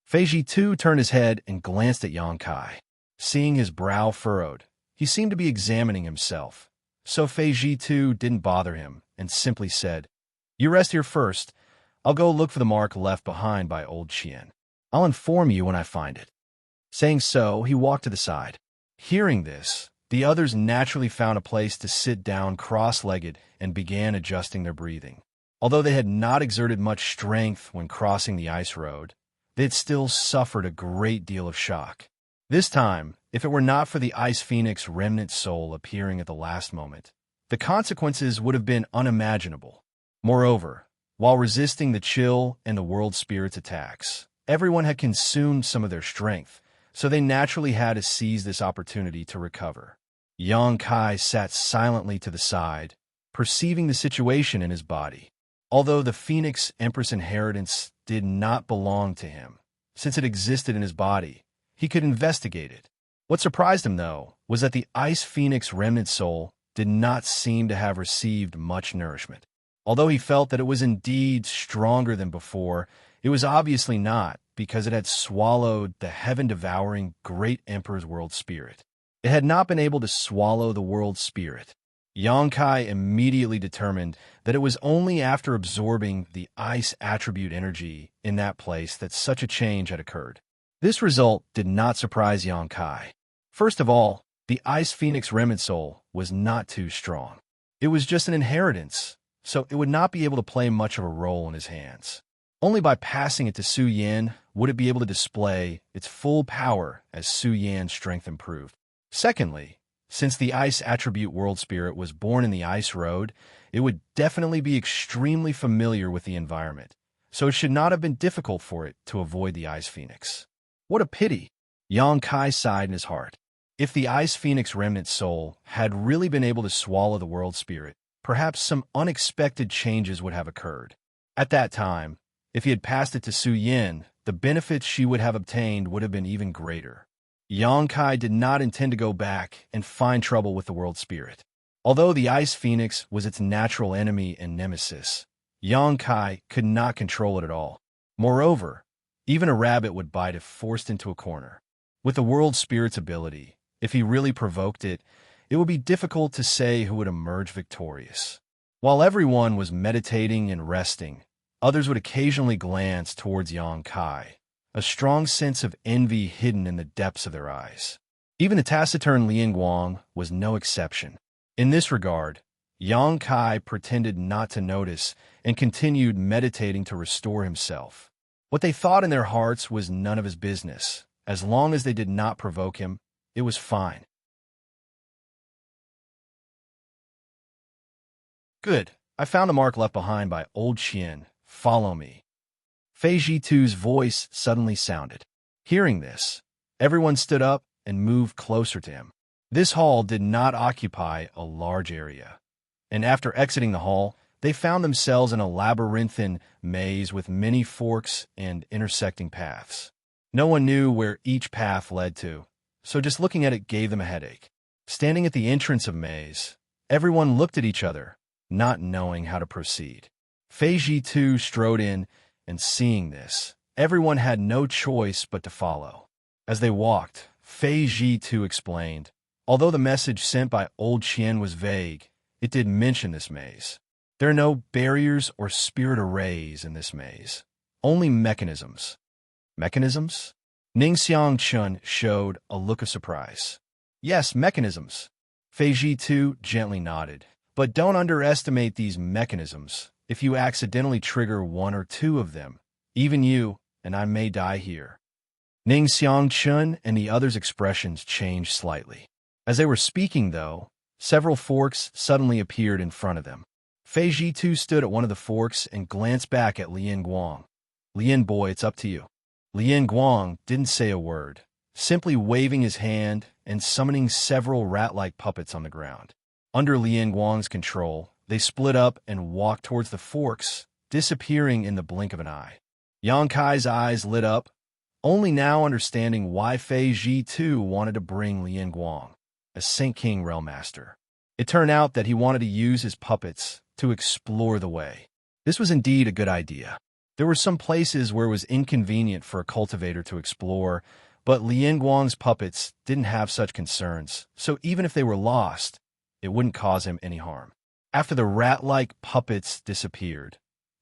Fei Ji too turned his head and glanced at Yang Kai. Seeing his brow furrowed, he seemed to be examining himself. So Fei Ji too didn't bother him and simply said, "You rest here first. I'll go look for the mark left behind by old Qian. I'll inform you when I find it." Saying so, he walked to the side. Hearing this, the others naturally found a place to sit down cross-legged and began adjusting their breathing. Although they had not exerted much strength when crossing the ice road, they had still suffered a great deal of shock. This time, if it were not for the Ice Phoenix remnant soul appearing at the last moment, the consequences would have been unimaginable. Moreover, while resisting the chill and the world spirit's attacks, everyone had consumed some of their strength, so they naturally had to seize this opportunity to recover. Yang Kai sat silently to the side, perceiving the situation in his body. Although the Phoenix Empress inheritance did not belong to him, since it existed in his body, he could investigate it. What surprised him, though, was that the Ice Phoenix remnant soul did not seem to have received much nourishment. Although he felt that it was indeed stronger than before, it was obviously not, because it had swallowed the heaven-devouring Great Emperor's world spirit. It had not been able to swallow the world spirit. Yang Kai immediately determined that it was only after absorbing the ice attribute energy in that place that such a change had occurred. This result did not surprise Yang Kai. First of all, the Ice Phoenix remnant soul was not too strong. It was just an inheritance, so it would not be able to play much of a role in his hands. Only by passing it to Su Yan would it be able to display its full power as Su Yan's strength improved. Secondly, since the ice attribute world spirit was born in the ice road, it would definitely be extremely familiar with the environment, so it should not have been difficult for it to avoid the Ice Phoenix. What a pity! Yang Kai sighed in his heart. If the Ice Phoenix remnant soul had really been able to swallow the world spirit, perhaps some unexpected changes would have occurred. At that time, if he had passed it to Su Yan, the benefits she would have obtained would have been even greater. Yang Kai did not intend to go back and find trouble with the world spirit. Although the Ice Phoenix was its natural enemy and nemesis, Yang Kai could not control it at all. Moreover, even a rabbit would bite if forced into a corner. With the world spirit's ability, if he really provoked it, it would be difficult to say who would emerge victorious. While everyone was meditating and resting, others would occasionally glance towards Yang Kai, a strong sense of envy hidden in the depths of their eyes. Even the taciturn Lian Guang was no exception. In this regard, Yang Kai pretended not to notice and continued meditating to restore himself. What they thought in their hearts was none of his business. As long as they did not provoke him, it was fine. Good. I found a mark left behind by old Qian. Follow me. Fei Jitu's voice suddenly sounded. Hearing this, everyone stood up and moved closer to him. This hall did not occupy a large area, and after exiting the hall, they found themselves in a labyrinthine maze with many forks and intersecting paths. No one knew where each path led to, so just looking at it gave them a headache. Standing at the entrance of maze, everyone looked at each other, not knowing how to proceed. Fei Jitu strode in, and seeing this, everyone had no choice but to follow. As they walked, Fei Jitu explained, although the message sent by old Qian was vague, it did mention this maze. There are no barriers or spirit arrays in this maze, only mechanisms. Mechanisms? Xianxia showed a look of surprise. Yes, mechanisms. Fei Jitu gently nodded. But don't underestimate these mechanisms. If you accidentally trigger one or two of them, even you and I may die here. Xianxia and the others' expressions changed slightly. As they were speaking, though, several forks suddenly appeared in front of them. Fei Jitu stood at one of the forks and glanced back at Lian Guang. Lian boy, it's up to you. Lian Guang didn't say a word, simply waving his hand and summoning several rat-like puppets on the ground. Under Lian Guang's control, they split up and walked towards the forks, disappearing in the blink of an eye. Yang Kai's eyes lit up, only now understanding why Fei Jitu wanted to bring Lian Guang, a Saint King Realm Master. It turned out that he wanted to use his puppets to explore the way. This was indeed a good idea. There were some places where it was inconvenient for a cultivator to explore, but Lian Guang's puppets didn't have such concerns, so even if they were lost, it wouldn't cause him any harm. After the rat-like puppets disappeared,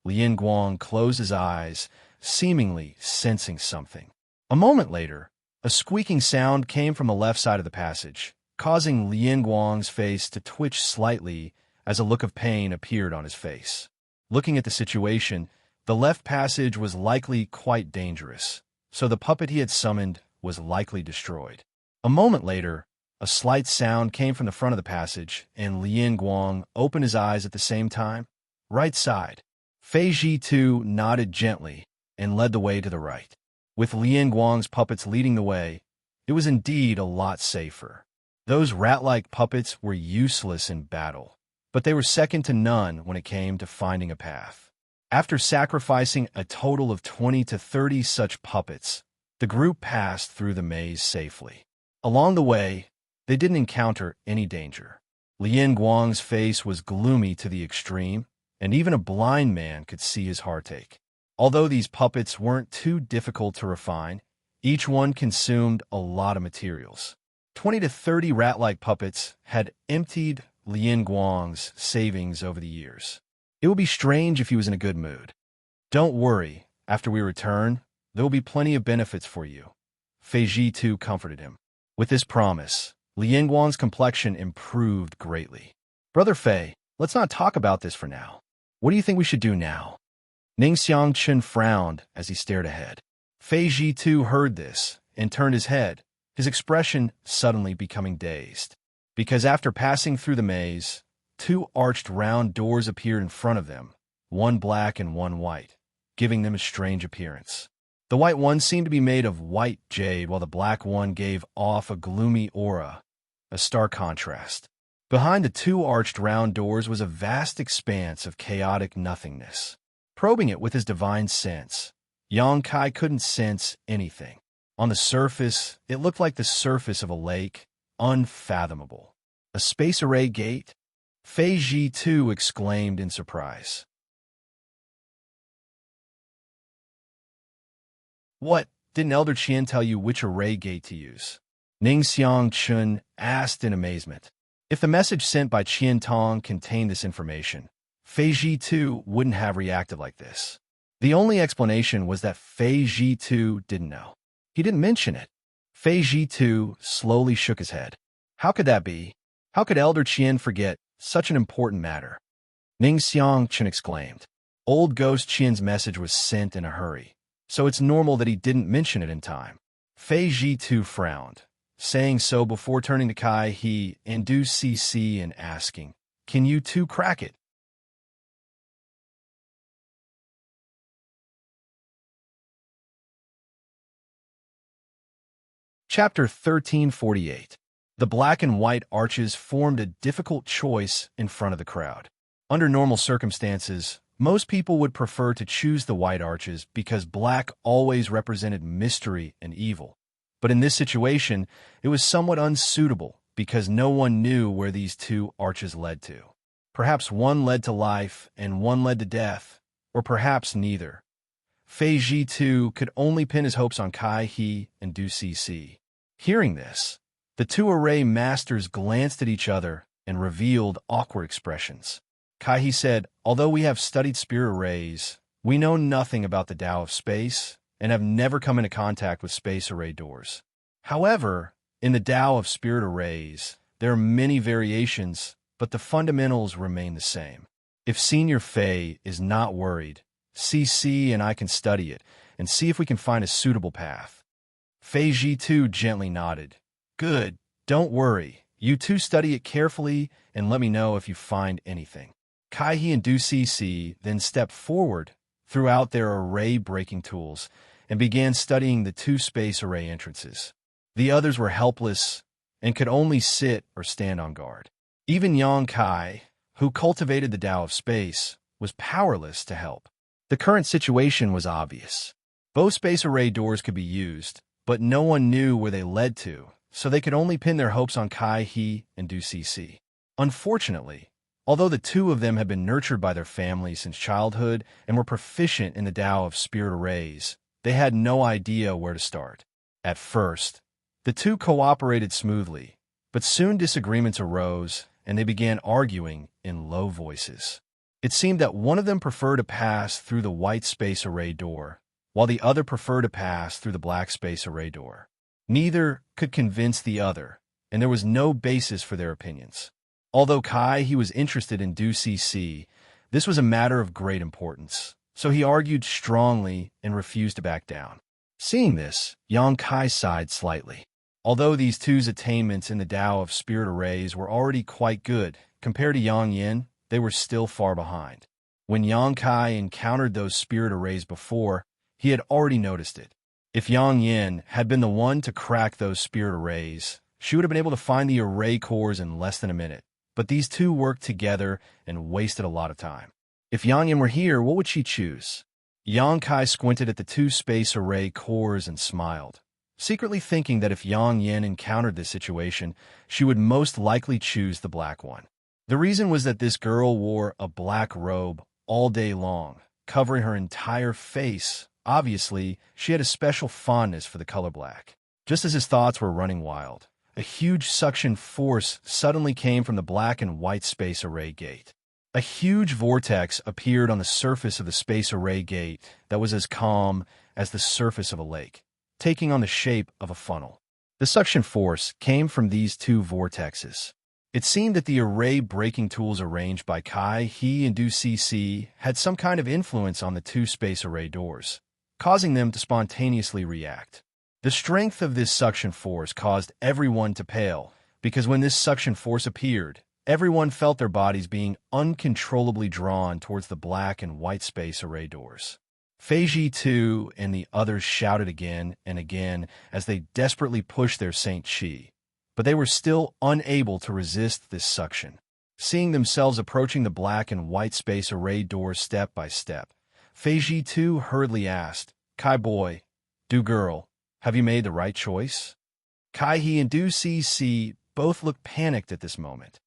Lian Guang closed his eyes, seemingly sensing something. A moment later, a squeaking sound came from the left side of the passage, causing Lian Guang's face to twitch slightly as a look of pain appeared on his face. Looking at the situation, the left passage was likely quite dangerous, so the puppet he had summoned was likely destroyed. A moment later, a slight sound came from the front of the passage, and Lian Guang opened his eyes at the same time. Right side. Fei Ji too nodded gently and led the way to the right. With Lian Guang's puppets leading the way, it was indeed a lot safer. Those rat-like puppets were useless in battle, but they were second to none when it came to finding a path. After sacrificing a total of 20 to 30 such puppets, the group passed through the maze safely. Along the way, they didn't encounter any danger. Lian Guang's face was gloomy to the extreme, and even a blind man could see his heartache. Although these puppets weren't too difficult to refine, each one consumed a lot of materials. 20 to 30 rat-like puppets had emptied Lian Guang's savings over the years. It would be strange if he was in a good mood. Don't worry, after we return, there will be plenty of benefits for you. Fei Ji too comforted him. With this promise, Lian Guang's complexion improved greatly. Brother Fei, let's not talk about this for now. What do you think we should do now? Xianxia frowned as he stared ahead. Fei Ji too heard this and turned his head, his expression suddenly becoming dazed. Because after passing through the maze, two arched round doors appeared in front of them, one black and one white, giving them a strange appearance. The white one seemed to be made of white jade, while the black one gave off a gloomy aura, a stark contrast. Behind the two arched round doors was a vast expanse of chaotic nothingness. Probing it with his divine sense, Yang Kai couldn't sense anything. On the surface, it looked like the surface of a lake, unfathomable. A space array gate? Fei Ji too exclaimed in surprise. What? Didn't Elder Qian tell you which array gate to use? Xianxia asked in amazement. If the message sent by Qian Tong contained this information, Fei Ji too wouldn't have reacted like this. The only explanation was that Fei Ji too didn't know. He didn't mention it. Fei Ji too slowly shook his head. How could that be? How could Elder Qian forget such an important matter? Xianxia exclaimed. Old Ghost Qian's message was sent in a hurry, so it's normal that he didn't mention it in time. Fei Ji too frowned, saying so before turning to Kai He and Du Cc and asking, Can you two crack it? Chapter 1348. The black and white arches formed a difficult choice in front of the crowd. Under normal circumstances, most people would prefer to choose the white arches because black always represented mystery and evil. But in this situation, it was somewhat unsuitable because no one knew where these two arches led to. Perhaps one led to life and one led to death, or perhaps neither. Fei Ji too could only pin his hopes on Kai He and Du Cc. Hearing this, the two array masters glanced at each other and revealed awkward expressions. Kai He said, Although we have studied spirit arrays, we know nothing about the Tao of space and have never come into contact with space array doors. However, in the Tao of spirit arrays, there are many variations, but the fundamentals remain the same. If Senior Fei is not worried, CC and I can study it and see if we can find a suitable path. Fei Ji too gently nodded. Good, don't worry. You two study it carefully and let me know if you find anything. Kai He and Du Cc then stepped forward, threw out their array-breaking tools, and began studying the two space array entrances. The others were helpless and could only sit or stand on guard. Even Yang Kai, who cultivated the Tao of space, was powerless to help. The current situation was obvious. Both space array doors could be used, but no one knew where they led to, so they could only pin their hopes on Kai He and Du Cc. Unfortunately, although the two of them had been nurtured by their families since childhood and were proficient in the Tao of spirit arrays, they had no idea where to start. At first, the two cooperated smoothly, but soon disagreements arose and they began arguing in low voices. It seemed that one of them preferred to pass through the white space array door, while the other preferred to pass through the black space array door. Neither could convince the other, and there was no basis for their opinions. Although Kai He was interested in Du Cc, This was a matter of great importance, so he argued strongly and refused to back down. Seeing this, Yang Kai sighed slightly. Although these two's attainments in the Tao of spirit arrays were already quite good, compared to Yang Yin, they were still far behind. When Yang Kai encountered those spirit arrays before, he had already noticed it. If Yang Yin had been the one to crack those spirit arrays, she would have been able to find the array cores in less than a minute. But these two worked together and wasted a lot of time. If Yang Yin were here, what would she choose? Yang Kai squinted at the two space array cores and smiled, secretly thinking that if Yang Yin encountered this situation, she would most likely choose the black one. The reason was that this girl wore a black robe all day long, covering her entire face. Obviously, she had a special fondness for the color black. Just as his thoughts were running wild, a huge suction force suddenly came from the black and white space array gate. A huge vortex appeared on the surface of the space array gate that was as calm as the surface of a lake, taking on the shape of a funnel. The suction force came from these two vortexes. It seemed that the array breaking tools arranged by Kai, He, and Du Cc had some kind of influence on the two space array doors, causing them to spontaneously react. The strength of this suction force caused everyone to pale, because when this suction force appeared, everyone felt their bodies being uncontrollably drawn towards the black and white space array doors. Feiji too and the others shouted again and again as they desperately pushed their Saint Chi, but they were still unable to resist this suction. Seeing themselves approaching the black and white space array doors step by step, Feiji too hurriedly asked, "Kai boy, Du girl, have you made the right choice?" Kai He and Du Cc both looked panicked at this moment.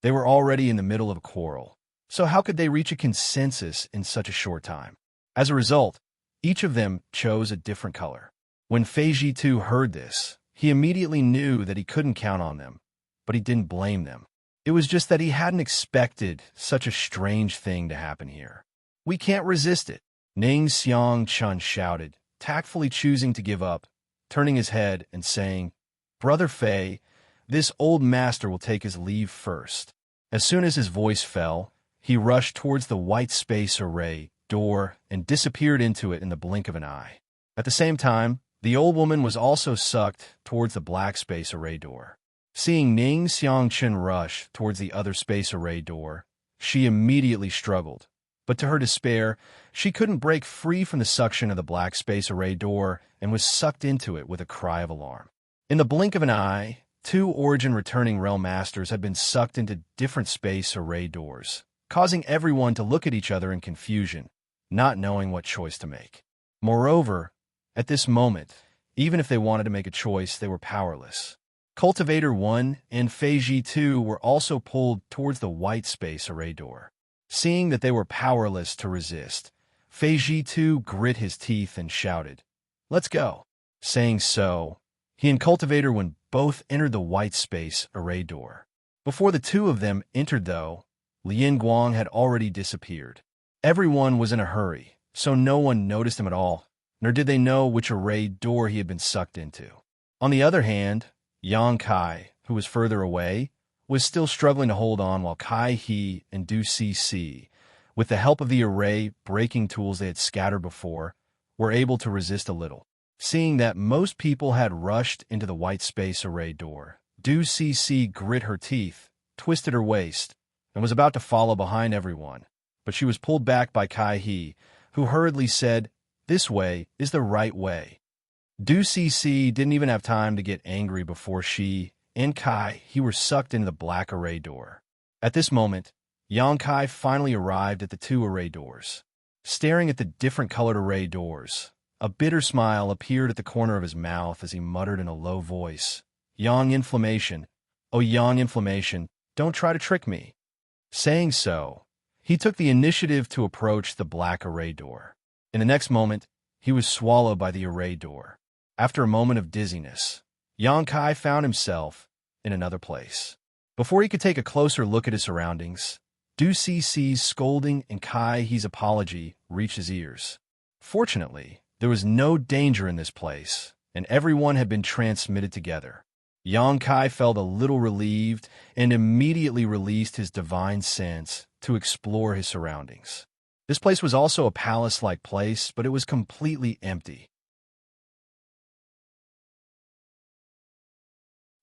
They were already in the middle of a quarrel, so how could they reach a consensus in such a short time? As a result, each of them chose a different color. When Feiji too heard this, he immediately knew that he couldn't count on them, but he didn't blame them. It was just that he hadn't expected such a strange thing to happen here. "We can't resist it," Ning Xianxia shouted, tactfully choosing to give up, turning his head and saying, "Brother Fei, this old master will take his leave first." As soon as his voice fell, he rushed towards the white space array door and disappeared into it in the blink of an eye. At the same time, the old woman was also sucked towards the black space array door. Seeing Ning Xianxia rush towards the other space array door, she immediately struggled. But to her despair, she couldn't break free from the suction of the black space array door and was sucked into it with a cry of alarm. In the blink of an eye, two Origin returning realm masters had been sucked into different space array doors, causing everyone to look at each other in confusion, not knowing what choice to make. Moreover, at this moment, even if they wanted to make a choice, they were powerless. Cultivator 1 and Feiji 2 were also pulled towards the white space array door. Seeing that they were powerless to resist, Feiji 2 grit his teeth and shouted, "Let's go." Saying so, he and Cultivator 1 both entered the white space array door. Before the two of them entered, though, Lian Guang had already disappeared. Everyone was in a hurry, so no one noticed him at all, nor did they know which array door he had been sucked into. On the other hand, Yang Kai, who was further away, was still struggling to hold on while Kai He and Du Cc, with the help of the array breaking tools they had scattered before, were able to resist a little. Seeing that most people had rushed into the white space array door, Du Cc grit her teeth, twisted her waist, and was about to follow behind everyone, but she was pulled back by Kai He, who hurriedly said, "This way is the right way." Du Cc didn't even have time to get angry before she and Kai He were sucked into the black array door. At this moment, Yang Kai finally arrived at the two array doors. Staring at the different colored array doors, a bitter smile appeared at the corner of his mouth as he muttered in a low voice, "Yang Inflammation, oh Yang Inflammation, don't try to trick me." Saying so, he took the initiative to approach the black array door. In the next moment, he was swallowed by the array door. After a moment of dizziness, Yang Kai found himself in another place. Before he could take a closer look at his surroundings, Du Cc's scolding and Kai He's apology reached his ears. Fortunately, there was no danger in this place, and everyone had been transmitted together. Yongkai felt a little relieved and immediately released his divine sense to explore his surroundings. This place was also a palace-like place, but it was completely empty.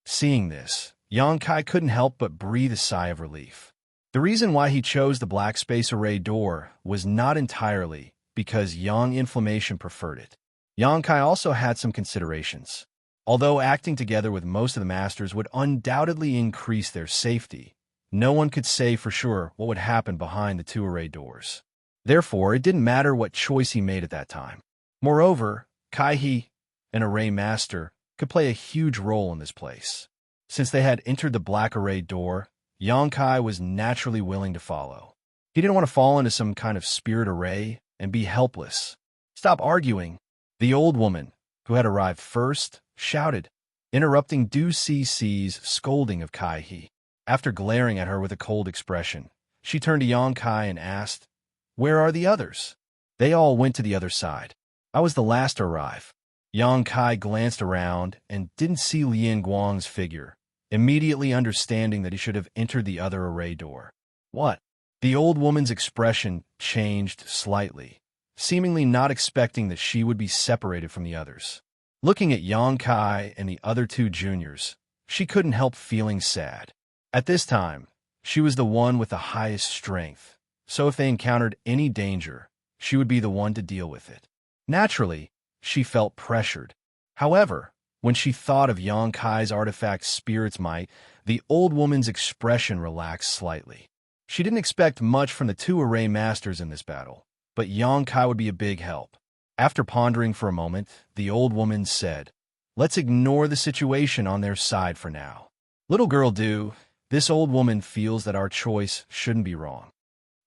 Seeing this, Yongkai couldn't help but breathe a sigh of relief. The reason why he chose the black space array door was not entirely because Yang Inflammation preferred it. Yongkai also had some considerations. Although acting together with most of the masters would undoubtedly increase their safety, no one could say for sure what would happen behind the two array doors. Therefore, it didn't matter what choice he made at that time. Moreover, Kai-He, an array master, could play a huge role in this place. Since they had entered the black array door, Yongkai was naturally willing to follow. He didn't want to fall into some kind of spirit array and be helpless. "Stop arguing," the old woman, who had arrived first, shouted, interrupting Du Cici's scolding of Kai-He. After glaring at her with a cold expression, she turned to Yongkai and asked, "Where are the others?" "They all went to the other side. I was the last to arrive." Yongkai glanced around and didn't see Lian Guang's figure, immediately understanding that he should have entered the other array door. "What?" The old woman's expression changed slightly, seemingly not expecting that she would be separated from the others. Looking at Yongkai and the other two juniors, she couldn't help feeling sad. At this time, she was the one with the highest strength, so if they encountered any danger, she would be the one to deal with it. Naturally, she felt pressured. However, when she thought of Yongkai's artifact Spirit's Might, the old woman's expression relaxed slightly. She didn't expect much from the two array masters in this battle, but Yongkai would be a big help. After pondering for a moment, the old woman said, "Let's ignore the situation on their side for now. Little girl Du, this old woman feels that our choice shouldn't be wrong."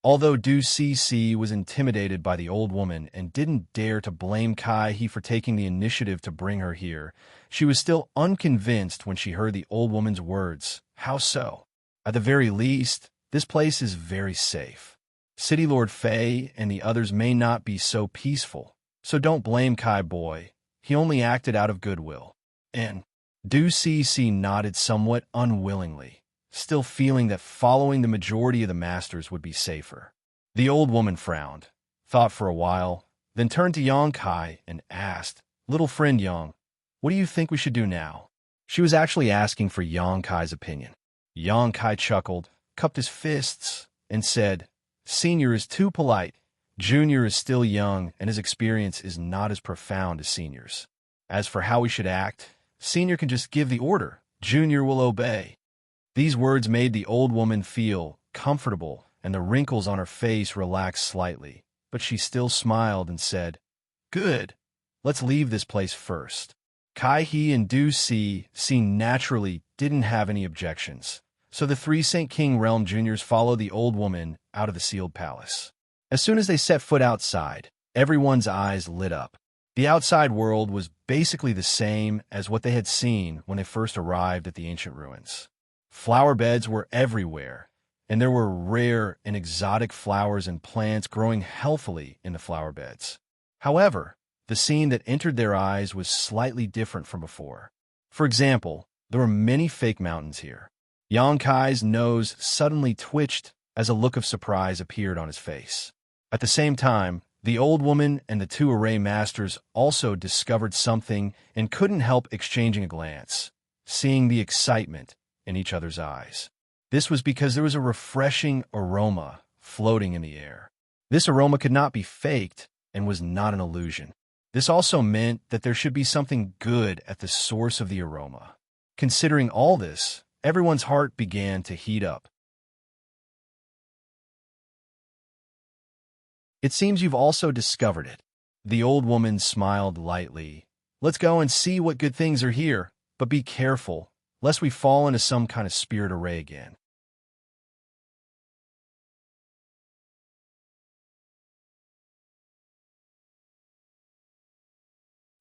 Although Du Cici was intimidated by the old woman and didn't dare to blame Kai-He for taking the initiative to bring her here, she was still unconvinced when she heard the old woman's words. "How so?" "At the very least, this place is very safe. City Lord Fei and the others may not be so peaceful, so don't blame Kai Boy. He only acted out of goodwill." And Du Cici nodded somewhat unwillingly, still feeling that following the majority of the masters would be safer. The old woman frowned, thought for a while, then turned to Yongkai and asked, "Little friend Yang, what do you think we should do now?" She was actually asking for Yongkai's opinion. Yongkai chuckled, cupped his fists, and said, "Senior is too polite. Junior is still young, and his experience is not as profound as Senior's. As for how we should act, Senior can just give the order. Junior will obey." These words made the old woman feel comfortable, and the wrinkles on her face relaxed slightly, but she still smiled and said, "Good. Let's leave this place first." Kai-He and Du Cici naturally didn't have any objections, so the three St. King Realm juniors followed the old woman out of the sealed palace. As soon as they set foot outside, everyone's eyes lit up. The outside world was basically the same as what they had seen when they first arrived at the ancient ruins. Flower beds were everywhere, and there were rare and exotic flowers and plants growing healthily in the flower beds. However, the scene that entered their eyes was slightly different from before. For example, there were many fake mountains here. Yongkai's nose suddenly twitched as a look of surprise appeared on his face. At the same time, the old woman and the two array masters also discovered something and couldn't help exchanging a glance, seeing the excitement in each other's eyes. This was because there was a refreshing aroma floating in the air. This aroma could not be faked and was not an illusion. This also meant that there should be something good at the source of the aroma. Considering all this, everyone's heart began to heat up. "It seems you've also discovered it." The old woman smiled lightly. "Let's go and see what good things are here, but be careful, lest we fall into some kind of spirit array again."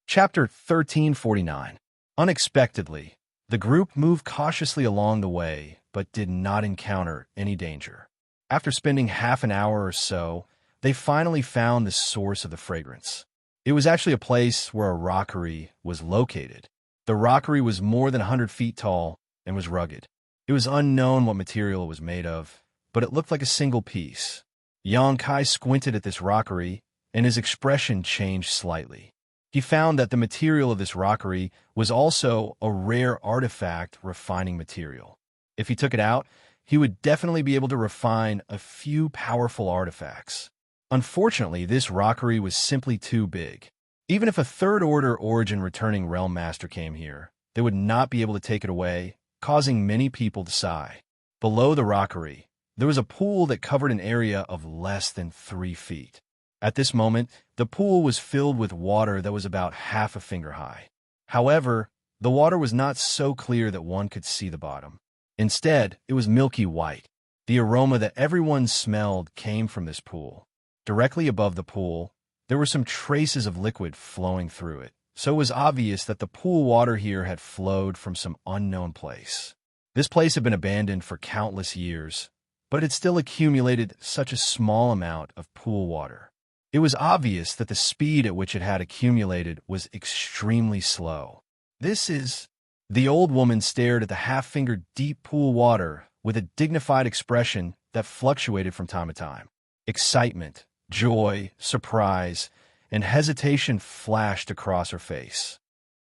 Chapter 1349. Unexpectedly, the group moved cautiously along the way, but did not encounter any danger. After spending half an hour or so, they finally found the source of the fragrance. It was actually a place where a rockery was located. The rockery was more than 100 feet tall and was rugged. It was unknown what material it was made of, but it looked like a single piece. Xianxia squinted at this rockery, and his expression changed slightly. He found that the material of this rockery was also a rare artifact refining material. If he took it out, he would definitely be able to refine a few powerful artifacts. Unfortunately, this rockery was simply too big. Even if a third-order origin returning realm master came here, they would not be able to take it away, causing many people to sigh. Below the rockery, there was a pool that covered an area of less than 3 feet. At this moment, the pool was filled with water that was about half a finger high. However, the water was not so clear that one could see the bottom. Instead, it was milky white. The aroma that everyone smelled came from this pool. Directly above the pool, there were some traces of liquid flowing through it, so it was obvious that the pool water here had flowed from some unknown place. This place had been abandoned for countless years, but it still accumulated such a small amount of pool water. It was obvious that the speed at which it had accumulated was extremely slow. The old woman stared at the half-finger deep pool water with a dignified expression that fluctuated from time to time. Excitement, joy, surprise, and hesitation flashed across her face.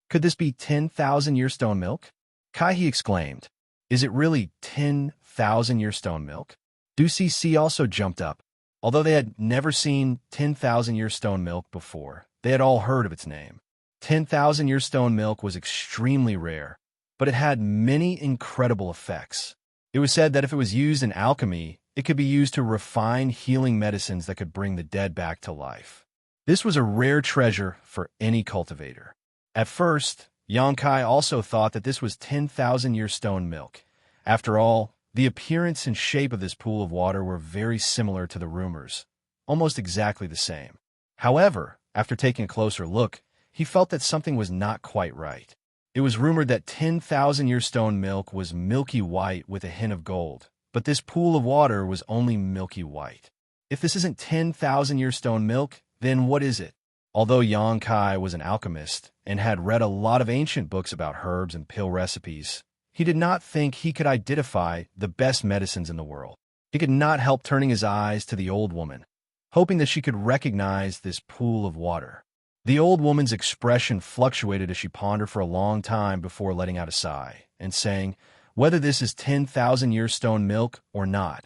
Could this be 10,000-year stone milk? Kai exclaimed. Is it really 10,000-year stone milk? Ducc also jumped up. Although they had never seen 10,000-year stone milk before, they had all heard of its name. 10,000-year stone milk was extremely rare, but it had many incredible effects. It was said that if it was used in alchemy, it could be used to refine healing medicines that could bring the dead back to life. This was a rare treasure for any cultivator. At first, Xianxia also thought that this was 10,000-year stone milk. After all, the appearance and shape of this pool of water were very similar to the rumors, almost exactly the same. However, after taking a closer look, he felt that something was not quite right. It was rumored that 10,000-year stone milk was milky white with a hint of gold, but this pool of water was only milky white. If this isn't 10,000-year stone milk, then what is it? Although Xianxia was an alchemist and had read a lot of ancient books about herbs and pill recipes, he did not think he could identify the best medicines in the world. He could not help turning his eyes to the old woman, hoping that she could recognize this pool of water. The old woman's expression fluctuated as she pondered for a long time before letting out a sigh and saying, whether this is 10,000-year stone milk or not,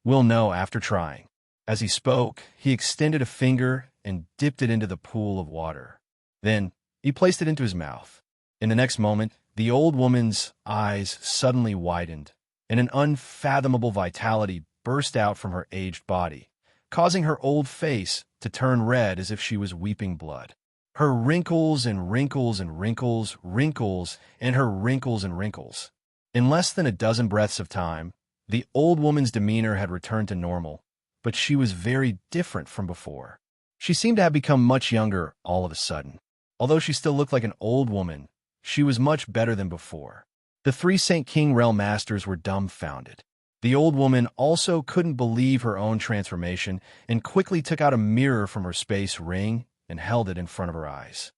we'll know after trying. As he spoke, he extended a finger and dipped it into the pool of water. Then, he placed it into his mouth. In the next moment, the old woman's eyes suddenly widened, and an unfathomable vitality burst out from her aged body, causing her old face to turn red as if she was weeping blood. Her wrinkles and wrinkles and wrinkles, wrinkles, and her wrinkles and wrinkles. In less than a dozen breaths of time, the old woman's demeanor had returned to normal, but she was very different from before. She seemed to have become much younger all of a sudden. Although she still looked like an old woman, she was much better than before. The 3 St. King Realm Masters were dumbfounded. The old woman also couldn't believe her own transformation and quickly took out a mirror from her space ring and held it in front of her eyes.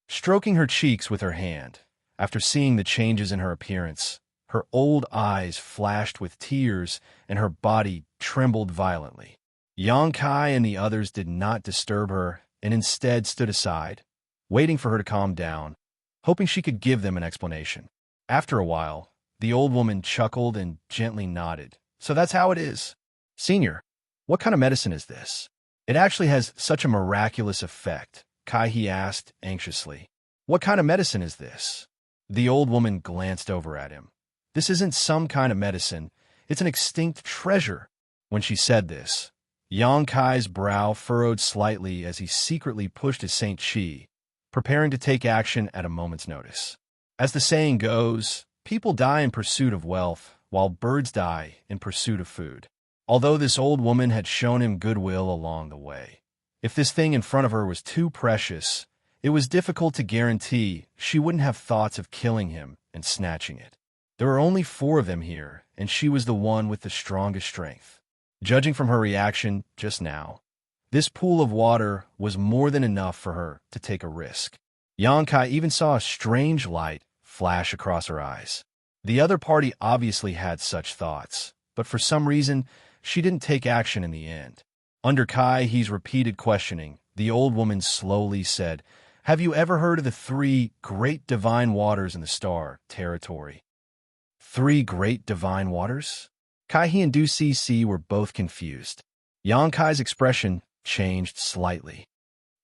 Stroking her cheeks with her hand, after seeing the changes in her appearance, her old eyes flashed with tears and her body trembled violently. Xianxia and the others did not disturb her and instead stood aside, waiting for her to calm down, hoping she could give them an explanation. After a while, the old woman chuckled and gently nodded. So that's how it is. Senior, what kind of medicine is this? It actually has such a miraculous effect, Kai asked anxiously. What kind of medicine is this? The old woman glanced over at him. This isn't some kind of medicine. It's an extinct treasure. When she said this, Xianxia's brow furrowed slightly as he secretly pushed his Saint Chi, preparing to take action at a moment's notice. As the saying goes, people die in pursuit of wealth, while birds die in pursuit of food. Although this old woman had shown him goodwill along the way, if this thing in front of her was too precious, it was difficult to guarantee she wouldn't have thoughts of killing him and snatching it. There were only 4 of them here, and she was the one with the strongest strength. Judging from her reaction just now, This pool of water was more than enough for her to take a risk. Xianxia even saw a strange light flash across her eyes. The other party obviously had such thoughts, but for some reason, she didn't take action in the end. Under Kai He's repeated questioning, the old woman slowly said, "Have you ever heard of the 3 great divine waters in the star territory?" 3 great divine waters? Kai He and Du Cc were both confused. Yang Kai's expression changed slightly.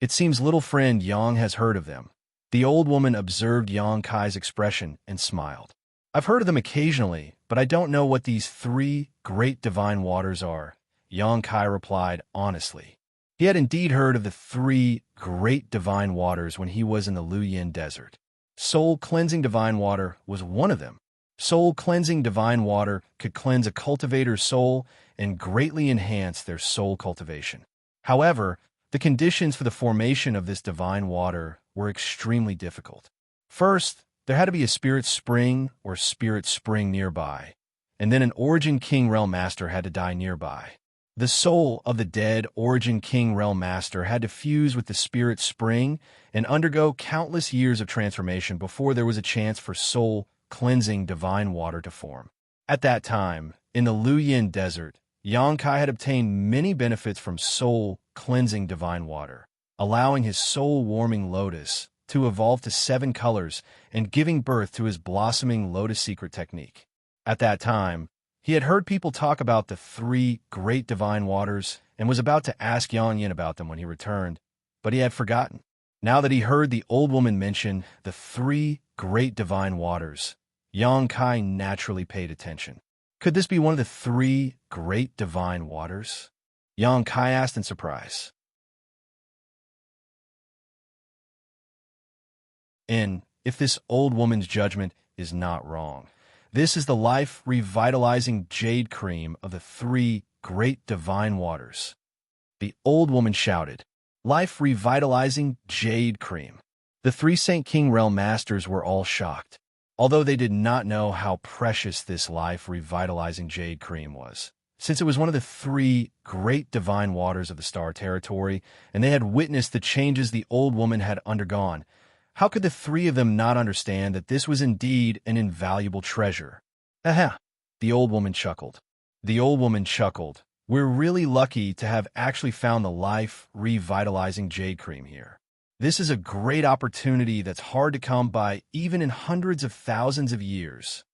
"It seems little friend Yang has heard of them." The old woman observed Yang Kai's expression and smiled. "I've heard of them occasionally, but I don't know what these 3 great divine waters are," Yang Kai replied honestly. He had indeed heard of the 3 great divine waters when he was in the Luyin desert. Soul-cleansing divine water was one of them. Soul-cleansing divine water could cleanse a cultivator's soul and greatly enhance their soul cultivation. However, the conditions for the formation of this divine water were extremely difficult. First, there had to be a spirit spring or spirit spring nearby, and then an Origin King Realm Master had to die nearby. The soul of the dead Origin King Realm Master had to fuse with the spirit spring and undergo countless years of transformation before there was a chance for soul-cleansing divine water to form. At that time, in the Luyin desert, Yang Kai had obtained many benefits from soul-cleansing divine water, allowing his soul-warming lotus to evolve to 7 colors and giving birth to his blossoming lotus secret technique. At that time, he had heard people talk about the 3 great divine waters and was about to ask Yang Yin about them when he returned, but he had forgotten. Now that he heard the old woman mention the 3 great divine waters, Yang Kai naturally paid attention. Could this be one of the 3 great divine waters? Yang Kai asked in surprise. And if this old woman's judgment is not wrong, this is the life-revitalizing jade cream of the 3 great divine waters. The old woman shouted, "Life-revitalizing jade cream." The 3 Saint King Realm Masters were all shocked, although they did not know how precious this life-revitalizing jade cream was, since it was one of the 3 great divine waters of the Star Territory, and they had witnessed the changes the old woman had undergone. How could the 3 of them not understand that this was indeed an invaluable treasure? Aha! The old woman chuckled. "We're really lucky to have actually found the life-revitalizing jade cream here. This is a great opportunity that's hard to come by even in hundreds of thousands of years."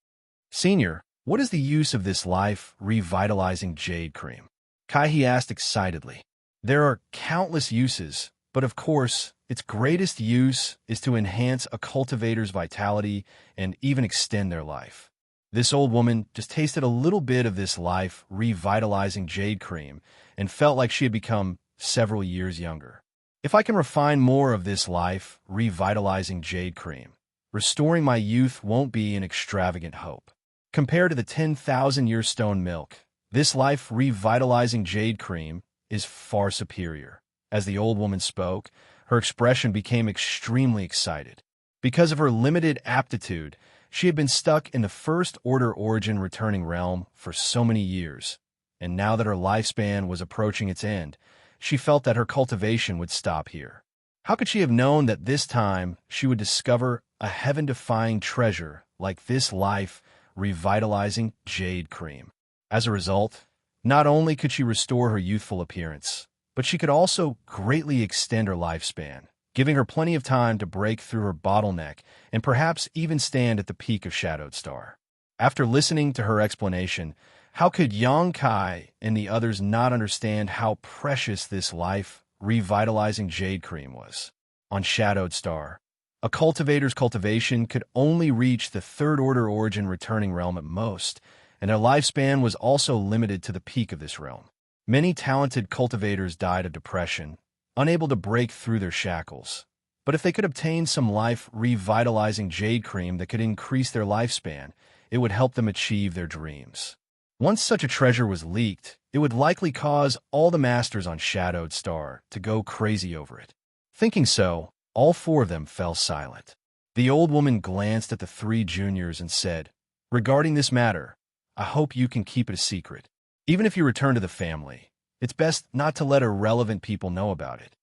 "Senior, what is the use of this life-revitalizing jade cream?" Kai He asked excitedly. "There are countless uses, but of course, its greatest use is to enhance a cultivator's vitality and even extend their life." This old woman just tasted a little bit of this life-revitalizing jade cream and felt like she had become several years younger. "If I can refine more of this life-revitalizing jade cream, restoring my youth won't be an extravagant hope. Compared to the 10,000-year stone milk, this life-revitalizing jade cream is far superior." As the old woman spoke, her expression became extremely excited. Because of her limited aptitude, she had been stuck in the First Order Origin returning realm for so many years, and now that her lifespan was approaching its end, she felt that her cultivation would stop here. How could she have known that this time she would discover a heaven-defying treasure like this life-revitalizing jade cream? As a result, not only could she restore her youthful appearance, but she could also greatly extend her lifespan, giving her plenty of time to break through her bottleneck and perhaps even stand at the peak of Shadowed Star. After listening to her explanation, how could Yang Kai and the others not understand how precious this life-revitalizing jade cream was? On Shadowed Star, a cultivator's cultivation could only reach the Third Order Origin returning realm at most, and their lifespan was also limited to the peak of this realm. Many talented cultivators died of depression, unable to break through their shackles. But if they could obtain some life-revitalizing jade cream that could increase their lifespan, it would help them achieve their dreams. Once such a treasure was leaked, it would likely cause all the masters on Shadowed Star to go crazy over it. Thinking so, all 4 of them fell silent. The old woman glanced at the 3 juniors and said, "Regarding this matter, I hope you can keep it a secret. Even if you return to the family, It's best not to let irrelevant people know about it.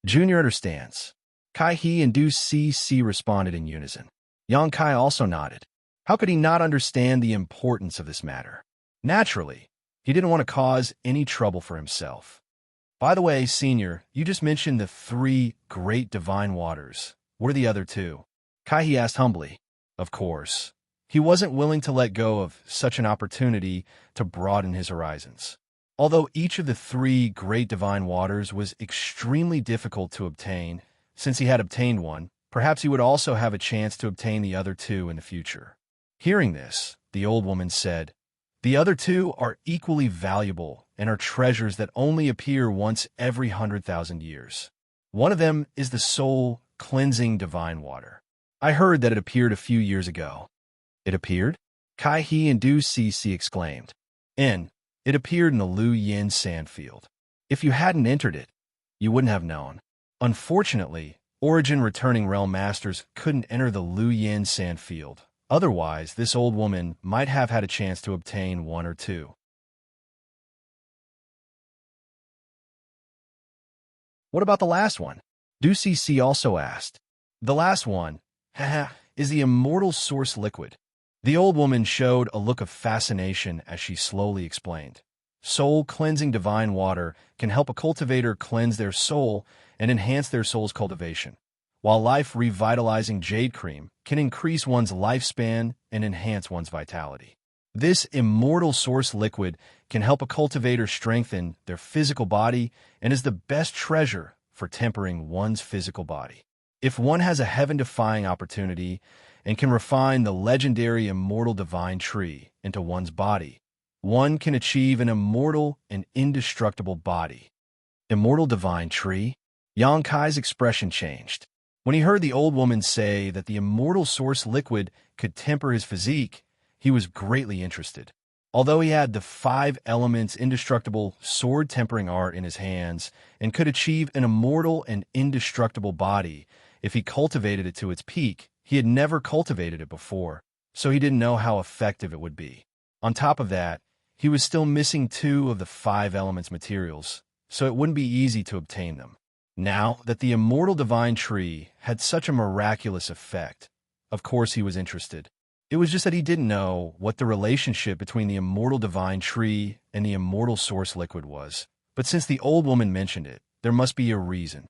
Junior understands. Kai He and Du Si responded in unison. Yang Kai also nodded. How could he not understand the importance of this matter? Naturally, he didn't want to cause any trouble for himself. By the way, Senior, you just mentioned the 3 great divine waters. What are the other 2? Kai He asked humbly. Of course. He wasn't willing to let go of such an opportunity to broaden his horizons. Although each of the 3 great divine waters was extremely difficult to obtain, since he had obtained one, perhaps he would also have a chance to obtain the other 2 in the future. Hearing this, the old woman said, "The other 2 are equally valuable and are treasures that only appear once every 100,000 years. One of them is the soul-cleansing divine water. I heard that it appeared a few years ago." It appeared? Kai He and Du Si exclaimed. It appeared in the Lu Yin sandfield. If you hadn't entered it, you wouldn't have known. Unfortunately, Origin returning realm masters couldn't enter the Lu Yin sandfield. Otherwise, this old woman might have had a chance to obtain 1 or 2. What about the last one? Du Si also asked. The last one, is the immortal source liquid. The old woman showed a look of fascination as she slowly explained. Soul-cleansing divine water can help a cultivator cleanse their soul and enhance their soul's cultivation, while life-revitalizing jade cream can increase one's lifespan and enhance one's vitality. This immortal source liquid can help a cultivator strengthen their physical body and is the best treasure for tempering one's physical body. If one has a heaven-defying opportunity and can refine the legendary immortal divine tree into one's body, one can achieve an immortal and indestructible body. Immortal divine tree? Yang Kai's expression changed. When he heard the old woman say that the immortal source liquid could temper his physique, he was greatly interested. Although he had the 5 elements indestructible sword tempering art in his hands and could achieve an immortal and indestructible body if he cultivated it to its peak, he had never cultivated it before, so he didn't know how effective it would be. On top of that, he was still missing 2 of the 5 elements materials, so it wouldn't be easy to obtain them. Now that the immortal divine tree had such a miraculous effect, of course he was interested. It was just that he didn't know what the relationship between the immortal divine tree and the immortal source liquid was. But since the old woman mentioned it, there must be a reason.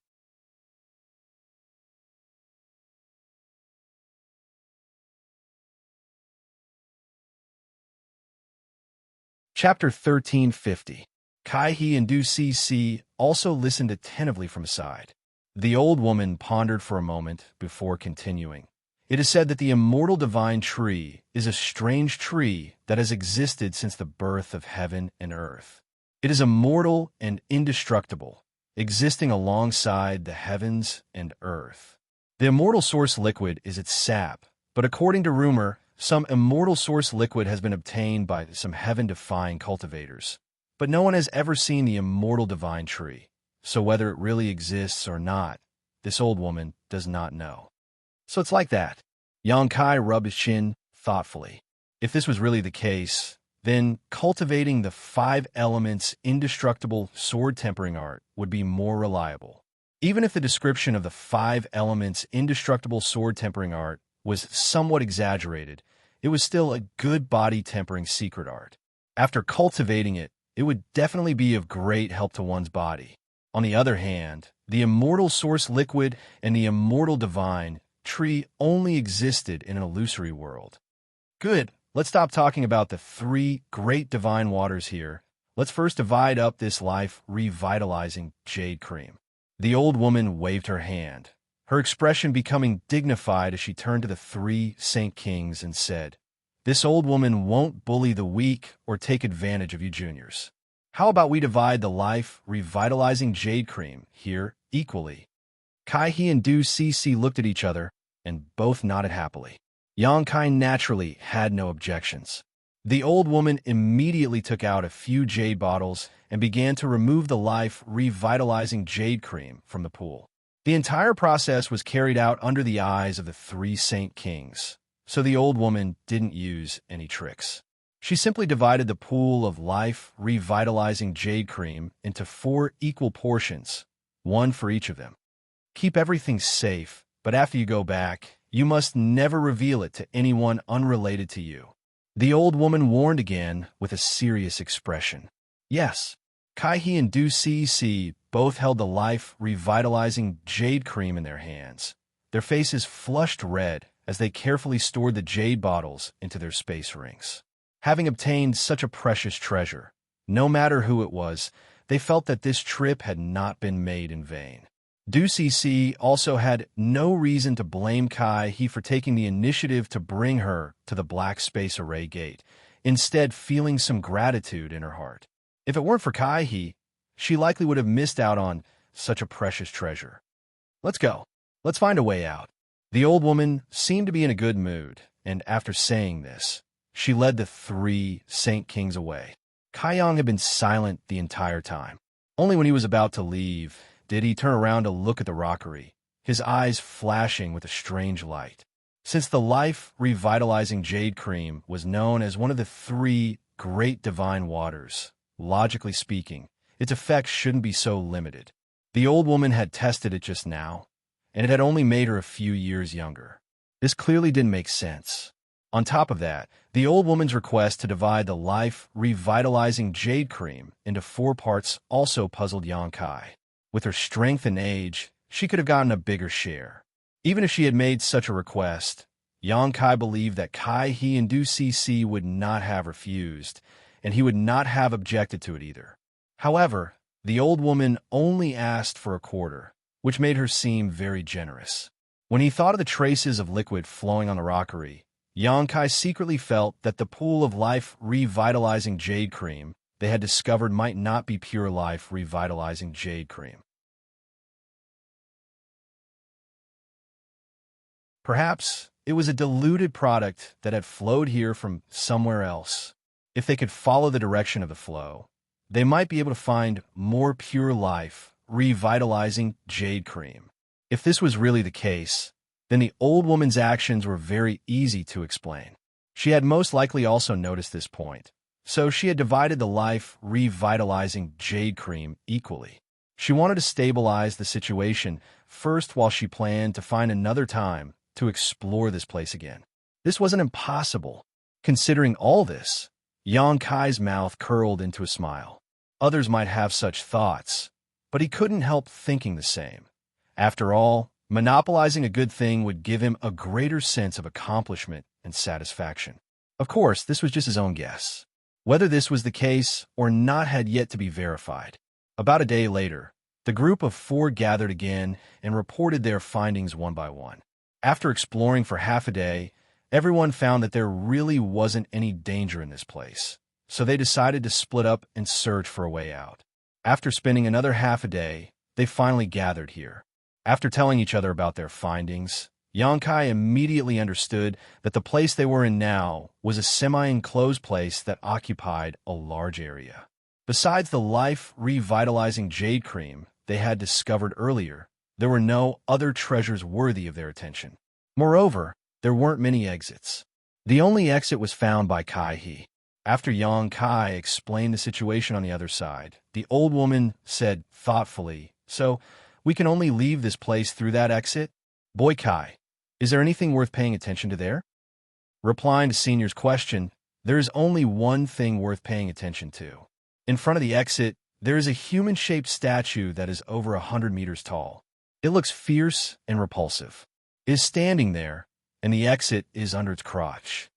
Chapter 1350. Kai He and Du Si also listened attentively from aside. The old woman pondered for a moment before continuing. It is said that the immortal divine tree is a strange tree that has existed since the birth of heaven and earth. It is immortal and indestructible, existing alongside the heavens and earth. The immortal source liquid is its sap, but according to rumor, some immortal source liquid has been obtained by some heaven-defying cultivators. But no one has ever seen the immortal divine tree, so whether it really exists or not, this old woman does not know. So it's like that. Yang Kai rubbed his chin thoughtfully. If this was really the case, then cultivating the 5 elements indestructible sword tempering art would be more reliable. Even if the description of the 5 elements indestructible sword tempering art was somewhat exaggerated, it was still a good body tempering secret art. After cultivating it, it would definitely be of great help to one's body. On the other hand, the immortal source liquid and the immortal divine tree only existed in an illusory world. Good, let's stop talking about the 3 great divine waters here. Let's first divide up this life-revitalizing jade cream. The old woman waved her hand, her expression becoming dignified as she turned to the 3 Saint Kings and said, "This old woman won't bully the weak or take advantage of you juniors. How about we divide the life-revitalizing jade cream here equally?" Kai He and Du Si looked at each other, and both nodded happily. Yang Kai naturally had no objections. The old woman immediately took out a few jade bottles and began to remove the life-revitalizing jade cream from the pool. The entire process was carried out under the eyes of the 3 Saint Kings, so the old woman didn't use any tricks. She simply divided the pool of life revitalizing jade cream into 4 equal portions, one for each of them. Keep everything safe, but after you go back, you must never reveal it to anyone unrelated to you. The old woman warned again with a serious expression. Yes, Kai-He and Du Si both held the life revitalizing jade cream in their hands. Their faces flushed red as they carefully stored the jade bottles into their space rings. Having obtained such a precious treasure, no matter who it was, they felt that this trip had not been made in vain. Du Si also had no reason to blame Kai-He for taking the initiative to bring her to the Black Space Array Gate, instead feeling some gratitude in her heart. If it weren't for Kai-He, she likely would have missed out on such a precious treasure. Let's go. Let's find a way out. The old woman seemed to be in a good mood, and after saying this, she led the 3 Saint Kings away. Kaiyang had been silent the entire time. Only when he was about to leave did he turn around to look at the rockery, his eyes flashing with a strange light. Since the life revitalizing jade cream was known as one of the 3 great divine waters, logically speaking, its effects shouldn't be so limited. The old woman had tested it just now, and it had only made her a few years younger. This clearly didn't make sense. On top of that, the old woman's request to divide the life revitalizing jade cream into 4 parts also puzzled Yang Kai. With her strength and age, she could have gotten a bigger share. Even if she had made such a request, Yang Kai believed that Kai-He and Du Si would not have refused, and he would not have objected to it either. However, the old woman only asked for a quarter, which made her seem very generous. When he thought of the traces of liquid flowing on the rockery, Yang Kai secretly felt that the pool of life revitalizing jade cream they had discovered might not be pure life revitalizing jade cream. Perhaps it was a diluted product that had flowed here from somewhere else. If they could follow the direction of the flow, they might be able to find more pure life revitalizing jade cream. If this was really the case, then the old woman's actions were very easy to explain. She had most likely also noticed this point, so she had divided the life revitalizing jade cream equally. She wanted to stabilize the situation first while she planned to find another time to explore this place again. This wasn't impossible. Considering all this, Yang Kai's mouth curled into a smile. Others might have such thoughts, but he couldn't help thinking the same. After all, monopolizing a good thing would give him a greater sense of accomplishment and satisfaction. Of course, this was just his own guess. Whether this was the case or not had yet to be verified. About a day later, the group of 4 gathered again and reported their findings one by one. After exploring for half a day, everyone found that there really wasn't any danger in this place, so they decided to split up and search for a way out. After spending another half a day, they finally gathered here. After telling each other about their findings, Yang Kai immediately understood that the place they were in now was a semi-enclosed place that occupied a large area. Besides the life revitalizing jade cream they had discovered earlier, there were no other treasures worthy of their attention. Moreover, there weren't many exits. The only exit was found by Kai-He. After Yang Kai explained the situation on the other side, the old woman said thoughtfully, "So, we can only leave this place through that exit? Boy Kai, is there anything worth paying attention to there?" Replying to Senior's question, there is only one thing worth paying attention to. In front of the exit, there is a human-shaped statue that is over 100 meters tall. It looks fierce and repulsive. It is standing there, and the exit is under its crotch.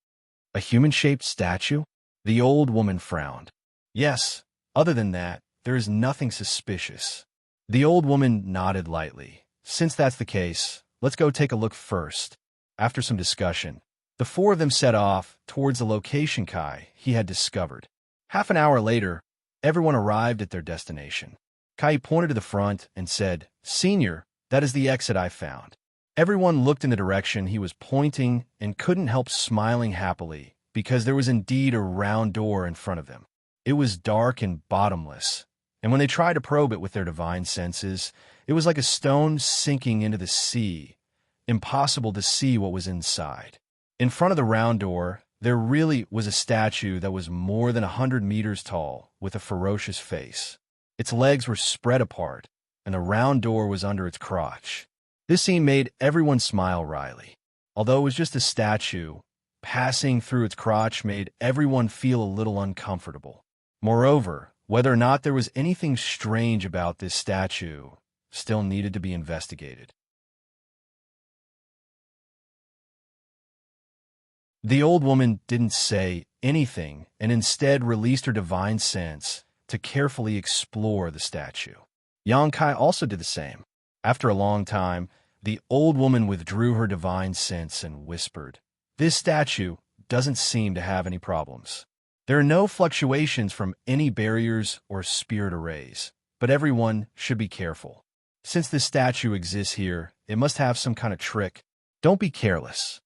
A human-shaped statue? The old woman frowned. Yes, other than that, there is nothing suspicious. The old woman nodded lightly. Since that's the case, let's go take a look first. After some discussion, the 4 of them set off towards the location Kai-He had discovered. Half an hour later, everyone arrived at their destination. Kai pointed to the front and said, "Senior, that is the exit I found." Everyone looked in the direction he was pointing and couldn't help smiling happily because there was indeed a round door in front of them. It was dark and bottomless, and when they tried to probe it with their divine senses, it was like a stone sinking into the sea, impossible to see what was inside. In front of the round door, There really was a statue that was more than 100 meters tall, with a ferocious face. Its legs were spread apart, and a round door was under its crotch. This scene made everyone smile wryly. Although it was just a statue, passing through its crotch made everyone feel a little uncomfortable. Moreover, whether or not there was anything strange about this statue still needed to be investigated. The old woman didn't say anything and instead released her divine sense to carefully explore the statue. Xianxia also did the same. After a long time, the old woman withdrew her divine sense and whispered, "This statue doesn't seem to have any problems. There are no fluctuations from any barriers or spirit arrays, but everyone should be careful. Since this statue exists here, it must have some kind of trick. Don't be careless."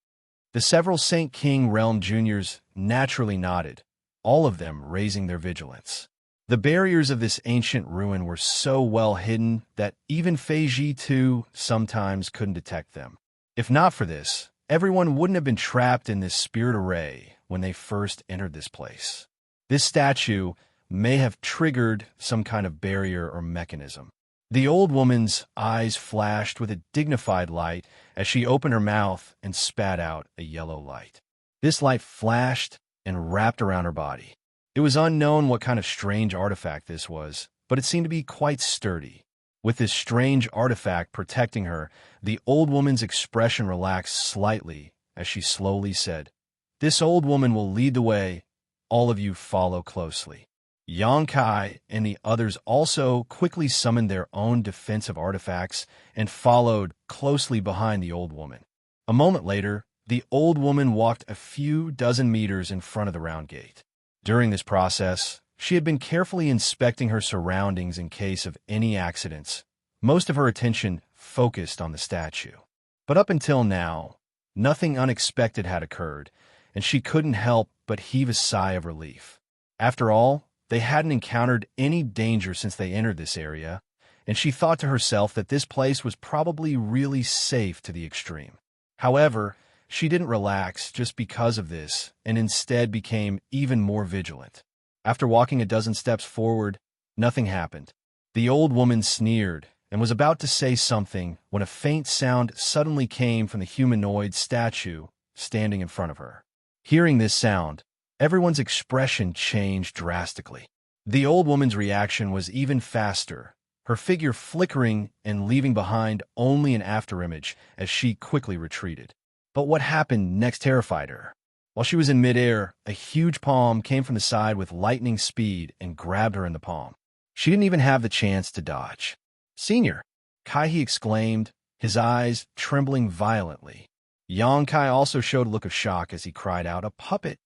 The several Saint King Realm Juniors naturally nodded, all of them raising their vigilance. The barriers of this ancient ruin were so well hidden that even Fei Ji too sometimes couldn't detect them. If not for this, everyone wouldn't have been trapped in this spirit array when they first entered this place. This statue may have triggered some kind of barrier or mechanism. The old woman's eyes flashed with a dignified light as she opened her mouth and spat out a yellow light. This light flashed and wrapped around her body. It was unknown what kind of strange artifact this was, but it seemed to be quite sturdy. With this strange artifact protecting her, the old woman's expression relaxed slightly as she slowly said, "This old woman will lead the way. All of you follow closely." Xianxia and the others also quickly summoned their own defensive artifacts and followed closely behind the old woman. A moment later, the old woman walked a few dozen meters in front of the round gate. During this process, she had been carefully inspecting her surroundings in case of any accidents, most of her attention focused on the statue. But up until now, nothing unexpected had occurred, and she couldn't help but heave a sigh of relief. After all, they hadn't encountered any danger since they entered this area, and she thought to herself that this place was probably really safe to the extreme. However, she didn't relax just because of this, and instead became even more vigilant. After walking a dozen steps forward, nothing happened. The old woman sneered and was about to say something when a faint sound suddenly came from the humanoid statue standing in front of her. Hearing this sound, everyone's expression changed drastically. The old woman's reaction was even faster, her figure flickering and leaving behind only an afterimage as she quickly retreated. But what happened next terrified her. While she was in midair, a huge palm came from the side with lightning speed and grabbed her in the palm. She didn't even have the chance to dodge. "Senior!" Kai exclaimed, his eyes trembling violently. Xianxia also showed a look of shock as he cried out, "A puppet!"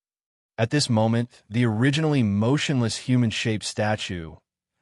At this moment, the originally motionless human-shaped statue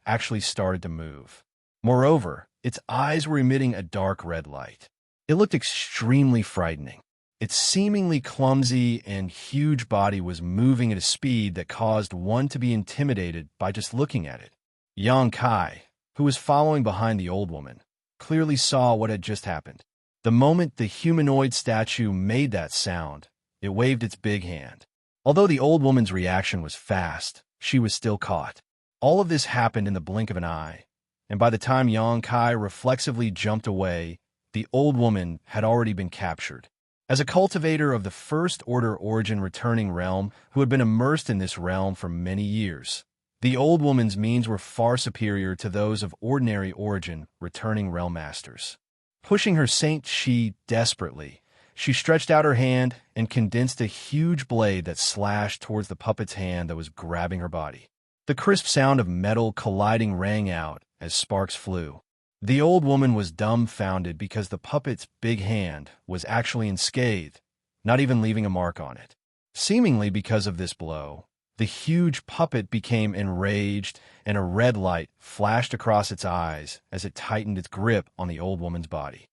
actually started to move. Moreover, its eyes were emitting a dark red light. It looked extremely frightening. Its seemingly clumsy and huge body was moving at a speed that caused one to be intimidated by just looking at it. Xianxia, who was following behind the old woman, clearly saw what had just happened. The moment the humanoid statue made that sound, it waved its big hand. Although the old woman's reaction was fast, she was still caught. All of this happened in the blink of an eye, and by the time Xianxia reflexively jumped away, the old woman had already been captured. As a cultivator of the First Order Origin returning realm who had been immersed in this realm for many years, the old woman's means were far superior to those of ordinary Origin returning realm masters. Pushing her Saint Chi desperately, she stretched out her hand and condensed a huge blade that slashed towards the puppet's hand that was grabbing her body. The crisp sound of metal colliding rang out as sparks flew. The old woman was dumbfounded because the puppet's big hand was actually unscathed, not even leaving a mark on it. Seemingly because of this blow, the huge puppet became enraged and a red light flashed across its eyes as it tightened its grip on the old woman's body.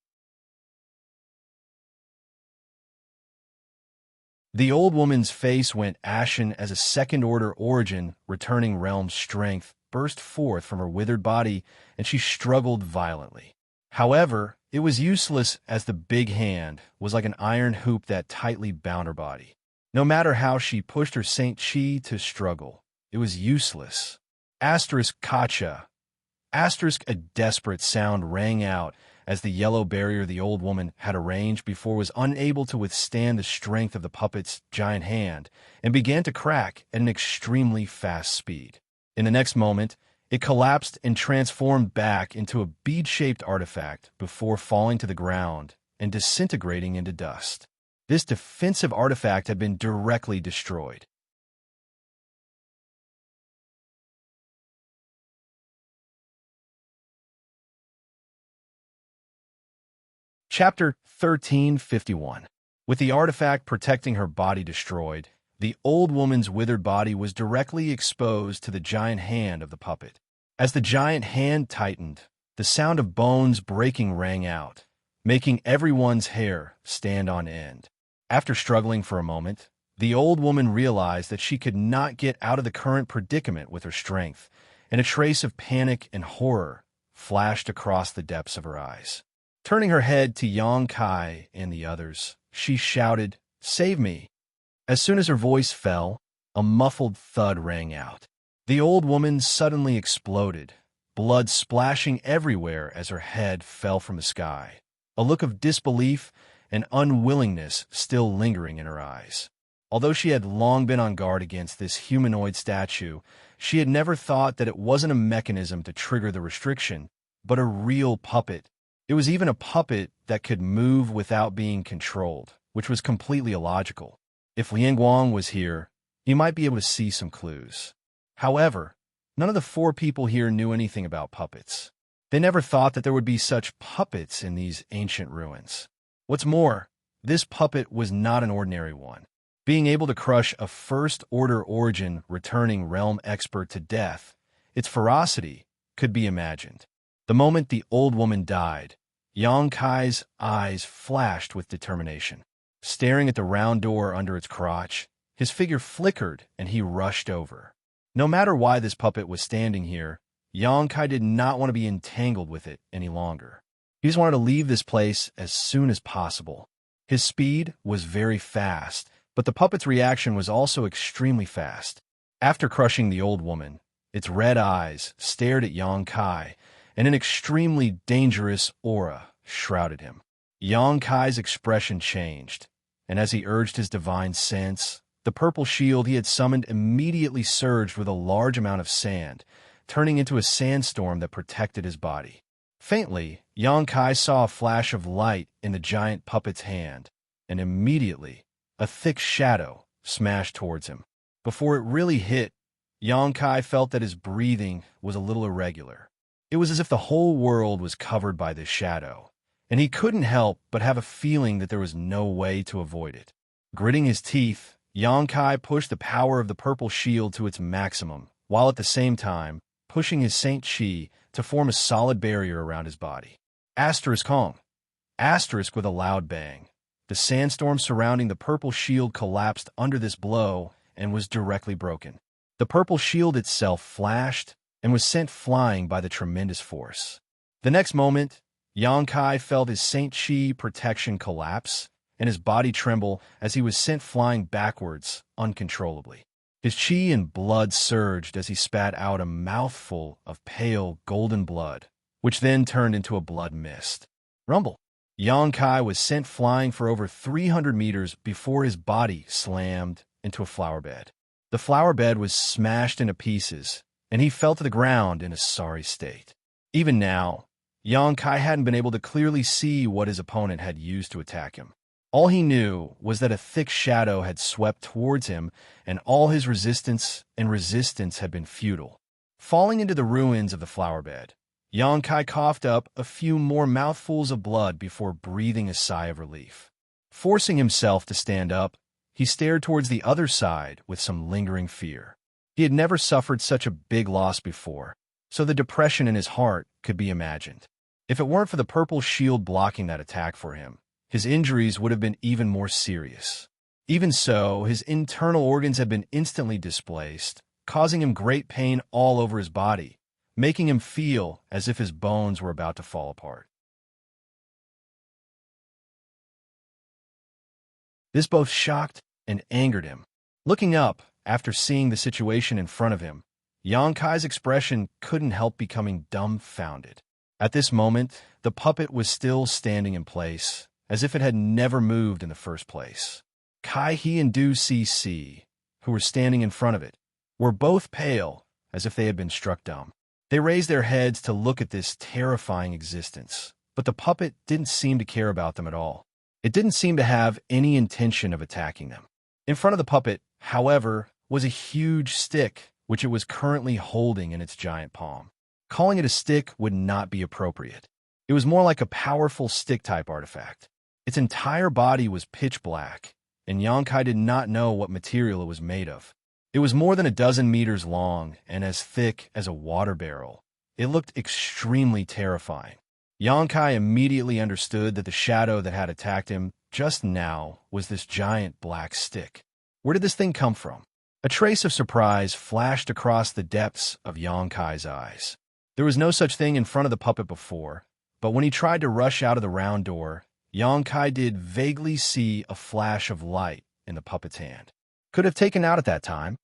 The old woman's face went ashen as a second-order origin returning realm's strength burst forth from her withered body, and she struggled violently. However, it was useless as the big hand was like an iron hoop that tightly bound her body. No matter how she pushed her Saint Chi to struggle, it was useless. Kacha. A desperate sound rang out as the yellow barrier the old woman had arranged before was unable to withstand the strength of the puppet's giant hand and began to crack at an extremely fast speed. In the next moment, it collapsed and transformed back into a bead-shaped artifact before falling to the ground and disintegrating into dust. This defensive artifact had been directly destroyed. Chapter 1351. With the artifact protecting her body destroyed, the old woman's withered body was directly exposed to the giant hand of the puppet. As the giant hand tightened, the sound of bones breaking rang out, making everyone's hair stand on end. After struggling for a moment, the old woman realized that she could not get out of the current predicament with her strength, and a trace of panic and horror flashed across the depths of her eyes. Turning her head to Xianxia and the others, she shouted, "Save me!" As soon as her voice fell, a muffled thud rang out. The old woman suddenly exploded, blood splashing everywhere as her head fell from the sky, a look of disbelief and unwillingness still lingering in her eyes. Although she had long been on guard against this humanoid statue, she had never thought that it wasn't a mechanism to trigger the restriction, but a real puppet. It was even a puppet that could move without being controlled, which was completely illogical. If Lianguang was here, he might be able to see some clues. However, none of the four people here knew anything about puppets. They never thought that there would be such puppets in these ancient ruins. What's more, this puppet was not an ordinary one. Being able to crush a first-order origin returning realm expert to death, its ferocity could be imagined. The moment the old woman died, Xianxia's eyes flashed with determination. Staring at the round door under its crotch, his figure flickered and he rushed over. No matter why this puppet was standing here, Xianxia did not want to be entangled with it any longer. He just wanted to leave this place as soon as possible. His speed was very fast, but the puppet's reaction was also extremely fast. After crushing the old woman, its red eyes stared at Xianxia, and an extremely dangerous aura shrouded him. Xianxia's expression changed, and as he urged his divine sense, the purple shield he had summoned immediately surged with a large amount of sand, turning into a sandstorm that protected his body. Faintly, Xianxia saw a flash of light in the giant puppet's hand, and immediately, a thick shadow smashed towards him. Before it really hit, Xianxia felt that his breathing was a little irregular. It was as if the whole world was covered by this shadow, and he couldn't help but have a feeling that there was no way to avoid it. Gritting his teeth, Xianxia pushed the power of the purple shield to its maximum, while at the same time pushing his Saint Chi to form a solid barrier around his body. Hong. With a loud bang. The sandstorm surrounding the purple shield collapsed under this blow and was directly broken. The purple shield itself flashed and was sent flying by the tremendous force. The next moment, Xianxia felt his Saint Chi protection collapse and his body tremble as he was sent flying backwards uncontrollably. His chi and blood surged as he spat out a mouthful of pale golden blood, which then turned into a blood mist. Rumble! Xianxia was sent flying for over 300 meters before his body slammed into a flower bed. The flower bed was smashed into pieces, and he fell to the ground in a sorry state. Even now, Xianxia hadn't been able to clearly see what his opponent had used to attack him. All he knew was that a thick shadow had swept towards him, and all his resistance had been futile. Falling into the ruins of the flower bed, Xianxia coughed up a few more mouthfuls of blood before breathing a sigh of relief. Forcing himself to stand up, he stared towards the other side with some lingering fear. He had never suffered such a big loss before, so the depression in his heart could be imagined. If it weren't for the purple shield blocking that attack for him, his injuries would have been even more serious. Even so, his internal organs had been instantly displaced, causing him great pain all over his body, making him feel as if his bones were about to fall apart. This both shocked and angered him. Looking up, after seeing the situation in front of him, Xianxia's expression couldn't help becoming dumbfounded. At this moment, the puppet was still standing in place, as if it had never moved in the first place. Kai-He and Du Cece, who were standing in front of it, were both pale, as if they had been struck dumb. They raised their heads to look at this terrifying existence, but the puppet didn't seem to care about them at all. It didn't seem to have any intention of attacking them. In front of the puppet, however, was a huge stick, which it was currently holding in its giant palm. Calling it a stick would not be appropriate. It was more like a powerful stick-type artifact. Its entire body was pitch black, and Xianxia did not know what material it was made of. It was more than a dozen meters long and as thick as a water barrel. It looked extremely terrifying. Xianxia immediately understood that the shadow that had attacked him just now was this giant black stick. Where did this thing come from? A trace of surprise flashed across the depths of Xianxia's eyes. There was no such thing in front of the puppet before, but when he tried to rush out of the round door, Xianxia did vaguely see a flash of light in the puppet's hand. Could have taken out at that time.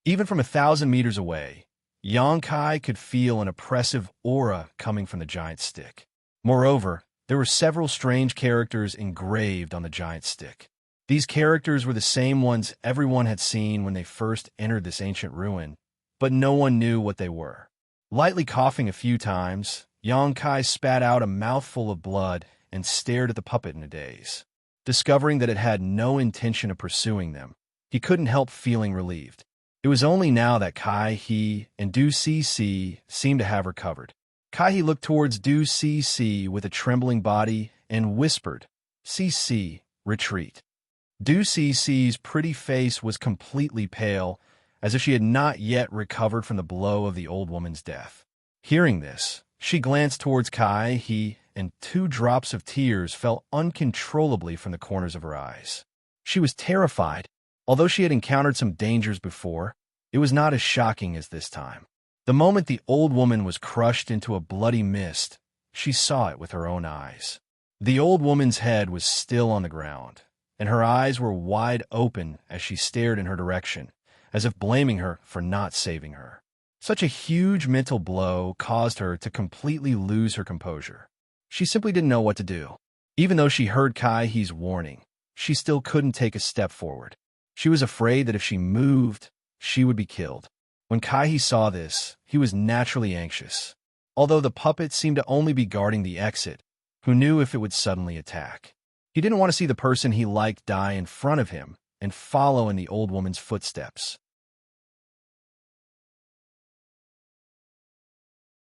Even from 1,000 meters away, Xianxia could feel an oppressive aura coming from the giant stick. Moreover, there were several strange characters engraved on the giant stick. These characters were the same ones everyone had seen when they first entered this ancient ruin, but no one knew what they were. Lightly coughing a few times, Xianxia spat out a mouthful of blood and stared at the puppet in a daze. Discovering that it had no intention of pursuing them, he couldn't help feeling relieved. It was only now that Kai-He and Du Cece seemed to have recovered. Kai-He looked towards Du Cece with a trembling body and whispered, "Cece, retreat." Du Cece's pretty face was completely pale, as if she had not yet recovered from the blow of the old woman's death. Hearing this, she glanced towards Kai-He, and 2 drops of tears fell uncontrollably from the corners of her eyes. She was terrified. Although she had encountered some dangers before, it was not as shocking as this time. The moment the old woman was crushed into a bloody mist, she saw it with her own eyes. The old woman's head was still on the ground, and her eyes were wide open as she stared in her direction, as if blaming her for not saving her. Such a huge mental blow caused her to completely lose her composure. She simply didn't know what to do. Even though she heard Kai-He's warning, she still couldn't take a step forward. She was afraid that if she moved, she would be killed. When Kai-He saw this, he was naturally anxious. Although the puppet seemed to only be guarding the exit, who knew if it would suddenly attack. He didn't want to see the person he liked die in front of him and follow in the old woman's footsteps.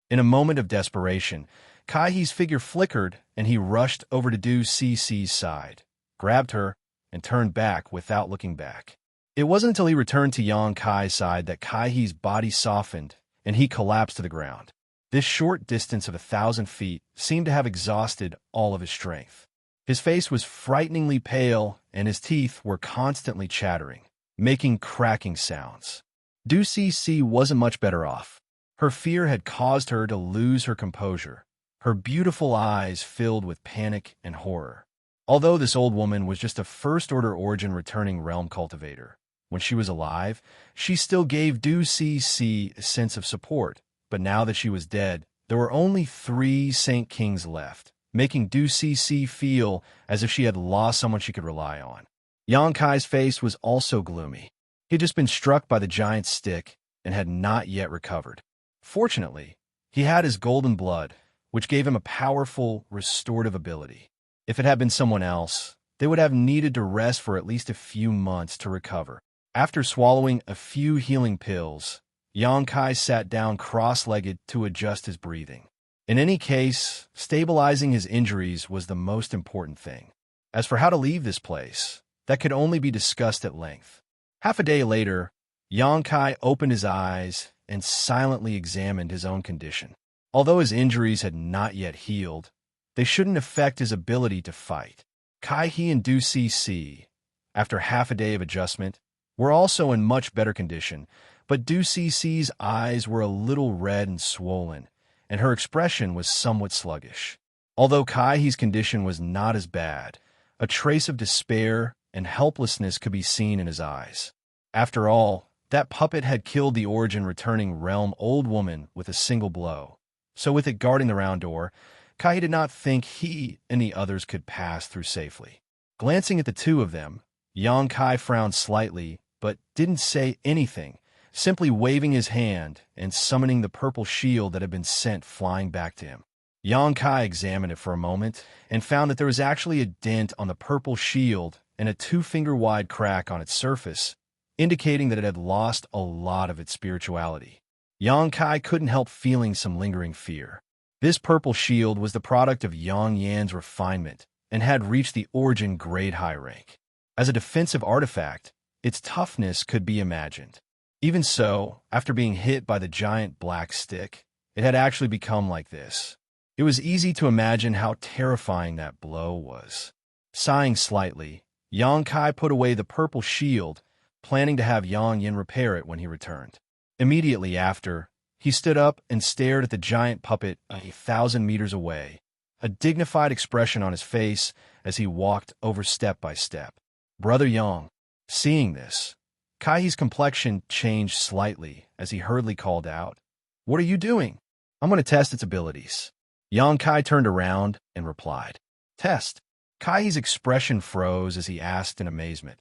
In a moment of desperation, Kai-He's figure flickered and he rushed over to Du Cece's side, grabbed her, and turned back without looking back. It wasn't until he returned to Xianxia's side that Kai-He's body softened and he collapsed to the ground. This short distance of 1,000 feet seemed to have exhausted all of his strength. His face was frighteningly pale and his teeth were constantly chattering, making cracking sounds. Du Cece wasn't much better off. Her fear had caused her to lose her composure. Her beautiful eyes filled with panic and horror. Although this old woman was just a first-order origin returning realm cultivator, when she was alive, she still gave Du Cece a sense of support. But now that she was dead, there were only 3 Saint Kings left, making Du Cece feel as if she had lost someone she could rely on. Xianxia's face was also gloomy. He had just been struck by the giant stick and had not yet recovered. Fortunately, he had his golden blood, which gave him a powerful restorative ability. If it had been someone else, they would have needed to rest for at least a few months to recover. After swallowing a few healing pills, Xianxia sat down cross-legged to adjust his breathing. In any case, stabilizing his injuries was the most important thing. As for how to leave this place, that could only be discussed at length. Half a day later, Xianxia opened his eyes and silently examined his own condition. Although his injuries had not yet healed, they shouldn't affect his ability to fight. Kai-He and Du Cece, after half a day of adjustment, were also in much better condition, but Du Cece's eyes were a little red and swollen, and her expression was somewhat sluggish. Although Kai-He's condition was not as bad, a trace of despair and helplessness could be seen in his eyes. After all, that puppet had killed the origin-returning realm old woman with a single blow. So with it guarding the round door, Kai did not think he and the others could pass through safely. Glancing at the two of them, Yang Kai frowned slightly, but didn't say anything, simply waving his hand and summoning the purple shield that had been sent flying back to him. Yang Kai examined it for a moment and found that there was actually a dent on the purple shield and a 2-finger-wide crack on its surface, indicating that it had lost a lot of its spirituality. Yang Kai couldn't help feeling some lingering fear. This purple shield was the product of Yang Yan's refinement and had reached the origin grade high rank. As a defensive artifact, its toughness could be imagined. Even so, after being hit by the giant black stick, it had actually become like this. It was easy to imagine how terrifying that blow was. Sighing slightly, Yang Kai put away the purple shield, planning to have Yang Yan repair it when he returned. Immediately after, he stood up and stared at the giant puppet 1,000 meters away, a dignified expression on his face as he walked over step by step. Brother Yang. Seeing this, Kai's complexion changed slightly as he hurriedly called out, "What are you doing?" "I'm going to test its abilities." Yang Kai turned around and replied, "Test." Kai's expression froze as he asked in amazement,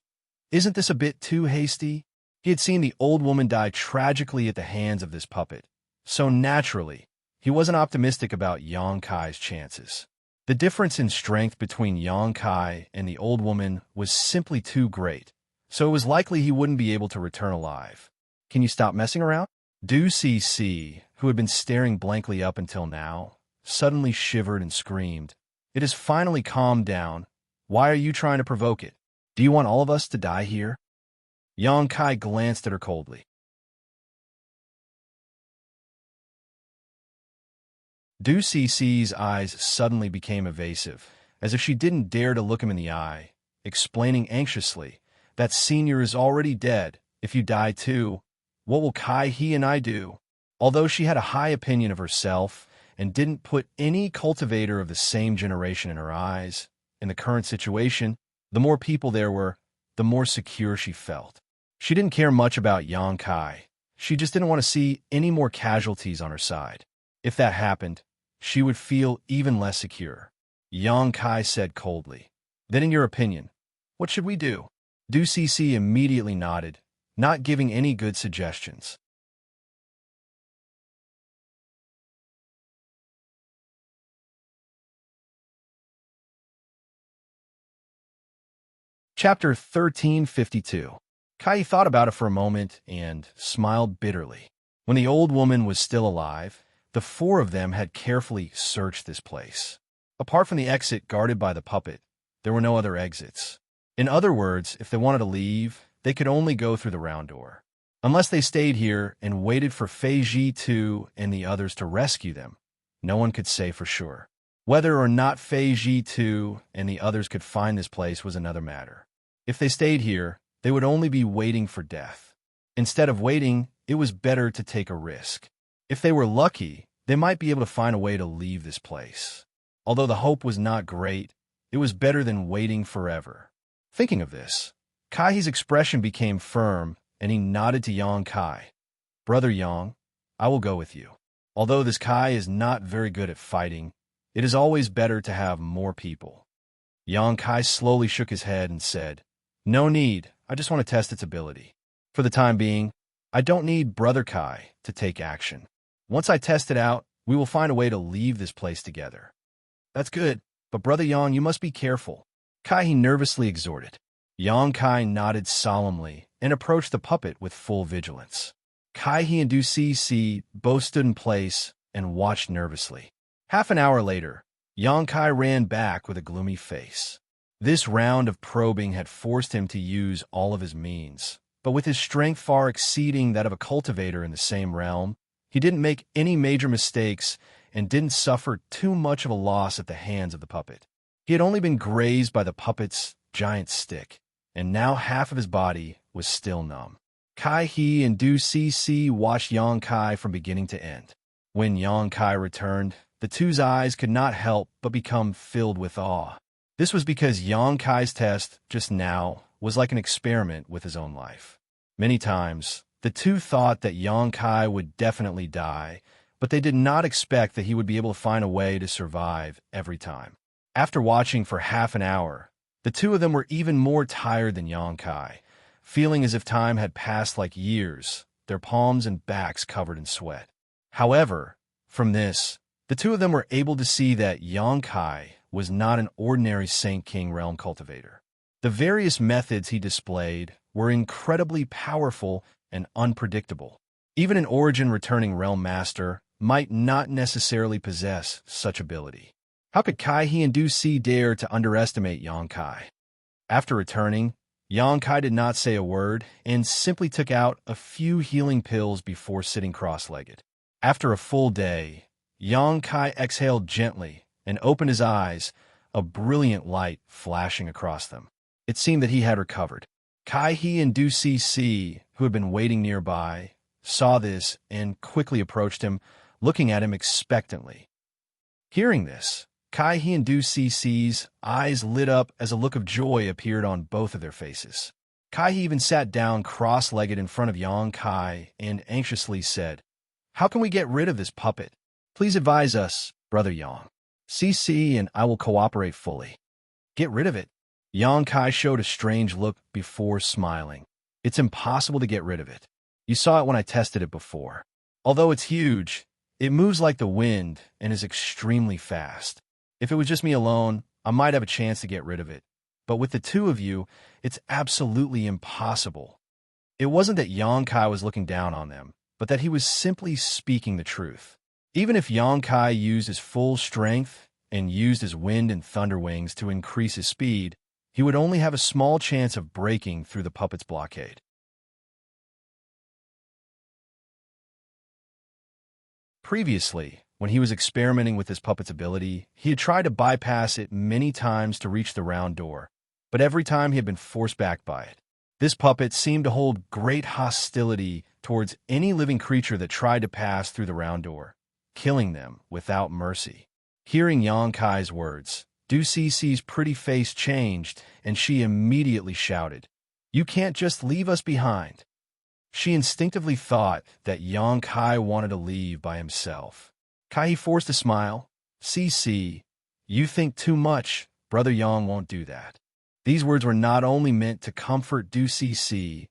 "Isn't this a bit too hasty?" He had seen the old woman die tragically at the hands of this puppet, so naturally, he wasn't optimistic about Yang Kai's chances. The difference in strength between Yang Kai and the old woman was simply too great, so it was likely he wouldn't be able to return alive. "Can you stop messing around?" Du Cc, who had been staring blankly up until now, suddenly shivered and screamed, "It has finally calmed down. Why are you trying to provoke it? Do you want all of us to die here?" Yang Kai glanced at her coldly. Du Cc's eyes suddenly became evasive, as if she didn't dare to look him in the eye, explaining anxiously, "That senior is already dead. If you die too, what will Kai, he, and I do?" Although she had a high opinion of herself and didn't put any cultivator of the same generation in her eyes, in the current situation, the more people there were, the more secure she felt. She didn't care much about Yang Kai. She just didn't want to see any more casualties on her side. If that happened, she would feel even less secure. Yang Kai said coldly, "Then in your opinion, what should we do?" Du Cc immediately nodded, not giving any good suggestions. Chapter 1352. Kai thought about it for a moment and smiled bitterly. When the old woman was still alive, the four of them had carefully searched this place. Apart from the exit guarded by the puppet, there were no other exits. In other words, if they wanted to leave, they could only go through the round door. Unless they stayed here and waited for Fei Ji 2 and the others to rescue them, no one could say for sure. Whether or not Fei Ji 2 and the others could find this place was another matter. If they stayed here, they would only be waiting for death. Instead of waiting, it was better to take a risk. If they were lucky, they might be able to find a way to leave this place. Although the hope was not great, it was better than waiting forever. Thinking of this, Kai's expression became firm, and he nodded to Yang Kai. "Brother Yang, I will go with you. Although this Kai is not very good at fighting, it is always better to have more people." Yang Kai slowly shook his head and said, "No need, I just want to test its ability. For the time being, I don't need Brother Kai to take action. Once I test it out, we will find a way to leave this place together." "That's good, but Brother Yang, you must be careful," Kai nervously exhorted. Yang Kai nodded solemnly and approached the puppet with full vigilance. Kai and Du Cc both stood in place and watched nervously. Half an hour later, Yang Kai ran back with a gloomy face. This round of probing had forced him to use all of his means, but with his strength far exceeding that of a cultivator in the same realm, he didn't make any major mistakes and didn't suffer too much of a loss at the hands of the puppet. He had only been grazed by the puppet's giant stick, and now half of his body was still numb. Kai and Du Cc watched Yang Kai from beginning to end. When Yang Kai returned, the two's eyes could not help but become filled with awe. This was because Xianxia's test just now was like an experiment with his own life. Many times, the two thought that Xianxia would definitely die, but they did not expect that he would be able to find a way to survive every time. After watching for half an hour, the two of them were even more tired than Xianxia, feeling as if time had passed like years, their palms and backs covered in sweat. However, from this, the two of them were able to see that Xianxia was not an ordinary Saint King realm cultivator. The various methods he displayed were incredibly powerful and unpredictable. Even an origin-returning realm master might not necessarily possess such ability. How could Kai-He and Du-Si dare to underestimate Xianxia? After returning, Xianxia did not say a word and simply took out a few healing pills before sitting cross-legged. After a full day, Xianxia exhaled gently and opened his eyes, a brilliant light flashing across them. It seemed that he had recovered. Kai-He and Du-Si, who had been waiting nearby, saw this and quickly approached him, looking at him expectantly. Hearing this, Kai-He and Du-Si's eyes lit up as a look of joy appeared on both of their faces. Kai-He even sat down cross-legged in front of Xianxia and anxiously said, "How can we get rid of this puppet? Please advise us, Brother Yang. CC and I will cooperate fully." "Get rid of it?" Xianxia showed a strange look before smiling. "It's impossible to get rid of it. You saw it when I tested it before. Although it's huge, it moves like the wind and is extremely fast. If it was just me alone, I might have a chance to get rid of it. But with the two of you, it's absolutely impossible." It wasn't that Xianxia was looking down on them, but that he was simply speaking the truth. Even if Xianxia used his full strength and used his wind and thunder wings to increase his speed, he would only have a small chance of breaking through the puppet's blockade. Previously, when he was experimenting with his puppet's ability, he had tried to bypass it many times to reach the round door, but every time he had been forced back by it. This puppet seemed to hold great hostility towards any living creature that tried to pass through the round door, killing them without mercy. Hearing Xianxia's words, Du-Si's pretty face changed, and she immediately shouted, "You can't just leave us behind." She instinctively thought that Xianxia wanted to leave by himself. Kai forced a smile. "CC, you think too much. Brother Yang won't do that." These words were not only meant to comfort Du-Si,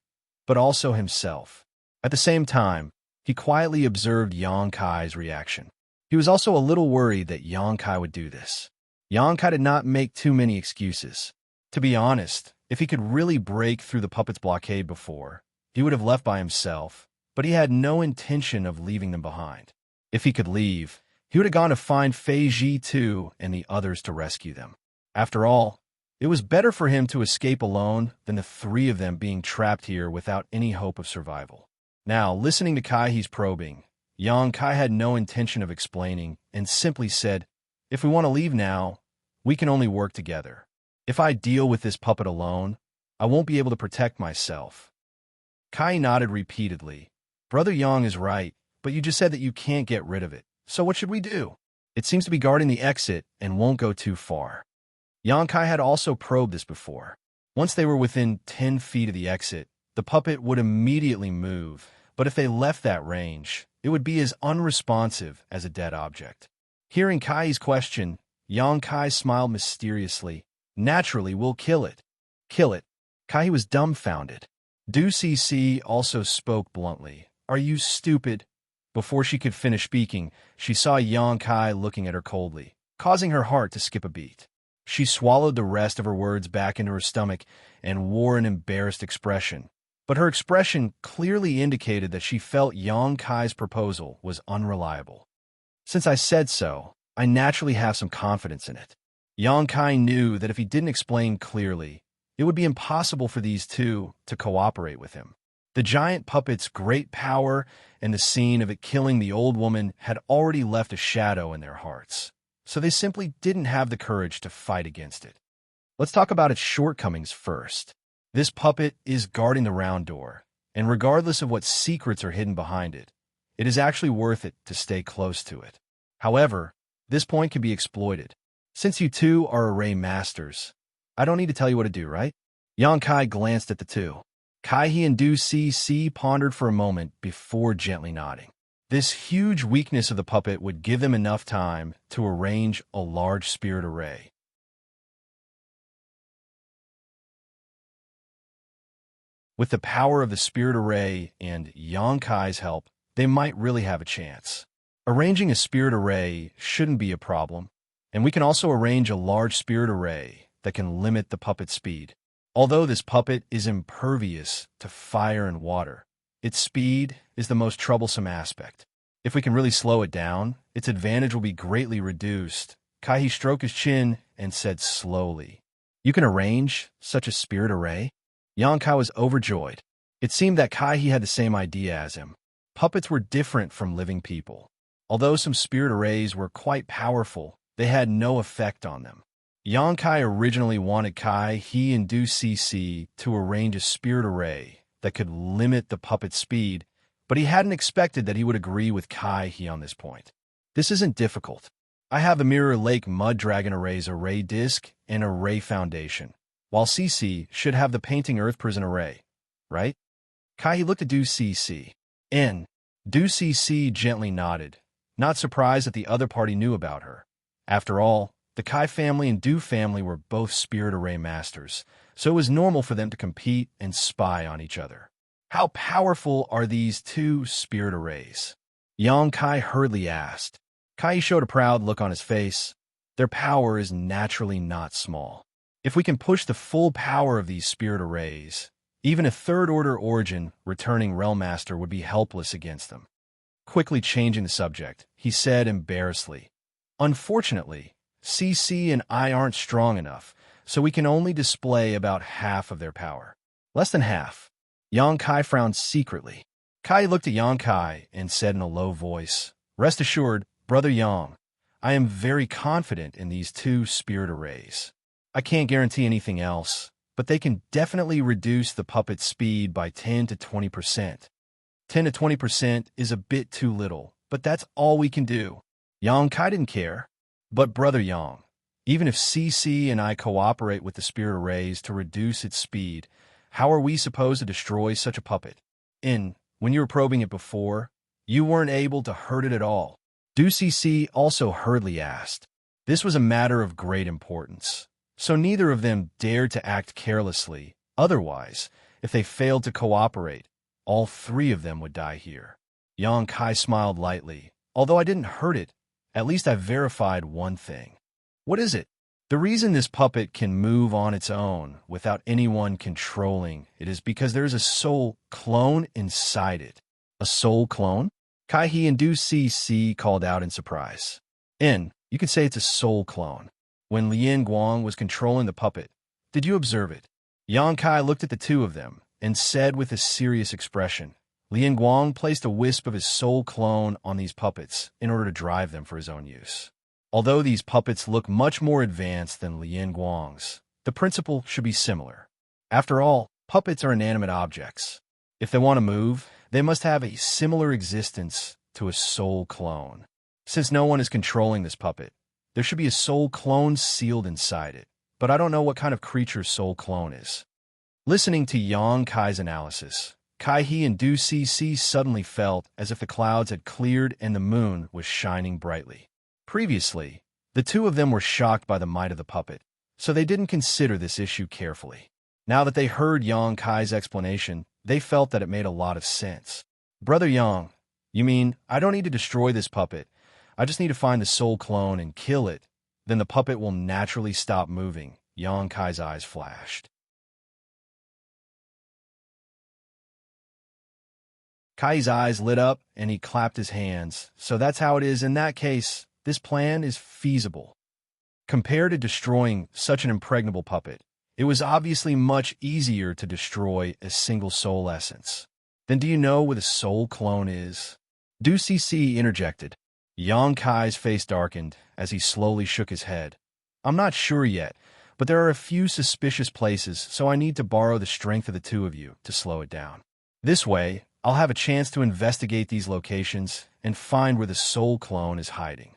but also himself. At the same time, he quietly observed Xianxia's reaction. He was also a little worried that Xianxia would do this. Xianxia did not make too many excuses. To be honest, if he could really break through the puppet's blockade before, he would have left by himself, but he had no intention of leaving them behind. If he could leave, he would have gone to find Fei Ji too and the others to rescue them. After all, it was better for him to escape alone than the three of them being trapped here without any hope of survival. Now, listening to Kai-He's probing, Xianxia had no intention of explaining and simply said, "If we want to leave now, we can only work together. If I deal with this puppet alone, I won't be able to protect myself." Kai nodded repeatedly. "Brother Yang is right, but you just said that you can't get rid of it. So what should we do? It seems to be guarding the exit and won't go too far." Xianxia had also probed this before. Once they were within 10 feet of the exit, the puppet would immediately move, but if they left that range, it would be as unresponsive as a dead object. Hearing Kai's question, Xianxia smiled mysteriously. "Naturally, we'll kill it." "Kill it?" Kai was dumbfounded. Du-Si also spoke bluntly. "Are you stupid?" Before she could finish speaking, she saw Xianxia looking at her coldly, causing her heart to skip a beat. She swallowed the rest of her words back into her stomach and wore an embarrassed expression. But her expression clearly indicated that she felt Xianxia's proposal was unreliable. "Since I said so, I naturally have some confidence in it." Xianxia knew that if he didn't explain clearly, it would be impossible for these two to cooperate with him. The giant puppet's great power and the scene of it killing the old woman had already left a shadow in their hearts, so they simply didn't have the courage to fight against it. Let's talk about its shortcomings first. This puppet is guarding the round door, and regardless of what secrets are hidden behind it, it is actually worth it to stay close to it. However, this point can be exploited. Since you two are array masters, I don't need to tell you what to do, right? Yang Kai glanced at the two. Kai He and Du CC pondered for a moment before gently nodding. This huge weakness of the puppet would give them enough time to arrange a large spirit array. With the power of the spirit array and Yang Kai's help, they might really have a chance. Arranging a spirit array shouldn't be a problem, and we can also arrange a large spirit array that can limit the puppet's speed. Although this puppet is impervious to fire and water, its speed is the most troublesome aspect. If we can really slow it down, its advantage will be greatly reduced. Kai stroked his chin and said slowly, "You can arrange such a spirit array?" Yang Kai was overjoyed. It seemed that Kai had the same idea as him. Puppets were different from living people. Although some spirit arrays were quite powerful, they had no effect on them. Yang Kai originally wanted Kai He and Du CC to arrange a spirit array that could limit the puppet's speed, but he hadn't expected that he would agree with Kai He on this point. This isn't difficult. I have a Mirror Lake Mud Dragon Array's array disk and array foundation, while CC should have the Painting Earth Prison array, right? Kai He looked at Du CC. Du CC gently nodded, not surprised that the other party knew about her. After all, the Kai family and Du family were both spirit array masters, so it was normal for them to compete and spy on each other. How powerful are these two spirit arrays? Yang Kai hurriedly asked. Kai showed a proud look on his face. Their power is naturally not small. If we can push the full power of these spirit arrays, even a third-order origin returning Realm Master would be helpless against them. Quickly changing the subject, he said embarrassedly, "Unfortunately, CC and I aren't strong enough, so we can only display about half of their power." Less than half. Yang Kai frowned secretly. Kai looked at Yang Kai and said in a low voice, "Rest assured, Brother Yang, I am very confident in these two spirit arrays. I can't guarantee anything else, but they can definitely reduce the puppet's speed by 10 to 20%. 10 to 20% is a bit too little, but that's all we can do." Yang Kai didn't care. "But Brother Yang, even if CC and I cooperate with the spirit arrays to reduce its speed, how are we supposed to destroy such a puppet? When you were probing it before, you weren't able to hurt it at all." Du CC also hurriedly asked. This was a matter of great importance, so neither of them dared to act carelessly. Otherwise, if they failed to cooperate, all three of them would die here. Yang Kai smiled lightly. "Although I didn't hurt it, at least I verified one thing." "What is it?" "The reason this puppet can move on its own without anyone controlling it is because there's a soul clone inside it." "A soul clone?" Kai He and Du CC called out in surprise. You could say it's a soul clone. When Lian Guang was controlling the puppet, did you observe it?" Yang Kai looked at the two of them and said with a serious expression, "Lian Guang placed a wisp of his soul clone on these puppets in order to drive them for his own use. Although these puppets look much more advanced than Lian Guang's, the principle should be similar. After all, puppets are inanimate objects. If they want to move, they must have a similar existence to a soul clone. Since no one is controlling this puppet, there should be a soul clone sealed inside it, but I don't know what kind of creature soul clone is." Listening to Yang Kai's analysis, Kai He and Du CC suddenly felt as if the clouds had cleared and the moon was shining brightly. Previously, the two of them were shocked by the might of the puppet, so they didn't consider this issue carefully. Now that they heard Yang Kai's explanation, they felt that it made a lot of sense. "Brother Yang, you mean I don't need to destroy this puppet? I just need to find the soul clone and kill it. Then the puppet will naturally stop moving." Yang Kai's eyes flashed. Kai's eyes lit up and he clapped his hands. "So that's how it is. In that case, this plan is feasible." Compared to destroying such an impregnable puppet, it was obviously much easier to destroy a single soul essence. "Then do you know what a soul clone is?" Du CC interjected. Yang Kai's face darkened as he slowly shook his head. "I'm not sure yet, but there are a few suspicious places, so I need to borrow the strength of the two of you to slow it down. This way, I'll have a chance to investigate these locations and find where the soul clone is hiding."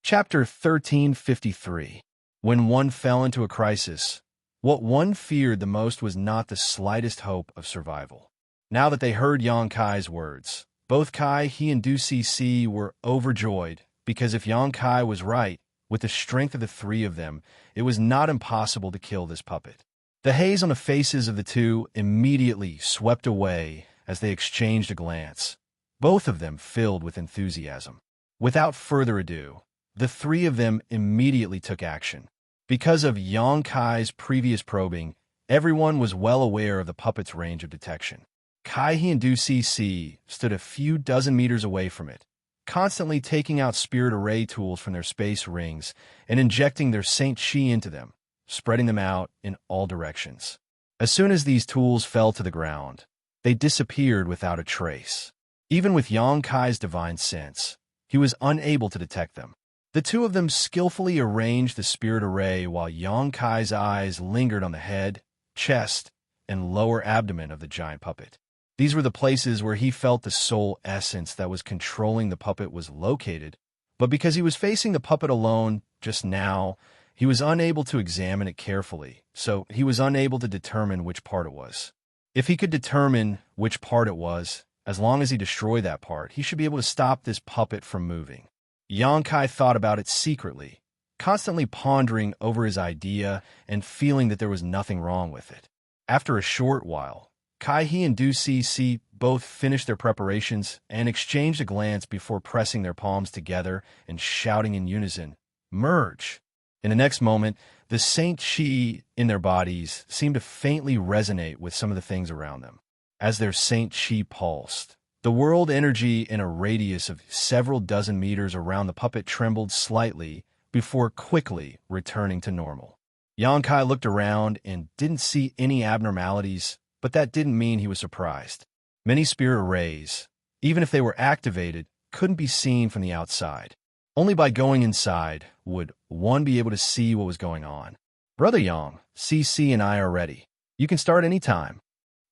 Chapter 1353. When one fell into a crisis, what one feared the most was not the slightest hope of survival. Now that they heard Yang Kai's words, both Kai, he, and Du Cc were overjoyed, because if Yang Kai was right, with the strength of the three of them, it was not impossible to kill this puppet. The haze on the faces of the two immediately swept away as they exchanged a glance, both of them filled with enthusiasm. Without further ado, the three of them immediately took action. Because of Yang Kai's previous probing, everyone was well aware of the puppet's range of detection. Kai He and Du Cc stood a few dozen meters away from it, constantly taking out spirit array tools from their space rings and injecting their Saint Chi into them, spreading them out in all directions. As soon as these tools fell to the ground, they disappeared without a trace. Even with Yang Kai's divine sense, he was unable to detect them. The two of them skillfully arranged the spirit array while Yang Kai's eyes lingered on the head, chest, and lower abdomen of the giant puppet. These were the places where he felt the soul essence that was controlling the puppet was located, but because he was facing the puppet alone just now, he was unable to examine it carefully, so he was unable to determine which part it was. If he could determine which part it was, as long as he destroyed that part, he should be able to stop this puppet from moving. Yang Kai thought about it secretly, constantly pondering over his idea and feeling that there was nothing wrong with it. After a short while, Kai He and Du Cc both finished their preparations and exchanged a glance before pressing their palms together and shouting in unison, "Merge!" In the next moment, the Saint Chi in their bodies seemed to faintly resonate with some of the things around them. As their Saint Chi pulsed, the world energy in a radius of several dozen meters around the puppet trembled slightly before quickly returning to normal. Yang Kai looked around and didn't see any abnormalities, but that didn't mean he was surprised. Many spirit arrays, even if they were activated, couldn't be seen from the outside. Only by going inside would one be able to see what was going on. "Brother Yang, CC and I are ready. You can start any time,"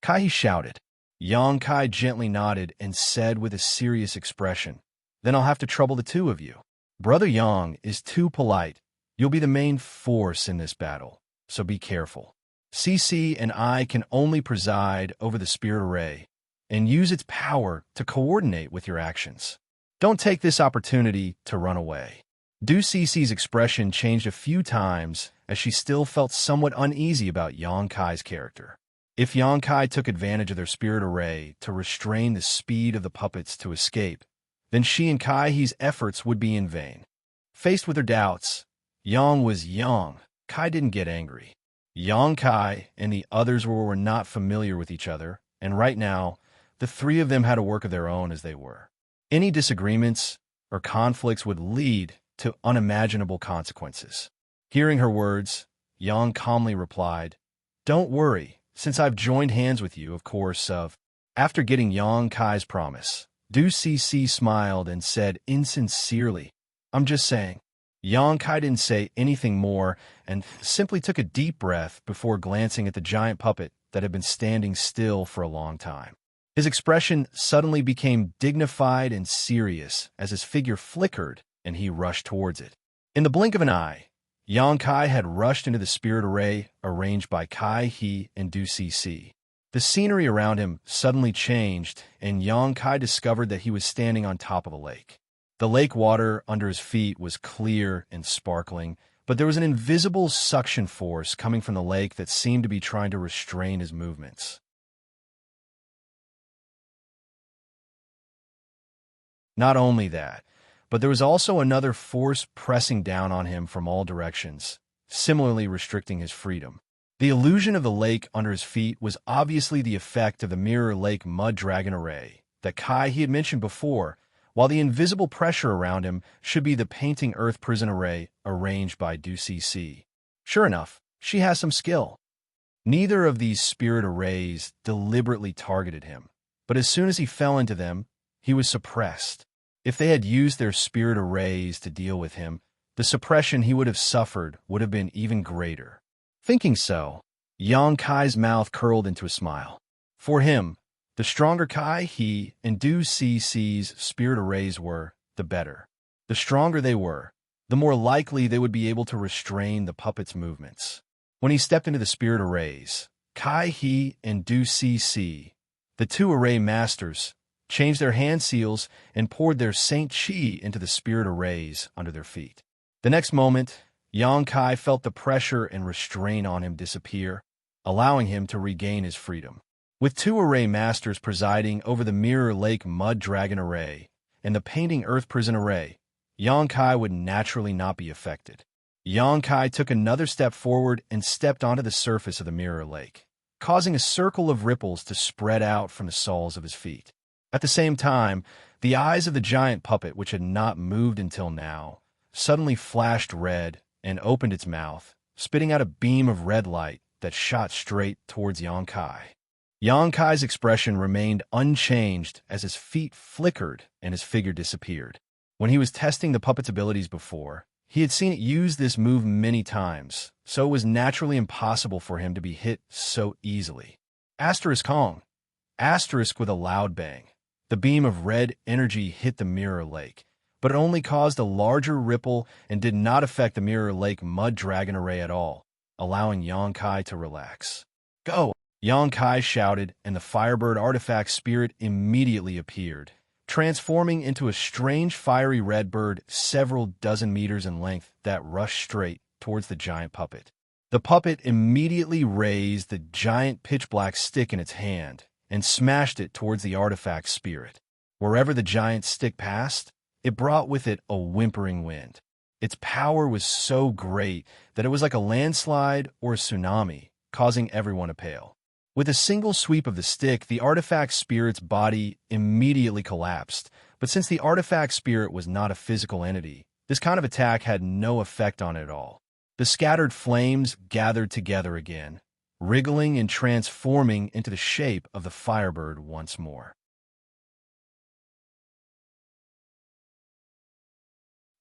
Kai shouted. Yang Kai gently nodded and said with a serious expression, "Then I'll have to trouble the two of you. Brother Yang is too polite. You'll be the main force in this battle, so be careful. CC and I can only preside over the spirit array and use its power to coordinate with your actions. Don't take this opportunity to run away." Du Cec's expression changed a few times as she still felt somewhat uneasy about Yang Kai's character. If Yang Kai took advantage of their spirit array to restrain the speed of the puppets to escape, then she and Kai He's efforts would be in vain. Faced with her doubts, Yang was young. Kai didn't get angry. Yang Kai and the others were not familiar with each other, and right now, the three of them had a work of their own as they were. Any disagreements or conflicts would lead to unimaginable consequences. Hearing her words, Yang calmly replied, "Don't worry. Since I've joined hands with you, of course, After getting Yang Kai's promise, Du Cc smiled and said insincerely, "I'm just saying." Yang Kai didn't say anything more and simply took a deep breath before glancing at the giant puppet that had been standing still for a long time. His expression suddenly became dignified and serious as his figure flickered and he rushed towards it. In the blink of an eye, Yang Kai had rushed into the spirit array arranged by Kai He and Du Cc. The scenery around him suddenly changed, and Yang Kai discovered that he was standing on top of a lake. The lake water under his feet was clear and sparkling, but there was an invisible suction force coming from the lake that seemed to be trying to restrain his movements. Not only that, but there was also another force pressing down on him from all directions, similarly restricting his freedom. The illusion of the lake under his feet was obviously the effect of the Mirror Lake Mud Dragon Array that Kai He had mentioned before, while the invisible pressure around him should be the Painting Earth Prison Array arranged by Du Cc. Sure enough, she has some skill. Neither of these spirit arrays deliberately targeted him, but as soon as he fell into them, he was suppressed. If they had used their spirit arrays to deal with him, the suppression he would have suffered would have been even greater. Thinking so, Yang Kai's mouth curled into a smile. For him, the stronger Kai He and Du Cec's spirit arrays were, the better. The stronger they were, the more likely they would be able to restrain the puppet's movements. When he stepped into the spirit arrays, Kai He and Du Si, the two array masters, changed their hand seals and poured their Saint Qi into the spirit arrays under their feet. The next moment, Yang Kai felt the pressure and restraint on him disappear, allowing him to regain his freedom. With two array masters presiding over the Mirror Lake Mud Dragon array and the Painting Earth Prison array, Yang Kai would naturally not be affected. Yang Kai took another step forward and stepped onto the surface of the Mirror Lake, causing a circle of ripples to spread out from the soles of his feet. At the same time, the eyes of the giant puppet, which had not moved until now, suddenly flashed red and opened its mouth, spitting out a beam of red light that shot straight towards Yang Kai. Yang Kai's expression remained unchanged as his feet flickered and his figure disappeared. When he was testing the puppet's abilities before, he had seen it use this move many times, so it was naturally impossible for him to be hit so easily. Asterisk Kong. Asterisk with a loud bang. The beam of red energy hit the Mirror Lake, but it only caused a larger ripple and did not affect the Mirror Lake Mud Dragon array at all, allowing Yang Kai to relax. Go! Yang Kai shouted, and the Firebird artifact spirit immediately appeared, transforming into a strange fiery red bird several dozen meters in length that rushed straight towards the giant puppet. The puppet immediately raised the giant pitch-black stick in its hand and smashed it towards the artifact spirit. Wherever the giant stick passed, it brought with it a whimpering wind. Its power was so great that it was like a landslide or a tsunami, causing everyone to pale. With a single sweep of the stick, the artifact spirit's body immediately collapsed, but since the artifact spirit was not a physical entity, this kind of attack had no effect on it at all. The scattered flames gathered together again, wriggling and transforming into the shape of the Firebird once more.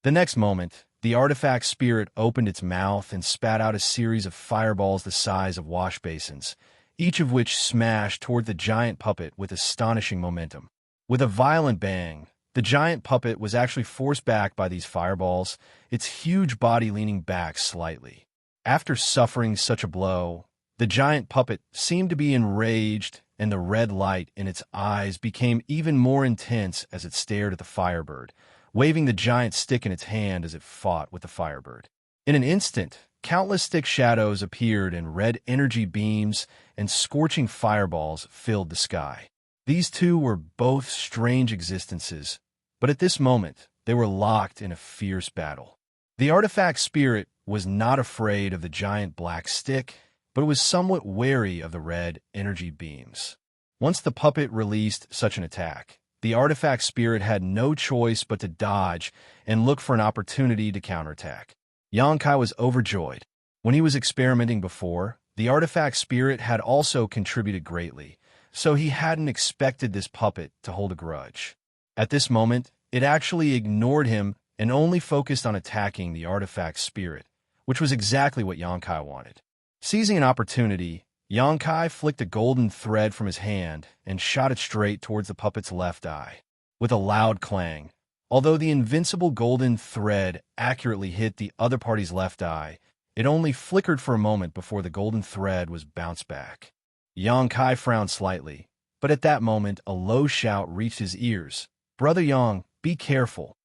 The next moment, the artifact spirit opened its mouth and spat out a series of fireballs the size of wash basins, each of which smashed toward the giant puppet with astonishing momentum. With a violent bang, the giant puppet was actually forced back by these fireballs, its huge body leaning back slightly. After suffering such a blow, the giant puppet seemed to be enraged, and the red light in its eyes became even more intense as it stared at the Firebird, waving the giant stick in its hand as it fought with the Firebird. In an instant, countless stick shadows appeared and red energy beams and scorching fireballs filled the sky. These two were both strange existences, but at this moment, they were locked in a fierce battle. The artifact spirit was not afraid of the giant black stick, but was somewhat wary of the red energy beams. Once the puppet released such an attack, the artifact spirit had no choice but to dodge and look for an opportunity to counterattack. Yang Kai was overjoyed. When he was experimenting before, the artifact spirit had also contributed greatly, so he hadn't expected this puppet to hold a grudge. At this moment, it actually ignored him and only focused on attacking the artifact spirit, which was exactly what Yang Kai wanted. Seizing an opportunity, Yang Kai flicked a golden thread from his hand and shot it straight towards the puppet's left eye. With a loud clang, although the invincible golden thread accurately hit the other party's left eye, it only flickered for a moment before the golden thread was bounced back. Yang Kai frowned slightly, but at that moment a low shout reached his ears. "Brother Yang, be careful."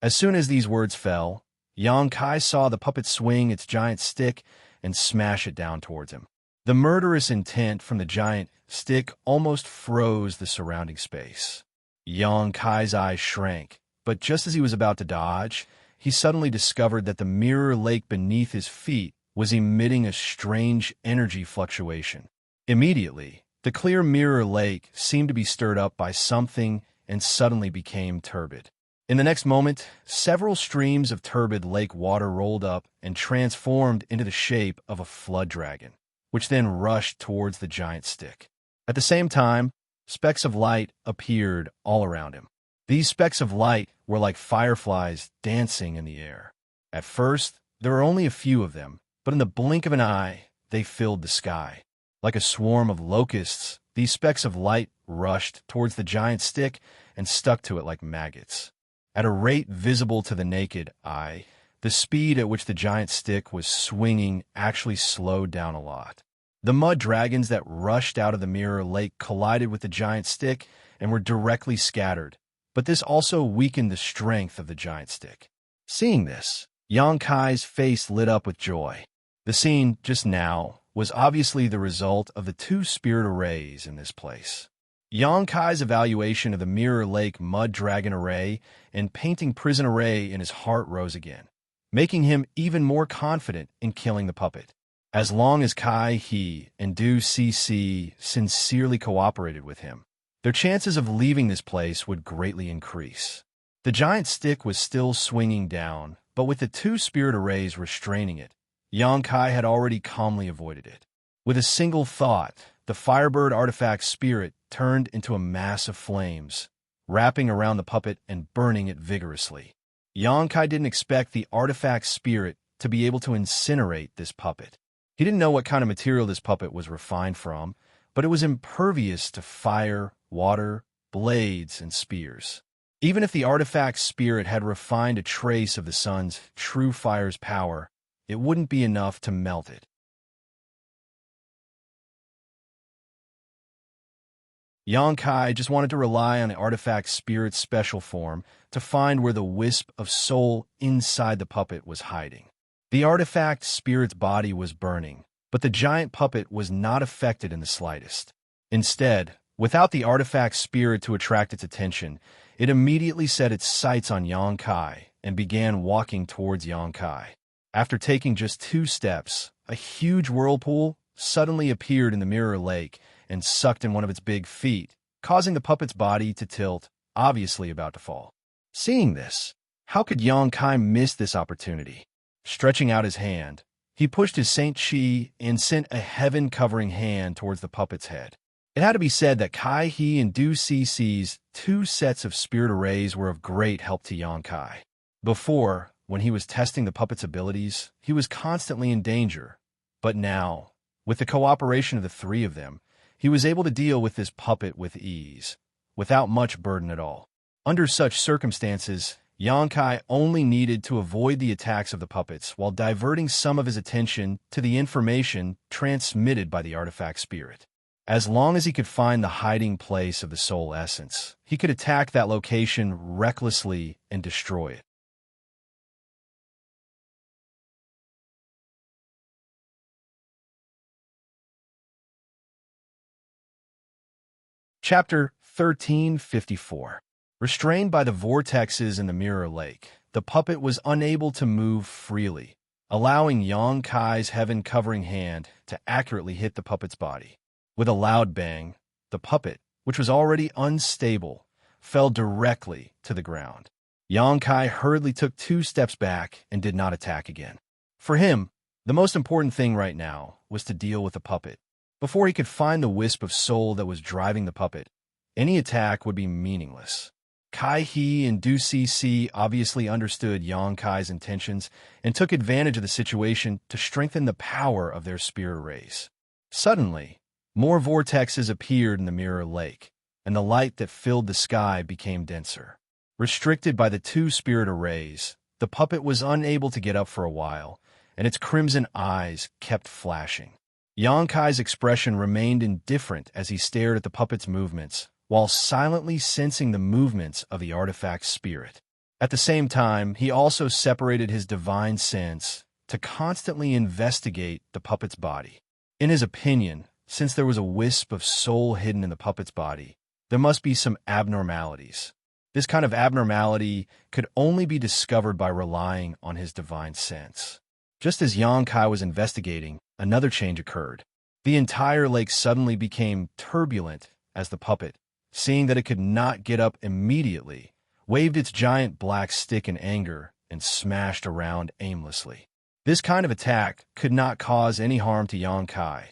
As soon as these words fell, Yang Kai saw the puppet swing its giant stick and smash it down towards him. The murderous intent from the giant stick almost froze the surrounding space. Yang Kai's eyes shrank, but just as he was about to dodge, he suddenly discovered that the mirror lake beneath his feet was emitting a strange energy fluctuation. Immediately, the clear mirror lake seemed to be stirred up by something and suddenly became turbid. In the next moment, several streams of turbid lake water rolled up and transformed into the shape of a flood dragon, which then rushed towards the giant stick. At the same time, specks of light appeared all around him. These specks of light were like fireflies dancing in the air. At first, there were only a few of them, but in the blink of an eye, they filled the sky. Like a swarm of locusts, these specks of light rushed towards the giant stick and stuck to it like maggots. At a rate visible to the naked eye, the speed at which the giant stick was swinging actually slowed down a lot. The mud dragons that rushed out of the mirror lake collided with the giant stick and were directly scattered, but this also weakened the strength of the giant stick. Seeing this, Xianxia's face lit up with joy. The scene, just now, was obviously the result of the two spirit arrays in this place. Xianxia's evaluation of the Mirror Lake Mud Dragon Array and Painting Prison Array in his heart rose again, making him even more confident in killing the puppet. As long as Kai He and Du Cc sincerely cooperated with him, their chances of leaving this place would greatly increase. The giant stick was still swinging down, but with the two spirit arrays restraining it, Xianxia had already calmly avoided it. With a single thought, the Firebird artifact spirit turned into a mass of flames, wrapping around the puppet and burning it vigorously. Xianxia didn't expect the artifact spirit to be able to incinerate this puppet. He didn't know what kind of material this puppet was refined from, but it was impervious to fire, water, blades, and spears. Even if the artifact spirit had refined a trace of the sun's true fire's power, it wouldn't be enough to melt it. Xianxia just wanted to rely on the artifact spirit's special form to find where the wisp of soul inside the puppet was hiding. The artifact spirit's body was burning, but the giant puppet was not affected in the slightest. Instead, without the artifact spirit to attract its attention, it immediately set its sights on Xianxia and began walking towards Xianxia. After taking just 2 steps, a huge whirlpool suddenly appeared in the mirror lake and sucked in one of its big feet, causing the puppet's body to tilt, obviously about to fall. Seeing this, how could Xianxia miss this opportunity? Stretching out his hand, he pushed his Saint Chi and sent a heaven-covering hand towards the puppet's head. It had to be said that Kai He and Du Cc's 2 sets of spirit arrays were of great help to Xianxia. Before, when he was testing the puppet's abilities, he was constantly in danger. But now, with the cooperation of the 3 of them, he was able to deal with this puppet with ease, without much burden at all. Under such circumstances, Xianxia only needed to avoid the attacks of the puppets while diverting some of his attention to the information transmitted by the artifact spirit. As long as he could find the hiding place of the soul essence, he could attack that location recklessly and destroy it. Chapter 1354. Restrained by the vortexes in the mirror lake, the puppet was unable to move freely, allowing Xianxia's heaven-covering hand to accurately hit the puppet's body. With a loud bang, the puppet, which was already unstable, fell directly to the ground. Xianxia hurriedly took 2 steps back and did not attack again. For him, the most important thing right now was to deal with the puppet. Before he could find the wisp of soul that was driving the puppet, any attack would be meaningless. Kai He and Du Cc obviously understood Xianxia's intentions and took advantage of the situation to strengthen the power of their spirit rays. Suddenly, more vortexes appeared in the mirror lake, and the light that filled the sky became denser. Restricted by the 2 spirit arrays, the puppet was unable to get up for a while, and its crimson eyes kept flashing. Xianxia's expression remained indifferent as he stared at the puppet's movements, while silently sensing the movements of the artifact spirit. At the same time, he also separated his divine sense to constantly investigate the puppet's body. In his opinion, since there was a wisp of soul hidden in the puppet's body, there must be some abnormalities. This kind of abnormality could only be discovered by relying on his divine sense. Just as Xianxia was investigating, another change occurred. The entire lake suddenly became turbulent as the puppet, seeing that it could not get up immediately, waved its giant black stick in anger and smashed around aimlessly. This kind of attack could not cause any harm to Xianxia,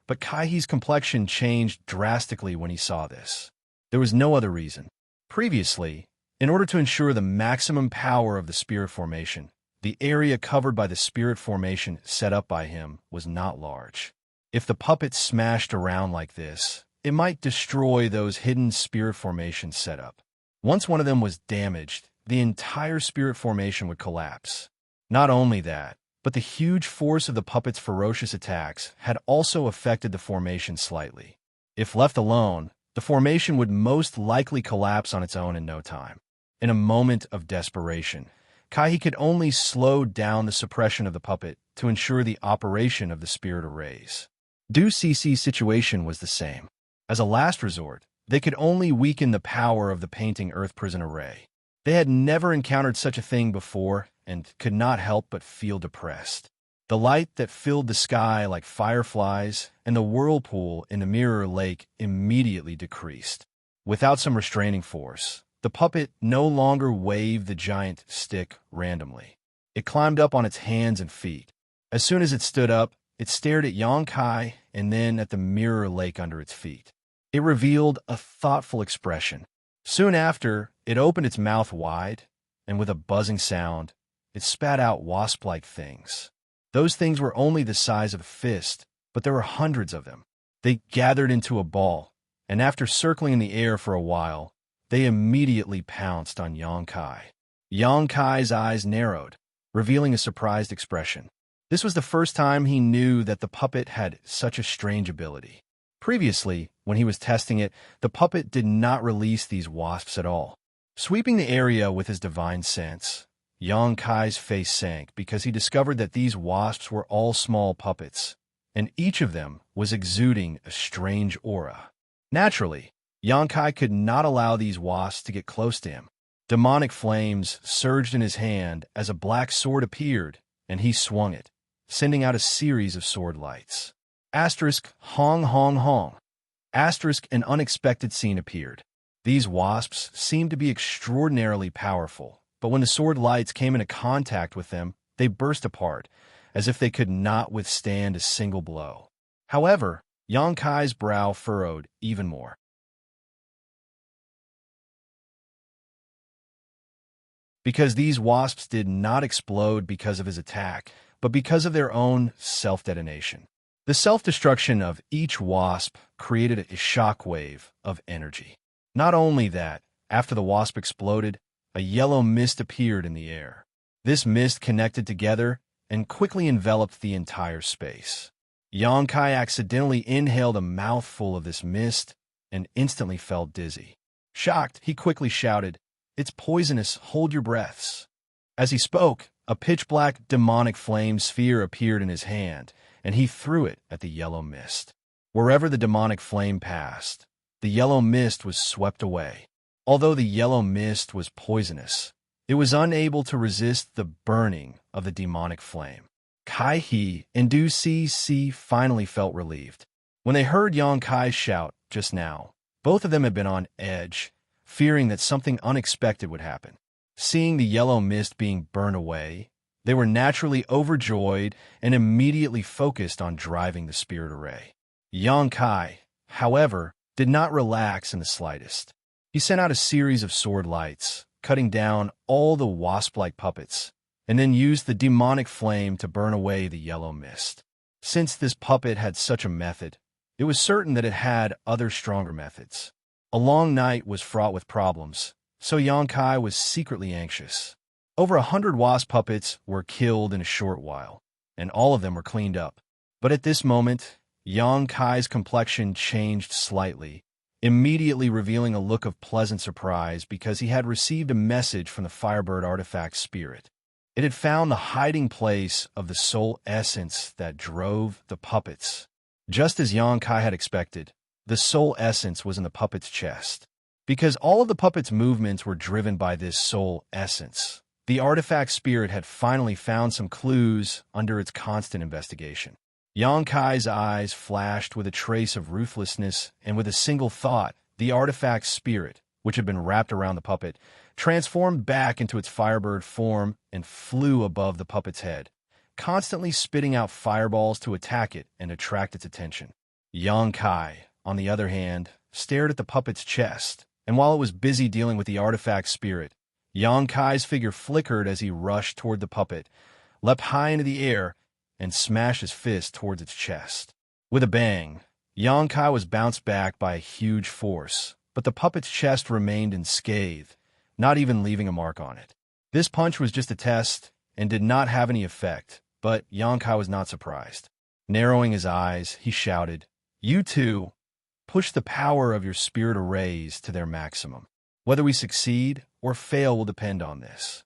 but Kai He's complexion changed drastically when he saw this. There was no other reason. Previously, in order to ensure the maximum power of the spirit formation, the area covered by the spirit formation set up by him was not large. If the puppet smashed around like this, it might destroy those hidden spirit formations set up. Once one of them was damaged, the entire spirit formation would collapse. Not only that, but the huge force of the puppet's ferocious attacks had also affected the formation slightly. If left alone, the formation would most likely collapse on its own in no time. In a moment of desperation, Kai could only slow down the suppression of the puppet to ensure the operation of the spirit arrays. Du Cici's situation was the same. As a last resort, they could only weaken the power of the painting Earth Prison Array. They had never encountered such a thing before and could not help but feel depressed. The light that filled the sky like fireflies and the whirlpool in the mirror lake immediately decreased. Without some restraining force, the puppet no longer waved the giant stick randomly. It climbed up on its hands and feet. As soon as it stood up, it stared at Xianxia and then at the mirror lake under its feet. It revealed a thoughtful expression. Soon after, it opened its mouth wide, and with a buzzing sound, it spat out wasp-like things. Those things were only the size of a fist, but there were hundreds of them. They gathered into a ball, and after circling in the air for a while, they immediately pounced on Xianxia. Xianxia's eyes narrowed, revealing a surprised expression. This was the first time he knew that the puppet had such a strange ability. Previously, when he was testing it, the puppet did not release these wasps at all. Sweeping the area with his divine sense, Xianxia's face sank because he discovered that these wasps were all small puppets, and each of them was exuding a strange aura. Naturally, Xianxia could not allow these wasps to get close to him. Demonic flames surged in his hand as a black sword appeared, and he swung it, sending out a series of sword lights. Hong hong hong. An unexpected scene appeared. These wasps seemed to be extraordinarily powerful, but when the sword lights came into contact with them, they burst apart, as if they could not withstand a single blow. However, Xianxia's brow furrowed even more. Because these wasps did not explode because of his attack, but because of their own self-detonation. The self-destruction of each wasp created a shockwave of energy. Not only that, after the wasp exploded, a yellow mist appeared in the air. This mist connected together and quickly enveloped the entire space. Xianxia accidentally inhaled a mouthful of this mist and instantly felt dizzy. Shocked, he quickly shouted, "It's poisonous, hold your breaths." As he spoke, a pitch-black demonic flame sphere appeared in his hand, and he threw it at the yellow mist. Wherever the demonic flame passed, the yellow mist was swept away. Although the yellow mist was poisonous, it was unable to resist the burning of the demonic flame. Kai and Du Cici finally felt relieved. When they heard Xianxia's shout just now, both of them had been on edge, fearing that something unexpected would happen. Seeing the yellow mist being burned away, they were naturally overjoyed and immediately focused on driving the spirit array. Xianxia, however, did not relax in the slightest. He sent out a series of sword lights, cutting down all the wasp-like puppets, and then used the demonic flame to burn away the yellow mist. Since this puppet had such a method, it was certain that it had other stronger methods. A long night was fraught with problems, so Xianxia was secretly anxious. Over 100 wasp puppets were killed in a short while, and all of them were cleaned up. But at this moment, Xianxia's complexion changed slightly, immediately revealing a look of pleasant surprise because he had received a message from the Firebird artifact spirit. It had found the hiding place of the soul essence that drove the puppets. Just as Xianxia had expected, the soul essence was in the puppet's chest. Because all of the puppet's movements were driven by this soul essence, the artifact spirit had finally found some clues under its constant investigation. Xianxia's eyes flashed with a trace of ruthlessness, and with a single thought, the artifact spirit, which had been wrapped around the puppet, transformed back into its firebird form and flew above the puppet's head, constantly spitting out fireballs to attack it and attract its attention. Xianxia, on the other hand, stared at the puppet's chest, and while it was busy dealing with the artifact spirit, Xianxia's figure flickered as he rushed toward the puppet, leapt high into the air, and smashed his fist towards its chest. With a bang, Xianxia was bounced back by a huge force, but the puppet's chest remained unscathed, not even leaving a mark on it. This punch was just a test, and did not have any effect, but Xianxia was not surprised. Narrowing his eyes, he shouted, "You two, push the power of your spirit arrays to their maximum. Whether we succeed or fail will depend on this."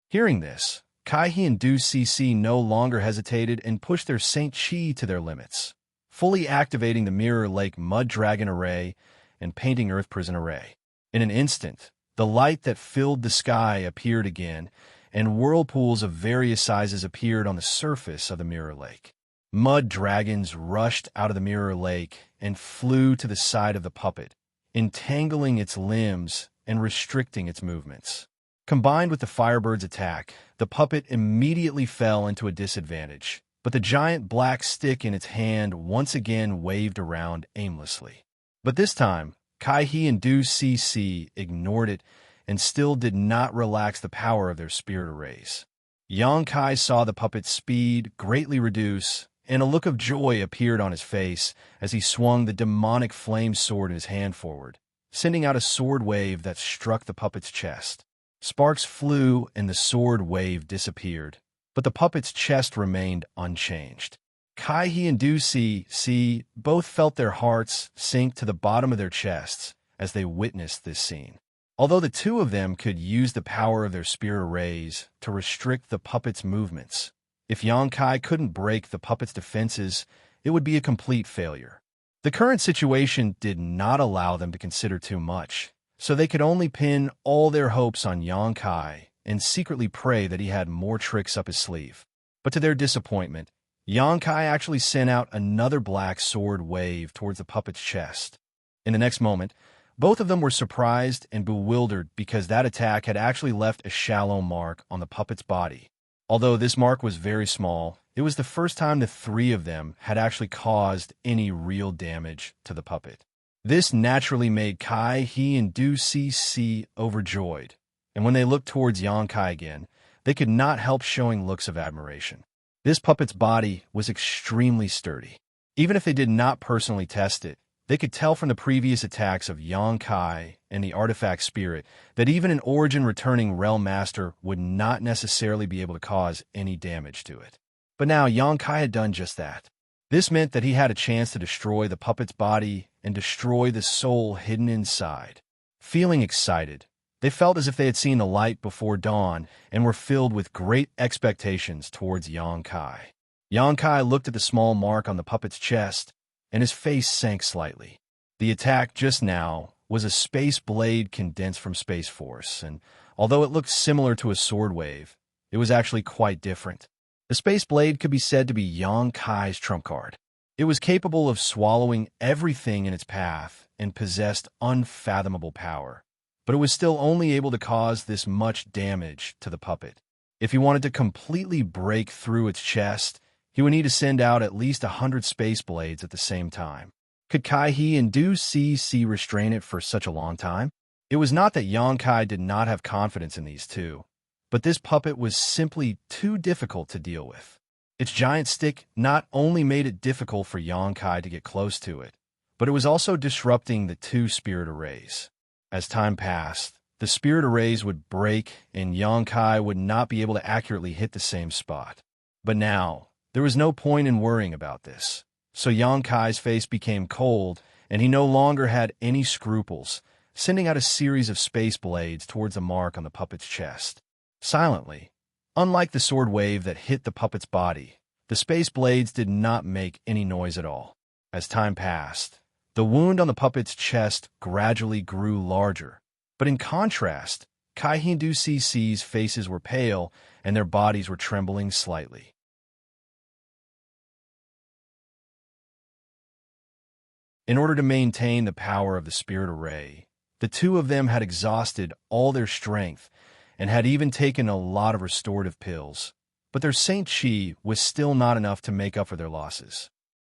Hearing this, Kaihe and Du Cc no longer hesitated and pushed their Saint Chi to their limits, fully activating the Mirror Lake Mud Dragon Array and Painting Earth Prison Array. In an instant, the light that filled the sky appeared again, and whirlpools of various sizes appeared on the surface of the Mirror Lake. Mud dragons rushed out of the Mirror Lake and flew to the side of the puppet, entangling its limbs and restricting its movements. Combined with the Firebird's attack, the puppet immediately fell into a disadvantage, but the giant black stick in its hand once again waved around aimlessly. But this time, Kaihe and Du Cc ignored it and still did not relax the power of their spirit arrays. Xianxia saw the puppet's speed greatly reduce, and a look of joy appeared on his face as he swung the demonic flame sword in his hand forward, sending out a sword wave that struck the puppet's chest. Sparks flew and the sword wave disappeared, but the puppet's chest remained unchanged. Kaihe and Du Cc both felt their hearts sink to the bottom of their chests as they witnessed this scene. Although the two of them could use the power of their spirit arrays to restrict the puppet's movements, if Xianxia couldn't break the puppet's defenses, it would be a complete failure. The current situation did not allow them to consider too much, so they could only pin all their hopes on Xianxia and secretly pray that he had more tricks up his sleeve. But to their disappointment, Xianxia actually sent out another black sword wave towards the puppet's chest. In the next moment, both of them were surprised and bewildered because that attack had actually left a shallow mark on the puppet's body. Although this mark was very small, it was the first time the three of them had actually caused any real damage to the puppet. This naturally made Kaihe and Du Cc overjoyed, and when they looked towards Xianxia again, they could not help showing looks of admiration. This puppet's body was extremely sturdy. Even if they did not personally test it, they could tell from the previous attacks of Xianxia and the artifact spirit that even an origin-returning realm master would not necessarily be able to cause any damage to it. But now Xianxia had done just that. This meant that he had a chance to destroy the puppet's body and destroy the soul hidden inside. Feeling excited, they felt as if they had seen the light before dawn and were filled with great expectations towards Xianxia. Xianxia looked at the small mark on the puppet's chest, and his face sank slightly. The attack just now was a space blade condensed from Space Force, and although it looked similar to a sword wave, it was actually quite different. The Space Blade could be said to be Xianxia's trump card. It was capable of swallowing everything in its path and possessed unfathomable power, but it was still only able to cause this much damage to the puppet. If he wanted to completely break through its chest, he would need to send out at least 100 Space Blades at the same time. Could Kaihe and Du Cc restrain it for such a long time? It was not that Xianxia did not have confidence in these two, but this puppet was simply too difficult to deal with. Its giant stick not only made it difficult for Xianxia to get close to it, but it was also disrupting the two spirit arrays. As time passed, the spirit arrays would break and Xianxia would not be able to accurately hit the same spot. But now, there was no point in worrying about this, so Xianxia's face became cold and he no longer had any scruples, sending out a series of space blades towards the mark on the puppet's chest. Silently, unlike the sword wave that hit the puppet's body, the space blades did not make any noise at all. As time passed, the wound on the puppet's chest gradually grew larger, but in contrast, Kaihe and Du Cc's faces were pale and their bodies were trembling slightly. In order to maintain the power of the spirit array, the two of them had exhausted all their strength and had even taken a lot of restorative pills, but their Saint Chi was still not enough to make up for their losses.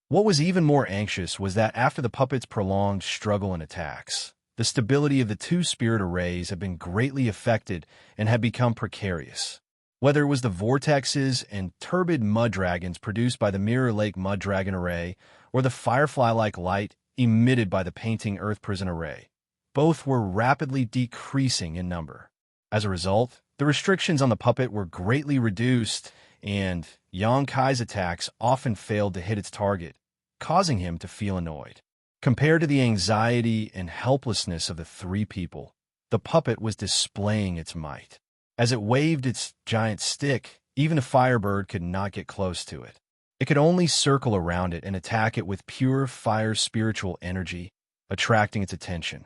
What was even more anxious was that after the puppet's prolonged struggle and attacks, the stability of the two spirit arrays had been greatly affected and had become precarious. Whether it was the vortexes and turbid mud dragons produced by the Mirror Lake Mud Dragon Array, or the firefly-like light emitted by the Painting Earth Prison Array, both were rapidly decreasing in number. As a result, the restrictions on the puppet were greatly reduced, and Yang Kai's attacks often failed to hit its target, causing him to feel annoyed. Compared to the anxiety and helplessness of the three people, the puppet was displaying its might. As it waved its giant stick, even a firebird could not get close to it. It could only circle around it and attack it with pure fire spiritual energy, attracting its attention.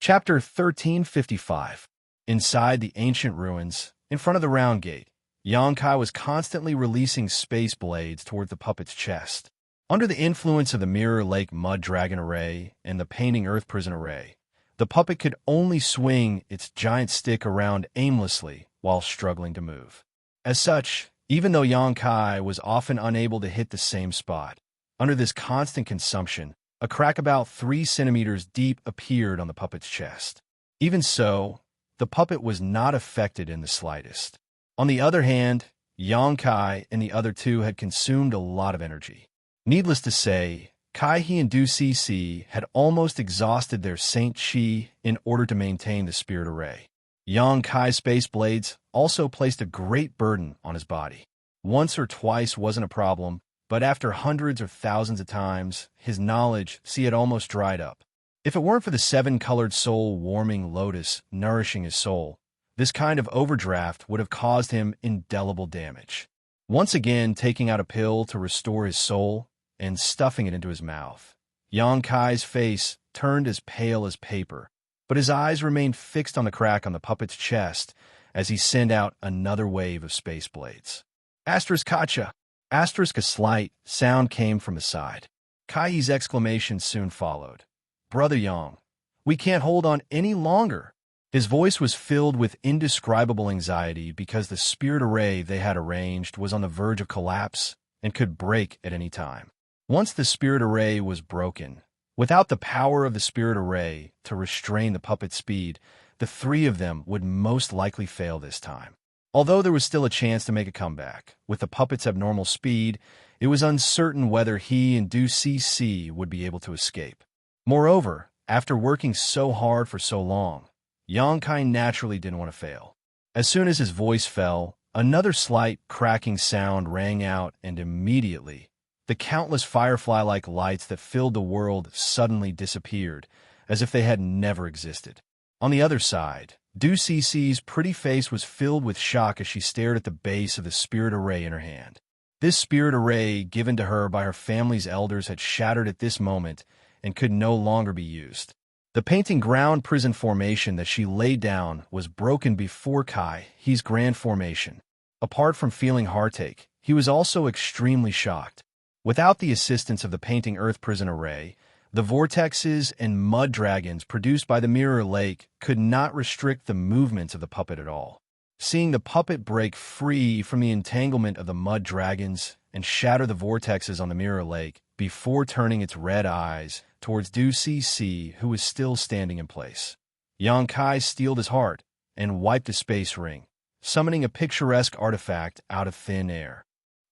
Chapter 1355. Inside the ancient ruins, in front of the round gate, Yonkai was constantly releasing space blades toward the puppet's chest. Under the influence of the Mirror Lake Mud Dragon Array and the Painting Earth Prison Array, the puppet could only swing its giant stick around aimlessly while struggling to move. As such, even though Yonkai was often unable to hit the same spot, under this constant consumption, a crack about 3 centimeters deep appeared on the puppet's chest. Even so, the puppet was not affected in the slightest. On the other hand, Yonkai and the other two had consumed a lot of energy. Needless to say, Kai-He and Du Cc had almost exhausted their Saint Chi in order to maintain the spirit array. Yonkai's space blades also placed a great burden on his body. Once or twice wasn't a problem, but after hundreds or thousands of times, his knowledge had almost dried up. If it weren't for the 7-colored soul-warming lotus nourishing his soul, this kind of overdraft would have caused him indelible damage. Once again taking out a pill to restore his soul and stuffing it into his mouth, Yonkai's face turned as pale as paper, but his eyes remained fixed on the crack on the puppet's chest as he sent out another wave of space blades. Asterisk Kacha! Asterisk a slight sound came from his side. Kai's exclamation soon followed. Brother Yang, we can't hold on any longer. His voice was filled with indescribable anxiety because the spirit array they had arranged was on the verge of collapse and could break at any time. Once the spirit array was broken, without the power of the spirit array to restrain the puppet's speed, the three of them would most likely fail this time. Although there was still a chance to make a comeback, with the puppet's abnormal speed, it was uncertain whether he and Du Cc would be able to escape. Moreover, after working so hard for so long, Yonkai naturally didn't want to fail. As soon as his voice fell, another slight cracking sound rang out, and immediately, the countless firefly-like lights that filled the world suddenly disappeared, as if they had never existed. On the other side, Du Cc's pretty face was filled with shock as she stared at the base of the spirit array in her hand. This spirit array, given to her by her family's elders, had shattered at this moment and could no longer be used. The painting ground prison formation that she laid down was broken before Kai-He's grand formation. Apart from feeling heartache, he was also extremely shocked. Without the assistance of the painting earth prison array, the vortexes and mud dragons produced by the Mirror Lake could not restrict the movements of the puppet at all. Seeing the puppet break free from the entanglement of the mud dragons and shatter the vortexes on the Mirror Lake before turning its red eyes towards Du Cc, who was still standing in place, Yonkai steeled his heart and wiped a space ring, summoning a picturesque artifact out of thin air.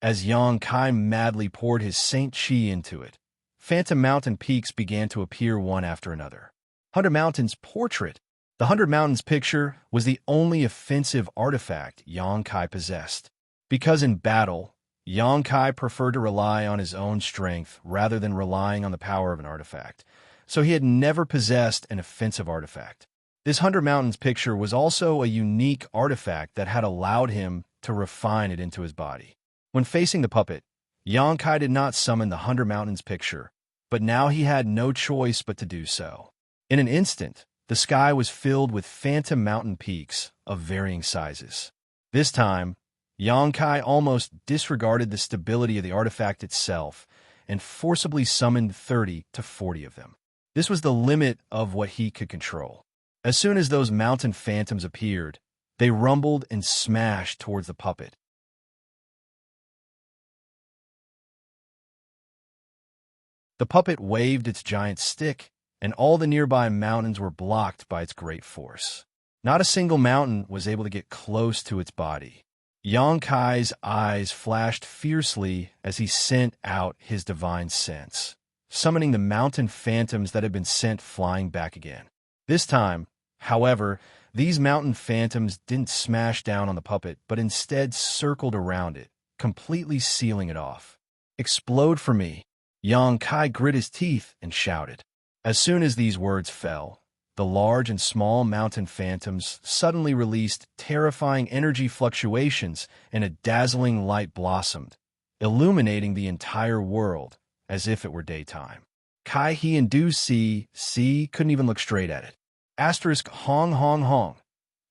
As Yonkai madly poured his Saint Chi into it, phantom mountain peaks began to appear one after another. 100 Mountains portrait. The 100 Mountains picture was the only offensive artifact Yonkai possessed. Because in battle, Yonkai preferred to rely on his own strength rather than relying on the power of an artifact, so he had never possessed an offensive artifact. This 100 Mountains picture was also a unique artifact that had allowed him to refine it into his body. When facing the puppet, Yonkai did not summon the 100 Mountains picture, but now he had no choice but to do so. In an instant, the sky was filled with phantom mountain peaks of varying sizes. This time, Yonkai almost disregarded the stability of the artifact itself and forcibly summoned 30 to 40 of them. This was the limit of what he could control. As soon as those mountain phantoms appeared, they rumbled and smashed towards the puppet. The puppet waved its giant stick, and all the nearby mountains were blocked by its great force. Not a single mountain was able to get close to its body. Xianxia's eyes flashed fiercely as he sent out his divine sense, summoning the mountain phantoms that had been sent flying back again. This time, however, these mountain phantoms didn't smash down on the puppet, but instead circled around it, completely sealing it off. "Explode for me!" Xianxia grit his teeth and shouted. As soon as these words fell, the large and small mountain phantoms suddenly released terrifying energy fluctuations, and a dazzling light blossomed, illuminating the entire world as if it were daytime. Kai He and Du Si couldn't even look straight at it. Asterisk Hong Hong Hong.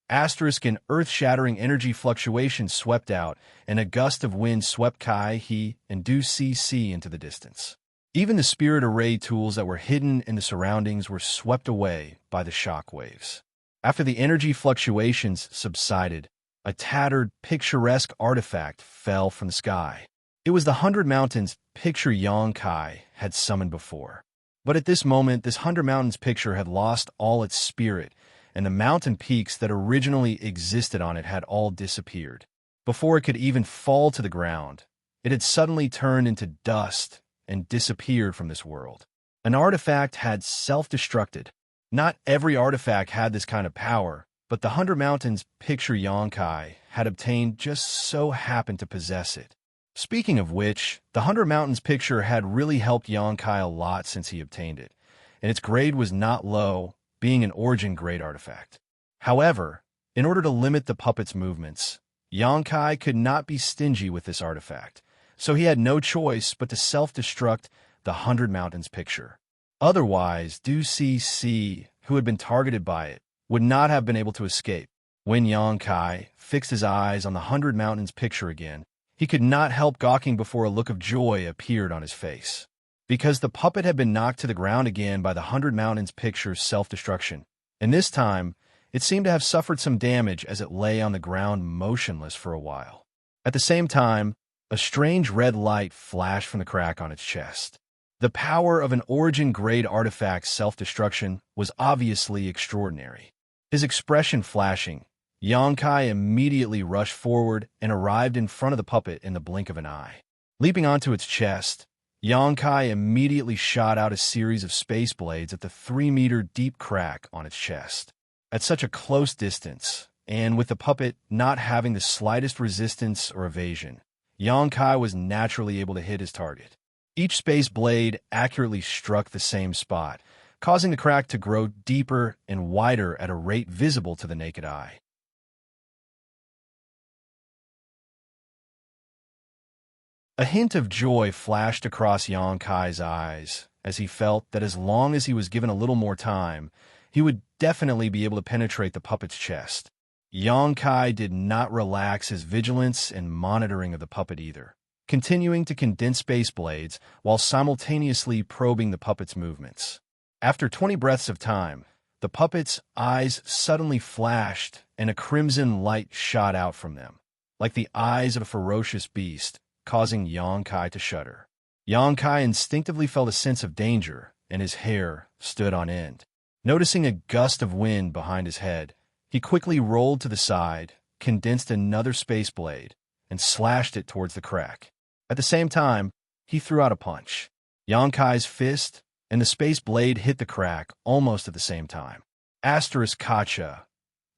Asterisk an earth-shattering energy fluctuation swept out, and a gust of wind swept Kai He and Du Si into the distance. Even the spirit array tools that were hidden in the surroundings were swept away by the shock waves. After the energy fluctuations subsided, a tattered, picturesque artifact fell from the sky. It was the 100 Mountains picture Xianxia had summoned before. But at this moment, this 100 Mountains picture had lost all its spirit, and the mountain peaks that originally existed on it had all disappeared. Before it could even fall to the ground, it had suddenly turned into dust and disappeared from this world. An artifact had self-destructed. Not every artifact had this kind of power, but the 100 Mountains picture Xianxia had obtained just so happened to possess it. Speaking of which, the 100 Mountains picture had really helped Xianxia a lot since he obtained it, and its grade was not low, being an origin grade artifact. However, in order to limit the puppet's movements, Xianxia could not be stingy with this artifact, so he had no choice but to self-destruct the 100 Mountains picture. Otherwise, Du Si, who had been targeted by it, would not have been able to escape. When Xianxia fixed his eyes on the 100 Mountains picture again, he could not help gawking before a look of joy appeared on his face. Because the puppet had been knocked to the ground again by the 100 Mountains picture's self-destruction, and this time, it seemed to have suffered some damage as it lay on the ground motionless for a while. At the same time, a strange red light flashed from the crack on its chest. The power of an origin-grade artifact's self-destruction was obviously extraordinary. His expression flashing, Xianxia immediately rushed forward and arrived in front of the puppet in the blink of an eye. Leaping onto its chest, Xianxia immediately shot out a series of space blades at the 3-meter-deep crack on its chest. At such a close distance, and with the puppet not having the slightest resistance or evasion, Xianxia was naturally able to hit his target. Each space blade accurately struck the same spot, causing the crack to grow deeper and wider at a rate visible to the naked eye. A hint of joy flashed across Xianxia's eyes as he felt that as long as he was given a little more time, he would definitely be able to penetrate the puppet's chest. Xianxia did not relax his vigilance and monitoring of the puppet either, continuing to condense space blades while simultaneously probing the puppet's movements. After 20 breaths of time, the puppet's eyes suddenly flashed and a crimson light shot out from them, like the eyes of a ferocious beast, causing Xianxia to shudder. Xianxia instinctively felt a sense of danger, and his hair stood on end. Noticing a gust of wind behind his head, he quickly rolled to the side, condensed another space blade, and slashed it towards the crack. At the same time, he threw out a punch. Xianxia's fist and the space blade hit the crack almost at the same time. Asterisk Kacha.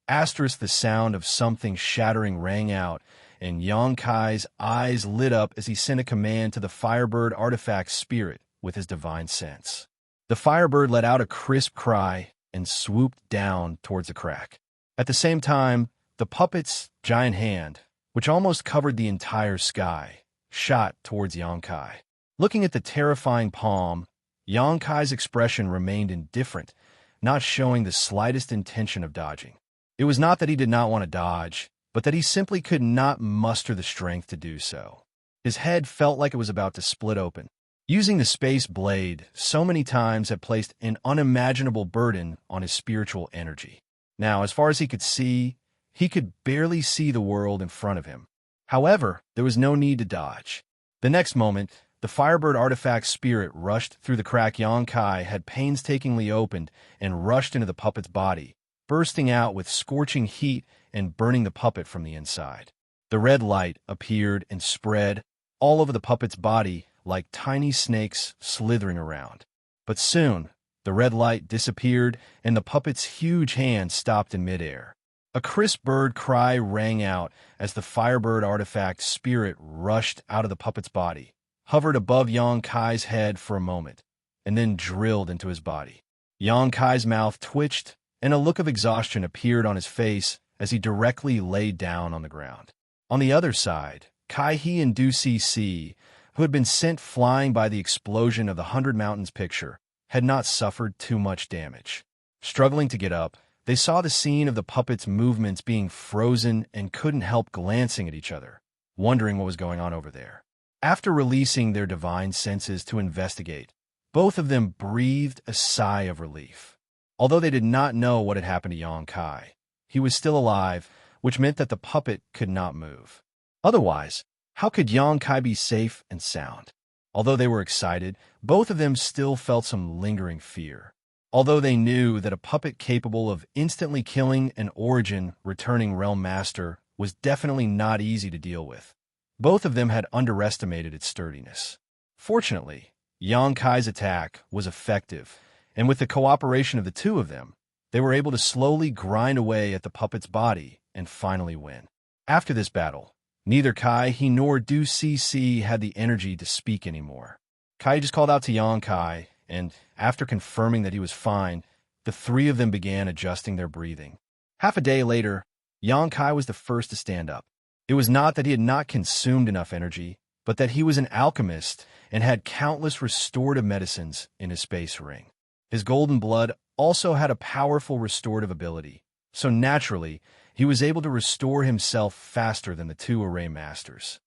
Asterisk the sound of something shattering rang out, and Xianxia's eyes lit up as he sent a command to the Firebird artifact spirit with his divine sense. The Firebird let out a crisp cry and swooped down towards the crack. At the same time, the puppet's giant hand, which almost covered the entire sky, shot towards Xianxia. Looking at the terrifying palm, Xianxia's expression remained indifferent, not showing the slightest intention of dodging. It was not that he did not want to dodge, but that he simply could not muster the strength to do so. His head felt like it was about to split open. Using the space blade so many times had placed an unimaginable burden on his spiritual energy. Now, as far as he could barely see the world in front of him. However, there was no need to dodge. The next moment, the Firebird artifact spirit rushed through the crack Xianxia had painstakingly opened and rushed into the puppet's body, bursting out with scorching heat and burning the puppet from the inside. The red light appeared and spread all over the puppet's body like tiny snakes slithering around. But soon, the red light disappeared and the puppet's huge hand stopped in midair. A crisp bird cry rang out as the Firebird artifact spirit rushed out of the puppet's body, hovered above Yang Kai's head for a moment, and then drilled into his body. Yang Kai's mouth twitched, and a look of exhaustion appeared on his face as he directly laid down on the ground. On the other side, Kai He and Du Cc, who had been sent flying by the explosion of the 100 Mountains picture, had not suffered too much damage. Struggling to get up, they saw the scene of the puppet's movements being frozen and couldn't help glancing at each other, wondering what was going on over there. After releasing their divine senses to investigate, both of them breathed a sigh of relief. Although they did not know what had happened to Yang Kai, he was still alive, which meant that the puppet could not move. Otherwise, how could Yang Kai be safe and sound? Although they were excited, both of them still felt some lingering fear. Although they knew that a puppet capable of instantly killing an Origin returning Realm Master was definitely not easy to deal with, both of them had underestimated its sturdiness. Fortunately, Yang Kai's attack was effective, and with the cooperation of the two of them, they were able to slowly grind away at the puppet's body and finally win. After this battle, neither Kai He nor Du Cc had the energy to speak anymore. Kai just called out to Yang Kai, and after confirming that he was fine, the three of them began adjusting their breathing. Half a day later, Yang Kai was the first to stand up. It was not that he had not consumed enough energy, but that he was an alchemist and had countless restorative medicines in his space ring. His golden blood also had a powerful restorative ability, so naturally, he was able to restore himself faster than the two array masters.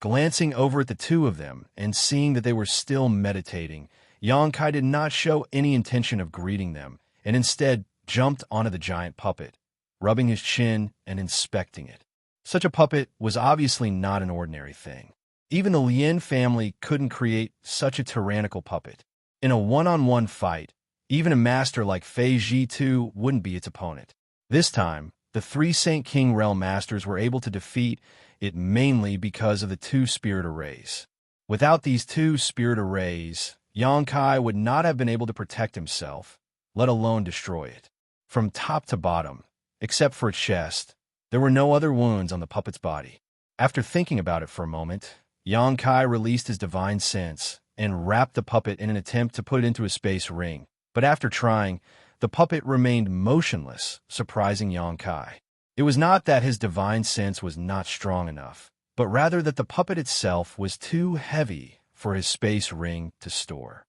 Glancing over at the two of them and seeing that they were still meditating, Yang Kai did not show any intention of greeting them, and instead jumped onto the giant puppet, rubbing his chin and inspecting it. Such a puppet was obviously not an ordinary thing. Even the Lin family couldn't create such a tyrannical puppet. In a one-on-one fight, even a master like Fei Zhi wouldn't be its opponent. This time, the three Saint King Realm Masters were able to defeat it mainly because of the two spirit arrays. Without these two spirit arrays, Yang Kai would not have been able to protect himself, let alone destroy it. From top to bottom, except for its chest, there were no other wounds on the puppet's body. After thinking about it for a moment, Yang Kai released his divine sense and wrapped the puppet in an attempt to put it into a space ring, but after trying, the puppet remained motionless, surprising Yang Kai. It was not that his divine sense was not strong enough, but rather that the puppet itself was too heavy for his space ring to store.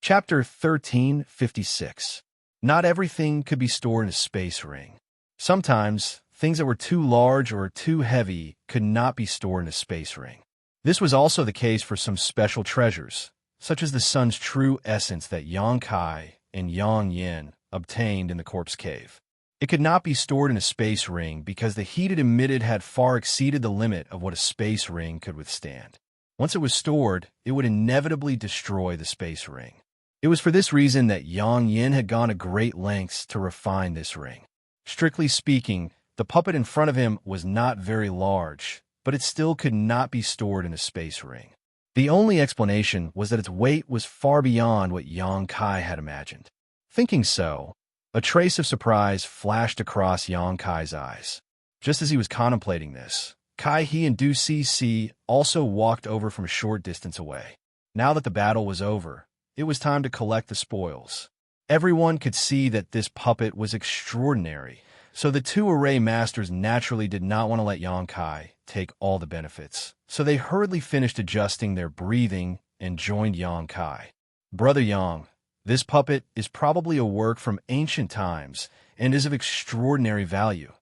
Chapter 1356. Not everything could be stored in a space ring. Sometimes, things that were too large or too heavy could not be stored in a space ring. This was also the case for some special treasures, such as the sun's true essence that Yang Kai and Yang Yin obtained in the corpse cave. It could not be stored in a space ring because the heat it emitted had far exceeded the limit of what a space ring could withstand. Once it was stored, it would inevitably destroy the space ring. It was for this reason that Yang Yin had gone to great lengths to refine this ring. Strictly speaking, the puppet in front of him was not very large, but it still could not be stored in a space ring. The only explanation was that its weight was far beyond what Yang Kai had imagined. Thinking so, a trace of surprise flashed across Yang Kai's eyes. Just as he was contemplating this, Kai He and Du Cc also walked over from a short distance away. Now that the battle was over, it was time to collect the spoils. Everyone could see that this puppet was extraordinary, so the two array masters naturally did not want to let Yang Kai take all the benefits. So they hurriedly finished adjusting their breathing and joined Yang Kai. Brother Yang, this puppet is probably a work from ancient times and is of extraordinary value.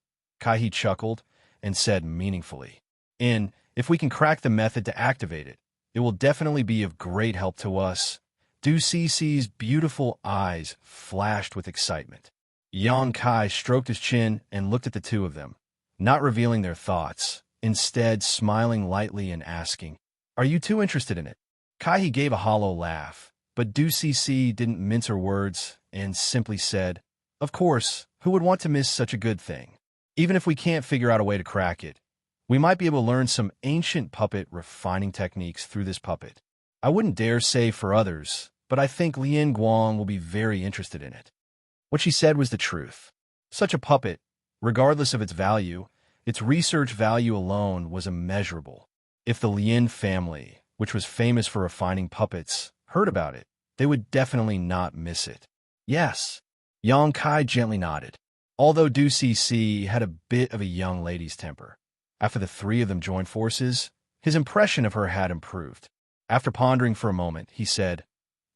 Kai He chuckled and said meaningfully, if we can crack the method to activate it, it will definitely be of great help to us. Du Cec's beautiful eyes flashed with excitement. Yang Kai stroked his chin and looked at the two of them, not revealing their thoughts. instead smiling lightly and asking, "Are you too interested in it?" Kai gave a hollow laugh, but Du Cc didn't mince her words and simply said, "Of course, who would want to miss such a good thing? Even if we can't figure out a way to crack it, we might be able to learn some ancient puppet refining techniques through this puppet. I wouldn't dare say for others, but I think Lian Guang will be very interested in it." What she said was the truth. Such a puppet, regardless of its value, its research value alone was immeasurable. If the Lin family, which was famous for refining puppets, heard about it, they would definitely not miss it. Yes, Yang Kai gently nodded. Although Du Cc had a bit of a young lady's temper, after the three of them joined forces, his impression of her had improved. After pondering for a moment, he said,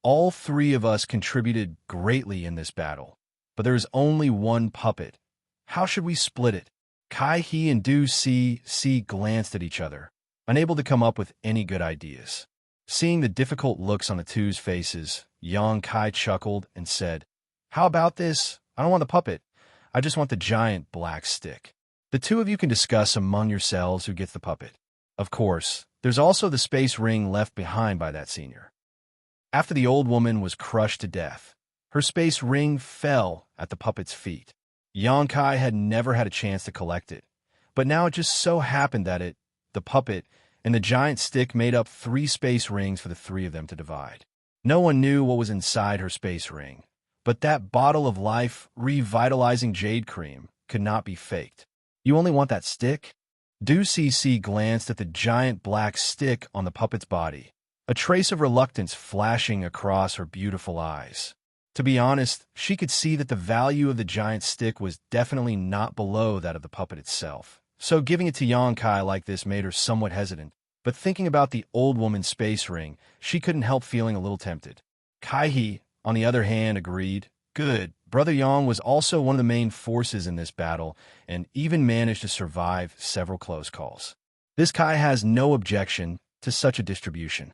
"All three of us contributed greatly in this battle, but there is only one puppet. How should we split it?" Kai He and Du Cc glanced at each other, unable to come up with any good ideas. Seeing the difficult looks on the two's faces, Yang Kai chuckled and said, "How about this? I don't want the puppet. I just want the giant black stick. The two of you can discuss among yourselves who gets the puppet. Of course, there's also the space ring left behind by that senior." After the old woman was crushed to death, her space ring fell at the puppet's feet. Yang Kai had never had a chance to collect it, but now it just so happened that the puppet, and the giant stick made up 3 space rings for the 3 of them to divide. No one knew what was inside her space ring, but that bottle of life revitalizing jade cream could not be faked. "You only want that stick?" Du Cc glanced at the giant black stick on the puppet's body, a trace of reluctance flashing across her beautiful eyes. To be honest, she could see that the value of the giant stick was definitely not below that of the puppet itself, so giving it to Yang Kai like this made her somewhat hesitant. But thinking about the old woman's space ring, she couldn't help feeling a little tempted. Kai He, on the other hand, agreed. Good. Brother Yang was also one of the main forces in this battle, and even managed to survive several close calls. This Kai has no objection to such a distribution.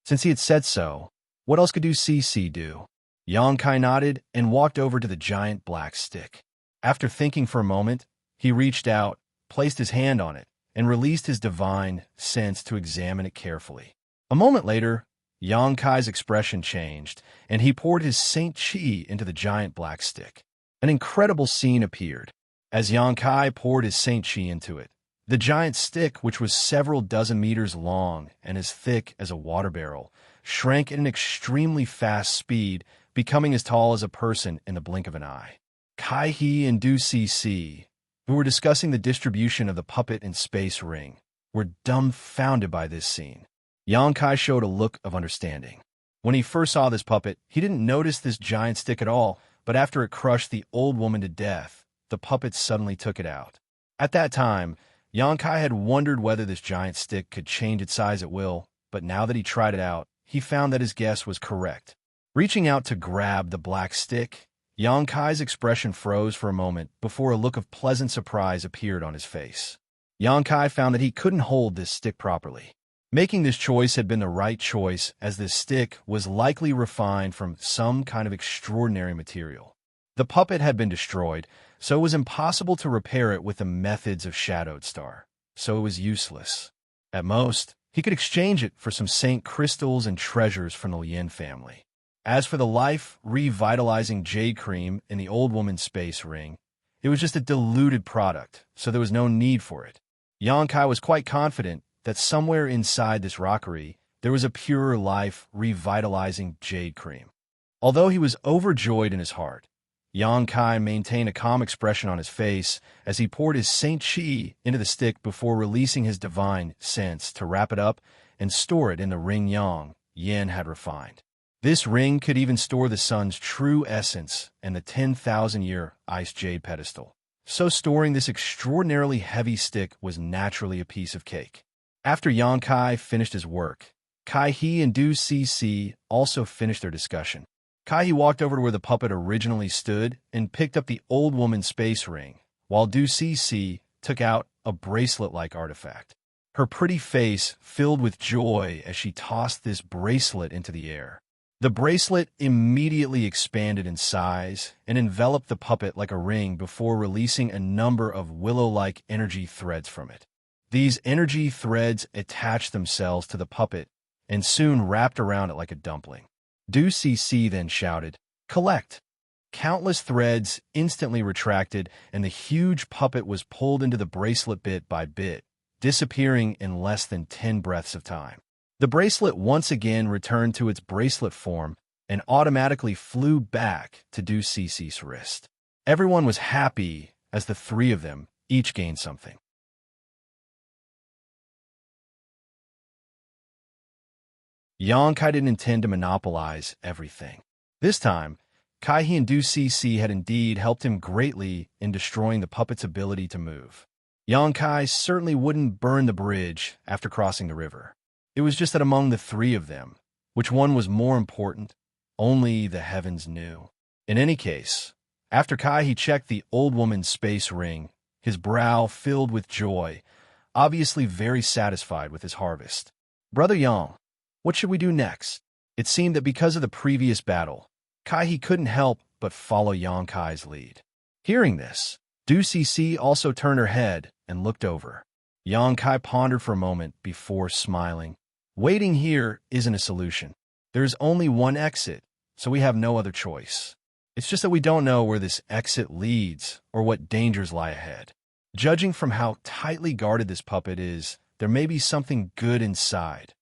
Since he had said so, what else could Du Cc do? Yang Kai nodded and walked over to the giant black stick. After thinking for a moment, he reached out, placed his hand on it, and released his divine sense to examine it carefully. A moment later, Yang Kai's expression changed, and he poured his Saint Chi into the giant black stick. An incredible scene appeared. As Yang Kai poured his Saint Chi into it, the giant stick, which was several dozen meters long and as thick as a water barrel, shrank at an extremely fast speed, becoming as tall as a person in the blink of an eye. Kai He and Du Cc, who were discussing the distribution of the puppet and space ring, were dumbfounded by this scene. Yang Kai showed a look of understanding. When he first saw this puppet, he didn't notice this giant stick at all, but after it crushed the old woman to death, the puppet suddenly took it out. At that time, Yang Kai had wondered whether this giant stick could change its size at will, but now that he tried it out, he found that his guess was correct. Reaching out to grab the black stick, Yang Kai's expression froze for a moment before a look of pleasant surprise appeared on his face. Yang Kai found that he couldn't hold this stick properly. Making this choice had been the right choice, as this stick was likely refined from some kind of extraordinary material. The puppet had been destroyed, so it was impossible to repair it with the methods of Shadowed Star, so it was useless. At most, he could exchange it for some saint crystals and treasures from the Lin family. As for the life-revitalizing jade cream in the old woman's space ring, it was just a diluted product, so there was no need for it. Yang Kai was quite confident that somewhere inside this rockery, there was a pure life-revitalizing jade cream. Although he was overjoyed in his heart, Yang Kai maintained a calm expression on his face as he poured his Saint Chi into the stick before releasing his divine sense to wrap it up and store it in the ring Yang Yin had refined. This ring could even store the sun's true essence and the 10,000-year ice jade pedestal. So storing this extraordinarily heavy stick was naturally a piece of cake. After Yang Kai finished his work, Kai He and Du Cc also finished their discussion. Kai He walked over to where the puppet originally stood and picked up the old woman's space ring, while Du Cc took out a bracelet-like artifact. Her pretty face filled with joy as she tossed this bracelet into the air. The bracelet immediately expanded in size and enveloped the puppet like a ring before releasing a number of willow-like energy threads from it. These energy threads attached themselves to the puppet and soon wrapped around it like a dumpling. Du Cc then shouted, "Collect!" Countless threads instantly retracted, and the huge puppet was pulled into the bracelet bit by bit, disappearing in less than 10 breaths of time. The bracelet once again returned to its bracelet form and automatically flew back to Du Cc's wrist. Everyone was happy as the three of them each gained something. Xianxia didn't intend to monopolize everything. This time, Kaihe and Du Cc had indeed helped him greatly in destroying the puppet's ability to move. Xianxia certainly wouldn't burn the bridge after crossing the river. It was just that among the three of them, which one was more important, only the heavens knew. In any case, after Kaihe checked the old woman's space ring, his brow filled with joy, obviously very satisfied with his harvest. "Brother Yang, what should we do next?" It seemed that because of the previous battle, Kaihe couldn't help but follow Xianxia's lead. Hearing this, Du Cc also turned her head and looked over. Xianxia pondered for a moment before smiling. "Waiting here isn't a solution. There's only one exit, so we have no other choice. It's just that we don't know where this exit leads or what dangers lie ahead. Judging from how tightly guarded this puppet is, there may be something good inside."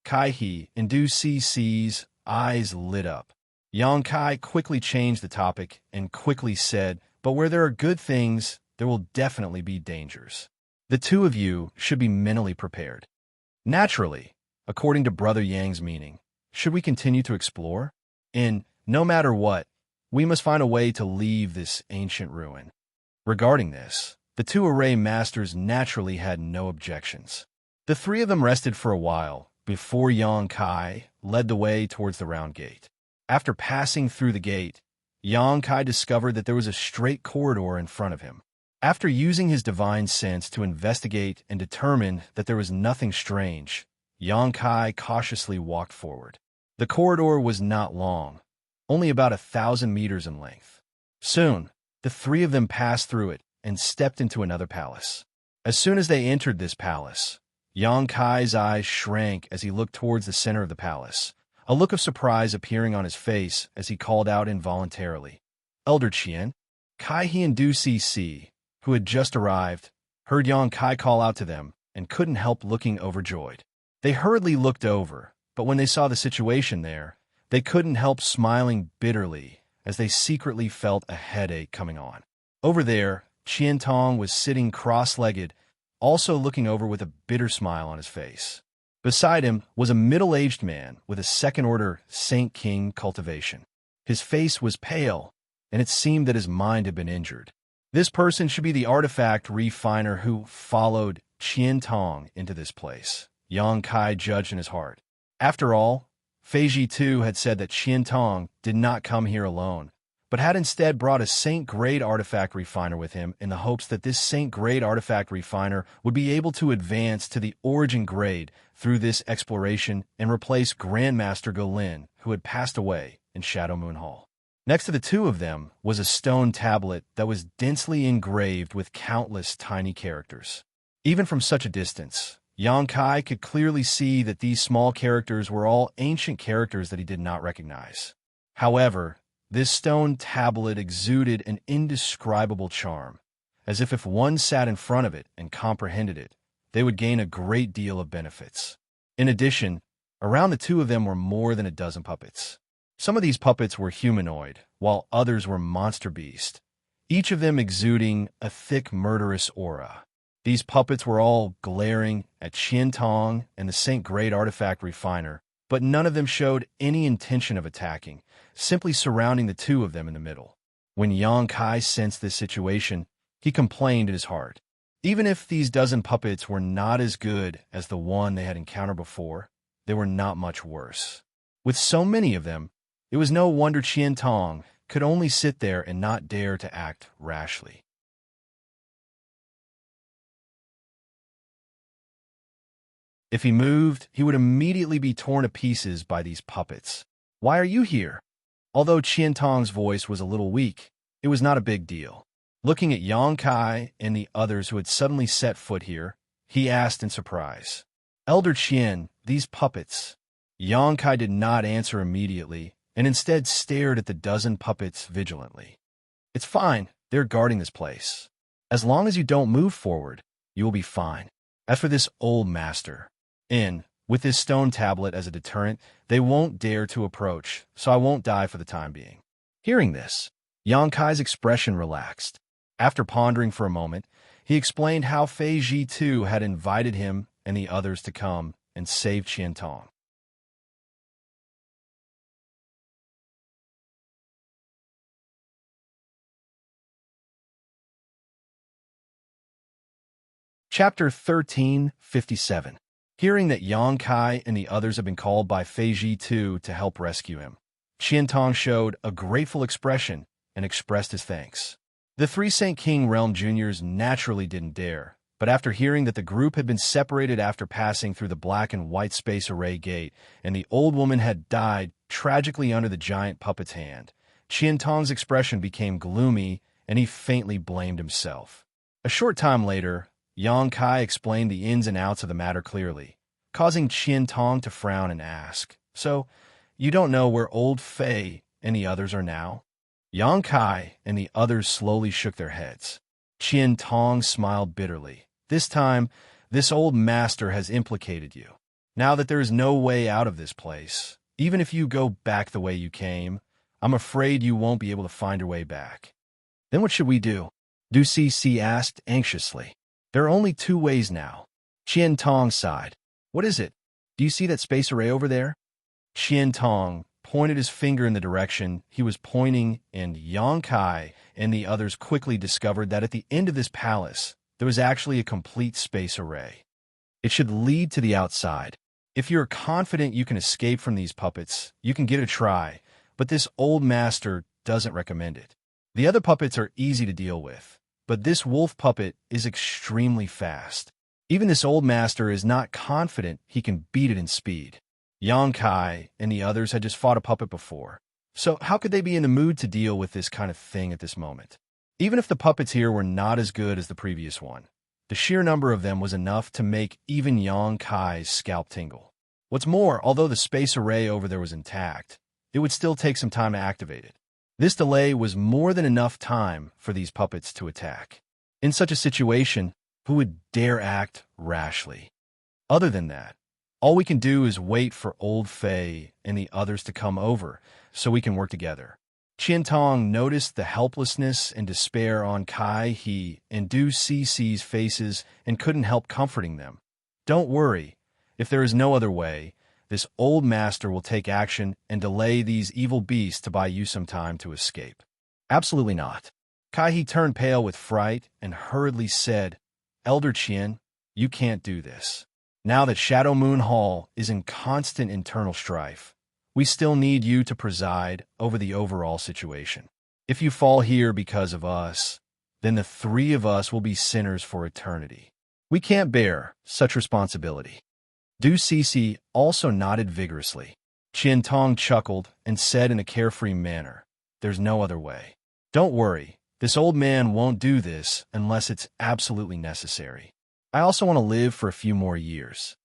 Kaihe and Du Cc's eyes lit up. Xianxia quickly changed the topic and quickly said, "But where there are good things, there will definitely be dangers. The two of you should be mentally prepared." Naturally, according to Brother Yang's meaning, should we continue to explore? And no matter what, we must find a way to leave this ancient ruin. Regarding this, the two array masters naturally had no objections. The three of them rested for a while before Xianxia led the way towards the round gate. After passing through the gate, Xianxia discovered that there was a straight corridor in front of him. After using his divine sense to investigate and determine that there was nothing strange, Xianxia cautiously walked forward. The corridor was not long, only about 1,000 meters in length. Soon, the three of them passed through it and stepped into another palace. As soon as they entered this palace, Xianxia's eyes shrank as he looked towards the center of the palace, a look of surprise appearing on his face as he called out involuntarily, "Elder Qian." Kaihe and Du Cc, who had just arrived, heard Xianxia call out to them and couldn't help looking overjoyed. They hurriedly looked over, but when they saw the situation there, they couldn't help smiling bitterly as they secretly felt a headache coming on. Over there, Qian Tong was sitting cross-legged, also looking over with a bitter smile on his face. Beside him was a middle-aged man with a second-order Saint King cultivation. His face was pale, and it seemed that his mind had been injured. This person should be the artifact refiner who followed Qian Tong into this place, Xianxia judged in his heart. After all, Feiji too had said that Qian Tong did not come here alone, but had instead brought a Saint-grade artifact refiner with him in the hopes that this Saint-grade artifact refiner would be able to advance to the origin grade through this exploration and replace Grandmaster Golin, who had passed away in Shadow Moon Hall. Next to the two of them was a stone tablet that was densely engraved with countless tiny characters. Even from such a distance, Xianxia could clearly see that these small characters were all ancient characters that he did not recognize. However, this stone tablet exuded an indescribable charm, as if one sat in front of it and comprehended it, they would gain a great deal of benefits. In addition, around the two of them were more than a dozen puppets. Some of these puppets were humanoid, while others were monster beast, each of them exuding a thick murderous aura. These puppets were all glaring at Qian Tong and the Saint Grade Artifact Refiner, but none of them showed any intention of attacking, simply surrounding the two of them in the middle. When Xianxia sensed this situation, he complained in his heart. Even if these dozen puppets were not as good as the one they had encountered before, they were not much worse. With so many of them, it was no wonder Qian Tong could only sit there and not dare to act rashly. If he moved, he would immediately be torn to pieces by these puppets. Why are you here? Although Qian Tong's voice was a little weak, it was not a big deal. Looking at Yang Kai and the others who had suddenly set foot here, he asked in surprise, Elder Qian, these puppets. Yang Kai did not answer immediately, and instead stared at the dozen puppets vigilantly. It's fine, they're guarding this place. As long as you don't move forward, you will be fine. As for this old master, with this stone tablet as a deterrent, they won't dare to approach, so I won't die for the time being. Hearing this, Yang Kai's expression relaxed. After pondering for a moment, he explained how Fei Ji too had invited him and the others to come and save Qian Tong. Chapter 1357. Hearing that Yang Kai and the others had been called by Fei Ji too to help rescue him, Qian Tong showed a grateful expression and expressed his thanks. The three St. King Realm Juniors naturally didn't dare, but after hearing that the group had been separated after passing through the black and white space array gate and the old woman had died tragically under the giant puppet's hand, Qian Tong's expression became gloomy and he faintly blamed himself. A short time later, Yang Kai explained the ins and outs of the matter clearly, causing Qian Tong to frown and ask, So, you don't know where old Fei and the others are now? Yang Kai and the others slowly shook their heads. Qian Tong smiled bitterly. This time, this old master has implicated you. Now that there is no way out of this place, even if you go back the way you came, I'm afraid you won't be able to find your way back. Then what should we do? Du Cc asked anxiously. There are only two ways now. Qian Tong sighed. What is it? Do you see that space array over there? Qian Tong pointed his finger in the direction he was pointing, and Yang Kai and the others quickly discovered that at the end of this palace, there was actually a complete space array. It should lead to the outside. If you're confident you can escape from these puppets, you can give it a try, but this old master doesn't recommend it. The other puppets are easy to deal with, but this wolf puppet is extremely fast. Even this old master is not confident he can beat it in speed. Yang Kai and the others had just fought a puppet before, so how could they be in the mood to deal with this kind of thing at this moment? Even if the puppets here were not as good as the previous one, the sheer number of them was enough to make even Yang Kai's scalp tingle. What's more, although the space array over there was intact, it would still take some time to activate it. This delay was more than enough time for these puppets to attack. In such a situation, who would dare act rashly? Other than that, all we can do is wait for old Fei and the others to come over so we can work together. Qian Tong noticed the helplessness and despair on Kai He and Du Cc's faces and couldn't help comforting them. Don't worry, if there is no other way, this old master will take action and delay these evil beasts to buy you some time to escape. Absolutely not. Kai He turned pale with fright and hurriedly said, Elder Qian, you can't do this. Now that Shadow Moon Hall is in constant internal strife, we still need you to preside over the overall situation. If you fall here because of us, then the three of us will be sinners for eternity. We can't bear such responsibility. Du Cc also nodded vigorously. Qian Tong chuckled and said in a carefree manner, There's no other way. Don't worry, this old man won't do this unless it's absolutely necessary. I also want to live for a few more years.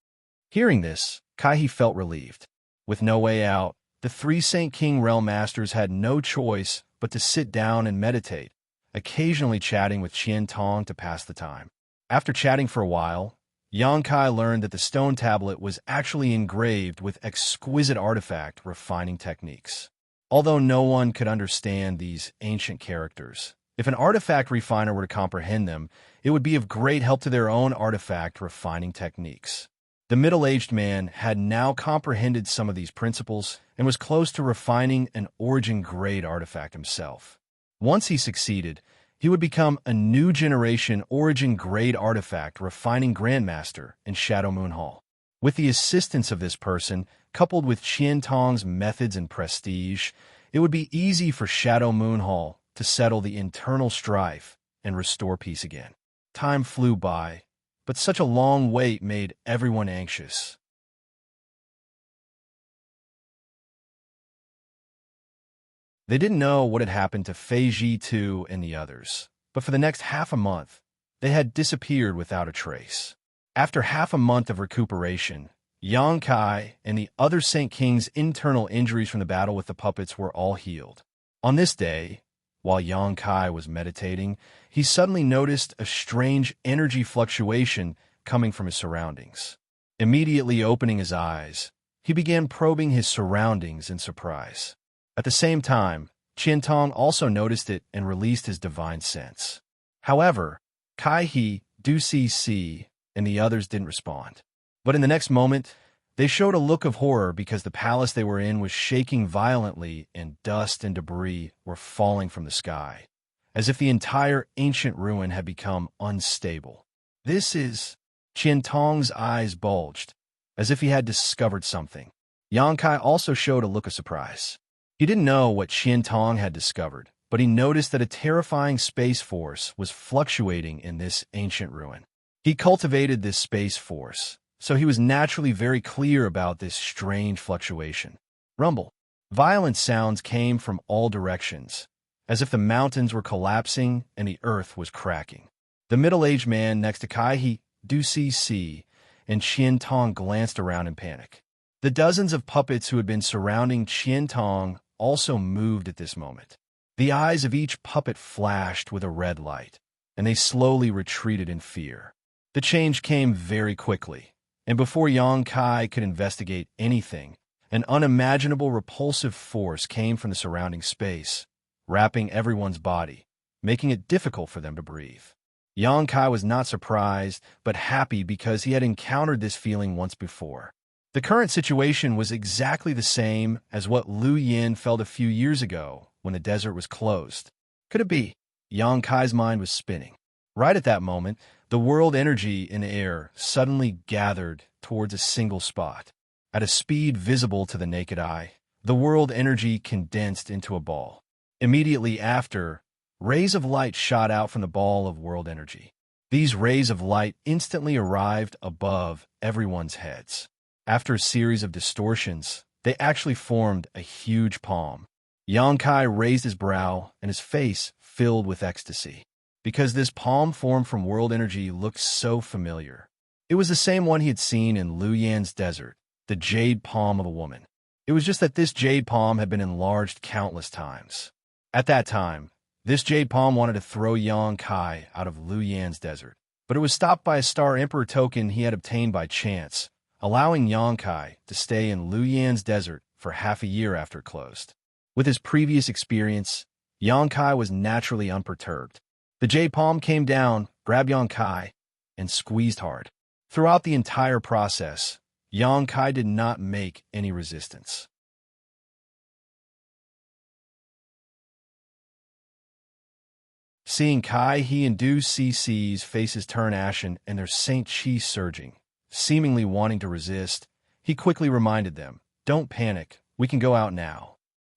Hearing this, Kai He felt relieved. With no way out, the three St. King Realm Masters had no choice but to sit down and meditate, occasionally chatting with Qian Tong to pass the time. After chatting for a while, Yang Kai learned that the stone tablet was actually engraved with exquisite artifact refining techniques. Although no one could understand these ancient characters, if an artifact refiner were to comprehend them, it would be of great help to their own artifact refining techniques. The middle-aged man had now comprehended some of these principles and was close to refining an origin-grade artifact himself. Once he succeeded, he would become a new generation origin-grade artifact refining Grandmaster in Shadow Moon Hall. With the assistance of this person, coupled with Qian Tong's methods and prestige, it would be easy for Shadow Moon Hall to settle the internal strife and restore peace again. Time flew by, but such a long wait made everyone anxious. They didn't know what had happened to Fei Ji Tu and the others, but for the next half a month, they had disappeared without a trace. After half a month of recuperation, Yang Kai and the other Saint King's internal injuries from the battle with the puppets were all healed. On this day, while Yang Kai was meditating, he suddenly noticed a strange energy fluctuation coming from his surroundings. Immediately opening his eyes, he began probing his surroundings in surprise. At the same time, Qiantong also noticed it and released his divine sense. However, Kai He, Du Si, and the others didn't respond. But in the next moment, they showed a look of horror because the palace they were in was shaking violently and dust and debris were falling from the sky, as if the entire ancient ruin had become unstable. This is... Qiantong's eyes bulged, as if he had discovered something. Yang Kai also showed a look of surprise. He didn't know what Qiantong had discovered, but he noticed that a terrifying space force was fluctuating in this ancient ruin. He cultivated this space force, so he was naturally very clear about this strange fluctuation. Rumble. Violent sounds came from all directions, as if the mountains were collapsing and the earth was cracking. The middle-aged man next to Kai He, Du Si, and Qiantong glanced around in panic. The dozens of puppets who had been surrounding Qiantong also moved at this moment. The eyes of each puppet flashed with a red light, and they slowly retreated in fear. The change came very quickly, and before Yang Kai could investigate anything, an unimaginable repulsive force came from the surrounding space, wrapping everyone's body, making it difficult for them to breathe. Yang Kai was not surprised, but happy because he had encountered this feeling once before. The current situation was exactly the same as what Lu Yin felt a few years ago when the desert was closed. Could it be? Yang Kai's mind was spinning. Right at that moment, the world energy in the air suddenly gathered towards a single spot. At a speed visible to the naked eye, the world energy condensed into a ball. Immediately after, rays of light shot out from the ball of world energy. These rays of light instantly arrived above everyone's heads. After a series of distortions, they actually formed a huge palm. Yang Kai raised his brow and his face filled with ecstasy, because this palm formed from world energy looked so familiar. It was the same one he had seen in Lu Yan's desert, the jade palm of a woman. It was just that this jade palm had been enlarged countless times. At that time, this jade palm wanted to throw Yang Kai out of Lu Yan's desert, but it was stopped by a Star Emperor token he had obtained by chance, allowing Yang Kai to stay in Lu Yan's desert for half a year after it closed. With his previous experience, Yang Kai was naturally unperturbed. The jade palm came down, grabbed Yang Kai, and squeezed hard. Throughout the entire process, Yang Kai did not make any resistance. Seeing Kai He and Du Si's faces turn ashen and their Saint Chi surging, seemingly wanting to resist, he quickly reminded them, "Don't panic, we can go out now."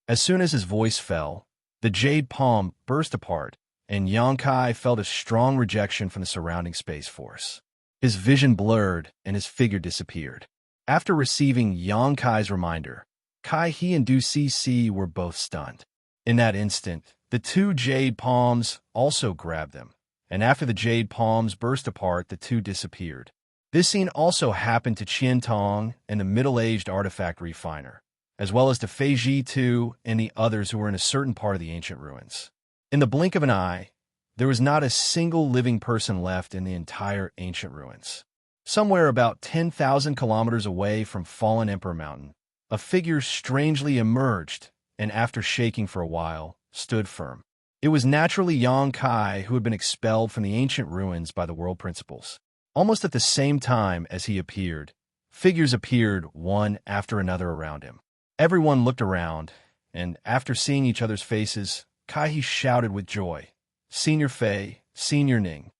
As soon as his voice fell, the jade palm burst apart, and Yang Kai felt a strong rejection from the surrounding space force. His vision blurred and his figure disappeared. After receiving Yang Kai's reminder, Kai He and Du Si were both stunned. In that instant, the two jade palms also grabbed them, and after the jade palms burst apart, the two disappeared. This scene also happened to Qiantong and the middle-aged artifact refiner, as well as to Fei Ji Tu and the others who were in a certain part of the ancient ruins. In the blink of an eye, there was not a single living person left in the entire ancient ruins. Somewhere about 10,000 kilometers away from Fallen Emperor Mountain, a figure strangely emerged and, after shaking for a while, stood firm. It was naturally Yang Kai, who had been expelled from the ancient ruins by the world principles. Almost at the same time as he appeared, figures appeared one after another around him. Everyone looked around, and after seeing each other's faces, Kai He shouted with joy, "Senior Fei, Senior Ning."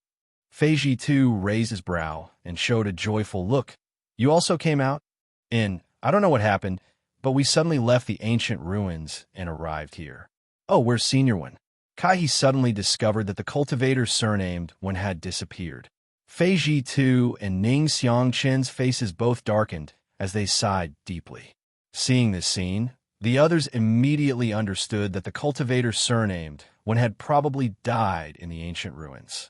Fei Ji too raised his brow and showed a joyful look. "You also came out?" I don't know what happened, but we suddenly left the ancient ruins and arrived here." "Oh, where's Senior One?" Kai He suddenly discovered that the cultivators surnamed one had disappeared. Fei Ji too and Ning Xianxia's faces both darkened as they sighed deeply. Seeing this scene, The others immediately understood that the cultivator surnamed one had probably died in the ancient ruins.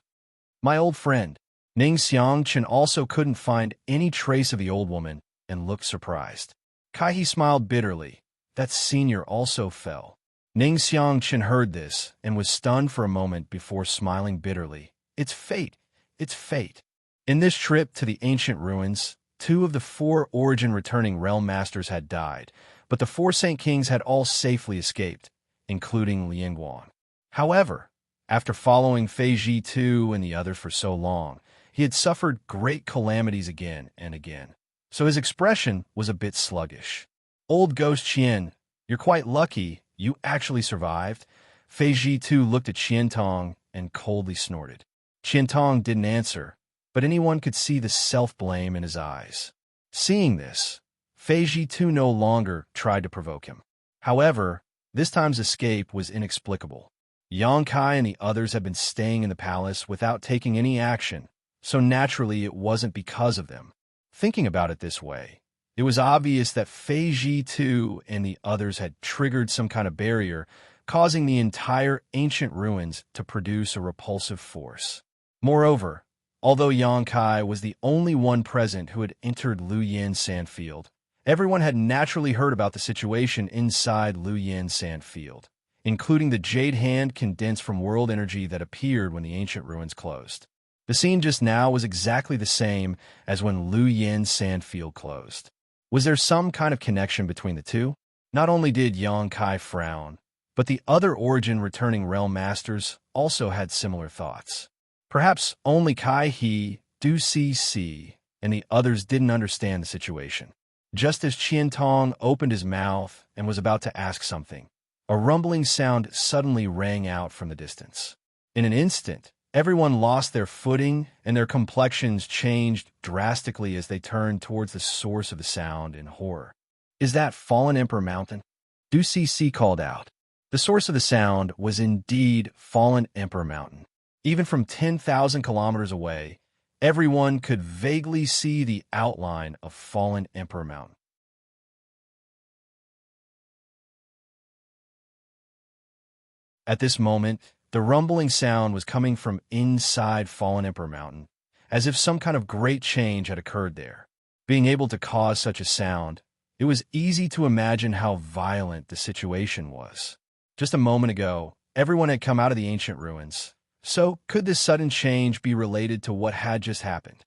My old friend, Xianxia also couldn't find any trace of the old woman and looked surprised. Kai smiled bitterly. That senior also fell. Xianxia heard this and was stunned for a moment before smiling bitterly. It's fate. It's fate. In this trip to the ancient ruins, 2 of the 4 origin returning realm masters had died, but the 4 Saint Kings had all safely escaped, including Lianguan. However, after following Fei Ji Tu and the others for so long, he had suffered great calamities again and again, so his expression was a bit sluggish. Old Ghost Qian, you're quite lucky you actually survived. Fei Ji Tu looked at Qiantong and coldly snorted. Qiantong didn't answer, but anyone could see the self-blame in his eyes. Seeing this, Fei Ji Tu no longer tried to provoke him. However, this time's escape was inexplicable. Yang Kai and the others had been staying in the palace without taking any action, so naturally it wasn't because of them. Thinking about it this way, it was obvious that Fei Ji Tu and the others had triggered some kind of barrier, causing the entire ancient ruins to produce a repulsive force. Moreover, although Yang Kai was the only one present who had entered Lu Yan's sandfield, everyone had naturally heard about the situation inside Lu Yan's sandfield, including the jade hand condensed from world energy that appeared when the ancient ruins closed. The scene just now was exactly the same as when Lu Yan's sandfield closed. Was there some kind of connection between the two? Not only did Yang Kai frown, but the other origin returning realm masters also had similar thoughts. Perhaps only Kai He, Du Si, and the others didn't understand the situation. Just as Qiantong opened his mouth and was about to ask something, a rumbling sound suddenly rang out from the distance. In an instant, everyone lost their footing and their complexions changed drastically as they turned towards the source of the sound in horror. Is that Fallen Emperor Mountain? Du Si called out. The source of the sound was indeed Fallen Emperor Mountain. Even from 10,000 kilometers away, everyone could vaguely see the outline of Fallen Emperor Mountain. At this moment, the rumbling sound was coming from inside Fallen Emperor Mountain, as if some kind of great change had occurred there. Being able to cause such a sound, it was easy to imagine how violent the situation was. Just a moment ago, everyone had come out of the ancient ruins. So, could this sudden change be related to what had just happened?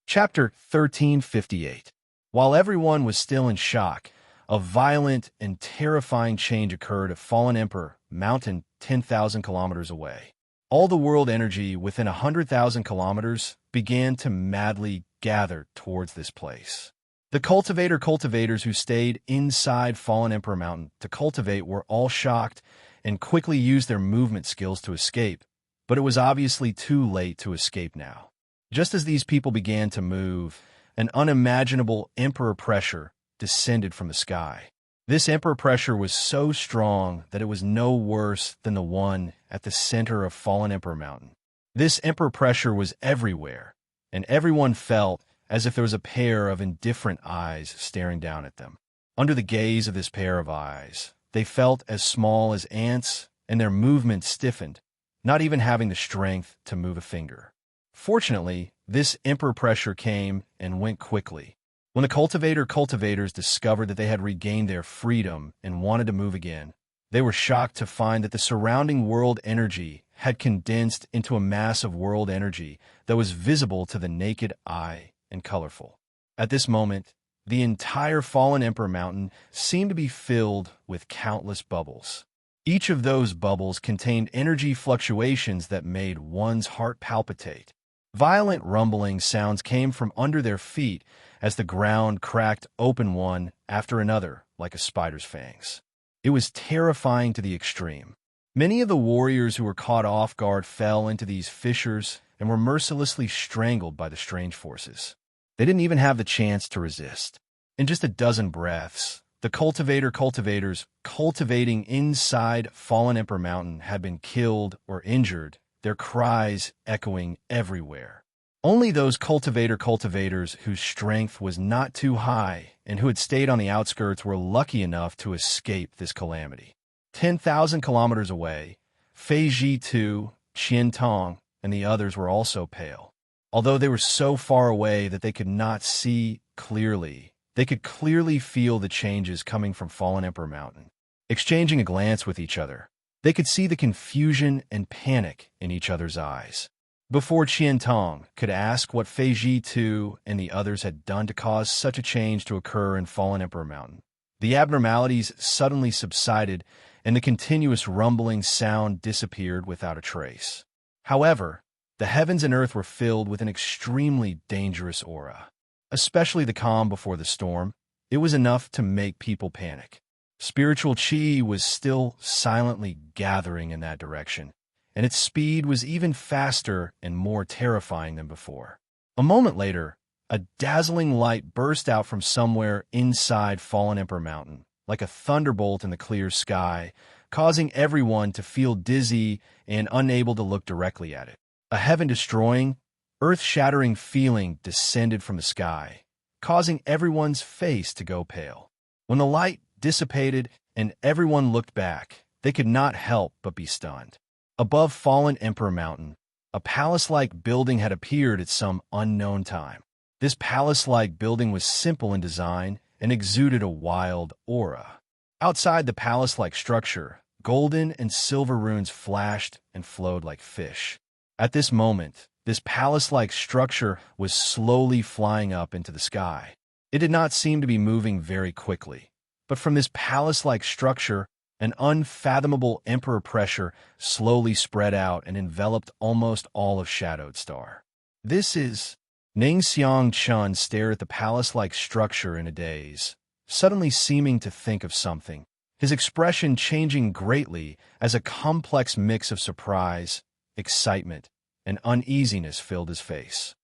Chapter 1358. While everyone was still in shock, a violent and terrifying change occurred at Fallen Emperor Mountain 10,000 kilometers away. All the world energy within 100,000 kilometers began to madly gather towards this place. The cultivators who stayed inside Fallen Emperor Mountain to cultivate were all shocked and quickly used their movement skills to escape, but it was obviously too late to escape now. Just as these people began to move, an unimaginable emperor pressure descended from the sky. This emperor pressure was so strong that it was no worse than the one at the center of Fallen Emperor Mountain. This emperor pressure was everywhere, and everyone felt as if there was a pair of indifferent eyes staring down at them. Under the gaze of this pair of eyes, they felt as small as ants, and their movements stiffened, not even having the strength to move a finger. Fortunately, this emperor pressure came and went quickly. When the cultivators discovered that they had regained their freedom and wanted to move again, they were shocked to find that the surrounding world energy had condensed into a mass of world energy that was visible to the naked eye and colorful. At this moment, the entire Fallen Emperor Mountain seemed to be filled with countless bubbles. Each of those bubbles contained energy fluctuations that made one's heart palpitate. Violent rumbling sounds came from under their feet as the ground cracked open one after another like a spider's fangs. It was terrifying to the extreme. Many of the warriors who were caught off guard fell into these fissures and were mercilessly strangled by the strange forces. They didn't even have the chance to resist. In just a dozen breaths, The cultivators cultivating inside Fallen Emperor Mountain had been killed or injured, their cries echoing everywhere. Only those cultivators whose strength was not too high and who had stayed on the outskirts were lucky enough to escape this calamity. 10,000 kilometers away, Fei Ji Tu, Qian Tong, and the others were also pale. Although they were so far away that they could not see clearly, they could clearly feel the changes coming from Fallen Emperor Mountain. Exchanging a glance with each other, they could see the confusion and panic in each other's eyes. Before Qian Tong could ask what Fei Ji Tu and the others had done to cause such a change to occur in Fallen Emperor Mountain, the abnormalities suddenly subsided and the continuous rumbling sound disappeared without a trace. However, the heavens and earth were filled with an extremely dangerous aura. Especially the calm before the storm, it was enough to make people panic. Spiritual qi was still silently gathering in that direction, and its speed was even faster and more terrifying than before. A moment later, a dazzling light burst out from somewhere inside Fallen Emperor Mountain, like a thunderbolt in the clear sky, causing everyone to feel dizzy and unable to look directly at it. A heaven-destroying, earth-shattering feeling descended from the sky, causing everyone's face to go pale. When the light dissipated and everyone looked back, they could not help but be stunned. Above Fallen Emperor Mountain, a palace-like building had appeared at some unknown time. This palace-like building was simple in design and exuded a wild aura. Outside the palace-like structure, golden and silver runes flashed and flowed like fish. At this moment, this palace-like structure was slowly flying up into the sky. It did not seem to be moving very quickly, but from this palace-like structure, an unfathomable emperor pressure slowly spread out and enveloped almost all of Shadowed Star. This is... Ning Xianxia stared at the palace-like structure in a daze, suddenly seeming to think of something, his expression changing greatly as a complex mix of surprise, excitement, and uneasiness filled his face.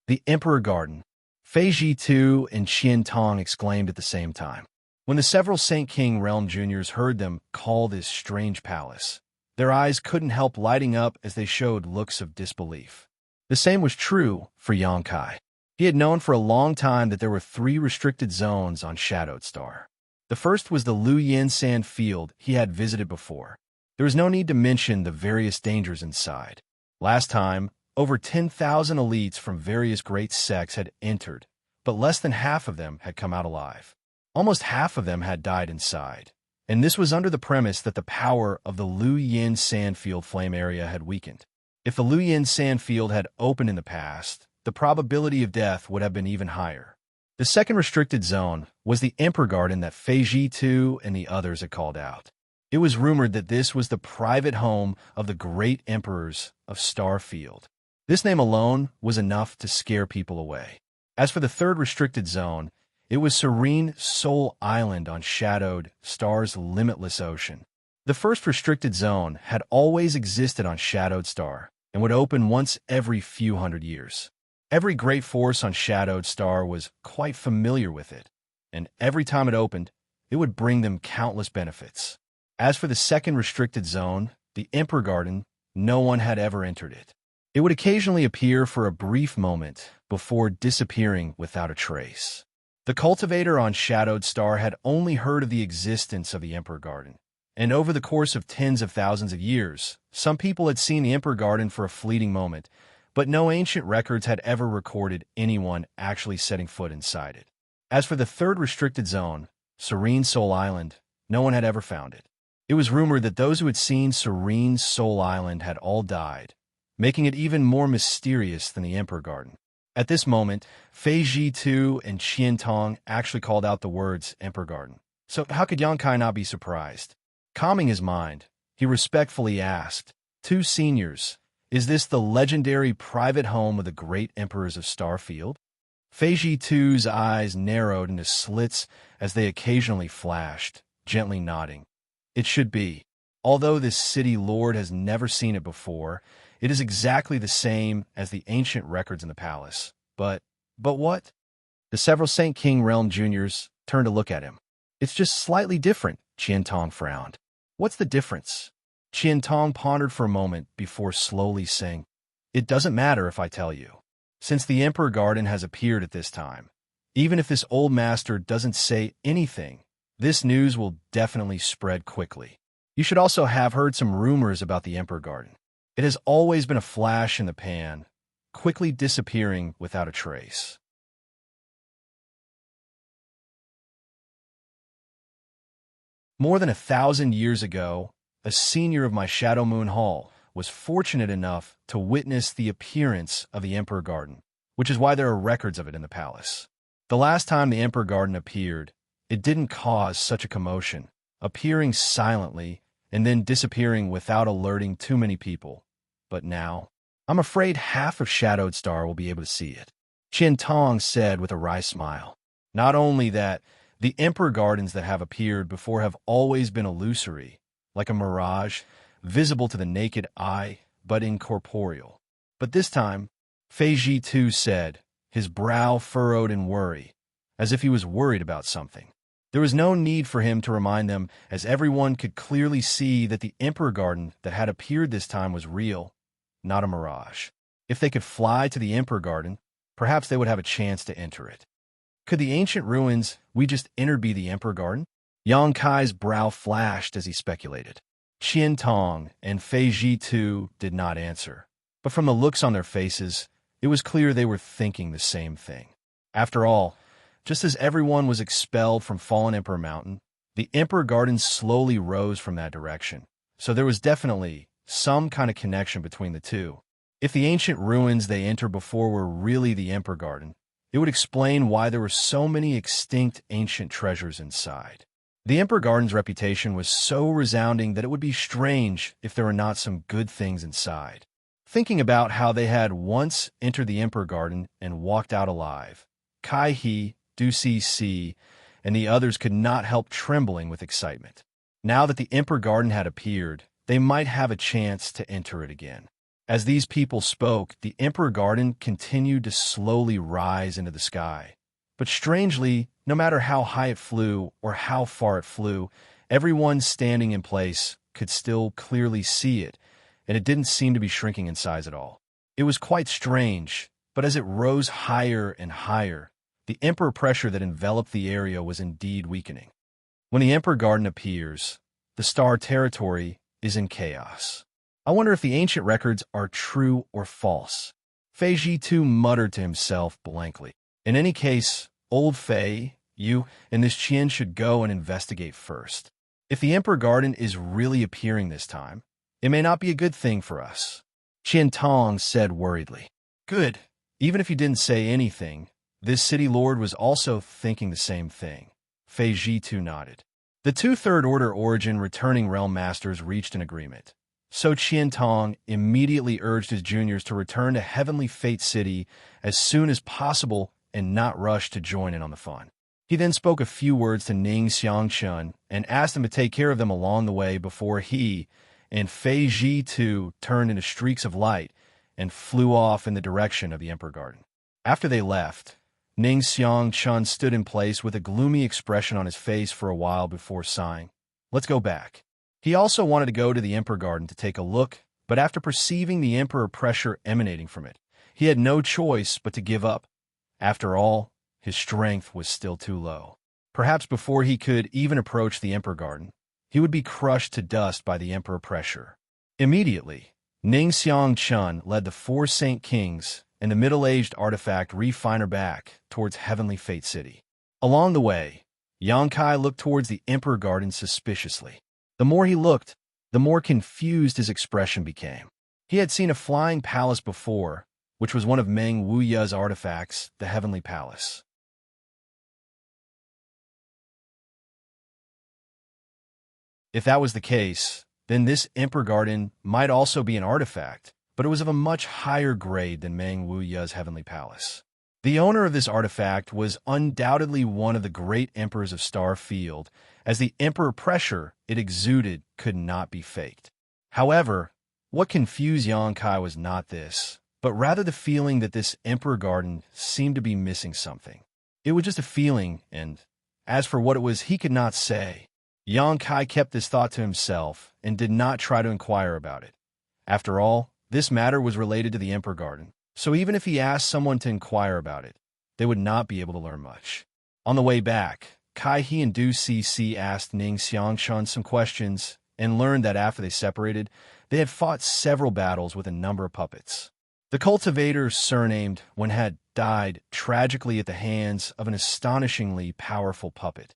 The Emperor Garden. Fei Ji Tu and Qian Tong exclaimed at the same time. When the several Saint King Realm Juniors heard them call this strange palace, their eyes couldn't help lighting up as they showed looks of disbelief. The same was true for Xianxia. He had known for a long time that there were 3 restricted zones on Shadowed Star. The first was the Luyin Sand Field he had visited before. There was no need to mention the various dangers inside. Last time, over 10,000 elites from various great sects had entered, but less than half of them had come out alive. Almost half of them had died inside, and this was under the premise that the power of the Luyin Sandfield flame area had weakened. If the Luyin Sandfield had opened in the past, the probability of death would have been even higher. The second restricted zone was the Emperor Garden that Fei Ji Tu and the others had called out. It was rumored that this was the private home of the great emperors of Starfield. This name alone was enough to scare people away. As for the third restricted zone, it was Serene Soul Island on Shadowed Star's limitless ocean. The first restricted zone had always existed on Shadowed Star and would open once every few hundred years. Every great force on Shadowed Star was quite familiar with it, and every time it opened, it would bring them countless benefits. As for the second restricted zone, the Emperor Garden, no one had ever entered it. It would occasionally appear for a brief moment before disappearing without a trace. The cultivator on Shadowed Star had only heard of the existence of the Emperor Garden, and over the course of tens of thousands of years, some people had seen the Emperor Garden for a fleeting moment, but no ancient records had ever recorded anyone actually setting foot inside it. As for the third restricted zone, Serene Soul Island, no one had ever found it. It was rumored that those who had seen Serene Soul Island had all died, making it even more mysterious than the Emperor Garden. At this moment, Fei Ji Tu and Qian Tong actually called out the words Emperor Garden. So how could Xianxia not be surprised? Calming his mind, he respectfully asked, 2 seniors, is this the legendary private home of the great emperors of Starfield? Fei Ji Tu's eyes narrowed into slits as they occasionally flashed, gently nodding. It should be. Although this city lord has never seen it before, it is exactly the same as the ancient records in the palace. But, but what? The several Saint King Realm Juniors turned to look at him. It's just slightly different, Qian Tong frowned. What's the difference? Qian Tong pondered for a moment before slowly saying, It doesn't matter if I tell you. Since the Emperor Garden has appeared at this time, even if this old master doesn't say anything, this news will definitely spread quickly. You should also have heard some rumors about the Emperor Garden. It has always been a flash in the pan, quickly disappearing without a trace. More than 1,000 years ago, a senior of my Shadow Moon Hall was fortunate enough to witness the appearance of the Emperor Garden, which is why there are records of it in the palace. The last time the Emperor Garden appeared, it didn't cause such a commotion, appearing silently and then disappearing without alerting too many people. But now, I'm afraid half of Shadowed Star will be able to see it, Qian Tong said with a wry smile. Not only that, the Emperor Gardens that have appeared before have always been illusory, like a mirage, visible to the naked eye, but incorporeal. But this time, Fei Ji too said, his brow furrowed in worry, as if he was worried about something. There was no need for him to remind them, as everyone could clearly see that the Emperor Garden that had appeared this time was real, not a mirage. If they could fly to the Emperor Garden, perhaps they would have a chance to enter it. Could the ancient ruins we just entered be the Emperor Garden? Yang Kai's brow flashed as he speculated. Qian Tong and Fei Ji too did not answer, but from the looks on their faces, it was clear they were thinking the same thing. After all, just as everyone was expelled from Fallen Emperor Mountain, the Emperor Garden slowly rose from that direction, so there was definitely some kind of connection between the two. If the ancient ruins they entered before were really the Emperor Garden, it would explain why there were so many extinct ancient treasures inside. The Emperor Garden's reputation was so resounding that it would be strange if there were not some good things inside. Thinking about how they had once entered the Emperor Garden and walked out alive, Kai He, Du Si, and the others could not help trembling with excitement. Now that the Emperor Garden had appeared, they might have a chance to enter it again. As these people spoke, the Emperor Garden continued to slowly rise into the sky. But strangely, no matter how high it flew or how far it flew, everyone standing in place could still clearly see it, and it didn't seem to be shrinking in size at all. It was quite strange, but as it rose higher and higher, the Emperor pressure that enveloped the area was indeed weakening. When the Emperor Garden appears, the star territory is in chaos. I wonder if the ancient records are true or false. Fei Ji too muttered to himself blankly. In any case, old Fei, you and this Qian should go and investigate first. If the Emperor Garden is really appearing this time, it may not be a good thing for us. Qian Tong said worriedly. Good. Even if you didn't say anything, this city lord was also thinking the same thing. Fei Ji too nodded. The two Third Order Origin returning realm masters reached an agreement. So Qian Tong immediately urged his juniors to return to Heavenly Fate City as soon as possible and not rush to join in on the fun. He then spoke a few words to Ning Xianxia and asked them to take care of them along the way before he and Fei Ji too turned into streaks of light and flew off in the direction of the Emperor Garden. After they left, Ning Xianxia stood in place with a gloomy expression on his face for a while before sighing. Let's go back. He also wanted to go to the Emperor Garden to take a look, but after perceiving the Emperor pressure emanating from it, he had no choice but to give up. After all, his strength was still too low. Perhaps before he could even approach the Emperor Garden, he would be crushed to dust by the Emperor pressure. Immediately, Ning Xianxia led the 4 Saint Kings and the middle-aged artifact refiner back towards Heavenly Fate City. Along the way, Yang Kai looked towards the Emperor Garden suspiciously. The more he looked, the more confused his expression became. He had seen a flying palace before, which was one of Meng Wuya's artifacts, the Heavenly Palace. If that was the case, then this Emperor Garden might also be an artifact, but it was of a much higher grade than Meng Wuya's Heavenly Palace. The owner of this artifact was undoubtedly one of the great emperors of Star Field, as the Emperor pressure it exuded could not be faked. However, what confused Yang Kai was not this, but rather the feeling that this Emperor Garden seemed to be missing something. It was just a feeling, and as for what it was, he could not say. Yang Kai kept this thought to himself and did not try to inquire about it. After all, this matter was related to the Emperor Garden, so even if he asked someone to inquire about it, they would not be able to learn much. On the way back, Kai He and Du Cc asked Ning Xianxia some questions and learned that after they separated, they had fought several battles with a number of puppets. The cultivators, surnamed Wen, had died tragically at the hands of an astonishingly powerful puppet.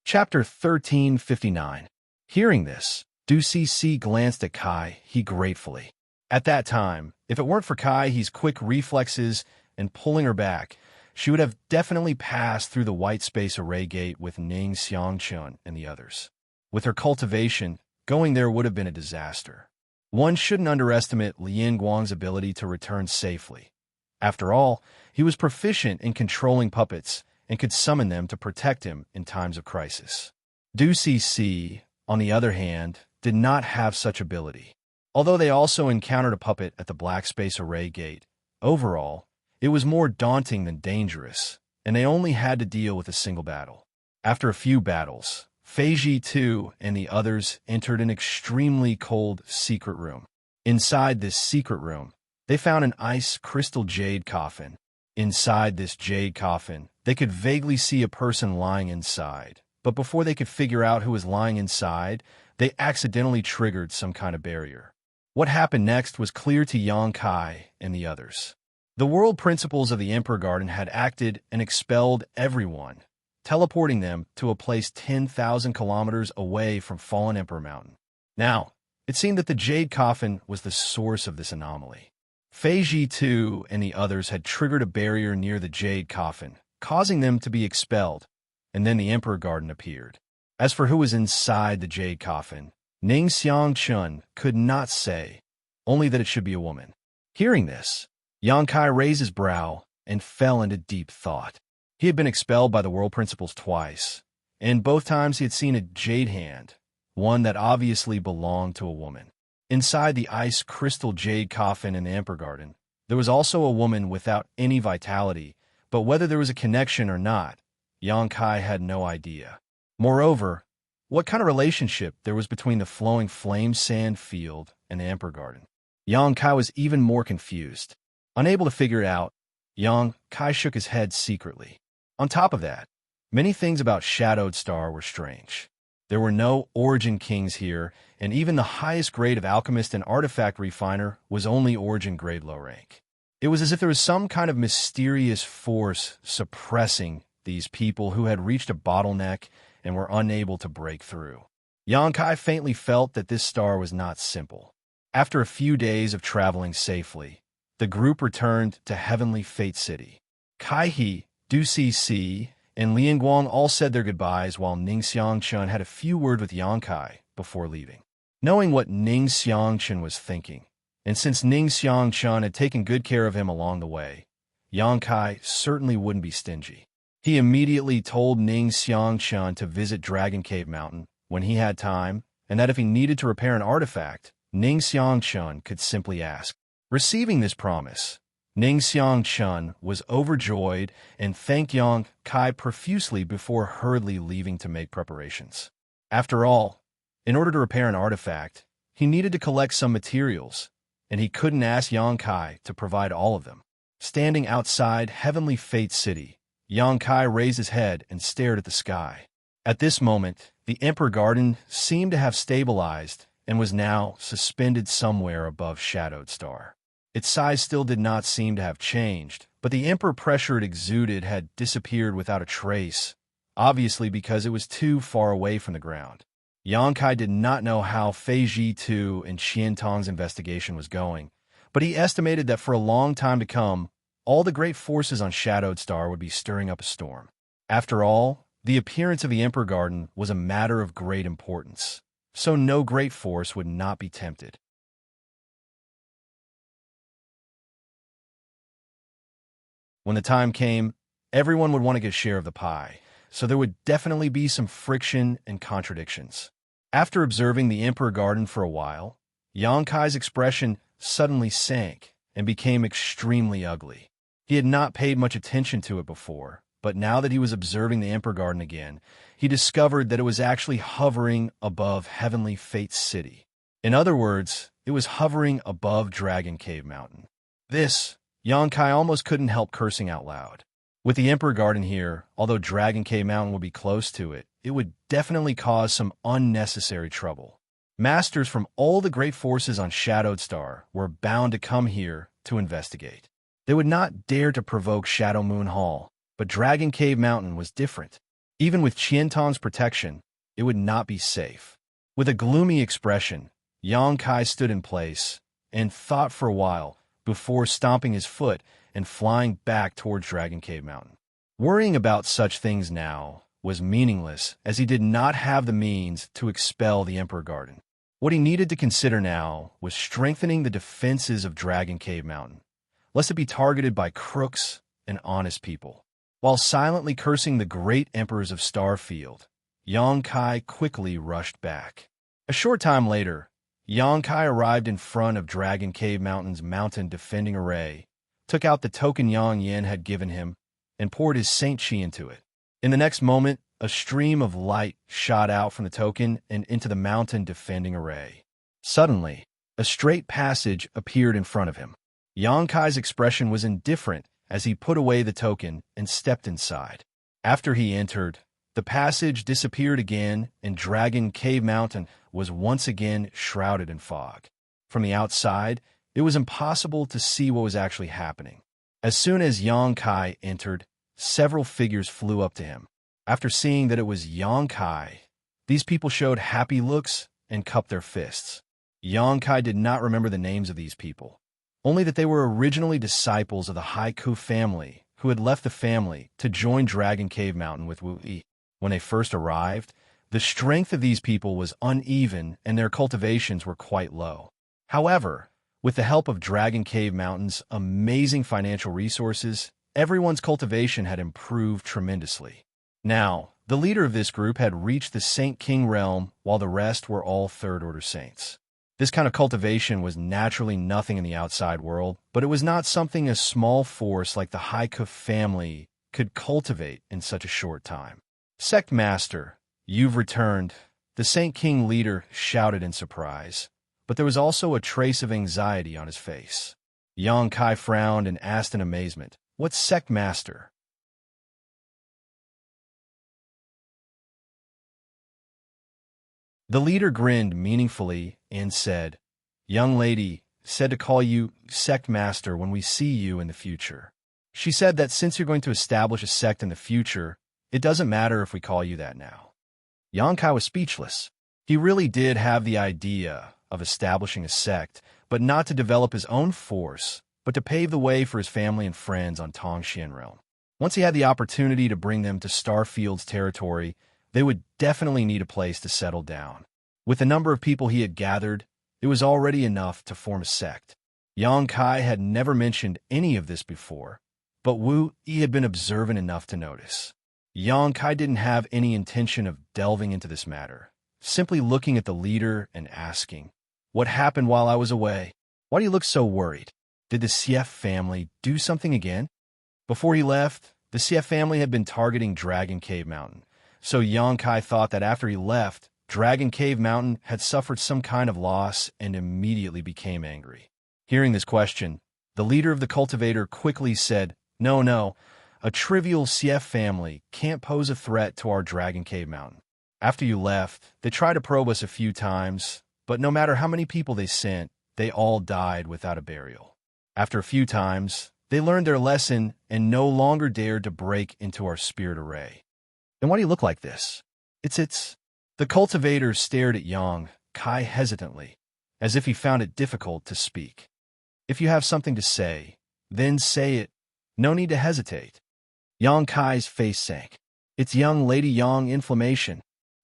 Chapter 1359. Hearing this, Du Cc glanced at Kai He gratefully. At that time, if it weren't for Kai He's quick reflexes and pulling her back, she would have definitely passed through the white space array gate with Ning Xianxia and the others. With her cultivation, going there would have been a disaster. One shouldn't underestimate Lian Guang's ability to return safely. After all, he was proficient in controlling puppets and could summon them to protect him in times of crisis. Du Cc, on the other hand, did not have such ability. Although they also encountered a puppet at the black space array gate, overall, it was more daunting than dangerous, and they only had to deal with a single battle. After a few battles, Feiji II and the others entered an extremely cold secret room. Inside this secret room, they found an ice crystal jade coffin. Inside this jade coffin, they could vaguely see a person lying inside, but before they could figure out who was lying inside, they accidentally triggered some kind of barrier. What happened next was clear to Yang Kai and the others. The world principles of the Emperor Garden had acted and expelled everyone, teleporting them to a place 10,000 kilometers away from Fallen Emperor Mountain. Now, it seemed that the jade coffin was the source of this anomaly. Feiji II and the others had triggered a barrier near the jade coffin, causing them to be expelled, and then the Emperor Garden appeared. As for who was inside the jade coffin, Ning Xianxia could not say, only that it should be a woman. Hearing this, Yang Kai raised his brow and fell into deep thought. He had been expelled by the world principles twice, and both times he had seen a jade hand, one that obviously belonged to a woman. Inside the ice crystal jade coffin in the Emperor Garden, there was also a woman without any vitality, but whether there was a connection or not, Yang Kai had no idea. Moreover, what kind of relationship there was between the flowing flame sand field and the Emperor Garden. Yang Kai was even more confused. Unable to figure it out, Yang Kai shook his head secretly. On top of that, many things about Shadowed Star were strange. There were no Origin Kings here, and even the highest grade of alchemist and artifact refiner was only Origin grade low rank. It was as if there was some kind of mysterious force suppressing these people who had reached a bottleneck and were unable to break through. Yang Kai faintly felt that this star was not simple. After a few days of traveling safely, the group returned to Heavenly Fate City. Kai He, Du Cc, and Lian Guang all said their goodbyes while Ning Xianxia had a few words with Yang Kai before leaving. Knowing what Ning Xianxia was thinking, and since Ning Xianxia had taken good care of him along the way, Yang Kai certainly wouldn't be stingy. He immediately told Ning Xianxia to visit Dragon Cave Mountain when he had time, and that if he needed to repair an artifact, Ning Xianxia could simply ask. Receiving this promise, Ning Xianxia was overjoyed and thanked Yang Kai profusely before hurriedly leaving to make preparations. After all, in order to repair an artifact, he needed to collect some materials, and he couldn't ask Yang Kai to provide all of them. Standing outside Heavenly Fate City, Yang Kai raised his head and stared at the sky. At this moment, the Emperor Garden seemed to have stabilized and was now suspended somewhere above Shadowed Star. Its size still did not seem to have changed, but the Emperor pressure it exuded had disappeared without a trace, obviously because it was too far away from the ground. Yang Kai did not know how Feiji II and Qian Tong's investigation was going, but he estimated that for a long time to come, all the great forces on Shadowed Star would be stirring up a storm. After all, the appearance of the Emperor Garden was a matter of great importance, so no great force would not be tempted. When the time came, everyone would want to get a share of the pie, so there would definitely be some friction and contradictions. After observing the Emperor Garden for a while, Yang Kai's expression suddenly sank and became extremely ugly. He had not paid much attention to it before, but now that he was observing the Emperor Garden again, he discovered that it was actually hovering above Heavenly Fate's city. In other words, it was hovering above Dragon Cave Mountain. This, Yang Kai almost couldn't help cursing out loud. With the Emperor Garden here, although Dragon Cave Mountain would be close to it, it would definitely cause some unnecessary trouble. Masters from all the great forces on Shadowed Star were bound to come here to investigate. They would not dare to provoke Shadow Moon Hall, but Dragon Cave Mountain was different. Even with Qiantong's protection, it would not be safe. With a gloomy expression, Yang Kai stood in place and thought for a while before stomping his foot and flying back towards Dragon Cave Mountain. Worrying about such things now was meaningless, as he did not have the means to expel the Emperor Garden. What he needed to consider now was strengthening the defenses of Dragon Cave Mountain, lest it be targeted by crooks and honest people. While silently cursing the great emperors of Starfield, Yang Kai quickly rushed back. A short time later, Yang Kai arrived in front of Dragon Cave Mountain's mountain defending array, took out the token Yang Yin had given him, and poured his Saint Chi into it. In the next moment, a stream of light shot out from the token and into the mountain defending array. Suddenly, a straight passage appeared in front of him. Yang Kai's expression was indifferent as he put away the token and stepped inside. After he entered, the passage disappeared again, and Dragon Cave Mountain was once again shrouded in fog. From the outside, it was impossible to see what was actually happening. As soon as Yang Kai entered, several figures flew up to him. After seeing that it was Yang Kai, these people showed happy looks and cupped their fists. Yang Kai did not remember the names of these people, only that they were originally disciples of the Haiku family who had left the family to join Dragon Cave Mountain with Wuxia. When they first arrived, the strength of these people was uneven and their cultivations were quite low. However, with the help of Dragon Cave Mountain's amazing financial resources, everyone's cultivation had improved tremendously. Now, the leader of this group had reached the Saint King realm, while the rest were all third-order saints. This kind of cultivation was naturally nothing in the outside world, but it was not something a small force like the Haiku family could cultivate in such a short time. "Sect Master, you've returned," the Saint King leader shouted in surprise, but there was also a trace of anxiety on his face. Yang Kai frowned and asked in amazement, "What's Sect Master?" The leader grinned meaningfully and said, "Young lady said to call you Sect Master when we see you in the future. She said that since you're going to establish a sect in the future, it doesn't matter if we call you that now." Yang Kai was speechless. He really did have the idea of establishing a sect, but not to develop his own force, but to pave the way for his family and friends on Tongxian realm. Once he had the opportunity to bring them to Starfield's territory, they would definitely need a place to settle down. With the number of people he had gathered, it was already enough to form a sect. Yang Kai had never mentioned any of this before, but Wu Yi had been observant enough to notice. Yang Kai didn't have any intention of delving into this matter, simply looking at the leader and asking, "What happened while I was away? Why do you look so worried? Did the Xief family do something again?" Before he left, the Xief family had been targeting Dragon Cave Mountain, so Yang Kai thought that after he left, Dragon Cave Mountain had suffered some kind of loss and immediately became angry. Hearing this question, the leader of the cultivator quickly said, No, a trivial Xief family can't pose a threat to our Dragon Cave Mountain. After you left, they tried to probe us a few times, but no matter how many people they sent, they all died without a burial. After a few times, they learned their lesson and no longer dared to break into our spirit array." "Then why do you look like this?" It's... The cultivator stared at Yang Kai hesitantly, as if he found it difficult to speak. "If you have something to say, then say it. No need to hesitate." Yang Kai's face sank. "It's young lady Yang inflammation."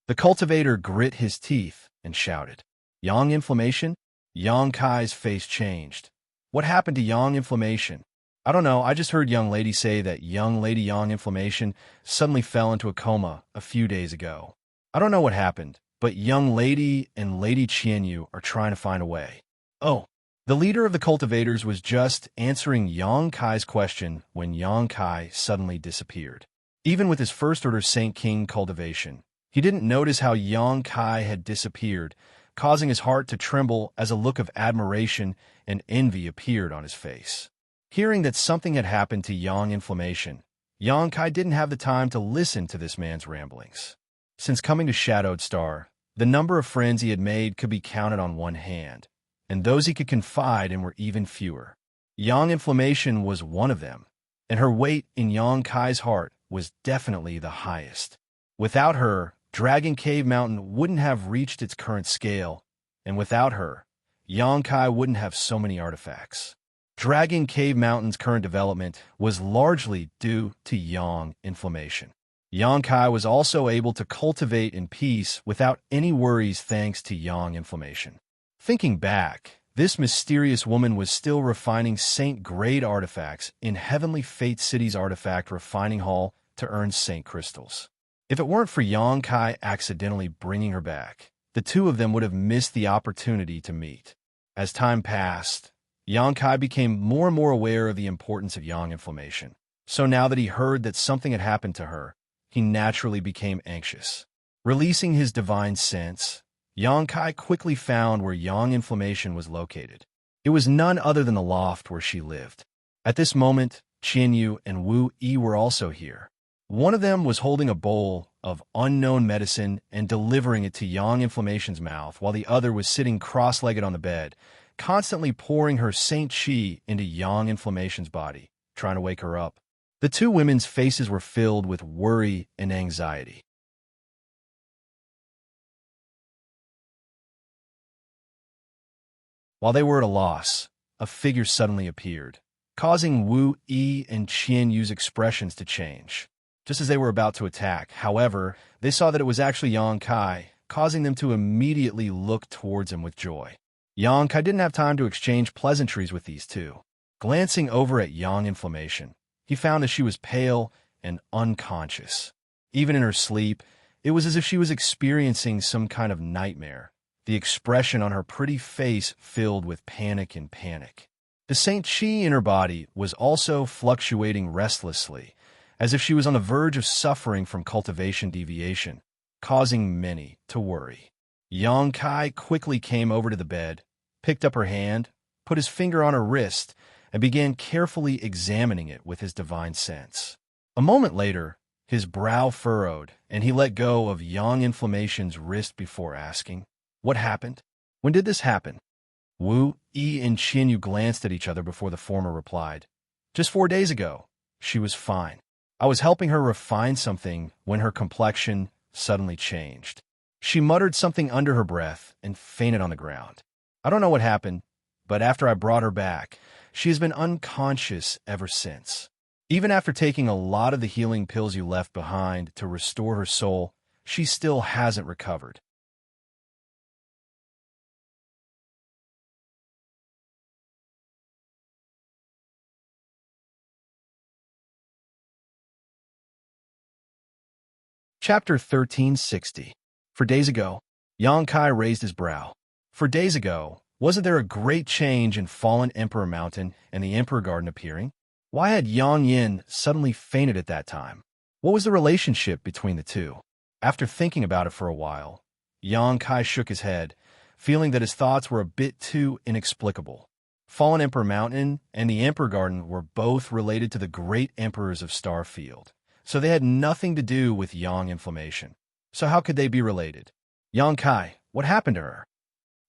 The cultivator grit his teeth and shouted, "Yang inflammation?" Yang Kai's face changed. "What happened to Yang inflammation?" I don't know, I just heard young lady say that young lady Yang inflammation suddenly fell into a coma a few days ago. I don't know what happened, but young lady and Lady Qianyu are trying to find a way. Oh, the leader of the cultivators was just answering Yang Kai's question when Yang Kai suddenly disappeared. Even with his first order Saint King cultivation, he didn't notice how Yang Kai had disappeared, causing his heart to tremble as a look of admiration and envy appeared on his face. Hearing that something had happened to Yang inflammation, Yang Kai didn't have the time to listen to this man's ramblings. Since coming to Shadowed Star, the number of friends he had made could be counted on one hand, and those he could confide in were even fewer. Yang inflammation was one of them, and her weight in Yang Kai's heart was definitely the highest. Without her, Dragon Cave Mountain wouldn't have reached its current scale, and without her, Yang Kai wouldn't have so many artifacts. Dragon Cave Mountain's current development was largely due to Yang inflammation. Yang Kai was also able to cultivate in peace without any worries thanks to Yang inflammation. Thinking back, this mysterious woman was still refining Saint-grade artifacts in Heavenly Fate City's artifact refining hall to earn Saint crystals. If it weren't for Yang Kai accidentally bringing her back, the two of them would have missed the opportunity to meet. As time passed, Yang Kai became more and more aware of the importance of Yang inflammation. So now that he heard that something had happened to her, he naturally became anxious. Releasing his divine sense, Yang Kai quickly found where Yang inflammation was located. It was none other than the loft where she lived. At this moment, Qianyu and Wu Yi were also here. One of them was holding a bowl of unknown medicine and delivering it to Yang inflammation's mouth, while the other was sitting cross-legged on the bed, constantly pouring her Saint Qi into Yang inflammation's body, trying to wake her up. The two women's faces were filled with worry and anxiety. While they were at a loss, a figure suddenly appeared, causing Wu Yi and Qian Yu's expressions to change. Just as they were about to attack, however, they saw that it was actually Yang Kai, causing them to immediately look towards him with joy. Yang Kai didn't have time to exchange pleasantries with these two. Glancing over at Yang inflammation, he found that she was pale and unconscious. Even in her sleep, it was as if she was experiencing some kind of nightmare, the expression on her pretty face filled with panic and panic. The Saint Qi in her body was also fluctuating restlessly, as if she was on the verge of suffering from cultivation deviation, causing many to worry. Yang Kai quickly came over to the bed, picked up her hand, put his finger on her wrist, and began carefully examining it with his divine sense. A moment later, his brow furrowed, and he let go of Yang inflammation's wrist before asking, "What happened? When did this happen?" Wu Yi and Qianyu glanced at each other before the former replied, "Just 4 days ago. She was fine. I was helping her refine something when her complexion suddenly changed. She muttered something under her breath and fainted on the ground. I don't know what happened, but after I brought her back, she has been unconscious ever since. Even after taking a lot of the healing pills you left behind to restore her soul, she still hasn't recovered." Chapter 1360. For days ago, Yang Kai raised his brow. For days ago, wasn't there a great change in Fallen Emperor Mountain and the Emperor Garden appearing? Why had Yang Yin suddenly fainted at that time? What was the relationship between the two? After thinking about it for a while, Yang Kai shook his head, feeling that his thoughts were a bit too inexplicable. Fallen Emperor Mountain and the Emperor Garden were both related to the great emperors of Starfield, so they had nothing to do with Yang inflammation. So how could they be related? Yang Kai, what happened to her?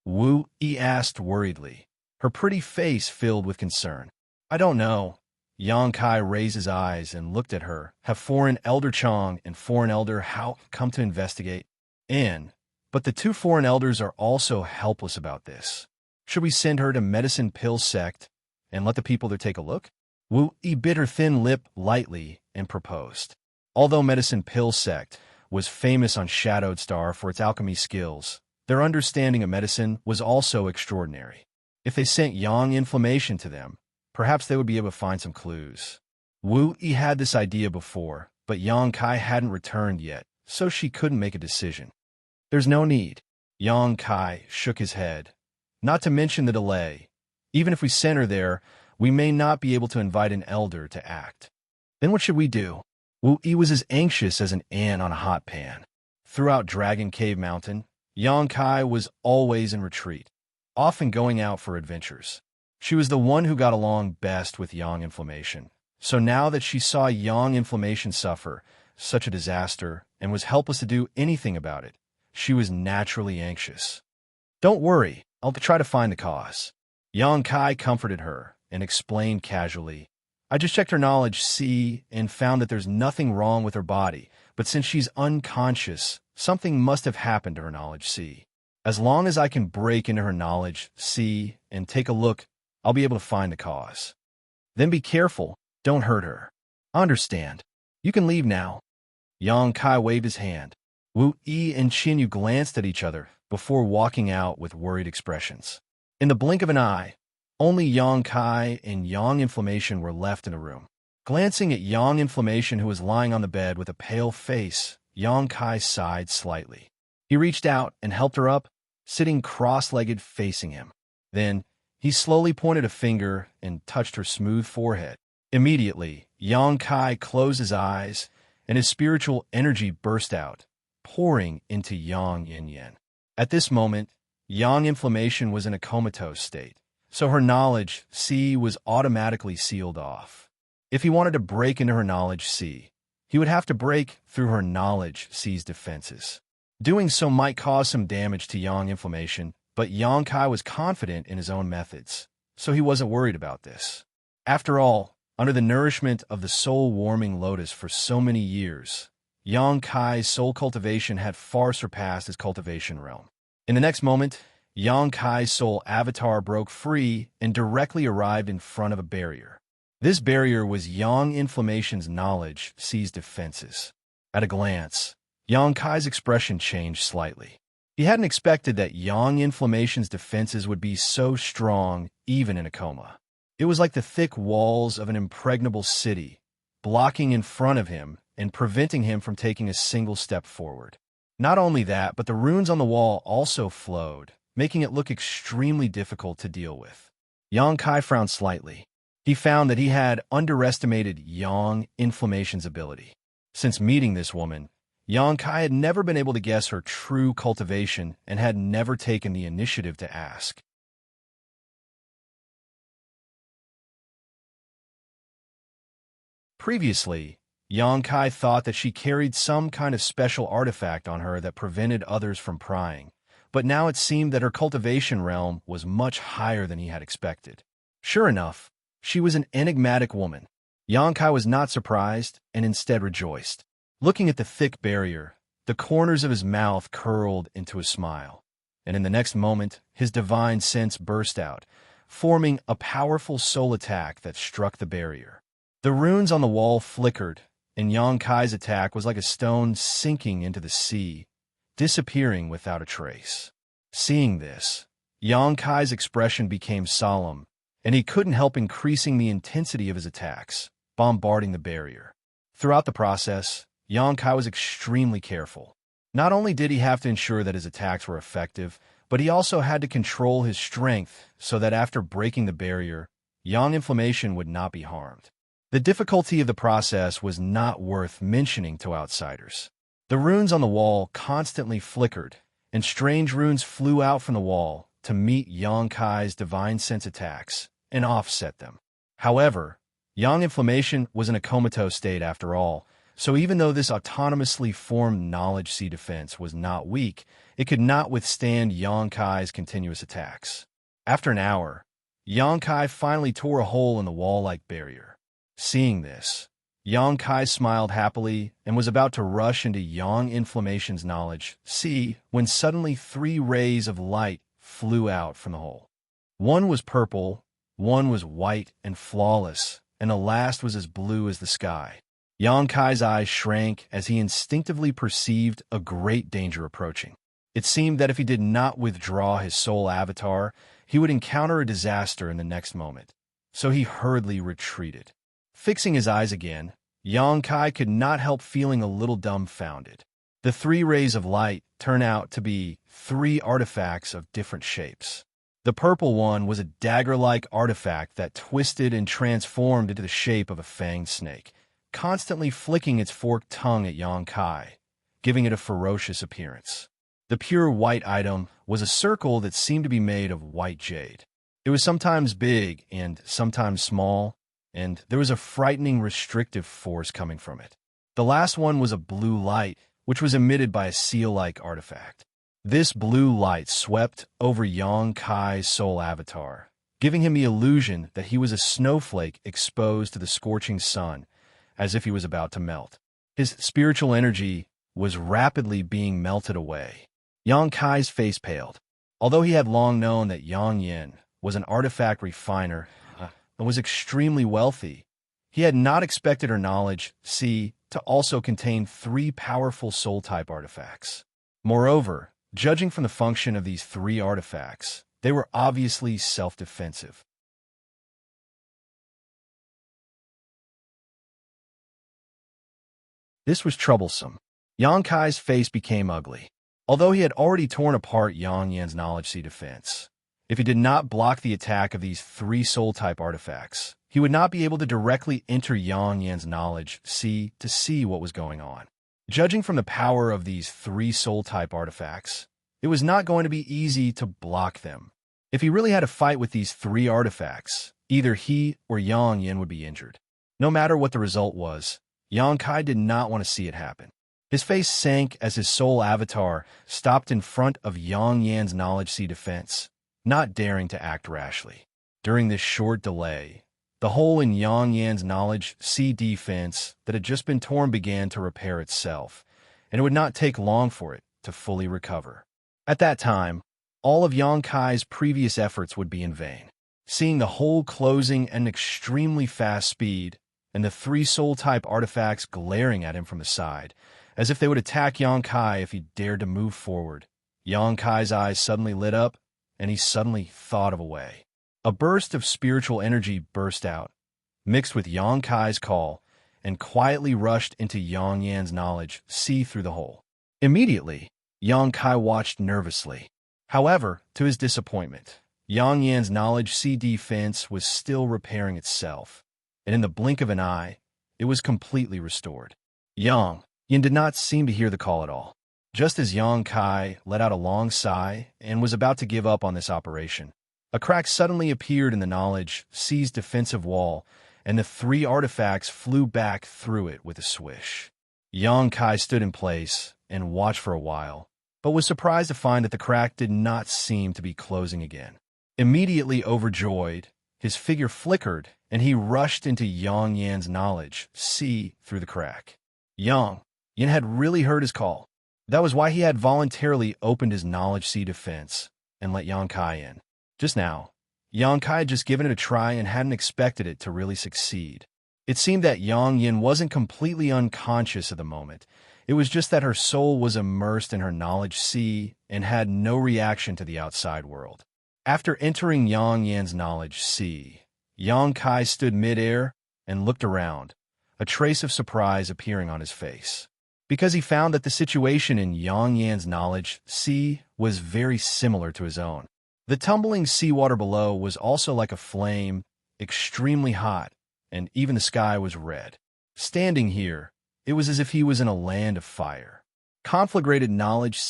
Wu Yi asked worriedly, her pretty face filled with concern. I don't know. Yang Kai raised his eyes and looked at her. Have Foreign Elder Chong and Foreign Elder Hao come to investigate? But the two foreign elders are also helpless about this. Should we send her to Medicine Pill Sect and let the people there take a look? Wu Yi bit her thin lip lightly and proposed. Although Medicine Pill Sect was famous on Shadowed Star for its alchemy skills, their understanding of medicine was also extraordinary. If they sent Yang inflammation to them, Perhaps they would be able to find some clues. Wu Yi had this idea before, but Yang Kai hadn't returned yet, so she couldn't make a decision. There's no need. Yang Kai shook his head. Not to mention the delay. Even if we send her there, we may not be able to invite an elder to act. Then what should we do? Wu Yi was as anxious as an ant on a hot pan. Throughout Dragon Cave Mountain, Yang Kai was always in retreat, often going out for adventures. She was the one who got along best with Yang Inflammation. So now that she saw Yang Inflammation suffer such a disaster and was helpless to do anything about it, she was naturally anxious. Don't worry, I'll try to find the cause. Yang Kai comforted her and explained casually, I just checked her knowledge C and found that there's nothing wrong with her body, but since she's unconscious, something must have happened to her knowledge C. As long as I can break into her knowledge C and take a look, I'll be able to find the cause. Then be careful, don't hurt her. I understand. You can leave now. Yang Kai waved his hand. Wu Yi and Qinyu glanced at each other before walking out with worried expressions. In the blink of an eye, only Yang Kai and Yang Inflammation were left in the room. Glancing at Yang Inflammation, who was lying on the bed with a pale face, Yang Kai sighed slightly. He reached out and helped her up, sitting cross-legged facing him. Then, he slowly pointed a finger and touched her smooth forehead. Immediately, Yang Kai closed his eyes, and his spiritual energy burst out, pouring into Yang Yin-Yen. At this moment, Yang Inflammation was in a comatose state, so her knowledge C was automatically sealed off. If he wanted to break into her knowledge C, he would have to break through her knowledge C's defenses. Doing so might cause some damage to Yang Inflammation, but Yang Kai was confident in his own methods, so he wasn't worried about this. After all, under the nourishment of the soul-warming lotus for so many years, Yang Kai's soul cultivation had far surpassed his cultivation realm. In the next moment, Yang Kai's soul avatar broke free and directly arrived in front of a barrier. This barrier was Yang Inflammation's knowledge C's defenses. At a glance, Yang Kai's expression changed slightly. He hadn't expected that Yang Inflammation's defenses would be so strong even in a coma. It was like the thick walls of an impregnable city, blocking in front of him and preventing him from taking a single step forward. Not only that, but the runes on the wall also flowed, making it look extremely difficult to deal with. Yang Kai frowned slightly. He found that he had underestimated Yang Inflammation's ability. Since meeting this woman, Yang Kai had never been able to guess her true cultivation and had never taken the initiative to ask. Previously, Yang Kai thought that she carried some kind of special artifact on her that prevented others from prying, but now it seemed that her cultivation realm was much higher than he had expected. Sure enough, she was an enigmatic woman. Yang Kai was not surprised and instead rejoiced. Looking at the thick barrier, the corners of his mouth curled into a smile, and in the next moment, his divine sense burst out, forming a powerful soul attack that struck the barrier. The runes on the wall flickered, and Yang Kai's attack was like a stone sinking into the sea, disappearing without a trace. Seeing this, Yang Kai's expression became solemn, and he couldn't help increasing the intensity of his attacks, bombarding the barrier. Throughout the process, Yang Kai was extremely careful. Not only did he have to ensure that his attacks were effective, but he also had to control his strength so that after breaking the barrier, Yang Inflammation would not be harmed. The difficulty of the process was not worth mentioning to outsiders. The runes on the wall constantly flickered, and strange runes flew out from the wall to meet Yang Kai's divine sense attacks and offset them. However, Yang Inflammation was in a comatose state after all, so even though this autonomously formed knowledge C defense was not weak, it could not withstand Yang Kai's continuous attacks. After an hour, Yang Kai finally tore a hole in the wall-like barrier. Seeing this, Yang Kai smiled happily and was about to rush into Yang Inflammation's knowledge C when suddenly 3 rays of light flew out from the hole. One was purple, one was white and flawless, and the last was as blue as the sky. Yang Kai's eyes shrank as he instinctively perceived a great danger approaching. It seemed that if he did not withdraw his soul avatar, he would encounter a disaster in the next moment. so he hurriedly retreated. Fixing his eyes again, Yang Kai could not help feeling a little dumbfounded. The 3 rays of light turned out to be 3 artifacts of different shapes. The purple one was a dagger-like artifact that twisted and transformed into the shape of a fanged snake, constantly flicking its forked tongue at Yang Kai, giving it a ferocious appearance. The pure white item was a circle that seemed to be made of white jade. It was sometimes big and sometimes small, and there was a frightening restrictive force coming from it. The last one was a blue light, which was emitted by a seal-like artifact. This blue light swept over Yang Kai's soul avatar, giving him the illusion that he was a snowflake exposed to the scorching sun, as if he was about to melt. His spiritual energy was rapidly being melted away. Yang Kai's face paled. Although he had long known that Yang Yin was an artifact refiner and was extremely wealthy, he had not expected her knowledge, to also contain 3 powerful soul-type artifacts. Moreover, judging from the function of these 3 artifacts, they were obviously self-defensive. This was troublesome. Yang Kai's face became ugly. Although he had already torn apart Yang Yan's knowledge defense, if he did not block the attack of these 3 soul-type artifacts, he would not be able to directly enter Yang Yan's knowledge to see what was going on. Judging from the power of these 3 soul-type artifacts, it was not going to be easy to block them. If he really had a fight with these 3 artifacts, either he or Yang Yan would be injured. No matter what the result was, Yang Kai did not want to see it happen. His face sank as his soul avatar stopped in front of Yang Yan's knowledge defense, not daring to act rashly. During this short delay, the hole in Yang Yan's knowledge defense that had just been torn began to repair itself, and it would not take long for it to fully recover. At that time, all of Yang Kai's previous efforts would be in vain. Seeing the hole closing at an extremely fast speed, and the 3 soul-type artifacts glaring at him from the side, as if they would attack Yang Kai if he dared to move forward, Yang Kai's eyes suddenly lit up, and he suddenly thought of a way. A burst of spiritual energy burst out, mixed with Yang Kai's call, and quietly rushed into Yang Yan's knowledge through the hole. Immediately, Yang Kai watched nervously. However, to his disappointment, Yang Yan's knowledge defense was still repairing itself, and in the blink of an eye, it was completely restored. Yang Yan did not seem to hear the call at all. Just as Yang Kai let out a long sigh and was about to give up on this operation, a crack suddenly appeared in the knowledge's defensive wall, and the 3 artifacts flew back through it with a swish. Yang Kai stood in place and watched for a while, but was surprised to find that the crack did not seem to be closing again. Immediately overjoyed, his figure flickered, and he rushed into Yang Yan's knowledge through the crack. Yang Yan had really heard his call. That was why he had voluntarily opened his knowledge defense and let Yang Kai in. Just now, Yang Kai had just given it a try and hadn't expected it to really succeed. It seemed that Yang Yan wasn't completely unconscious at the moment. It was just that her soul was immersed in her knowledge and had no reaction to the outside world. After entering Yang Yan's knowledge Yang Kai stood mid-air and looked around, a trace of surprise appearing on his face, because he found that the situation in Yang Yan's knowledge was very similar to his own. The tumbling seawater below was also like a flame, extremely hot, and even the sky was red. Standing here, it was as if he was in a land of fire. Conflagrated knowledge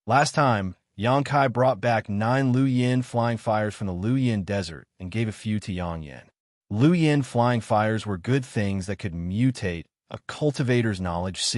Last time, Yang Kai brought back 9 Lu Yin flying fires from the Lu Yin desert and gave a few to Yang Yan. Lu Yin flying fires were good things that could mutate a cultivator's knowledge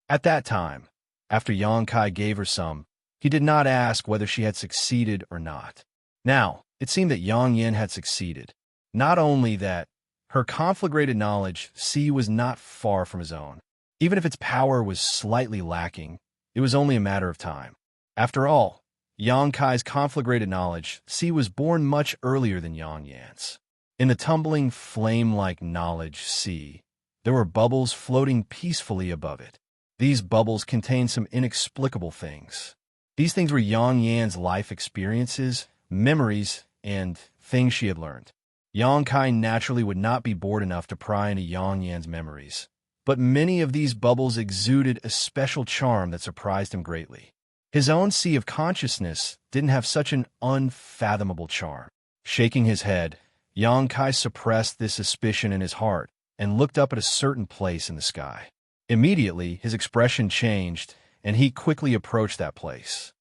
At that time, after Yang Kai gave her some, he did not ask whether she had succeeded or not. Now, it seemed that Yang Yan had succeeded. Not only that, her conflagrated knowledge was not far from his own. Even if its power was slightly lacking, it was only a matter of time. After all, Yang Kai's conflagrated knowledge was born much earlier than Yang Yan's. In the tumbling flame-like knowledge there were bubbles floating peacefully above it. These bubbles contained some inexplicable things. These things were Yang Yan's life experiences, memories, and things she had learned. Yang Kai naturally would not be bored enough to pry into Yang Yan's memories, but many of these bubbles exuded a special charm that surprised him greatly. His own sea of consciousness didn't have such an unfathomable charm. Shaking his head, Yang Kai suppressed this suspicion in his heart and looked up at a certain place in the sky. Immediately, his expression changed, and he quickly approached that place.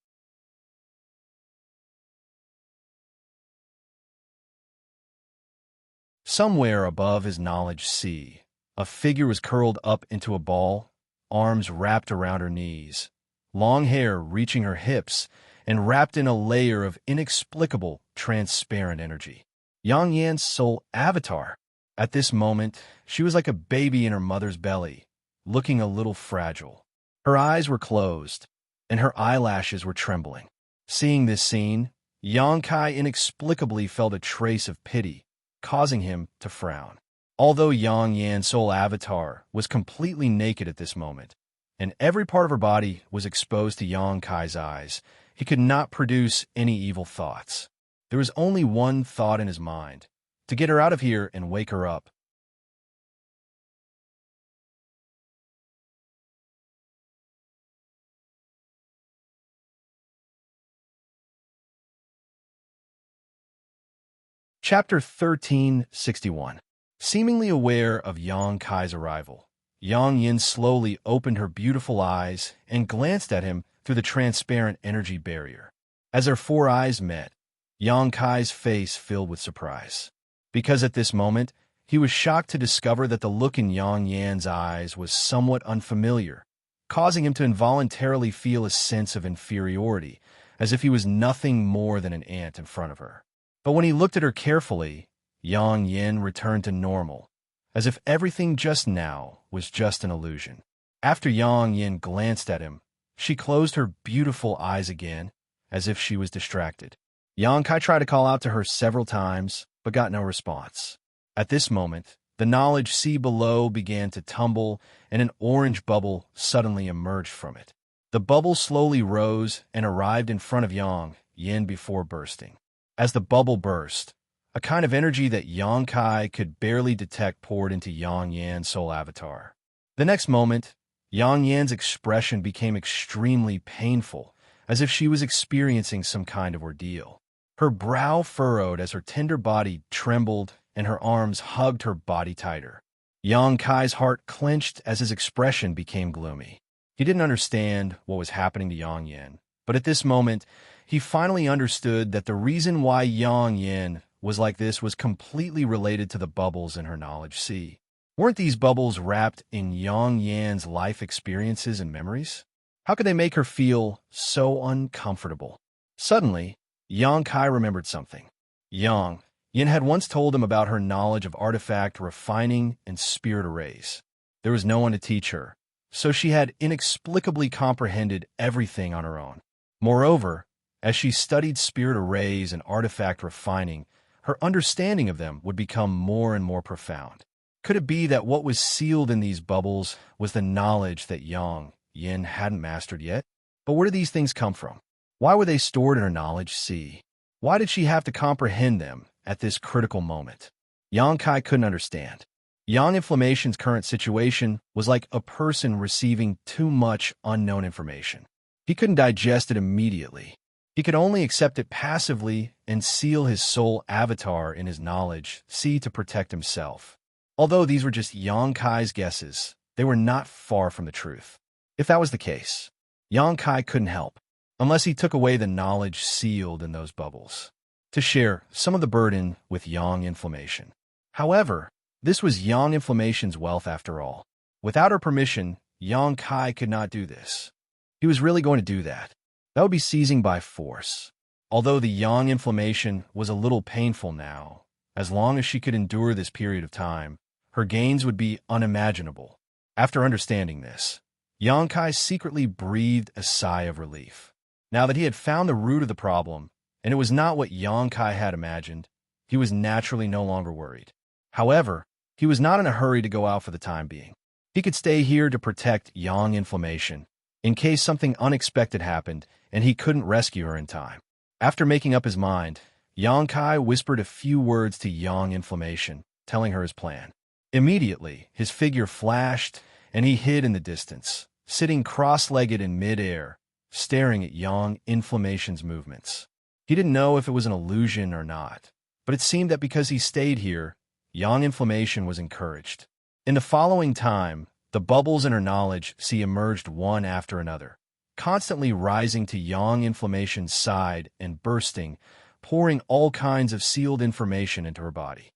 Somewhere above his knowledge sea, a figure was curled up into a ball, arms wrapped around her knees, long hair reaching her hips, and wrapped in a layer of inexplicable, transparent energy. Yang Yan's soul avatar. At this moment, she was like a baby in her mother's belly, looking a little fragile. Her eyes were closed, and her eyelashes were trembling. Seeing this scene, Yang Kai inexplicably felt a trace of pity, causing him to frown. Although Yang Yan's soul avatar was completely naked at this moment, and every part of her body was exposed to Yang Kai's eyes, he could not produce any evil thoughts. There was only one thought in his mind: to get her out of here and wake her up. Chapter 1361. Seemingly aware of Yang Kai's arrival, Yang Yin slowly opened her beautiful eyes and glanced at him through the transparent energy barrier. As her four eyes met, Yang Kai's face filled with surprise. Because at this moment, he was shocked to discover that the look in Yang Yan's eyes was somewhat unfamiliar, causing him to involuntarily feel a sense of inferiority, as if he was nothing more than an ant in front of her. But when he looked at her carefully, Yang Yin returned to normal, as if everything just now was just an illusion. After Yang Yin glanced at him, she closed her beautiful eyes again, as if she was distracted. Yang Kai tried to call out to her several times, but got no response. At this moment, the knowledge sea below began to tumble, and an orange bubble suddenly emerged from it. The bubble slowly rose and arrived in front of Yang Yin before bursting. As the bubble burst, a kind of energy that Yang Kai could barely detect poured into Yang Yan's soul avatar. The next moment, Yang Yan's expression became extremely painful, as if she was experiencing some kind of ordeal. Her brow furrowed as her tender body trembled and her arms hugged her body tighter. Yang Kai's heart clenched as his expression became gloomy. He didn't understand what was happening to Yang Yin, but at this moment, he finally understood that the reason why Yang Yin was like this was completely related to the bubbles in her knowledge sea. Weren't these bubbles wrapped in Yang Yan's life experiences and memories? How could they make her feel so uncomfortable? Suddenly, Yang Kai remembered something. Yang Yin had once told him about her knowledge of artifact refining and spirit arrays. There was no one to teach her, so she had inexplicably comprehended everything on her own. Moreover, as she studied spirit arrays and artifact refining, her understanding of them would become more and more profound. Could it be that what was sealed in these bubbles was the knowledge that Yang Yin hadn't mastered yet? But where did these things come from? Why were they stored in her knowledge sea? Why did she have to comprehend them at this critical moment? Yang Kai couldn't understand. Yang Inflammation's current situation was like a person receiving too much unknown information. He couldn't digest it immediately. He could only accept it passively and seal his soul avatar in his knowledge sea to protect himself. Although these were just Yang Kai's guesses, they were not far from the truth. If that was the case, Yang Kai couldn't help, unless he took away the knowledge sealed in those bubbles, to share some of the burden with Yang Inflammation. However, this was Yang Inflammation's wealth after all. Without her permission, Yang Kai could not do this. He was really going to do that. That would be seizing by force. Although the Yang Inflammation was a little painful now, as long as she could endure this period of time, her gains would be unimaginable. After understanding this, Yang Kai secretly breathed a sigh of relief. Now that he had found the root of the problem, and it was not what Yang Kai had imagined, he was naturally no longer worried. However, he was not in a hurry to go out for the time being. He could stay here to protect Yang Inflammation, in case something unexpected happened and he couldn't rescue her in time. After making up his mind, Yang Kai whispered a few words to Yang Inflammation, telling her his plan. Immediately, his figure flashed, and he hid in the distance, sitting cross-legged in mid-air, staring at Yang Inflammation's movements. He didn't know if it was an illusion or not, but it seemed that because he stayed here, Yang Inflammation was encouraged. In the following time, the bubbles in her knowledge emerged one after another, constantly rising to Yang Inflammation's side and bursting, pouring all kinds of sealed information into her body.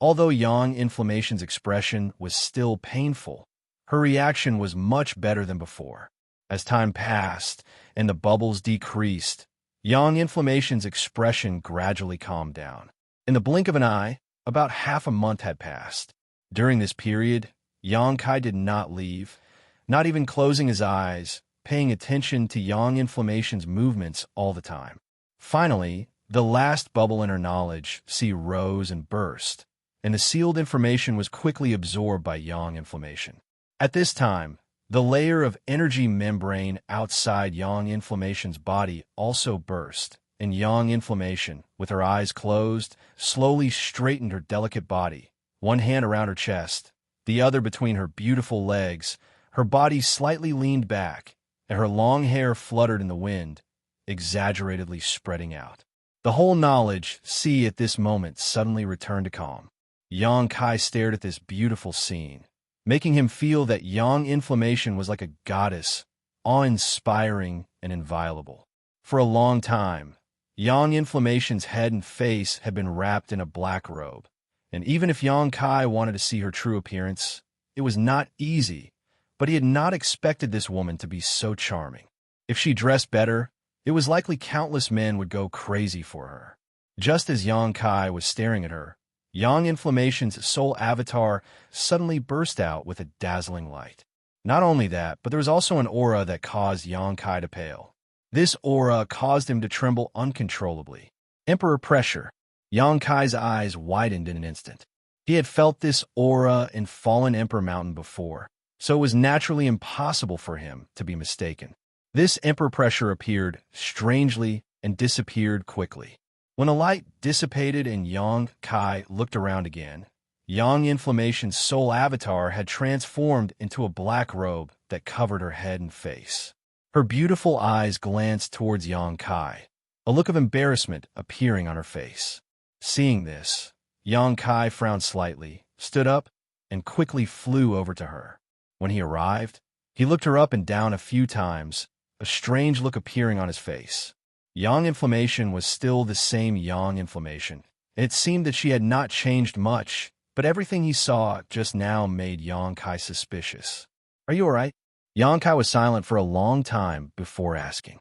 Although Yang Inflammation's expression was still painful, her reaction was much better than before. As time passed and the bubbles decreased, Yang Inflammation's expression gradually calmed down. In the blink of an eye, about half a month had passed. During this period, Yang Kai did not leave, not even closing his eyes, paying attention to Yang Inflammation's movements all the time. Finally, the last bubble in her knowledge rose and burst, and the sealed information was quickly absorbed by Yang Inflammation. At this time, the layer of energy membrane outside Yang Inflammation's body also burst, and Yang Inflammation, with her eyes closed, slowly straightened her delicate body, one hand around her chest, the other between her beautiful legs. Her body slightly leaned back, and her long hair fluttered in the wind, exaggeratedly spreading out. The whole knowledge at this moment suddenly returned to calm. Yang Kai stared at this beautiful scene, making him feel that Yang Inflammation was like a goddess, awe-inspiring and inviolable. For a long time, Yang Inflammation's head and face had been wrapped in a black robe, and even if Yang Kai wanted to see her true appearance, it was not easy, but he had not expected this woman to be so charming. If she dressed better, it was likely countless men would go crazy for her. Just as Yang Kai was staring at her, Yang Inflammation's soul avatar suddenly burst out with a dazzling light. Not only that, but there was also an aura that caused Yang Kai to pale. This aura caused him to tremble uncontrollably. Emperor pressure. Yang Kai's eyes widened in an instant. He had felt this aura in Fallen Emperor Mountain before, so it was naturally impossible for him to be mistaken. This emperor pressure appeared strangely and disappeared quickly. When the light dissipated and Yang Kai looked around again, Yang Inflammation's soul avatar had transformed into a black robe that covered her head and face. Her beautiful eyes glanced towards Yang Kai, a look of embarrassment appearing on her face. Seeing this, Yang Kai frowned slightly, stood up, and quickly flew over to her. When he arrived, he looked her up and down a few times, a strange look appearing on his face. Yang Inflammation was still the same Yang Inflammation. It seemed that she had not changed much, but everything he saw just now made Yang Kai suspicious. "Are you all right?" Yang Kai was silent for a long time before asking.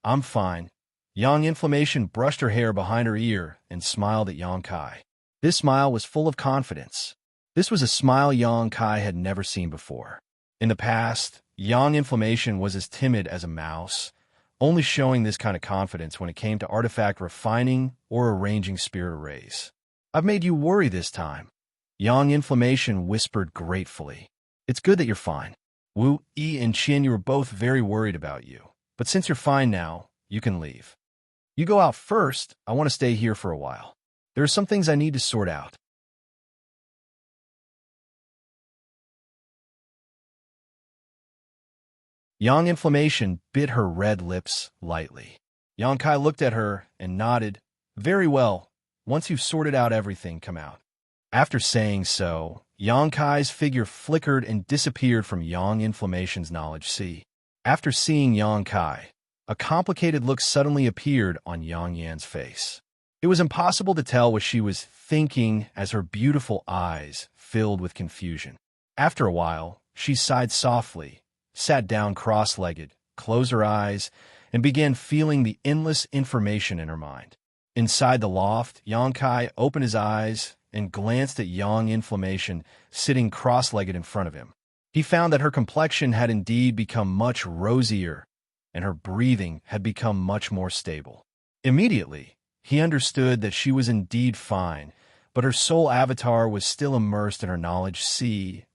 I'm fine." Yang Inflammation brushed her hair behind her ear and smiled at Yang Kai. This smile was full of confidence. This was a smile Yang Kai had never seen before. In the past, Yang Inflammation was as timid as a mouse, only showing this kind of confidence when it came to artifact refining or arranging spirit arrays. "I've made you worry this time," Yang Inflammation whispered gratefully. "It's good that you're fine. Wu, Yi, and Qin, you were both very worried about you. But since you're fine now, you can leave. You go out first. I want to stay here for a while. There are some things I need to sort out." Yang Inflammation bit her red lips lightly. Yang Kai looked at her and nodded. "Very well. Once you've sorted out everything, come out." After saying so, Yang Kai's figure flickered and disappeared from Yang Inflammation's knowledge. After seeing Yang Kai, a complicated look suddenly appeared on Yang Yan's face. It was impossible to tell what she was thinking as her beautiful eyes filled with confusion. After a while, she sighed softly, sat down cross-legged, closed her eyes, and began feeling the endless information in her mind. Inside the loft, Yang Kai opened his eyes and glanced at Yang Inflammation sitting cross-legged in front of him. He found that her complexion had indeed become much rosier, and her breathing had become much more stable. Immediately, he understood that she was indeed fine, but her soul avatar was still immersed in her knowledge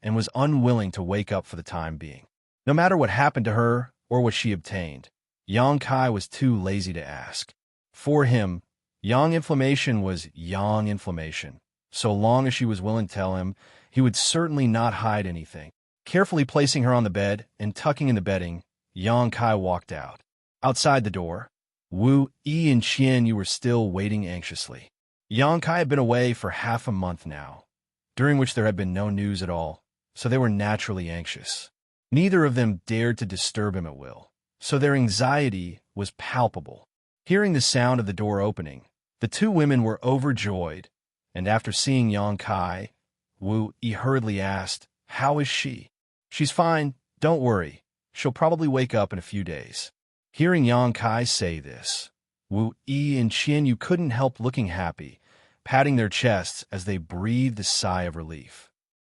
and was unwilling to wake up for the time being. No matter what happened to her or what she obtained, Yang Kai was too lazy to ask. For him, yang inflammation was yang inflammation. So long as she was willing to tell him, he would certainly not hide anything. Carefully placing her on the bed and tucking in the bedding, Yang Kai walked out. Outside the door, Wu Yi and Qian Yu were still waiting anxiously. Yang Kai had been away for half a month now, during which there had been no news at all, so they were naturally anxious. Neither of them dared to disturb him at will, so their anxiety was palpable. Hearing the sound of the door opening, the two women were overjoyed, and after seeing Yang Kai, Wu Yi hurriedly asked, "How is she?" "She's fine, don't worry. She'll probably wake up in a few days." Hearing Yang Kai say this, Wu Yi and Qian Yu couldn't help looking happy, patting their chests as they breathed a sigh of relief.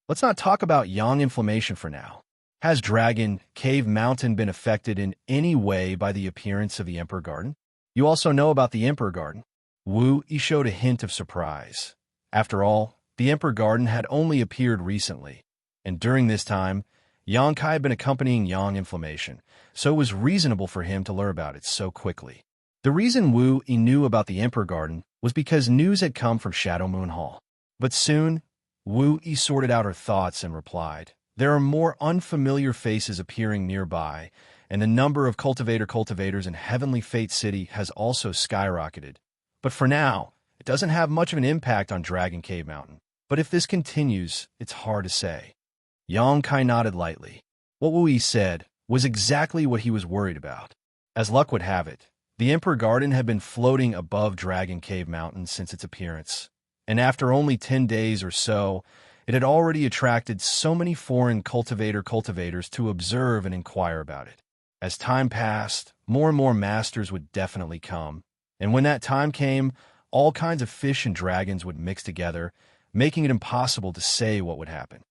Let's not talk about yang inflammation for now. Has Dragon Cave Mountain been affected in any way by the appearance of the Emperor Garden? You also know about the Emperor Garden. Wu Yi showed a hint of surprise. After all, the Emperor Garden had only appeared recently, and during this time, Yang Kai had been accompanying yang inflammation, so it was reasonable for him to learn about it so quickly. The reason Wu Yi knew about the Emperor Garden was because news had come from Shadow Moon Hall. But soon, Wu Yi sorted out her thoughts and replied, "There are more unfamiliar faces appearing nearby, and the number of cultivators in Heavenly Fate City has also skyrocketed. But for now, it doesn't have much of an impact on Dragon Cave Mountain. But if this continues, it's hard to say." Yang Kai nodded lightly. What Wu Yi said was exactly what he was worried about. As luck would have it, the Emperor Garden had been floating above Dragon Cave Mountain since its appearance, and after only 10 days or so, it had already attracted so many foreign cultivators to observe and inquire about it. As time passed, more and more masters would definitely come, and when that time came, all kinds of fish and dragons would mix together, making it impossible to say what would happen.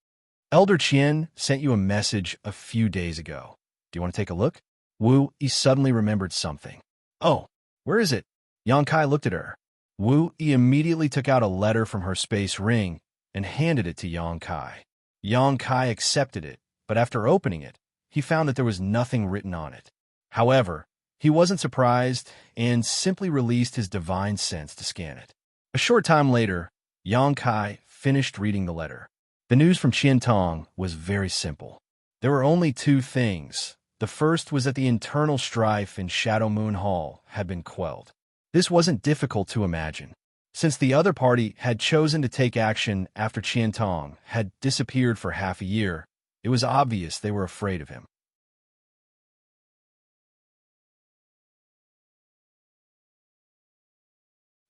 Elder Qian sent you a message a few days ago. Do you want to take a look? Wu Yi suddenly remembered something. "Oh, where is it?" Yang Kai looked at her. Wu Yi immediately took out a letter from her space ring and handed it to Yang Kai. Yang Kai accepted it, but after opening it, he found that there was nothing written on it. However, he wasn't surprised and simply released his divine sense to scan it. A short time later, Yang Kai finished reading the letter. The news from Qiantong was very simple. There were only two things. The first was that the internal strife in Shadow Moon Hall had been quelled. This wasn't difficult to imagine. Since the other party had chosen to take action after Qiantong had disappeared for half a year, it was obvious they were afraid of him.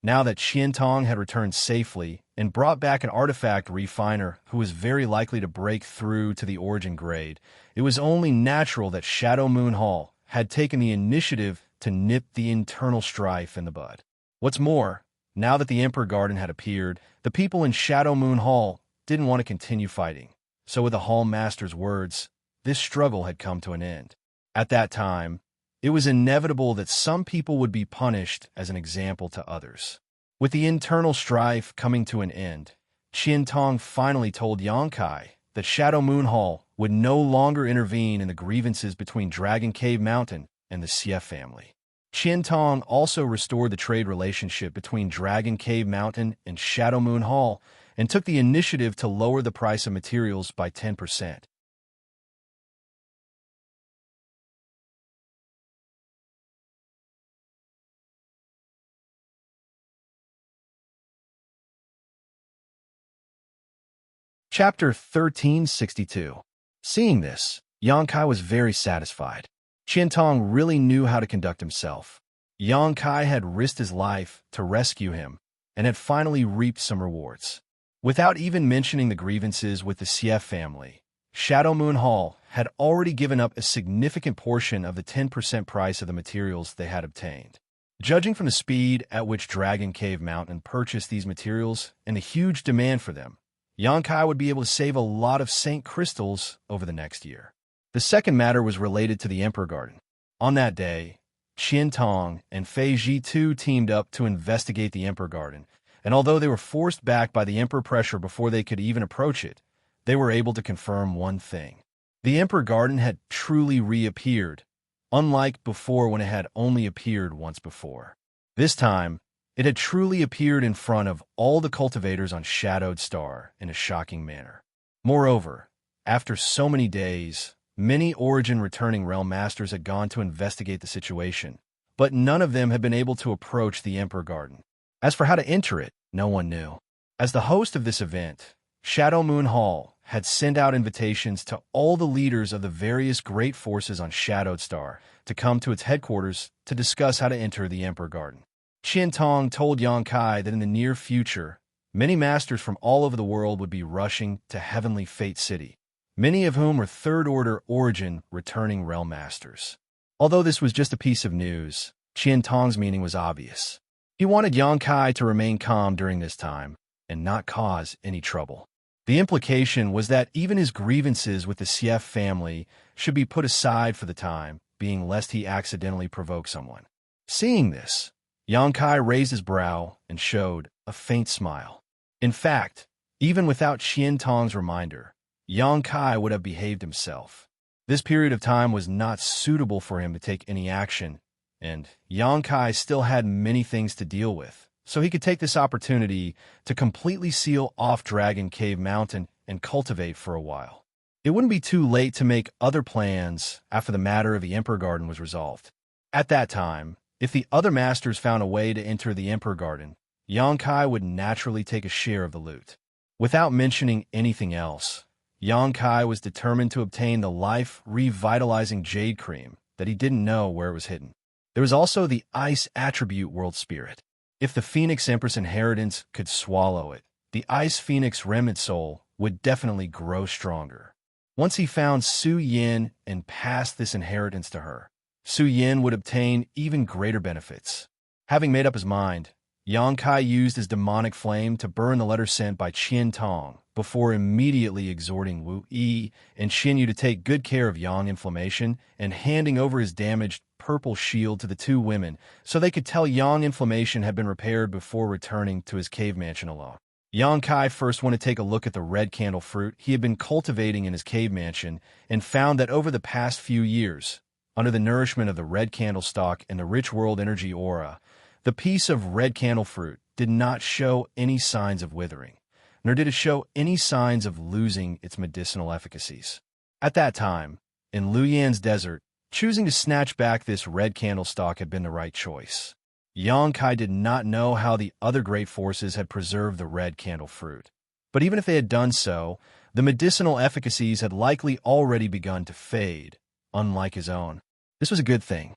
Now that Qiantong had returned safely and brought back an artifact refiner who was very likely to break through to the origin grade, it was only natural that Shadow Moon Hall had taken the initiative to nip the internal strife in the bud. What's more, now that the Emperor Garden had appeared, the people in Shadow Moon Hall didn't want to continue fighting. So with the Hall Master's words, this struggle had come to an end. At that time, it was inevitable that some people would be punished as an example to others. With the internal strife coming to an end, Qiantong finally told Yang Kai that Shadow Moon Hall would no longer intervene in the grievances between Dragon Cave Mountain and the Xie family. Qiantong also restored the trade relationship between Dragon Cave Mountain and Shadow Moon Hall and took the initiative to lower the price of materials by 10%. Chapter 1362. Seeing this, Yang Kai was very satisfied. Qiantong really knew how to conduct himself. Yang Kai had risked his life to rescue him and had finally reaped some rewards. Without even mentioning the grievances with the Xie family, Shadow Moon Hall had already given up a significant portion of the 10% price of the materials they had obtained. Judging from the speed at which Dragon Cave Mountain purchased these materials and the huge demand for them, Yang Kai would be able to save a lot of Saint Crystals over the next year. The second matter was related to the Emperor Garden. On that day, Qiantong and Fei Ji too teamed up to investigate the Emperor Garden, and although they were forced back by the Emperor pressure before they could even approach it, they were able to confirm one thing. The Emperor Garden had truly reappeared, unlike before when it had only appeared once before. This time, it had truly appeared in front of all the cultivators on Shadowed Star in a shocking manner. Moreover, after so many days, many Origin returning realm masters had gone to investigate the situation, but none of them had been able to approach the Emperor Garden. As for how to enter it, no one knew. As the host of this event, Shadow Moon Hall had sent out invitations to all the leaders of the various great forces on Shadowed Star to come to its headquarters to discuss how to enter the Emperor Garden. Qian Tong told Yang Kai that in the near future, many masters from all over the world would be rushing to Heavenly Fate City, many of whom were Third-Order Origin returning realm masters. Although this was just a piece of news, Qian Tong's meaning was obvious. He wanted Yang Kai to remain calm during this time and not cause any trouble. The implication was that even his grievances with the Xie family should be put aside for the time, being lest he accidentally provoke someone. Seeing this, Yang Kai raised his brow and showed a faint smile. In fact, even without Qian Tong's reminder, Yang Kai would have behaved himself. This period of time was not suitable for him to take any action, and Yang Kai still had many things to deal with, so he could take this opportunity to completely seal off Dragon Cave Mountain and cultivate for a while. It wouldn't be too late to make other plans after the matter of the Emperor Garden was resolved. At that time, if the other masters found a way to enter the Emperor Garden, Yang Kai would naturally take a share of the loot. Without mentioning anything else, Yang Kai was determined to obtain the life-revitalizing jade cream that he didn't know where it was hidden. There was also the Ice Attribute World Spirit. If the Phoenix Empress Inheritance could swallow it, the Ice Phoenix Remnant Soul would definitely grow stronger. Once he found Su Yin and passed this inheritance to her, Su Yin would obtain even greater benefits. Having made up his mind, Yang Kai used his demonic flame to burn the letter sent by Qian Tong before immediately exhorting Wu Yi and Xin Yu to take good care of Yang Inflammation and handing over his damaged purple shield to the two women so they could tell Yang Inflammation had been repaired before returning to his cave mansion alone. Yang Kai first wanted to take a look at the red candle fruit he had been cultivating in his cave mansion and found that over the past few years, under the nourishment of the red candle stalk and the rich world energy aura, the piece of red candle fruit did not show any signs of withering, nor did it show any signs of losing its medicinal efficacies. At that time, in Luyan's desert, choosing to snatch back this red candle stalk had been the right choice. Yang Kai did not know how the other great forces had preserved the red candle fruit, but even if they had done so, the medicinal efficacies had likely already begun to fade, unlike his own. This was a good thing.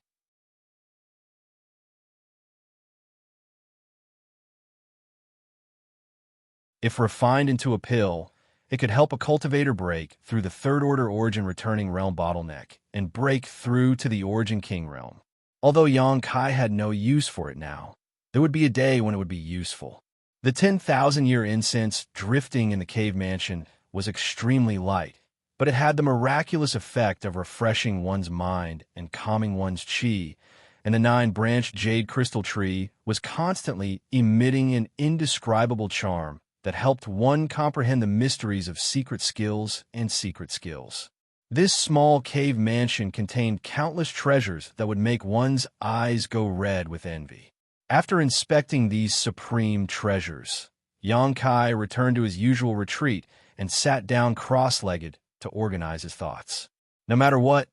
If refined into a pill, it could help a cultivator break through the Third-Order Origin returning realm bottleneck and break through to the Origin King realm. Although Yang Kai had no use for it now, there would be a day when it would be useful. The 10,000-year incense drifting in the cave mansion was extremely light, but it had the miraculous effect of refreshing one's mind and calming one's qi, and the 9-branched jade crystal tree was constantly emitting an indescribable charm that helped one comprehend the mysteries of secret skills and secret skills. This small cave mansion contained countless treasures that would make one's eyes go red with envy. After inspecting these supreme treasures, Yang Kai returned to his usual retreat and sat down cross-legged to organize his thoughts. No matter what,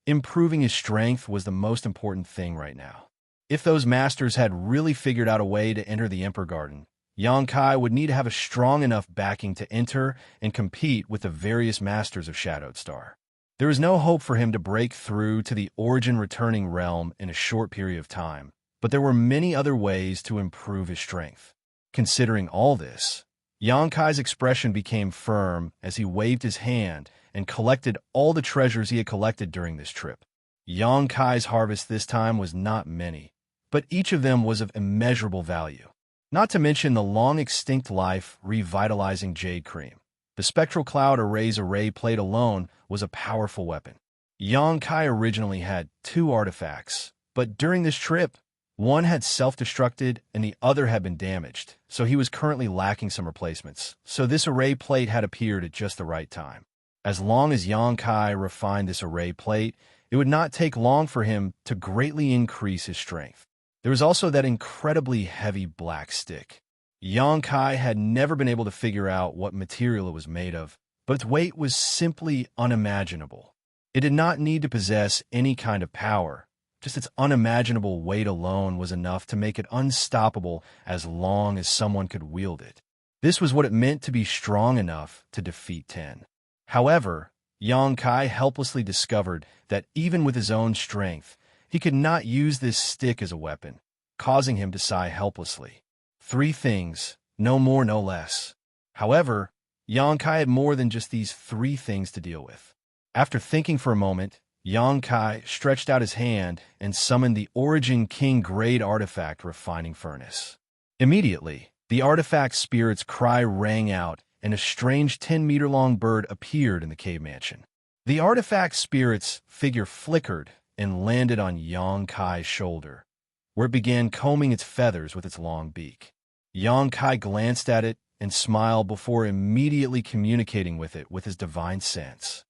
improving his strength was the most important thing right now. If those masters had really figured out a way to enter the Emperor Garden, Yang Kai would need to have a strong enough backing to enter and compete with the various masters of Shadowed Star. There was no hope for him to break through to the Origin returning realm in a short period of time, but there were many other ways to improve his strength. Considering all this, Yang Kai's expression became firm as he waved his hand and collected all the treasures he had collected during this trip. Yang Kai's harvest this time was not many, but each of them was of immeasurable value. Not to mention the long-extinct life revitalizing jade cream. The spectral cloud array plate alone was a powerful weapon. Yang Kai originally had 2 artifacts, but during this trip, one had self-destructed and the other had been damaged, so he was currently lacking some replacements. So this array plate had appeared at just the right time. As long as Xianxia refined this array plate, it would not take long for him to greatly increase his strength. There was also that incredibly heavy black stick. Xianxia had never been able to figure out what material it was made of, but its weight was simply unimaginable. It did not need to possess any kind of power. Just its unimaginable weight alone was enough to make it unstoppable as long as someone could wield it. This was what it meant to be strong enough to defeat 10. However, Xianxia helplessly discovered that even with his own strength, he could not use this stick as a weapon, causing him to sigh helplessly. 3 things, no more, no less. However, Xianxia had more than just these 3 things to deal with. After thinking for a moment, Xianxia stretched out his hand and summoned the Origin King Grade Artifact Refining Furnace. Immediately, the artifact spirit's cry rang out, and a strange 10-meter-long bird appeared in the cave mansion. The artifact spirit's figure flickered and landed on Xianxia's shoulder, where it began combing its feathers with its long beak. Xianxia glanced at it and smiled before immediately communicating with it with his divine sense.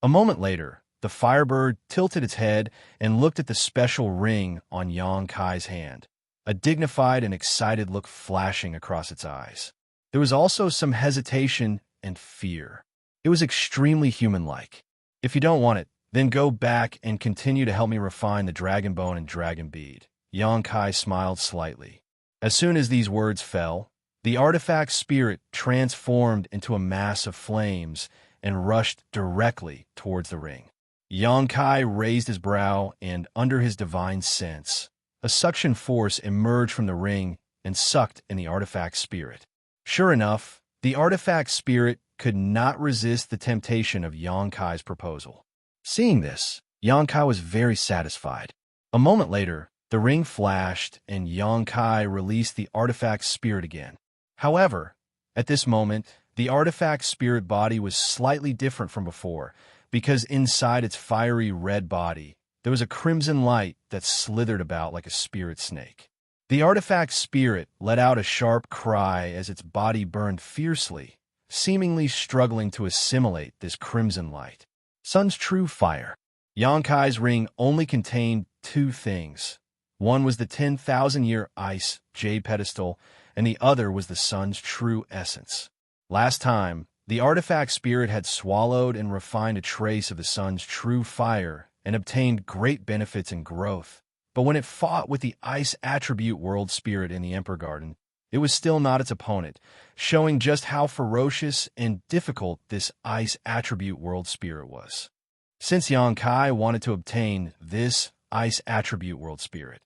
A moment later, the firebird tilted its head and looked at the special ring on Xianxia's hand, a dignified and excited look flashing across its eyes. There was also some hesitation and fear. It was extremely human-like. If you don't want it, then go back and continue to help me refine the dragon bone and dragon bead. Xianxia smiled slightly. As soon as these words fell, the artifact spirit transformed into a mass of flames and rushed directly towards the ring. Xianxia raised his brow, and under his divine sense, a suction force emerged from the ring and sucked in the artifact spirit. Sure enough, the artifact spirit could not resist the temptation of Xianxia's proposal. Seeing this, Xianxia was very satisfied. A moment later, the ring flashed, and Xianxia released the artifact spirit again. However, at this moment, the artifact spirit body was slightly different from before, because inside its fiery red body, there was a crimson light that slithered about like a spirit snake. The artifact spirit let out a sharp cry as its body burned fiercely, seemingly struggling to assimilate this crimson light. Sun's true fire. Xianxia's ring only contained 2 things. One was the 10,000-year ice jade pedestal, and the other was the sun's true essence. Last time, the artifact spirit had swallowed and refined a trace of the sun's true fire and obtained great benefits and growth. But when it fought with the ice attribute world spirit in the Emperor Garden, it was still not its opponent, showing just how ferocious and difficult this ice attribute world spirit was. Since Xianxia wanted to obtain this ice attribute world spirit,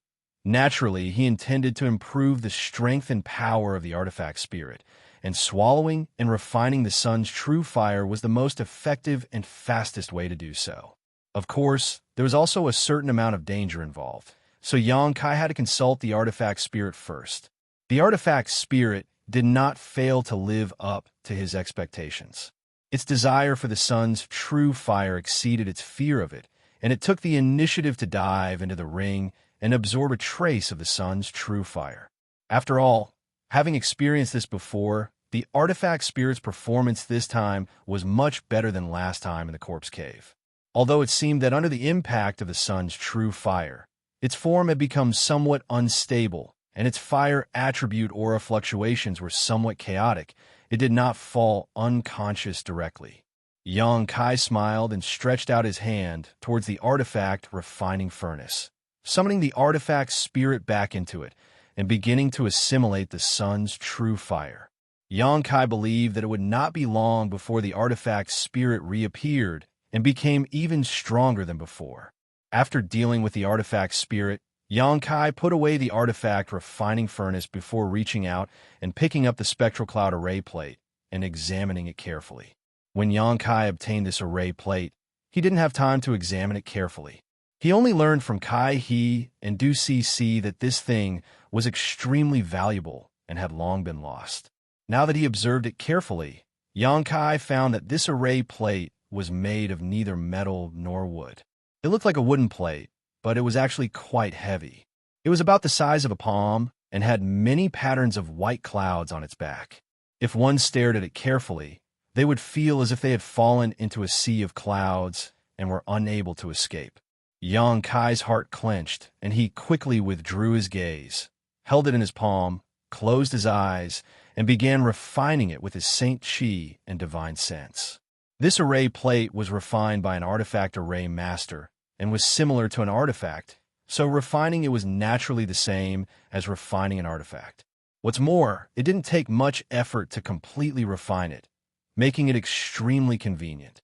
naturally he intended to improve the strength and power of the artifact spirit, and swallowing and refining the sun's true fire was the most effective and fastest way to do so. Of course, there was also a certain amount of danger involved, so Xianxia had to consult the artifact spirit first. The artifact spirit did not fail to live up to his expectations. Its desire for the sun's true fire exceeded its fear of it, and it took the initiative to dive into the ring and absorb a trace of the sun's true fire. After all, having experienced this before, the artifact spirit's performance this time was much better than last time in the corpse cave. Although it seemed that under the impact of the sun's true fire, its form had become somewhat unstable, and its fire attribute aura fluctuations were somewhat chaotic, it did not fall unconscious directly. Xianxia smiled and stretched out his hand towards the artifact refining furnace, summoning the artifact spirit back into it and beginning to assimilate the sun's true fire. Xianxia believed that it would not be long before the artifact spirit reappeared and became even stronger than before. After dealing with the artifact spirit, Xianxia put away the artifact refining furnace before reaching out and picking up the spectral cloud array plate and examining it carefully. When Xianxia obtained this array plate, he didn't have time to examine it carefully. He only learned from Kai He and Du Cc that this thing was extremely valuable and had long been lost. Now that he observed it carefully, Xianxia found that this array plate was made of neither metal nor wood. It looked like a wooden plate, but it was actually quite heavy. It was about the size of a palm and had many patterns of white clouds on its back. If one stared at it carefully, they would feel as if they had fallen into a sea of clouds and were unable to escape. Yang Kai's heart clenched, and he quickly withdrew his gaze, held it in his palm, closed his eyes, and began refining it with his Saint Qi and divine sense. This array plate was refined by an artifact array master and was similar to an artifact, so refining it was naturally the same as refining an artifact. What's more, it didn't take much effort to completely refine it, making it extremely convenient.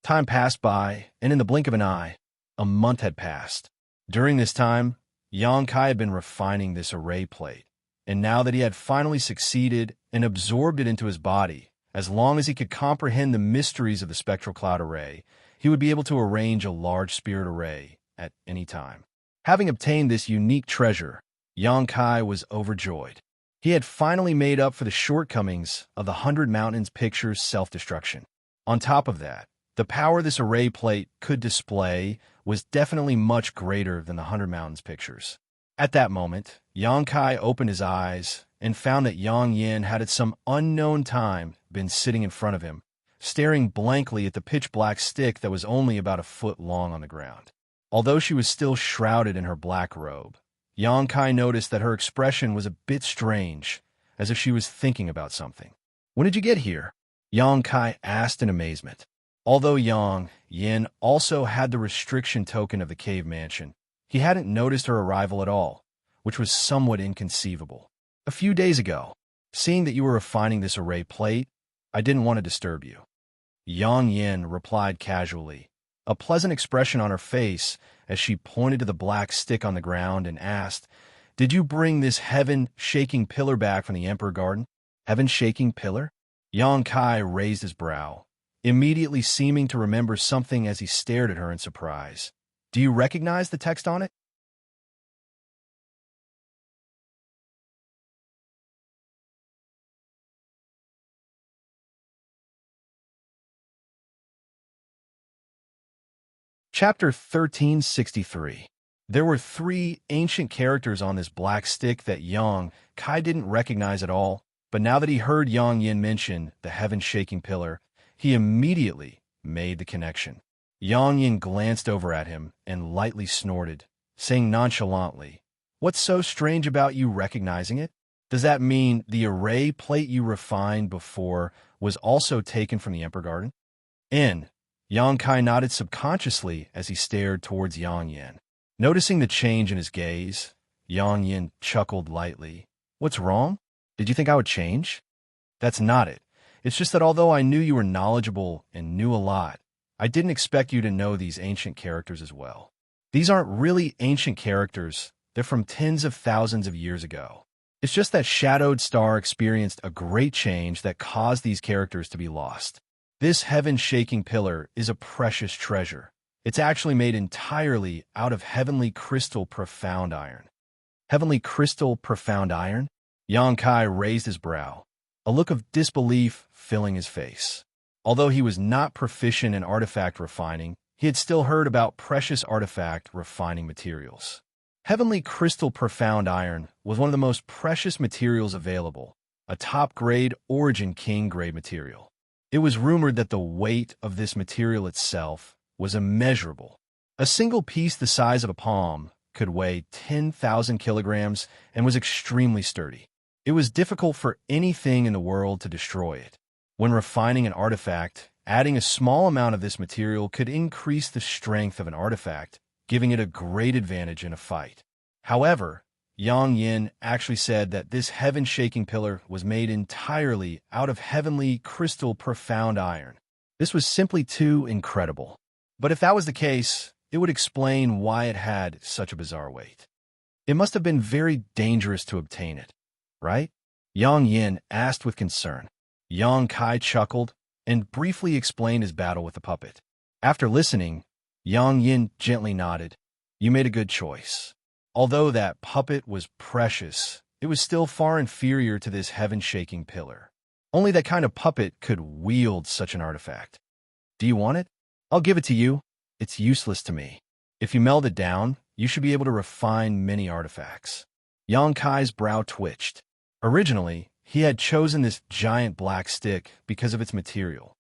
Time passed by, and in the blink of an eye, a month had passed. During this time, Yang Kai had been refining this array plate, and now that he had finally succeeded and absorbed it into his body, as long as he could comprehend the mysteries of the spectral cloud array, he would be able to arrange a large spirit array at any time. Having obtained this unique treasure, Yang Kai was overjoyed. He had finally made up for the shortcomings of the 100 Mountains picture's self-destruction. On top of that, the power this array plate could display was definitely much greater than the 100 Mountains pictures. At that moment, Yang Kai opened his eyes and found that Yang Yin had at some unknown time been sitting in front of him, staring blankly at the pitch-black stick that was only about a foot long on the ground. Although she was still shrouded in her black robe, Yang Kai noticed that her expression was a bit strange, as if she was thinking about something. "When did you get here?" Yang Kai asked in amazement. Although Yang Yin also had the restriction token of the cave mansion, he hadn't noticed her arrival at all, which was somewhat inconceivable. "A few days ago, seeing that you were refining this array plate, I didn't want to disturb you." Yang Yin replied casually, a pleasant expression on her face as she pointed to the black stick on the ground and asked, "Did you bring this heaven-shaking pillar back from the Emperor Garden?" "Heaven-shaking pillar?" Yang Kai raised his brow, immediately seeming to remember something as he stared at her in surprise. "Do you recognize the text on it?" Chapter 1363. There were 3 ancient characters on this black stick that Yang Kai didn't recognize at all, but now that he heard Yang Yin mention the heaven-shaking pillar, he immediately made the connection. Yang Yin glanced over at him and lightly snorted, saying nonchalantly, "What's so strange about you recognizing it? Does that mean the array plate you refined before was also taken from the Emperor Garden?" Yang Kai nodded subconsciously as he stared towards Yang Yin. Noticing the change in his gaze, Yang Yin chuckled lightly. "What's wrong? Did you think I would change?" "That's not it. It's just that although I knew you were knowledgeable and knew a lot, I didn't expect you to know these ancient characters as well. These aren't really ancient characters. They're from tens of thousands of years ago. It's just that Shadowed Star experienced a great change that caused these characters to be lost. This heaven-shaking pillar is a precious treasure. It's actually made entirely out of heavenly crystal profound iron." "Heavenly crystal profound iron?" Yang Kai raised his brow, a look of disbelief filling his face. Although he was not proficient in artifact refining, he had still heard about precious artifact refining materials. Heavenly crystal profound iron was one of the most precious materials available, a top-grade Origin King-grade material. It was rumored that the weight of this material itself was immeasurable. A single piece the size of a palm could weigh 10,000 kilograms and was extremely sturdy. It was difficult for anything in the world to destroy it. When refining an artifact, adding a small amount of this material could increase the strength of an artifact, giving it a great advantage in a fight. However, Yang Yin actually said that this heaven-shaking pillar was made entirely out of heavenly crystal profound iron. This was simply too incredible. But if that was the case, it would explain why it had such a bizarre weight. It must have been very dangerous to obtain it, right? Yang Yin asked with concern. Yang Kai chuckled and briefly explained his battle with the puppet. After listening, Yang Yin gently nodded. "You made a good choice. Although that puppet was precious, it was still far inferior to this heaven-shaking pillar. Only that kind of puppet could wield such an artifact. Do you want it? I'll give it to you." It's useless to me. If you meld it down, you should be able to refine many artifacts. Yang Kai's brow twitched. Originally, he had chosen this giant black stick because of its material.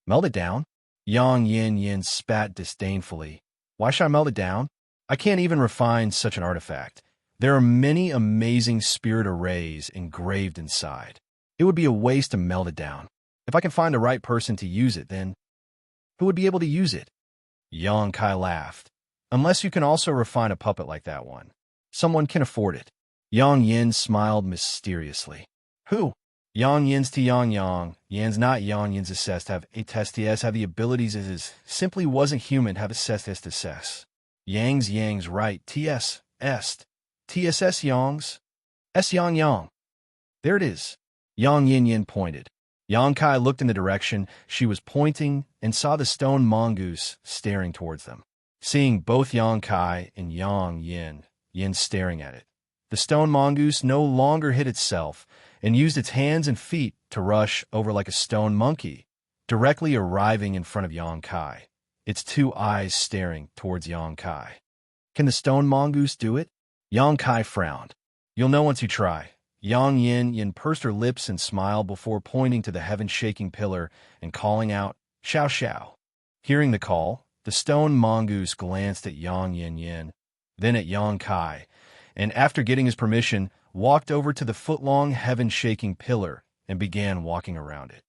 Meld it down? Yang Yin spat disdainfully. Why should I melt it down? I can't even refine such an artifact. There are many amazing spirit arrays engraved inside. It would be a waste to melt it down. If I can find the right person to use it, then who would be able to use it? Yang Kai laughed. Unless you can also refine a puppet like that one. Someone can afford it. Yang Yin smiled mysteriously. Who? Yang Yin's to Yang. Yan's not Yang Yin's assessed have a test TS have the abilities as is. Simply wasn't human have assessed est assess. Yang's right. TS est. TSS Yang's. S Yang. There it is. Yang Yin pointed. Yang Kai looked in the direction she was pointing and saw the stone mongoose staring towards them. Seeing both Yang Kai and Yang Yin staring at it, the stone mongoose no longer hid itself and used its hands and feet to rush over like a stone monkey, directly arriving in front of Yang Kai, its two eyes staring towards Yang Kai. Can the stone mongoose do it? Yang Kai frowned. You'll know once you try. Yang Yin pursed her lips and smiled before pointing to the heaven-shaking pillar and calling out, Xiao Xiao. Hearing the call, the stone mongoose glanced at Yang Yin, then at Yang Kai, and after getting his permission, walked over to the foot-long heaven-shaking pillar and began walking around it.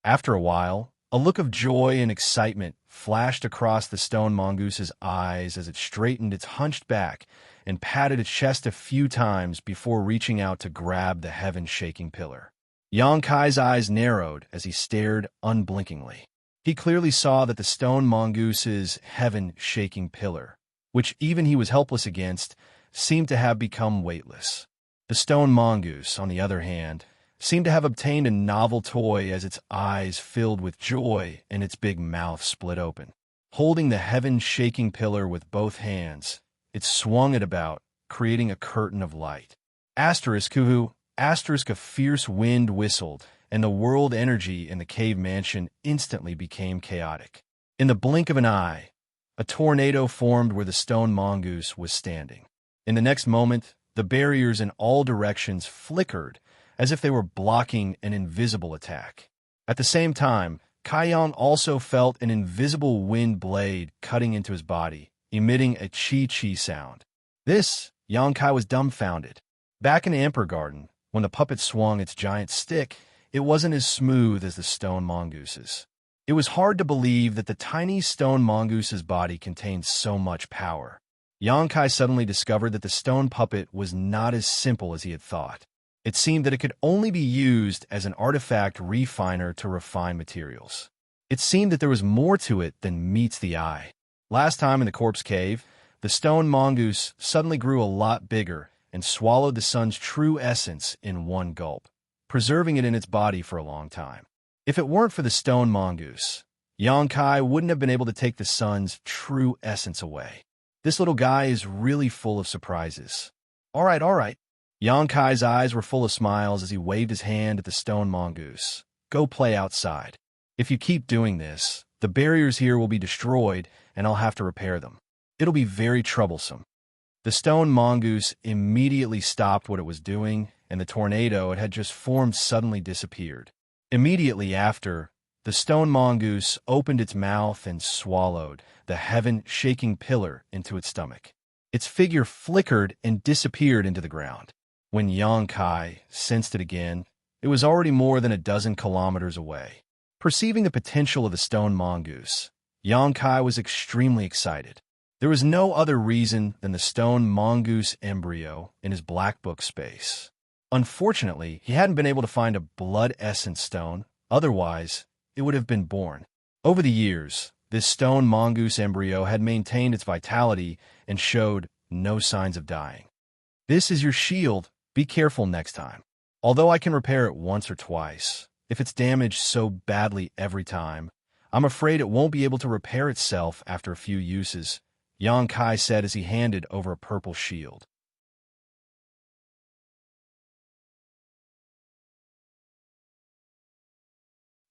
After a while, a look of joy and excitement flashed across the stone mongoose's eyes as it straightened its hunched back and patted its chest a few times before reaching out to grab the heaven-shaking pillar. Yang Kai's eyes narrowed as he stared unblinkingly. He clearly saw that the stone mongoose's heaven-shaking pillar, which even he was helpless against, seemed to have become weightless. The stone mongoose, on the other hand, seemed to have obtained a novel toy as its eyes filled with joy and its big mouth split open. Holding the heaven-shaking pillar with both hands, it swung it about, creating a curtain of light. Asterisk a fierce wind whistled, and the world energy in the cave mansion instantly became chaotic. In the blink of an eye, a tornado formed where the stone mongoose was standing. In the next moment, the barriers in all directions flickered, as if they were blocking an invisible attack. At the same time, Kaiyang also felt an invisible wind blade cutting into his body, emitting a chi-chi sound. This, Yang Kai was dumbfounded. Back in the Emperor Garden, when the puppet swung its giant stick, it wasn't as smooth as the stone mongoose's. It was hard to believe that the tiny stone mongoose's body contained so much power. Yang Kai suddenly discovered that the stone puppet was not as simple as he had thought. It seemed that it could only be used as an artifact refiner to refine materials. It seemed that there was more to it than meets the eye. Last time in the corpse cave, the stone mongoose suddenly grew a lot bigger and swallowed the sun's true essence in one gulp, preserving it in its body for a long time. If it weren't for the stone mongoose, Yang Kai wouldn't have been able to take the sun's true essence away. This little guy is really full of surprises. All right. Yang Kai's eyes were full of smiles as he waved his hand at the stone mongoose. Go play outside. If you keep doing this, the barriers here will be destroyed and I'll have to repair them. It'll be very troublesome. The stone mongoose immediately stopped what it was doing, and the tornado it had just formed suddenly disappeared. Immediately after, the stone mongoose opened its mouth and swallowed the heaven-shaking pillar into its stomach. Its figure flickered and disappeared into the ground. When Yang Kai sensed it again, it was already more than a dozen kilometers away. Perceiving the potential of the stone mongoose, Yang Kai was extremely excited. There was no other reason than the stone mongoose embryo in his black book space. Unfortunately, he hadn't been able to find a blood essence stone, otherwise it would have been born. Over the years, this stone mongoose embryo had maintained its vitality and showed no signs of dying. This is your shield. Be careful next time. Although I can repair it once or twice, if it's damaged so badly every time, I'm afraid it won't be able to repair itself after a few uses, Yang Kai said as he handed over a purple shield.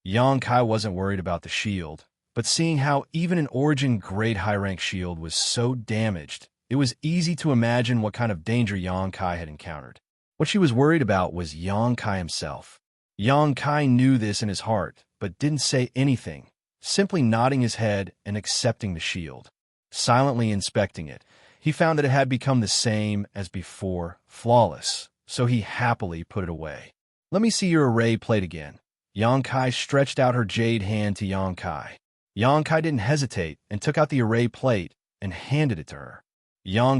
Kai wasn't worried about the shield, but seeing how even an Origin Grade high-rank shield was so damaged, it was easy to imagine what kind of danger Kai had encountered. What she was worried about was Kai himself. Kai knew this in his heart, but didn't say anything, simply nodding his head and accepting the shield. Silently inspecting it, he found that it had become the same as before, flawless, so he happily put it away. "Let me see your array plate again." Kai stretched out her jade hand to Kai. Kai didn't hesitate and took out the array plate and handed it to her.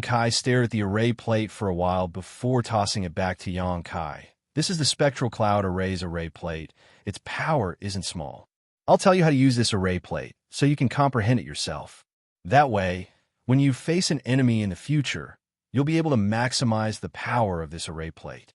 Kai stared at the array plate for a while before tossing it back to Kai. "This is the Spectral Cloud Array's array plate. Its power isn't small. I'll tell you how to use this array plate so you can comprehend it yourself. That way, when you face an enemy in the future, you'll be able to maximize the power of this array plate."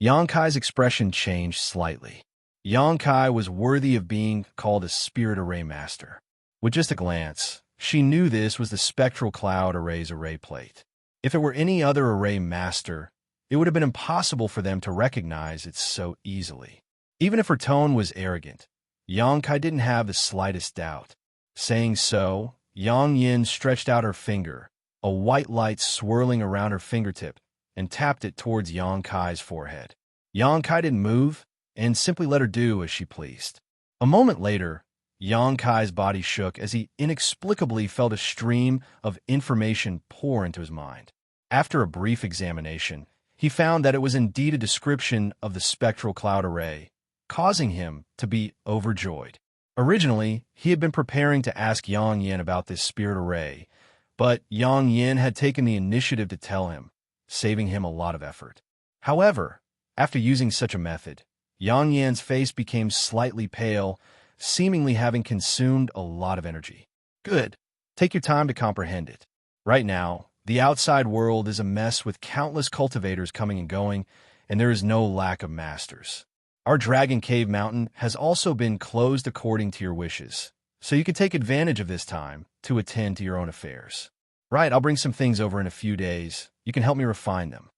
Kai's expression changed slightly. Kai was worthy of being called a Spirit Array Master. With just a glance, she knew this was the Spectral Cloud Array's array plate. If it were any other array master, it would have been impossible for them to recognize it so easily. Even if her tone was arrogant, Kai didn't have the slightest doubt. Saying so, Yang Yin stretched out her finger, a white light swirling around her fingertip, and tapped it towards Kai's forehead. Kai didn't move, and simply let her do as she pleased. A moment later, Kai's body shook as he inexplicably felt a stream of information pour into his mind. After a brief examination, he found that it was indeed a description of the Spectral Cloud Array, causing him to be overjoyed. Originally, he had been preparing to ask Yang Yin about this spirit array, but Yang Yin had taken the initiative to tell him, saving him a lot of effort. However, after using such a method, Yang Yin's face became slightly pale, seemingly having consumed a lot of energy. "Good. Take your time to comprehend it. Right now, the outside world is a mess with countless cultivators coming and going, and there is no lack of masters. Our Dragon Cave Mountain has also been closed according to your wishes, so you can take advantage of this time to attend to your own affairs." "Right, I'll bring some things over in a few days. You can help me refine them."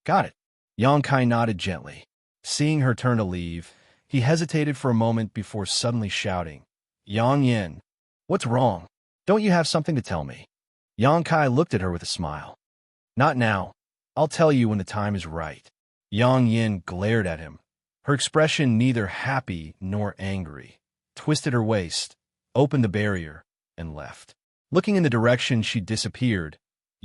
"Got it." Kai nodded gently. Seeing her turn to leave, he hesitated for a moment before suddenly shouting, "Yang Yin, what's wrong? Don't you have something to tell me?" Kai looked at her with a smile. "Not now. I'll tell you when the time is right." Yang Yin glared at him, her expression neither happy nor angry, twisted her waist, opened the barrier, and left. Looking in the direction she disappeared,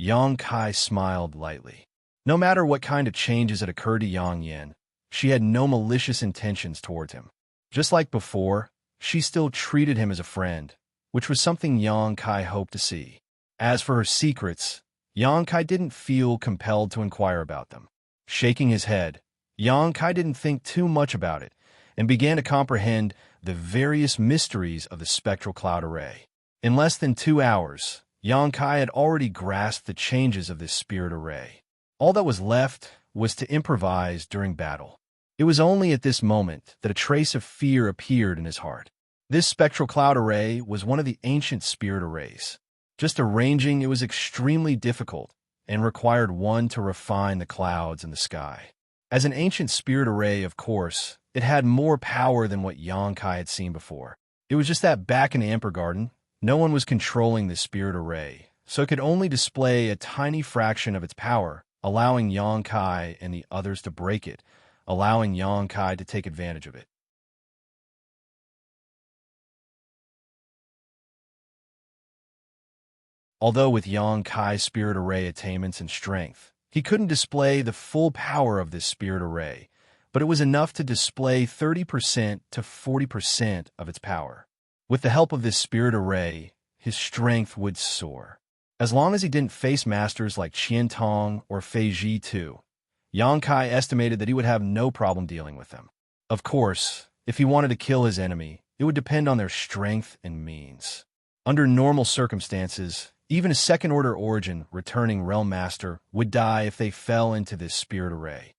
Kai smiled lightly. No matter what kind of changes had occurred to Yang Yin, she had no malicious intentions towards him. Just like before, she still treated him as a friend, which was something Kai hoped to see. As for her secrets, Kai didn't feel compelled to inquire about them. Shaking his head, Kai didn't think too much about it and began to comprehend the various mysteries of the Spectral Cloud Array. In less than 2 hours, Kai had already grasped the changes of this spirit array. All that was left was to improvise during battle. It was only at this moment that a trace of fear appeared in his heart. This Spectral Cloud Array was one of the ancient spirit arrays. Just arranging it was extremely difficult and required one to refine the clouds in the sky. As an ancient spirit array, of course, it had more power than what Kai had seen before. It was just that back in the Emperor Garden, no one was controlling this spirit array, so it could only display a tiny fraction of its power, allowing Kai and the others to break it, allowing Kai to take advantage of it. Although with Kai's spirit array attainments and strength, he couldn't display the full power of this spirit array, but it was enough to display 30% to 40% of its power. With the help of this spirit array, his strength would soar. As long as he didn't face masters like Qian Tong or Fei Ji too, Kai estimated that he would have no problem dealing with them. Of course, if he wanted to kill his enemy, it would depend on their strength and means. Under normal circumstances, even a second-order origin returning Realm Master would die if they fell into this spirit array.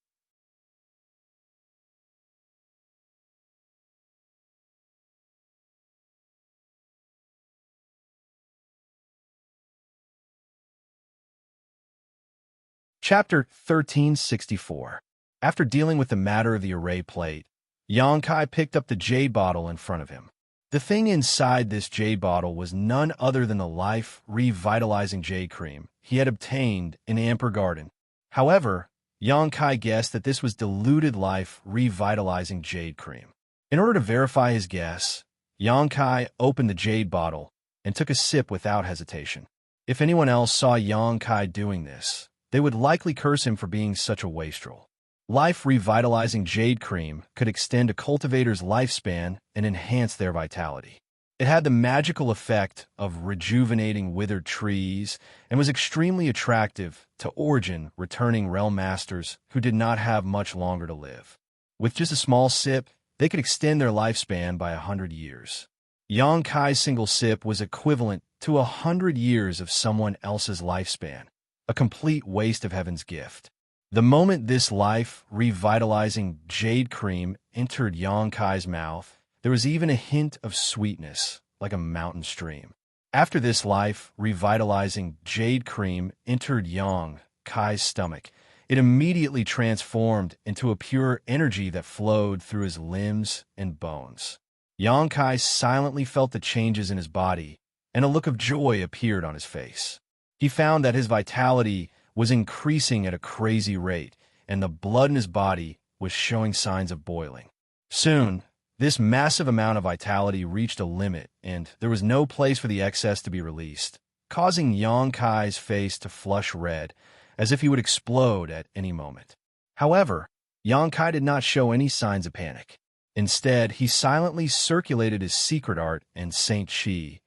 Chapter 1364. After dealing with the matter of the array plate, Yongkai picked up the jade bottle in front of him. The thing inside this jade bottle was none other than the life-revitalizing jade cream he had obtained in Amber Garden. However, Yongkai guessed that this was diluted life-revitalizing jade cream. In order to verify his guess, Yongkai opened the jade bottle and took a sip without hesitation. If anyone else saw Yongkai doing this, they would likely curse him for being such a wastrel. Life-revitalizing jade cream could extend a cultivator's lifespan and enhance their vitality. It had the magical effect of rejuvenating withered trees and was extremely attractive to origin-returning realm masters who did not have much longer to live. With just a small sip, they could extend their lifespan by 100 years. Yongkai's single sip was equivalent to 100 years of someone else's lifespan, a complete waste of heaven's gift. The moment this life-revitalizing jade cream entered Yongkai's mouth, there was even a hint of sweetness, like a mountain stream. After this life-revitalizing jade cream entered Yongkai's stomach, it immediately transformed into a pure energy that flowed through his limbs and bones. Yongkai silently felt the changes in his body, and a look of joy appeared on his face. He found that his vitality was increasing at a crazy rate, and the blood in his body was showing signs of boiling. Soon, this massive amount of vitality reached a limit, and there was no place for the excess to be released, causing Yongkai's face to flush red, as if he would explode at any moment. However, Yongkai did not show any signs of panic. Instead, he silently circulated his secret art and Saint Qi,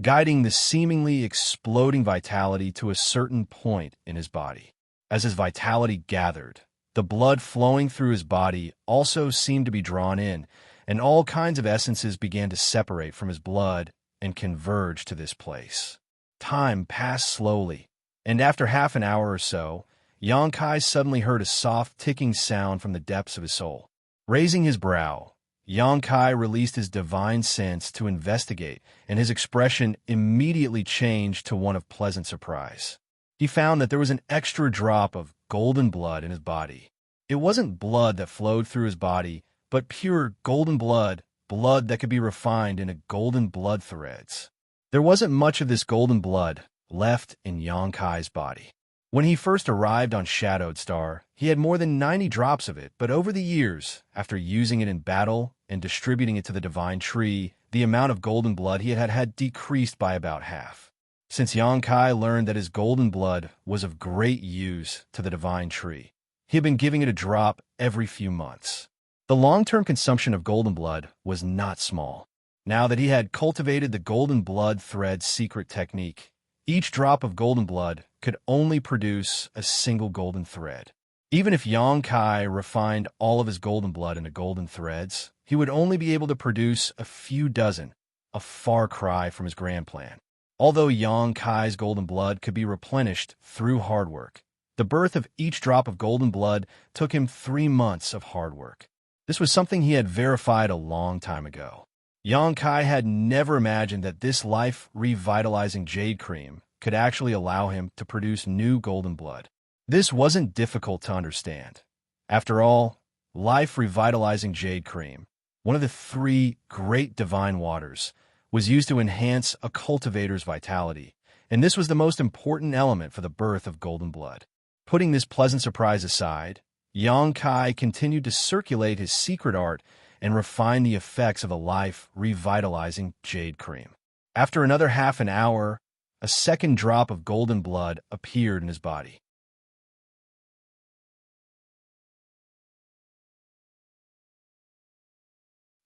guiding the seemingly exploding vitality to a certain point in his body. As his vitality gathered, the blood flowing through his body also seemed to be drawn in, and all kinds of essences began to separate from his blood and converge to this place. Time passed slowly, and after half an hour or so, Yongkai suddenly heard a soft ticking sound from the depths of his soul. Raising his brow, Yongkai released his divine sense to investigate, and his expression immediately changed to one of pleasant surprise. He found that there was an extra drop of golden blood in his body. It wasn't blood that flowed through his body, but pure golden blood that could be refined into golden blood threads. There wasn't much of this golden blood left in Yongkai's body. When he first arrived on Shadowed Star, he had more than 90 drops of it, but over the years, after using it in battle and distributing it to the divine tree, the amount of golden blood he had decreased by about half. Since Yongkai learned that his golden blood was of great use to the divine tree, he had been giving it a drop every few months. The long-term consumption of golden blood was not small. Now that he had cultivated the golden blood thread secret technique, each drop of golden blood could only produce a single golden thread. Even if Yongkai refined all of his golden blood into golden threads, he would only be able to produce a few dozen, a far cry from his grand plan. Although Yongkai's golden blood could be replenished through hard work, the birth of each drop of golden blood took him 3 months of hard work. This was something he had verified a long time ago. Yongkai had never imagined that this life-revitalizing jade cream could actually allow him to produce new golden blood. This wasn't difficult to understand. After all, life-revitalizing jade cream, one of the 3 great divine waters, was used to enhance a cultivator's vitality, and this was the most important element for the birth of golden blood. Putting this pleasant surprise aside, Yongkai continued to circulate his secret art and refine the effects of a life-revitalizing jade cream. After another half an hour, a second drop of golden blood appeared in his body.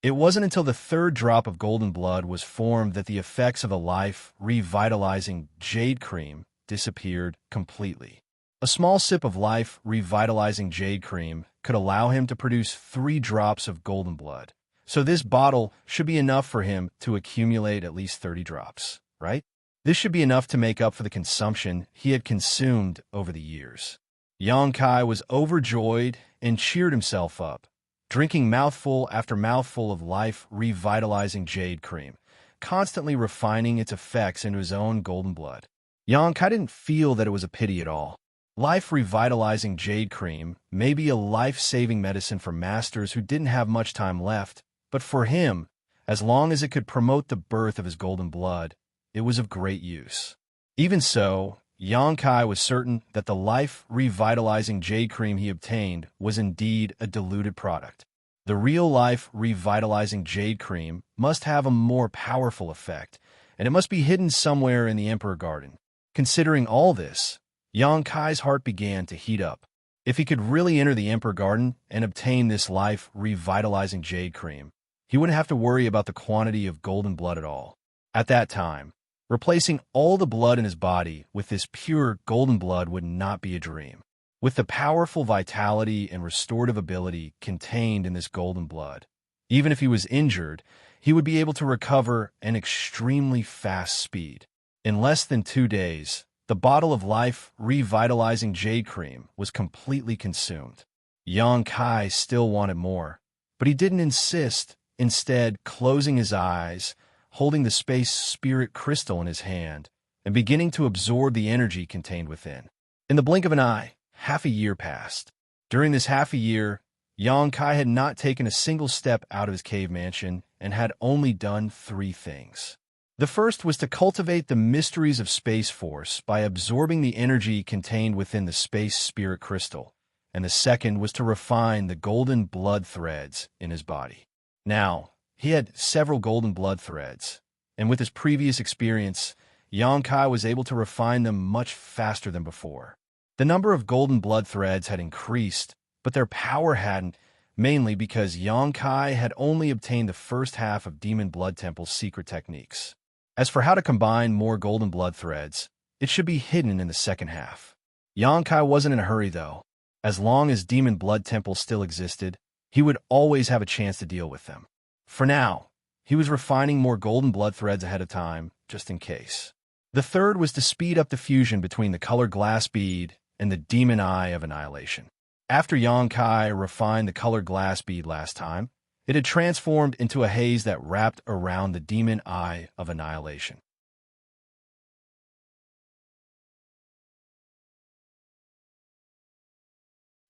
It wasn't until the third drop of golden blood was formed that the effects of a life-revitalizing jade cream disappeared completely. A small sip of life-revitalizing jade cream could allow him to produce 3 drops of golden blood. So this bottle should be enough for him to accumulate at least 30 drops, right? This should be enough to make up for the consumption he had consumed over the years. Yongkai was overjoyed and cheered himself up, drinking mouthful after mouthful of life-revitalizing jade cream, constantly refining its effects into his own golden blood. Yongkai didn't feel that it was a pity at all. Life-revitalizing jade cream may be a life-saving medicine for masters who didn't have much time left, but for him, as long as it could promote the birth of his golden blood, it was of great use. Even so, Xianxia was certain that the life-revitalizing jade cream he obtained was indeed a diluted product. The real life-revitalizing jade cream must have a more powerful effect, and it must be hidden somewhere in the Emperor Garden. Considering all this, Xianxia's heart began to heat up. If he could really enter the Emperor Garden and obtain this life-revitalizing jade cream, he wouldn't have to worry about the quantity of golden blood at all. At that time, replacing all the blood in his body with this pure golden blood would not be a dream. With the powerful vitality and restorative ability contained in this golden blood, even if he was injured, he would be able to recover at an extremely fast speed. In less than 2 days, the bottle of life-revitalizing jade cream was completely consumed. Xianxia still wanted more, but he didn't insist, instead closing his eyes, holding the space spirit crystal in his hand, and beginning to absorb the energy contained within. In the blink of an eye, half a year passed. During this half a year, Xianxia had not taken a single step out of his cave mansion and had only done 3 things. The first was to cultivate the mysteries of Space Force by absorbing the energy contained within the space spirit crystal, and the second was to refine the golden blood threads in his body. Now, he had several golden blood threads, and with his previous experience, Xianxia was able to refine them much faster than before. The number of golden blood threads had increased, but their power hadn't, mainly because Xianxia had only obtained the first half of Demon Blood Temple's secret techniques. As for how to combine more golden blood threads, it should be hidden in the second half. Xianxia wasn't in a hurry, though. As long as Demon Blood Temple still existed, he would always have a chance to deal with them. For now, he was refining more golden blood threads ahead of time, just in case. The third was to speed up the fusion between the colored glass bead and the demon eye of annihilation. After Xianxia refined the colored glass bead last time, it had transformed into a haze that wrapped around the demon eye of annihilation.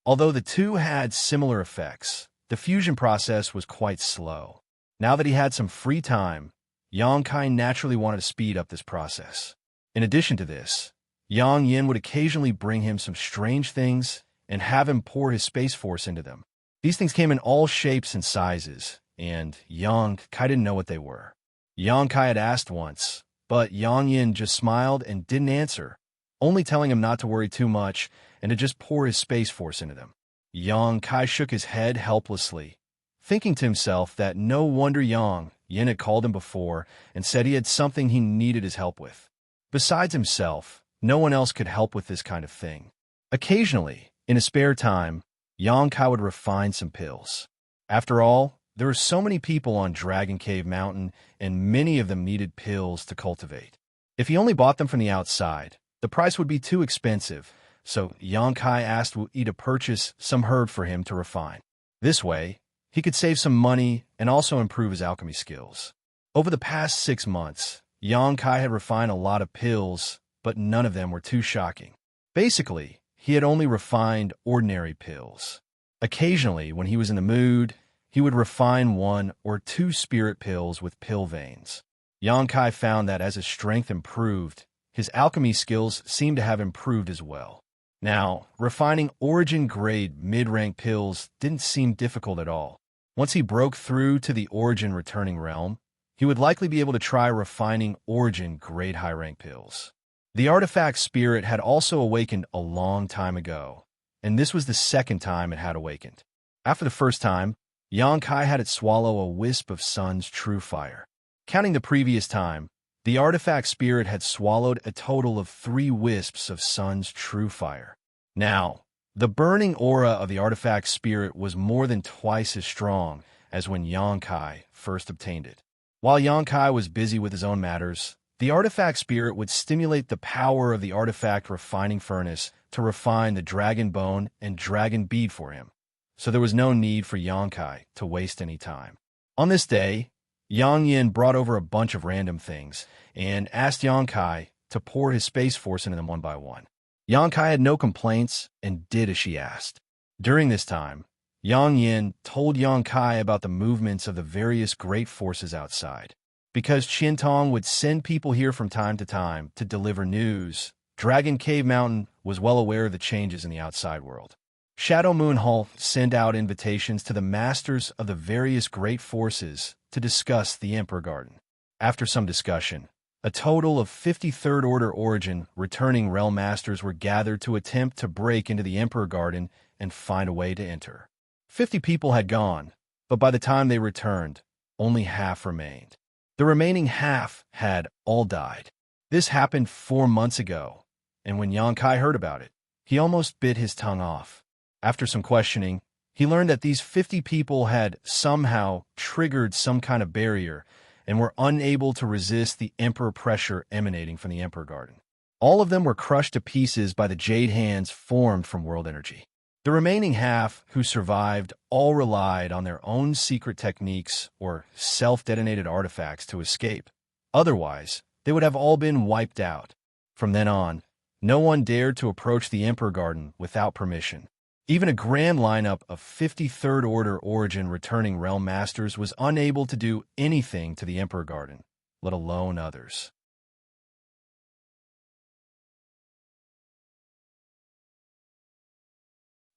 Although the two had similar effects, the fusion process was quite slow. Now that he had some free time, Xianxia naturally wanted to speed up this process. In addition to this, Yang Yin would occasionally bring him some strange things and have him pour his space force into them. These things came in all shapes and sizes, and Xianxia didn't know what they were. Xianxia had asked once, but Yang Yin just smiled and didn't answer, only telling him not to worry too much and to just pour his space force into them. Xianxia shook his head helplessly, thinking to himself that no wonder Yang Yin had called him before and said he had something he needed his help with. Besides himself, no one else could help with this kind of thing. Occasionally, in his spare time, Xianxia would refine some pills. After all, there were so many people on Dragon Cave Mountain, and many of them needed pills to cultivate. If he only bought them from the outside, the price would be too expensive, so Xianxia asked Wuxia to purchase some herb for him to refine. This way, he could save some money and also improve his alchemy skills. Over the past 6 months, Xianxia had refined a lot of pills, but none of them were too shocking. Basically, he had only refined ordinary pills. Occasionally, when he was in the mood, he would refine 1 or 2 spirit pills with pill veins. Xianxia found that as his strength improved, his alchemy skills seemed to have improved as well. Now, refining origin-grade mid-rank pills didn't seem difficult at all. Once he broke through to the origin returning realm, he would likely be able to try refining origin-grade high-rank pills. The artifact spirit had also awakened a long time ago, and this was the second time it had awakened. After the first time, Xianxia had it swallow a wisp of Sun's true fire. Counting the previous time, the artifact spirit had swallowed a total of 3 wisps of Sun's true fire. Now, the burning aura of the artifact spirit was more than twice as strong as when Xianxia first obtained it. While Xianxia was busy with his own matters, the artifact spirit would stimulate the power of the artifact refining furnace to refine the dragon bone and dragon bead for him, so there was no need for Xianxia to waste any time. On this day, Yang Yin brought over a bunch of random things and asked Xianxia to pour his space force into them one by one. Yangkai had no complaints and did as she asked. During this time, Yang Yin told Yangkai about the movements of the various great forces outside. Because Qintong would send people here from time to deliver news, Dragon Cave Mountain was well aware of the changes in the outside world. Shadow Moon Hall sent out invitations to the masters of the various great forces to discuss the Emperor Garden. After some discussion, a total of 53rd Order Origin returning realm masters were gathered to attempt to break into the Emperor Garden and find a way to enter. 50 people had gone, but by the time they returned, only half remained. The remaining half had all died. This happened 4 months ago, and when Yangkai heard about it, he almost bit his tongue off. After some questioning, he learned that these 50 people had somehow triggered some kind of barrier and were unable to resist the Emperor pressure emanating from the Emperor Garden. All of them were crushed to pieces by the jade hands formed from world energy. The remaining half, who survived, all relied on their own secret techniques or self-detonated artifacts to escape. Otherwise, they would have all been wiped out. From then on, no one dared to approach the Emperor Garden without permission. Even a grand lineup of 53rd Order Origin returning realm masters was unable to do anything to the Emperor Garden, let alone others.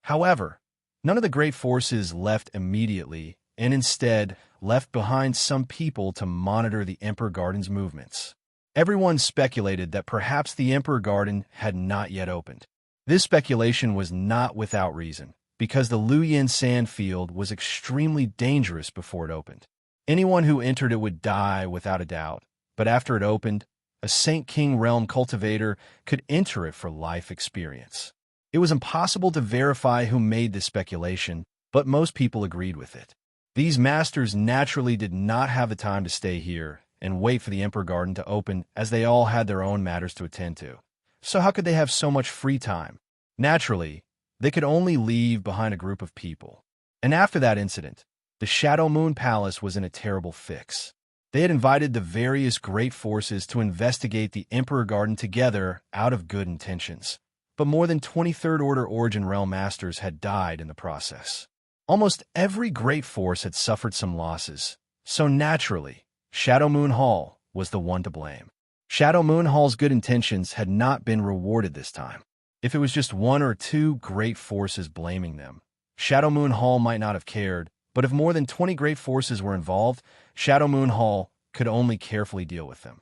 However, none of the great forces left immediately, and instead left behind some people to monitor the Emperor Garden's movements. Everyone speculated that perhaps the Emperor Garden had not yet opened. This speculation was not without reason, because the Luyin sand field was extremely dangerous before it opened. Anyone who entered it would die without a doubt, but after it opened, a Saint King realm cultivator could enter it for life experience. It was impossible to verify who made this speculation, but most people agreed with it. These masters naturally did not have the time to stay here and wait for the Emperor Garden to open, as they all had their own matters to attend to. So how could they have so much free time? Naturally, they could only leave behind a group of people. And after that incident, the Shadow Moon Palace was in a terrible fix. They had invited the various great forces to investigate the Emperor Garden together out of good intentions. But more than 23rd Order Origin realm masters had died in the process. Almost every great force had suffered some losses, so naturally, Shadow Moon Hall was the one to blame. Shadow Moon Hall's good intentions had not been rewarded this time. If it was just 1 or 2 great forces blaming them, Shadow Moon Hall might not have cared, but if more than 20 great forces were involved, Shadow Moon Hall could only carefully deal with them.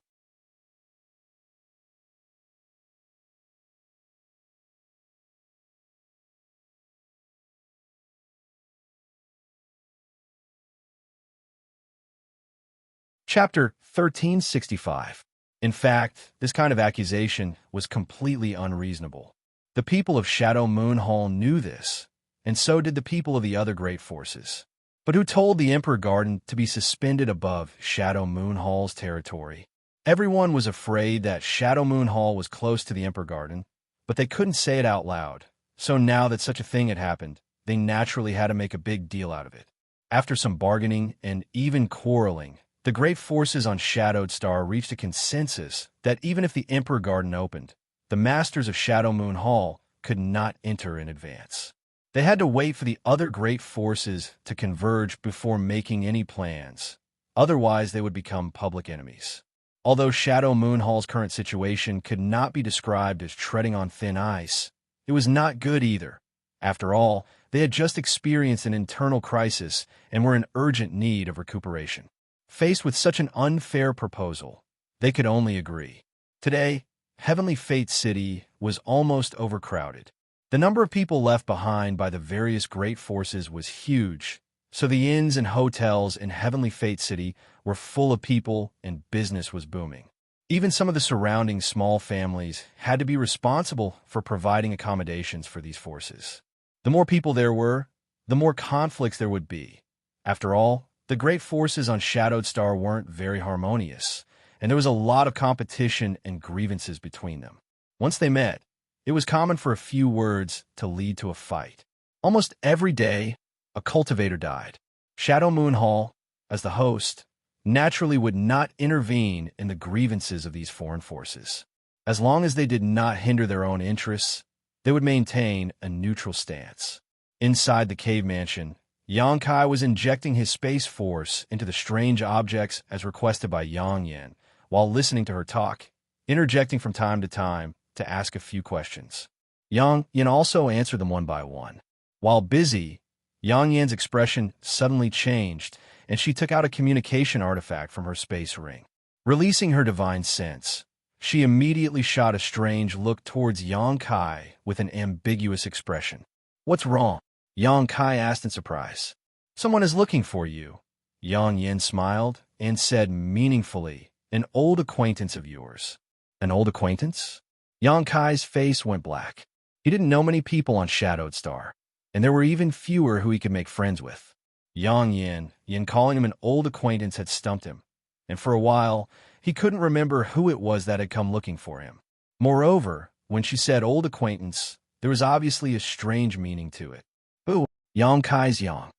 Chapter 1365. In fact, this kind of accusation was completely unreasonable. The people of Shadow Moon Hall knew this, and so did the people of the other great forces. But who told the Emperor Garden to be suspended above Shadow Moon Hall's territory? Everyone was afraid that Shadow Moon Hall was close to the Emperor Garden, but they couldn't say it out loud. So now that such a thing had happened, they naturally had to make a big deal out of it. After some bargaining and even quarreling, the great forces on Shadowed Star reached a consensus that even if the Emperor Garden opened, the masters of Shadow Moon Hall could not enter in advance. They had to wait for the other great forces to converge before making any plans. Otherwise, they would become public enemies. Although Shadow Moon Hall's current situation could not be described as treading on thin ice, it was not good either. After all, they had just experienced an internal crisis and were in urgent need of recuperation. Faced with such an unfair proposal, they could only agree. Today, Heavenly Fate City was almost overcrowded. The number of people left behind by the various great forces was huge, so the inns and hotels in Heavenly Fate City were full of people and business was booming. Even some of the surrounding small families had to be responsible for providing accommodations for these forces. The more people there were, the more conflicts there would be. After all, the great forces on Shadowed Star weren't very harmonious, and there was a lot of competition and grievances between them. Once they met, it was common for a few words to lead to a fight. Almost every day, a cultivator died. Shadow Moon Hall, as the host, naturally would not intervene in the grievances of these foreign forces. As long as they did not hinder their own interests, they would maintain a neutral stance. Inside the cave mansion, Xianxia was injecting his space force into the strange objects as requested by Yang Yan, while listening to her talk, interjecting from time to ask a few questions. Yang Yan also answered them one by one. While busy, Yang Yan's expression suddenly changed, and she took out a communication artifact from her space ring. Releasing her divine sense, she immediately shot a strange look towards Xianxia with an ambiguous expression. "What's wrong?" Xianxia asked in surprise. "Someone is looking for you." Yang Yan smiled and said meaningfully, "An old acquaintance of yours." "An old acquaintance?" Xianxia's face went black. He didn't know many people on Shadowed Star, and there were even fewer who he could make friends with. Yan calling him an old acquaintance had stumped him, and for a while, he couldn't remember who it was that had come looking for him. Moreover, when she said old acquaintance, there was obviously a strange meaning to it. "Who?" "Xianxia's Yang."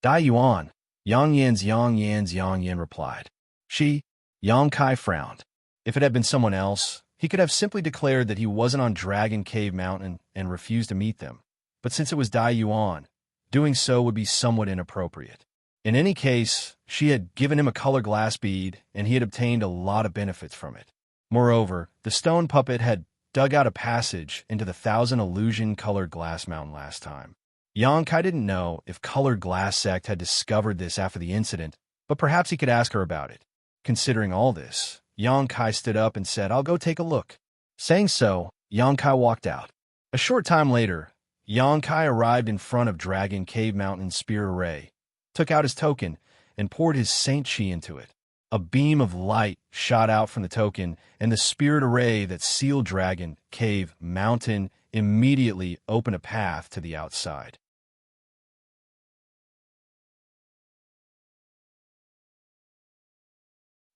"Dai Yuan." Yang Yan replied. "She?" Xianxia frowned. If it had been someone else, he could have simply declared that he wasn't on Dragon Cave Mountain and refused to meet them. But since it was Dai Yuan, doing so would be somewhat inappropriate. In any case, she had given him a colored glass bead, and he had obtained a lot of benefits from it. Moreover, the stone puppet had dug out a passage into the 1,000 illusion-colored glass mountain last time. Xianxia didn't know if Colored Glass Sect had discovered this after the incident, but perhaps he could ask her about it. Considering all this, Xianxia stood up and said, "I'll go take a look." Saying so, Xianxia walked out. A short time later, Xianxia arrived in front of Dragon Cave Mountain's Spirit Array, took out his token, and poured his Saint Chi into it. A beam of light shot out from the token, and the Spirit Array that sealed Dragon Cave Mountain immediately opened a path to the outside.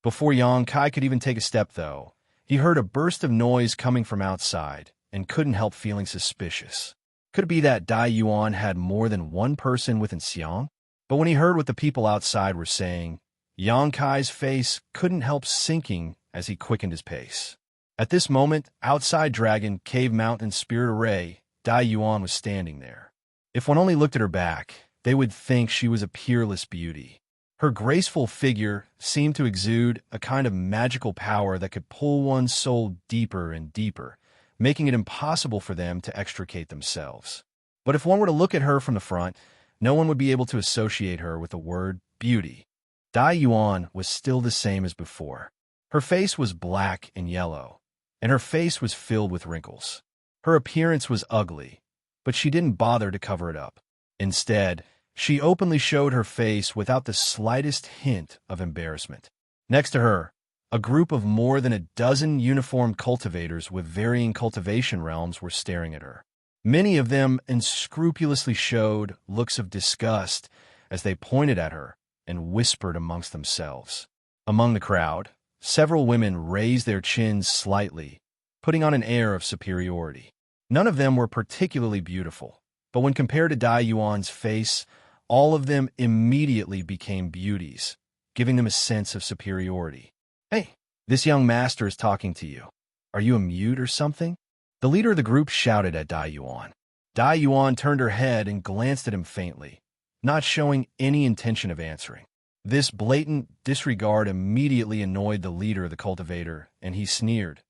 Before Xianxia could even take a step, though, he heard a burst of noise coming from outside and couldn't help feeling suspicious. Could it be that Dai Yuan had more than one person within Xiang? But when he heard what the people outside were saying, Xianxia's face couldn't help sinking as he quickened his pace. At this moment, outside Dragon Cave Mountain Spirit Array, Dai Yuan was standing there. If one only looked at her back, they would think she was a peerless beauty. Her graceful figure seemed to exude a kind of magical power that could pull one's soul deeper and deeper, making it impossible for them to extricate themselves. But if one were to look at her from the front, no one would be able to associate her with the word beauty. Dai Yuan was still the same as before. Her face was black and yellow, and her face was filled with wrinkles. Her appearance was ugly, but she didn't bother to cover it up. Instead, she openly showed her face without the slightest hint of embarrassment. Next to her, a group of more than a dozen uniformed cultivators with varying cultivation realms were staring at her. Many of them unscrupulously showed looks of disgust as they pointed at her and whispered amongst themselves. Among the crowd, several women raised their chins slightly, putting on an air of superiority. None of them were particularly beautiful, but when compared to Dai Yuan's face, all of them immediately became beauties, giving them a sense of superiority. "Hey, this young master is talking to you. Are you a mute or something?" The leader of the group shouted at Dai Yuan. Dai Yuan turned her head and glanced at him faintly, not showing any intention of answering. This blatant disregard immediately annoyed the leader of the cultivator, and he sneered.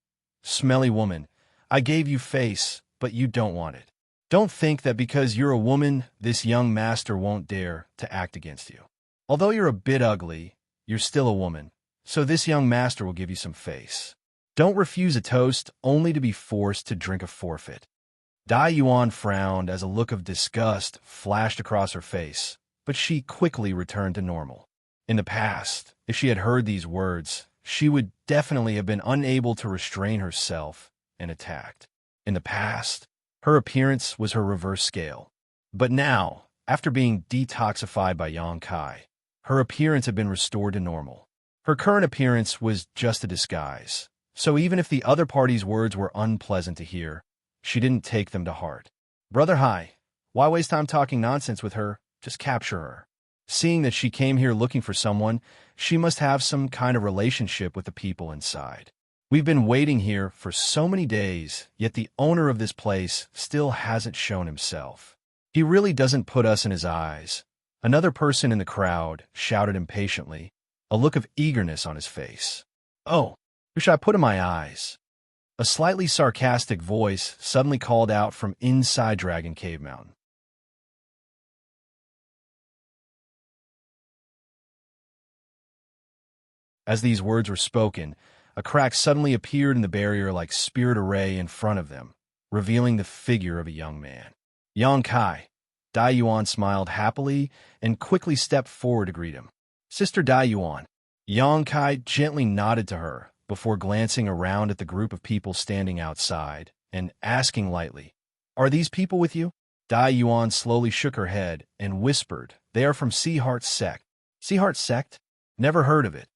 "Smelly woman, I gave you face, but you don't want it. Don't think that because you're a woman, this young master won't dare to act against you. Although you're a bit ugly, you're still a woman, so this young master will give you some face. Don't refuse a toast only to be forced to drink a forfeit." Dai Yuan frowned as a look of disgust flashed across her face, but she quickly returned to normal. In the past, if she had heard these words, she would definitely have been unable to restrain herself and attacked. In the past, her appearance was her reverse scale. But now, after being detoxified by Xianxia, her appearance had been restored to normal. Her current appearance was just a disguise, so even if the other party's words were unpleasant to hear, she didn't take them to heart. "Brother Hai, why waste time talking nonsense with her? Just capture her." Seeing that she came here looking for someone, she must have some kind of relationship with the people inside. We've been waiting here for so many days, yet the owner of this place still hasn't shown himself. He really doesn't put us in his eyes." Another person in the crowd shouted impatiently, a look of eagerness on his face. "Oh, who should I put in my eyes?" A slightly sarcastic voice suddenly called out from inside Dragon Cave Mountain. As these words were spoken, a crack suddenly appeared in the barrier like spirit array in front of them, revealing the figure of a young man. "Yang Kai." Dai Yuan smiled happily and quickly stepped forward to greet him. "Sister Dai Yuan." Yang Kai gently nodded to her before glancing around at the group of people standing outside and asking lightly, "Are these people with you?" Dai Yuan slowly shook her head and whispered, "They are from Sea Heart Sect." "Sea Heart Sect? Never heard of it."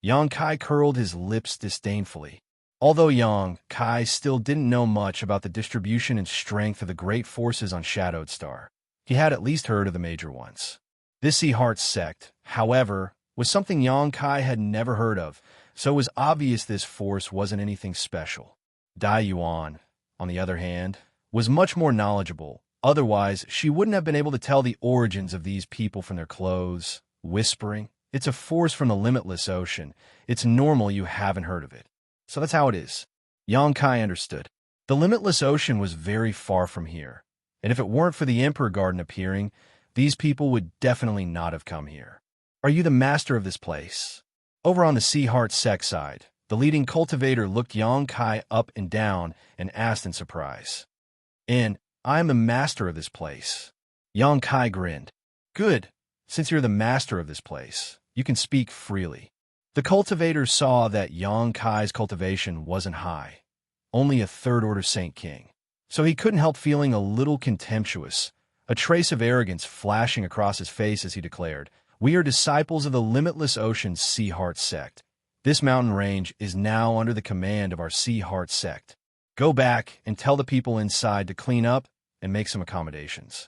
Yang Kai curled his lips disdainfully. Although Yang Kai still didn't know much about the distribution and strength of the great forces on Shadowed Star, he had at least heard of the major ones. This Sea Heart Sect, however, was something Yang Kai had never heard of, so it was obvious this force wasn't anything special. Dai Yuan, on the other hand, was much more knowledgeable. Otherwise, she wouldn't have been able to tell the origins of these people from their clothes, whispering, "It's a force from the limitless ocean. It's normal you haven't heard of it." So that's how it is. Yang Kai understood. The limitless ocean was very far from here, and if it weren't for the Emperor Garden appearing, these people would definitely not have come here. "Are you the master of this place?" Over on the Sea Heart Sect side, the leading cultivator looked Yang Kai up and down and asked in surprise. "And I am the master of this place." Yang Kai grinned. "Good. Since you're the master of this place, you can speak freely." The cultivator saw that Yang Kai's cultivation wasn't high, only a third-order Saint King. So he couldn't help feeling a little contemptuous, a trace of arrogance flashing across his face as he declared, "We are disciples of the Limitless Ocean's Sea Heart Sect. This mountain range is now under the command of our Sea Heart Sect. Go back and tell the people inside to clean up and make some accommodations."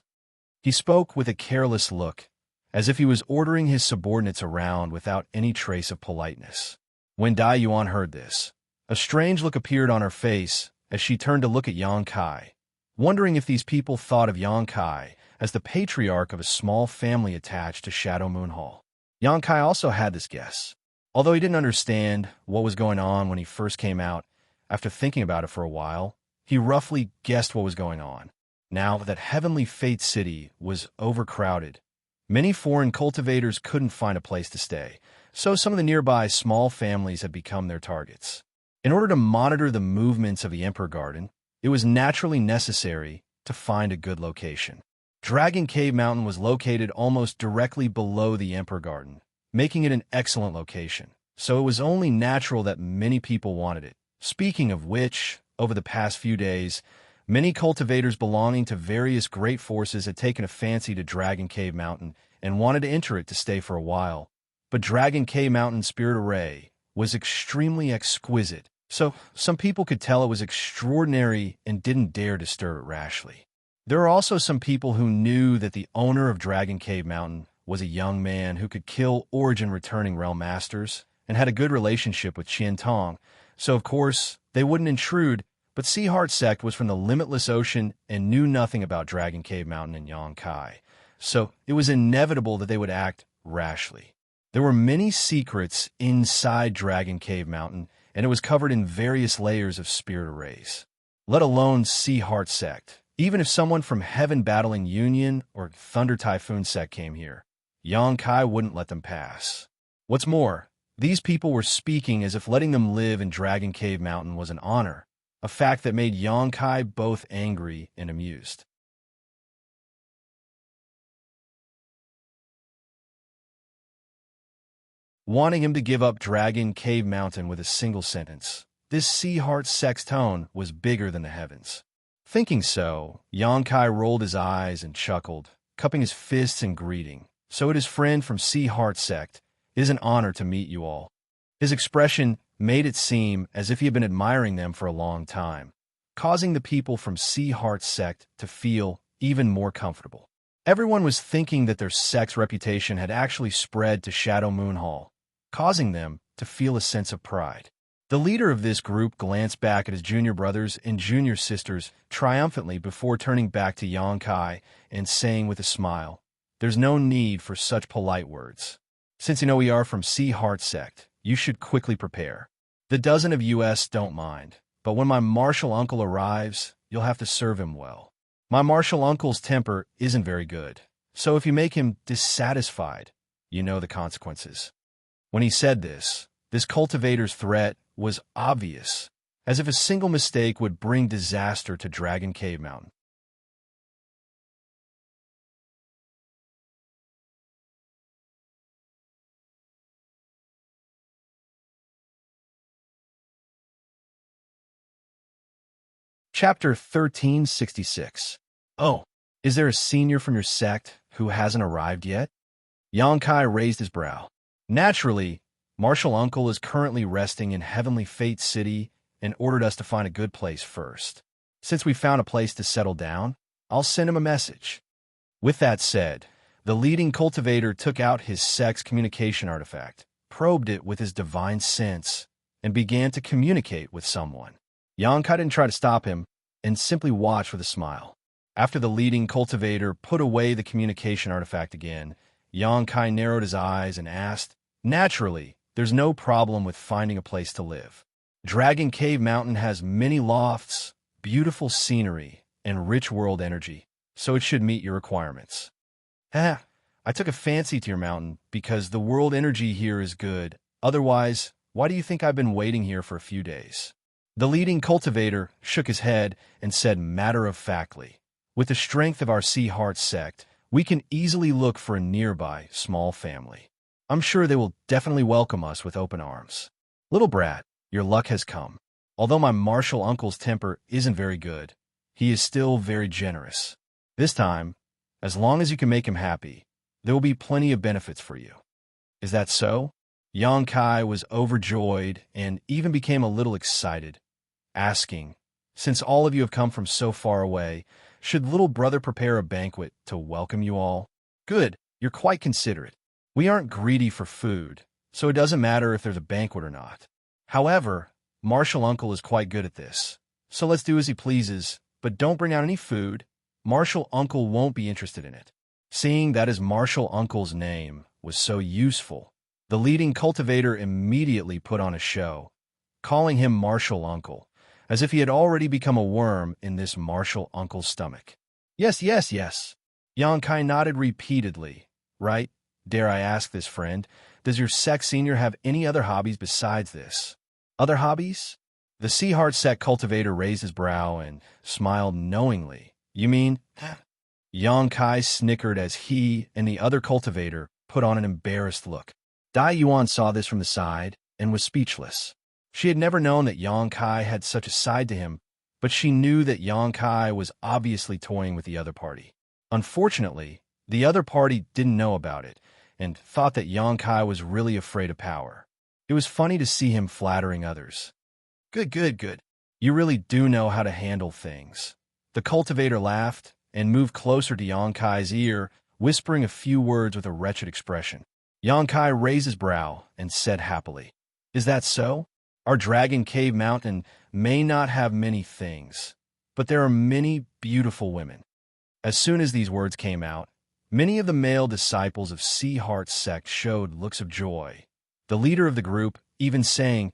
He spoke with a careless look, as if he was ordering his subordinates around without any trace of politeness. When Dai Yuan heard this, a strange look appeared on her face as she turned to look at Yang Kai, wondering if these people thought of Yang Kai as the patriarch of a small family attached to Shadow Moon Hall. Yang Kai also had this guess. Although he didn't understand what was going on when he first came out, after thinking about it for a while, he roughly guessed what was going on. Now that Heavenly Fate City was overcrowded, many foreign cultivators couldn't find a place to stay, so some of the nearby small families had become their targets. In order to monitor the movements of the Emperor Garden, it was naturally necessary to find a good location. Dragon Cave Mountain was located almost directly below the Emperor Garden, making it an excellent location, so it was only natural that many people wanted it. Speaking of which, over the past few days, many cultivators belonging to various great forces had taken a fancy to Dragon Cave Mountain and wanted to enter it to stay for a while. But Dragon Cave Mountain's spirit array was extremely exquisite, so some people could tell it was extraordinary and didn't dare disturb it rashly. There were also some people who knew that the owner of Dragon Cave Mountain was a young man who could kill origin-returning realm masters and had a good relationship with Qian Tong, so of course they wouldn't intrude. But Sea Heart Sect was from the Limitless Ocean and knew nothing about Dragon Cave Mountain and Yang Kai, so it was inevitable that they would act rashly. There were many secrets inside Dragon Cave Mountain, and it was covered in various layers of spirit arrays. Let alone Sea Heart Sect. Even if someone from Heaven Battling Union or Thunder Typhoon Sect came here, Yang Kai wouldn't let them pass. What's more, these people were speaking as if letting them live in Dragon Cave Mountain was an honor, a fact that made Yang Kai both angry and amused. Wanting him to give up Dragon Cave Mountain with a single sentence, this Sea Heart Sect's tone was bigger than the heavens. Thinking so, Yang Kai rolled his eyes and chuckled, cupping his fists in greeting. "So it is friend from Sea Heart Sect. It is an honor to meet you all." His expression made it seem as if he had been admiring them for a long time, causing the people from Sea Heart Sect to feel even more comfortable. Everyone was thinking that their sect's reputation had actually spread to Shadow Moon Hall, causing them to feel a sense of pride. The leader of this group glanced back at his junior brothers and junior sisters triumphantly before turning back to Yang Kai and saying with a smile, "There's no need for such polite words. Since you know we are from Sea Heart Sect, you should quickly prepare. The dozen of us don't mind, but when my martial uncle arrives, you'll have to serve him well. My martial uncle's temper isn't very good, so if you make him dissatisfied, you know the consequences." When he said this cultivator's threat was obvious, as if a single mistake would bring disaster to Dragon Cave Mountain. Chapter 1366. Oh, is there a senior from your sect who hasn't arrived yet? Yang Kai raised his brow. Naturally, Martial Uncle is currently resting in Heavenly Fate City and ordered us to find a good place first. Since we found a place to settle down, I'll send him a message. With that said, the leading cultivator took out his sect's communication artifact, probed it with his divine sense, and began to communicate with someone. Yang Kai didn't try to stop him and simply watched with a smile. After the leading cultivator put away the communication artifact again, Yang Kai narrowed his eyes and asked, "Naturally, there's no problem with finding a place to live. Dragon Cave Mountain has many lofts, beautiful scenery, and rich world energy, so it should meet your requirements." I took a fancy to your mountain because the world energy here is good. Otherwise, why do you think I've been waiting here for a few days? The leading cultivator shook his head and said matter-of-factly, "With the strength of our Sea Heart sect, we can easily look for a nearby small family. I'm sure they will definitely welcome us with open arms. Little brat, your luck has come. Although my martial uncle's temper isn't very good, he is still very generous. This time, as long as you can make him happy, there will be plenty of benefits for you." "Is that so?" Yang Kai was overjoyed and even became a little excited, asking, "Since all of you have come from so far away, should little brother prepare a banquet to welcome you all?" "Good, you're quite considerate. We aren't greedy for food, so it doesn't matter if there's a banquet or not. However, Martial Uncle is quite good at this, so let's do as he pleases, but don't bring out any food. Martial Uncle won't be interested in it." Seeing that his Martial Uncle's name was so useful, the leading cultivator immediately put on a show, calling him Martial Uncle, as if he had already become a worm in this Martial Uncle's stomach. Yes, yes, yes." Yang Kai nodded repeatedly. "Right? Dare I ask this, friend, does your sect senior have any other hobbies besides this?" "Other hobbies?" The Sea Heart sect cultivator raised his brow and smiled knowingly. "You mean?" Yang Kai snickered as he and the other cultivator put on an embarrassed look. Dai Yuan saw this from the side and was speechless. She had never known that Yang Kai had such a side to him, but she knew that Yang Kai was obviously toying with the other party. Unfortunately, the other party didn't know about it and thought that Yang Kai was really afraid of power. It was funny to see him flattering others. Good, good, good. You really do know how to handle things." The cultivator laughed and moved closer to Yang Kai's ear, whispering a few words with a wretched expression. Yang Kai raised his brow and said happily, "Is that so? Our Dragon Cave Mountain may not have many things, but there are many beautiful women." As soon as these words came out, many of the male disciples of Sea Heart sect showed looks of joy, the leader of the group even saying,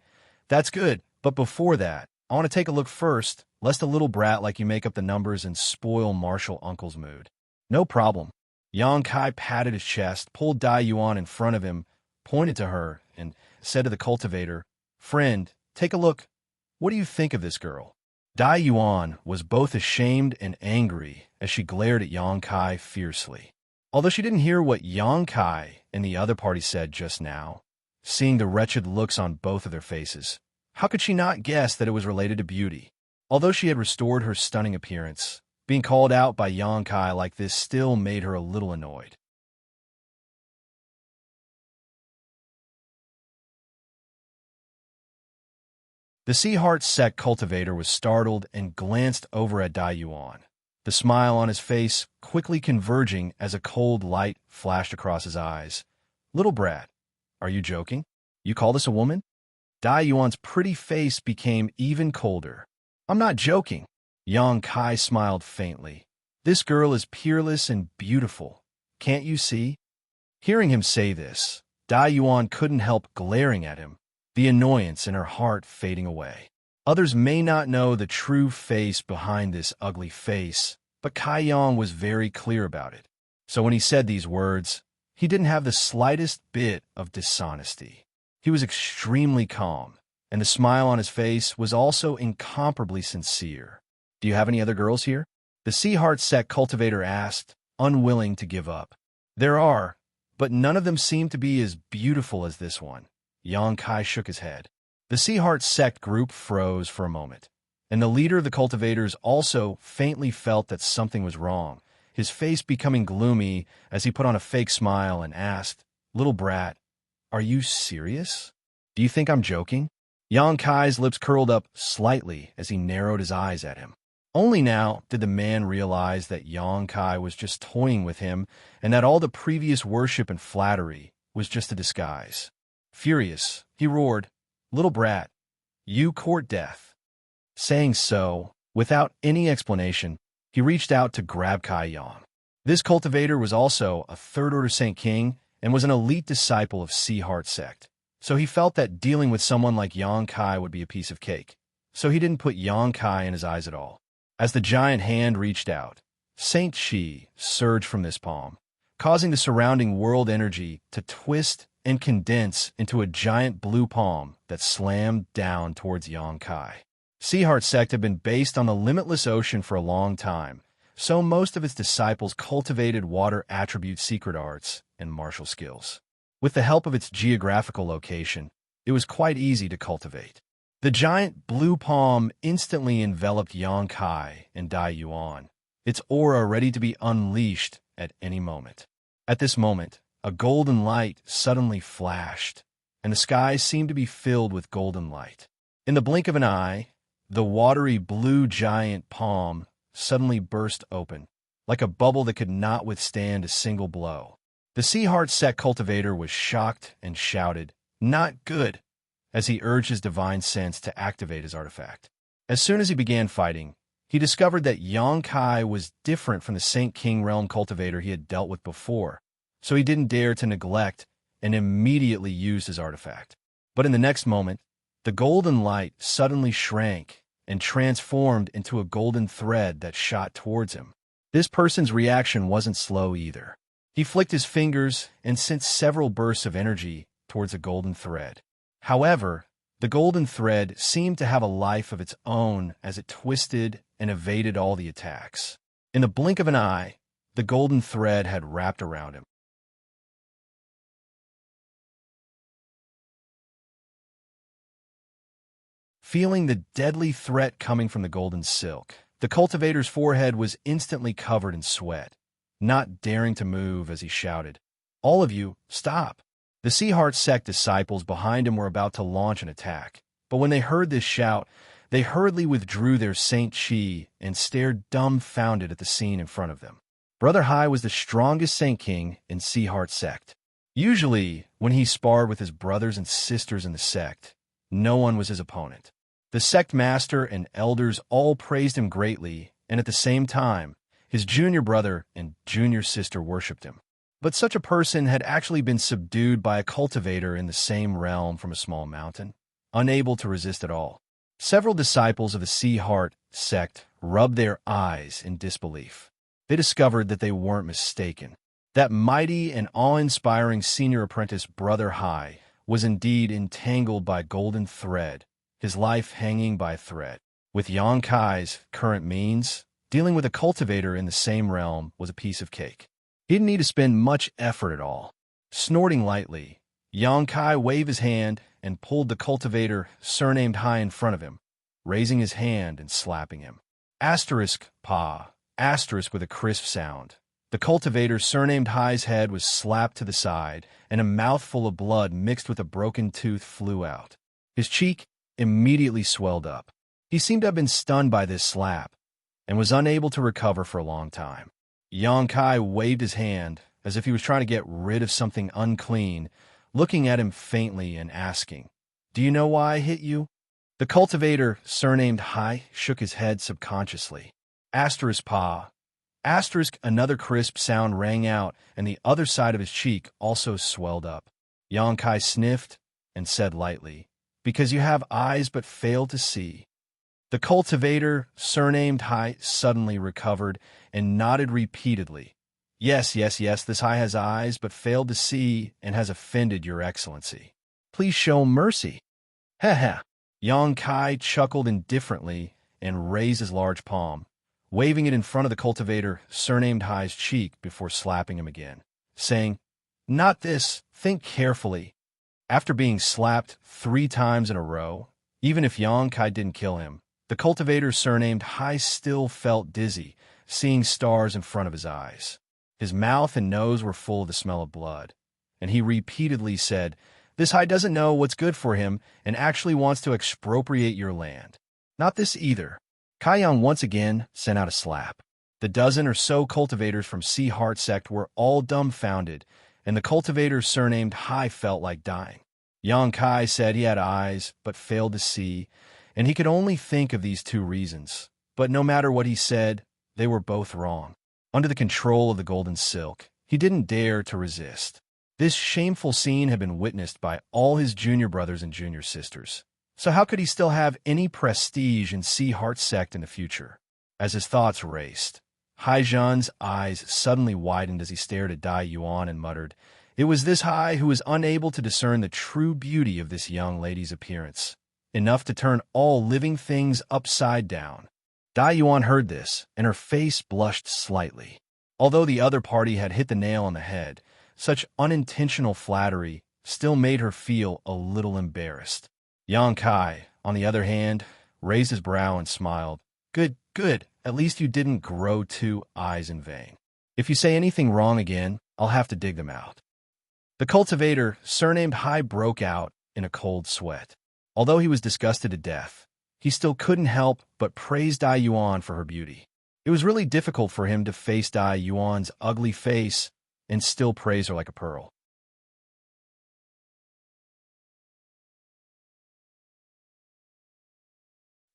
"That's good, but before that, I want to take a look first, lest a little brat like you make up the numbers and spoil Martial Uncle's mood." "No problem." Yang Kai patted his chest, pulled Dai Yuan in front of him, pointed to her, and said to the cultivator, "Friend, take a look. What do you think of this girl?" Dai Yuan was both ashamed and angry as she glared at Yang Kai fiercely. Although she didn't hear what Yang Kai and the other party said just now, seeing the wretched looks on both of their faces, how could she not guess that it was related to beauty? Although she had restored her stunning appearance, being called out by Yang Kai like this still made her a little annoyed. The Sea Heart sect cultivator was startled and glanced over at Dai Yuan, the smile on his face quickly converging as a cold light flashed across his eyes. "Little brat, are you joking? You call this a woman?" Dai Yuan's pretty face became even colder. I'm not joking. Yang Kai smiled faintly. This girl is peerless and beautiful. Can't you see? Hearing him say this, Dai Yuan couldn't help glaring at him, the annoyance in her heart fading away. Others may not know the true face behind this ugly face, but Kai Yang was very clear about it. So when he said these words, he didn't have the slightest bit of dishonesty. He was extremely calm, and the smile on his face was also incomparably sincere. Do you have any other girls here? The Sea Heart Sect cultivator asked, unwilling to give up. There are, but none of them seem to be as beautiful as this one. Yang Kai shook his head. The Sea Heart Sect group froze for a moment, and the leader of the cultivators also faintly felt that something was wrong, his face becoming gloomy as he put on a fake smile and asked, "Little brat, are you serious? Do you think I'm joking?" Yang Kai's lips curled up slightly as he narrowed his eyes at him. Only now did the man realize that Yang Kai was just toying with him and that all the previous worship and flattery was just a disguise. Furious, he roared, "Little brat, you court death." Saying so, without any explanation, he reached out to grab Kai Yang. This cultivator was also a third-order Saint King and was an elite disciple of Sea Heart Sect, so he felt that dealing with someone like Yang Kai would be a piece of cake. So he didn't put Yang Kai in his eyes at all. As the giant hand reached out, Saint Chi surged from this palm, causing the surrounding world energy to twist and condense into a giant blue palm that slammed down towards Yang Kai. Sea Heart Sect had been based on the limitless ocean for a long time, so most of its disciples cultivated water attribute secret arts and martial skills. With the help of its geographical location, it was quite easy to cultivate. The giant blue palm instantly enveloped Yang Kai and Dai Yuan, its aura ready to be unleashed at any moment. At this moment, a golden light suddenly flashed, and the sky seemed to be filled with golden light. In the blink of an eye, the watery blue giant palm suddenly burst open, like a bubble that could not withstand a single blow. The Sea Heart Sect cultivator was shocked and shouted, "Not good," as he urged his divine sense to activate his artifact. As soon as he began fighting, he discovered that Yang Kai was different from the Saint King realm cultivator he had dealt with before, so he didn't dare to neglect and immediately used his artifact. But in the next moment, the golden light suddenly shrank and transformed into a golden thread that shot towards him. This person's reaction wasn't slow either. He flicked his fingers and sent several bursts of energy towards the golden thread. However, the golden thread seemed to have a life of its own as it twisted and evaded all the attacks. In the blink of an eye, the golden thread had wrapped around him. Feeling the deadly threat coming from the golden silk, the cultivator's forehead was instantly covered in sweat, not daring to move as he shouted, "All of you, stop!" The Sea Heart Sect disciples behind him were about to launch an attack, but when they heard this shout, they hurriedly withdrew their Saint Chi and stared dumbfounded at the scene in front of them. Brother Hai was the strongest Saint King in Sea Heart Sect. Usually, when he sparred with his brothers and sisters in the sect, no one was his opponent. The sect master and elders all praised him greatly, and at the same time, his junior brother and junior sister worshipped him. But such a person had actually been subdued by a cultivator in the same realm from a small mountain, unable to resist at all. Several disciples of the Sea Heart Sect rubbed their eyes in disbelief. They discovered that they weren't mistaken. That mighty and awe-inspiring senior apprentice Brother Hai was indeed entangled by golden thread, his life hanging by a thread. With Yang Kai's current means, dealing with a cultivator in the same realm was a piece of cake. He didn't need to spend much effort at all. Snorting lightly, Yang Kai waved his hand and pulled the cultivator surnamed Hai in front of him, raising his hand and slapping him. Asterisk, pa, asterisk with a crisp sound. The cultivator surnamed Hai's head was slapped to the side, and a mouthful of blood mixed with a broken tooth flew out. His cheek immediately swelled up. He seemed to have been stunned by this slap, and was unable to recover for a long time. Yang Kai waved his hand as if he was trying to get rid of something unclean, looking at him faintly and asking, Do you know why I hit you? The cultivator, surnamed Hai, shook his head subconsciously. Asterisk pa. Asterisk, another crisp sound rang out, and the other side of his cheek also swelled up. Xianxia sniffed and said lightly, "Because you have eyes but fail to see." The cultivator, surnamed Hai, suddenly recovered and nodded repeatedly. Yes, yes, yes, this Hai has eyes but failed to see and has offended your excellency. Please show mercy. Heh heh. Xianxia chuckled indifferently and raised his large palm, waving it in front of the cultivator, surnamed Hai's cheek before slapping him again, saying, "Not this, think carefully." After being slapped 3 times in a row, even if Xianxia didn't kill him, the cultivator, surnamed Hai, still felt dizzy, seeing stars in front of his eyes. His mouth and nose were full of the smell of blood, and he repeatedly said, "This Hai doesn't know what's good for him and actually wants to expropriate your land. Not this either." Kaiyang once again sent out a slap. The dozen or so cultivators from Sea Heart sect were all dumbfounded, and the cultivator, surnamed Hai, felt like dying. Xianxia said he had eyes but failed to see, and he could only think of these 2 reasons. But no matter what he said, they were both wrong. Under the control of the golden silk, he didn't dare to resist. This shameful scene had been witnessed by all his junior brothers and junior sisters. So how could he still have any prestige in Sea Heart sect in the future? As his thoughts raced, Haizhan's eyes suddenly widened as he stared at Dai Yuan and muttered, "It was this Hai who was unable to discern the true beauty of this young lady's appearance, enough to turn all living things upside down." Dai Yuan heard this, and her face blushed slightly. Although the other party had hit the nail on the head, such unintentional flattery still made her feel a little embarrassed. Xianxia, on the other hand, raised his brow and smiled. "Good, good. At least you didn't grow 2 eyes in vain. If you say anything wrong again, I'll have to dig them out." The cultivator, surnamed Hai, broke out in a cold sweat. Although he was disgusted to death, he still couldn't help but praise Dai Yuan for her beauty. It was really difficult for him to face Dai Yuan's ugly face and still praise her like a pearl.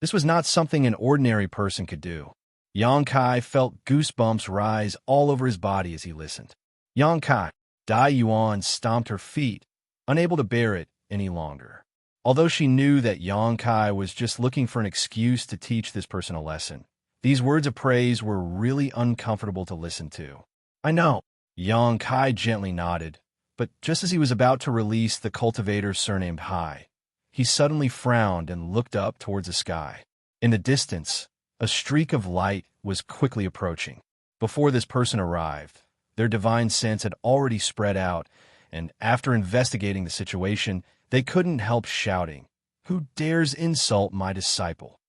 This was not something an ordinary person could do. Xianxia felt goosebumps rise all over his body as he listened. "Xianxia." Dai Yuan stomped her feet, unable to bear it any longer. Although she knew that Xianxia was just looking for an excuse to teach this person a lesson, these words of praise were really uncomfortable to listen to. "I know." Xianxia gently nodded, but just as he was about to release the cultivator, surnamed Hai, he suddenly frowned and looked up towards the sky. In the distance, a streak of light was quickly approaching. Before this person arrived, their divine sense had already spread out, and after investigating the situation, they couldn't help shouting, "Who dares insult my disciple?"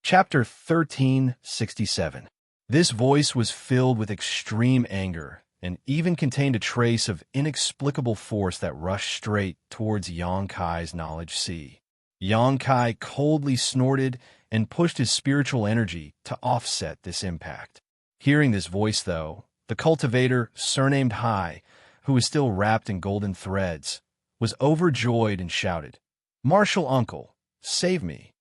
Chapter 1367. This voice was filled with extreme anger and even contained a trace of inexplicable force that rushed straight towards Xianxia's knowledge sea. Xianxia coldly snorted and pushed his spiritual energy to offset this impact. Hearing this voice, though, the cultivator, surnamed Hai, who was still wrapped in golden threads, was overjoyed and shouted, "Martial uncle, save me."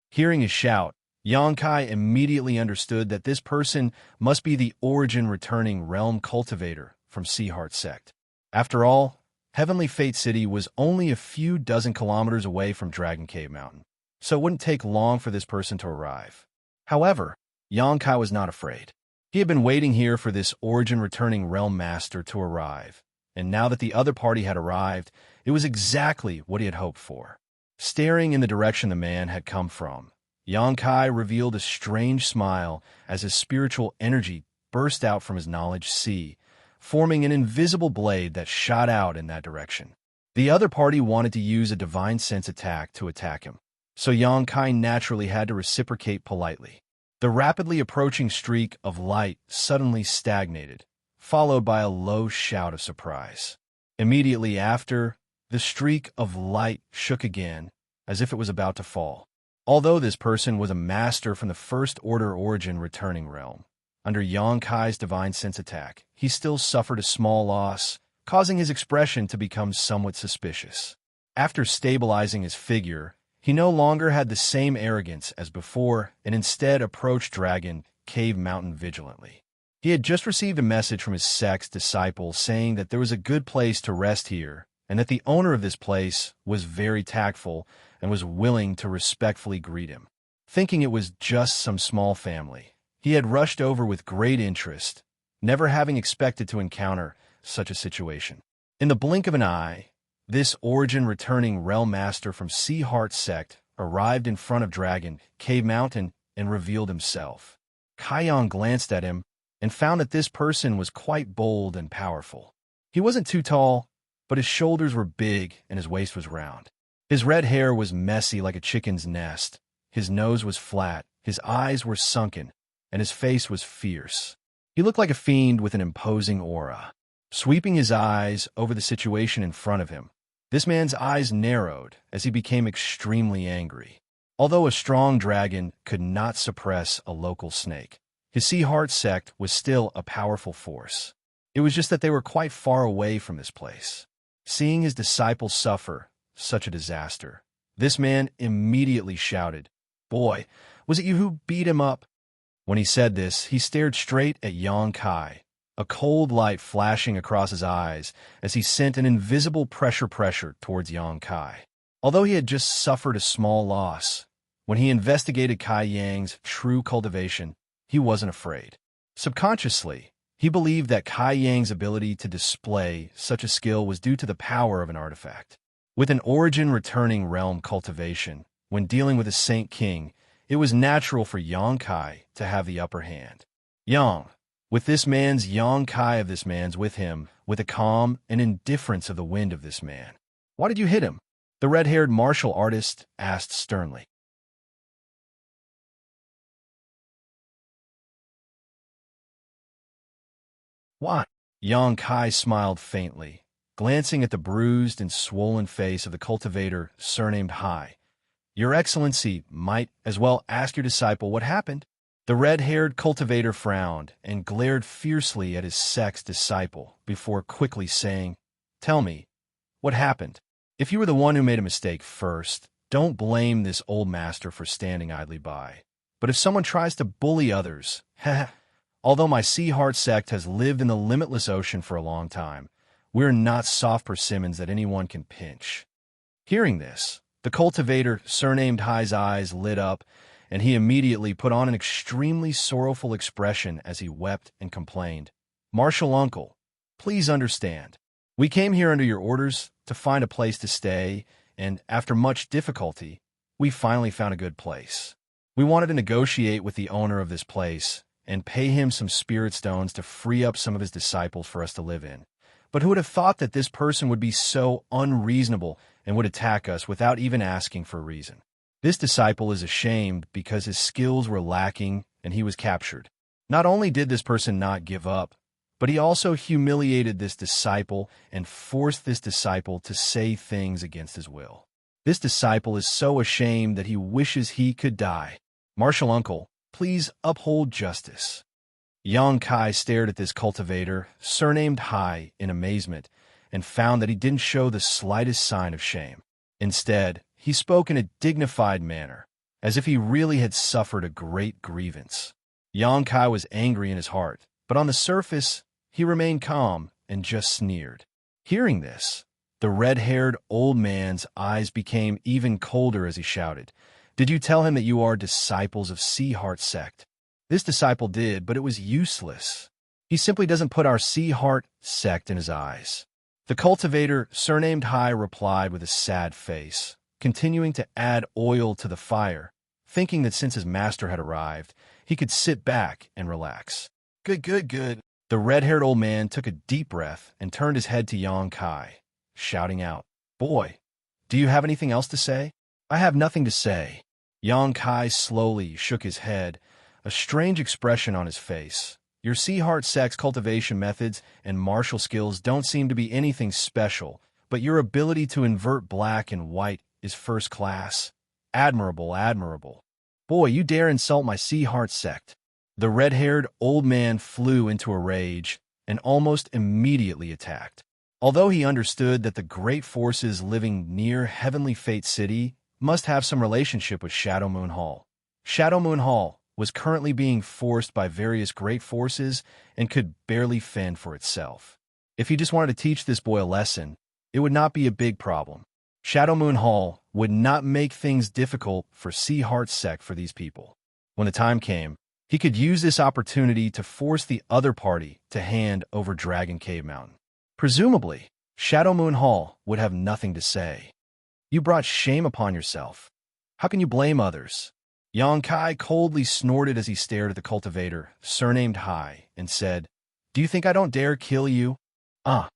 Hearing his shout, Xianxia immediately understood that this person must be the origin-returning realm cultivator from Sea Heart sect. After all, Heavenly Fate City was only a few dozen kilometers away from Dragon Cave Mountain, so it wouldn't take long for this person to arrive. However, Xianxia was not afraid. He had been waiting here for this origin-returning realm master to arrive, and now that the other party had arrived, it was exactly what he had hoped for. Staring in the direction the man had come from, Xianxia revealed a strange smile as his spiritual energy burst out from his knowledge sea, forming an invisible blade that shot out in that direction. The other party wanted to use a divine sense attack to attack him, so Xianxia naturally had to reciprocate politely. The rapidly approaching streak of light suddenly stagnated, followed by a low shout of surprise. Immediately after, the streak of light shook again, as if it was about to fall. Although this person was a master from the First Order Origin Returning Realm, under Xianxia's Divine Sense attack, he still suffered a small loss, causing his expression to become somewhat suspicious. After stabilizing his figure, he no longer had the same arrogance as before and instead approached Dragon Cave Mountain vigilantly. He had just received a message from his sect's disciple saying that there was a good place to rest here and that the owner of this place was very tactful and was willing to respectfully greet him. Thinking it was just some small family, he had rushed over with great interest, never having expected to encounter such a situation. In the blink of an eye, this origin-returning realm master from Sea Heart sect arrived in front of Dragon Cave Mountain and revealed himself. Kaiyang glanced at him and found that this person was quite bold and powerful. He wasn't too tall, but his shoulders were big and his waist was round. His red hair was messy like a chicken's nest, his nose was flat, his eyes were sunken, and his face was fierce. He looked like a fiend with an imposing aura. Sweeping his eyes over the situation in front of him, this man's eyes narrowed as he became extremely angry. Although a strong dragon could not suppress a local snake, his Sea Heart sect was still a powerful force. It was just that they were quite far away from this place. Seeing his disciples suffer such a disaster, this man immediately shouted, "Boy, was it you who beat him up?" When he said this, he stared straight at Yang Kai, a cold light flashing across his eyes as he sent an invisible pressure towards Yang Kai. Although he had just suffered a small loss, when he investigated Kai Yang's true cultivation, he wasn't afraid. Subconsciously, he believed that Kai Yang's ability to display such a skill was due to the power of an artifact. With an origin-returning realm cultivation, when dealing with a Saint King, it was natural for Yang Kai to have the upper hand. Yang, with this man's Yang Kai of this man's with him, with the calm and indifference of the wind of this man. "Why did you hit him?" the red-haired martial artist asked sternly. "Why?" Yang Kai smiled faintly, glancing at the bruised and swollen face of the cultivator surnamed Hai. "Your Excellency might as well ask your disciple what happened." The red-haired cultivator frowned and glared fiercely at his sect's disciple before quickly saying, "Tell me, what happened? If you were the one who made a mistake first, don't blame this old master for standing idly by. But if someone tries to bully others, although my Sea Heart sect has lived in the limitless ocean for a long time, we're not soft persimmons that anyone can pinch." Hearing this, the cultivator surnamed Hai's eyes lit up, and he immediately put on an extremely sorrowful expression as he wept and complained, "Martial uncle, please understand. We came here under your orders to find a place to stay, and after much difficulty, we finally found a good place. We wanted to negotiate with the owner of this place and pay him some spirit stones to free up some of his disciples for us to live in. But who would have thought that this person would be so unreasonable and would attack us without even asking for a reason? This disciple is ashamed because his skills were lacking and he was captured. Not only did this person not give up, but he also humiliated this disciple and forced this disciple to say things against his will. This disciple is so ashamed that he wishes he could die. Martial uncle, please uphold justice." Yang Kai stared at this cultivator, surnamed Hai, in amazement, and found that he didn't show the slightest sign of shame. Instead, he spoke in a dignified manner, as if he really had suffered a great grievance. Yang Kai was angry in his heart, but on the surface, he remained calm and just sneered. Hearing this, the red-haired old man's eyes became even colder as he shouted, "Did you tell him that you are disciples of Sea Heart sect?" This disciple did, but it was useless. He simply doesn't put our Sea Heart sect in his eyes. The cultivator, surnamed Hai, replied with a sad face, continuing to add oil to the fire, thinking that since his master had arrived, he could sit back and relax. Good. The red-haired old man took a deep breath and turned his head to Yang Kai, shouting out, "Boy, do you have anything else to say?" "I have nothing to say." Yang Kai slowly shook his head, a strange expression on his face. "Your Sea Heart sect's cultivation methods and martial skills don't seem to be anything special, but your ability to invert black and white is first class. Admirable, admirable. Boy, you dare insult my Sea Heart sect. The red-haired old man flew into a rage and almost immediately attacked. Although he understood that the great forces living near Heavenly Fate City must have some relationship with Shadow Moon Hall. Shadow Moon Hall was currently being forced by various great forces and could barely fend for itself. If he just wanted to teach this boy a lesson, it would not be a big problem. Shadow Moon Hall would not make things difficult for Sea Heart Sect for these people. When the time came, he could use this opportunity to force the other party to hand over Dragon Cave Mountain. Presumably, Shadow Moon Hall would have nothing to say. You brought shame upon yourself. How can you blame others? Xianxia coldly snorted as he stared at the cultivator, surnamed Hai, and said, Do you think I don't dare kill you? Ah.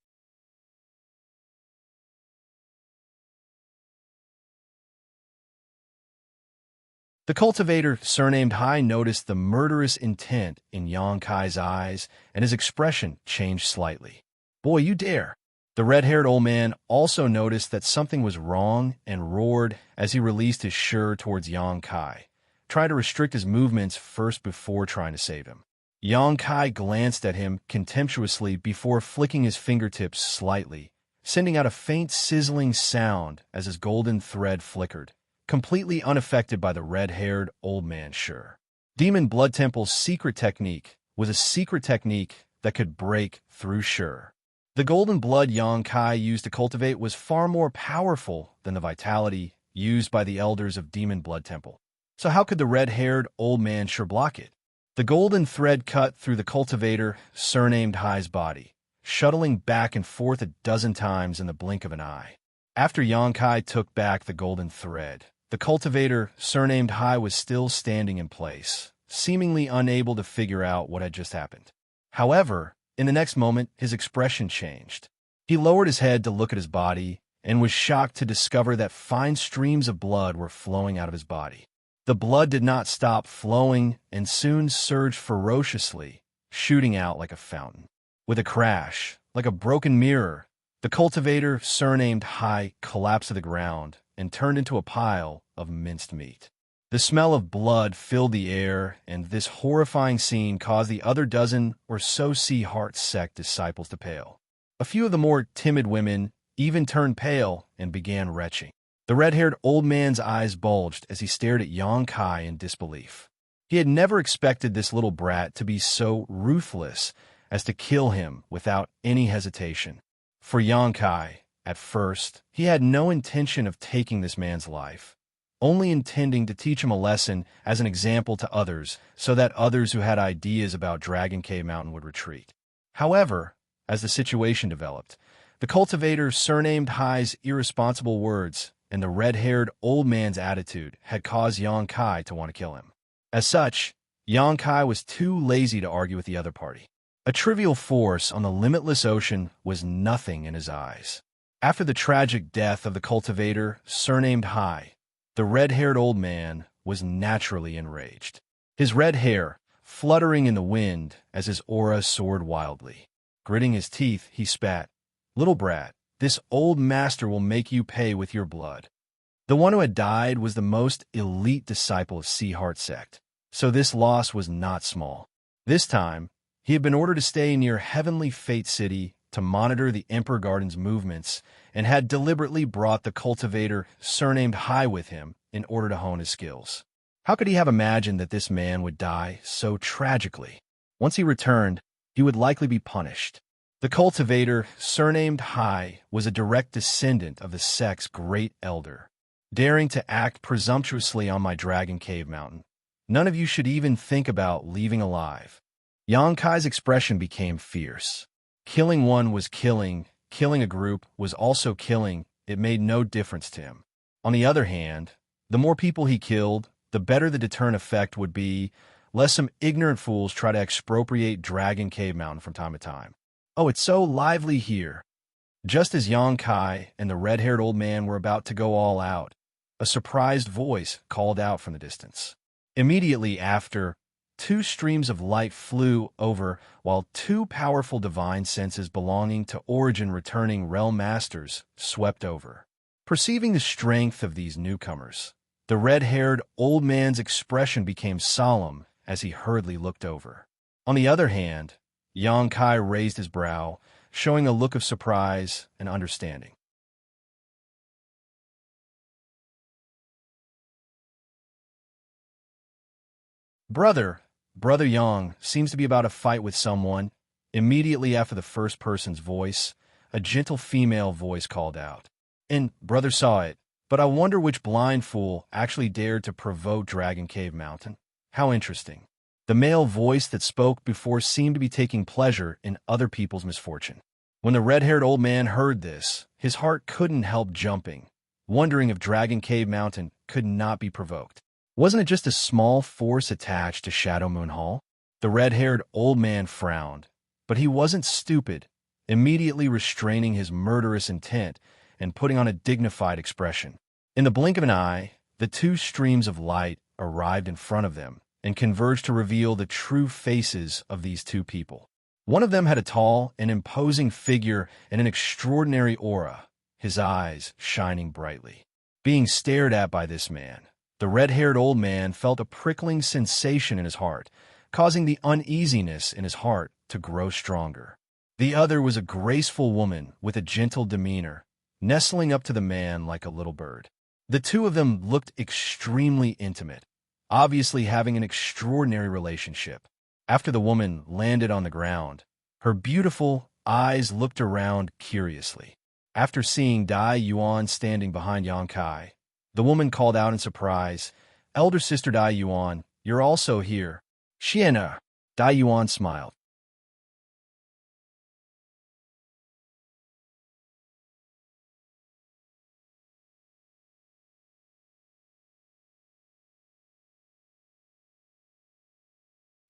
The cultivator, surnamed Hai, noticed the murderous intent in Xianxia's eyes, and his expression changed slightly. Boy, you dare! The red-haired old man also noticed that something was wrong and roared as he released his shur towards Xianxia, trying to restrict his movements first before trying to save him. Xianxia glanced at him contemptuously before flicking his fingertips slightly, sending out a faint sizzling sound as his golden thread flickered, completely unaffected by the red-haired old man's shur. Demon Blood Temple's secret technique was a secret technique that could break through shur. The golden blood Xianxia used to cultivate was far more powerful than the vitality used by the elders of Demon Blood Temple. So how could the red-haired old man shur block it? The golden thread cut through the cultivator, surnamed Hai's body, shuttling back and forth a dozen times in the blink of an eye. After Xianxia took back the golden thread, the cultivator, surnamed Hai, was still standing in place, seemingly unable to figure out what had just happened. However, in the next moment, his expression changed. He lowered his head to look at his body and was shocked to discover that fine streams of blood were flowing out of his body. The blood did not stop flowing and soon surged ferociously, shooting out like a fountain. With a crash, like a broken mirror, the cultivator, surnamed Hai, collapsed to the ground and turned into a pile of minced meat. The smell of blood filled the air, and this horrifying scene caused the other dozen or so Sea Heart Sect disciples to pale. A few of the more timid women even turned pale and began retching. The red-haired old man's eyes bulged as he stared at Xianxia in disbelief. He had never expected this little brat to be so ruthless as to kill him without any hesitation. For Xianxia, at first, he had no intention of taking this man's life, only intending to teach him a lesson as an example to others so that others who had ideas about Dragon Cave Mountain would retreat. However, as the situation developed, the cultivator, surnamed Hai's irresponsible words and the red-haired old man's attitude had caused Xianxia to want to kill him. As such, Xianxia was too lazy to argue with the other party. A trivial force on the limitless ocean was nothing in his eyes. After the tragic death of the cultivator, surnamed Hai, the red-haired old man was naturally enraged. His red hair fluttering in the wind as his aura soared wildly. Gritting his teeth, he spat, "Little brat, this old master will make you pay with your blood." The one who had died was the most elite disciple of Sea Heart Sect, so this loss was not small. This time, he had been ordered to stay near Heavenly Fate City to monitor the Emperor Garden's movements and had deliberately brought the cultivator, surnamed Hai, with him in order to hone his skills. How could he have imagined that this man would die so tragically? Once he returned, he would likely be punished. The cultivator, surnamed Hai, was a direct descendant of the sect's great elder. Daring to act presumptuously on my Dragon Cave Mountain, none of you should even think about leaving alive. Xianxia's expression became fierce. Killing one was killing a group was also killing. It made no difference to him. On the other hand, the more people he killed, the better the deterrent effect would be, lest some ignorant fools try to expropriate Dragon Cave Mountain from time to time. Oh, it's so lively here. Just as Xianxia and the red-haired old man were about to go all out, a surprised voice called out from the distance. Immediately after, two streams of light flew over, while two powerful divine senses belonging to origin-returning realm masters swept over. Perceiving the strength of these newcomers, The red-haired old man's expression became solemn as he hurriedly looked over. On the other hand, Xianxia raised his brow, showing a look of surprise and understanding. Brother Yang seems to be about to fight with someone. Immediately after the first person's voice, a gentle female voice called out. And brother saw it, but I wonder which blind fool actually dared to provoke Dragon Cave Mountain. How interesting. The male voice that spoke before seemed to be taking pleasure in other people's misfortune. When the red-haired old man heard this, his heart couldn't help jumping, wondering if Dragon Cave Mountain could not be provoked. Wasn't it just a small force attached to Shadow Moon Hall? The red-haired old man frowned, but he wasn't stupid, immediately restraining his murderous intent and putting on a dignified expression. In the blink of an eye, the two streams of light arrived in front of them and converged to reveal the true faces of these two people. One of them had a tall and imposing figure and an extraordinary aura, his eyes shining brightly. Being stared at by this man, the red-haired old man felt a prickling sensation in his heart, causing the uneasiness in his heart to grow stronger. The other was a graceful woman with a gentle demeanor, nestling up to the man like a little bird. The two of them looked extremely intimate, obviously having an extraordinary relationship. After the woman landed on the ground, her beautiful eyes looked around curiously. After seeing Dai Yuan standing behind Xianxia, the woman called out in surprise, "Elder sister Dai Yuan, you're also here." "Xianxia." Dai Yuan smiled.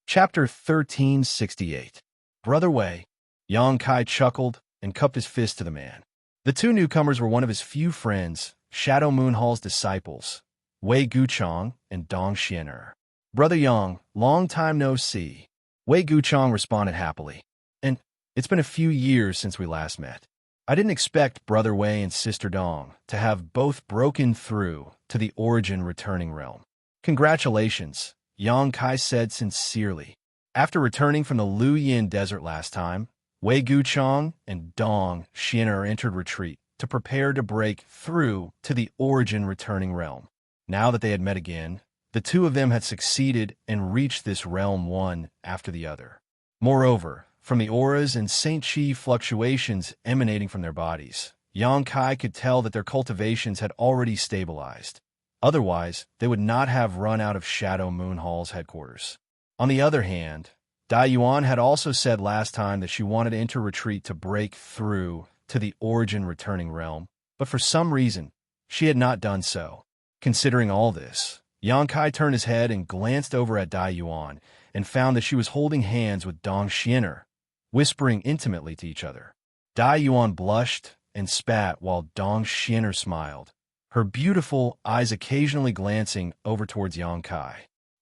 Chapter 1368. Brother Wei. Xianxia chuckled and cupped his fist to the man. The two newcomers were one of his few friends, Shadow Moon Hall's disciples, Wei Guchong and Dong Xian'er. "Brother Yang, long time no see." Wei Guchong responded happily. "And it's been a few years since we last met. I didn't expect Brother Wei and Sister Dong to have both broken through to the origin returning realm." "Congratulations," Xianxia said sincerely. After returning from the Lu Yin Desert last time, Wei Guchong and Dong Xian'er entered retreat to prepare to break through to the origin returning realm. Now that they had met again, the two of them had succeeded and reached this realm one after the other. Moreover, from the auras and Saint Chi fluctuations emanating from their bodies, Xianxia could tell that their cultivations had already stabilized. Otherwise, they would not have run out of Shadow Moon Hall's headquarters. On the other hand, Dai Yuan had also said last time that she wanted to enter retreat to break through to the origin returning realm, but for some reason, she had not done so. Considering all this, Xianxia turned his head and glanced over at Dai Yuan and found that she was holding hands with Dong Xian'er, whispering intimately to each other. Dai Yuan blushed and spat while Dong Xian'er smiled, her beautiful eyes occasionally glancing over towards Xianxia.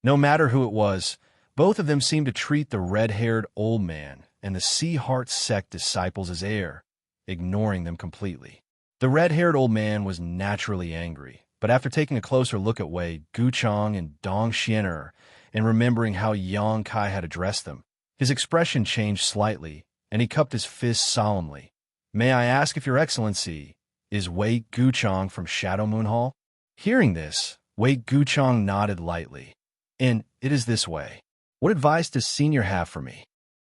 No matter who it was, both of them seemed to treat the red-haired old man and the Sea Heart sect disciples as air, ignoring them completely. The red-haired old man was naturally angry, but after taking a closer look at Wei Guchong and Dong Xian'er and remembering how Xianxia had addressed them, his expression changed slightly, and he cupped his fist solemnly. "May I ask if Your Excellency is Wei Guchong from Shadow Moon Hall?" Hearing this, Wei Guchong nodded lightly. "And it is this way. What advice does Senior have for me?"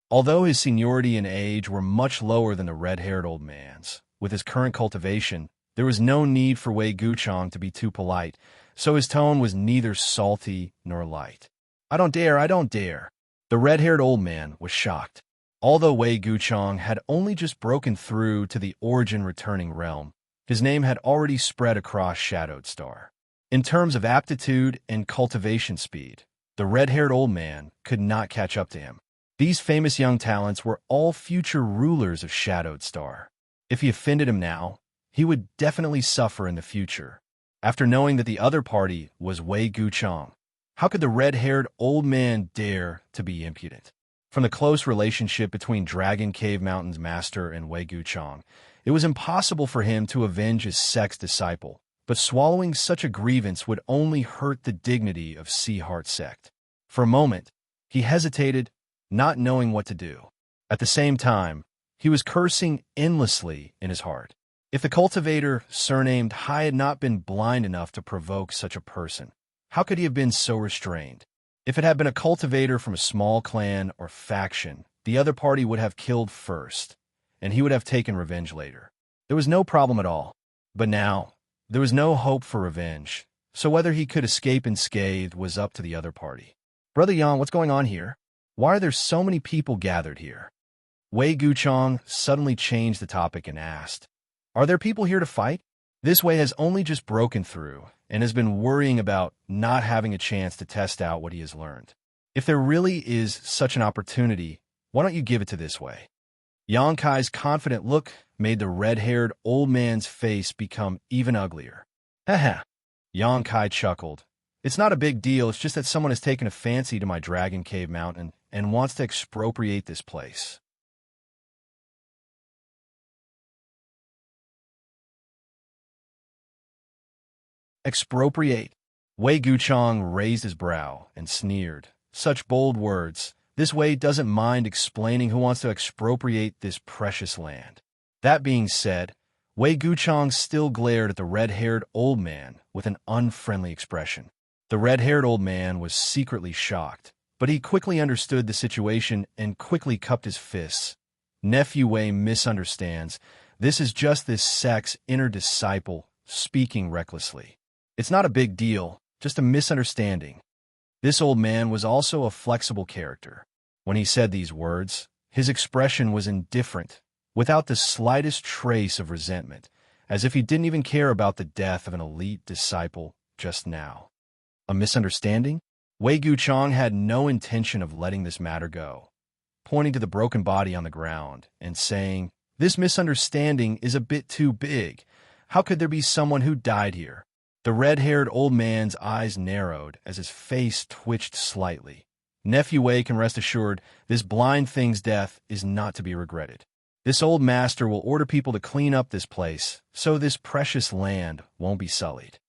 Although his seniority and age were much lower than the red-haired old man's, with his current cultivation, there was no need for Wei Guchong to be too polite, so his tone was neither salty nor light. I don't dare." The red-haired old man was shocked. Although Wei Guchong had only just broken through to the origin returning realm, his name had already spread across Shadowed Star. In terms of aptitude and cultivation speed, the red-haired old man could not catch up to him. These famous young talents were all future rulers of Shadowed Star. If he offended him now, he would definitely suffer in the future. After knowing that the other party was Wei Guchong, how could the red-haired old man dare to be impudent? From the close relationship between Dragon Cave Mountain's master and Wei Guchong, it was impossible for him to avenge his sect's disciple, but swallowing such a grievance would only hurt the dignity of Sea Heart Sect. For a moment, he hesitated, not knowing what to do. At the same time, he was cursing endlessly in his heart. If the cultivator, surnamed Hai, had not been blind enough to provoke such a person, how could he have been so restrained? If it had been a cultivator from a small clan or faction, the other party would have killed first, and he would have taken revenge later. There was no problem at all. But now, there was no hope for revenge, so whether he could escape unscathed was up to the other party. Brother Yang, what's going on here? Why are there so many people gathered here? Wei Guchong suddenly changed the topic and asked, "Are there people here to fight?" This Wei has only just broken through and has been worrying about not having a chance to test out what he has learned. If there really is such an opportunity, why don't you give it to this Wei? Yang Kai's confident look made the red-haired old man's face become even uglier. Haha. Yang Kai chuckled. It's not a big deal, it's just that someone has taken a fancy to my Dragon Cave Mountain and wants to expropriate this place. Expropriate? Wei Guchong raised his brow and sneered. Such bold words. This Wei doesn't mind explaining who wants to expropriate this precious land. That being said, Wei Guchong still glared at the red-haired old man with an unfriendly expression. The red-haired old man was secretly shocked, but he quickly understood the situation and quickly cupped his fists. Nephew Wei misunderstands. This is just this sect's inner disciple speaking recklessly. It's not a big deal, just a misunderstanding. This old man was also a flexible character. When he said these words, his expression was indifferent, without the slightest trace of resentment, as if he didn't even care about the death of an elite disciple just now. A misunderstanding? Wei Guchong had no intention of letting this matter go, pointing to the broken body on the ground and saying, "This misunderstanding is a bit too big. How could there be someone who died here?" The red-haired old man's eyes narrowed as his face twitched slightly. Nephew Wei can rest assured this blind thing's death is not to be regretted. This old master will order people to clean up this place, so this precious land won't be sullied.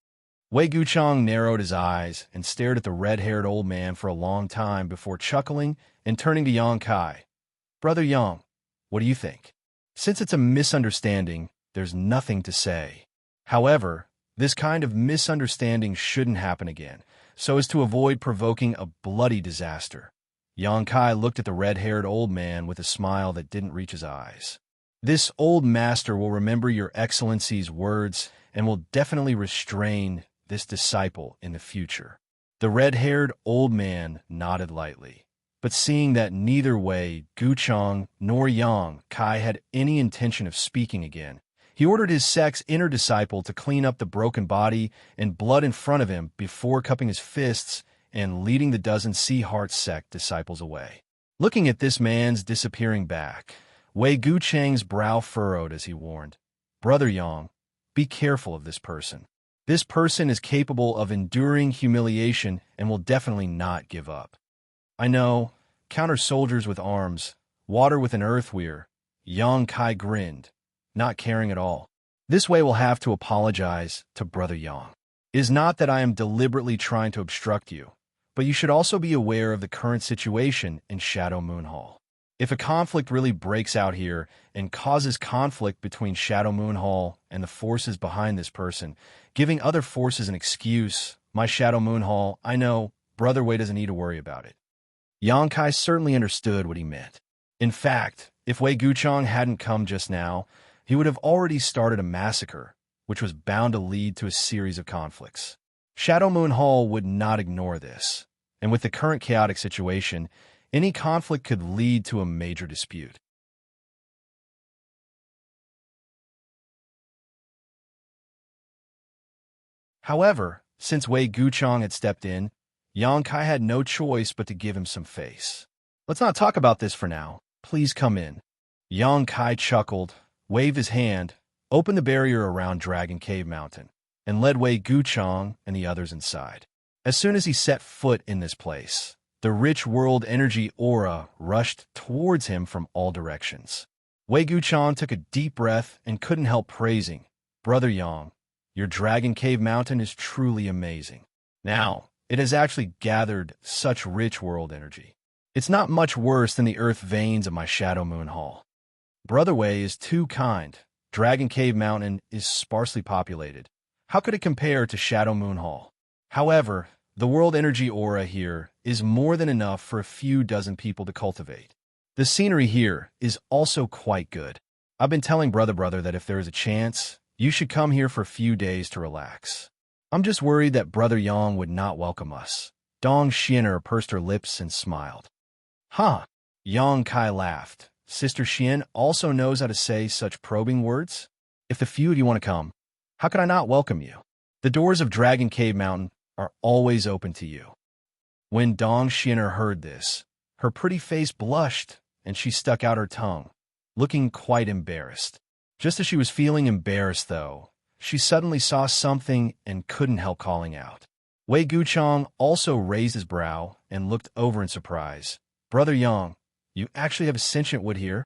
Wei Guchong narrowed his eyes and stared at the red-haired old man for a long time before chuckling and turning to Yang Kai. "Brother Yang, what do you think? Since it's a misunderstanding, there's nothing to say. However, this kind of misunderstanding shouldn't happen again, so as to avoid provoking a bloody disaster." Yang Kai looked at the red-haired old man with a smile that didn't reach his eyes. "This old master will remember your excellency's words and will definitely restrain this disciple in the future." The red-haired old man nodded lightly, but seeing that neither Wei Guchong nor Yang Kai had any intention of speaking again, he ordered his sect's inner disciple to clean up the broken body and blood in front of him before cupping his fists and leading the dozen Sea Heart sect disciples away. Looking at this man's disappearing back, Wei Gucheng's brow furrowed as he warned, "Brother Yang, be careful of this person. This person is capable of enduring humiliation and will definitely not give up." "I know, counter soldiers with arms, water with an earthweir." Yang Kai grinned, not caring at all. "This way will have to apologize to Brother Yang. It is not that I am deliberately trying to obstruct you, but you should also be aware of the current situation in Shadow Moon Hall. If a conflict really breaks out here and causes conflict between Shadow Moon Hall and the forces behind this person, giving other forces an excuse, my Shadow Moon Hall, I know, Brother Wei doesn't need to worry about it." Yang Kai certainly understood what he meant. In fact, if Wei Guchong hadn't come just now, he would have already started a massacre, which was bound to lead to a series of conflicts. Shadow Moon Hall would not ignore this, and with the current chaotic situation, any conflict could lead to a major dispute. However, since Wei Guchong had stepped in, Yang Kai had no choice but to give him some face. "Let's not talk about this for now. Please come in." Yang Kai chuckled, waved his hand, opened the barrier around Dragon Cave Mountain, and led Wei Guchong and the others inside. As soon as he set foot in this place, the rich world energy aura rushed towards him from all directions. Wei Guchong took a deep breath and couldn't help praising, "Brother Yang, Your Dragon Cave Mountain is truly amazing. Now, it has actually gathered such rich world energy. It's not much worse than the earth veins of my Shadow Moon Hall. Brother Wei is too kind. Dragon Cave Mountain is sparsely populated. How could it compare to Shadow Moon Hall? However, the world energy aura here is more than enough for a few dozen people to cultivate. The scenery here is also quite good. I've been telling Brother that if there is a chance, you should come here for a few days to relax. I'm just worried that Brother Yang would not welcome us. Dong Xian'er pursed her lips and smiled. Huh? Yang Kai laughed. Sister Xian also knows how to say such probing words? If the few of you want to come, how could I not welcome you? The doors of Dragon Cave Mountain are always open to you. When Dong Xian'er heard this, her pretty face blushed and she stuck out her tongue, looking quite embarrassed. Just as she was feeling embarrassed, though, she suddenly saw something and couldn't help calling out. Wei Guchong also raised his brow and looked over in surprise. Brother Yang, you actually have a sentient wood here?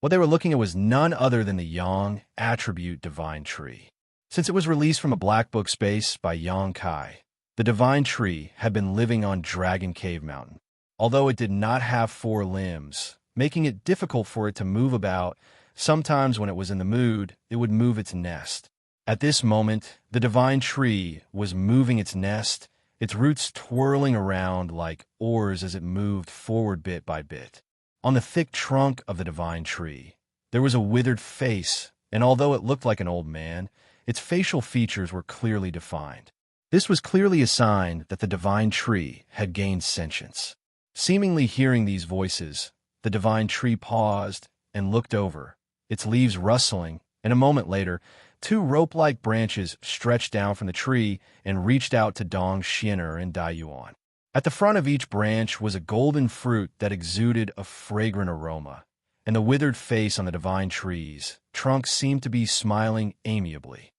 What they were looking at was none other than the Yang attribute divine tree. Since it was released from a black book space by Yang Kai, the divine tree had been living on Dragon Cave Mountain. Although it did not have 4 limbs, making it difficult for it to move about, sometimes when it was in the mood, it would move its nest. At this moment, the divine tree was moving its nest, its roots twirling around like oars as it moved forward bit by bit. On the thick trunk of the divine tree, there was a withered face, and although it looked like an old man, its facial features were clearly defined. This was clearly a sign that the divine tree had gained sentience. Seemingly hearing these voices, the divine tree paused and looked over, its leaves rustling, and a moment later, 2 rope-like branches stretched down from the tree and reached out to Dong Xian'er and Dai Yuan. At the front of each branch was a golden fruit that exuded a fragrant aroma, and the withered face on the divine tree's trunk seemed to be smiling amiably.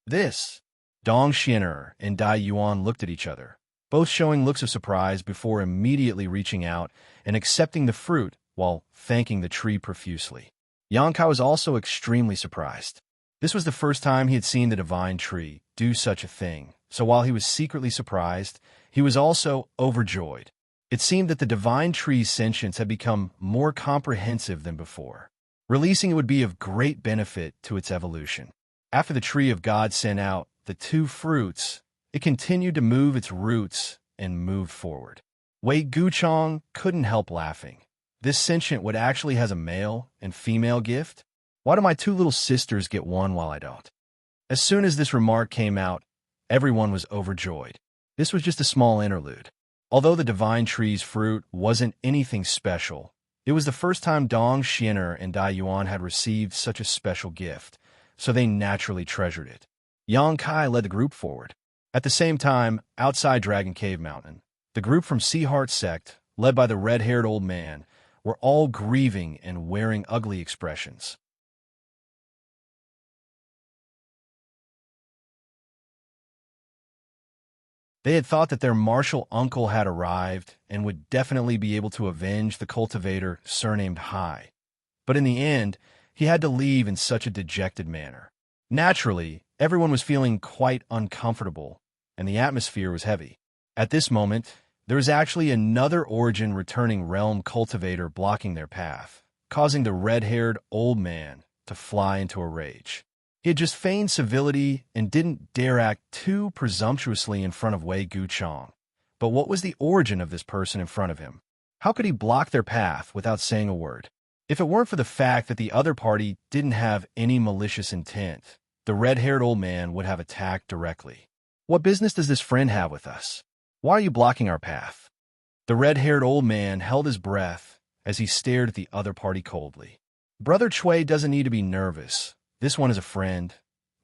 This! Dong Xian'er and Dai Yuan looked at each other, both showing looks of surprise before immediately reaching out and accepting the fruit while thanking the tree profusely. Yang Kai was also extremely surprised. This was the first time he had seen the divine tree do such a thing, so while he was secretly surprised, he was also overjoyed. It seemed that the divine tree's sentience had become more comprehensive than before. Releasing it would be of great benefit to its evolution. After the tree of God sent out the 2 fruits, it continued to move its roots and moved forward. Wei Guchong couldn't help laughing. This sentient would actually has a male and female gift? Why do my 2 little sisters get one while I don't? As soon as this remark came out, everyone was overjoyed. This was just a small interlude. Although the divine tree's fruit wasn't anything special, it was the first time Dong Xian'er and Dai Yuan had received such a special gift, so they naturally treasured it. Yang Kai led the group forward. At the same time, outside Dragon Cave Mountain, the group from Sea Heart Sect, led by the red-haired old man, were all grieving and wearing ugly expressions. They had thought that their martial uncle had arrived and would definitely be able to avenge the cultivator surnamed Hai. But in the end, he had to leave in such a dejected manner. Naturally, everyone was feeling quite uncomfortable, and the atmosphere was heavy. At this moment, there was actually another origin returning realm cultivator blocking their path, causing the red-haired old man to fly into a rage. He had just feigned civility and didn't dare act too presumptuously in front of Wei Guchong. But what was the origin of this person in front of him? How could he block their path without saying a word? If it weren't for the fact that the other party didn't have any malicious intent, the red-haired old man would have attacked directly. What business does this friend have with us? Why are you blocking our path? The red-haired old man held his breath as he stared at the other party coldly. Brother Chui doesn't need to be nervous. This one is a friend,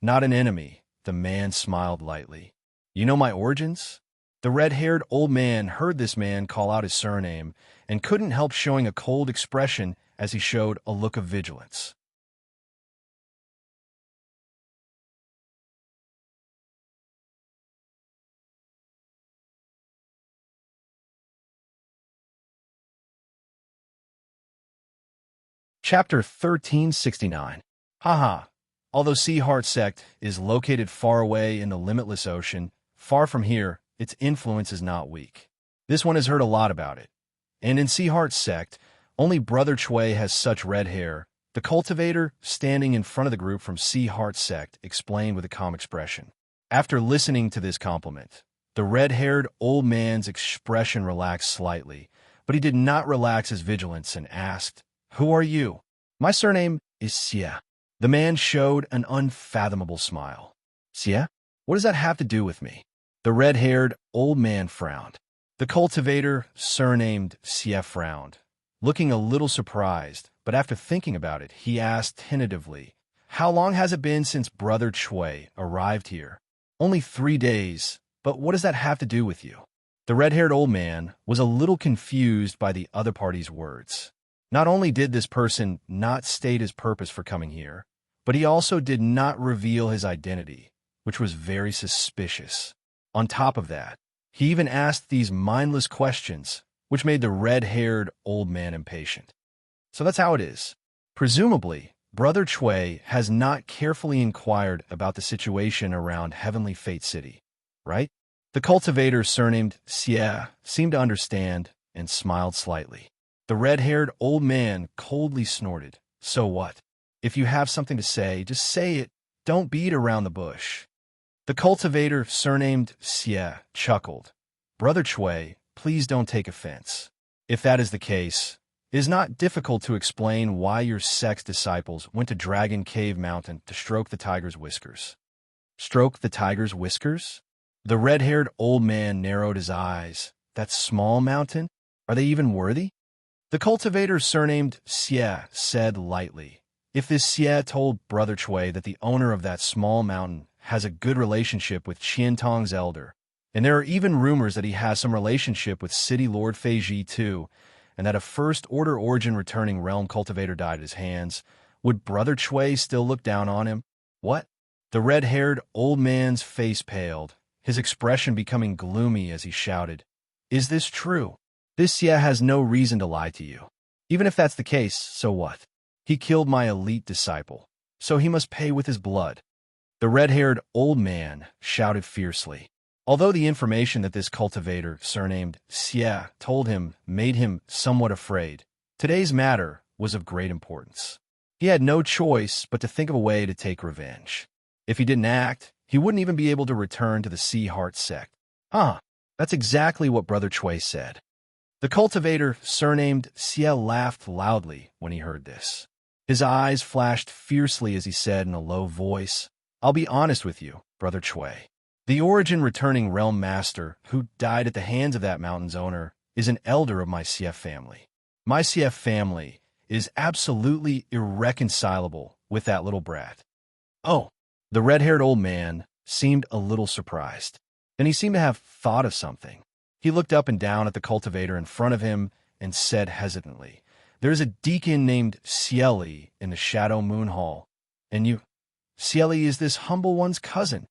not an enemy, the man smiled lightly. You know my origins? The red-haired old man heard this man call out his surname and couldn't help showing a cold expression as he showed a look of vigilance. Chapter 1369. Haha, Although Sea Heart Sect is located far away in the limitless ocean, far from here, its influence is not weak. This one has heard a lot about it. And in Sea Heart Sect, only Brother Chui has such red hair. The cultivator, standing in front of the group from Sea Heart Sect, explained with a calm expression. After listening to this compliment, the red-haired old man's expression relaxed slightly, but he did not relax his vigilance and asked, "Who are you?" "My surname is Xia." The man showed an unfathomable smile. "Xia? What does that have to do with me?" The red-haired old man frowned. The cultivator, surnamed Xia, frowned, looking a little surprised, but after thinking about it, he asked tentatively, "How long has it been since Brother Chui arrived here?" "Only 3 days, but what does that have to do with you?" The red-haired old man was a little confused by the other party's words. Not only did this person not state his purpose for coming here, but he also did not reveal his identity, which was very suspicious. On top of that, he even asked these mindless questions, which made the red-haired old man impatient. So that's how it is. Presumably, Brother Chui has not carefully inquired about the situation around Heavenly Fate City, right? The cultivator, surnamed Xie, seemed to understand and smiled slightly. The red-haired old man coldly snorted. "So what? If you have something to say, just say it. Don't beat around the bush." The cultivator, surnamed Xie, chuckled. "Brother Chui, please don't take offense. If that is the case, it is not difficult to explain why your sect's disciples went to Dragon Cave Mountain to stroke the tiger's whiskers." "Stroke the tiger's whiskers?" The red-haired old man narrowed his eyes. "That small mountain? Are they even worthy?" The cultivator, surnamed Xie, said lightly, "If this Xie told Brother Chui that the owner of that small mountain has a good relationship with Qiantong's elder, and there are even rumors that he has some relationship with City Lord Feiji too, and that a First Order Origin returning realm cultivator died at his hands, would Brother Chui still look down on him?" "What?" The red-haired old man's face paled, his expression becoming gloomy as he shouted, "Is this true? This Xie has no reason to lie to you. Even if that's the case, so what? He killed my elite disciple, so he must pay with his blood." The red-haired old man shouted fiercely. Although the information that this cultivator, surnamed Xie, told him made him somewhat afraid, today's matter was of great importance. He had no choice but to think of a way to take revenge. If he didn't act, he wouldn't even be able to return to the Sea Heart Sect. That's exactly what Brother Chui said. The cultivator, surnamed Xie, laughed loudly when he heard this. His eyes flashed fiercely as he said in a low voice, "I'll be honest with you, Brother Chui. The Origin returning realm master who died at the hands of that mountain's owner is an elder of my CF family. My CF family is absolutely irreconcilable with that little brat." "Oh." The red-haired old man seemed a little surprised. Then he seemed to have thought of something. He looked up and down at the cultivator in front of him and said hesitantly, "There is a deacon named Cieli in the Shadow Moon Hall, and you, Cieli, is this humble one's cousin."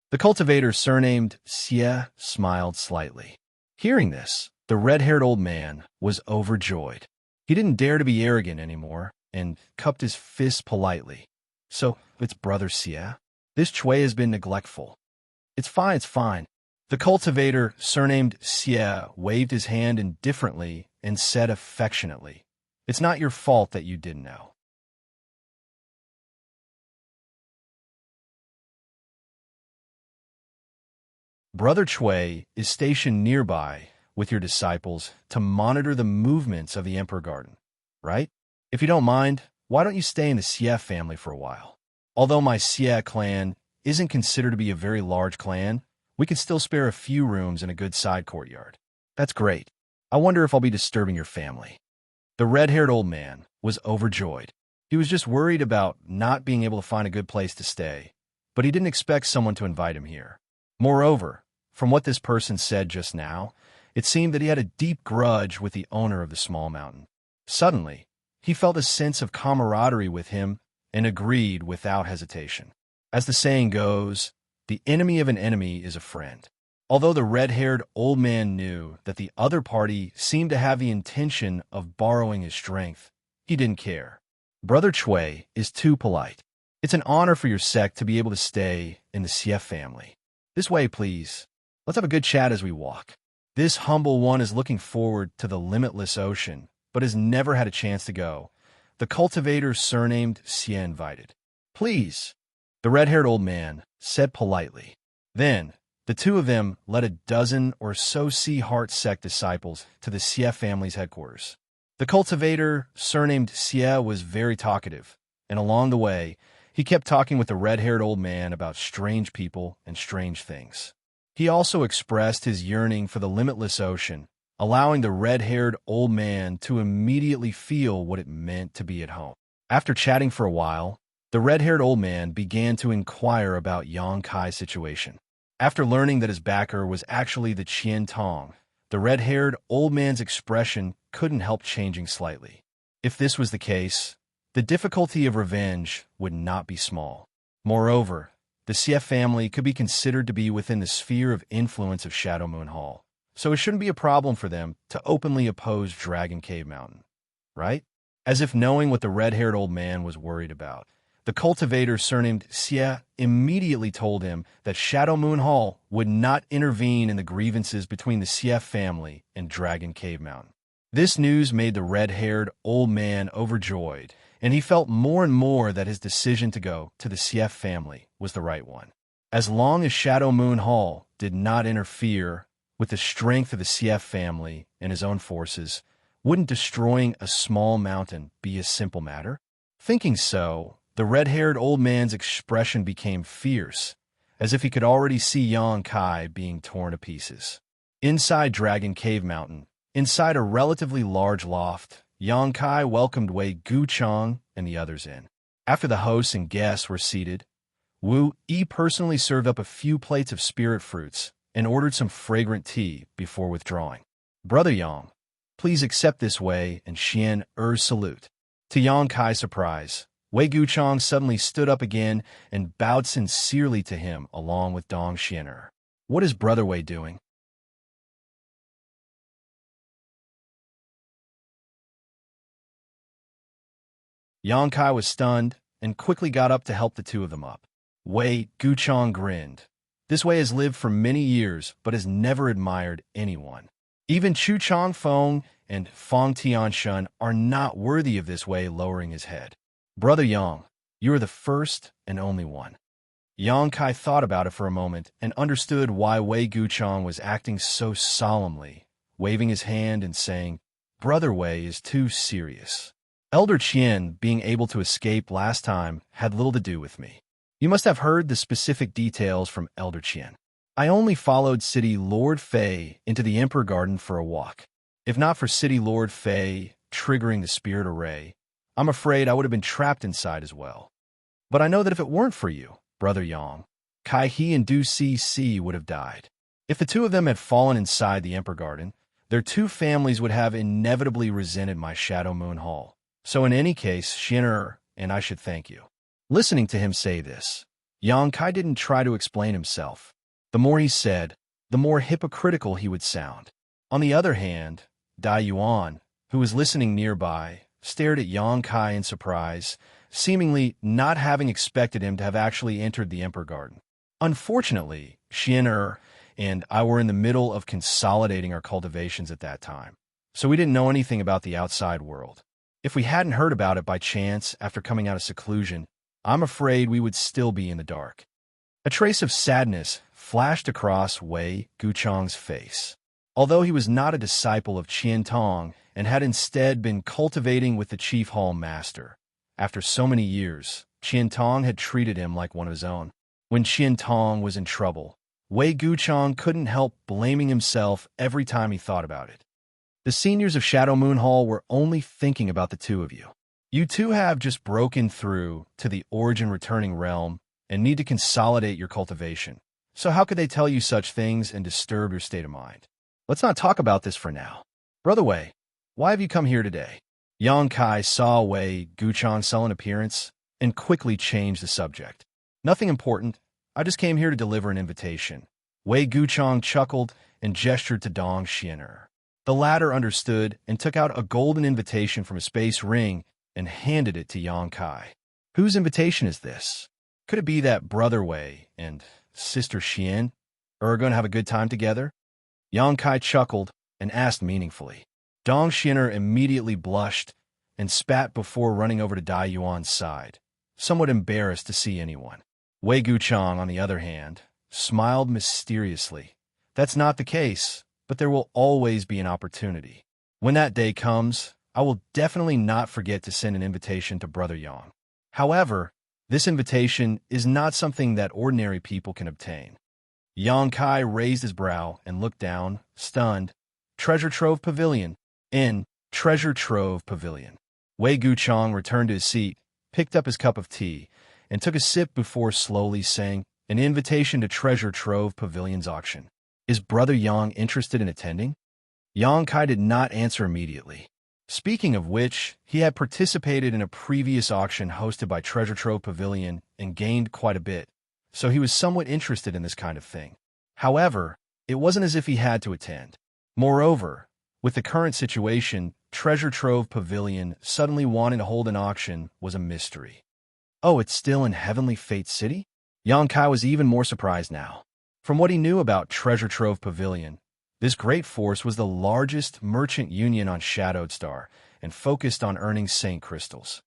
The cultivator, surnamed Xie, smiled slightly. Hearing this, the red-haired old man was overjoyed. He didn't dare to be arrogant anymore and cupped his fist politely. "So, it's Brother Xie? This Chui has been neglectful." It's fine. The cultivator, surnamed Xie, waved his hand indifferently and said affectionately, "It's not your fault that you didn't know." Brother Chui is stationed nearby with your disciples to monitor the movements of the Emperor Garden, right? If you don't mind, why don't you stay in the Xie family for a while? Although my Xie clan isn't considered to be a very large clan, we can still spare a few rooms in a good side courtyard. "That's great. I wonder if I'll be disturbing your family." The red-haired old man was overjoyed. He was just worried about not being able to find a good place to stay, but he didn't expect someone to invite him here. Moreover, from what this person said just now, it seemed that he had a deep grudge with the owner of the small mountain. Suddenly, he felt a sense of camaraderie with him and agreed without hesitation. As the saying goes, the enemy of an enemy is a friend. Although the red-haired old man knew that the other party seemed to have the intention of borrowing his strength, he didn't care. Brother Chui is too polite. It's an honor for your sect to be able to stay in the Xie family. This way, please. Let's have a good chat as we walk. This humble one is looking forward to the limitless ocean, but has never had a chance to go. The cultivator surnamed Xie invited. Please, the red-haired old man said politely. Then, the two of them led a dozen or so Sea Heart sect disciples to the Xie family's headquarters. The cultivator, surnamed Xie, was very talkative, and along the way, he kept talking with the red-haired old man about strange people and strange things. He also expressed his yearning for the limitless ocean, allowing the red-haired old man to immediately feel what it meant to be at home. After chatting for a while, the red-haired old man began to inquire about Yang Kai's situation. After learning that his backer was actually the Qian Tong, the red-haired old man's expression couldn't help changing slightly. If this was the case, the difficulty of revenge would not be small. Moreover, the Xie family could be considered to be within the sphere of influence of Shadow Moon Hall, so it shouldn't be a problem for them to openly oppose Dragon Cave Mountain, right? As if knowing what the red-haired old man was worried about, the cultivator surnamed Xie immediately told him that Shadow Moon Hall would not intervene in the grievances between the Xie family and Dragon Cave Mountain. This news made the red-haired old man overjoyed, and he felt more and more that his decision to go to the Xie family was the right one. As long as Shadow Moon Hall did not interfere with the strength of the Xie family and his own forces, wouldn't destroying a small mountain be a simple matter? Thinking so, the red-haired old man's expression became fierce, as if he could already see Yang Kai being torn to pieces. Inside Dragon Cave Mountain, inside a relatively large loft, Yang Kai welcomed Wei Guchang and the others in. After the hosts and guests were seated, Wu Yi personally served up a few plates of spirit fruits and ordered some fragrant tea before withdrawing. Brother Yang, please accept this Wei and Xian Er's salute. To Yang Kai's surprise, Wei Guchang suddenly stood up again and bowed sincerely to him along with Dong Xian. What is Brother Wei doing? Yang Kai was stunned and quickly got up to help the two of them up. Wei Guchang grinned. This Wei has lived for many years but has never admired anyone. Even Chu Changfeng and Fang Tianshun are not worthy of this Wei, lowering his head. Brother Yang, you are the first and only one. Yang Kai thought about it for a moment and understood why Wei Guchang was acting so solemnly, waving his hand and saying, Brother Wei is too serious. Elder Qian being able to escape last time had little to do with me. You must have heard the specific details from Elder Qian. I only followed City Lord Fei into the Emperor Garden for a walk. If not for City Lord Fei triggering the spirit array, I'm afraid I would have been trapped inside as well. But I know that if it weren't for you, Brother Yang, Kai He and Du Si would have died. If the two of them had fallen inside the Emperor Garden, their two families would have inevitably resented my Shadow Moon Hall. So in any case, Xian'er and I should thank you. Listening to him say this, Yang Kai didn't try to explain himself. The more he said, the more hypocritical he would sound. On the other hand, Dai Yuan, who was listening nearby, stared at Yang Kai in surprise, seemingly not having expected him to have actually entered the Emperor Garden. Unfortunately, Xian'er and I were in the middle of consolidating our cultivations at that time, so we didn't know anything about the outside world. If we hadn't heard about it by chance after coming out of seclusion, I'm afraid we would still be in the dark. A trace of sadness flashed across Wei Guchang's face. Although he was not a disciple of Qian Tong and had instead been cultivating with the Chief Hall Master, after so many years, Qian Tong had treated him like one of his own. When Qian Tong was in trouble, Wei Guchang couldn't help blaming himself every time he thought about it. The seniors of Shadow Moon Hall were only thinking about the two of you. You two have just broken through to the origin returning realm and need to consolidate your cultivation. So how could they tell you such things and disturb your state of mind? Let's not talk about this for now. Brother Wei, why have you come here today? Yang Kai saw Wei Guchang's sullen appearance and quickly changed the subject. Nothing important. I just came here to deliver an invitation. Wei Guchang chuckled and gestured to Dong Xian'er. The latter understood and took out a golden invitation from a space ring and handed it to Yang Kai. Whose invitation is this? Could it be that Brother Wei and Sister Xian are going to have a good time together? Yang Kai chuckled and asked meaningfully. Dong Xiner immediately blushed and spat before running over to Dai Yuan's side, somewhat embarrassed to see anyone. Wei Guchang, on the other hand, smiled mysteriously. That's not the case, but there will always be an opportunity. When that day comes, I will definitely not forget to send an invitation to Brother Yang. However, this invitation is not something that ordinary people can obtain. Yang Kai raised his brow and looked down, stunned. Treasure Trove Pavilion. In Treasure Trove Pavilion. Wei Guchang returned to his seat, picked up his cup of tea, and took a sip before slowly saying, an invitation to Treasure Trove Pavilion's auction. Is Brother Yang interested in attending? Yang Kai did not answer immediately. Speaking of which, he had participated in a previous auction hosted by Treasure Trove Pavilion and gained quite a bit, so he was somewhat interested in this kind of thing. However, it wasn't as if he had to attend. Moreover, with the current situation, Treasure Trove Pavilion suddenly wanting to hold an auction was a mystery. Oh, it's still in Heavenly Fate City? Yang Kai was even more surprised now. From what he knew about Treasure Trove Pavilion, this great force was the largest merchant union on Shadowed Star and focused on earning Saint Crystals.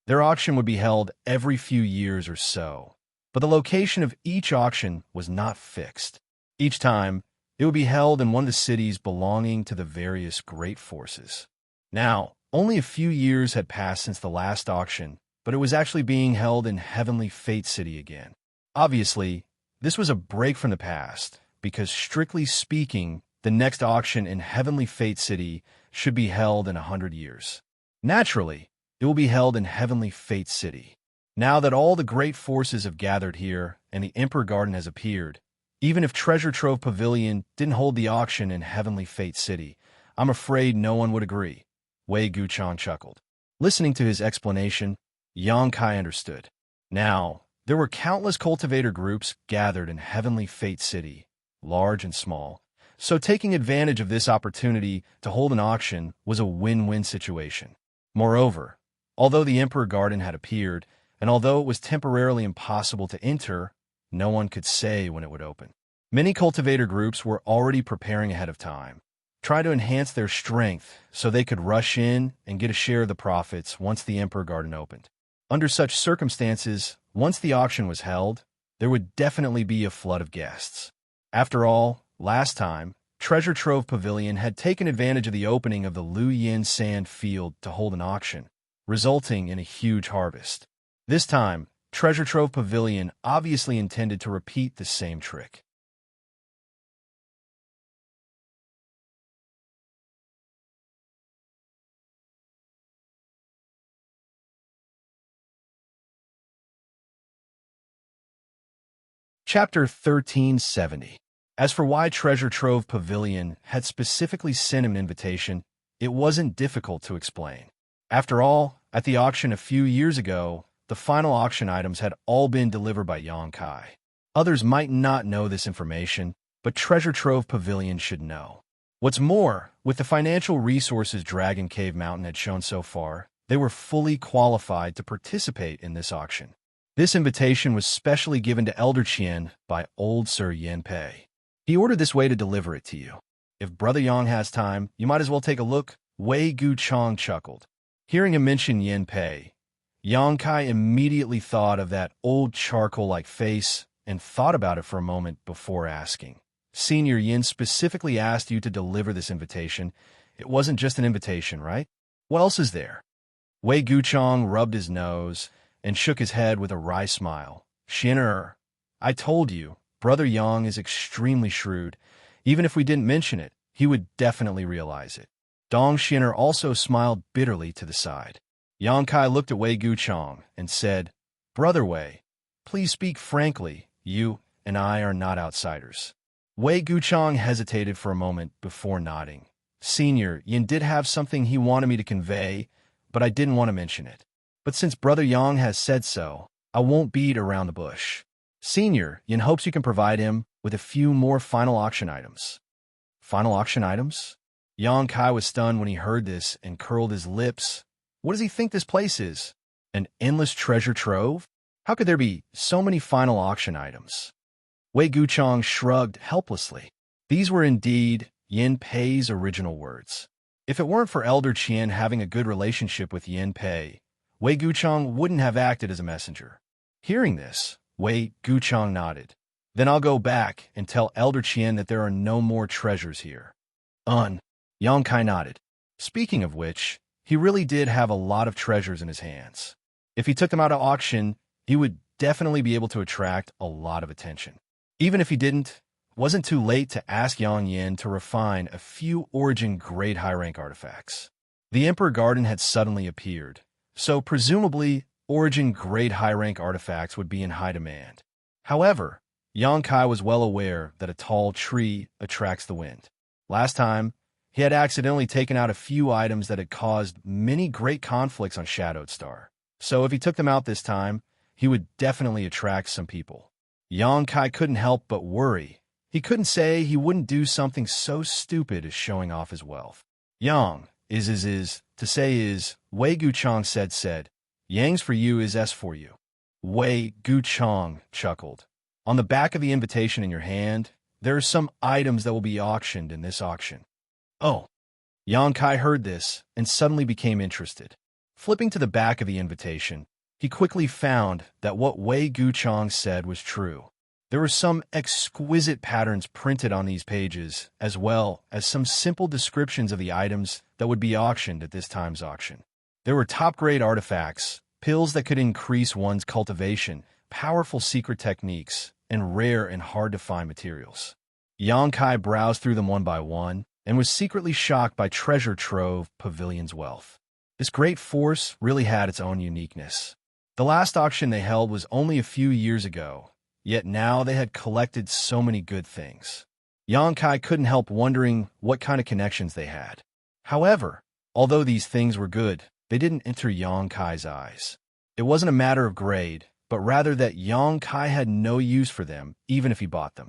Their auction would be held every few years or so, but the location of each auction was not fixed. Each time, it would be held in one of the cities belonging to the various great forces. Now, only a few years had passed since the last auction, but it was actually being held in Heavenly Fate City again. Obviously, this was a break from the past, because strictly speaking, the next auction in Heavenly Fate City should be held in 100 years. Naturally, it will be held in Heavenly Fate City. Now that all the great forces have gathered here and the Emperor Garden has appeared, even if Treasure Trove Pavilion didn't hold the auction in Heavenly Fate City, I'm afraid no one would agree. Wei Guchang chuckled. Listening to his explanation, Yang Kai understood. Now, there were countless cultivator groups gathered in Heavenly Fate City, large and small, so taking advantage of this opportunity to hold an auction was a win-win situation. Moreover, although the Emperor Garden had appeared, and although it was temporarily impossible to enter, no one could say when it would open. Many cultivator groups were already preparing ahead of time, trying to enhance their strength so they could rush in and get a share of the profits once the Emperor Garden opened. Under such circumstances, once the auction was held, there would definitely be a flood of guests. After all, last time, Treasure Trove Pavilion had taken advantage of the opening of the Lu Yin Sand Field to hold an auction, resulting in a huge harvest. This time, Treasure Trove Pavilion obviously intended to repeat the same trick. Chapter 1370. As for why Treasure Trove Pavilion had specifically sent him an invitation, it wasn't difficult to explain. After all, at the auction a few years ago, the final auction items had all been delivered by Yang Kai. Others might not know this information, but Treasure Trove Pavilion should know. What's more, with the financial resources Dragon Cave Mountain had shown so far, they were fully qualified to participate in this auction. This invitation was specially given to Elder Qian by old Sir Yen Pei. He ordered this way to deliver it to you. If Brother Yang has time, you might as well take a look. Wei Guchang chuckled. Hearing him mention Yen Pei, Yang Kai immediately thought of that old charcoal-like face and thought about it for a moment before asking. Senior Yin specifically asked you to deliver this invitation. It wasn't just an invitation, right? What else is there? Wei Guchang rubbed his nose and shook his head with a wry smile. Xiner, I told you, Brother Yang is extremely shrewd. Even if we didn't mention it, he would definitely realize it. Dong Xiner also smiled bitterly to the side. Yang Kai looked at Wei Guchang and said, Brother Wei, please speak frankly. You and I are not outsiders. Wei Guchang hesitated for a moment before nodding. Senior Yin did have something he wanted me to convey, but I didn't want to mention it. But since Brother Yang has said so, I won't beat around the bush. Senior Yin hopes you can provide him with a few more final auction items. Final auction items? Yang Kai was stunned when he heard this and curled his lips. What does he think this place is? An endless treasure trove? How could there be so many final auction items? Wei Guchong shrugged helplessly. These were indeed Yin Pei's original words. If it weren't for Elder Qian having a good relationship with Yin Pei, Wei Guchong wouldn't have acted as a messenger. Hearing this, Wei Guchong nodded. Then I'll go back and tell Elder Qian that there are no more treasures here. Yang Kai nodded. Speaking of which, he really did have a lot of treasures in his hands. If he took them out of auction, he would definitely be able to attract a lot of attention. Even if he didn't, it wasn't too late to ask Yang Yin to refine a few Origin grade high-rank artifacts. The Emperor Garden had suddenly appeared, so presumably Origin grade high-rank artifacts would be in high demand. However, Yang Kai was well aware that a tall tree attracts the wind. Last time, he had accidentally taken out a few items that had caused many great conflicts on Shadowed Star. So if he took them out this time, he would definitely attract some people. Yang Kai couldn't help but worry. He couldn't say he wouldn't do something so stupid as showing off his wealth. Yang to say is, Wei Guchong said, Yang's for you is S for you. Wei Guchong chuckled. On the back of the invitation in your hand, there are some items that will be auctioned in this auction. Oh. Yang Kai heard this and suddenly became interested. Flipping to the back of the invitation, he quickly found that what Wei Guchong said was true. There were some exquisite patterns printed on these pages, as well as some simple descriptions of the items that would be auctioned at this time's auction. There were top-grade artifacts, pills that could increase one's cultivation, powerful secret techniques, and rare and hard-to-find materials. Yang Kai browsed through them one by one and was secretly shocked by Treasure Trove Pavilion's wealth. This great force really had its own uniqueness. The last auction they held was only a few years ago, yet now they had collected so many good things. Yang Kai couldn't help wondering what kind of connections they had. However, although these things were good, they didn't enter Yang Kai's eyes. It wasn't a matter of grade, but rather that Yang Kai had no use for them, even if he bought them.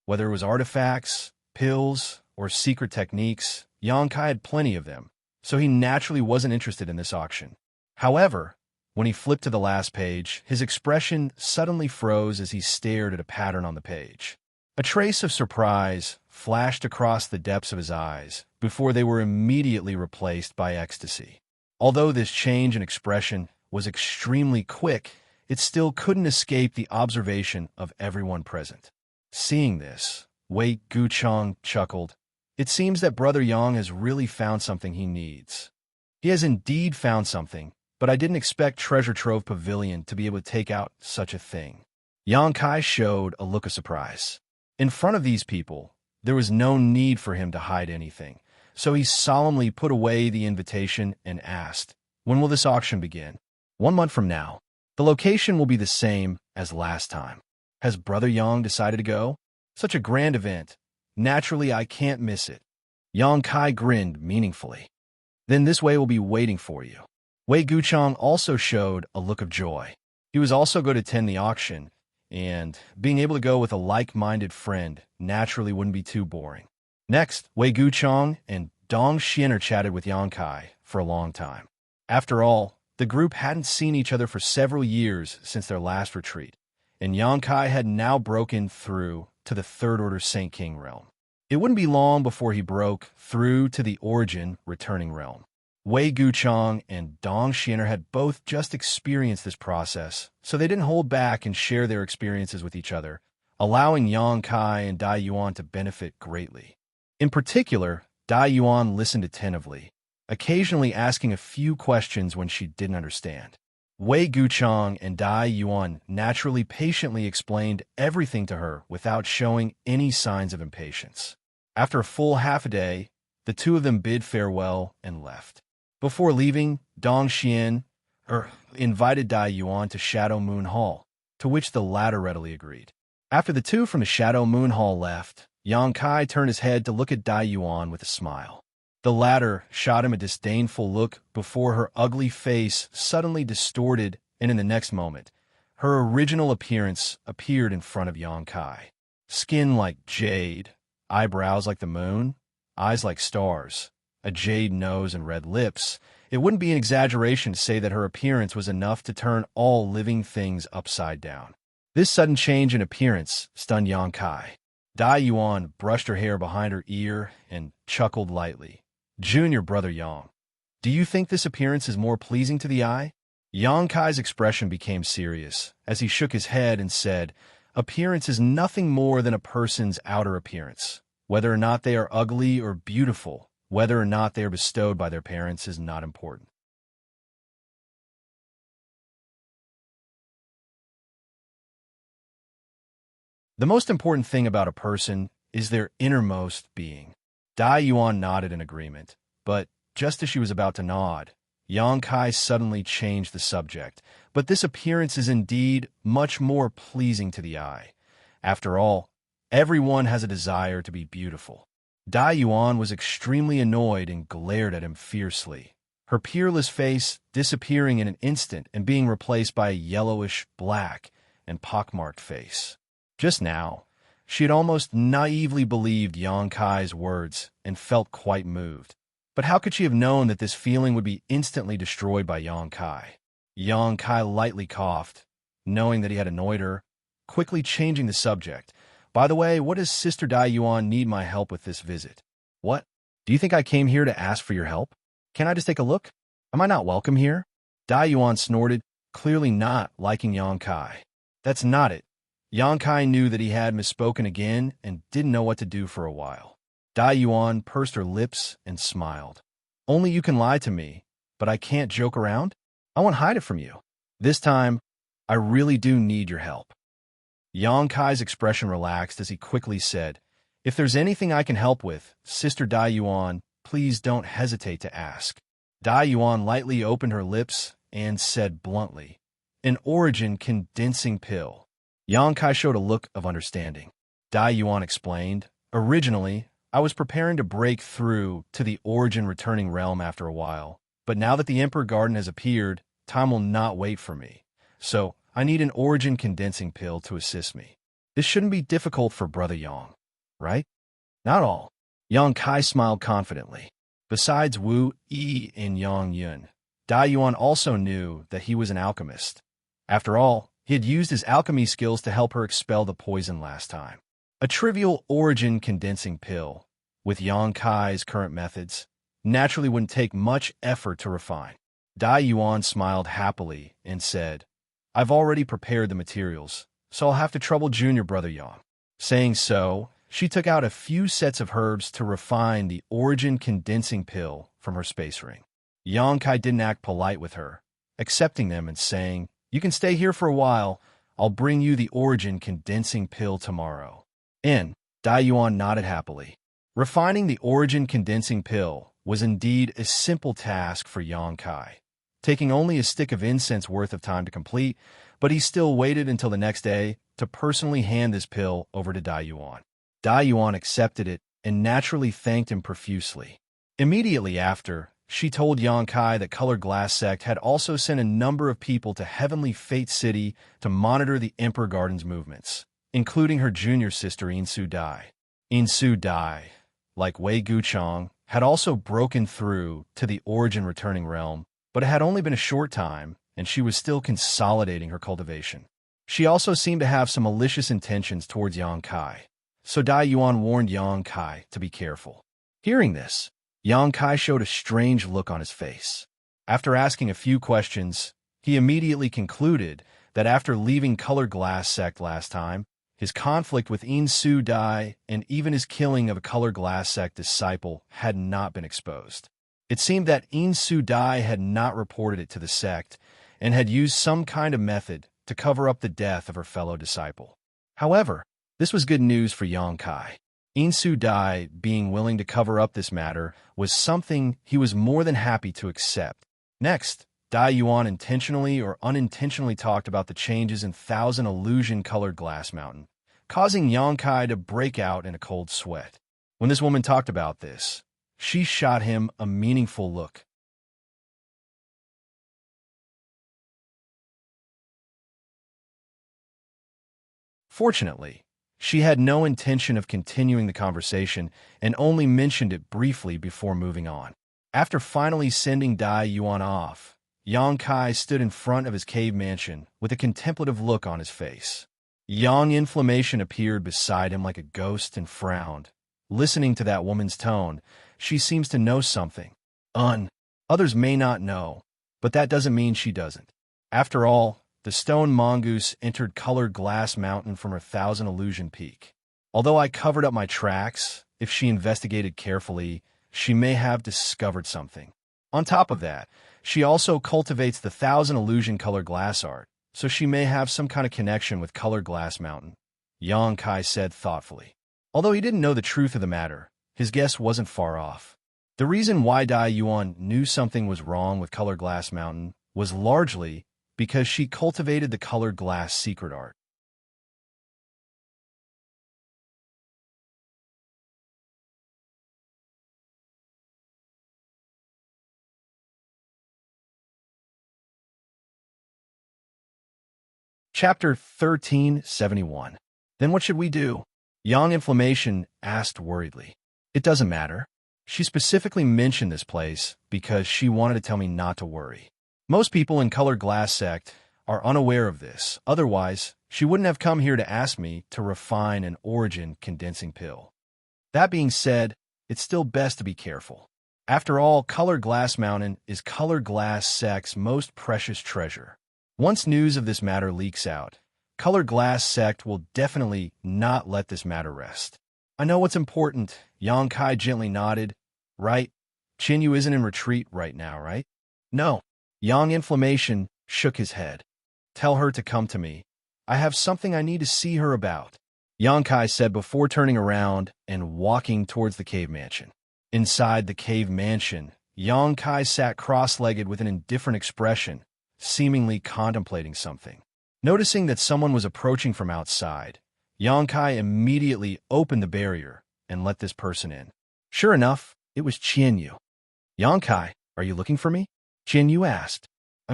Whether it was artifacts, pills, or secret techniques, Yang Kai had plenty of them, so he naturally wasn't interested in this auction. However, when he flipped to the last page, his expression suddenly froze as he stared at a pattern on the page. A trace of surprise flashed across the depths of his eyes before they were immediately replaced by ecstasy. Although this change in expression was extremely quick, it still couldn't escape the observation of everyone present. Seeing this, Wei Guchong chuckled. It seems that Brother Yang has really found something he needs. He has indeed found something, but I didn't expect Treasure Trove Pavilion to be able to take out such a thing. Yang Kai showed a look of surprise. In front of these people, there was no need for him to hide anything, so he solemnly put away the invitation and asked, "When will this auction begin?" 1 month from now. The location will be the same as last time. Has Brother Yang decided to go? Such a grand event. Naturally, I can't miss it. Yang Kai grinned meaningfully. Then this way will be waiting for you. Wei Guchong also showed a look of joy. He was also going to attend the auction, and being able to go with a like-minded friend naturally wouldn't be too boring. Next, Wei Guchong and Dong Xian'er chatted with Yang Kai for a long time. After all, the group hadn't seen each other for several years since their last retreat, and Yang Kai had now broken through to the Third Order Saint King realm. It wouldn't be long before he broke through to the Origin returning realm. Wei Guchong and Dong Xian'er had both just experienced this process, so they didn't hold back and share their experiences with each other, allowing Yang Kai and Dai Yuan to benefit greatly. In particular, Dai Yuan listened attentively, occasionally asking a few questions when she didn't understand. Wei Guchong and Dai Yuan naturally patiently explained everything to her without showing any signs of impatience. After a full half a day, the two of them bid farewell and left. Before leaving, Dong Xian invited Dai Yuan to Shadow Moon Hall, to which the latter readily agreed. After the two from the Shadow Moon Hall left, Yang Kai turned his head to look at Dai Yuan with a smile. The latter shot him a disdainful look before her ugly face suddenly distorted, and in the next moment, Her original appearance appeared in front of Yongkai. Skin like jade, eyebrows like the moon, eyes like stars, a jade nose and red lips. It wouldn't be an exaggeration to say that her appearance was enough to turn all living things upside down. This sudden change in appearance stunned Yongkai. Dai Yuan brushed her hair behind her ear and chuckled lightly. Junior brother Yang, do you think this appearance is more pleasing to the eye? Yongkai's expression became serious as he shook his head and said, appearance is nothing more than a person's outer appearance. Whether or not they are ugly or beautiful, whether or not they are bestowed by their parents is not important. The most important thing about a person is their innermost being. Dai Yuan nodded in agreement, but just as she was about to nod, Yang Kai suddenly changed the subject. But this appearance is indeed much more pleasing to the eye. After all, everyone has a desire to be beautiful. Dai Yuan was extremely annoyed and glared at him fiercely, her peerless face disappearing in an instant and being replaced by a yellowish, black, and pockmarked face. Just now, she had almost naively believed Yang Kai's words and felt quite moved. But how could she have known that this feeling would be instantly destroyed by Yang Kai? Yang Kai lightly coughed, knowing that he had annoyed her, quickly changing the subject. By the way, what does Sister Dai Yuan need my help with this visit? What? Do you think I came here to ask for your help? Can I just take a look? Am I not welcome here? Dai Yuan snorted, clearly not liking Yang Kai. That's not it. Yang Kai knew that he had misspoken again and didn't know what to do for a while. Dai Yuan pursed her lips and smiled. Only you can lie to me, but I can't joke around? I won't hide it from you. This time, I really do need your help. Yang Kai's expression relaxed as he quickly said, if there's anything I can help with, Sister Dai Yuan, please don't hesitate to ask. Dai Yuan lightly opened her lips and said bluntly, an origin condensing pill. Yang Kai showed a look of understanding. Dai Yuan explained, originally, I was preparing to break through to the origin returning realm after a while, but now that the Emperor Garden has appeared, time will not wait for me. So, I need an origin condensing pill to assist me. This shouldn't be difficult for Brother Yang, right? Not all. Yang Kai smiled confidently. Besides Wu Yi and Yang Yun, Dai Yuan also knew that he was an alchemist. After all, he had used his alchemy skills to help her expel the poison last time. A trivial origin condensing pill, with Yang Kai's current methods, naturally wouldn't take much effort to refine. Dai Yuan smiled happily and said, I've already prepared the materials, so I'll have to trouble Junior Brother Yang. Saying so, she took out a few sets of herbs to refine the origin condensing pill from her space ring. Yang Kai didn't act polite with her, accepting them and saying, you can stay here for a while. I'll bring you the origin condensing pill tomorrow. And Dai Yuan nodded happily. Refining the origin condensing pill was indeed a simple task for Yang Kai, taking only a stick of incense worth of time to complete, but he still waited until the next day to personally hand this pill over to Dai Yuan. Dai Yuan accepted it and naturally thanked him profusely. Immediately after, she told Yang Kai that Colored Glass Sect had also sent a number of people to Heavenly Fate City to monitor the Emperor Garden's movements, including her junior sister Insu Dai. Insu Dai, like Wei Guchang, had also broken through to the origin returning realm, but it had only been a short time, and she was still consolidating her cultivation. She also seemed to have some malicious intentions towards Yang Kai, so Dai Yuan warned Yang Kai to be careful. Hearing this, Yang Kai showed a strange look on his face. After asking a few questions, he immediately concluded that after leaving Colored Glass Sect last time, his conflict with Insu Dai and even his killing of a Colored Glass Sect disciple had not been exposed. It seemed that Insu Dai had not reported it to the sect and had used some kind of method to cover up the death of her fellow disciple. However, this was good news for Yang Kai. Insu Dai being willing to cover up this matter was something he was more than happy to accept. Next, Dai Yuan intentionally or unintentionally talked about the changes in Thousand Illusion Colored Glass Mountain, causing Yang Kai to break out in a cold sweat. When this woman talked about this, she shot him a meaningful look. Fortunately, she had no intention of continuing the conversation and only mentioned it briefly before moving on. After finally sending Dai Yuan off, Yang Kai stood in front of his cave mansion with a contemplative look on his face. Yang Inflammation appeared beside him like a ghost and frowned. Listening to that woman's tone, she seems to know something. Others may not know, but that doesn't mean she doesn't. After all, the stone mongoose entered Colored Glass Mountain from her Thousand Illusion Peak. Although I covered up my tracks, if she investigated carefully, she may have discovered something. On top of that, she also cultivates the Thousand Illusion Colored Glass art, so she may have some kind of connection with Colored Glass Mountain, Yang Kai said thoughtfully. Although he didn't know the truth of the matter, his guess wasn't far off. The reason why Dai Yuan knew something was wrong with Colored Glass Mountain was largely because she cultivated the colored glass secret art. Chapter 1371. Then what should we do? Yang Inflammation asked worriedly. It doesn't matter. She specifically mentioned this place because she wanted to tell me not to worry. Most people in Colored Glass Sect are unaware of this. Otherwise, she wouldn't have come here to ask me to refine an origin condensing pill. That being said, it's still best to be careful. After all, Colored Glass Mountain is Colored Glass Sect's most precious treasure. Once news of this matter leaks out, Colored Glass Sect will definitely not let this matter rest. I know what's important, Yang Kai gently nodded. Right? Qinyu isn't in retreat right now, right? No. Yang Inflammation shook his head. Tell her to come to me. I have something I need to see her about, Yang Kai said before turning around and walking towards the cave mansion. Inside the cave mansion, Yang Kai sat cross-legged with an indifferent expression, seemingly contemplating something. Noticing that someone was approaching from outside, Yang Kai immediately opened the barrier and let this person in. Sure enough, it was Qianyu. Yang Kai, are you looking for me? Qianyu asked.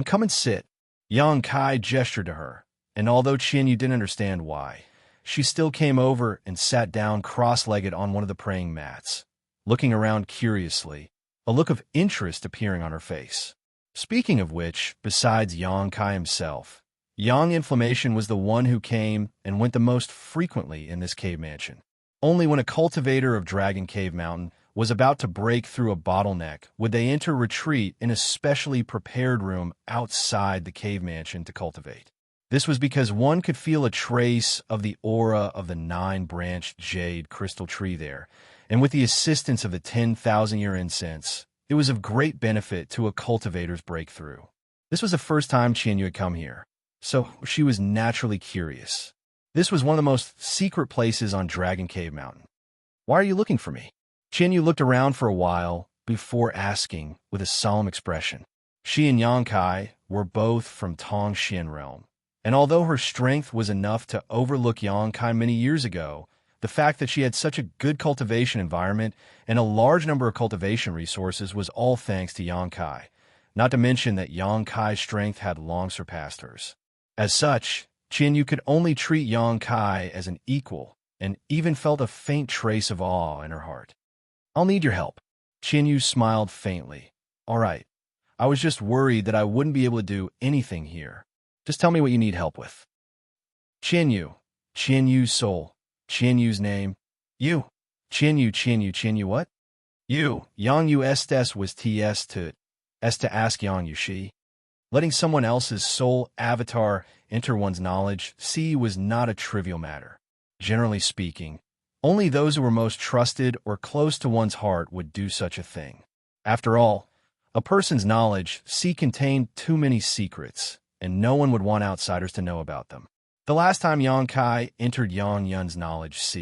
Come and sit. Yang Kai gestured to her, and although Qianyu didn't understand why, she still came over and sat down cross-legged on one of the praying mats, looking around curiously, a look of interest appearing on her face. Speaking of which, besides Yang Kai himself, Yang Inflammation was the one who came and went the most frequently in this cave mansion. Only when a cultivator of Dragon Cave Mountain was about to break through a bottleneck would they enter retreat in a specially prepared room outside the cave mansion to cultivate. This was because one could feel a trace of the aura of the 9-branched jade crystal tree there, and with the assistance of the 10,000-year incense, it was of great benefit to a cultivator's breakthrough. This was the first time Qianyu had come here, so she was naturally curious. This was one of the most secret places on Dragon Cave Mountain. Why are you looking for me? Qianyu looked around for a while before asking with a solemn expression. She and Yang Kai were both from Tongxian realm, and although her strength was enough to overlook Yang Kai many years ago, the fact that she had such a good cultivation environment and a large number of cultivation resources was all thanks to Yang Kai, not to mention that Yang Kai's strength had long surpassed hers. As such, Qianyu could only treat Yang Kai as an equal and even felt a faint trace of awe in her heart. I'll need your help. Qianyu smiled faintly. All right. I was just worried that I wouldn't be able to do anything here. Just tell me what you need help with. Qianyu's soul. Qianyu's name. You. Qianyu what? You. Yang Yu estes was ts to ask Yang Yu she. Letting someone else's soul avatar enter one's knowledge, was not a trivial matter. Generally speaking, only those who were most trusted or close to one's heart would do such a thing. After all, a person's knowledge, contained too many secrets, and no one would want outsiders to know about them. The last time Yang Kai entered Yang Yun's knowledge,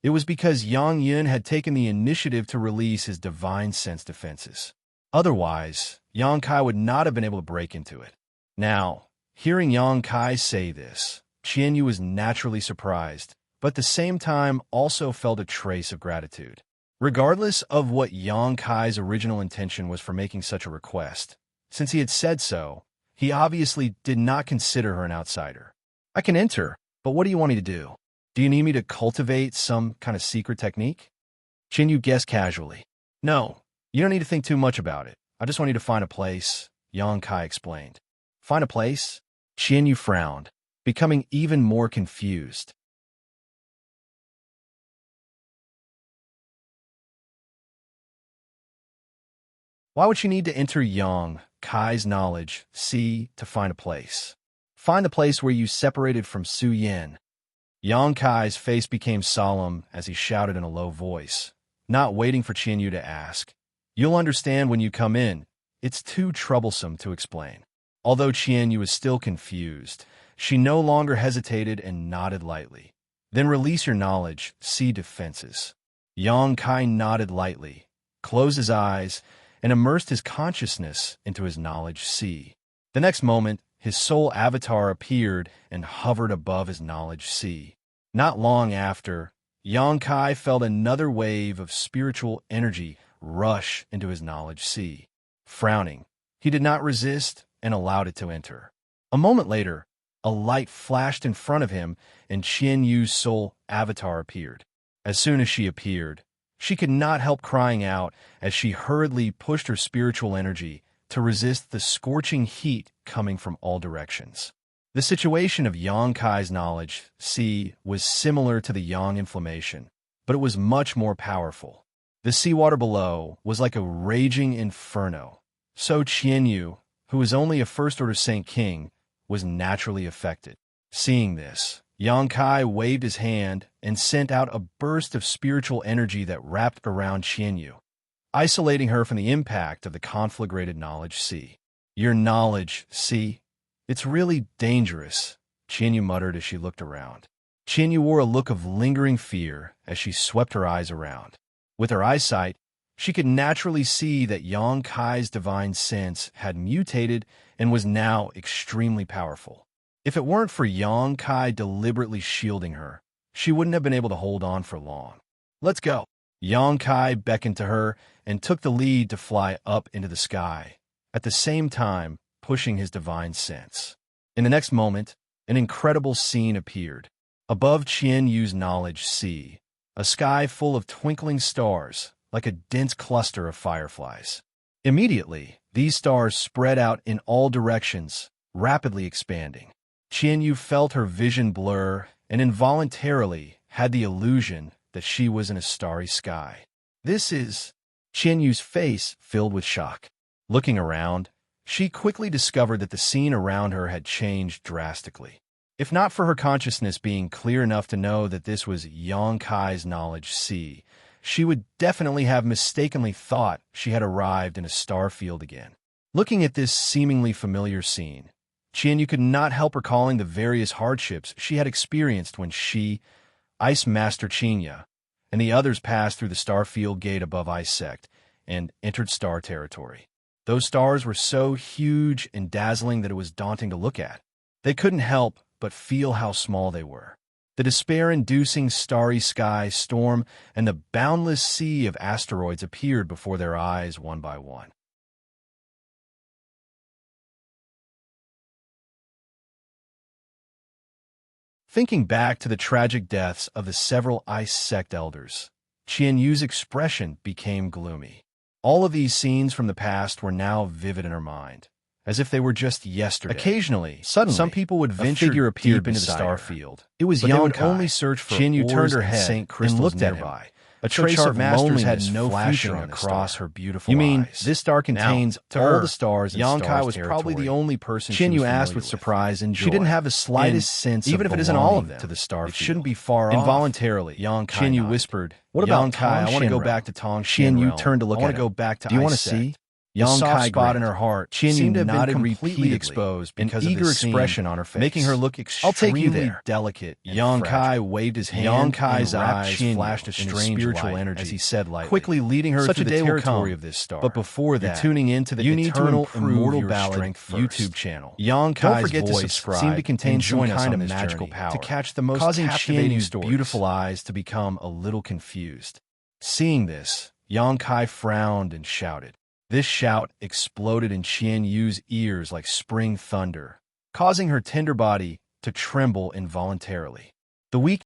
it was because Yang Yun had taken the initiative to release his divine sense defenses. Otherwise, Yang Kai would not have been able to break into it. Now, hearing Yang Kai say this, Qianyu was naturally surprised, but at the same time also felt a trace of gratitude. Regardless of what Yang Kai's original intention was for making such a request, since he had said so, he obviously did not consider her an outsider. I can enter, But what do you want me to do? Do you need me to cultivate some kind of secret technique? Xianyu guessed casually. No, you don't need to think too much about it. I just want you to find a place, Yang Kai explained. Find a place? Xianyu frowned, becoming even more confused. Why would she need to enter Yang Kai's knowledge, to find a place? Find the place where you separated from Su Yin. Yang Kai's face became solemn as he shouted in a low voice, not waiting for Qianyu to ask. You'll understand when you come in. It's too troublesome to explain. Although Qianyu was still confused, she no longer hesitated and nodded lightly. Then release your knowledge, defenses. Yang Kai nodded lightly, closed his eyes, and immersed his consciousness into his knowledge, The next moment, his soul avatar appeared and hovered above his knowledge, Not long after, Yang Kai felt another wave of spiritual energy rush into his knowledge, Frowning, he did not resist and allowed it to enter. A moment later, a light flashed in front of him and Qian Yu's soul avatar appeared. As soon as she appeared, she could not help crying out as she hurriedly pushed her spiritual energy to resist the scorching heat coming from all directions. The situation of Yang Kai's knowledge, was similar to the Yang inflammation, but it was much more powerful. The seawater below was like a raging inferno. So Qianyu, who was only a first-order Saint King, was naturally affected. Seeing this, Yang Kai waved his hand and sent out a burst of spiritual energy that wrapped around Qianyu, isolating her from the impact of the conflagrated knowledge, Your knowledge, it's really dangerous, Qianyu muttered as she looked around. Qianyu wore a look of lingering fear as she swept her eyes around. With her eyesight, she could naturally see that Yang Kai's divine sense had mutated and was now extremely powerful. If it weren't for Yang Kai deliberately shielding her, she wouldn't have been able to hold on for long. Let's go. Yang Kai beckoned to her and took the lead to fly up into the sky, at the same time pushing his divine sense. In the next moment, an incredible scene appeared. Above Qian Yu's knowledge, a sky full of twinkling stars, like a dense cluster of fireflies. Immediately, these stars spread out in all directions, rapidly expanding. Qianyu felt her vision blur and involuntarily had the illusion that she was in a starry sky. This is... Qianyu's face filled with shock. Looking around, she quickly discovered that the scene around her had changed drastically. If not for her consciousness being clear enough to know that this was Yang Kai's knowledge, she would definitely have mistakenly thought she had arrived in a star field again. Looking at this seemingly familiar scene, Qianyu could not help recalling the various hardships she had experienced when she, Ice Master Xianxia, and the others passed through the Starfield Gate above Ice Sect and entered star territory. Those stars were so huge and dazzling that it was daunting to look at. They couldn't help but feel how small they were. The despair-inducing starry sky storm and the boundless sea of asteroids appeared before their eyes one by one. Thinking back to the tragic deaths of the several Ice Sect elders, Qian Yu's expression became gloomy. All of these scenes from the past were now vivid in her mind, as if they were just yesterday. Occasionally, suddenly, some people would venture deep into the star field. It was Yang Kai. Only search for Qian Yu turned her head and looked at nearby. A trace of loneliness had no flashing across her beautiful eyes. You mean this star contains all the stars in Yang Kai was probably the only person Qian Yu asked with surprise and joy. She didn't have the slightest sense of even if it isn't all of them to the star field. It shouldn't be far off. Involuntarily, Yang Kai Qian Yu whispered, "What about Yang Kai? I want to go back to Tong Qian Yu turned to look at him. I want to go back to Ice Sect. Do you want to see?" Yang Kai spot in her heart seemed to have been completely exposed because of eager expression on her face, making her look extremely delicate. Yang Kai waved his hand. Yang Kai's eyes flashed a strange spiritual energy as he said lightly, quickly leading her through the territory of this star. But before that, tuning into the eternal Immortal Ballad YouTube channel. Yang Kai's voice seemed to contain some kind of magical power to catch the most captivating stories, beautiful eyes to become a little confused. Seeing this, Yang Kai frowned and shouted. This shout exploded in Qian Yu's ears like spring thunder, causing her tender body to tremble involuntarily. The weak